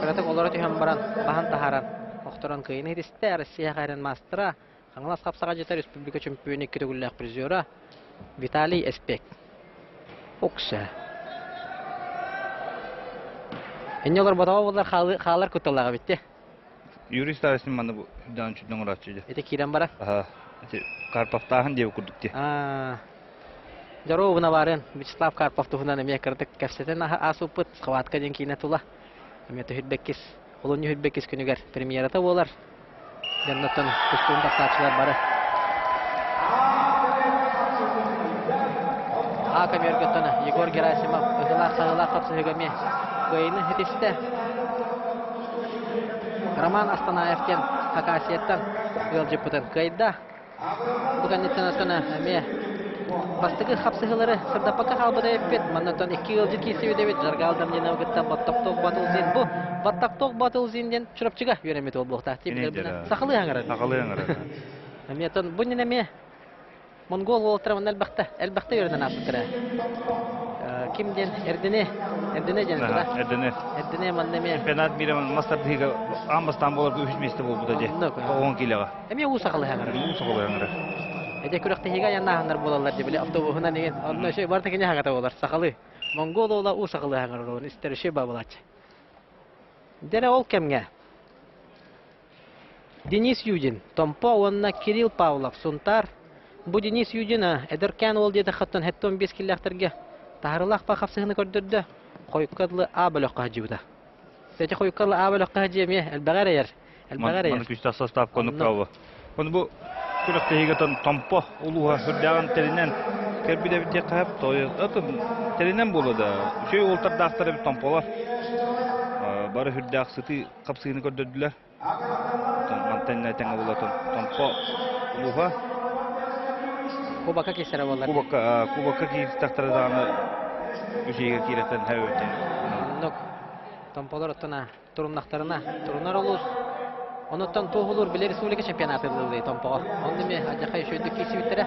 Karatak olara tühem baran bahan taharan. Oktoran kıyını hidiste Rusya gayren mastera. Anglas kapsaga jeta Respublika çempiyonu iki tügüllek prizora. Vitali Espek. Oksa. Enyolar batawa bolar xalar kutulaga bitti. Yurist arasın bana bu hüddan çüdden uğraşçıydı. Ete kiren bara. Aha. Karpaftahan diye kurduk diye. Jaro buna baren Vyacheslav Karpov tuhundan emye kırdık kafseten asuput xawatka jenkine tula. Emye hüdbekis. Olunyu hüdbekis günüger premierata bolar. Jannatan kustun takçılar bara. Aka mergetana Yegor Gerasimov ıhla kapsı hegami. Kıyını hitiste. Roman Astanaevken Hakasiyettan yol jiputan kayda. Bukan nitana emye бастыгы хапсыгылары сырдапака халбыда эппет. Маннатон 2 ылжы киси өдебет. Жаргалдам ден аугытта баттакток батыл зин. Бу баттакток батыл зинден чурапчыга йөрөмет ол бухта. Сахалы аңырады. Сақалы аңырады. Әмиятон бу неме Монгол волтрамын әлбәхтә йөрдән аптыра. Кимден Эрдене ден тура. Эрдене маннеме. Чемпионат мира мастerdига амбастан болар үч месте болду да же. 10 килога. Эме у сакалы аңырады. Сақалы аңырады. Эде күрәктә һига яннаханнар булалар дип биле автобусына деген. Онда шей бар тегене хагата булар. Сакалы. Монгол ола у сакалы аңырады. Истерше бабылач. Дере ол кемгә? Денис Юдин, Томпо, онна Кирилл Павлов, Сунтар. Бу Денис Юдина, Эдеркан ол деді қаттан 15 килләхтерге. Тахырлах па қапсығыны көрдірді. Қойқадлы А-бөліққа жиуда. Сәте қойқадлы А-бөліққа жиеме, әлбәғар әйер. Маны күшті состав конук правы. Оны бұл күректі егетін Томпо, ұлуға хүрдіған телінен кербіде бітте қағып, телінен болады. Үшей олтарды ақтары бір Томполар. Бары хүрдіғ сыты қапсығыны көрдірділер. Мантенна теңі болатын Томпо ұлуға. Кубака кесері болар. Кубака кейістақтары дағаны үшейге кейлеттен әуеттен. Нұқ, Томполар оттана тұрымнақтарына, тұрынар олуыз. Оныттан тоғылыр біле республика чемпионатыылды Томпоға. Онды ме ажақай шөйді кейсі біттірі.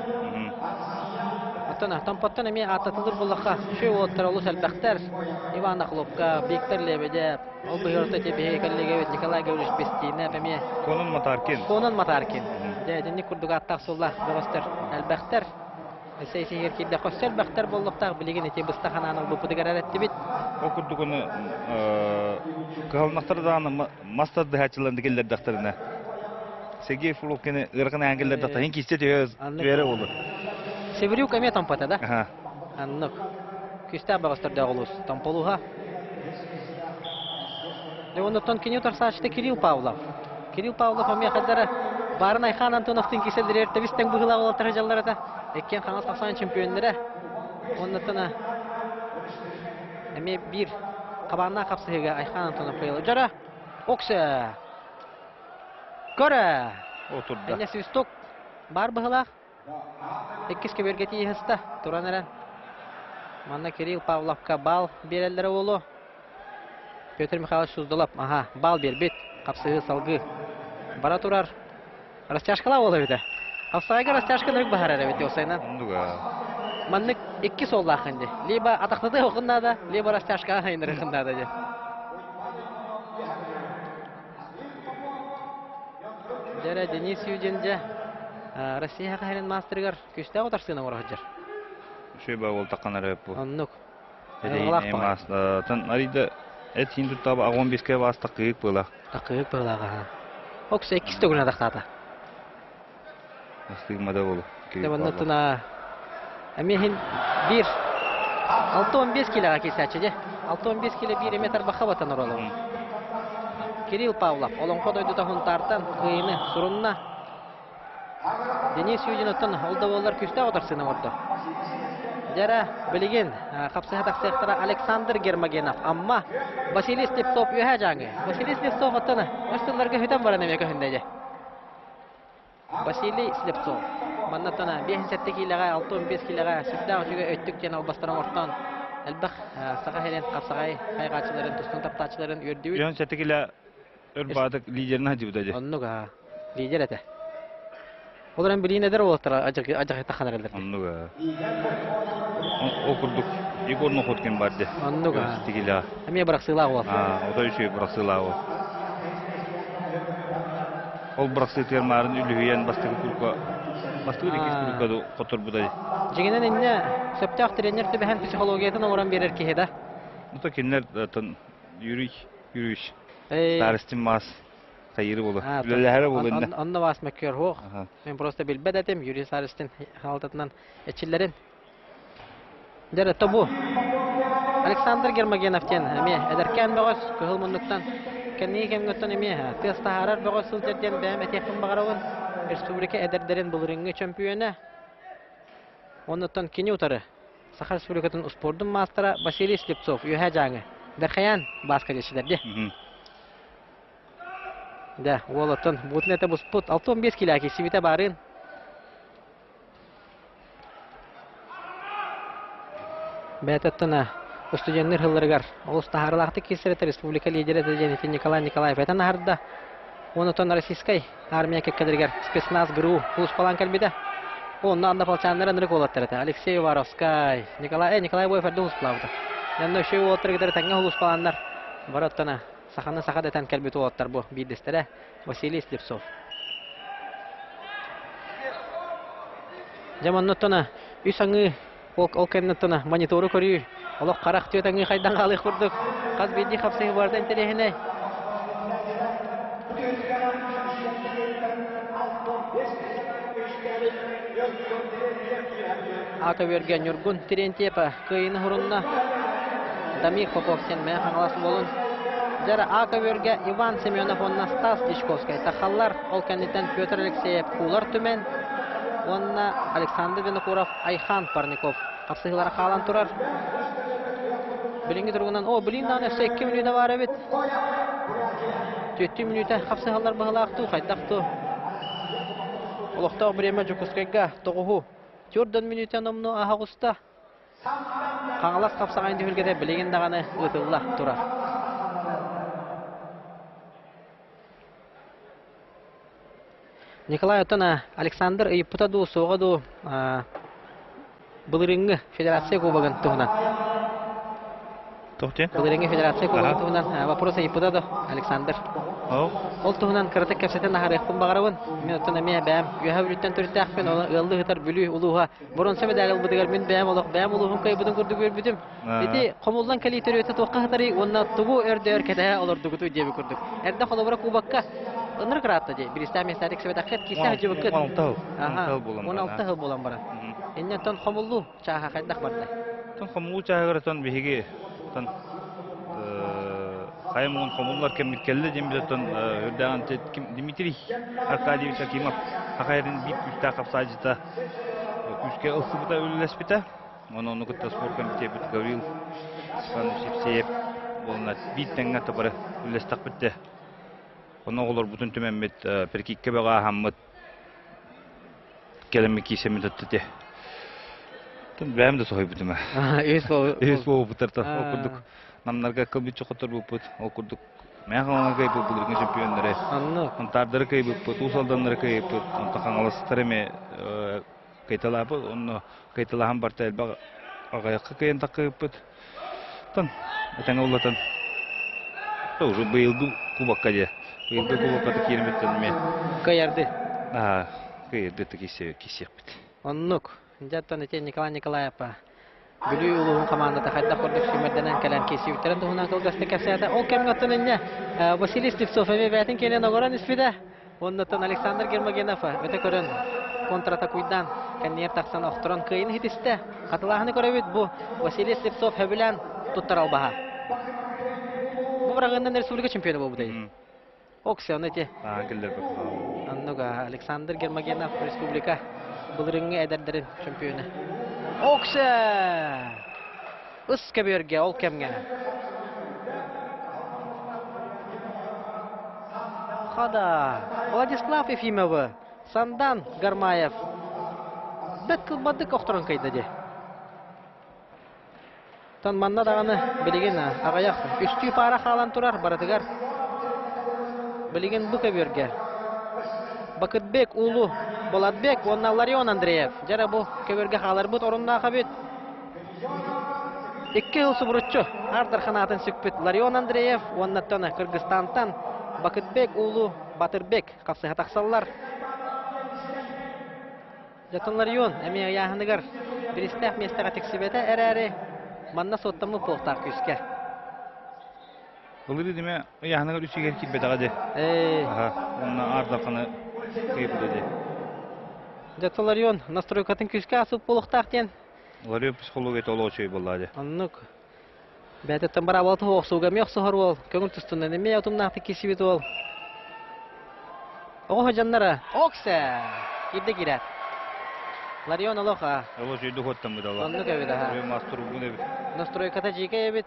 Оттана, Томпоттан әме ататылыр болаққа шөй олаттар олуыз әлбәқтер. Иван Ахлопқа, Биктер Лебеде, ол бұйырты тепеге коллега Николай Гавриш Бестина, әме Конон Матаркин. Дәденне күрдігі аттақ солла бұғыстыр әлбәқтер. Сәйсі еркейді қоссы әлбәқтер болдықтақ білеген ете бұстақананың бұпыдығар әрәтті бет. О күрдігіні қағылнақтары дағаны мастарды хәтчілерді келдер дақтарына. Сергей Фуловкені ұрғын әңгілер дақтар. Ең кесте түйері олы. Севрюк әме Томпата да? Аннық. Күсті бұғыстырды оғылыз Томполуға. Онықтан кене тұрсашты Кирилл Павлов. Кирилл Павлов әме қадары барын Айхан Антоновтың кеселдері әртәбістен бұғыла олаттары жалларыда. Еккен қаңыз қақсан чемпионлары. Онықтана әме бір қабағына қапсығыға Айхан Антонов қойылы. Жара, оқсы. Көрі. Отырды. Әне свисток бар бұғыла. Еккіз кебергеті ехісті. Туран әрін. Манна Кирилл Павловқа бал берелдері олу. Петр Михайлович Суздалап. Бал бер бет. Қапсығы салғы. Бара турар. Растяжкала олы беді. Қапсағайға растяжканы өк бағар әрі беті осайнан. Маннык 2 солда ақынды. Либо атақтыды оқында да, либо растяжкаға қайыныр оқында да. Жәрі Денис Юдинде Россия қайрын мастырғар күшті отырсығына орағы жар. Шөй ба ол таққан әрі бұл. Оннық. Арида әт хинді табы 15-ке бастық қиық бұла. Қиық бұлаға. Оқсы 2 түгіна тақтады. Астығымада болу. Дәбіннатына әмейін 6-15 келеға кесәтші де. 6-15 келе 1 метр бақа батан ұралы. Кирилл Павлов, олон қодойды тағын тартан, қиыны, сұрынна. Денис Юдиноттан олда болар күсті отырсыны орды. Жара білеген қапсыға тақсықтара Александр Гермогенов. Амма Василий Стептоп үйә жаңы. Василий Стептоп оттаны өстілерге хүден баран әмекі хүндәді. Василий Слепцов. Маннатана 5 килоға, 6-15 килоға сүрді өтіге өттік жен албастыран ортан. Әлбәқ саға хелен қапсағай қайғачыларын, тұстың таптачыларын өрді өт. 7 кило өрбадық лидерін әді бұдады. Оннуға лидер әті. Оларын білейін әдір олықтыра ажақы таққан әрелдер. Оннуға. Оқырдық. Егорны қоткен барды. Оннуға. 7 кило. Әме бұрақ сыйлағы ол. Ода үші бұрақ сыйлағы. Ол бұрақ сыйтырмарын үлігіен бастығы күркі. Бастығы декес күркі қотыр бұдай. Жегенен әнне сөптақ тренер түбәхен психологиятын оран берер кеге да? Бұта кенлер юриш. Старыстың мас қайыры болу. Үлелері болу әнне. Онны бас мәккер хоқ. Мен просто білбәд әтем Юрий Старыстың халтатынан әтчілерін. Дәрі тобу. Александр Гермогеновтен әме әдіркен бағыз күхіл мұндықтан. Кәнне кемгіттен әме тестахарар бағыз сылтерден бәм әтекпін бағарауын. Республика әдірдерін бұлырыңы чемпионы. Оннықтан кені ұтары. Сахар Республикатын спордың мастера Василий Слепцов. Үйә жаңы. Дәрхаян басқа жешілерде. Да, олаттан бұтын әті бұспұт. 6-15 килоға кесібіті барын. Бәтәттәна студентлар хылларыгар. Ол стахарлахты кесерет республика лидеры Денис Николай Николаев. Бәтән харда. Оны тон российской армия кеккедергер спецназ ГРУ хулус палан калбиде. Онна анда полчаннар нырык болаттырыта. Алексей Воровской, Николай Бойферді хулус плавды. Янда шөй олаттырыгдары тәңге хулус паланнар. Бараттана саханы сахады тән кәлбит олаттар бұ бидестері. Василий Слепцов. Жаманнаттана үй саңы ол кәннаттана мониторы көрүй. Олық қарақ түйетаңы қайдан қалық құрдық. Қаз бейді қапсығы барды интерехіне. Aka vergen Yurgun Tirentiepa kıyını hurunna Damir Popov sen me hangalası bolun. Jara aka verge Ivan Semyonov onna Stas Dishkovskay tahallar ol kendinden Pyotr Alekseyev kular tümen. Onna Alexander Vinokurov Ayhan Parnikov kapsıhlara kalan turar. Bilingi durgundan o bilindan ese 2 minuta var evet. 4 minuta kapsıhlar bağlaqtı qaytaqtı. Олохтоо Бремя Жукускайга тогуху 4 минуттан номну ахагуста. Каңалас капсаган дегелгеде билеген даганы ытылла тура. Николай Отана Александр Ипутаду согаду Былырыңгы федерация кубогын тугунан. Тохте? Былырыңгы федерация кубогын тугунан. Вопросы Ипутаду Александр. Ол туһунан кырата кепсетен ахарыппын багарабын. Мен отына мен бәм юһавлүттен төртәхпен ылды хытар бүлү улуга. Борон семедәгел бидигер мен бәм олох бәм улугын кайбыдын күрдү көрбүдүм. Эти комулдан кали төрөтө тоққа хытары онна тугу өрдөр кете олордугуту дебе көрдүк. Эрдә холобра кубакка ыныр кыратты де. Биристә местәдик себедәкет кисә җыбыккыт. 16 жыл булам бара. Эннен тон комуллу чаха кайдак барды. Тон комуллу чаха тон биһиги тон Каймон комуллар кемиккелле дембетон үрдәгән Дмитрий Аркадьевич Акимов хакайрын бит үстә капсаҗыта күскә ысыбыта үлләспитә. Моны кытта спорт комитеты Гаврил Саншевсеев булна биттәнгә табары үлләстәк битте. Оны олар бүтән төмәммет перкиккә бага хаммат келеме кисеме тәтте. Тон бәм дә сохой битеме. Эс бу бутырта окудык. Намнарга кылбыт чокотор бупут, окурдук. Мен ханага бу булган чемпиондары. Антардары кай бупут, усалданнары кай бупут, антакаңалыстар эме кайталапы, онно кайталахан барта баг агаяққа кайын такы бупут. Тон, атаңа улатан. Уже быйылгы кубакка де. Быйылгы кубакка киреметтен мен. Каярды. Каярды кисек бит. Оннук. Жаттан эте Николай Николаев. Бүлүү улуун командада кайда көрдүк сүмөрдөнөн келен кесибиттерин тугунан кылгасты касада ол кемгаттынnya Василий Слепцов эме бәтин келен огоран испиде. Оннотон Александр Гермогенов өтө көрөн контратакуйдан кеннер таксан окторон кыйын хитисте. Катылахны көрөбүт бу Василий Слепцов хөбүлән туттар албаха. Бу брагындан республика чемпиону болду дейт. Оксион эти. Келдер бак. Аннуга Александр Гермогенов республика булрыңга эдердерин чемпиону. Окса! Ыска берге, ол кемге. Хада, Владислав Ефимов, Сандан Гармаев. Бәт кылбадык оқтырын кайда де. Тон манна дағаны білеген ағаяқ. Үсті пара қалан тұрар баратығар. Білеген бұқа берге. Бакытбек улу Болатбек, онна Ларион Андреев. Жара бу көбөргө халар бут орунда кабет. 2 жыл субурутчу Ардар ханатын сүкпүт Ларион Андреев, оннаттан Кыргызстантан Бакытбек улу Батырбек капсыга таксаллар. Жатын Ларион эми яхыныгар Бристах местага тексибете эрэри манна соттамы полтар күскө. Булды деме яхыныгар үчүгер китбетагаде. Онна Ардар ханы кыйбыды. Жатын Ларион настройкатын күскө асып болуктактен. Ларион психология толочой булады. Аннук. Бәте тамбара болту оксуга мек сохор бол. Көңүл тустунан эме ятумнакты кесибет бол. Ого жаннара. Окса. Кирде кират. Ларион алоха. Олочой дохоттам бедала. Аннук эбеда. Мастер булды. Настройката жике эбит.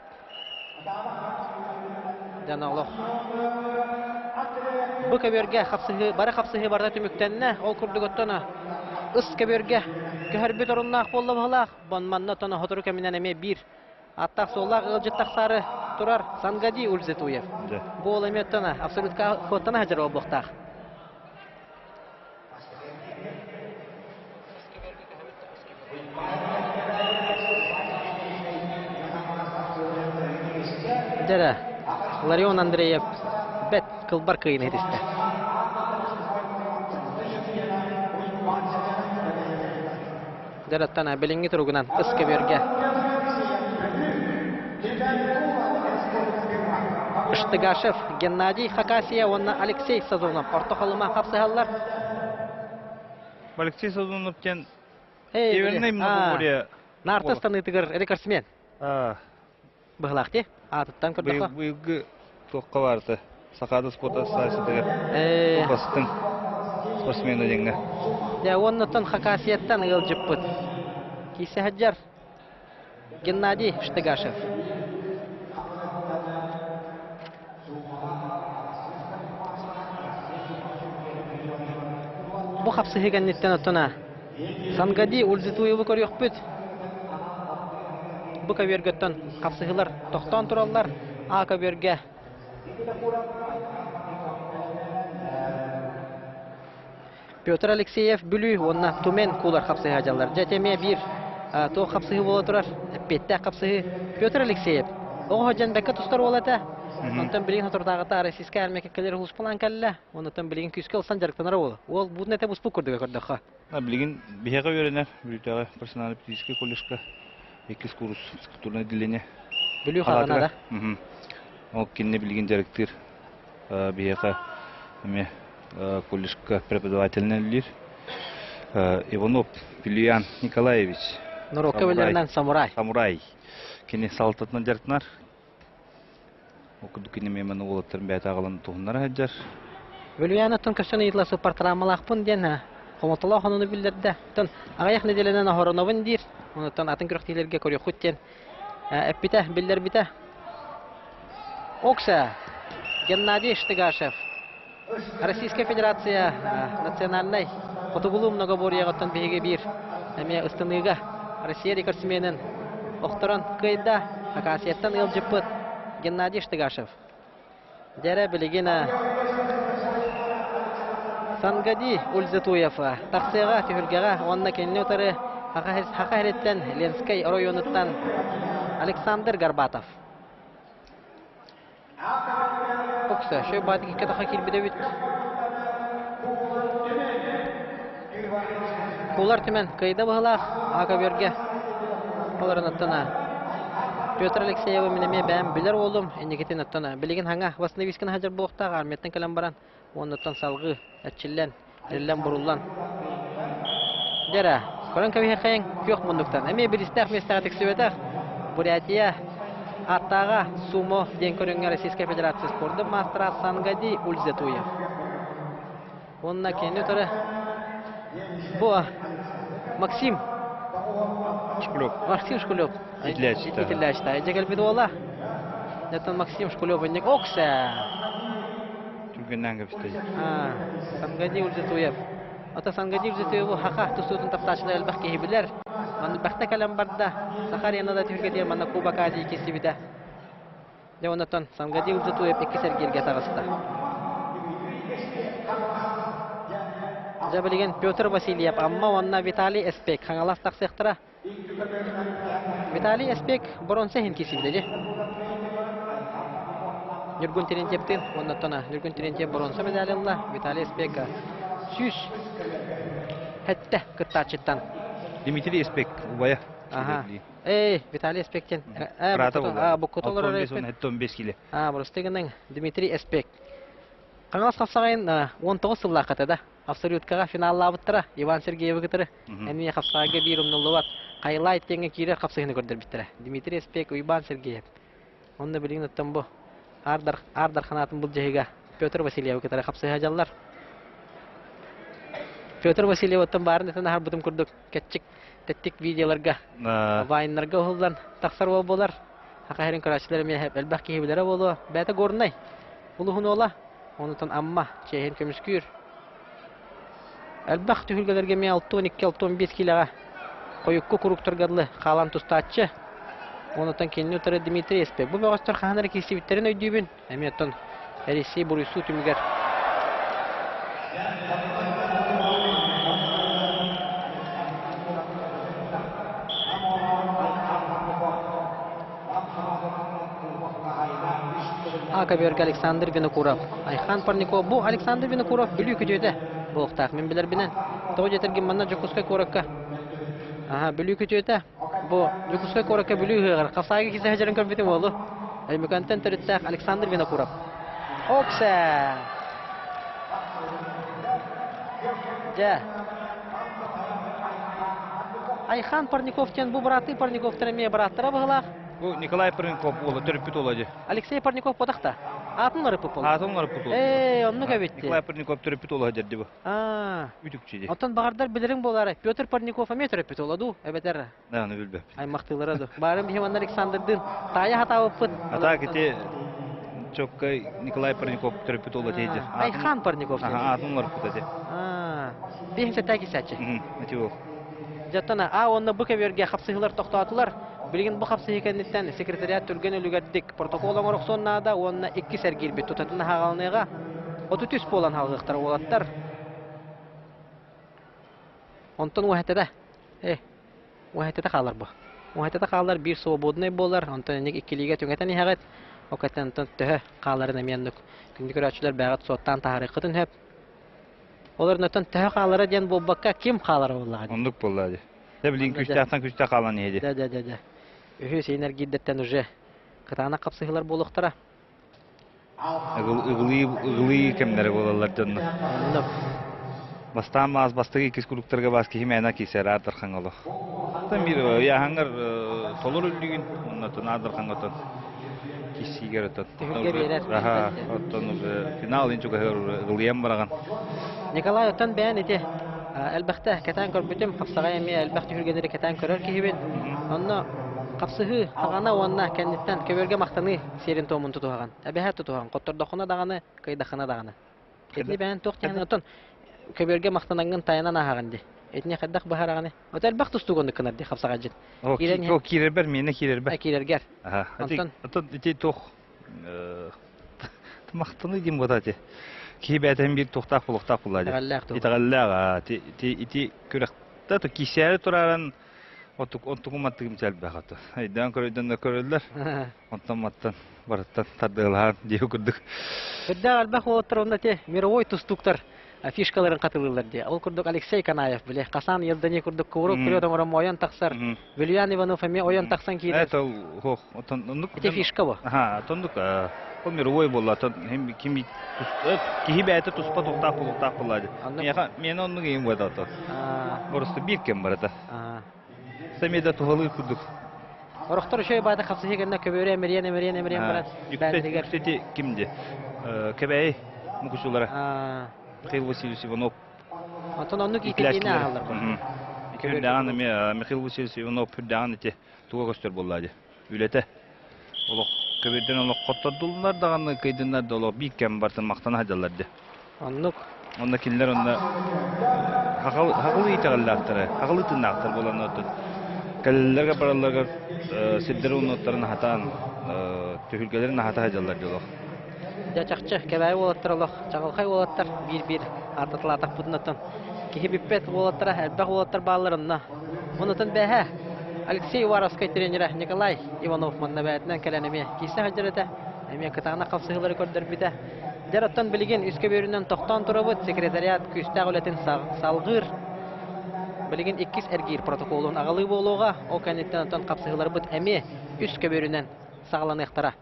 Жана алох. Бу кеберге хапсыгы, бара хапсыгы барда түмүктенне, ол курдуготтона. Iska börge köhörbüt orunnaaq bolla bahalaq. Bonmanna tona hotoru keminden eme bir. Attaq sollaq ılcıttaq sarı turar. Sangadi Ulzetuyev. Bol eme tona absolutka fotana hajar obuqtaq. Jara Larion Andreyev bet kılbar kıyın ediste. Jara tana belingi turugunan ıska börge. Ishtigashev, Gennadiy Khakasiya, onna Alexey Sazonov orta halma kapsahallar. Алексей Сазонов кен Ey, Еверный многоборье. Нарты станытыгыр рекордсмен. Быхлахти, атыттан көрдіққа. Быйылгы тоққа барды. Сақады спорт ассоциациясыдыр. Областың спортсмені деңі. Я оннытын Хакасияттан ылжып бұд. Кейсі хаджар Геннадий Штыгашев. Бұ қапсы хегеннеттен ұттына. Сангади Ульзитуевы көріқ бүд. Бұ көбергеттен қапсығылар тоқтан тұралар. А көберге. Петр Алексеев бүлі, онна тумен кулар қапсығы ажалар. Жәтеме бір тоқ қапсығы бола тұрар. Петті қапсығы Петр Алексеев. Оғы ходжан бәкке тұстар олата. Онтан білген отырдағыта российска әрмеке кәлер ұлыспылан кәлі. Онтан білген күйске ұлсан жарықтанар ол. Ол бұдын әте бұспу көрдігі көрдіққа. Білген бейеға өренер. Бүлітаға персоналы птическе коллежка. Екіз курс физкультурное отделение. Бүлі қағана да. Ол кенне білген жарықтыр. Бейеға коллежка преподавательный лир. Иванов Ильян Николаевич. Нұрокка білерінен самурай. Самурай. Кене салтатынан жарықтынар. Оқыды кене мемені олаттарын бәйті ағыланы тұғынлары әджар. Бүліяны тұн көшіні етласы партрамалақпын ден. Қоматыла қонуны білдерді. Тұн ағаяқ неделенен ағырыновын дир. Онытын атын күріктейлерге көрі құттен. Әппіті, білдер біті. Окса, Геннадий Штыгашев. Российская Федерация национальной фотогулу многоборьяға тұн бейге бір. Әме ұстыныға Россия рекордсменін оқтырын қайда Хакасияттан ылжыппыт Геннадий Штыгашев. Дәрі білігені Сангади Ульзетуев тақсыға түйілгеға онына кенне отары Хақахереттен Ленскай районыттан Александр Горбатов. Окса, шөй бадығы кетаға келбеді өт. Кулар түмен қайда бұғылақ аға берге. Оларын ұттына. Петр Алексеева менеме бәм білер олым. Әнекетін ұттына. Білеген хаңа Васновискін хажар бұлықтағы арметтен кәлем баран. Оны ұттан салғы, әтчіллен, әрілен бұрулан. Дәрі. Көрін көбейе қайын көк мұндықтан. Әме білістәқ местәға тексібетәқ. Бурятия аттаға сумо ден көрінген Российская Федерация спорды мастера Сангади Ульзетуев. Онына кені тұры. Бұ Максим Шкулёв. Максим Шкулёв. Итлячта. Итлячта. Ежегел біді ола. Нәттен Максим Шкулёв өндек. Окса. Түргеннен көпістей. Сангади Ульзетуев. Ата Сангади Ульзетуеву хақа тұсуытын тапташылы әлбәқ кейі білер. Манды бәқті кәлем барда. Сахарияна да түргедер мана Куба Кази кесі біді. Де онытын Сангади Ульзетуев екі сәргерге тағысты. Жабылеген Петр Васильев, амма онна Виталий Эспек. Хаңалас тақсықтыра. Виталий Эспек бұрын сәхін кесі біді. Нюргун Терентьевтен, оннаттана Нюргун Терентьев бронза медалилла, Виталий Эспек сүз хәтті кыттачыттан. Дмитрий Эспек, убая. Виталий Эспектен. Бұл құтылыр Эспек. Хәтті 15 келі. Бұрыстығының Дмитрий Эспек. Қаңас қапсағайын 19 сылла қатыда. Абсолюткаға финалла абыттыра. Иван Сергееві күтірі. Әне қапсағайға бір ұмнылы бат. Қайла еттенге кейрер қапсағыны көрдір біттірі. Дмитрий Эспек, Иван Сергеев. Онды білігін ұттым бұ. Ардар қанатын бұл жайға Петр Васильев кетері қапсыға жаллар. Петр Васильев оттан барын етін ағар бұтым күрдік. Кәтчік тәттік видеоларға, вайынларға ұғылдан тақсар ол болар. Хақайрын көрәшілері мен әлбәқ кейбілері болу. Бәті көрінай. Ұлығын ола. Онытын амма чейхен көміскүйір. Әлбәқ түхілгелерге ме 6-12-6-15 килаға қойыққы құруқтырғадылы қалан тұстатшы. Онытан кеніне ұтары Дмитрий Еспек. Бұл бағыстар қағанары кесебіттерін өйдейбін. Әметтен әресей бұрыйсу түмігер. Акаберге Александр Винокуров. Айхан Парников. Бұл Александр Винокуров бүлі күтеді. Бұлықтақ мен білер бінен. Тоғы жетерген манна Жокускай Коракка. Бүлі күтеді. Бұл Жокускай Коракка бүлі ғығыр. Қапсайғы кесі әжерін көрбетім олы. Әлмекантен түріттәқ Александр Винокуров. Окса! Жа. Айхан Парниковтен бұл браты Парниковтен әме браттыра бұғылақ. Bu Nikolay Parnikov oğlu törpüt oladı. Алексей Парников подақта. Атынлары пұп олы. Атонлары пұт oldu. Онны көбетті. Nikolay Parnikov törpüt oladı dedi bu. Ütükçüydü. Отон бағардар білерің болары. Петр Парников әме төрөппет оладу, әбетер. Ne onu bilmem. Аймақтылары ду. Барым Бихеман Александрдың тайы хатауы пыт. Ata kiti çok Nikolay Parnikov törpüt oladı dedi. Айхан Парников. Atонлары püt dedi. Бехімсе тәки сәтші. Ne o? Жаттана, онны бұл кәберге қапсығылар тоқтатылар. Билген бу хапсы екеннен секретариат түрген өлүгәрдик протоколың ороксоннада онна 2 сәргил бит тутатына хагалныга 33 болан халыктар болаттар. Онтон уһатада. Уһатада калар бу. Уһатада калар бир свободный болар. Онтон ник 2-лиге түңәтән ягат. Окатан төнтө каларын меннек. Күндү көрәчләр бәгат соттан тарихытын хөп. Олар нөтөн тә калары ден болбакка ким калар буллагы. Ондук болду. Ne bileyim küçükten kalan neydi? Да. Үхі сейнер гиддеттен уже кытана қапсығылар болуқтара. Игылы кемдері болалар жонны. Бастан маз бастығы кес күліктерге бас кейі мәйна кейсер ардырхан олы. Бір яғаңыр толыр үлдігін, оннатын ардырхан отын. Кейсігер отын. Түхілге бейрер. Финал инчуға игылыям бараған. Николай отын бәйін ете. Әлбәқті кәтән көрбітім қапсыға еме әлбәқті хүргенері кәтән көрер кейбен. Онны қапсығы ағана онна кәнеттен көберге мақтаны серін томын тұтуған. Әбәхәт тұтуған. Қоттырдақына дағаны, қайдақына дағаны. Етіне бәйін тоқ тәңін отын көберге мақтанаңын тайынан ағағанды. Етіне қайдақ бағар ағаны. От әлбәқ тұстуғынды кінарди қапсыға жын. О, кирер бәр, мені кирер бәр. Кирергер. Отын ете тоқ мақтаны дейм бұдады. Кейбәтен бір тоқтақ болады. Итағаллаға. Ити көріқті кесәрі тұрарын онтуғыматтығым сәл бәғаты. Айдан көрейден көрелер. Онтан бараттан тардығылған дейі көрдік. Бірді әлбәқ олаттыр онда те мировой тұстуқтар фишкаларын қатылылар де. Ол көрдік Алексей Канаев біле. Қасан елдіне көрдік көбірік көреді орам ойын тақсар. Вильян Иванов әме ойын тақсан кейдер. Ете фишка бұл. Тондық. Ол мировой болды. Кейі бәйті тұспа тоқтақ болады. Мен оның ең байды аты. Орысты бір кем барады. Сәмейді тұғылы күрдік. Орықтар үшөй байды қапсы хегенде көбере әмірен барады. Үктеті кімде? Көбәй мұқышулары. Михаил Васильевич Иванов. Антон оны кейтегені ағалар бұл. Михаил Васильевич Иванов үрдіған ете туға көстер болады. Үлеті. Көберден олық қоттадылынар дағаны көйдінлер де олық бейт кәм бартын мақтан хадаларды. Оннық. Онда келдер онда хақылы етіғаллақтары, хақылы тыңнақтар болан өтін. Кәлілерге бараларға сілдері ұнаттарын хатан, төхілгелерін хата хадаларды олық. Жачақчы кәбәй олаттыр олық, жағылқай олаттар, бір артатылатақ бұдын өтін. Кехе біппет олаттыра, әлбәқ олаттар бағаларынна. Онытын бәхә. Алексей Warovskay тренера Николай Иванов манна бәйтнән кәләнеме кисә хаҗырата. Әмә кытагына капсыгылары көрдер бите. Дәраттан билген үскә берүннән токтан турабыт секретариат күстә гөләтен салгыр. Билген 2 эргир протоколын агалы болуга, о кәнеттән тан капсыгылары бит әмә үскә берүннән сагланы ихтара.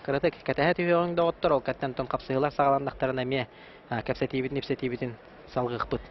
Кырата кәтәһәт югың да оттыр, о кәттән тан капсыгылар сагландыктарын әмә кәпсәти бит нефсәти битен салгых бит.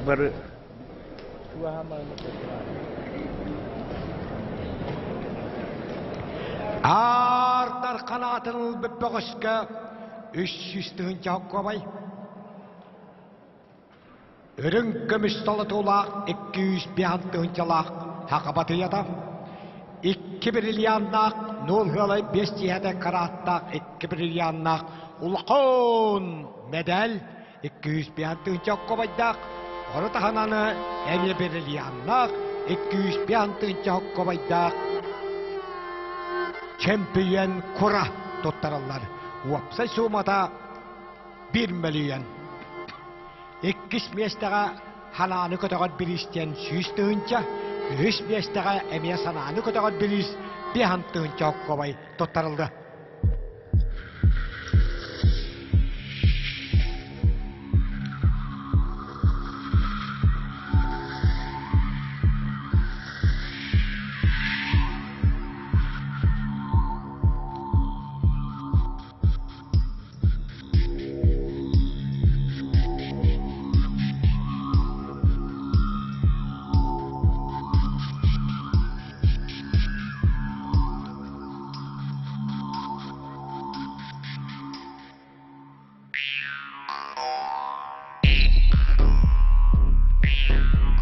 бары Артар қанатын бүппіғышқа 300 тығын жауып көбай. Үрін көміш толы тұлақ 200 биян тығын жалақ хақабаты ядам. 2 бриллианнақ 0,5 тиәді қараттақ 2 бриллианнақ ұлқын медал 200 биян тығын жауып көбайдақ. Оры тағананы 1 бриллианнақ 200 биян тығын жауып көбайдақ. Чемпион кура тоттаралар. Уапса сумата 1 миллион. 2 местаға хананы көтіғат бірістен 100 тығынша, 3 местаға әме сананы көтіғат біріст 5 тығынша көбай тоттарылды.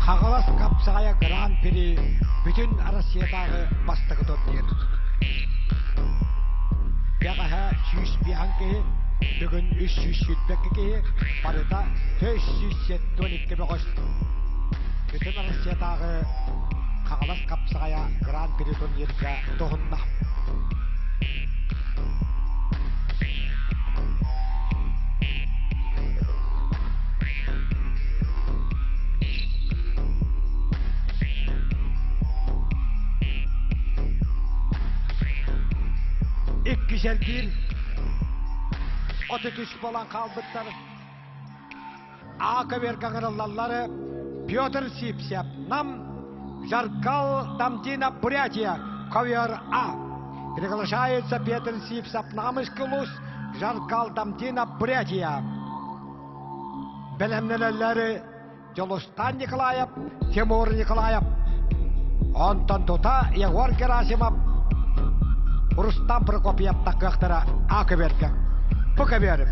Қағалас қапсағая гран-при бүтін Россиядағы бастығы турнир. Бәғаға 100 биянке, бүгін 300 сүтбәкке, барыда 472 бәғыш. Бүтін Россиядағы қағалас қапсағая гран-при турнирға тоғынна. Güzelgil, 33 olan kaldıkları Aka verganırlarları Pyotr Sipsev, nam Жаркал Дамдина Бурятия, ковер А. Приглашается Петр Сипсов, намышкылус Жаркал Дамдина Бурятия. Белемнелелері Жолустан Николаев, Тимур Николаев, Антон Тута, Егор Герасимов, Рустам Прокопьев такықтыра Акыверка. Пуковеров,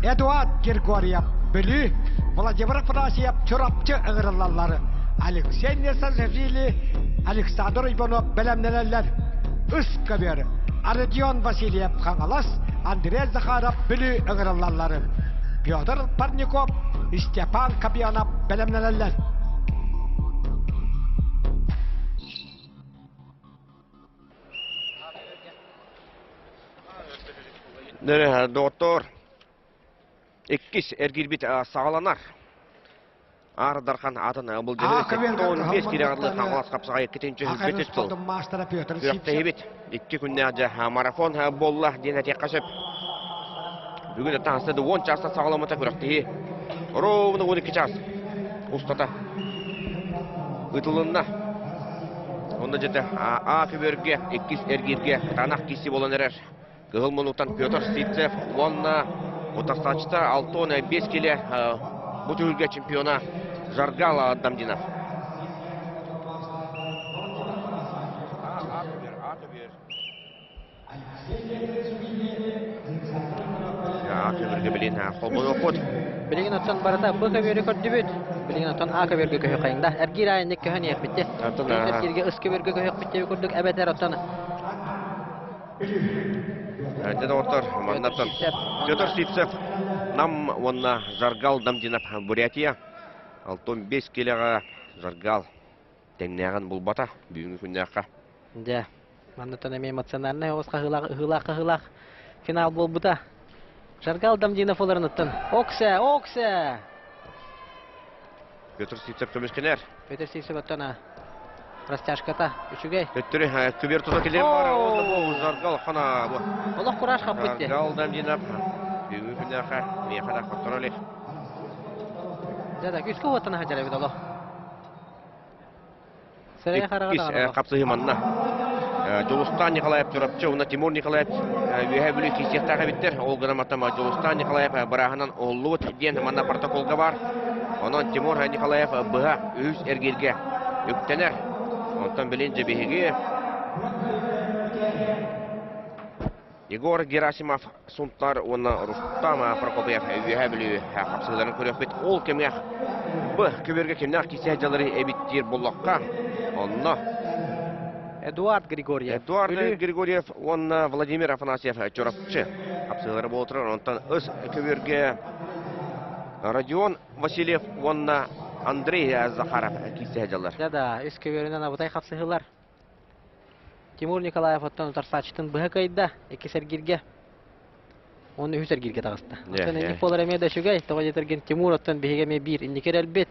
Эдуард Григорьев, Білі, Владимир Фрасиев, Чурапчы ыңырылалары. Алексей Несажили, Александр Иванов, Белемнелелер, Үскөбер, Родион Васильев, Хангалас, Андрей Захаров, Білі ыңырылалары. Петр Парников, Степан Кабьянов, Белемнелелер. Доктор, ikkis ergirbit sağlanar. Ardarkan adına бұл жерде 15 килограммлы қаңғалас қапсаға екетінші хүлбетет бұл. Күректі ебет, 2 күнне марафон болла ден әтек қашып. Бүгін таңсыды 10 часта сағаламыта күректі. Ровны 12 час. Ұстата. Үтілінна. Онда жеті Акыберге, 2 эргирге танақ кесі болан әрер. Гылмынуқтан Петр Сипсев, онна Отастачта 6-5 келе бұтүлге чемпиона Жаргал Дамдинов. Акыберге білін қолбын оқыд. Білген отсан барыта бұқы көрді бүт. Білген отсан Акыберге көйі қайында. Әргер айындық көйін еқ бітті. Әргерге ұскыберге көйі бітті көрдік әбәтер оттаны. Деді ортар, маннаптан Петр Сипсев, нам онна Жаргал Дамдинов Бурятия. 6-5 келеға Жаргал тәңнәғын бұл бата, бүйінгі күннәққа. Да, маннаптан әме эмоционарны оғызға хылақ финал бұл бұта. Жаргал Дамдинов оларын ұттын. Окса! Петр Сипсев көмескенер. Петр Сипсев оттана. Растяжката, үшігей. Өттірі, көбер тұза келер бар, олды бұл Жаргал қана бұл. Олық құраш қап бітті. Жаргал Дамдинов, бүйінгі күннәққа, мейқада қақтыр олек. Жада, күскі оттана хажар әбет олық. Сәрәй қарағада ғана. Қапсығы манна. Жолустан Николаев тұрапчы, оны Тимур Николаев өйәбілі кейсектағы біттер. Ол ғанаматтама Жолустан Николаев барағынан олуыт ден манна протоколға бар. Онон Тимур Николаев быга үз эргирге үктенер. Онтан билинже биһиги Егор Герасимов сунтар оны Рустам Прокопьев үйе білі қапсыларын көрек бет. Ол кемге бұ көберге кемнер кесе жалары әбіттер болаққа. Онны Эдуард Григорьев, оны Владимир Афанасьев чорапчы қапсылары болтырыр. Онтан үз көберге Родион Васильев, оны Андрей Захаров кесе жалар. Да, үз көберінен абытай қапсығылар. Тимур Николаев оттан утарсачтын быһа кайда, эки сергирге. Оны үз сергирге тагысты. Оттан эник болар эме да шугай, тога жетерген Тимур оттан биһиге ме бир, инникер элбет.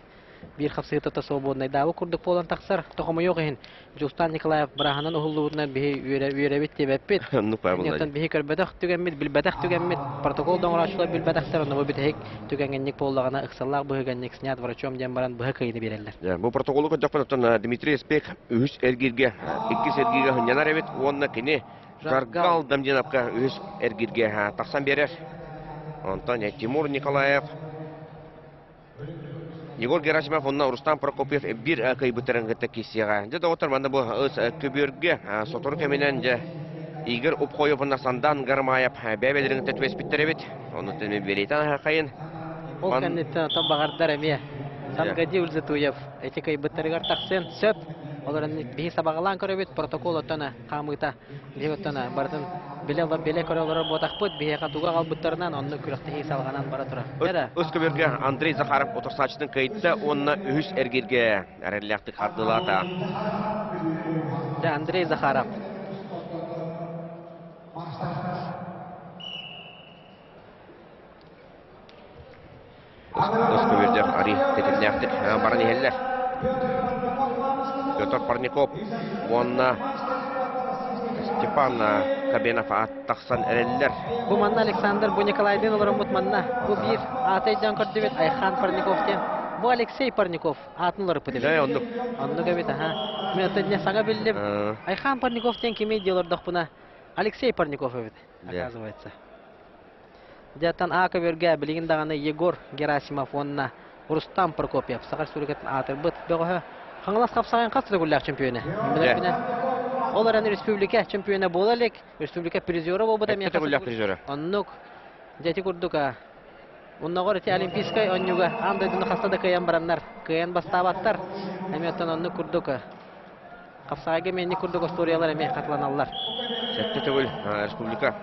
Бир хапсыгыта та свободный дабы курдук болан таксар, тохома yok ehen. Жустан Николаев браһанан ухуллуутнан биһи үйрәбит тебеппит. Ну правильно. Оттан биһи көрбәдәк түгәнмит, билбәдәк түгәнмит. Протокол доңрашла билбәдәктер, оны бу битек түгәнгәнник боллагына ыксаллак быһыганник снят врачом ден баран быһа кайны бирәләр. Бу протоколы көтөктөн Дмитрий Спек үз эргирге, икки сергирге хынянар эбит, онна кини Жаргал Дамдиновка үз эргирге таксан берер. Онтан Тимур Николаев, Егор Герасимов, онна Рустам Прокопьев бир кайбытереңгетте кисега. Жада отурманда бу өз көбөргө сотор кеменен же Игорь Упхоевна Сандан Гармаев бәбелерин тетвес биттеребит. Оны теме беретан кайын. Ол кәннеттен ата багардар эме. Самгади Ульзатуев эти кайбытергар таксен сөп. Оларын бии сабагалан көрөбүт протокол оттана камыта. Бии оттана бардын беле көрөлөр ботакпыт бии катуга калбыттарынан онны күрөктө хей салганан бара тура. Өз көбөргө Андрей Захаров отурсачтын кайытта онна үз эргирге арелякты кардылата. Да, Андрей Захаров. Өз көбөрдер ари тетилнякты баран ehellер. Петр Парников, онна Степан Кабенов аттақсан әрелілер. Бу манна Александр Бу Николайден оларын бұт манна. Бу бир атайдан көрді бет Айхан Парниковтен. Бу Алексей Парников атын олары бұты бет. Да, онды. Онды көбет, аха. Мен өттедіне саңа білдім. Айхан Парниковтен кеме делордық бұна Алексей Парников өбет, оказывается. Жаттан ака берге білігін дағаны Егор Герасимов, онна Рустам Прокопьев. Сағар сүрекетін атыр бұт. Беғі Хаңлас қапсаған қасты гуллах чемпионы. Олар республика чемпионы болалек, республика призеры бол бұда мен қасты. Оннук, жәті күрдіка. Оннағыр әте олимпийскай оннуға андайдыны қастада каян бараннар, каян бастабаттар. Әметтен оннук күрдіка. Қапсағайға менні күрдік историялар әме қатланалар. Сәтті түгіл республика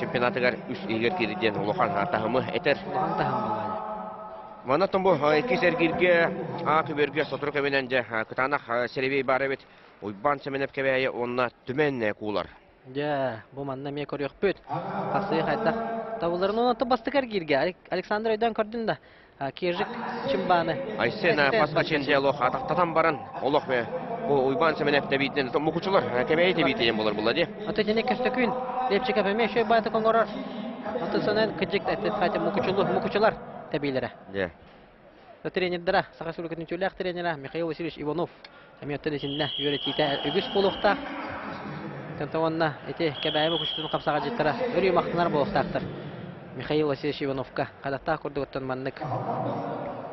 чемпионатығар үш егер кереден ұлыған артағымы әтер. Ұлыған тағым болайы. Манаттан бу эки сергирге көбөргө сотур кеменен же кытанак серебей бар эбит. Уйбан семенеп кебейе онна түмен куулар. Ja, bu manna me көрөк бүт. Тасы хайда. Тавуларын онаты бастыкар кирге. Александр Айдан көрдүн да. Кежик чимбаны. Айсена паскачен диалог атактан баран олох бе. Бу уйбан семенеп тебитен мукучулар кебей тебитен болор булади. Ата дене көстөкүн. Лепчик апеме шөй байты коңорор. Ата сонен кыжык айтып хатя мукучулар табилере. Да. Тренердера, Сахасулыкатын чулак тренера Михаил Васильевич Иванов. Аметтен исинне юретите үгүс болукта. Тантаванна эти кебайбы күчтүн капсага жеттера. Өрүй мактанар болуктактыр. Михаил Васильевич Ивановка кадатта курдуктан маннык.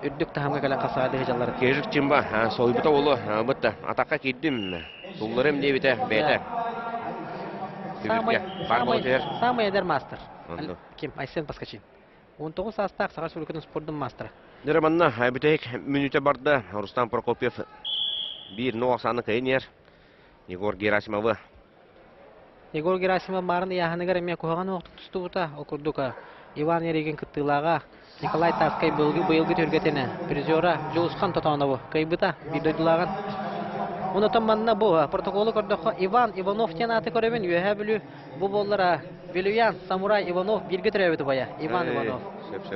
Үрдүк тахамга калан капсага жаллар. Кежик чимба сойбута болу бутта атакка киддим. Тулларым дебите бете. Самый эдер мастер. Ким? Айсен Паскачин. 19 састак Сахасулыкатын спорттун мастера. Нерманна битек минуте барда Рустам Прокопьев бир ноосаны кайнер. Егор Герасимов. Егор Герасимов барын яханыгар эме койган укту тустубута окурдука. Иван Ереген кыттылага Николай Таскай быйылгы төргетене призера Жолусхан Татанову кайбыта бидойдулаган. Онотон манна бу протоколу көрдөхө Иван Иванов тен аты көрөбүн үйө билүү бу боллара Белуян Самурай Иванов бирге төрөбүтү бая Иван Иванов.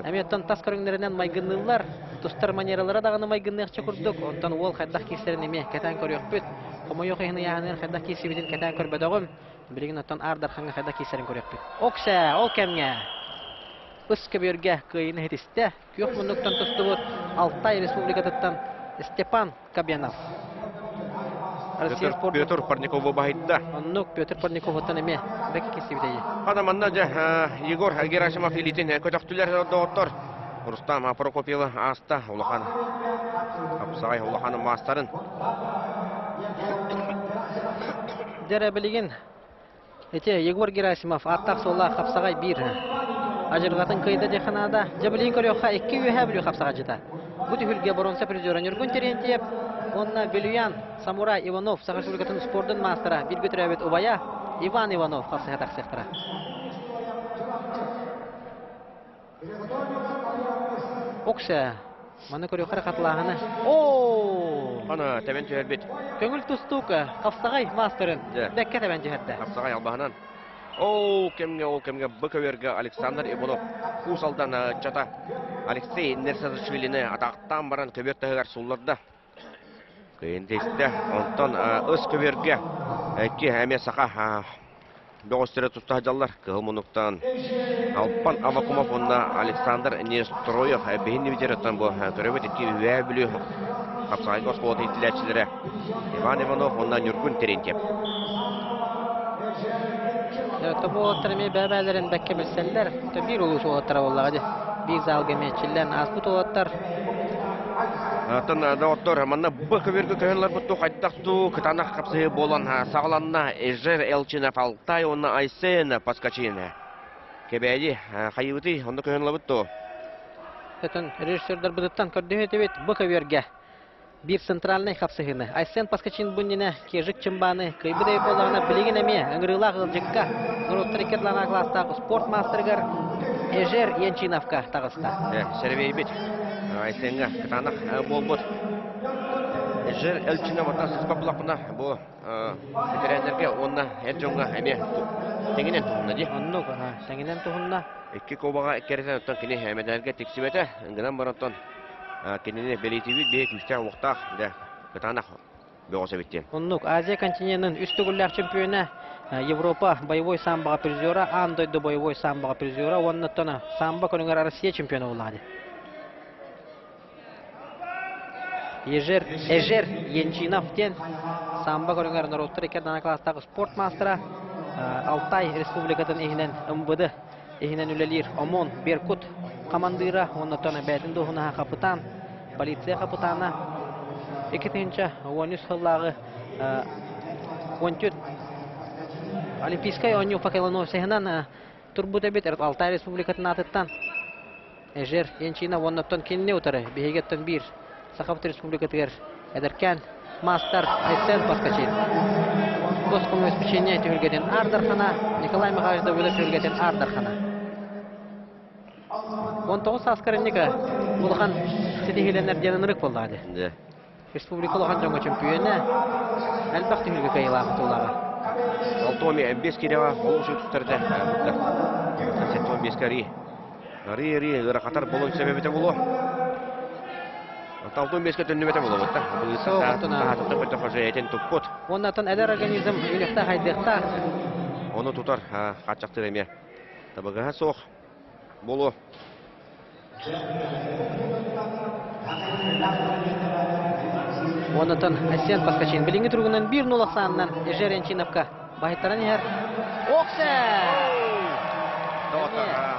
Әметтен тас көріңдерінен майгыннылар, тұстар манералары дағаны майгыннықчы күрдік. Онтан ол қайдақ кейсерін еме кәтән көрек бүт. Қомы yok еғіні яғыныр қайдақ кейсерін кәтән көрбедіғым. Білігін оттан ардар қаңға қайдақ кейсерін көрек бүт. Оқша, ол кәмге. Үскі бөрге қиыны хетісті. Күйек мұндықтан тұсты бұд. Алтай республикатыттан Степан Кабенов. Петр Парников бахидда. Оннук Петр Парников оттан еме. Бәкі кейсі бітейі. Адаманда Егор Герасимов илитин көтөктүлөр доктор. Рустам Прокопьева аста улахан Апсагай улаханы мастарын. Дере билигин. Егор Герасимов аттак солла Хапсагай 1. Ажыргатын кыйда деханада жабилин көрөкка 2 үһә билүү Хапсага жыта. Бу түһүлгө боронса призерен үргөн терентиеп, онна Белюян Самурай Иванов Сахашулгатын спорттун мастера бир götүрөбөт Убая Иван Иванов Хапсага таксыктыра. Окса маны көрөккө катлаганы. Аны тәбен төһөрбит. Көңүл тустука Хапсагай мастерын бекке тәбен җиһәддә. Хапсагай албаһынан. Кемге Быковерге Александр Иванов. Усалдан чата Алексей Нерсазашвилини атактан баран көбөк тәгәр сулларда. Кыйындысты онтон өс көбөргө ки әме сака бөгөстөрө тустажаллар кылмунуктан Алпан Авакумов онна Александр Нестроев бейни ветеран бу төрөбөт ки вәбилү Хапсагай господ итләчләре Иван Иванов онна Нургун Терентьев. Тобу оттырмы бәбәләрен бәккә белсәләр, бер улуш оттыра буллагы. Бик залга мәчилләр азбут оттар. Атын доктор манна Быковерге көһөнләр буту кайттакту кытанак капсы болан сагланна Эжер Элчинов Алтай онна Айсен Паскачина. Кебәди хайыты онда көһөнләр буту. Атын режиссерлар бутуттан көрдөһөт бит Быковерге. Bir центральный хапсыгыны. Айсен Паскачин буннина кежик чымбаны кыйбыдай боларына билеген эме ыңгырыла кылжыкка. Нуруттарикетлана класстагы спорт мастергар Эжер Янчиновка тагыста. Сервей бит. Айсенга кытанак болбут. Эжер Элчинов атасы баблакына бу ветераннарга онна эрҗонга эме теңенен тугунна ди. Оннук теңенен тугунна. Икки кобага керетен оттан кини хәмәдәргә тексибете. Ингенан бараттан Кенене белитивит бек үстә вакта да кытанак бөгөсө битте. Оннук Азия континентының үстүгүлләр чемпионы, Европа боевой самбо призера, Андойдо боевой самбо призера, оннан самбо көрүнгөр Россия чемпионы булды. Эжер Янчинов тен самбо көрүнгөр Нуруттарикетлана класстагы спорт мастера, Алтай республикадан игенен МВД игенен үлелир Омон Беркут командира, оннан бәтин дохуна капитан, полиция капитаны. Екетинче Вонюс хыллагы Вонтют Олимпийская оню факелону сехнан турбута бетер Алтай республикатын атыттан Эжер Янчина оннан кенне утары бегеттен бир Сахават республикатыгер эдеркен мастер Айсен Паскачин. Госкому обеспечение тюргетен Ардархана, Николай Михайлович Давыдов тюргетен Ардархана. Он тоғыз аскарынника улахан сетихиленер дененрик боллады. Республика улахан жоңга чемпионы әлбәқті хүлгі кайылағы толағы. Алтоми Бескирева олушу тұттарды. Сеттон Бескари. Ри ырақатар болуын себебеті болу. Алтон Беске түннебеті болу. Тағатықты көтті қожа етен тұппот. Оннатын әдер организм үліқта қайдықта. Оны тұтар қатшақтыр әме. Табығыға соқ болу. Оннатын Айсен Паскачин. Білінгі тұрғынан 1-0 санынан Эжер Янчиновка. Бахиттаран егер. Оқсы!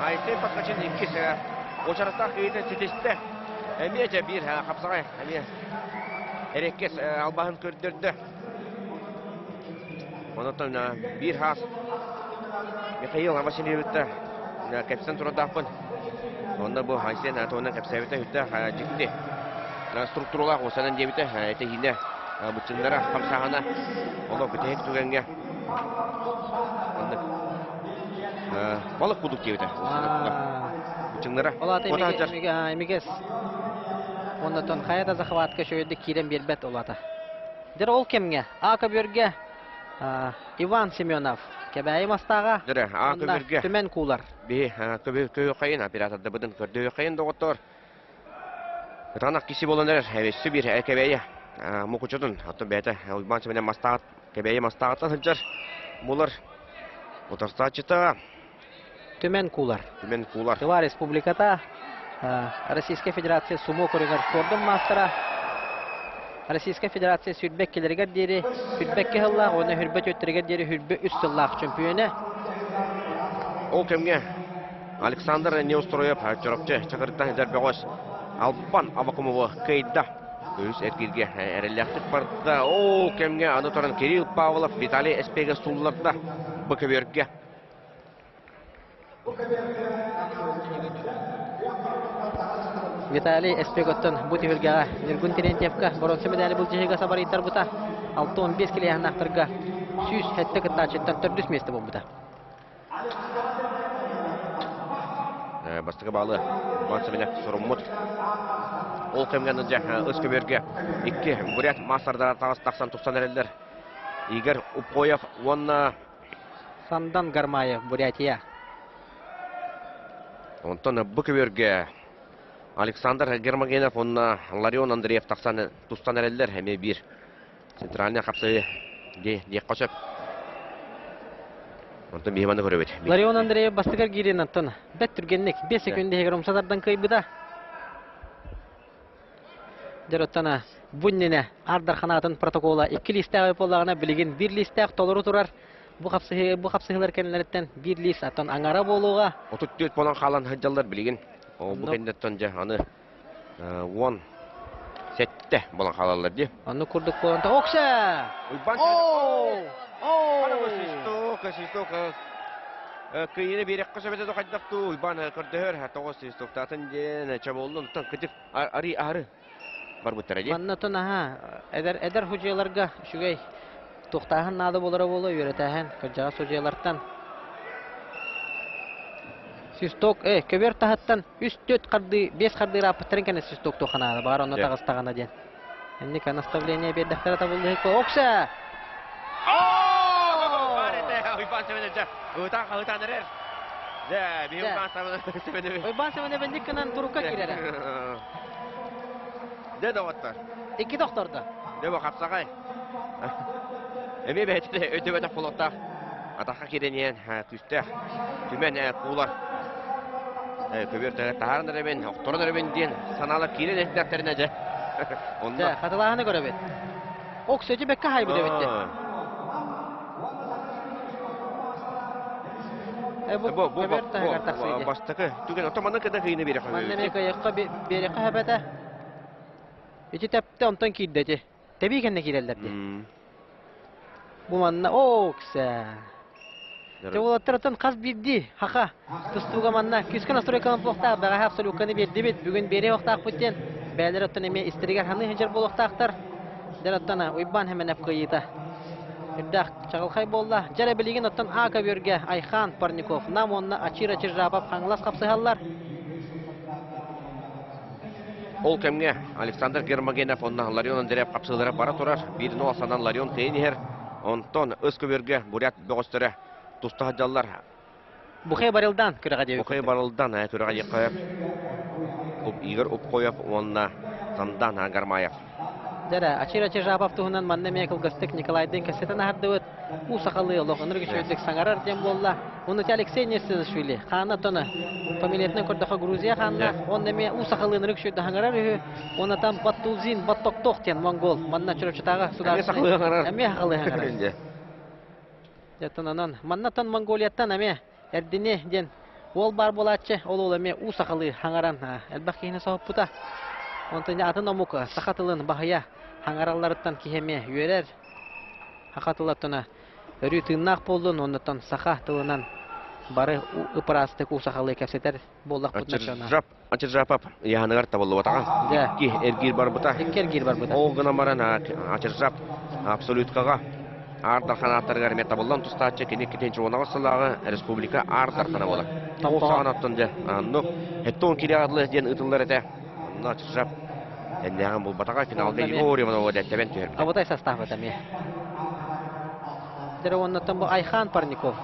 Айсен Паскачин ikisi Oçarıstaq qeydə titişdi. Əmiyəcə bir Xapsağay әреккес албағын көрдірді. Онытын bir has Михаил Васильевичті кәпсен тұрадақпын. Онда бұл Айсен атуынан кәпсәбеті үтті жікті. Структуралақ осанын дебіті әті хине бұтчындары Xapsağana олар күтәйік түгенге. Балық бұдық дебіті. Бұтчындары. Олаты емегес. Оннан хаята захватка шөйді кирен бербет олата. Дер ол кемге? Акаберге Иван Семенов. Кебәйі мастаға. Дер Акаберге. Түмен кулар. Бе көбі қайын операторды бұдын көрді қайын доғыттыр. Танақ кесі болындар әвесі бір кебәйі мұқычыдың. Атын бәті Иван Семенов мастағыт. Кебәйі мастағыттан хыджар. Бұлар отырста чытыға. Түмен кулар. Түмен кулар. Тыва республиката Российская Федерация сумо көрігер спордың мастера. Российская Федерация сүрбек келергер дері, сүрбек кехыллақ, оны хүрбет өттіргер дері хүрбе үст сыллақ чемпионы. Ол кемге Александр Неустроев чорапчы чакырттан дәрбегос Албан Абакумова кайда өз эргирге әрелләктик барды. О, кемге аны торан Кирилл Павлов, Виталий Эспеге сулларда Бөкеберге. Виталий Эспеготтон бу тигергага Нургун Терентьевка бронза медали бул жега сабариттар бута. 6-15 киле нактырга сүз хетте кытачыттан 4 месте болбута. Бастыгы балы Бансабелек Суруммут. Ол кемген Өскөберге 2 бурят масарда тагыс таксан туксан эрелдер. Игорь Упоев, онна Сандан Гармаев, Бурятия. Онтон Бөкеберге Александр Гермогенов, онна Ларион Андреев таксан тустан эрелдер хеме бир. Центральный капсы де кошып. Онтон бейманы көрөбөт. Ларион Андреев бастыгар кирен аттан. Бет түргенник 5 секунде хегером садардан кайбыда. Жароттана Буннине Ардарханатын протокола 2 листагы боллагына билеген 1 листаг толору турар. Бу капсыгылар кенелерден 1 лист аттан аңара болууга. 34 болан калан хыджаллар билеген. О бу кендеттен же аны 10 сетте болан калалар ди. Аны курдук болонда окса. Кашисток кыйыны берек кошабеде кайдапту. Уйбан көрдөр 9 стоктатын же чаболдун тан кытып ари ары бар буттара ди. Маннатын эдер хуҗаларга шугай токтаһын нады болары болу үйрәтәһен кырҗага хуҗалардан. Систок көбер тахаттан 3-4 карды 5 карды рапорттарын кene систок тохана бар аны тагыстагана ден. Энди наставление бердәфтәр табылды окса. Уйбан семене бендикканан турукка кирәләр. Де даваттар. 2 докторда. Де бу капсагай. Эме бетте өтөбөтө флотта. Атака киренен күстә. Түмен кулар. Көбөртө таарында мен, окторда мен ден санала кирен эттектерине же. Онда хаталааны көрөбөт. Оксөжү бекке хайбы дебетти. Бу бастыкы түген отоманын кыда кыйны бере кой. Манне кайыкка бере кабата. Ичи тепте онтон кийдети. Теби кенне кирелдер ди. Бу манна окса. Теволаттыртын каз бидди. Хака. Тустуга манна кискен астройкан блокта бага абсолютканы берди бит. Бүгүн бере октак буттен. Бәлерөттөн эме истиригер ханы хежер болоктактар. Дераттана уйбан hemen апкыйта. Ирдак чагылхай болла. Жара билеген оттан ака берге Айхан Парников нам онна ачира чиржапап хаңлас капсыгаллар. Ол кемге Александр Гермогенов онна Ларион Андреев капсыгалары бара турар. 1-0 санан Ларион Тейнихер. Онтон Өскөберге бурят бөгөстөрө туста хаджаллар. Бухай барылдан көрөгө деп. Бухай барылдан көрөгө якып. Игорь Упоев онна Сандан Гармаев. Жара ачира чиржапап туһунан манна мекел гастык Николайдын кассетаны хардыбыт. У сакалы логыныр кечөйдүк саңарар дем болла. Уну Алексей Несишвили хана тона фамилиятны көрдөкө Грузия ханна он эме у сакалыныр кечөйдү хаңарар үһү. Оны там Баттузин Баттокток тен монгол манна чырчытага судар. Эме сакалы хаңарар. Жатанан манна тон Монголияттан эме эрдине ден ол бар болачы ол эме у сакалы хаңаран элбакыны саппута. Онтон атын омук сахатылын бахая хаңаралларыттан кихеме үйерер. Хакатылаттына өрүтүннак болдун, онтон саха тылынан бары упрасты кусахалы кепсетер болдак бутначана. Ачыржапап яһаныгар табылды батага. Ки эргир бар бута. Эргир бар бута. Ол гына марана ачыржап абсолюткага Ардарханаттар гармет табылдан тустачы кене кетенчи онагысылагы республика Ардархана болот. Ол саганаттан же ну хеттон кирядлы ден ытыллар эте. Начрап. Эннеган бул батага финалда Егорьев менен одеттебен түр. Абытай состав этеме. Деревоннан бу Айхан Парников.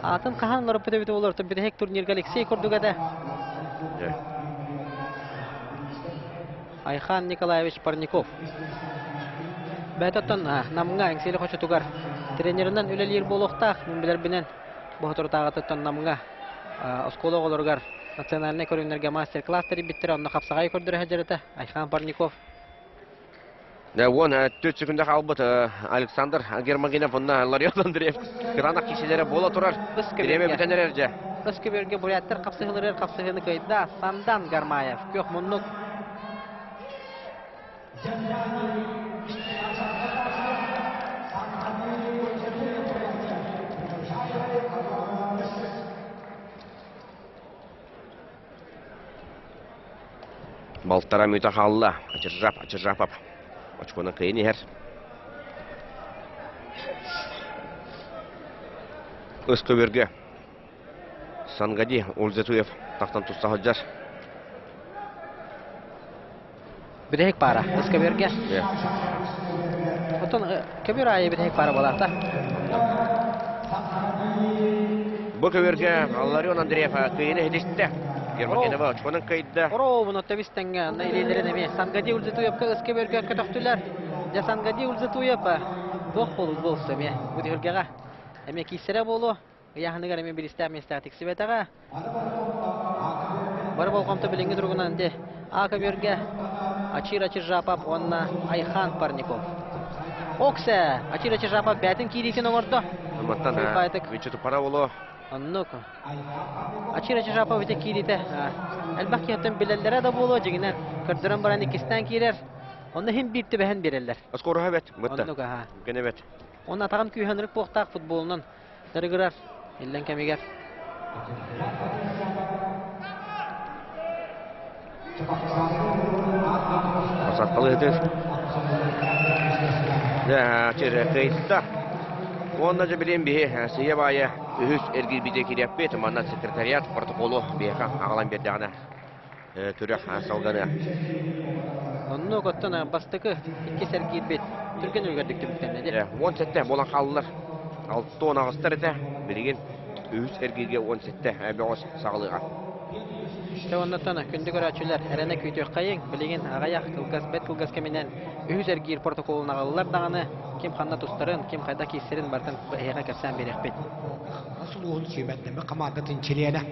Атын каханлар педебит болор, бедек турнирге Алексей Курдугада. Айхан Николаевич Парников. Бәтәттән намга әңселе хоча тугар. Тренерынан үлелер болохтак, мен билер бинен бу тортагаттан намга оскологолоргар национальный көрүнөргө мастер-класстары биттер, аны капсагай көрдүрө хажырыта Айхан Парников. Да вон 4 секунда калбыт Александр Гермогенов онна Ларион Андреев. Гранак кишилери боло турар. Биреме бүтөнөр же. Öskebirge buryattır kapsıhını kayıtda Sandan Garmayev. Kök munnuk. Балтара мүйті қалла. Ачыржап. Очконың қиын ехер. Өскөберге. Сангади Ользетуев тақтан тұста ходжар. Бірек пара. Öskebirge. Otun köbür ayı birek para bolaqta. Бұл көберге Алларион Андреев қиыны хедесті. Ермакенова очконың қайдда. Oro bunu tebistenge neylilerin emi. Sangaди Ользетуев Öskebirge kötöktüler. Ja Sangaди Ользетуев doq boluz bolsa me. Bu dihirgega. Emi kisere bolu. Яхныгар мен билистә местатик сибетага. Бар болғамты билинге тургунан де. Акаберге Ачир Жапап онна Айхан Парников. Окса Ачир Жапап бәтин киритен оңорды. Маттан вичету пара болу. Аннук. Ачир Жапап вите кирите. Әлбәки хәттен билелләре дә болу жигенә. Кырдырын баран икистән кирер. Онны һәм битте бәһен бирелләр. Аскору бет. Аннук ха. Гене бет. Онна тагын күйһәнрек поқтак футболның. Дәргәрәр. Иллән кемигәр. Асат кылыды. Да, чире кайста. Онда же билем бие, сия бая, үз эргил биде кирәп бет, манна секретариат протоколы бияка агалан бердәгәнә. Төрә салганы. Онны коттана бастыкы 2 сәргит бет. Түрген үлгәрдек дип Е, 17 болан халлар. 6 тонн агыстыр ите, билеген үз эргилге 17 бәгос сагылыга. Тәвәннәтәне күндә көрәчүләр әрәнә көйтөк кайын билеген агаяк кылгас кеменән үз эргир протоколын агаллар даганы кем ханна тустарын, кем кайда кисерин бартын яга кәсән берек бит. Asıl oğul söybәтләме команданың чилене.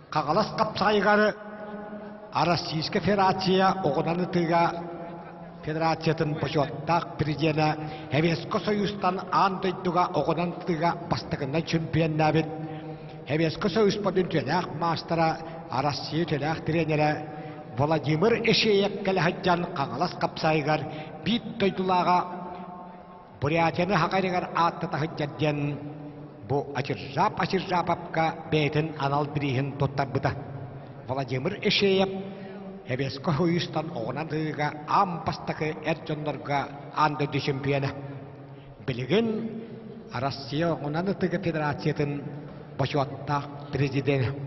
Кагалас капсайгары Российская Федерация оғынан тыга Федерациятын почоттақ президиена Хевеско Союзтан андойдуга оғынан тыга бастығына чемпионна бет. Хевеско Союз подын төләқ мастера Россия төләқ тренері Владимир Эшеек кәліхаттан қағалас қапсайғар бит тойдулаға Бурятияны хақайрығар атты тахыджадден бұ Ачыржапапқа бәйтін анал бірейін тоттар бұда. Владимир Эшеев Хевеско Союзтан оғынан тыға ампастақы әрджонларға андойды чемпионы. Білігін Россия оғынан тыға федерациятын почоттақ президент.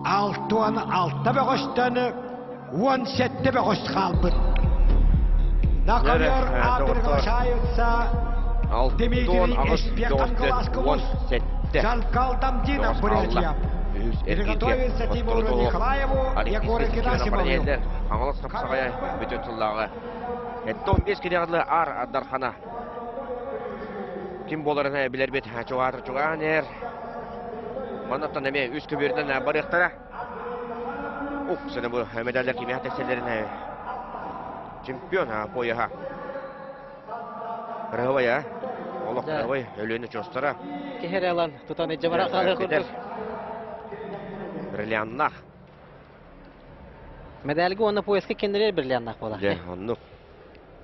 Altı altta beğoştanı 17 beğoş kalbır. Nakalıyor Evet, Adil doktor. Glaşayıtsa 6 Dimitri ağustos Espiyakan Galaskobus 17. Жалкал Дина Бурятия. Приготовился Тимуру Николаеву, Егору Герасимову. Аңылыс қапсағая бүтін тұллағы. 15 кедеғыдлы ар Дархана. Ким боларына білер бет жоғатыр жоған ер. Манаттан әме үз көберден бар ектара. Сені бұл медалдар кеме тәкселеріне чемпион пойыға. Рығывай, олық рығывай, өлені жостара. Кехер алан тутан эджабара калыр курдук. Бриллианнах. Медальге оны поездка кендерер бриллианнах бола. Же, оннук.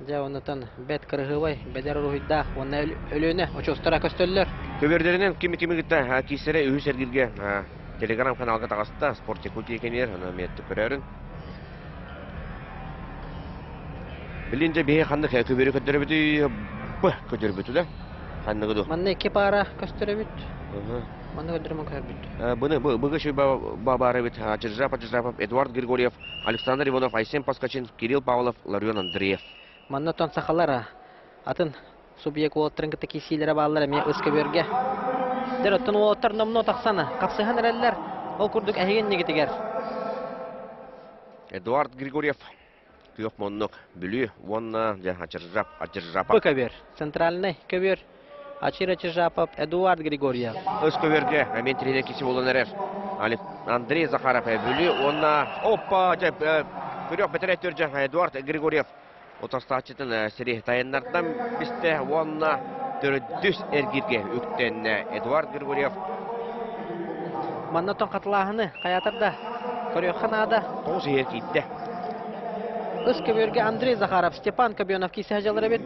Же онутан бет кырыгыбай, бедер рухидда, оны өлөнө очостара көстөллөр. Көбердерінен кими-кими гитта кисере үйі сәргілге телеграм каналға тағасында спорт секунд екенер, оны метті көрерін. Білінже бейе қандық көбері көттері біті, бұ көттері біті да? Қандығы ду. Манна эки пара көстөрө бүт. Манна көдөрмөн көр бүт. Бұны бұғы шүй бабары біт, Чижрапов, Эдуард Григорьев, Александр Иванов, Айсен Паскачин, Кирилл Павлов, Ларион Андреев. Манна тон сахалара атын субъект олоттарын кытта кисилere баллар эме ыска берге. Дер оттон олоттар номно таксана, капсыхан эреллер. Ол курдук әһеген негитигер. Эдуард Григорьев, Күйөк Моннук, Бүлі, Вонна, Чижрапов. Көбер, центральный көбер. Ачира Чижапов, Эдуард Григорьев. Өз көберге, мен тренер кесі болын әрер. Андрей Захаров, Бүлі, Онна, опа, көрек бітірет түрджі, Эдуард Григорьев. Отастачытын сері тайыннардан бісті, Онна, түрдіс әргерге үктен Эдуард Григорьев. Маннатон қатылағыны қаятырда, көрек ада. Тоғыз еркейді. Өз көберге Андрей Захаров, Степан Кобенов кесі ажалары бет.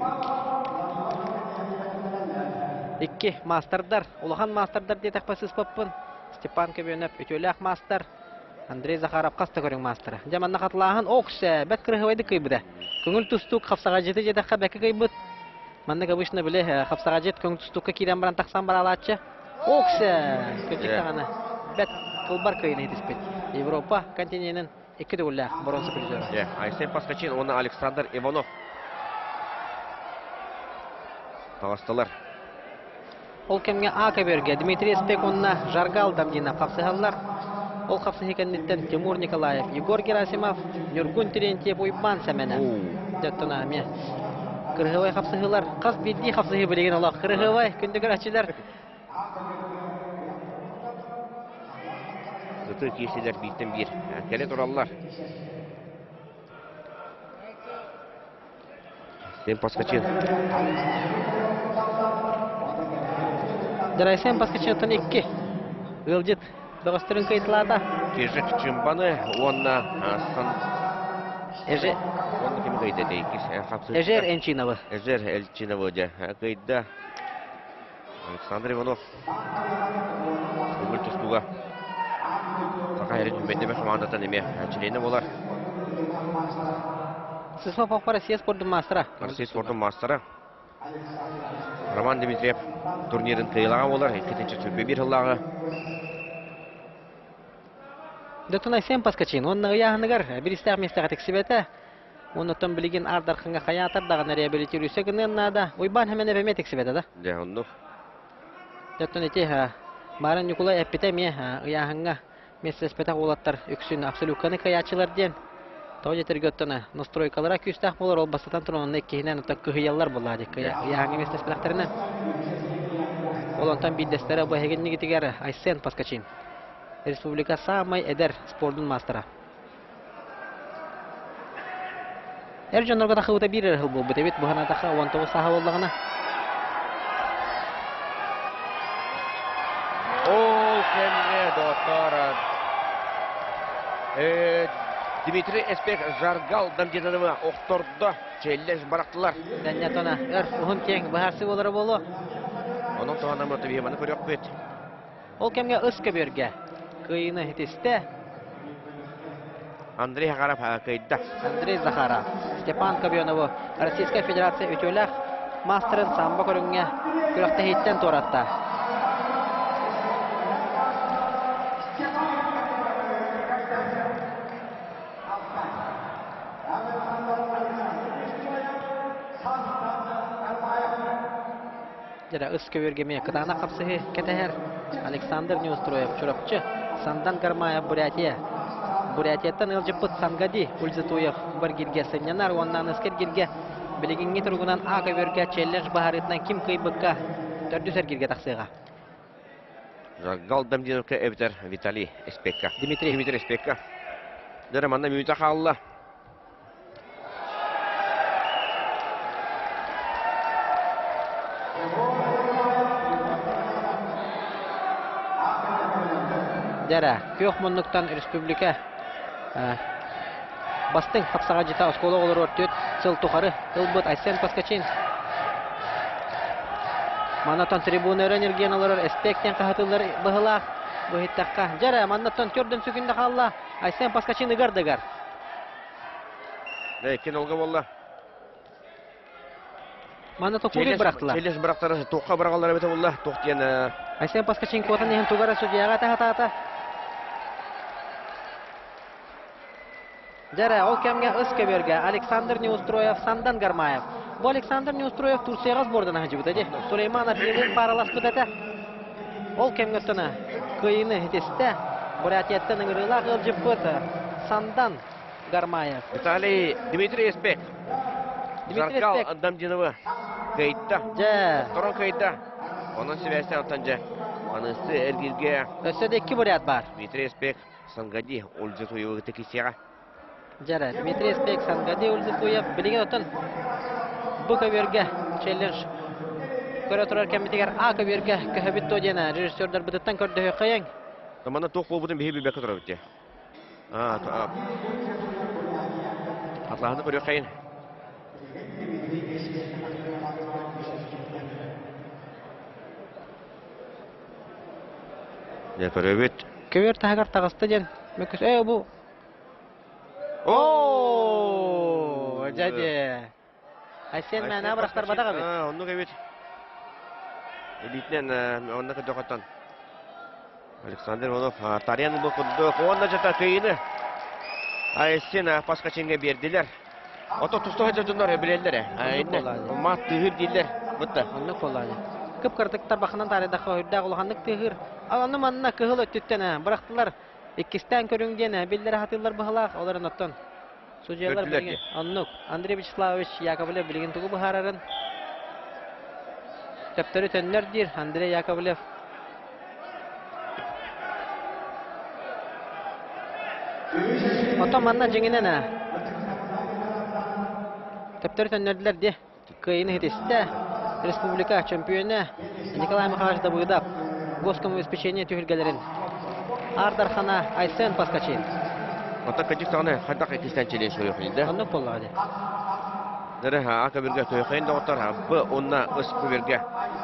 Икки мастердар, улахан мастердар дей тақпасыз поппын. Степан Кобенов, өтөлі мастер. Андрей Захаров қаста көрің мастера. Жаманна қатылағын оқсы, бәт кірғывайды көйбіді. Көңіл тұстук қапсаға жеті жетіққа бәкі көйбіт. Маннық обычно біле, қапсаға жет көңіл тұстуққа кейден баран тақсан бар алатшы. Оқсы, көтчек тағаны. Бәт қылбар көйіне етіспет. Европа континентінің екі дөлі бронза призері. Айсен Паскачин, оны Александр Иванов. Таластылар. Ол кемге ака берге Дмитрий Спек онна жаргал дамдина қапсығалар. Ол қапсығы кәнеттен Тимур Николаев, Егор Герасимов, Нюргун Терентьев ойбан сәмені. Жаттына ме. Кырғывай қапсығылар, қас бедді қапсығы білеген олақ. Кырғывай, күндігір әчілер. Зыты кешелер биттен бір. Кәле тұралылар. Айсен Паскачин. Айсен Паскачинтан 2. Ылжет. Дағыстырын қайтылада. Кежік Чымбаны, онна Эже. Онна кемі қайды дейкіз. Эжер Энчиновы. Эжер Эльчиновы де. Қайды. Александр Иванов. Үгіл тұстуға. Сақа әрі түмендеме шумандатан еме. Чилені болар. Сысма пақпа Россия спордың мастера. Россия спордың мастера. Роман Дмитриев турнирін қиылаға болар. Кетінші сөпе бір ғыллағы. Доктор Айсен Паскачин, онны ұяғынығар бір істәқ местіға тексібеті. Оны тұн білген ардарқынға қаятардағын реабилитирүйсе күннен ойбан әмен әпеме тексібеті да? Де, онды. Доктор Нете, барын Николай әппеті ме ұяғынға местес петақ олаттар үксін абсолютканы қаятшылар ден. Тау жетіргі өттіні настройкалара күстәқ болар, ол бастатан тұрын онны кейінен ұтақ күхиялар болады. Ұяғынғы местес петақтарынан. Ол онтан биддестері бұхегенні кетігер Айсен Паскачин. Республика самай эдер спордун мастера. Эржонорга тахыута бир эрхыл бол бетебет бухана таха 19 саха боллагына. Ол кемне доктор. Дмитрий Эспек жаргал дамдеданы окторда челлеш барактылар. Данятона эр ухун кең бахарсы болары болу. Оның туғанамы табиғаны көрек бет. Ол кемге ыска берге. Кыйыны хетесте. Андрей Захаров кайда. Андрей Захаров. Степан Кобенову. Российская Федерация өтөләк мастерын самбо көрүнгө күрөктө хеттен торатта. жара ыс көбергеме кытана капсыһы кетер. Александр Неустроев чурапчы. Сандан Гармаев Бурятия. Бурятияттан Элжипыт Сангади Ульзитуев бір гирге сынянар, оннан ыскер гирге билигинги тургунан А көберге челлендж бахарытынан ким кыйбыкка төрдүсер гирге таксыга. Жагал Дамдиновка эбитер Виталий Эспекка. Дмитрий Эспекка. Дәрі манна мүйті қалла. Дәрі, көк мұнлықтан республика бастың қапсаға жита осколы олар өртет сыл тұқары ұлбыт Айсен Паскачин. Манатон трибуна өрен олар эспектен қағытылар бұғылақ бұхиттаққа. Дәрі, манатон көрден сүкінді қалла Айсен Паскачин ұғар-дығар. Кен олға болла. Манатон көйлік бірақтылар. Челес бірақтары тоққа бірағалар әбеті болла. Тоқтен... Айсен Паскачин көтін ехін туғара судияға тағата-ата. Дәрі, ол кәмге ұс көберге Александр Неустроев, Сандан Гармаев. Бұл Александр Неустроев Турцияға сбордан ағып өтеді. Сулейман Афилин паралас бұтады. Ол кәмге тұны көйіні етесті. Бурятияттан ұңырылақ ұлжып бұты. Сандан Гармаев. Виталий Дмитрий Эспек. Жаркал Дамдинова кайытта. Тұрын кайытта. Оның себәсі антанжа. Анысы әргелге. Өседі 2 бурят бар. Дмитрий Эспек Сангади Ульзитуевы текесеға. Жара, Дмитрий Эспек Сангади Ульзитуев білеген отын бұл көберге челлендж көрі тұрар кәмітегер А көберге көбітті одена режиссердар бұдыттан көрді қайын. Таманда тоқ бол бұдың бейбі бәкі тұрар бітте. Атлағаны көрі қайын. Не көрі бет. Көбер тағар тағысты ден. Мөкіс, бұл. Ооо, жаде. Айсен мәні абырақтар бадаға бет. Оны көбет. Элитнен онына көді қоттан. Александр Иванов Тарьян бұл құдды. Онына жата көйіні. Айсен Паскачинге берділер. Ото тұстығы жадынлар білелдері. Мат түйір дейлер. Бұтты. Онны қолады. Кып кырдыктар бақынан таридаққа үрдәқ ұлғанлық түйір. Аланы манына кығыл өттіттені. Бірақтылар. Иккистен көріңдені. Білдері хатылар бұғылақ. Оларын оттан. Судьялар білген. Оннук. Андрей Вячеславович Яковлев білген тұғы бұхарарын. Төптері төннер дир. Андрей Яковлев. Оттан манна жеңінен. Төптері төннерділер де. Кайыны хетесті. Республика чемпионы Николай Михайлович Давыдов. Госкому обеспечение тюхельгалерин. Ардархана Айсен Паскачин. Ота кәдік сағына қайдақ екістен челен шөй өқейді. Онны қолады. Дәрі ақа бірге тойқайын да оттар. Бұ онна ұс көберге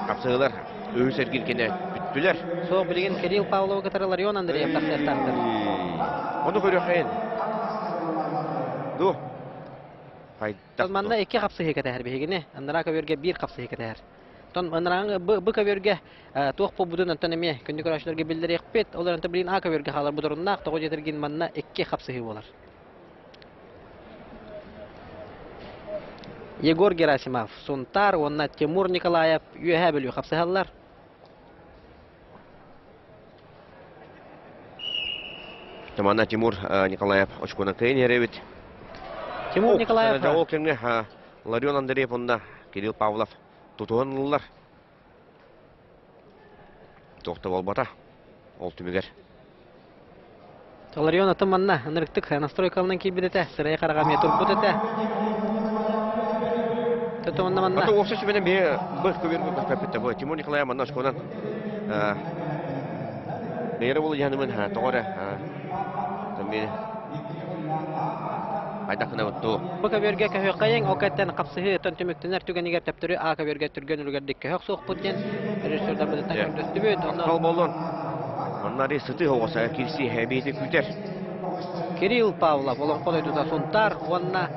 қапсығылар өз әргелкені бүттілер. Соқ білген Кирилл Павлов катары Ларион Андреев тақсыртақтыр. Оны көрі өқейін. Ду. Тозманда 2 қапсы хекетәр бігіне. Аннара көберге 1 қапсы хекетәр. Тон аннараңы бұ көберге тоқ по бұдын антон еме. Күнді көрашыларға білдері екпет. Олар анты білген А көберге қалар бұдырыннақ. Тоғы жетірген манна 2 қапсы хек болар. Егор Герасимов, Сунтар, онна Тимур Николаев, үйәһә білу қапсы халлар. Тамана Тимур Николаев очкуна кайын еребет. Тимур Николаев. Ол кемге Ларион Андреев онда Кирилл Павлов тутуғанлылар. Тоқты болбата. Ол түмегер. Ларион атын манна анырықтық настройкалынан кейбедеті. Сырайы қарағамия тұрбыт еті. Тұты манна манна. Аты оқсы сүбенен бір көбергі көпетті бұл. Тимур Николаев манна очкунан Нейрі болы жанымын тоғыры. Айдақына бұтту. Бұл көберге көйі қайын, оқайттан қапсығы тон түміктінер түгенігер тәптірі А көберге түрген үлгердік көйіқ соқ бұттен. Режиссердан бұдыттан көрдісті бөт. Қал болын. Оннары сұты оғаса келсі әбейді күтер. Кирилл Павлов, олың қол өйтуza Сунтар, онна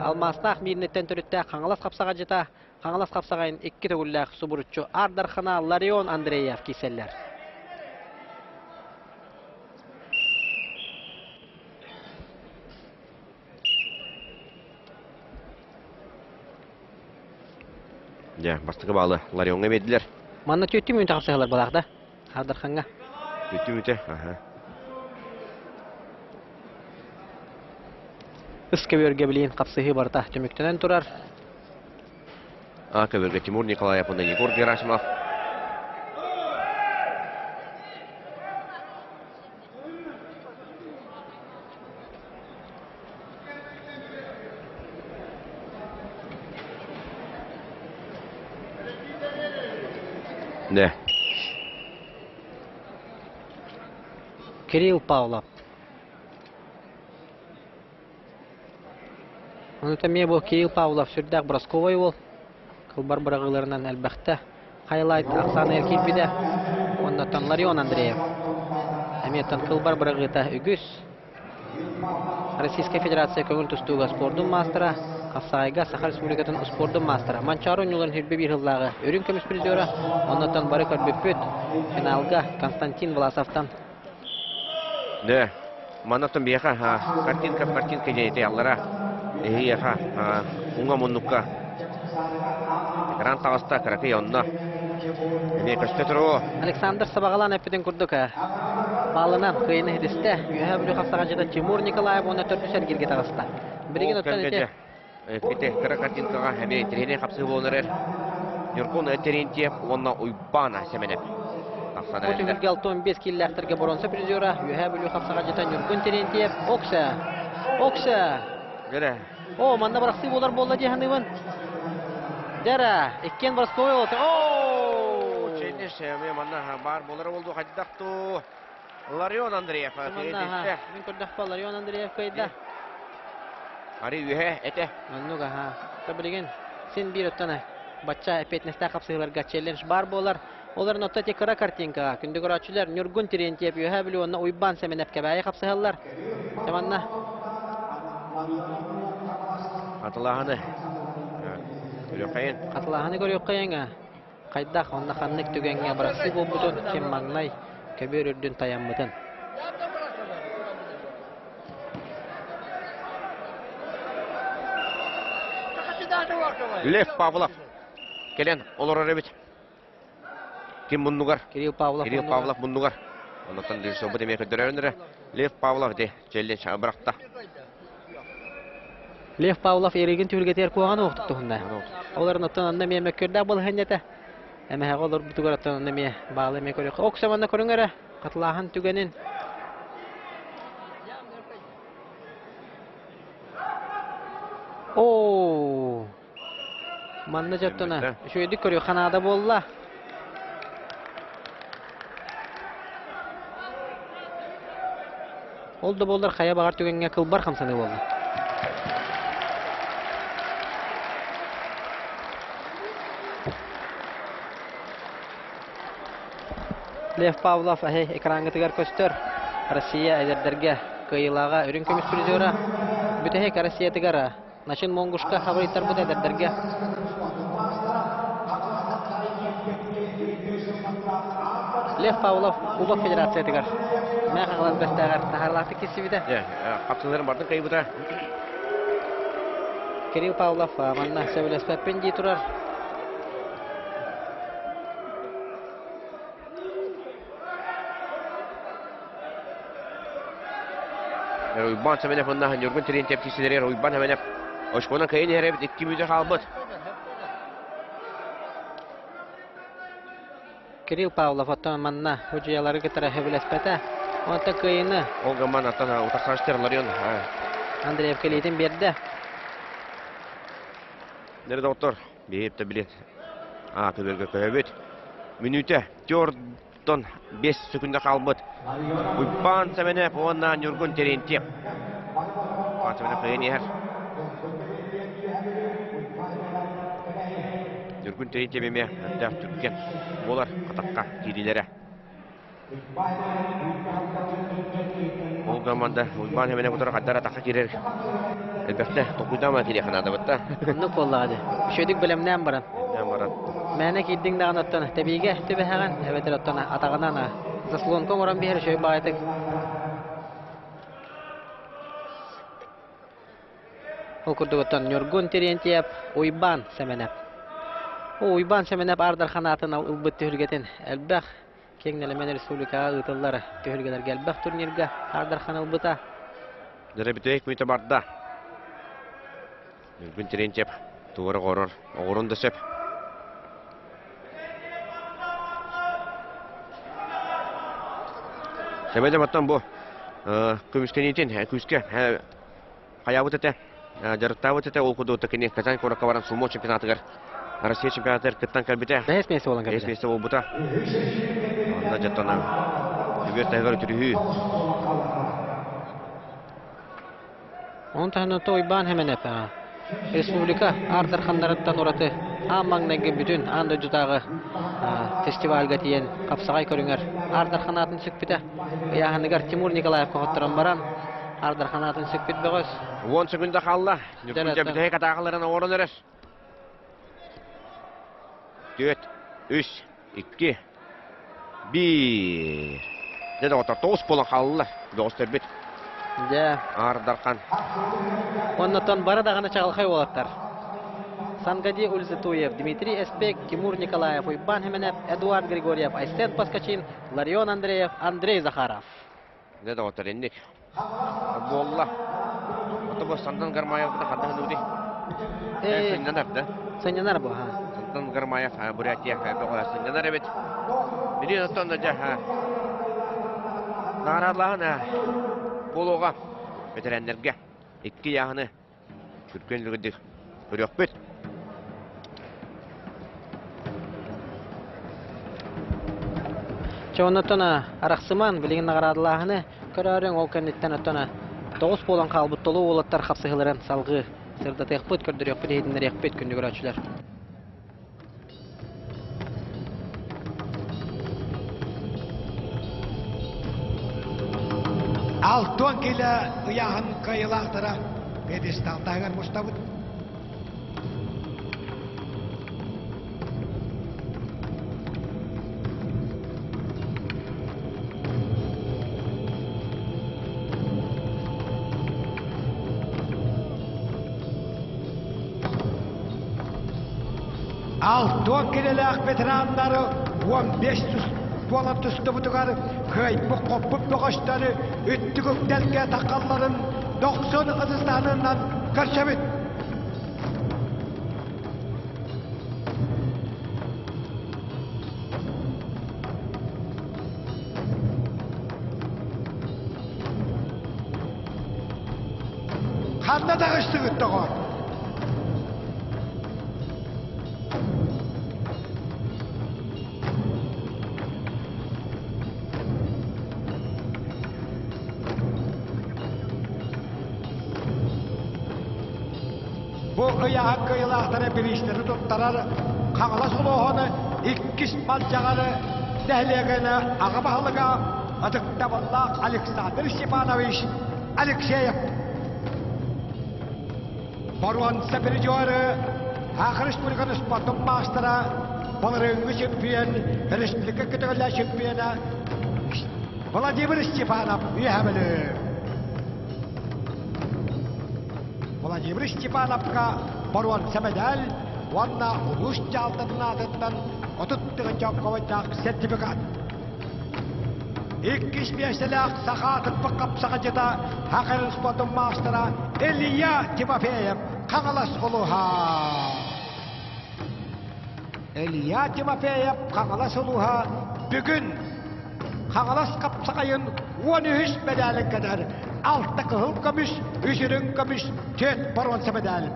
алмастақ мейінеттен түрітті қаңылас қапсаға жета. Қаңылас қапсағайын 2 төгілләқ сұбұрытчу Ардархана Ларион Андреев кейселлер. Ja, бастығы балы Ларионға беділер. Манна төтті мүнті қапсығылар балақта. Ардарханға. Үті, аха. Үске бөрге білейін қапсығы барта түміктенен тұрар. Көбірге Тимур Николаев, онда Егор Герасимов. Да. Кирилл Павлов. Онута ме бұл Кирилл Павлов сүрдәк Бросковой ол. Кылбар бұрағыларынан әлбәқті. Хайлайт Ақсаны Эркипиде. Оннаттан Ларион Андреев. Әметтен Кылбар бұрағыта үгіс. Российская Федерация көңіл тұстуға спордың мастера. Қапсағайға Сахар Республикатын спордың мастера. Манчару ұныларын хүрбе бір жылдағы өрін көміс призері. Оннаттан бары көрбеппет. Финалға Константин Власовтан. Да. Манаттан бияқа картинка жайты аллара. Ехияқа ұңға мұнныққа. Экран тағыста кірәкі онна. Ене көсті тұру. Александр Сабағалан әппеден күрдік. Балынан қиыны хедісті. Үйә бүлі қапсаға жата Тимур Николаев оны төртісер келге тағыста. Біреген оттан өте. Кете кара картинкаға әмей трене қапсығы болыныр. Нюркун өтерентеп, онна ұйбана сәменеп. Өте күрге 6-15 келләқтерге боронса призера. Үйә бүлі қапсаға жата Нюркун терентеп. Окса. Гәрі. О, манда барақсы болар болды дейханывын. Дәрі, еккен Бросковой олды. О! Чейне шәме манда бар болары болды қайдақту. Ларион Андреев. Мен көрдіқ па Ларион Андреев көйді. Ари үйе, әте. Маннуға, көбілеген. Сен бір өттіні. Батша әпетнесті қапсығыларға челленж бар болар. Оларын отта тек қыра картинкаға. Күнді көрачылар Нюргун терентеп, үйе білі онына ұйбан сәмен әпкебәйі қапсығылар. Таманна. Атылағаны. Қатылағаны көрі өққайыңа. Қайдақ онына қаннық түгенге бұрақсы бұл бұтын кем маңлай көбір үрдін таянмытын. Лев Павлов. Келен, олар әребет. Кем мұннығар? Кирилл Павлов мұннығар. Онықтан дүйісі бұд емек өндірі. Лев Павлов де желден шаға бірақта. Лев Павлов ереген түргетер қоған оқтықты хүнда. Оларын оттан онына мен мөккерді бұл хәнеті. Әмі олар бұтығыр оттан онына мен бағылы мен көрі. Оқсаманна көріңері қатылағын түгенін. Ооо! Манна жаптына. Шөйдік көрі қанада болла. Олды болдар қая бағар түгенге қылбар қамсаны болды. Лев Павлов экранға тігер көстер. Россия әдердерге қиылаға үрін көміс призера. Бүтәхек Россия тігер. Начин Монгушқа хабариттар бұд әдердерге. Лев Павлов Убак Федерация тігер. Мәң қағылат бәстәғар тахарлақты кесі біді. Қапсыларын бардың қай бұда? Кирилл Павлов манна сөбілес пәппен дей тұрар. Уйбан сәменеп онна Нюргун терентеп кесілерер. Уйбан сәменеп. Ошқонан қайын әребет 2 мүді қалбыд. Кирилл Павлов оттан манна ұжиялары кітірі сөбілес пәті. Онта қайыны. Ол ғаман аттан ұтақсаныштер Ларион. Андреев келейтін берді. Нерде оттор? Бейіпті білет. Көберге көбет. Минуте 4-5 секунда қалбыд. Уйбан сәменеп онна Нюргун терентеп. Уйбан сәменеп қайын ер. Нюргун терентеп еме. Әттәк түрген болар қатаққа кейділері. Ол ғаманда Уйбан сәменеп отыр қаддара таққа керер. Әлбәқті тоқуйдама келе қанады бұтта. Нүк боллағады. Шөйдік білімнен баран. Мәне кейдің дағын оттаны. Тәбейге төбе әған. Әбетер оттаны атағынан заслон көмірін бейір шөй бағайтық. Ол күрдік оттан Нюргун терентеп, Уйбан сәменеп. Уйбан шеменеп Ардар Ханатын ылбыт төхүлгетен элбэх кеңнелемен республикага ытыллар төхүлгелер gelбэх турнирге Ардар Хан ылбыта. Дәре битек мите барда. Мүмкін теренчеп, туыры ғорыр, оғырын дөсеп. Себеде баттан бұл көміскен етін, көміске қаябыт әті, жарықтабыт әті, ол құды ұттықыне Казань қораққа баран сумо чемпионатығыр. Россия чемпионатыр кіттан кәлбіте. Бәйес месі болан Бәйес кәбіде. месі ол бұта. Анда жаттанан. Үбер тәғір түрігі. Он тахнаты уйбан хеменеп. Республика Ардар Хандараттан ураты аммаңнайғы бүтін анда жұтағы фестивальға тиен қапсағай көріңер. Ардар Ханатын сүкпіті. Яғанығар Тимур Николаев қоғыттыран баран Ардар Ханатын сүкпіт бөғыз. 10 секунда қалла. Нүкінде бітек атағыларына орын өрес. 4, 3, 2, 1. Деді отар 9 болан қалылар. 9 тербет. Де. Ардархан. Оннатон бара дағаны чағылқай олаттар. Сангади Ульзатуев, Дмитрий Эспек, Тимур Николаев, Уйбан Хеменев, Эдуард Григорьев, Айсен Паскачин, Ларион Андреев, Андрей Захаров. Деді отар ендек. Болла. Ота бұл Сандан Гармаевды қадың өді. Сәнянар, да? Сәнянар бұл, ха. Сандан Гармаев, Бурятия, Беғала Сәнянар әбет. Меден оттан да жа, Нарадлағын болуға ветеренлерге 2 яғыны күркенлігіді көрек бет. Чоғынаттана Арақсыман білігін нағарадылағыны көрәрің ол кәнеттен оттана 9 болан қалбыттолу олаттар қапсығыларын салғы сырда тәқпіт көрдірек бет едінер еқпет күнді көрәтшілер. Алтон келі ұяғын қайылақтыра педесталтағыр мұстабыд. Алтон келелі ақ ветерандары 15 болан түсті бұтығары қайпы қопып бұғаштары үтті көктелге тақалларын 90 ұзыстанынан көршемет. Қанда дағышты күтті қор. Бұл ұяғын қиылақтары біріштері тұттарар, қаңыла сұлуғаны, иккіс мал жағары, дәлегені аға бағылыға, ұдықта боллақ Александр Степанович Алексеев. Баруанса бір жуары, ақыр республиканы спортын мастыра, балырыңғы чемпион, республика күтігілі чемпионы Владимир Степанов үйәмілі. Владимир Степановқа баруан сәмәдәл, онна ұлыс жалдырын адыттан отыттығы жоққавайдақ сертификат. 2-5-лік сақатын бұққапсаға жеда ақырын спортын мастыра Илья Тимофеев қаңылас ұлыға. Илья Тимофеев қаңылас ұлыға бүгін қаңылас қапсағайын 13 медалін кәдір. 6 қығыл көміш, 3 көміш, 4 баруан сәмәдәлі.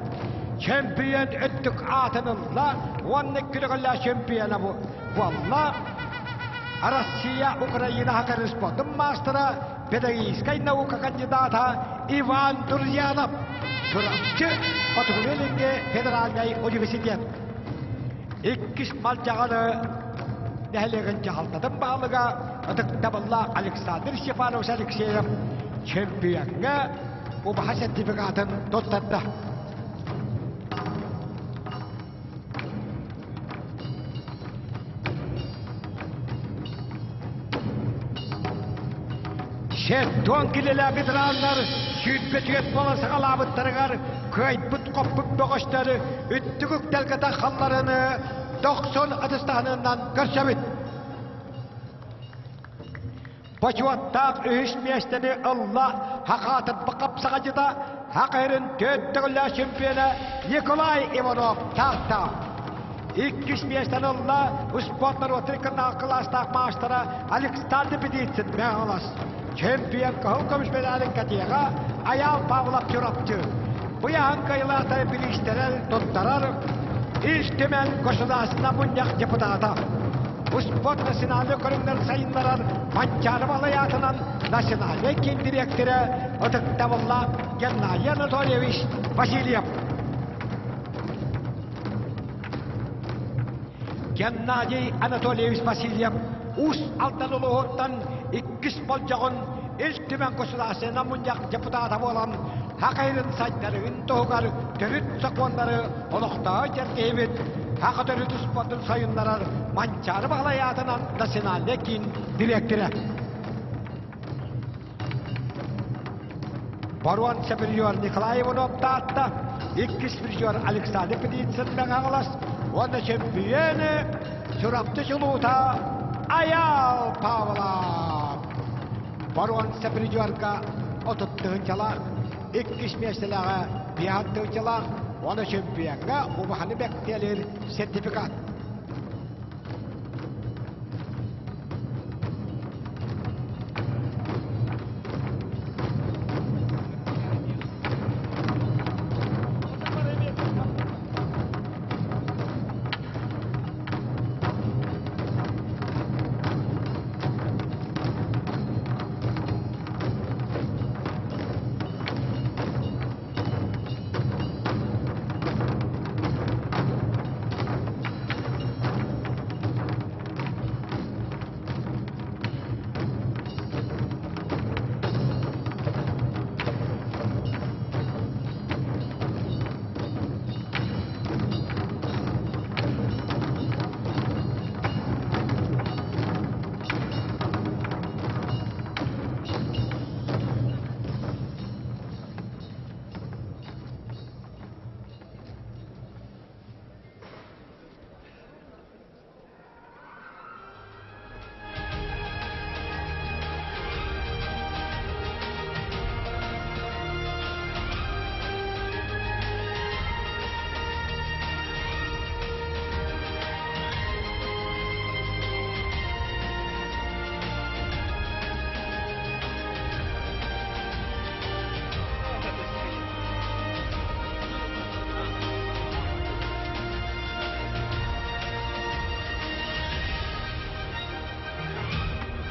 Чемпион өттік атынылла, 12 күрігілі чемпионы бұл. Валла, Россия, Украина хақырын спортын мастера, педагогической наука кандидата Иван Турьянов. Тұрапчы Отығылелінге федеральный университет. 2 мал жағаны нәлігін жағалтадың бағылыға ұтықта болла Александр Степанович Алексеев чемпионға ұбаға сертификатын тұттарды. Шеттон келелі ветерандар сүйітпетігет боласы қалабыттарығар көйт бұт қоппық бұғыштары үтті көктелгі таққаларыны 90 atıstanından görüşemit. Başuattaq ühüş meşteni Allah hakatın bakıp sağacıda Hakayırın töttüğüller şempiyonu Nikolay Ivanov tahta. İlk meşten Allah uspotlar otururken akılastaq maaşlara Alexander Beditsin ben olas. Şempiyon kahıl kömüş medalin katiyaga ayağı bağlap çorapçı. Bu yahan kayılarda biliştiler tuttarar. İltimen koşulasına bunyak deputata. Uspot nasyonalde körünler sayınlarar Mançarı balayatının nasyonalde kin direktörü Ötıkta valla Gennady Anatolyevich Vasilyev. Gennady Anatolyevich Vasilyev us altan uluğuttan ikkis bolcağın iltimen koşulasına bunyak deputata olan Hakayırın saytlarının toğugar törüt sakvanları olukta cerkeyibit Hakkı törüt uspotun sayınlarar Mançarı balayatının nasyonalde kin direktörü. Baruan Superior Nikolay Ivanov tahta, iki Superior Alexander Beditsin ben ağlas, onda şempiyonu çorapçı çuluğuta Ayal Pavlov. Baruan Superior'ga oturttuğun çalar, iki meştelağa biyattığın çalar, onda şempiyonga umahanı bekleyelir sertifikat.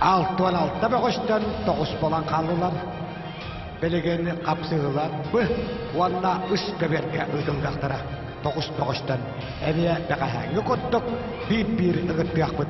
Altı altta boğuştan 9 bolan kalırlar. Belegen kapsığılar. Bu valla üst göberke ödüldaktıra. 9 boğuştan. Eve beğengi kuttuk. Bir ıgıt biyakbıt.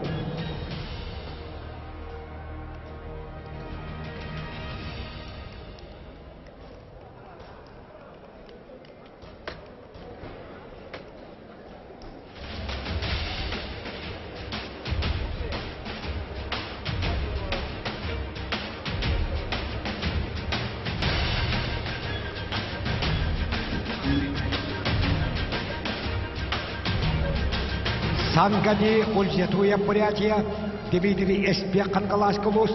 Сангани Ульзетуя Бурятия, Дмитрий Эспекан Галаскулус,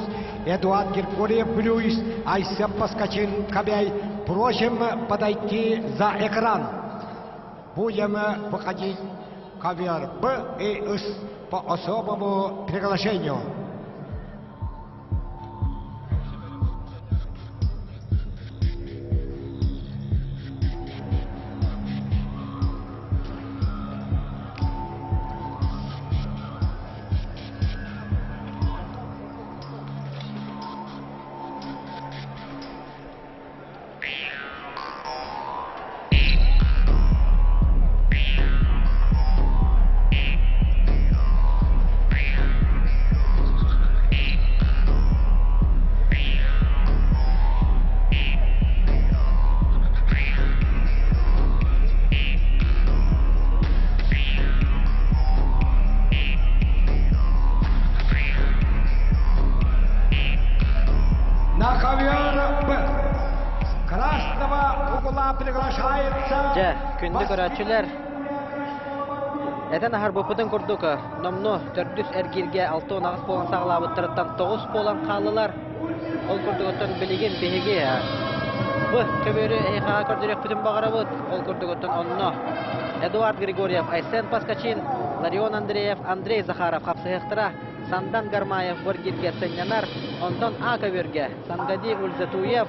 Эдуард Киркорьев Блюис, Айсеп Паскачин Кобяй. Просим подойти за экран. Будем выходить ковер Б и С по особому приглашению. Күнді көрәтшілер Этен ахар бупытын курдук. Номно төрдүс эргирге 6 нагыс болан саглабыттырыттан 9 болан калылар. Ол курдуготтон билеген беге. Бу көбөрү эйхага көрдүрөк бүтүн багарабыт. Ол курдуготтон онно. Эдуард Григорьев, Айсен Паскачин, Ларион Андреев, Андрей Захаров хапсыхтыра. Сандан Гармаев Боргирге Сенянар, Антон Аковерге, Сангади Ульзатуев,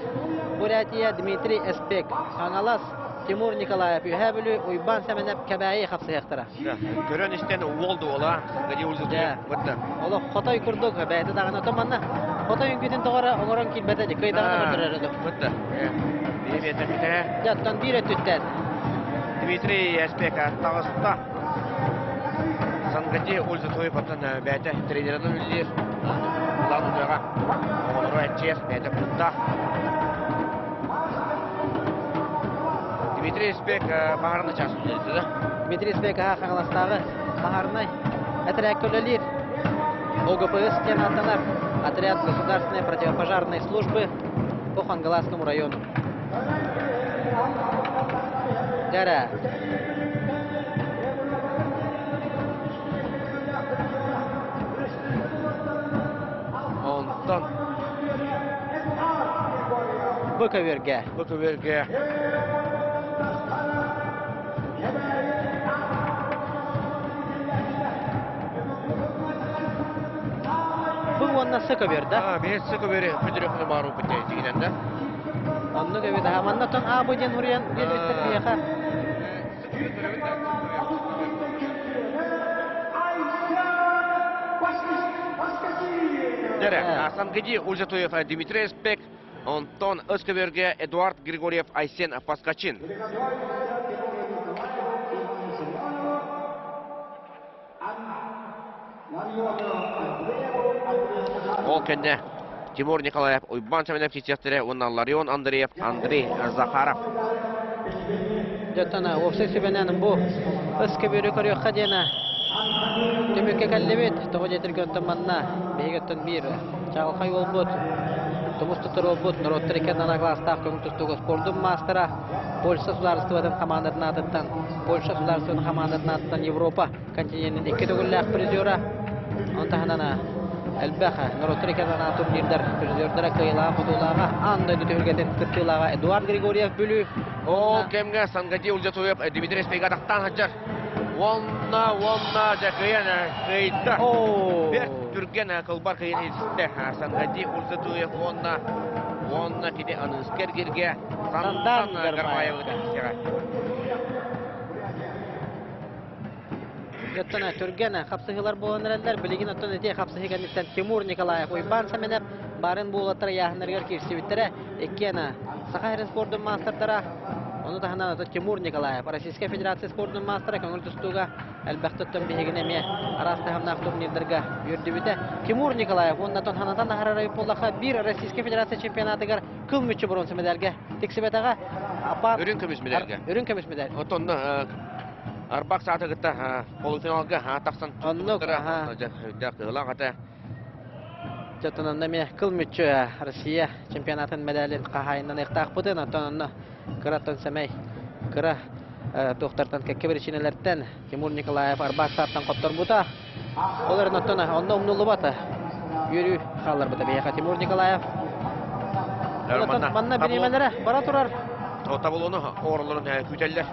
Бурятия Дмитрий Эспек, Хангалас Тимур Николаев, Юхабилю, Уйбан Семенеп Кабаи хапсыхтыра. Көрөн истен болду ола. Сангади Ульзатуев. Оло Хотой курдук, бәйті дағына томанна. Хотой үнгітін тоғара оңырын келбәді, көйдағына көрдірерді. Бытта. Бейбеті бітірі. Жаттан бир өттүттен. Дмитрий Эспек тағысында. Сангади Ульзатуев атын бәйті тренерінің үлдер. Ландыға. Оңыры әтчер бәйті құлда. Дмитрий Эспек бағарына часын үлдерді. Дмитрий Эспек қаңыластағы бағарынай. Әтірәк көлелер. ОГПС тенатанар. Отряд государственной противопожарной службы по Хангаласскому району. Гара. Онтон. Быковерге. Быковерге. Бұл онна сықы берді. Мен сықы бері күдіріқіні бару бітті дегенен да. Онны көбеді. Аманнатон абуден ұриян берістер бейеқа. Дәрі, Сангади Ульзатуев, Дмитрий Эспек, Антон Эсковерге, Эдуард Григорьев, Айсен Паскачин. Ол кәнне Тимур Николаев, Уйбан Семенев сетектері, онна Ларион Андреев, Андрей Захаров. Жаттана, офсек себененің бұл үскі бөрі көріққа дені. Төмекке кәллебет, тоғы жетірген тұманна, бейгеттен бір чағылқай ол бұд. Тұмыс тұтыр ол бұд, Нұроттыр екен анагластақ көңіл тұстығы спордың мастера. Польша сударыстывадың командырын атыттан, Польша сударыстывадың командырын атыттан Европа континентінің 2 төгілләқ призера. Онтағынана әлбәқі Нұроттыр екен ана турнирдар призердара қиылаға, құтылаға, андай дүтігілгетін күттілаға Эдуард Григорьев бүлі. Ол кемге Сангади Ульзатуев, Дмитрий Эспек атақтан хаджар. Онна жәкейен қийтті. Бір түрген қылбар қиын етісті. Сангади Ульзатуев онна кеде аныңызкергерге Сандан Гармаевы Жаттана түрген қапсығылар боланыралар. Білеген оттан өте қапсығы кәнеттен Тимур Николаев Уйбан Семенеп барын болаттыр яғыныргер керсебеттері. Еккені Сақайрын спордың мастырдара. Оны тахынан аты Тимур Николаев, Российская Федерация спордың мастера, көңіл тұстуға әлбәқтіттен бейгінеме арасты хамнақ турнирдарға үрді біті. Тимур Николаев, оннатон ханатан ағарарайып болаққа бір Российская Федерация чемпионатығар қыл мүтші бұрынсы медальге. Тексібетаға апар... Үрін көміс медальге. Үрін көміс медаль. Отонны арбақ сааты ғытта полуфиналға тақсан тұқтыра. Жаттанында ме қыл мүтші Россия чемпионатын медалін қағайынан иқтақ бұдын. Отонны Кыраттан сәмей, кыра тоқтартан кәккебір ішінелерден Тимур Николаев арбақ сааттан қоттар бұта. Оларын оттана, онда умнулы бата. Үйрі қалар бұта бейеқа Тимур Николаев. Манна бенемелері бара тұрар. Тота бұл оны орылырын күтелдер.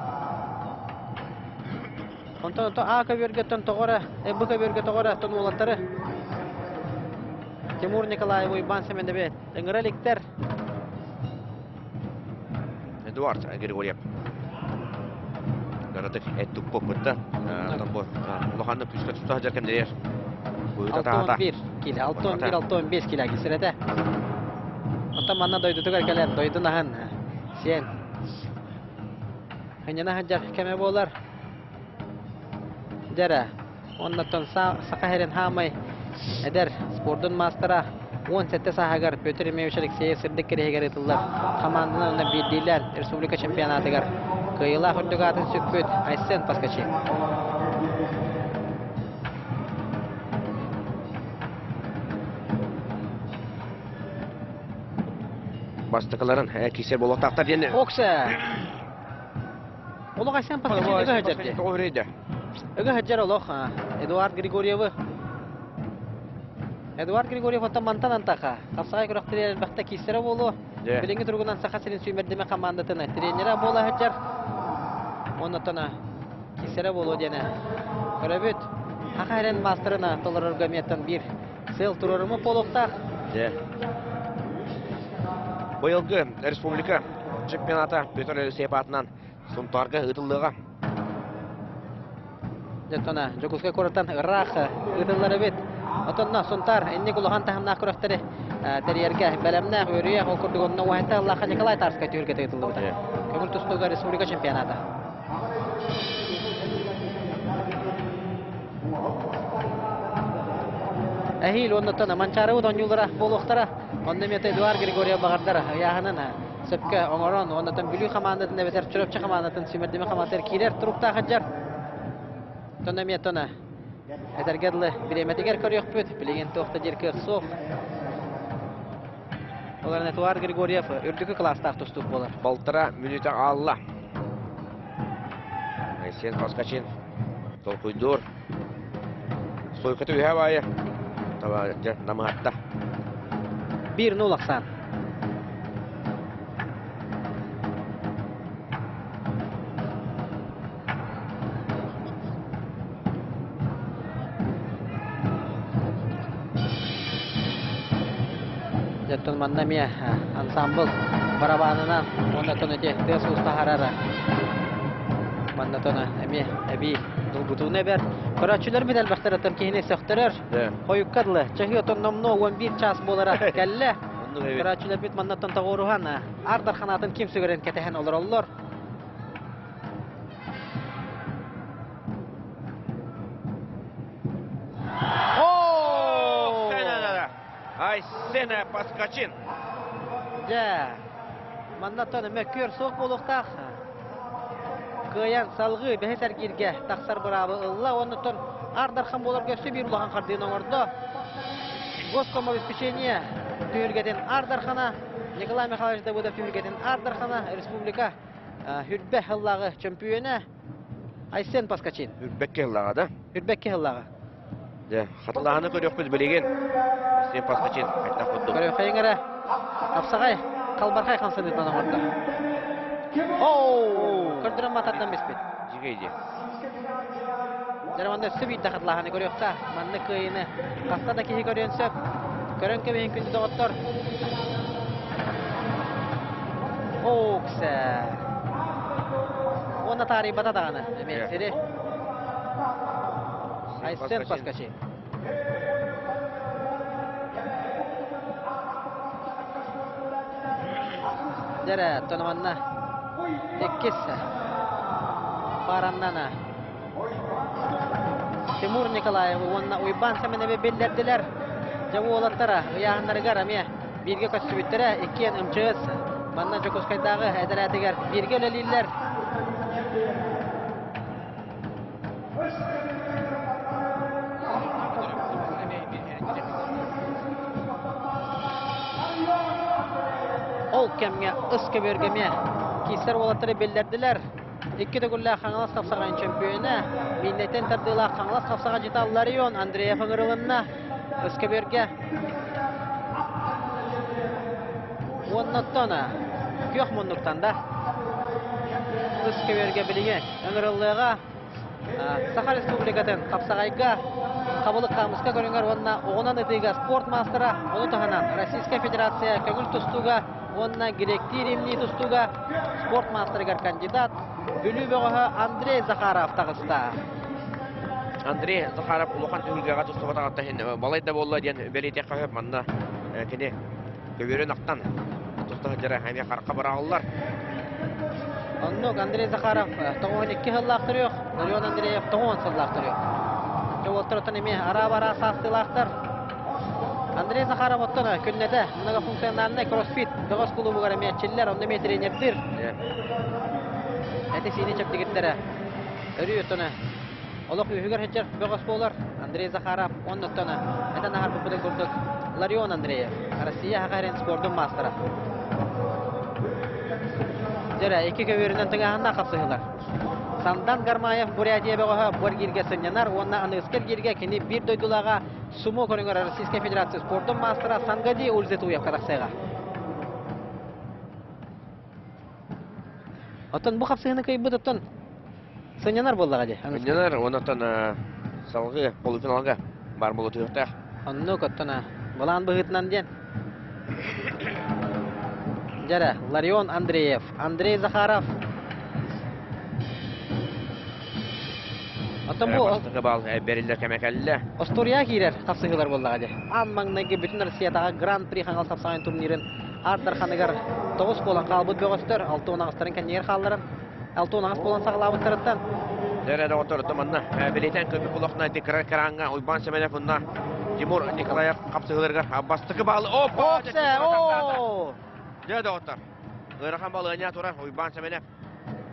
Онтан ақа бергеттен тоғыра, бұқа берге тоғыра тұн олаттары. Тимур Николаев Уйбан Семенде бет. Үңіреліктер. Эдуард Григорьев. Гарадык әттік көпітті. Лоханны күшті тұста жаркем дейер. 6-11 келі, 6-11-6-15 келі кесіреді. Онтан манна дойды тұғар кәлер, дойды нағын. Сен. Хынена ханжар кәме болар. Дәрі. Оннаттан сақа херен хамай. Әдер спордың мастера. 17 сахагар Петр Емеевич Алексеев сырдық керегер етілдер. Командының онына бейдейлер республика чемпионатығар. Кыйыла хүрдігатын сөкпөт Айсен Паскачин. Бастықыларын кесер болуқтақтар дені. Окса! Олық Айсен Паскачин Öge hajjar oloq Эдуард Григорьевы. Эдуард Григорьев оттан мантан антака. Капсагай көрөктөр бакта кисере болу. Же. Билинги тургунан сахасырын сүймердеме командатына тренера бола хajjar. Онотона кисере болу дене. Көрөбүт. Хакайрен мастерына толорорга меттен бир сел туруруму полуктак. Же. Быйылгы республика чемпионаты бүтүн сепатынан сунтарга ытылдыга. Жотона жокуска коротан ырах ытыллары бит. Отонна сунтар энне кулган тахамна көрөктөрү терьерге белемне өрүе окурдугунна уайта Аллаха Николай Тарска түргөтө ытылды бит. Көңүл тустуга республика чемпионаты. Эхил оннотона манчарыбы донжулдара болуктара. Онда мете Эдуард Григорьев багардара яханына сөпкө оңорон оннотон бүлүү командасында бетер чөпчө командатын симердеме командалар килер турукта хаджар. Тонда метона Эдергедлы биреметигер көрөкпүт билеген токта жерке сок. Олар Эдуард Григорьев үрдүкү класста тустук болар. Полтора минута алла. Айсен Паскачин. Толкуйдур. Сойкаты үйәбайы. Таба наматта. 1-0 Аксан. Жаттон маннамия ансамбл барабанынан оннатон өте тез устахарара. Маннатона әби дулбутуна бер. Көрәчүләр бит әлбәттә тем киһине сөхтөрөр. Койуккадлы чахиотон номно 11 час болара кәллә. Көрәчүләр бит маннатон тагырухан ардар ханатын ким сөгәрен кәтәһен олар. О! Айсен Паскачин. Ja. Маннатон мәккөр сок болуктак. Кыян салгы бехетер кирге таксар барабы ылла оннотон ардархан болар көсө бир улахан кардын оңордо. Госком обеспечение түргеден ардархана Николай Михайлович Давыдов түргеден ардархана республика хүрбе хыллагы чемпионы Айсен Паскачин. Үрбекке лага да. Хүрбекке хыллагы. Же, хатыланы көрөкпүз билеген. Айсен Паскачин айта кудду. Көрө хайгара Апсагай калбархай хансын дитан оңордо. Оу! Көрдүрөн мататтан беспет. Жигейди. Жарманда сөбит тахатлаханы көрөкта. Манны кыйыны. Каста да кихи көрөнсөп. Көрөнкө бейин күндү доғыттор. Оу, кісі. Оны тарih бата дағаны. Әмесері. Айсен Паскачин. Жара, тоныманна. Эккес. Бараннана. Тимур Николаев онна уйбан сәменебе белдерділер. Жабу олаттара, ұяғынларығар әме бірге көстібіттері, еккен үмчығыз. Манна Жокускайдағы әдірәтігер бірге өлелілер. Ол кәмге, ұсқы бөргеме кейсер олаттары белдерділер. Ikki de Қаңылас қапсаған чемпионы, Миннетен тардыла Қаңылас қапсаған жеталылары yon Андрея Фаңырылынна Өскеберге. Оннаттана көк мұндықтанда Өскеберге білеген Өңіріліға Саха Республикатын қапсағайға қабылы қамысқа көріңер онна оғынан өтіға спорт мастера, оны тұғанан Российская Федерация көңіл тұстуға, онна Гректир имни тұстуға спорт мастерігер кандидат Бүлі бөғі Андрей Захаров тағыста. Андрей Захаров улахан түгілгеға тұстуға тағытта балайда болла ден бәлейтек қағып манна кене көберін ақтан тұстуға жара әме қарқа барағылар. Оннук Андрей Захаров тоғын 2 хыллақтыр yok. Нұрион Андреев тоғын сыллақтыр yok. Жауылтыр отын еме ара-бара састылақтыр. Андрей Захаров оттона күннеді многофункциональный кроссфит дұғыз клубы ғарамиятчиллер, онды ме тренердір. Әті сені чептігіттері өрі өттіні. Олық үйігер хеджер бөғыс болар. Андрей Захаров, он өттіні. Әтін ағар бұпыдың көрдік. Ларион Андреев, Россия хақайрен спордың мастера. Жара, 2 көверінен тыңағында қапсығылар. Сандан Гармаев Бурятия бөгөһө Боргирге сыннанар, онна Аныскер гирге кини бир дойдулага сумо көрүңөр Российская Федерация спорттун мастера Сангади Ульзетуев кадаксайга. Отон бу капсыгыны кыйбыт оттон сыннанар болдага же. Сыннанар, онотон салгы полуфиналга бар болу түйөктө. Онно коттона балан быгытынан ден. Жара Ларион Андреев, Андрей Захаров. Отон бу Бастыгы бал берилер кемекелле. Остория кирер капсыгылар болдага же. Аммаңнайгы бүтүн Россиядагы Гран-при хаңал сапсаган турнирин Ардар ханыгар 9 болан калбыт бөгөстөр, 6 онагыстарын кеннер халларын, 6 онагыс болан саглабыттырыттан. Дәрә дә отыр томанна. Билетен көбү кулакна дикрар караңга уйбан семене фунна. Тимур Николаев капсыгыларга бастыгы бал. Опа! О! Дәдә отыр. Гырхан балыгына тура уйбан семене.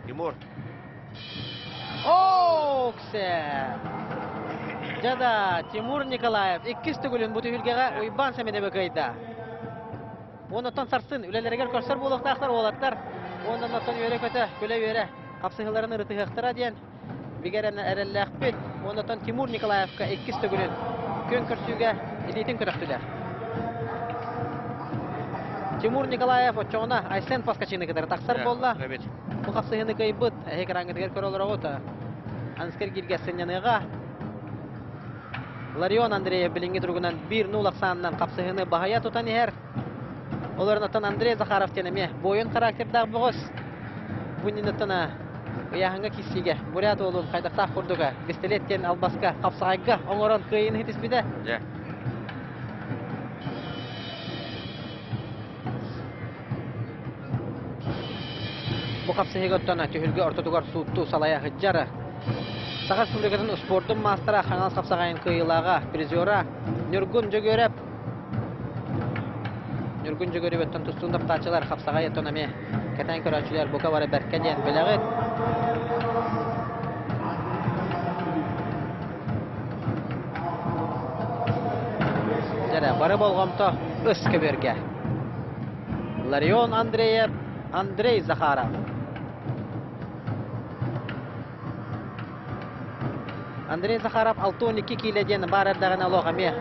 Тимур. Оксе! Жада Тимур Николаев 2 түгүлүн бу түгүлгөгө уйбан семене бекейда. Онотон сарсын үлелерге көрсөр болуктактар болаттар. Онотон өйрө көтө, көлө өйрө. Капсыгыларын ырытыгыктыра диен. Бигерен эрелләкпит. Онотон Тимур Николаевка 2 түгүлүн көн көрсүгө илитин көрөктүлөр. Тимур Николаев очоңна Айсен Паскачины кадер таксар болла. Бу капсыгыны кайбыт, экранга тегер көрөлөр ота. Анскер гирге сенняныга. Ларион Андреев билинги тургунан 1-0 аксанынан капсыгыны багая тутан ер. Оларнатан Андрей Захаров тенеме бойын характердагы богос. Бунинатана яңга кисиге бурят олун кайдакта курдуга пистолеттен албаска капсагайга оңорон кыйын хитиспиде. Бу капсыгыттана төһүлгө ортотугар сутту салая хыджара. Сагас Республикатын спорттун мастера хаңал капсагайын кыйлага призера Нургун Жөгөрөп Нургун Жөгөрөптөн тустундап тачылар капсагай тонаме кетен көрөчүлөр бука бара беркеден белегет. Жара бары болгомто өскө берге. Ларион Андреев, Андрей Захаров. Андрей Захаров 6-12 киледен барардагына логаме.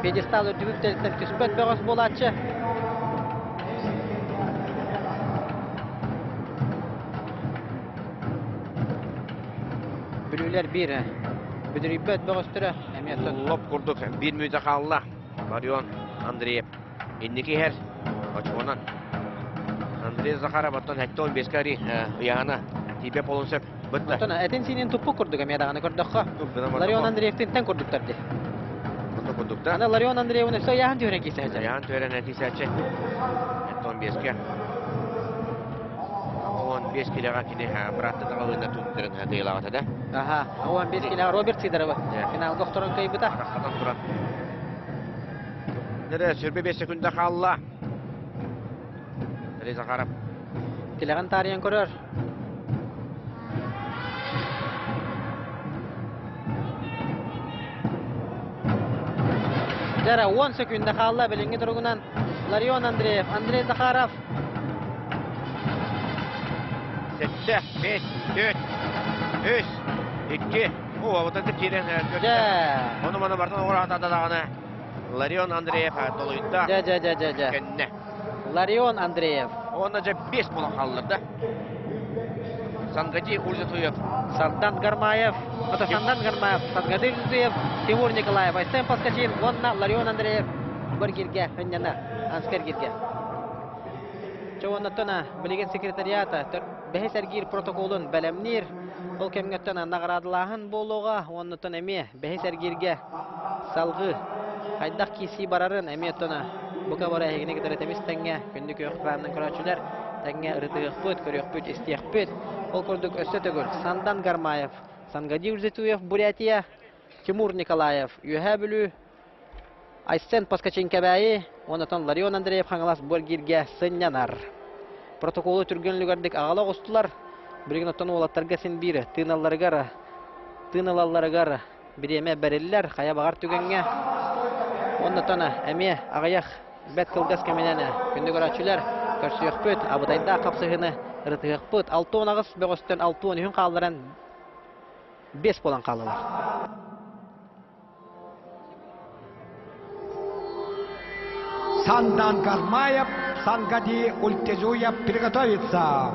Пьедестал өтүбүттен түспөт бөгөс болачы. Бүлүлөр бир. Бүдүрүбөт бөгөстөрө эмиеттен Лоп курдук 1 минутта калла. Ларион Андреев. Инники хер. Очонан. Андрей Захаров оттон 15 кари яна типе полунсеп. Тона этен синин тупу курдук эмиядагына көрдөккө. Ларион Андреевтен тең курдуктарды. Курдукта. Ана Ларион Андреевне со яхан төрен кисәчә. Ян төрен нәтиҗәче. 15 ке. 15 килога кине братты тагылына туттырын хәдәйләгә да. Аха, 15 кило Роберт Сидоров. Финал гохторон кайбыта. Рахатан турат. Нәдә 25 секундда калла. Реза Харап. Килоган тарыян көрөр. Жара 10 секундда калла билинги тургунан Ларион Андреев, Андрей Захаров. 7, 5, 4, 3, 2. О, вот это тирен. Оны мана бартан ората даганы. Ларион Андреев толуйда. Ja. Кенне. Ларион Андреев. Оны же 5 була калдырды. Сангади Ульзетуев. Сандан Гармаев. Это Сандан Гармаев. Сангади Ульзетуев. Тимур Николаев. Айсен Паскачин. Онна Ларион Андреев. Бір кирге. Хыннана. Анскер кирге. Чоғанаттана білеген секретарията бәхесәргер протоколын бәлемнер. Ол кемгеттана нағырадылағын болуға. Оннаттан әме бәхесәргерге салғы. Қайдақ кесі барарын әме оттана. Бұқа бара әйгіне кетер етеміз тәңге. Күндік өқпағынан көрәчілер. Тәңге ұрытығық бұд, көрек бұд, істияқ бұд. Ол көрдік өсті түгіл. Сандан Гармаев. Сангади Ульзетуев, Бурятия. Тимур Николаев. Үйәе білу. Айсен Паскачин кәбәйі. Оннаттан Ларион Андреев хаңалас бөлгерге сыннанар. Протоколы түргенлігердік ағалақ ұстылар. Бірген оттан олаттарға сен бірі. Тыналаларығар біреме бәрелілер. Қая бағар түгенге. Оннаттана әме ағаяқ бәт қылғас кәменені күнді көрәчілер. Көрсі өкпөт. Абытайда қапсығыны ырытыгыппыт 6 агыс бөгөстөн 6 үн калдыран 5 болан калдылар. Сандан Кармаев, Сангади Ультезуев приготовиться.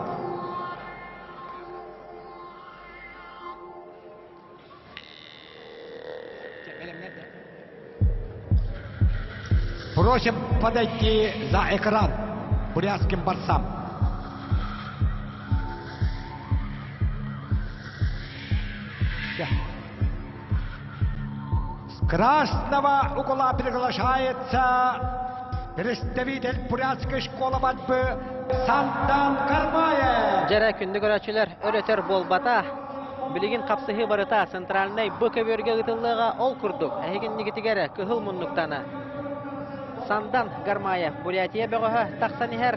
Просим подойти за экран бурятским борцам. С красного угла приглашается представитель бурятской школы борьбы Сандан Кармаев. Жара күнді көрәчілер өрөтер болбата, білеген қапсығы барыта центральный бұкөберге ғытылыға ол күрдік. Әйген негетігері күхіл мұннықтаны. Сандан Гармаев, Бурятия бөгөһө тақсанихер.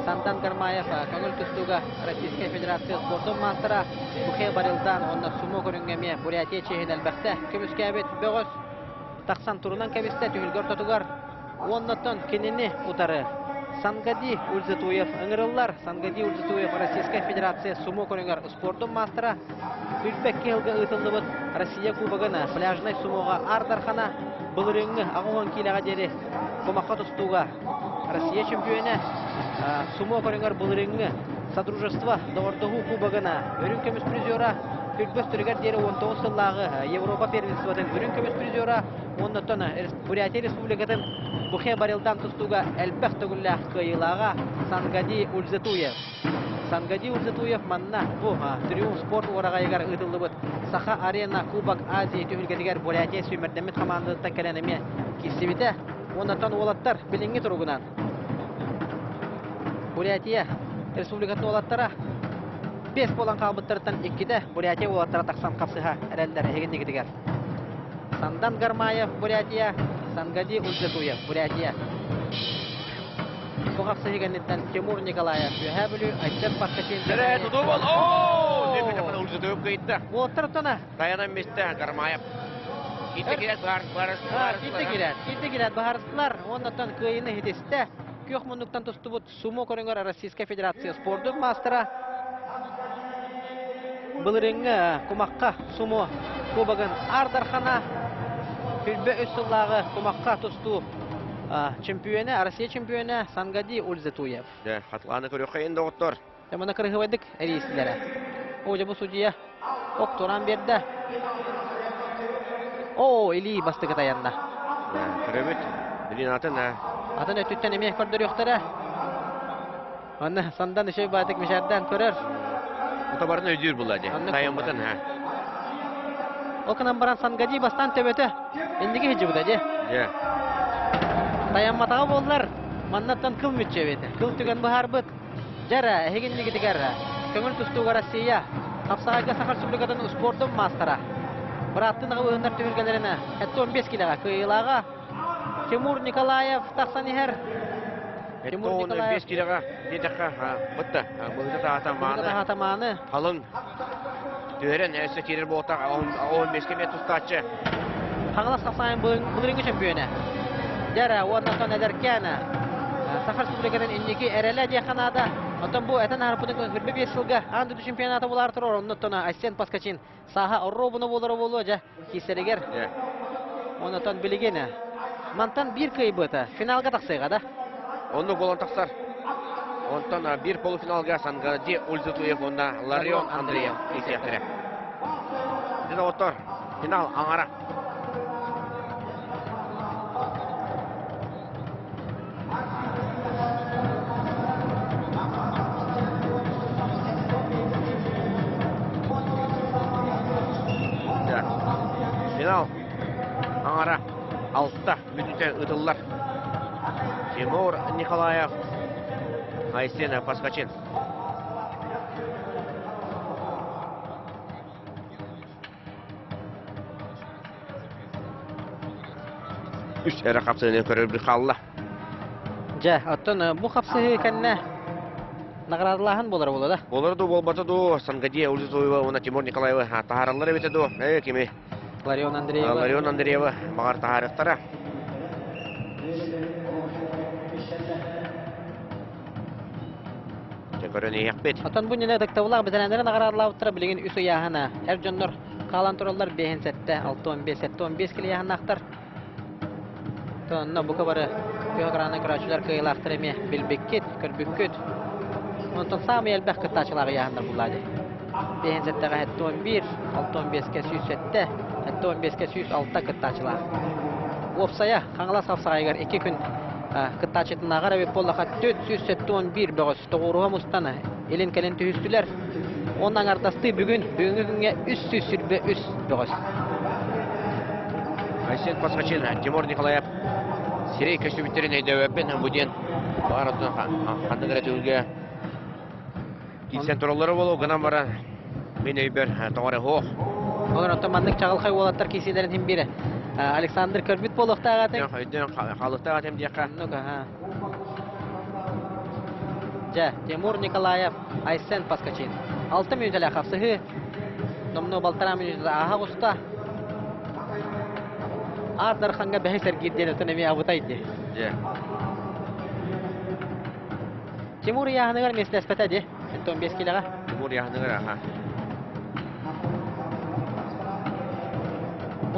Сандан Гармаев, көңіл түстуға Российская Федерация спортын мастера Бухе Барилдан, онна сумо көрінгеме Бурятия чейін әлбәқті көміске әбет бөгөс. Тақсан турынан кәбісті түйілгір тұтығар. Оннаттан кенені ұтары. Сангади Ульзатуев ыңырылар. Сангади Ульзатуев Российская Федерация сумо көрінгер спортын мастера. Үлбәк келгі ұтылды бұд Россия кубығына пляжнай сумоға ардархана. Бұл реңі ағуын келеға дері комаққа тұстуға Россия чемпионы сумо көрінгер бұл реңі Содружество Дордығу кубығына өрін көміс призера Күлбөс түрігер дері 19 сыллағы Европа первенстводан өрін көміс призера оннаттан Бурятия Республикатын Бухе Барилдан тұстуға әлбәқ түгілі қиылаға Сангади Ульзатуев. Сангади Ульзатуев манна bu Триумф спорт ораға егер ұтылды бұд. Саха арена Кубок Азия түйілгедігер Бурятия сүймердемет командыдықтан кәләнеме кесебеті. Оннаттан олаттар білінгі тұрғынан. Бурятия Республикатын олаттара 5 болан қалбыттарыттан 2-де Бурятия олаттара тақсан қапсыға әрәлдер егіндегідігер. Сандан Гармаев Бурятия, Сангади Ульзатуев Бурятия. Бұғақсы егенеттен Тимур Николаев Юхабілі, Айсен Паскачин. Дәрі тұту бол. Ооо! Деметі мұны Ульзатуев көйітті. Олаттар тұна. Таянан месті Гармаев. Кетті келет Кетті келет бағарыстылар. Оннаттан көйіні хетесті. Көк мұндықтан тұсты бұд сумо көрінгер Российская Федерация спорттың мастера. Бұл реңі құмаққа сумо кубығын ардархана. Күлбе үссіллағы құмаққа тұсту чемпионы, Россия чемпионы Сангади Ульзатуев. Қатылғаны көрі қайын доғыттыр. Мұны қырғывайдық әрейсілері. Оғжа бұл судия оқтуран берді. О, Или бастығы таянда. Көрімет, білін атын. Атын өттіттен емек көрдір өқтірі. Оны сандан үші бадық мешәрден көрір. Ұтабарын өйдер бұл әде. Тайын бұтын. Ол қынан баран Сангади бастан төбеті. Ендігі хеджі бұд әде. Таянматаға болдылар. Маннаттан кыл мүтче беті. Кыл түген бұхар бұд. Жара, әгендігі дігәрі. Көңіл түстуға Россия. Қапсағайға Сахар Республикатын спортын мастера. Бұраттың ұғындар түміргелеріне. Әтті 15 келеға көйілаға. Тимур Николаев тақсанихер. Әтті 15 келеға дедіққа бұтты. Бұлды атаманы. Қалың түйерен әсі терер болтақ 15 кеме тұстатшы. Қаңылас қапсағайын бұлырыңғы чемпионы. Жара, оннаттан әдеркені. Сахар Республикатын иннеки әрелі дияқанада. Оттан бұл әтін әрпінің 25 жылға андыды чемпионаты болар тұрыр. Оннаттан Айсен Паскачин саға ұрробыны болу жа кеселігер. Оннаттан білігені. Мантан бір көй бұты. Финалға тақсайға да. Онны болан тақсар. Онтан бір полуфиналға Сангади Ульзатуев, онда Ларион Андреев есектірі. Деді оттар. Финал аңара. Финал аңара 6-та мүнітен ұтылылар. Тимур Николаев, Айсен Паскачин. Үш әрі қапсыны көрір бір қалыла. Жа, оттан бұл қапсы кәнне нағырадылағын болар болады. Боларды болбатыды Сангади Ульзатуева, оны Тимур Николаева тағарылары бетеді. Кеме? Ларион Андреева. Ларион Андреева бағар тағарықтары. көрөн ияқпет. Отон бу нене дактавлар беденлерин агарарлауттыра билеген үсө яһана. Эр жоннор калан тураллар бehen сетте 6-15 киле яһанактар. Тонна бу кабары программаны көрәчләр кыйлактыр эме билбеккет, көрбүккет. Онтон самый элбәк кытачылары яһандар булады. Бehen сеттеге 11, 6-15 107, 15 106 кытачылар. Опсая, қаңылас қапсағайғар 2 күн кыттачытын ағар әбеп болаға 471 бөғыз тоғыруға мұстаны елін кәлін түйістілер. Ондан артасты бүгінгі күнге 300 сүрбе 3 бөғыз. Айсен Пасхачин, Тимур Николаев, Сирей көстүбіттерін әйдәуәппен бұден бағаратын қандығыра түйілге кетсен тұралары болу, ғынан бара мен өйбер тоғары хоқ. Оғын отомандық чағылқай олаттар кейселерін хем бері. Александр Көрбит болуқта ағатын? Өйден қалықта ағатым дейқа. Жа, Тимур Николаев, Айсен Пасхачин. 6 минутелі қапсығы. Номну балтара минутелі аға құста. Ардар қанға бәй сәргейден өтін әме абытайды. Тимур яғынығар месін әспәті де? 15 келеға? Тимур яғынығар аға.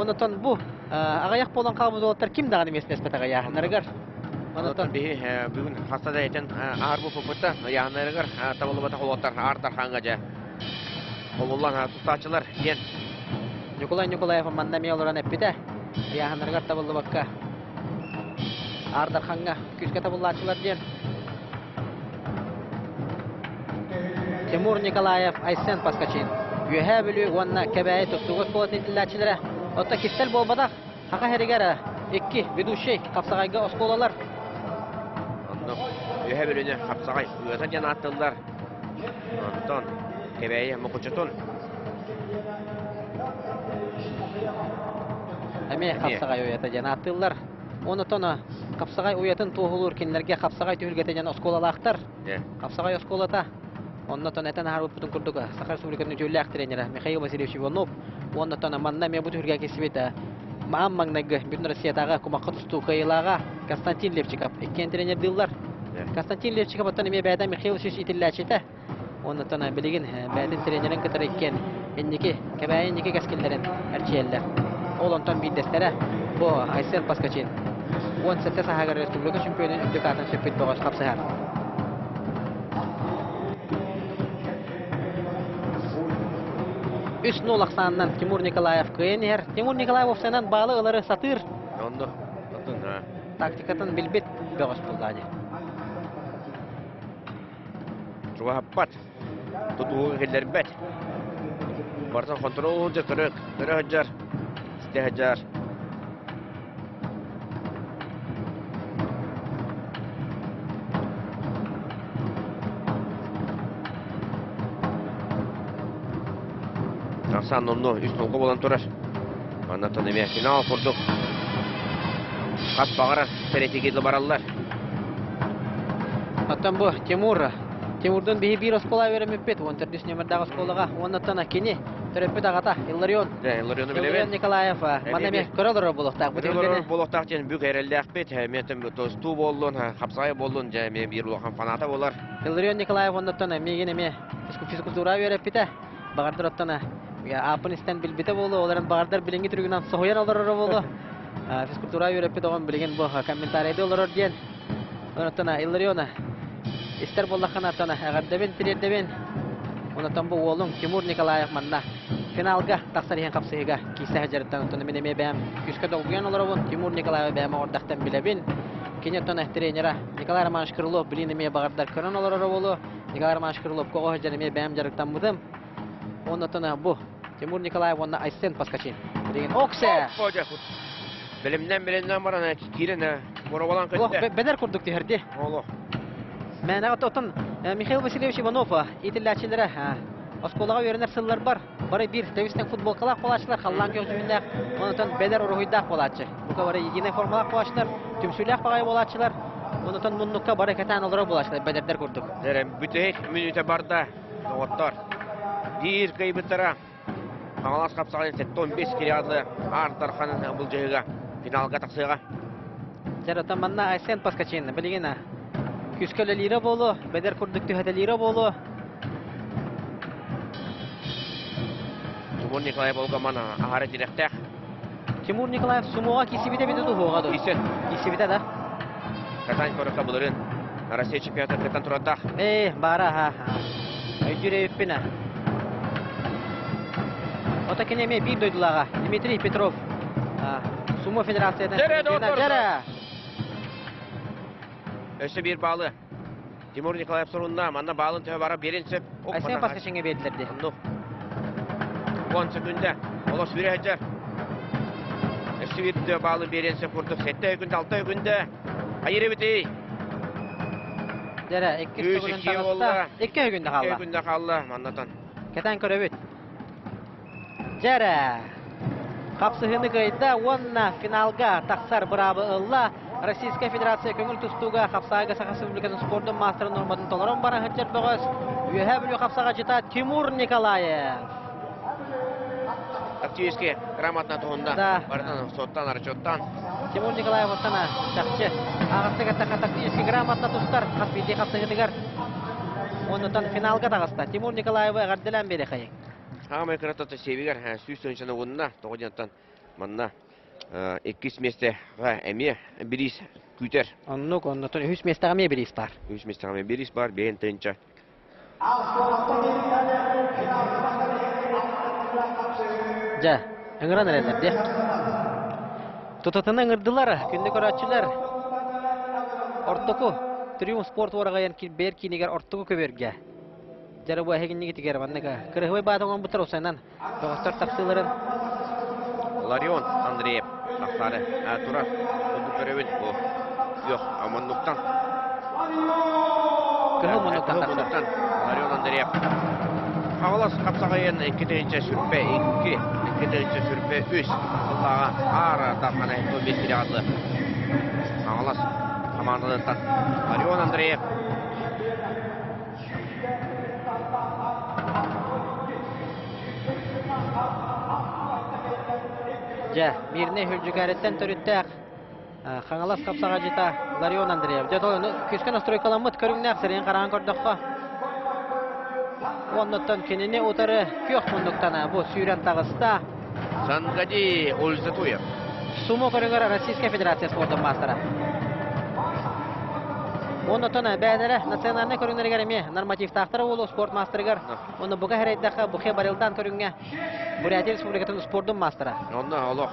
Онытон бұ, ағаяқ болан қабыз олаттар кім дағаны месін әспәті аға яғынырығар? Онытон бүгін қастада етен ағыр бұл пұпытта яғынырығар табылы бата қолуаттар ардар қанға жа. Қолулан тұстачылар ен. Николаев мандаме олыран әппеті. Яғынырығар табылы баққа. Ардар қанға күзге табыллачылар ден. Тимур Николаев, Айсен Пасхачин. Үйәһә білі онна кәбәйі тұстуғыз болатын етілләчілері. Отта кестел болбадақ. Хақа әрігері 2 ведущий қапсағайға осколалар. Үйәһә біліне қапсағай үйәтін жан аттылар. Антон кәбәйі мұқычытын. Әме қапсағай үйәті жан аттылар. Оны тоны қапсағай үйәтін тоғылыр кенлерге қапсағай түйілгеті жан осколалақтар. Қапсағай осколата. Оннотон этен харбут бүтүн курдуга Сахар Республикасынын жөлләк тренеры Михаил Васильевич Иванов. Оннотон манна ме бут үргә кесибет. Маммаңнагы бүтүн Россиядагы кумакка тусту кыйлага Константин Левчиков экен тренер дыллар. Константин Левчиков оттон ме бәдә Михаил Васильевич итилләчете. Оннотон билеген бәдән тренерин кытыр экен. Энники кебәй энники каскелләрен әрчелләр. Ол онтон биддәстәре бу Айсен Пасхачин. 17 Сахар Республика чемпионы үтүкатын сөпөт багаш капсахар. Үс нол ақсанынан Тимур Николаев күйенер. Тимур Николаев офсанан балы ылары сатыр. Онды. Тактикатын билбет бөғыс бұлдады. Жуға хаппат. Тұтуғы келдер бәт. Барсан контрол жыр кырык. Кырык жар. Сте жар. Ақсан номну үст нолға болан тұрар. Аннаттан еме финал құрдық. Қас бағара тәретегедлі баралылар. Аттан бұ Тимурдың бейі бір оскола веремеппет. 14 нөмірдағы осколаға. Оннаттан кені түреппет ағата. Илларион. Илларионы білебен. Илларион Николаев. Манаме көрілері болуқтақ. Көрілері болуқтақ жен бүк әрелді әқпет. Ментім тосту болуын, қапсағай болуын. Мен бір ұлған фаната болар. Илларион Николаев оннаттан мегенеме физкультура вереппеті. Бағардар оттана. Апыныстан билбете болу, оларын бағардар біленгі түргінен соғыян оларары болу. Физкультура үйреппет оған білеген бұл комментарайды оларар ден. Онаттана Иллариона. Истер боллаққан артана ағардабен, тірердебен. Онаттан бұл олың Тимур Николаев манна. Финалға тақсарыған қапсығыға кейсі әжарыттан оттана менеме бәм. Күскі долғыян олар оғын Тимур Николаев бәм ордақтан білебен. Кене оттана тренера Николай Романович Крылов білінеме бағардар көрін оларары болу. Николай Романович Крылов коғы жарыме бәм жарықтан бұдым. Оннотона бу Тимур Николаев онна Айсен Пасхачин. Деген оксе. Білімнен барана кирен боровалан көтті. Бедер күрдік тихерді. Олы. Мен ағыт Михаил Васильевич Иванов итілләчілері осколаға өрінер сыллар бар. Бары бір тәвістен футболкалақ болачылар. Қаллан көзіміндәк. Оннотон бедер ұрығыдақ болачы. Бұқа бары егіне формалақ болачылар. Түмсуләқ бағай болачылар. Оннотон мұнныққа бары кәтән олары болачылар. Бедердер күрдік. Бүтейт минуты барда. Оғыттар. Дир кайбыттара. Қаңалас қапсағын 15 келеғады ардар қанын бұл жайыға финалға тақсыға. Жаратан манна Айсен Пасхачин білген Küskölü lira bolu, beder kurduk tühede lira bolu. Timur Nikolaev olgaman ahara direktek. Timur Nikolaev sumuğa kisibide bir de duhuğa dur. Isen. Kisibide da. Katan koraka bulurun. Россия чемпионаты кatan turadaq. Bara ha. Öjüre üppine. Ota keneme bir doydulağa. Dmitri Petrov. Sumo Federasya'dan. Jere doktor. Jere. Ösü bir bağlı. Timur Nikolaev sorununda manna bağlın tühe bara birincip. Aysen paslaşınga verilirdi. Annu. 10 sekünde. Ola süre hacer. Ösü bir tühe bağlı birincip kurduk. 7 günde 6 günde. Hayır biti. Jere 2 günde tağısta. 2 günde 2 kaldı. günde kaldı mannatan. Keten köröbüt. Jere. Kapsıhını kayda onna finalga taksar brabı ılla. Российская Федерация көңіл тұстуға Қапсаға Сақа Республиканың спордың мастері норматын толарон бара хәттер бұғыз. Үйе білі Қапсаға жита Тимур Николаев. Тактически грамотно туғында. Да. Бардан соттан, арчоттан. Тимур Николаев отсана шақчы. Ағыстыға тақа тактически грамотно тұстар. Қаппейді Қапсағыдығар. Онытан финалға тағыста. Тимур Николаевы ғардылан бері қайын. Хамай кырататы себегер сүйс өншіні онына тоғыдентан манна 2 месте ва әме бірис күтер. Оннук, оннутын үш местаға ме біріс бар. 3 месте ғаме бірис бар, бейін түйінші. Жа, ыңыран әрелерде. Тұтытыны ыңырдылар, күнді көратшылар. Ортоку, Триумф спорт орағайын бер кейінегер ортоку көберге. Жары бұл әйгіннегі тегер ванныға. Кырығыбай бағдыңын бұтыр осайынан. Доғыстар тақсыларын. Ларион Андреев тақтары Тура ұлды көревін бұл. Жоқ, аманлықтан. Кығыл мұнықтан тақсыр. Ларион Андреев. Қағылас қапсағайын кетерінше сүрпе 2, кетерінше сүрпе 3. Құллаға ары тапқаны 15 миллиарды. Қағылас командадықтан. Ларион Андреев. Жа, мирне хүлжігәреттен түріттәк. Қаңалас қапсаға жита Ларион Андреев. Жа, күскен остройкаламыт көріңне ақсырын қараған көрдіққа. Оннаттан кеніне отыры көк мұндықтана бұл сүйрен тағыста. Сангади Ользатуев. Сумо көріңер Российская Федерация спордың мастера. Оннаттан бәдері национальный көріңдер еме норматив тақтыры олу спорт мастерігер. Оны бұға әрейдіқі бұқе барылдан көріңе Бурятия Республикатының спордың мастера. Онна олох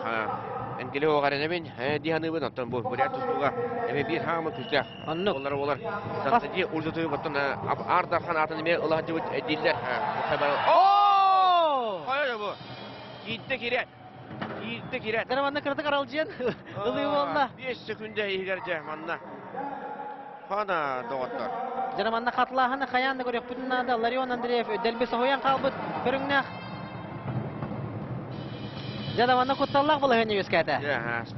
әнкелі оғарына мен диханы бұн аттан бұл Бурятия тұстуға әме бір хағымы күздәк. Олар олар. Сангади Ользатуев аттан ардархан атын еме ұлға жауыт әділдер. Қойы бұл. Кейтті керет. Кейтті керет. Қараманны кірді қаралжен. Ұлы болна. 5 секунде егерде манна. Хана доғаттар. Жараманна қатылағаны қаянды көрек бүтіннады Ларион Андреев өдделбесі қойан қалбыт көріңнәқ. Жараманна құтталлақ бұл өне өскәді.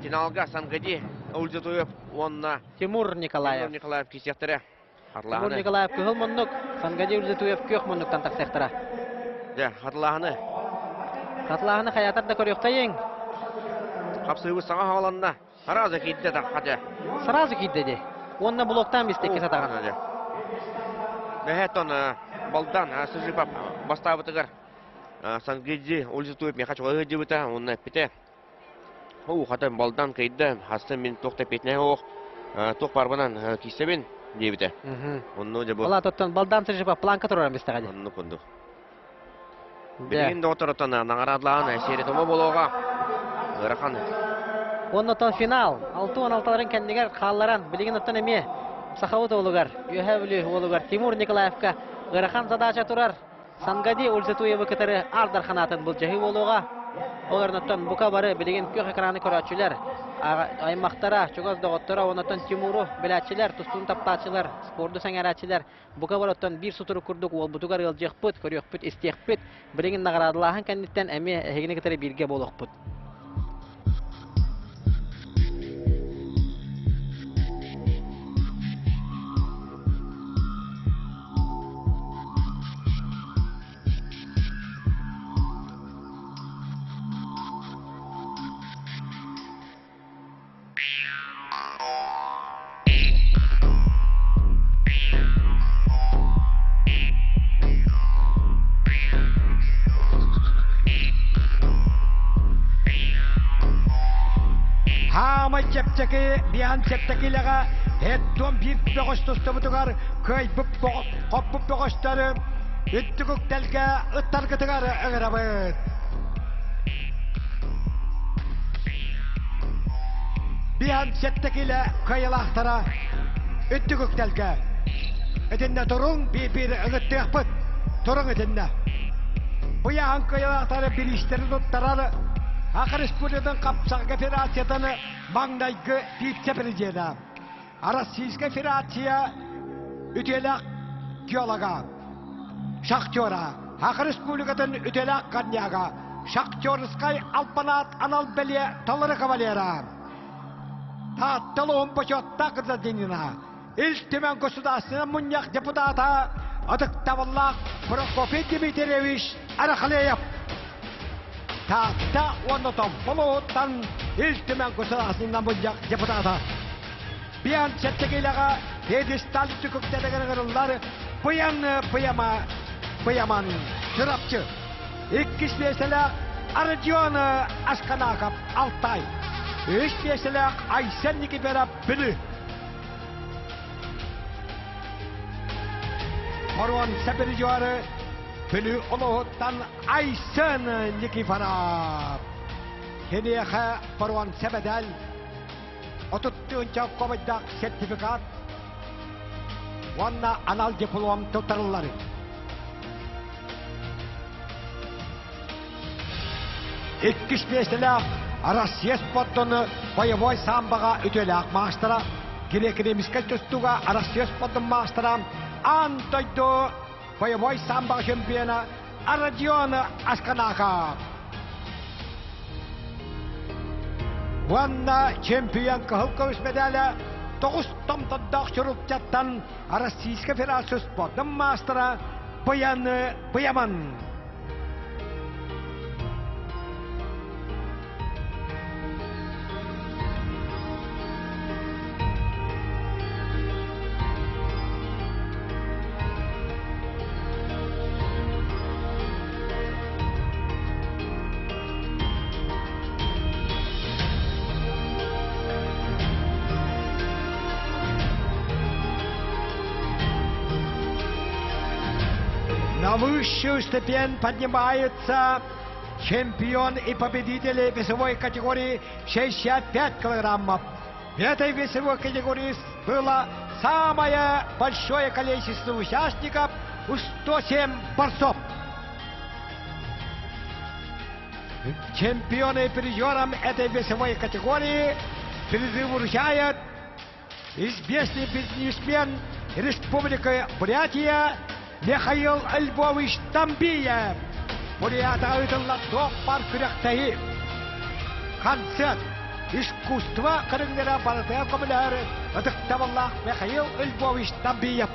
Финалға Сангади Ользатуев онна. Тимур Николаев. Тимур Николаев кесектірі. Тимур Николаев көхіл мұндық. Сангади Ользатуев көк мұндықтан тақсектіра. Қатылағаны. Қатылағаны қаятарда көректайын. Қапсыйғы саңа хағаланына. Саразы кейтті таққады. Сразу кейдді. Онна блоктан бістекке сатаған. Бәхеттон балдан сызыпап бастабытығыр. Сангади Ользатуев мен қачуға өйді бұта. Онна піте. Ол қатын балдан кейді. Хастын мен тоқта петіне оқ. Тоқ барбынан кейсебен дейбіті. Онны өде бұл. Ола тоттан балдан сызыпап планка тұраран бістеғады. Онны күнді. Білген доғытырыттан нағарадылағын әсері тома болуға. Ғырақан. Оннотон финал. 6-16-ларын кәндігер қалларан. Білген оттан әме. Сақауыт олығар. Үйе білі олығар. Тимур Николаевка ғырақан задача тұрар. Сангади Ользатуевы кітірі ардар қанатын бұл жағы олуға. Оларыноттан бұқа бары білген көк экраны көрәтшілер. Аймақтара, чоғыз доғыттыра, оноттан Тимуру біләтшілер, тұстуын таптатшылар, спорды сәңәрәтшілер. Бұқа бары оттан бір сұтыры күрдік, ол бұтығар ғылжық бұт, көрек бұт, істек бұт. Білген нағарадылағын кәндеттен әме әгіне кітірі бірге болық бұт. Bihanseki bihansettekilega etton bir begostustu butugar kayıp koppup begostları üttükük telge ıttargıtıgar ıgırabıt. Bihansettekile kayılahtara üttükük telge etinde turun bir ıgıttıyakpıt turun etinde. Bu yahan kayılahtara bir işleri tuttarar Akar Respublika'dan kapsak federasyatını Mangdaygı deyip tepeleceğine. Arasiyska federasya ütelak geologa, şaktiyora. Akar Respublika'dan ütelak kanyaga, şaktiyoriskay alpanat anal belye taları kavalera. Tattalı paçotta kırda denina. İltimen gosudasına munyak deputata adık tavallak Prokofiev Dimitrievich Arakhaleyev. Tahta wanotong pulutan iltimen gosudasına munyak deputata. Bir an çettekilaga hedistal tüküktedegenler Pıyaman çırapçı. İkis mesela Arjun Askanakap Altay. Üç mesela Aysen Nikifera Bülü. Orwan seperi juarı Bülü Olohut'tan Aysen Nikifera. Hediye Orwan sepedel Otuttuğun çok kovadak sertifikat Wanna anal diplom tutarları. İkis mesela Arasya sportunu boy sambaga ötelak maastara. Gire miskal tustuga Arasya sportun maastara. Antoydo boy sambaga şampiyona Arjun Askanaka. Wanna şampiyon kahılkavış medalya 9 tomtadak çurupçattan Arasya Federasyon sportun maastara Pıyaman. На высшую ступень поднимается чемпион и победитель весовой категории 65 килограммов. В этой весовой категории было самое большое количество участников — 107 борцов. Чемпионом и призером этой весовой категории призыв вручает известный бизнесмен Республики Бурятия Михаил Львович Тамбиев. Бурята айтылла тоқпар күректейі. Концерт, искусство кіріңдері барытая көмілері ұдықтабыллақ Михаил Львович Тамбиев.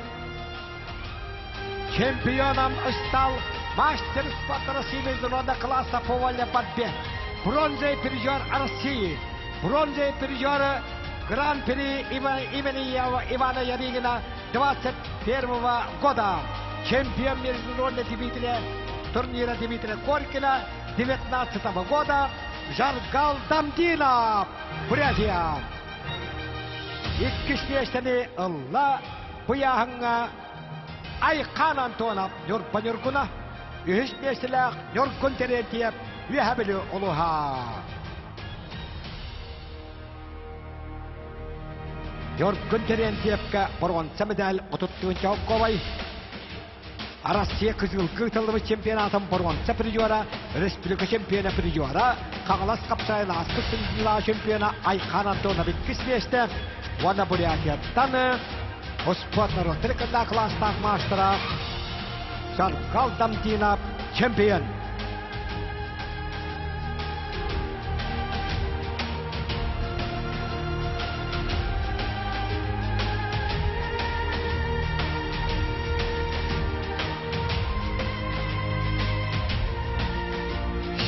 Чемпионом стал мастер спорта России международного класса по вольной борьбе. Бронзовый призер России. Бронзовый призер Гран-при имени Ивана Ярыгина 21 года. Чемпион международного турнира Дмитрия Коркина 19 года Жаргал Дамдинов, Бурятия. İkişleşteni Allah bu yahınga Aykan Antonov Nurpanurguna ühüşleştiler Nurgun Terentiyep üyehabili oluha. Nurgun Terentiyep'e Borwan Samedal otuttuğun çok kovay. Arasya kızıl kırtılımı çempiyonatın Borwan Sapırıcıvara, Respublika çempiyona Pırıcıvara, Kağlas kapsayla askısınlığa çempiyona Aykan Antonov İkişleşti. Vana Buryatiyat'tan o sportlar oturkanda klastak maçlara Jargal Damdinov çempiyon.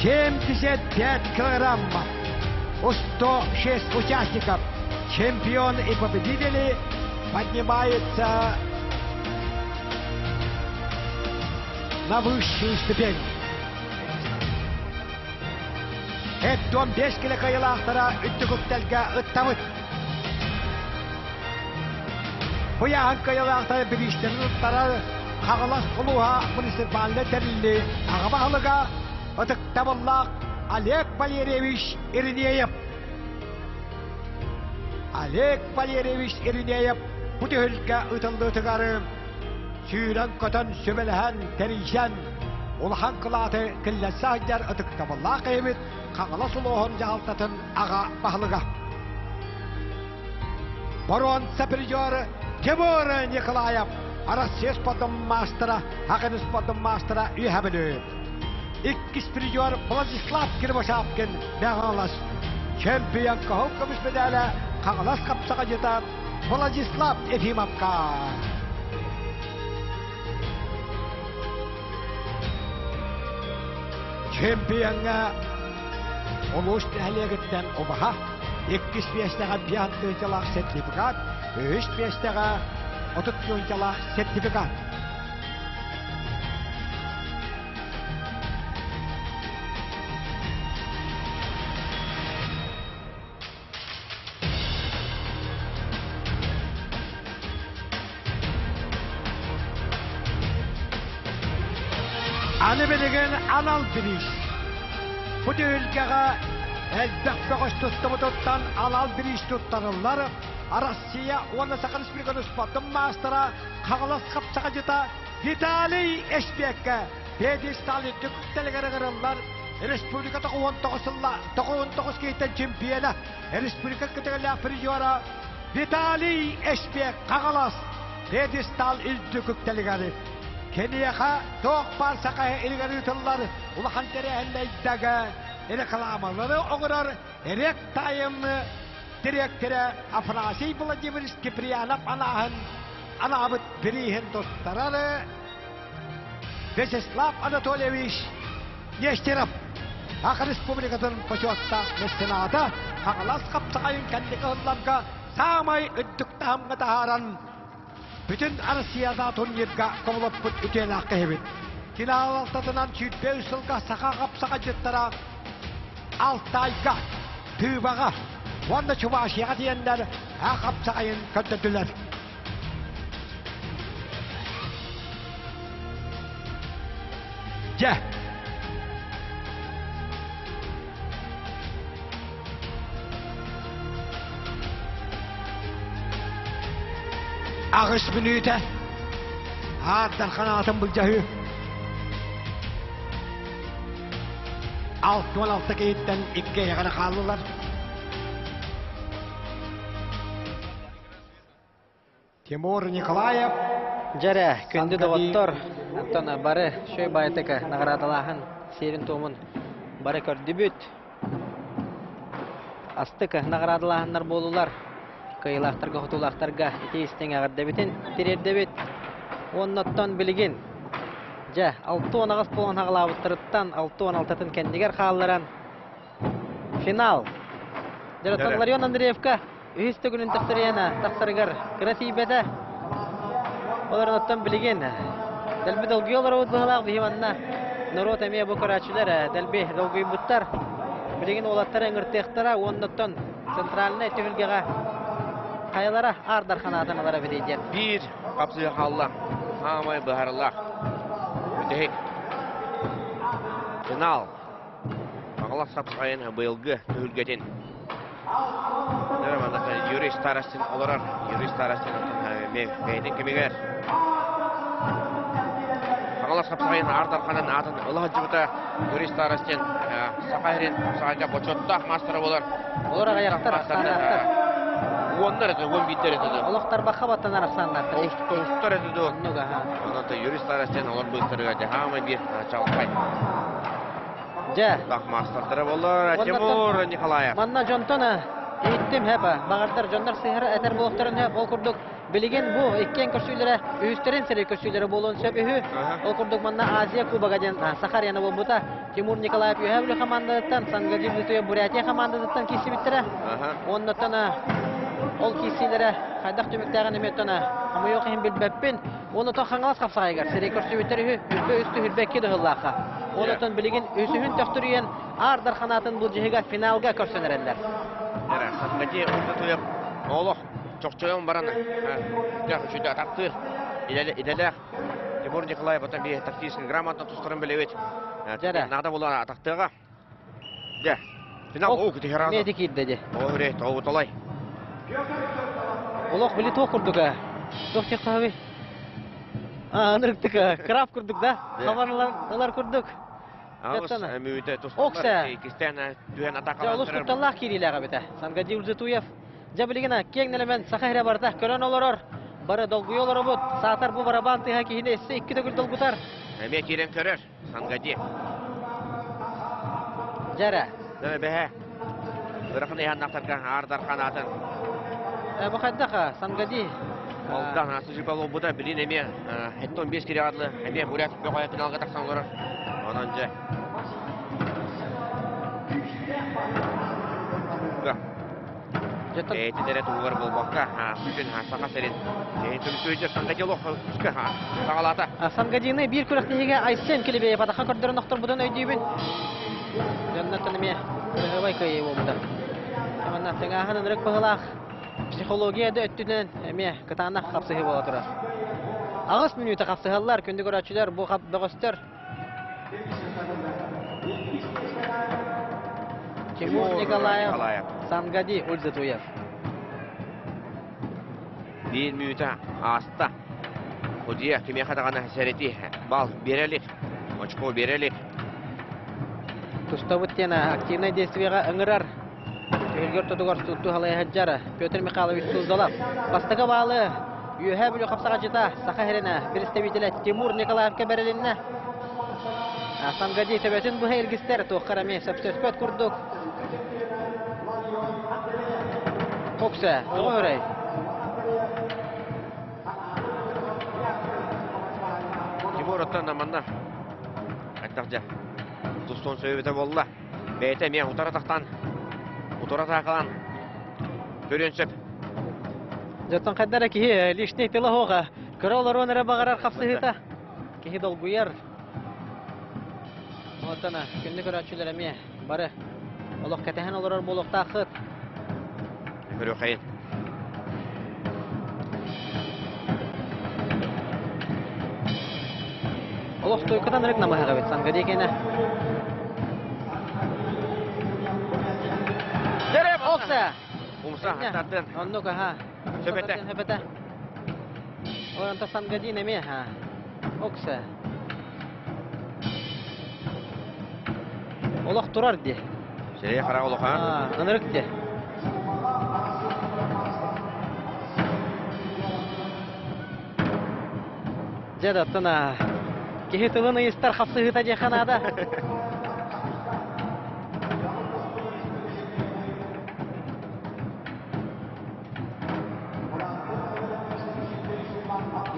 Семьдесят 5 килограммов. 106 участников. Чемпион и победители поднимаются на высшую ступень. Это 15 килокайлахтара үттүгүктелге ыттабыт. Хуяхан кайалаахтай біріштерін ұттара қағылас құлуға муниципалды тәрілі ағабағылыға ұтықтабыллақ Олег Валерьевич Иринеев. Олег Валерьевич Иринеев бұтығылға ұтылды тұғары сүйрен көтін сөмеліген тәрейшен Улахан қылаты кілләсі айдар ұтықтабыллақ әймет қағылас ұлуғын жағалтатын аға бағылыға. Барон сапридер Тимур Николаев Россия спортом мастера, Хакин спортом мастера үйәбілі. Иккіс придер Владислав Кирбашапкин бәғалас. Чемпион қағыл көміс медалі қағылас қапсаға жета Владислав Ефимовқа. Чемпионға олуш әлегіттен обаға 2-5-тәға биянтығылақ сертификат, 3-5-тәға 30-тәға сертификат. Аны білеген анал біріш. Бұды өлкеға әлбәқ бәғаш тұттымы анал біріш тұттарылар. Россия, оны сақын республиканы спортын мастера қағылас қапсаға жета Виталий Эшбекке пьедесталы түктелгері қырылар. Республика 19 кейттен чемпионы республика кітігілі призера Виталий Эшбек қағылас пьедестал үлді күктелгері. Кенияға тоқ бар сақайы илгері ұтылар. Улахан тәрі әндейдігі рекламалары оғырар. Рек тайымны директоры Афанасий Владимирович Киприянов анабыт бірейін достарары. Вячеслав Анатольевич Нестеров. Ақы республикадан почетта меценаты қағылас қапсағайын кәндегі ұлларға самай үддікті хамға тағаран. Bütün Россияда турнирға қомылып бұт үтен ақы ебет. Киналалтатынан чүйтпе үсілға сақа қапсаға жеттара Алтайға, Түйбаға, онда Чувашияға дейендер қапсағайын көттетілер. Же! Ağış minüte Hatta kanatın bu cahı 6-16 keyitten 2'ye kadar kaldılar. Тимур Николаев Жара, күнді доғыттор. Антона бары шөй байтықы нағырадалағын серін томын бары көрді бүт. Астықы нағырадалағынлар болулар. Кайылақтарға, құтулақтарға етейістен ағырды бітін терерді бүт. Оннаттан білігін. Жа, 6-10 болған ағылабыттырыттан 6-16 кәндігер қалыларан. Финал. Жараттан Ларион Андреевка үйісті күнін тақтырыгар красибеті. Олар оттан білген. Дәлбі долгий олар өдбіғалақ бейманна. Народ әмей бұл көрәтшілер дәлбі долгий бұттар. Білген олаттары әңіртектара оннаттан централіне түгілгеға қайалара ардар қанатын алара бідейден. Bir қапсыға қалла, хамай бұхарылақ. Өтек. Финал. Ағылақ сапсағайын бұйылғы түгілгетін. Юрий Старостин оларар. Юрий Старостин бәйдің кемегер. Ағылақ сапсағайын ардар қанын атын ұлығы жібіті Юрий Старостин сақайрен сағайынға бочоттақ мастыры болар. Олар ағаяқтар, саңақтар. Onlar da gol bitter dedi. Олықтар баққа баттан арақсаңдар. Olstar dedi. Ondan da Юрий Старостин олар бұйттырға жахамы bir çalkay. Жа. Мастырдары болар. Тимур Николаев. Манна Жонтона еттім хәпі. Бағардар Жондар сыйыры әтер болуқтарын хәп. Ол күрдік білген бұл еккен көрсүйлері, үйістерін сірі көрсүйлері болуын сөп үйі. Ол күрдік манна Азия Кубаға ден Сахарияны бол бұта. Тимур Николаев үйәбілі командадыттан, Сангадивді түйе Бурятия командадыттан кесі біттірі. Оннаттан ол кесилері қайдақ түміктәғін еметтіні қамы yok ең білбәппен оны тұн қаңылас қапсағайғар сірей көрсі өттері үрбе үсті үрбәкке дұғыллаққа оны тұн білеген өсіхін төқтіріен ардар қанатын бұл жиғыға финалға көрсенерендер. Сангадив ұлды тұйып олық Чокчоон баран. Жак үчүдө атактыр. Иделек. Тимур Николаев отан бир тактический грамотно тускарын белебет. Жара. Нагда булар атактыга. Же. Финал о кете хераз. Медик идде. Оре, тоо толай. Олох били тоо курдуга. Тох чакабы. Анырыктыка, крап курдук да. Хабарлар курдук. Агыс Жаттана. мүйтө Окса. тускандар. Кистен түен атакалар. Жолус кутталлах кирилага бете. Сангади Ульзетуев. Жабилигина кеңнелемен сахайра барда көрөн олорор. Бары долгуй олорор бут. Саатар бу барабан тыга кихине эссе 2 төгүл долгутар. Эме кирен көрөр. Сангади. Жара. Дәме бәһә. Быракын яһаннактарга ардар канатын. Бу каддака Сангади. Алдан асыжы балу буда билин эме 75 кире адлы. Эме бурят бөкая финалга таксаңлар. Анан же. Жеттон. Эйтидере тугар болбакка. Бүтүн сака серин. Эйтим сөйдө Сангади лох үскө сагалата. Сангадины бир күрәктеге Айсен килебе патаха көрдөрөн ноктор будан өйдүбүн. Жаннаттан эме кыргыбай кайы болду. Аманна теңаһын рык багалах. Психологияда өттүнөн эме кытана капсыгы бола тура. Агыс минута капсыгаллар күндү көрөчүлөр бу кап бөгөстөр. Тимур Николаев, Сангади Ульзетуев. Bir minüte asta. Hoca kime kadar sereti bal берелик. Очко берелик. Туставыттена активное действиега ыңырар. Төгөлгөр тодугар тутту халай хаджара. Петр Михайлович Суздалов. Бастыга балы. Юһә бүлү капсага жита. Сахарина представитель Тимур Николаевка берелинне. Сангади төбөтүн бу хелгистер тохараме сәпсөспөт курдук. Окса, тоғырай. Тимур оттан аманда. Айтақжа. Тустон сөйбеті болла. Бәйті мен ұтара тақтан. Ұтара тақылан. Көрінсіп. Жаттан қаддара кихи лишний тылы хоға. Көролар онара бағарар қапсығыта. Кихи долгуяр. Оттана, күнді көрәтшілер әме. Бары. Олық кәтәхен оларар болық тақыт. Көрі қайын. Олық тойқыдан рық намаға бет Сангади кені. Дерем! Окса! Умса, аттатын. Оннука, ха. Сөбеті. Сөбеті. Оранта Сангади неме, ха. Окса. Олық тұрар де. Серия қара олық, ха? Анырық де. Жада тына. Кехи тылыны истар қапсығыта жеханада.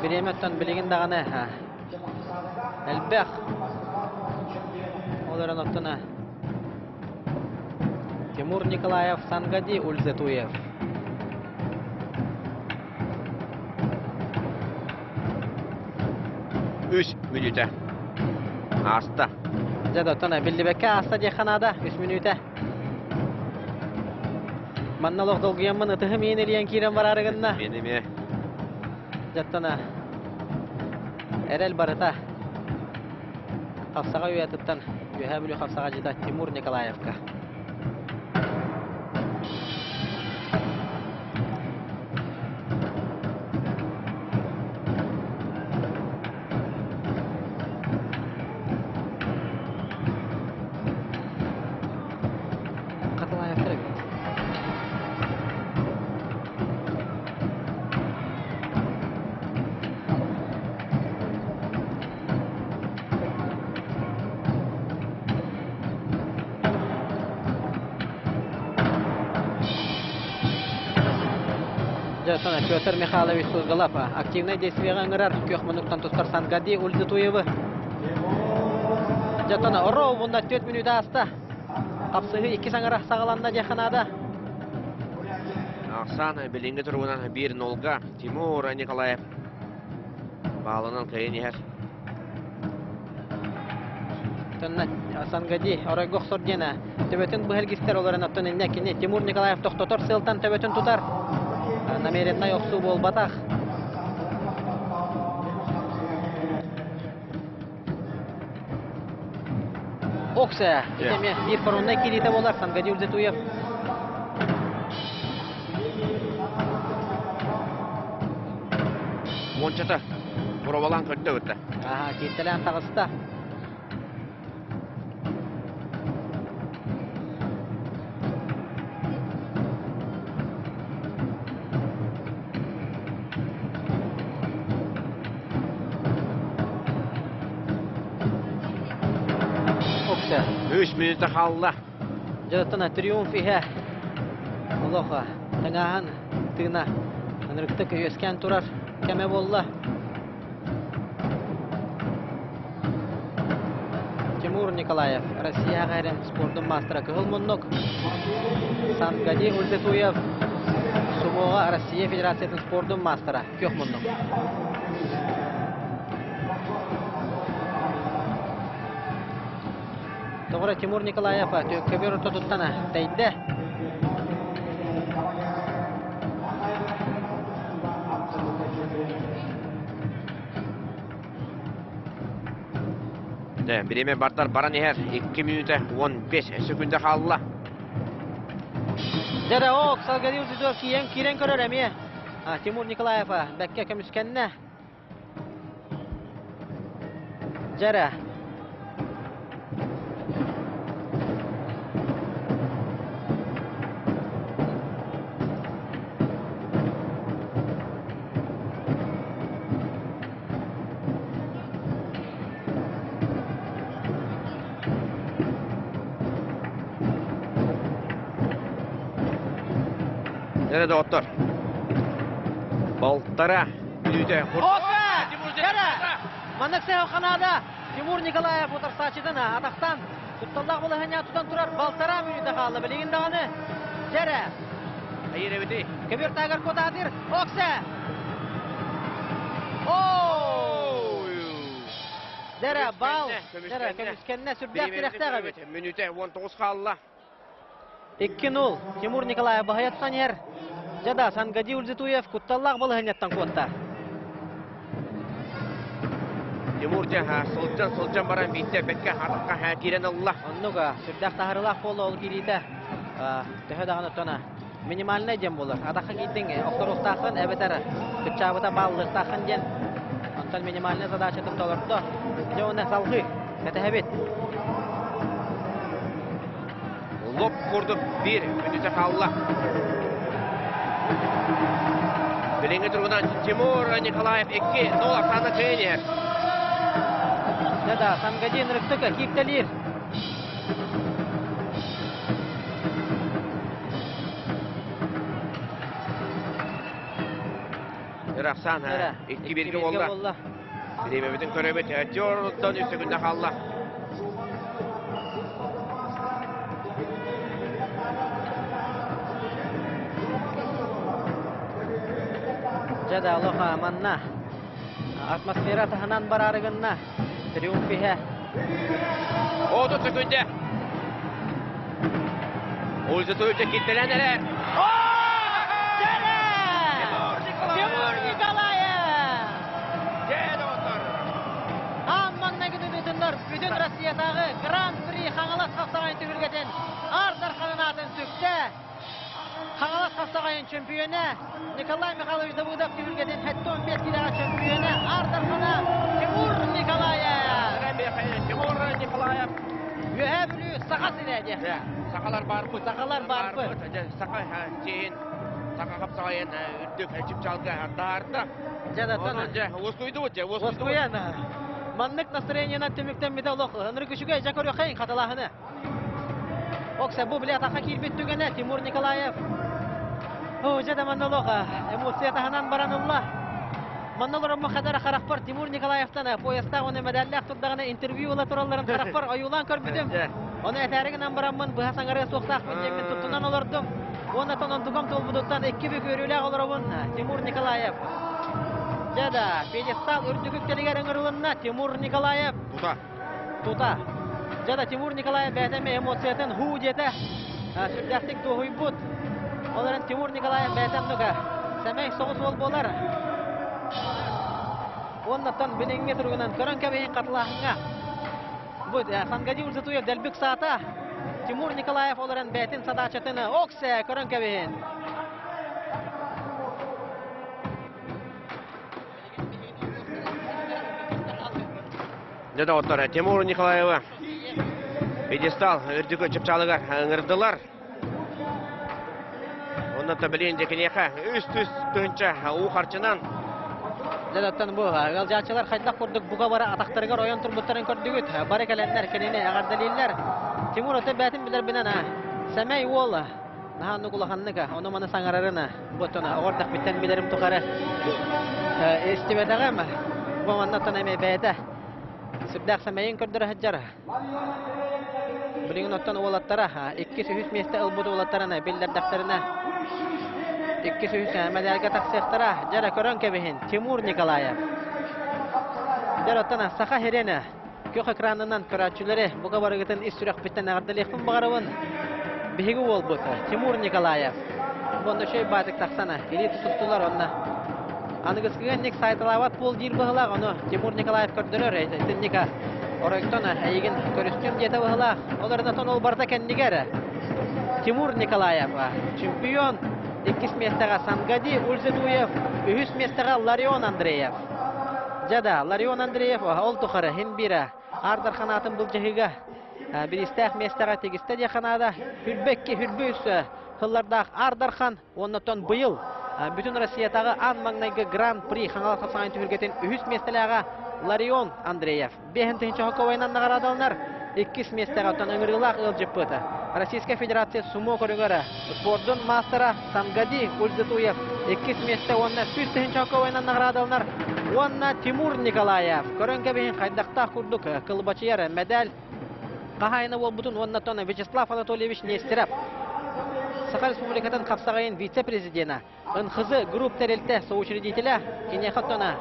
Биреметтен білеген дағаны. Әлбәқ. Оларын оттына. Тимур Николаев, Сангади Ульзетуев. Үш минуте. Аста. Жада оттына білдібекке аста жеханада. 3 минута. Манналық долгуянмын ұтығы мен елген кейрен барарығынна. Менеме. Жаттана әрәл барыта қапсаға үйәтіптен үйә білі қапсаға жида Тимур Николаевка. Қатылаев керек. Жаттана Петр Михайлович Суздалов активное действиега ыңырар көк минуттан тустар Сангади Ульзетуевы. Жаттана ороо бунда 4 минута аста. Капсыгы 2 саңыра сагаланда жаханада. Ақсан білінгі тұрғынан 1-0-ға Тимур Николаев. Балынан кайын ехер. Тонна Сангади орайгох сордена. Төбөтүн бу хелгистер оларын аттан инне Тимур Николаев тоқтотор сылтан төбөтүн тутар. намеренно йоксу болбатах. Окса, итеме бир коронна кирите болар Сангади Ульзетуев. Мончата буровалан көрдө өтті. Киттелен тагыста. Окса. 3 минута қалла. Жадаттана триумф иһә. Аллаха, таңаһын тыгына. Анырыкты көйөскән турар. Кәме болла. Тимур Николаев, Россия гайрен спортын мастера кылмыннок. Сангади Ульзетуев, Сумоға Россия Федерациясының спортын мастера көкмыннок. Тоғыра Тимур Николаев көбер тұтыттана тәйді. Bireме bartar baran eher 2 minuta 15 sekunda қалла. Жара ок Сангади Ульзетуев кирен көрөр эми. Тимур Николаев бәкке көмүскәнне. Жара Nerede otur? Baltara Lüde Маннык сәйханада Тимур Николаев отырсачыдан атақтан тутталлақ болы хәне тутан турар балтара мүнүдә калды билеген даганы. Жара. Айыр бити. Кебер тагыр котадыр. Окса. Жара бал. Жара көмүскәнне сүрдәп керәктәгә бит. Минута 19 қалла. 2-0. Тимур Николаев баһаяттан ер. Жада Сангади Ульзетуев тутталлақ болы хәнеттан котта. Тимур жаха сылжан баран битте бекке хатыққа хәкирен алла. Оннуга сүрдәк тахырылақ болы ол кирите. Төһө даганы тона. Минимальный дем болар. Адаққа киттің оқтар-оқтақын әбетәрі. Күтчабыта баллықтақын ден. Онтан минимальный задача тұпталырды. Жоны салғы. Кәтәхәбет. Лоп құрды 1 минута қалла. Birinci turgundan Timur Nikolaev 2-0 sağında kıyınır. Jada Sangaди nırıktık kiptelir. Iraksan 2-1 oldu. Bilememizin köröbeti Jordan üstünde kaldı. Jada Aloha manna. Atmosfera tahanan bararıgınna. Triumfihe. 30 sekunde. Ульзетуев'de kitlelenere. Тимур Николаев! Gel otur. Амманна күтүнөр бүтүн Россиядагы Гран-при Хаңалас капсаган түгүлгетен Ардар канатын түктө. Хаңалас капсаган чемпионы Николай Михайлович Давыдов түгүлгетен 15 килога чемпионы Ардар кана Тимур Николаев. Timur Nikolaev. Yühəblü sakat ilədi. Sakalar var mı? Sakalar var mı? Saka şeyin Saka kapsayın üddük çip çalgı darda. Жадатана. Воскуйду. Воскуяна. Маннык настроениена төмөктөн металлок. Ынры күшүгө жакөрө кайын каталахыны. Окса бу билет ака кирбит түгөнө Тимур Николаев. Жада манналога эмоция таханан баранылла. Манналар ма хадара харакпар Тимур Николаевтан поезда оны медаллак турдагына интервью ала туралларын харакпар аюлан көрбүдүм. Оны этәригинен бараммын бу хасангары соксак мен туттунан алардым. Оны тонон дугам толбудуктан 2 көрүлөк аларабын Тимур Николаев. Жада пьедестал үрдүгүктелигер ыңырылынна Тимур Николаев. Тута. Жада Тимур Николаев бәтеме эмоциятын ху жете. Сүрдәктик тохуйбут. Оларын Тимур Николаев бәтемнуга Semey soğuz bol bolar. Ondan bilinge turgunan körön kebehin katılahına. Bu Sangadi Urzatuyev delbük saata. Timur Nikolayev olaran betin sadaçatını okse körön kebehin. Dede otlar Timur Nikolayev Pedestal үрдігі чыпчалыгар ыңырдылар. Ондан табилин декенеха үст-үст төнчә у харчынан. Дәләттән бу галҗачылар хайдак күрдек буга бара атактарга район турбуттарын күрдүгүт. Бар экәләннәр кенене агардалилләр. Тимур өтә бәтин билер бинан. Сәмәй уола. Наһанны кулаханныга, оны маны саңарарына. Ботона агырдак биттән билерим тухары. Эстебәдәгәме? Бу манна танамай бәйдә. Сүбдәк сәмәйин күрдүр хаҗҗара. Билеген оттан уолаттара, 200 месте ылбуду уолаттарына, биллер дәфтәренә. 200 мәдәлгә таксыктара, жара көрөн кебехин Тимур Николаев. Жараттана саха херене. Көк экранынан көрәчүләре буга барыгытын исүрәк биттән агырдылыктын багарабын. Биһиге ул бу Тимур Николаев. Бонда шей батык таксана, или туттулар онна. Аныгыскыган ник сайталават бул дир быгыла аны Тимур Николаев көрдөрөр әйтенника. Оректона әйген көрүстүм дете быгыла. Оларда тон ол барда кеннигәре. Тимур Николаев чемпион. 2 местага Сангади Ульзетуев, 3 местага Ларион Андреев. Жада Ларион Андреев ол тухары хинбира Ардар ханатын бул жыгыга. Биристах местага тегисте жаханада Хүрбекке хүрбүс хыллардак Ардар хан оннотон быйыл бүтүн Россиядагы ан маңнайгы Гран-при хаңалат капсаган түргетен 3 местелага Ларион Андреев. Бехентинче хоковайнан нагарадалнар 2 местага тон ыңырылак ылжыппыты. Российская Федерация сумо көрүгөрө спорттун мастера Сангади Ульзетуев 2 месте онна сүстүнчө хоковайнан нагарадалнар. Онна Тимур Николаев көрөнгө бейин кайдакта курдук кылбачыяр медаль кахайны бол бутун онна тон Вячеслав Анатольевич Нестеров. Саха Республикатын капсагайын вице-президенті НХЗ групп терелте соучредителя Кенехаттона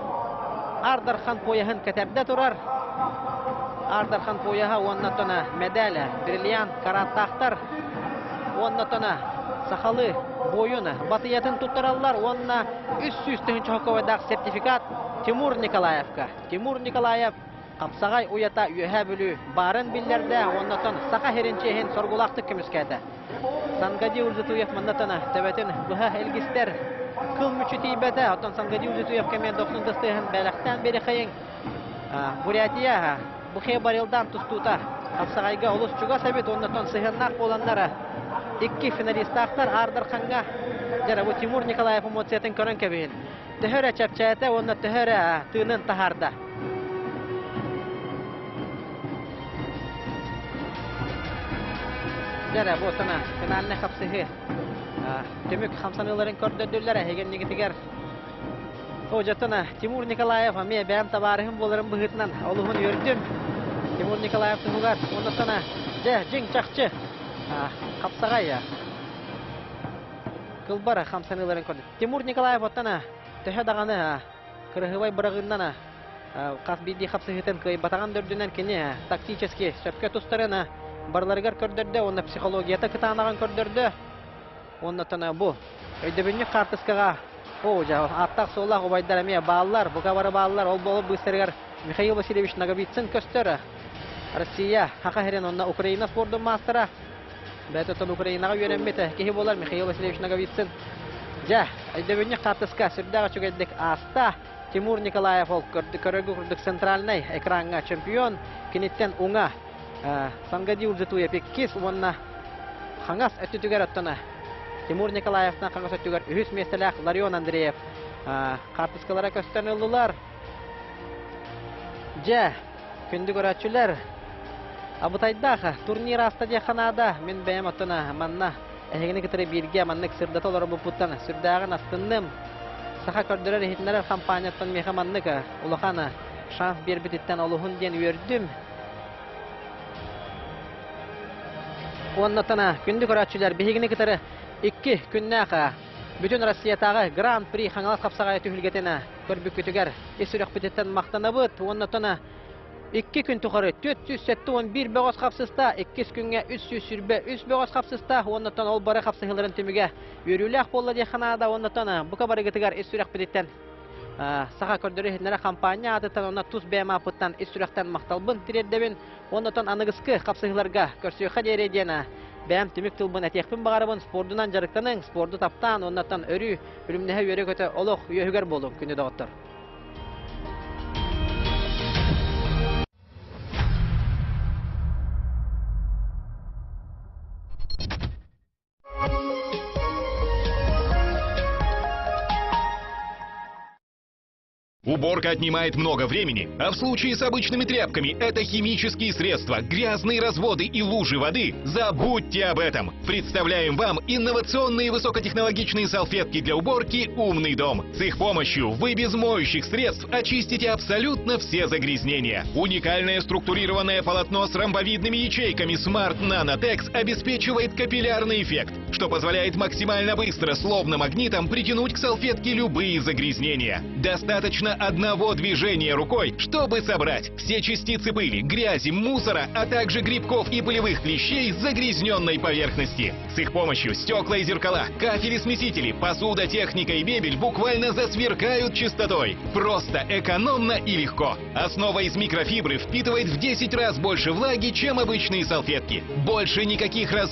Ардархан пояхын кәтәрдә турар. Ардархан пояха оннатона медаль, бриллиант, караттахтар. Оннатона сахалы бойуна батыятын туттаралар. Онна 300 хоковайдак сертификат Тимур Николаевка. Тимур Николаев капсагай уята үйәһә бүлү барын билләрдә. Оннатон саха херенчеһен соргулакты көмүскәдә. Сангади Ульзетуев маннатона тәбәтен буха элгистер кыл мүчүтейбәдә. Аттан Сангади Ульзетуев кемен 90-тыстыһын бәләктән бери хәйин. Бурятия Бухе барилдан тустута Апсагайга улус чуга сәбет оннатон сыһыннак боланнара 2 финалисттар Ардарханга жара бу Тимур Николаев эмоциятын көрөн кебин. Төһөрә чапчата онна төһөрә тынын тахарда. Жара бу тана финалны капсыһы. Төмүк 50-ларын көрдөдүләр хеген нигитигер. Ожатана Тимур Николаев ме бәм табарыһым булырым быһытнан олуһун йөрдүм. Тимур Николаев тугар оннатана жиң чакчы. Капсагая. Кылбара 50-ларын көрдү. Тимур Николаев оттана төһө даганы кырыгыбай бырыгыннана кас биди капсыһытын кый батаган дөрдүнөн кене тактически сөпкө тустарына барларыгар көрдөрдө, онна психологията кытанаган көрдөрдө. Оннатана бу өйдөбүнү картыскага Ожа аттак солах убайдар эме баллар, буга бара баллар ол болуп быстыргар Михаил Васильевич Наговицын көстөрө. Россия хакахерен онна Украина спорттун мастера. Бетотон Украинага йөрөммете кеһи болар Михаил Васильевич Наговицын. Жа, айдебүнү картыска сүрдага чөгөддек аста Тимур Николаев ол көрдүк центральный экранга чемпион кинеттен уңа Сангади Ульзетуев 2 онна хаңас өтүтүгөр оттона. Тимур Николаевна каңга сөттүгөр 3 местелек Ларион Андреев картыскалара көстөрүлдүлөр. Жа, күндү көрөчүлөр. Абутайдага турнир стадионада мен бәям отона манна эгени кетире бирге маннык сырдата олар бупуттан сүрдагын астынным. Саха көрдөрөр хитнер компаниятан мехаманнык улахана шанс бербититтен олухун ден үйөрдүм. Оннатана күндү көрөчүлөр бегени кетире 2 күннәгә бүтүн Россиядагы Гран-при хаңалат капсагай түһүлгетене көрбүк көтүгәр эсүрәк битеттен мактанабыт. Оннатана 2 gün tukarı 471 boğaz kapsısta, 2 günge 300 sürbe 3 boğaz kapsısta, ondan ol bara kapsıhıların tümüge yürüylük bolla diyekanada ondan bu kabarı gıtıgar esürek biditten. Saha kördürü hidnere kampanya adıtan ona tuz bəyəm apıttan esürekten maktalbın tirerdebin, ondan anıgıskı kapsıhılarga körsüyüqa deyirediyena. Bəyəm tümük tılbın etekpin bağarabın spordunan jarıktanın, spordu taptan, ondan örü, ürümnehe yöre kötü oluq yöhüger bolun günü dağıttır. Уборка отнимает много времени, а в случае с обычными тряпками это химические средства, грязные разводы и лужи воды. Забудьте об этом. Представляем вам инновационные высокотехнологичные салфетки для уборки «Умный дом». С их помощью вы без моющих средств очистите абсолютно все загрязнения. Уникальное структурированное полотно с ромбовидными ячейками Smart Nanotex обеспечивает капиллярный эффект, что позволяет максимально быстро словно магнитом притянуть к салфетке любые загрязнения. Достаточно одного движения рукой, чтобы собрать все частицы пыли, грязи, мусора, а также грибков и пылевых клещей с загрязненной поверхности. С их помощью стекла и зеркала, кафели, смесители, посуда, техника и мебель буквально засверкают чистотой. Просто, экономно и легко. Основа из микрофибры впитывает в 10 раз больше влаги, чем обычные салфетки. Больше никаких разводов.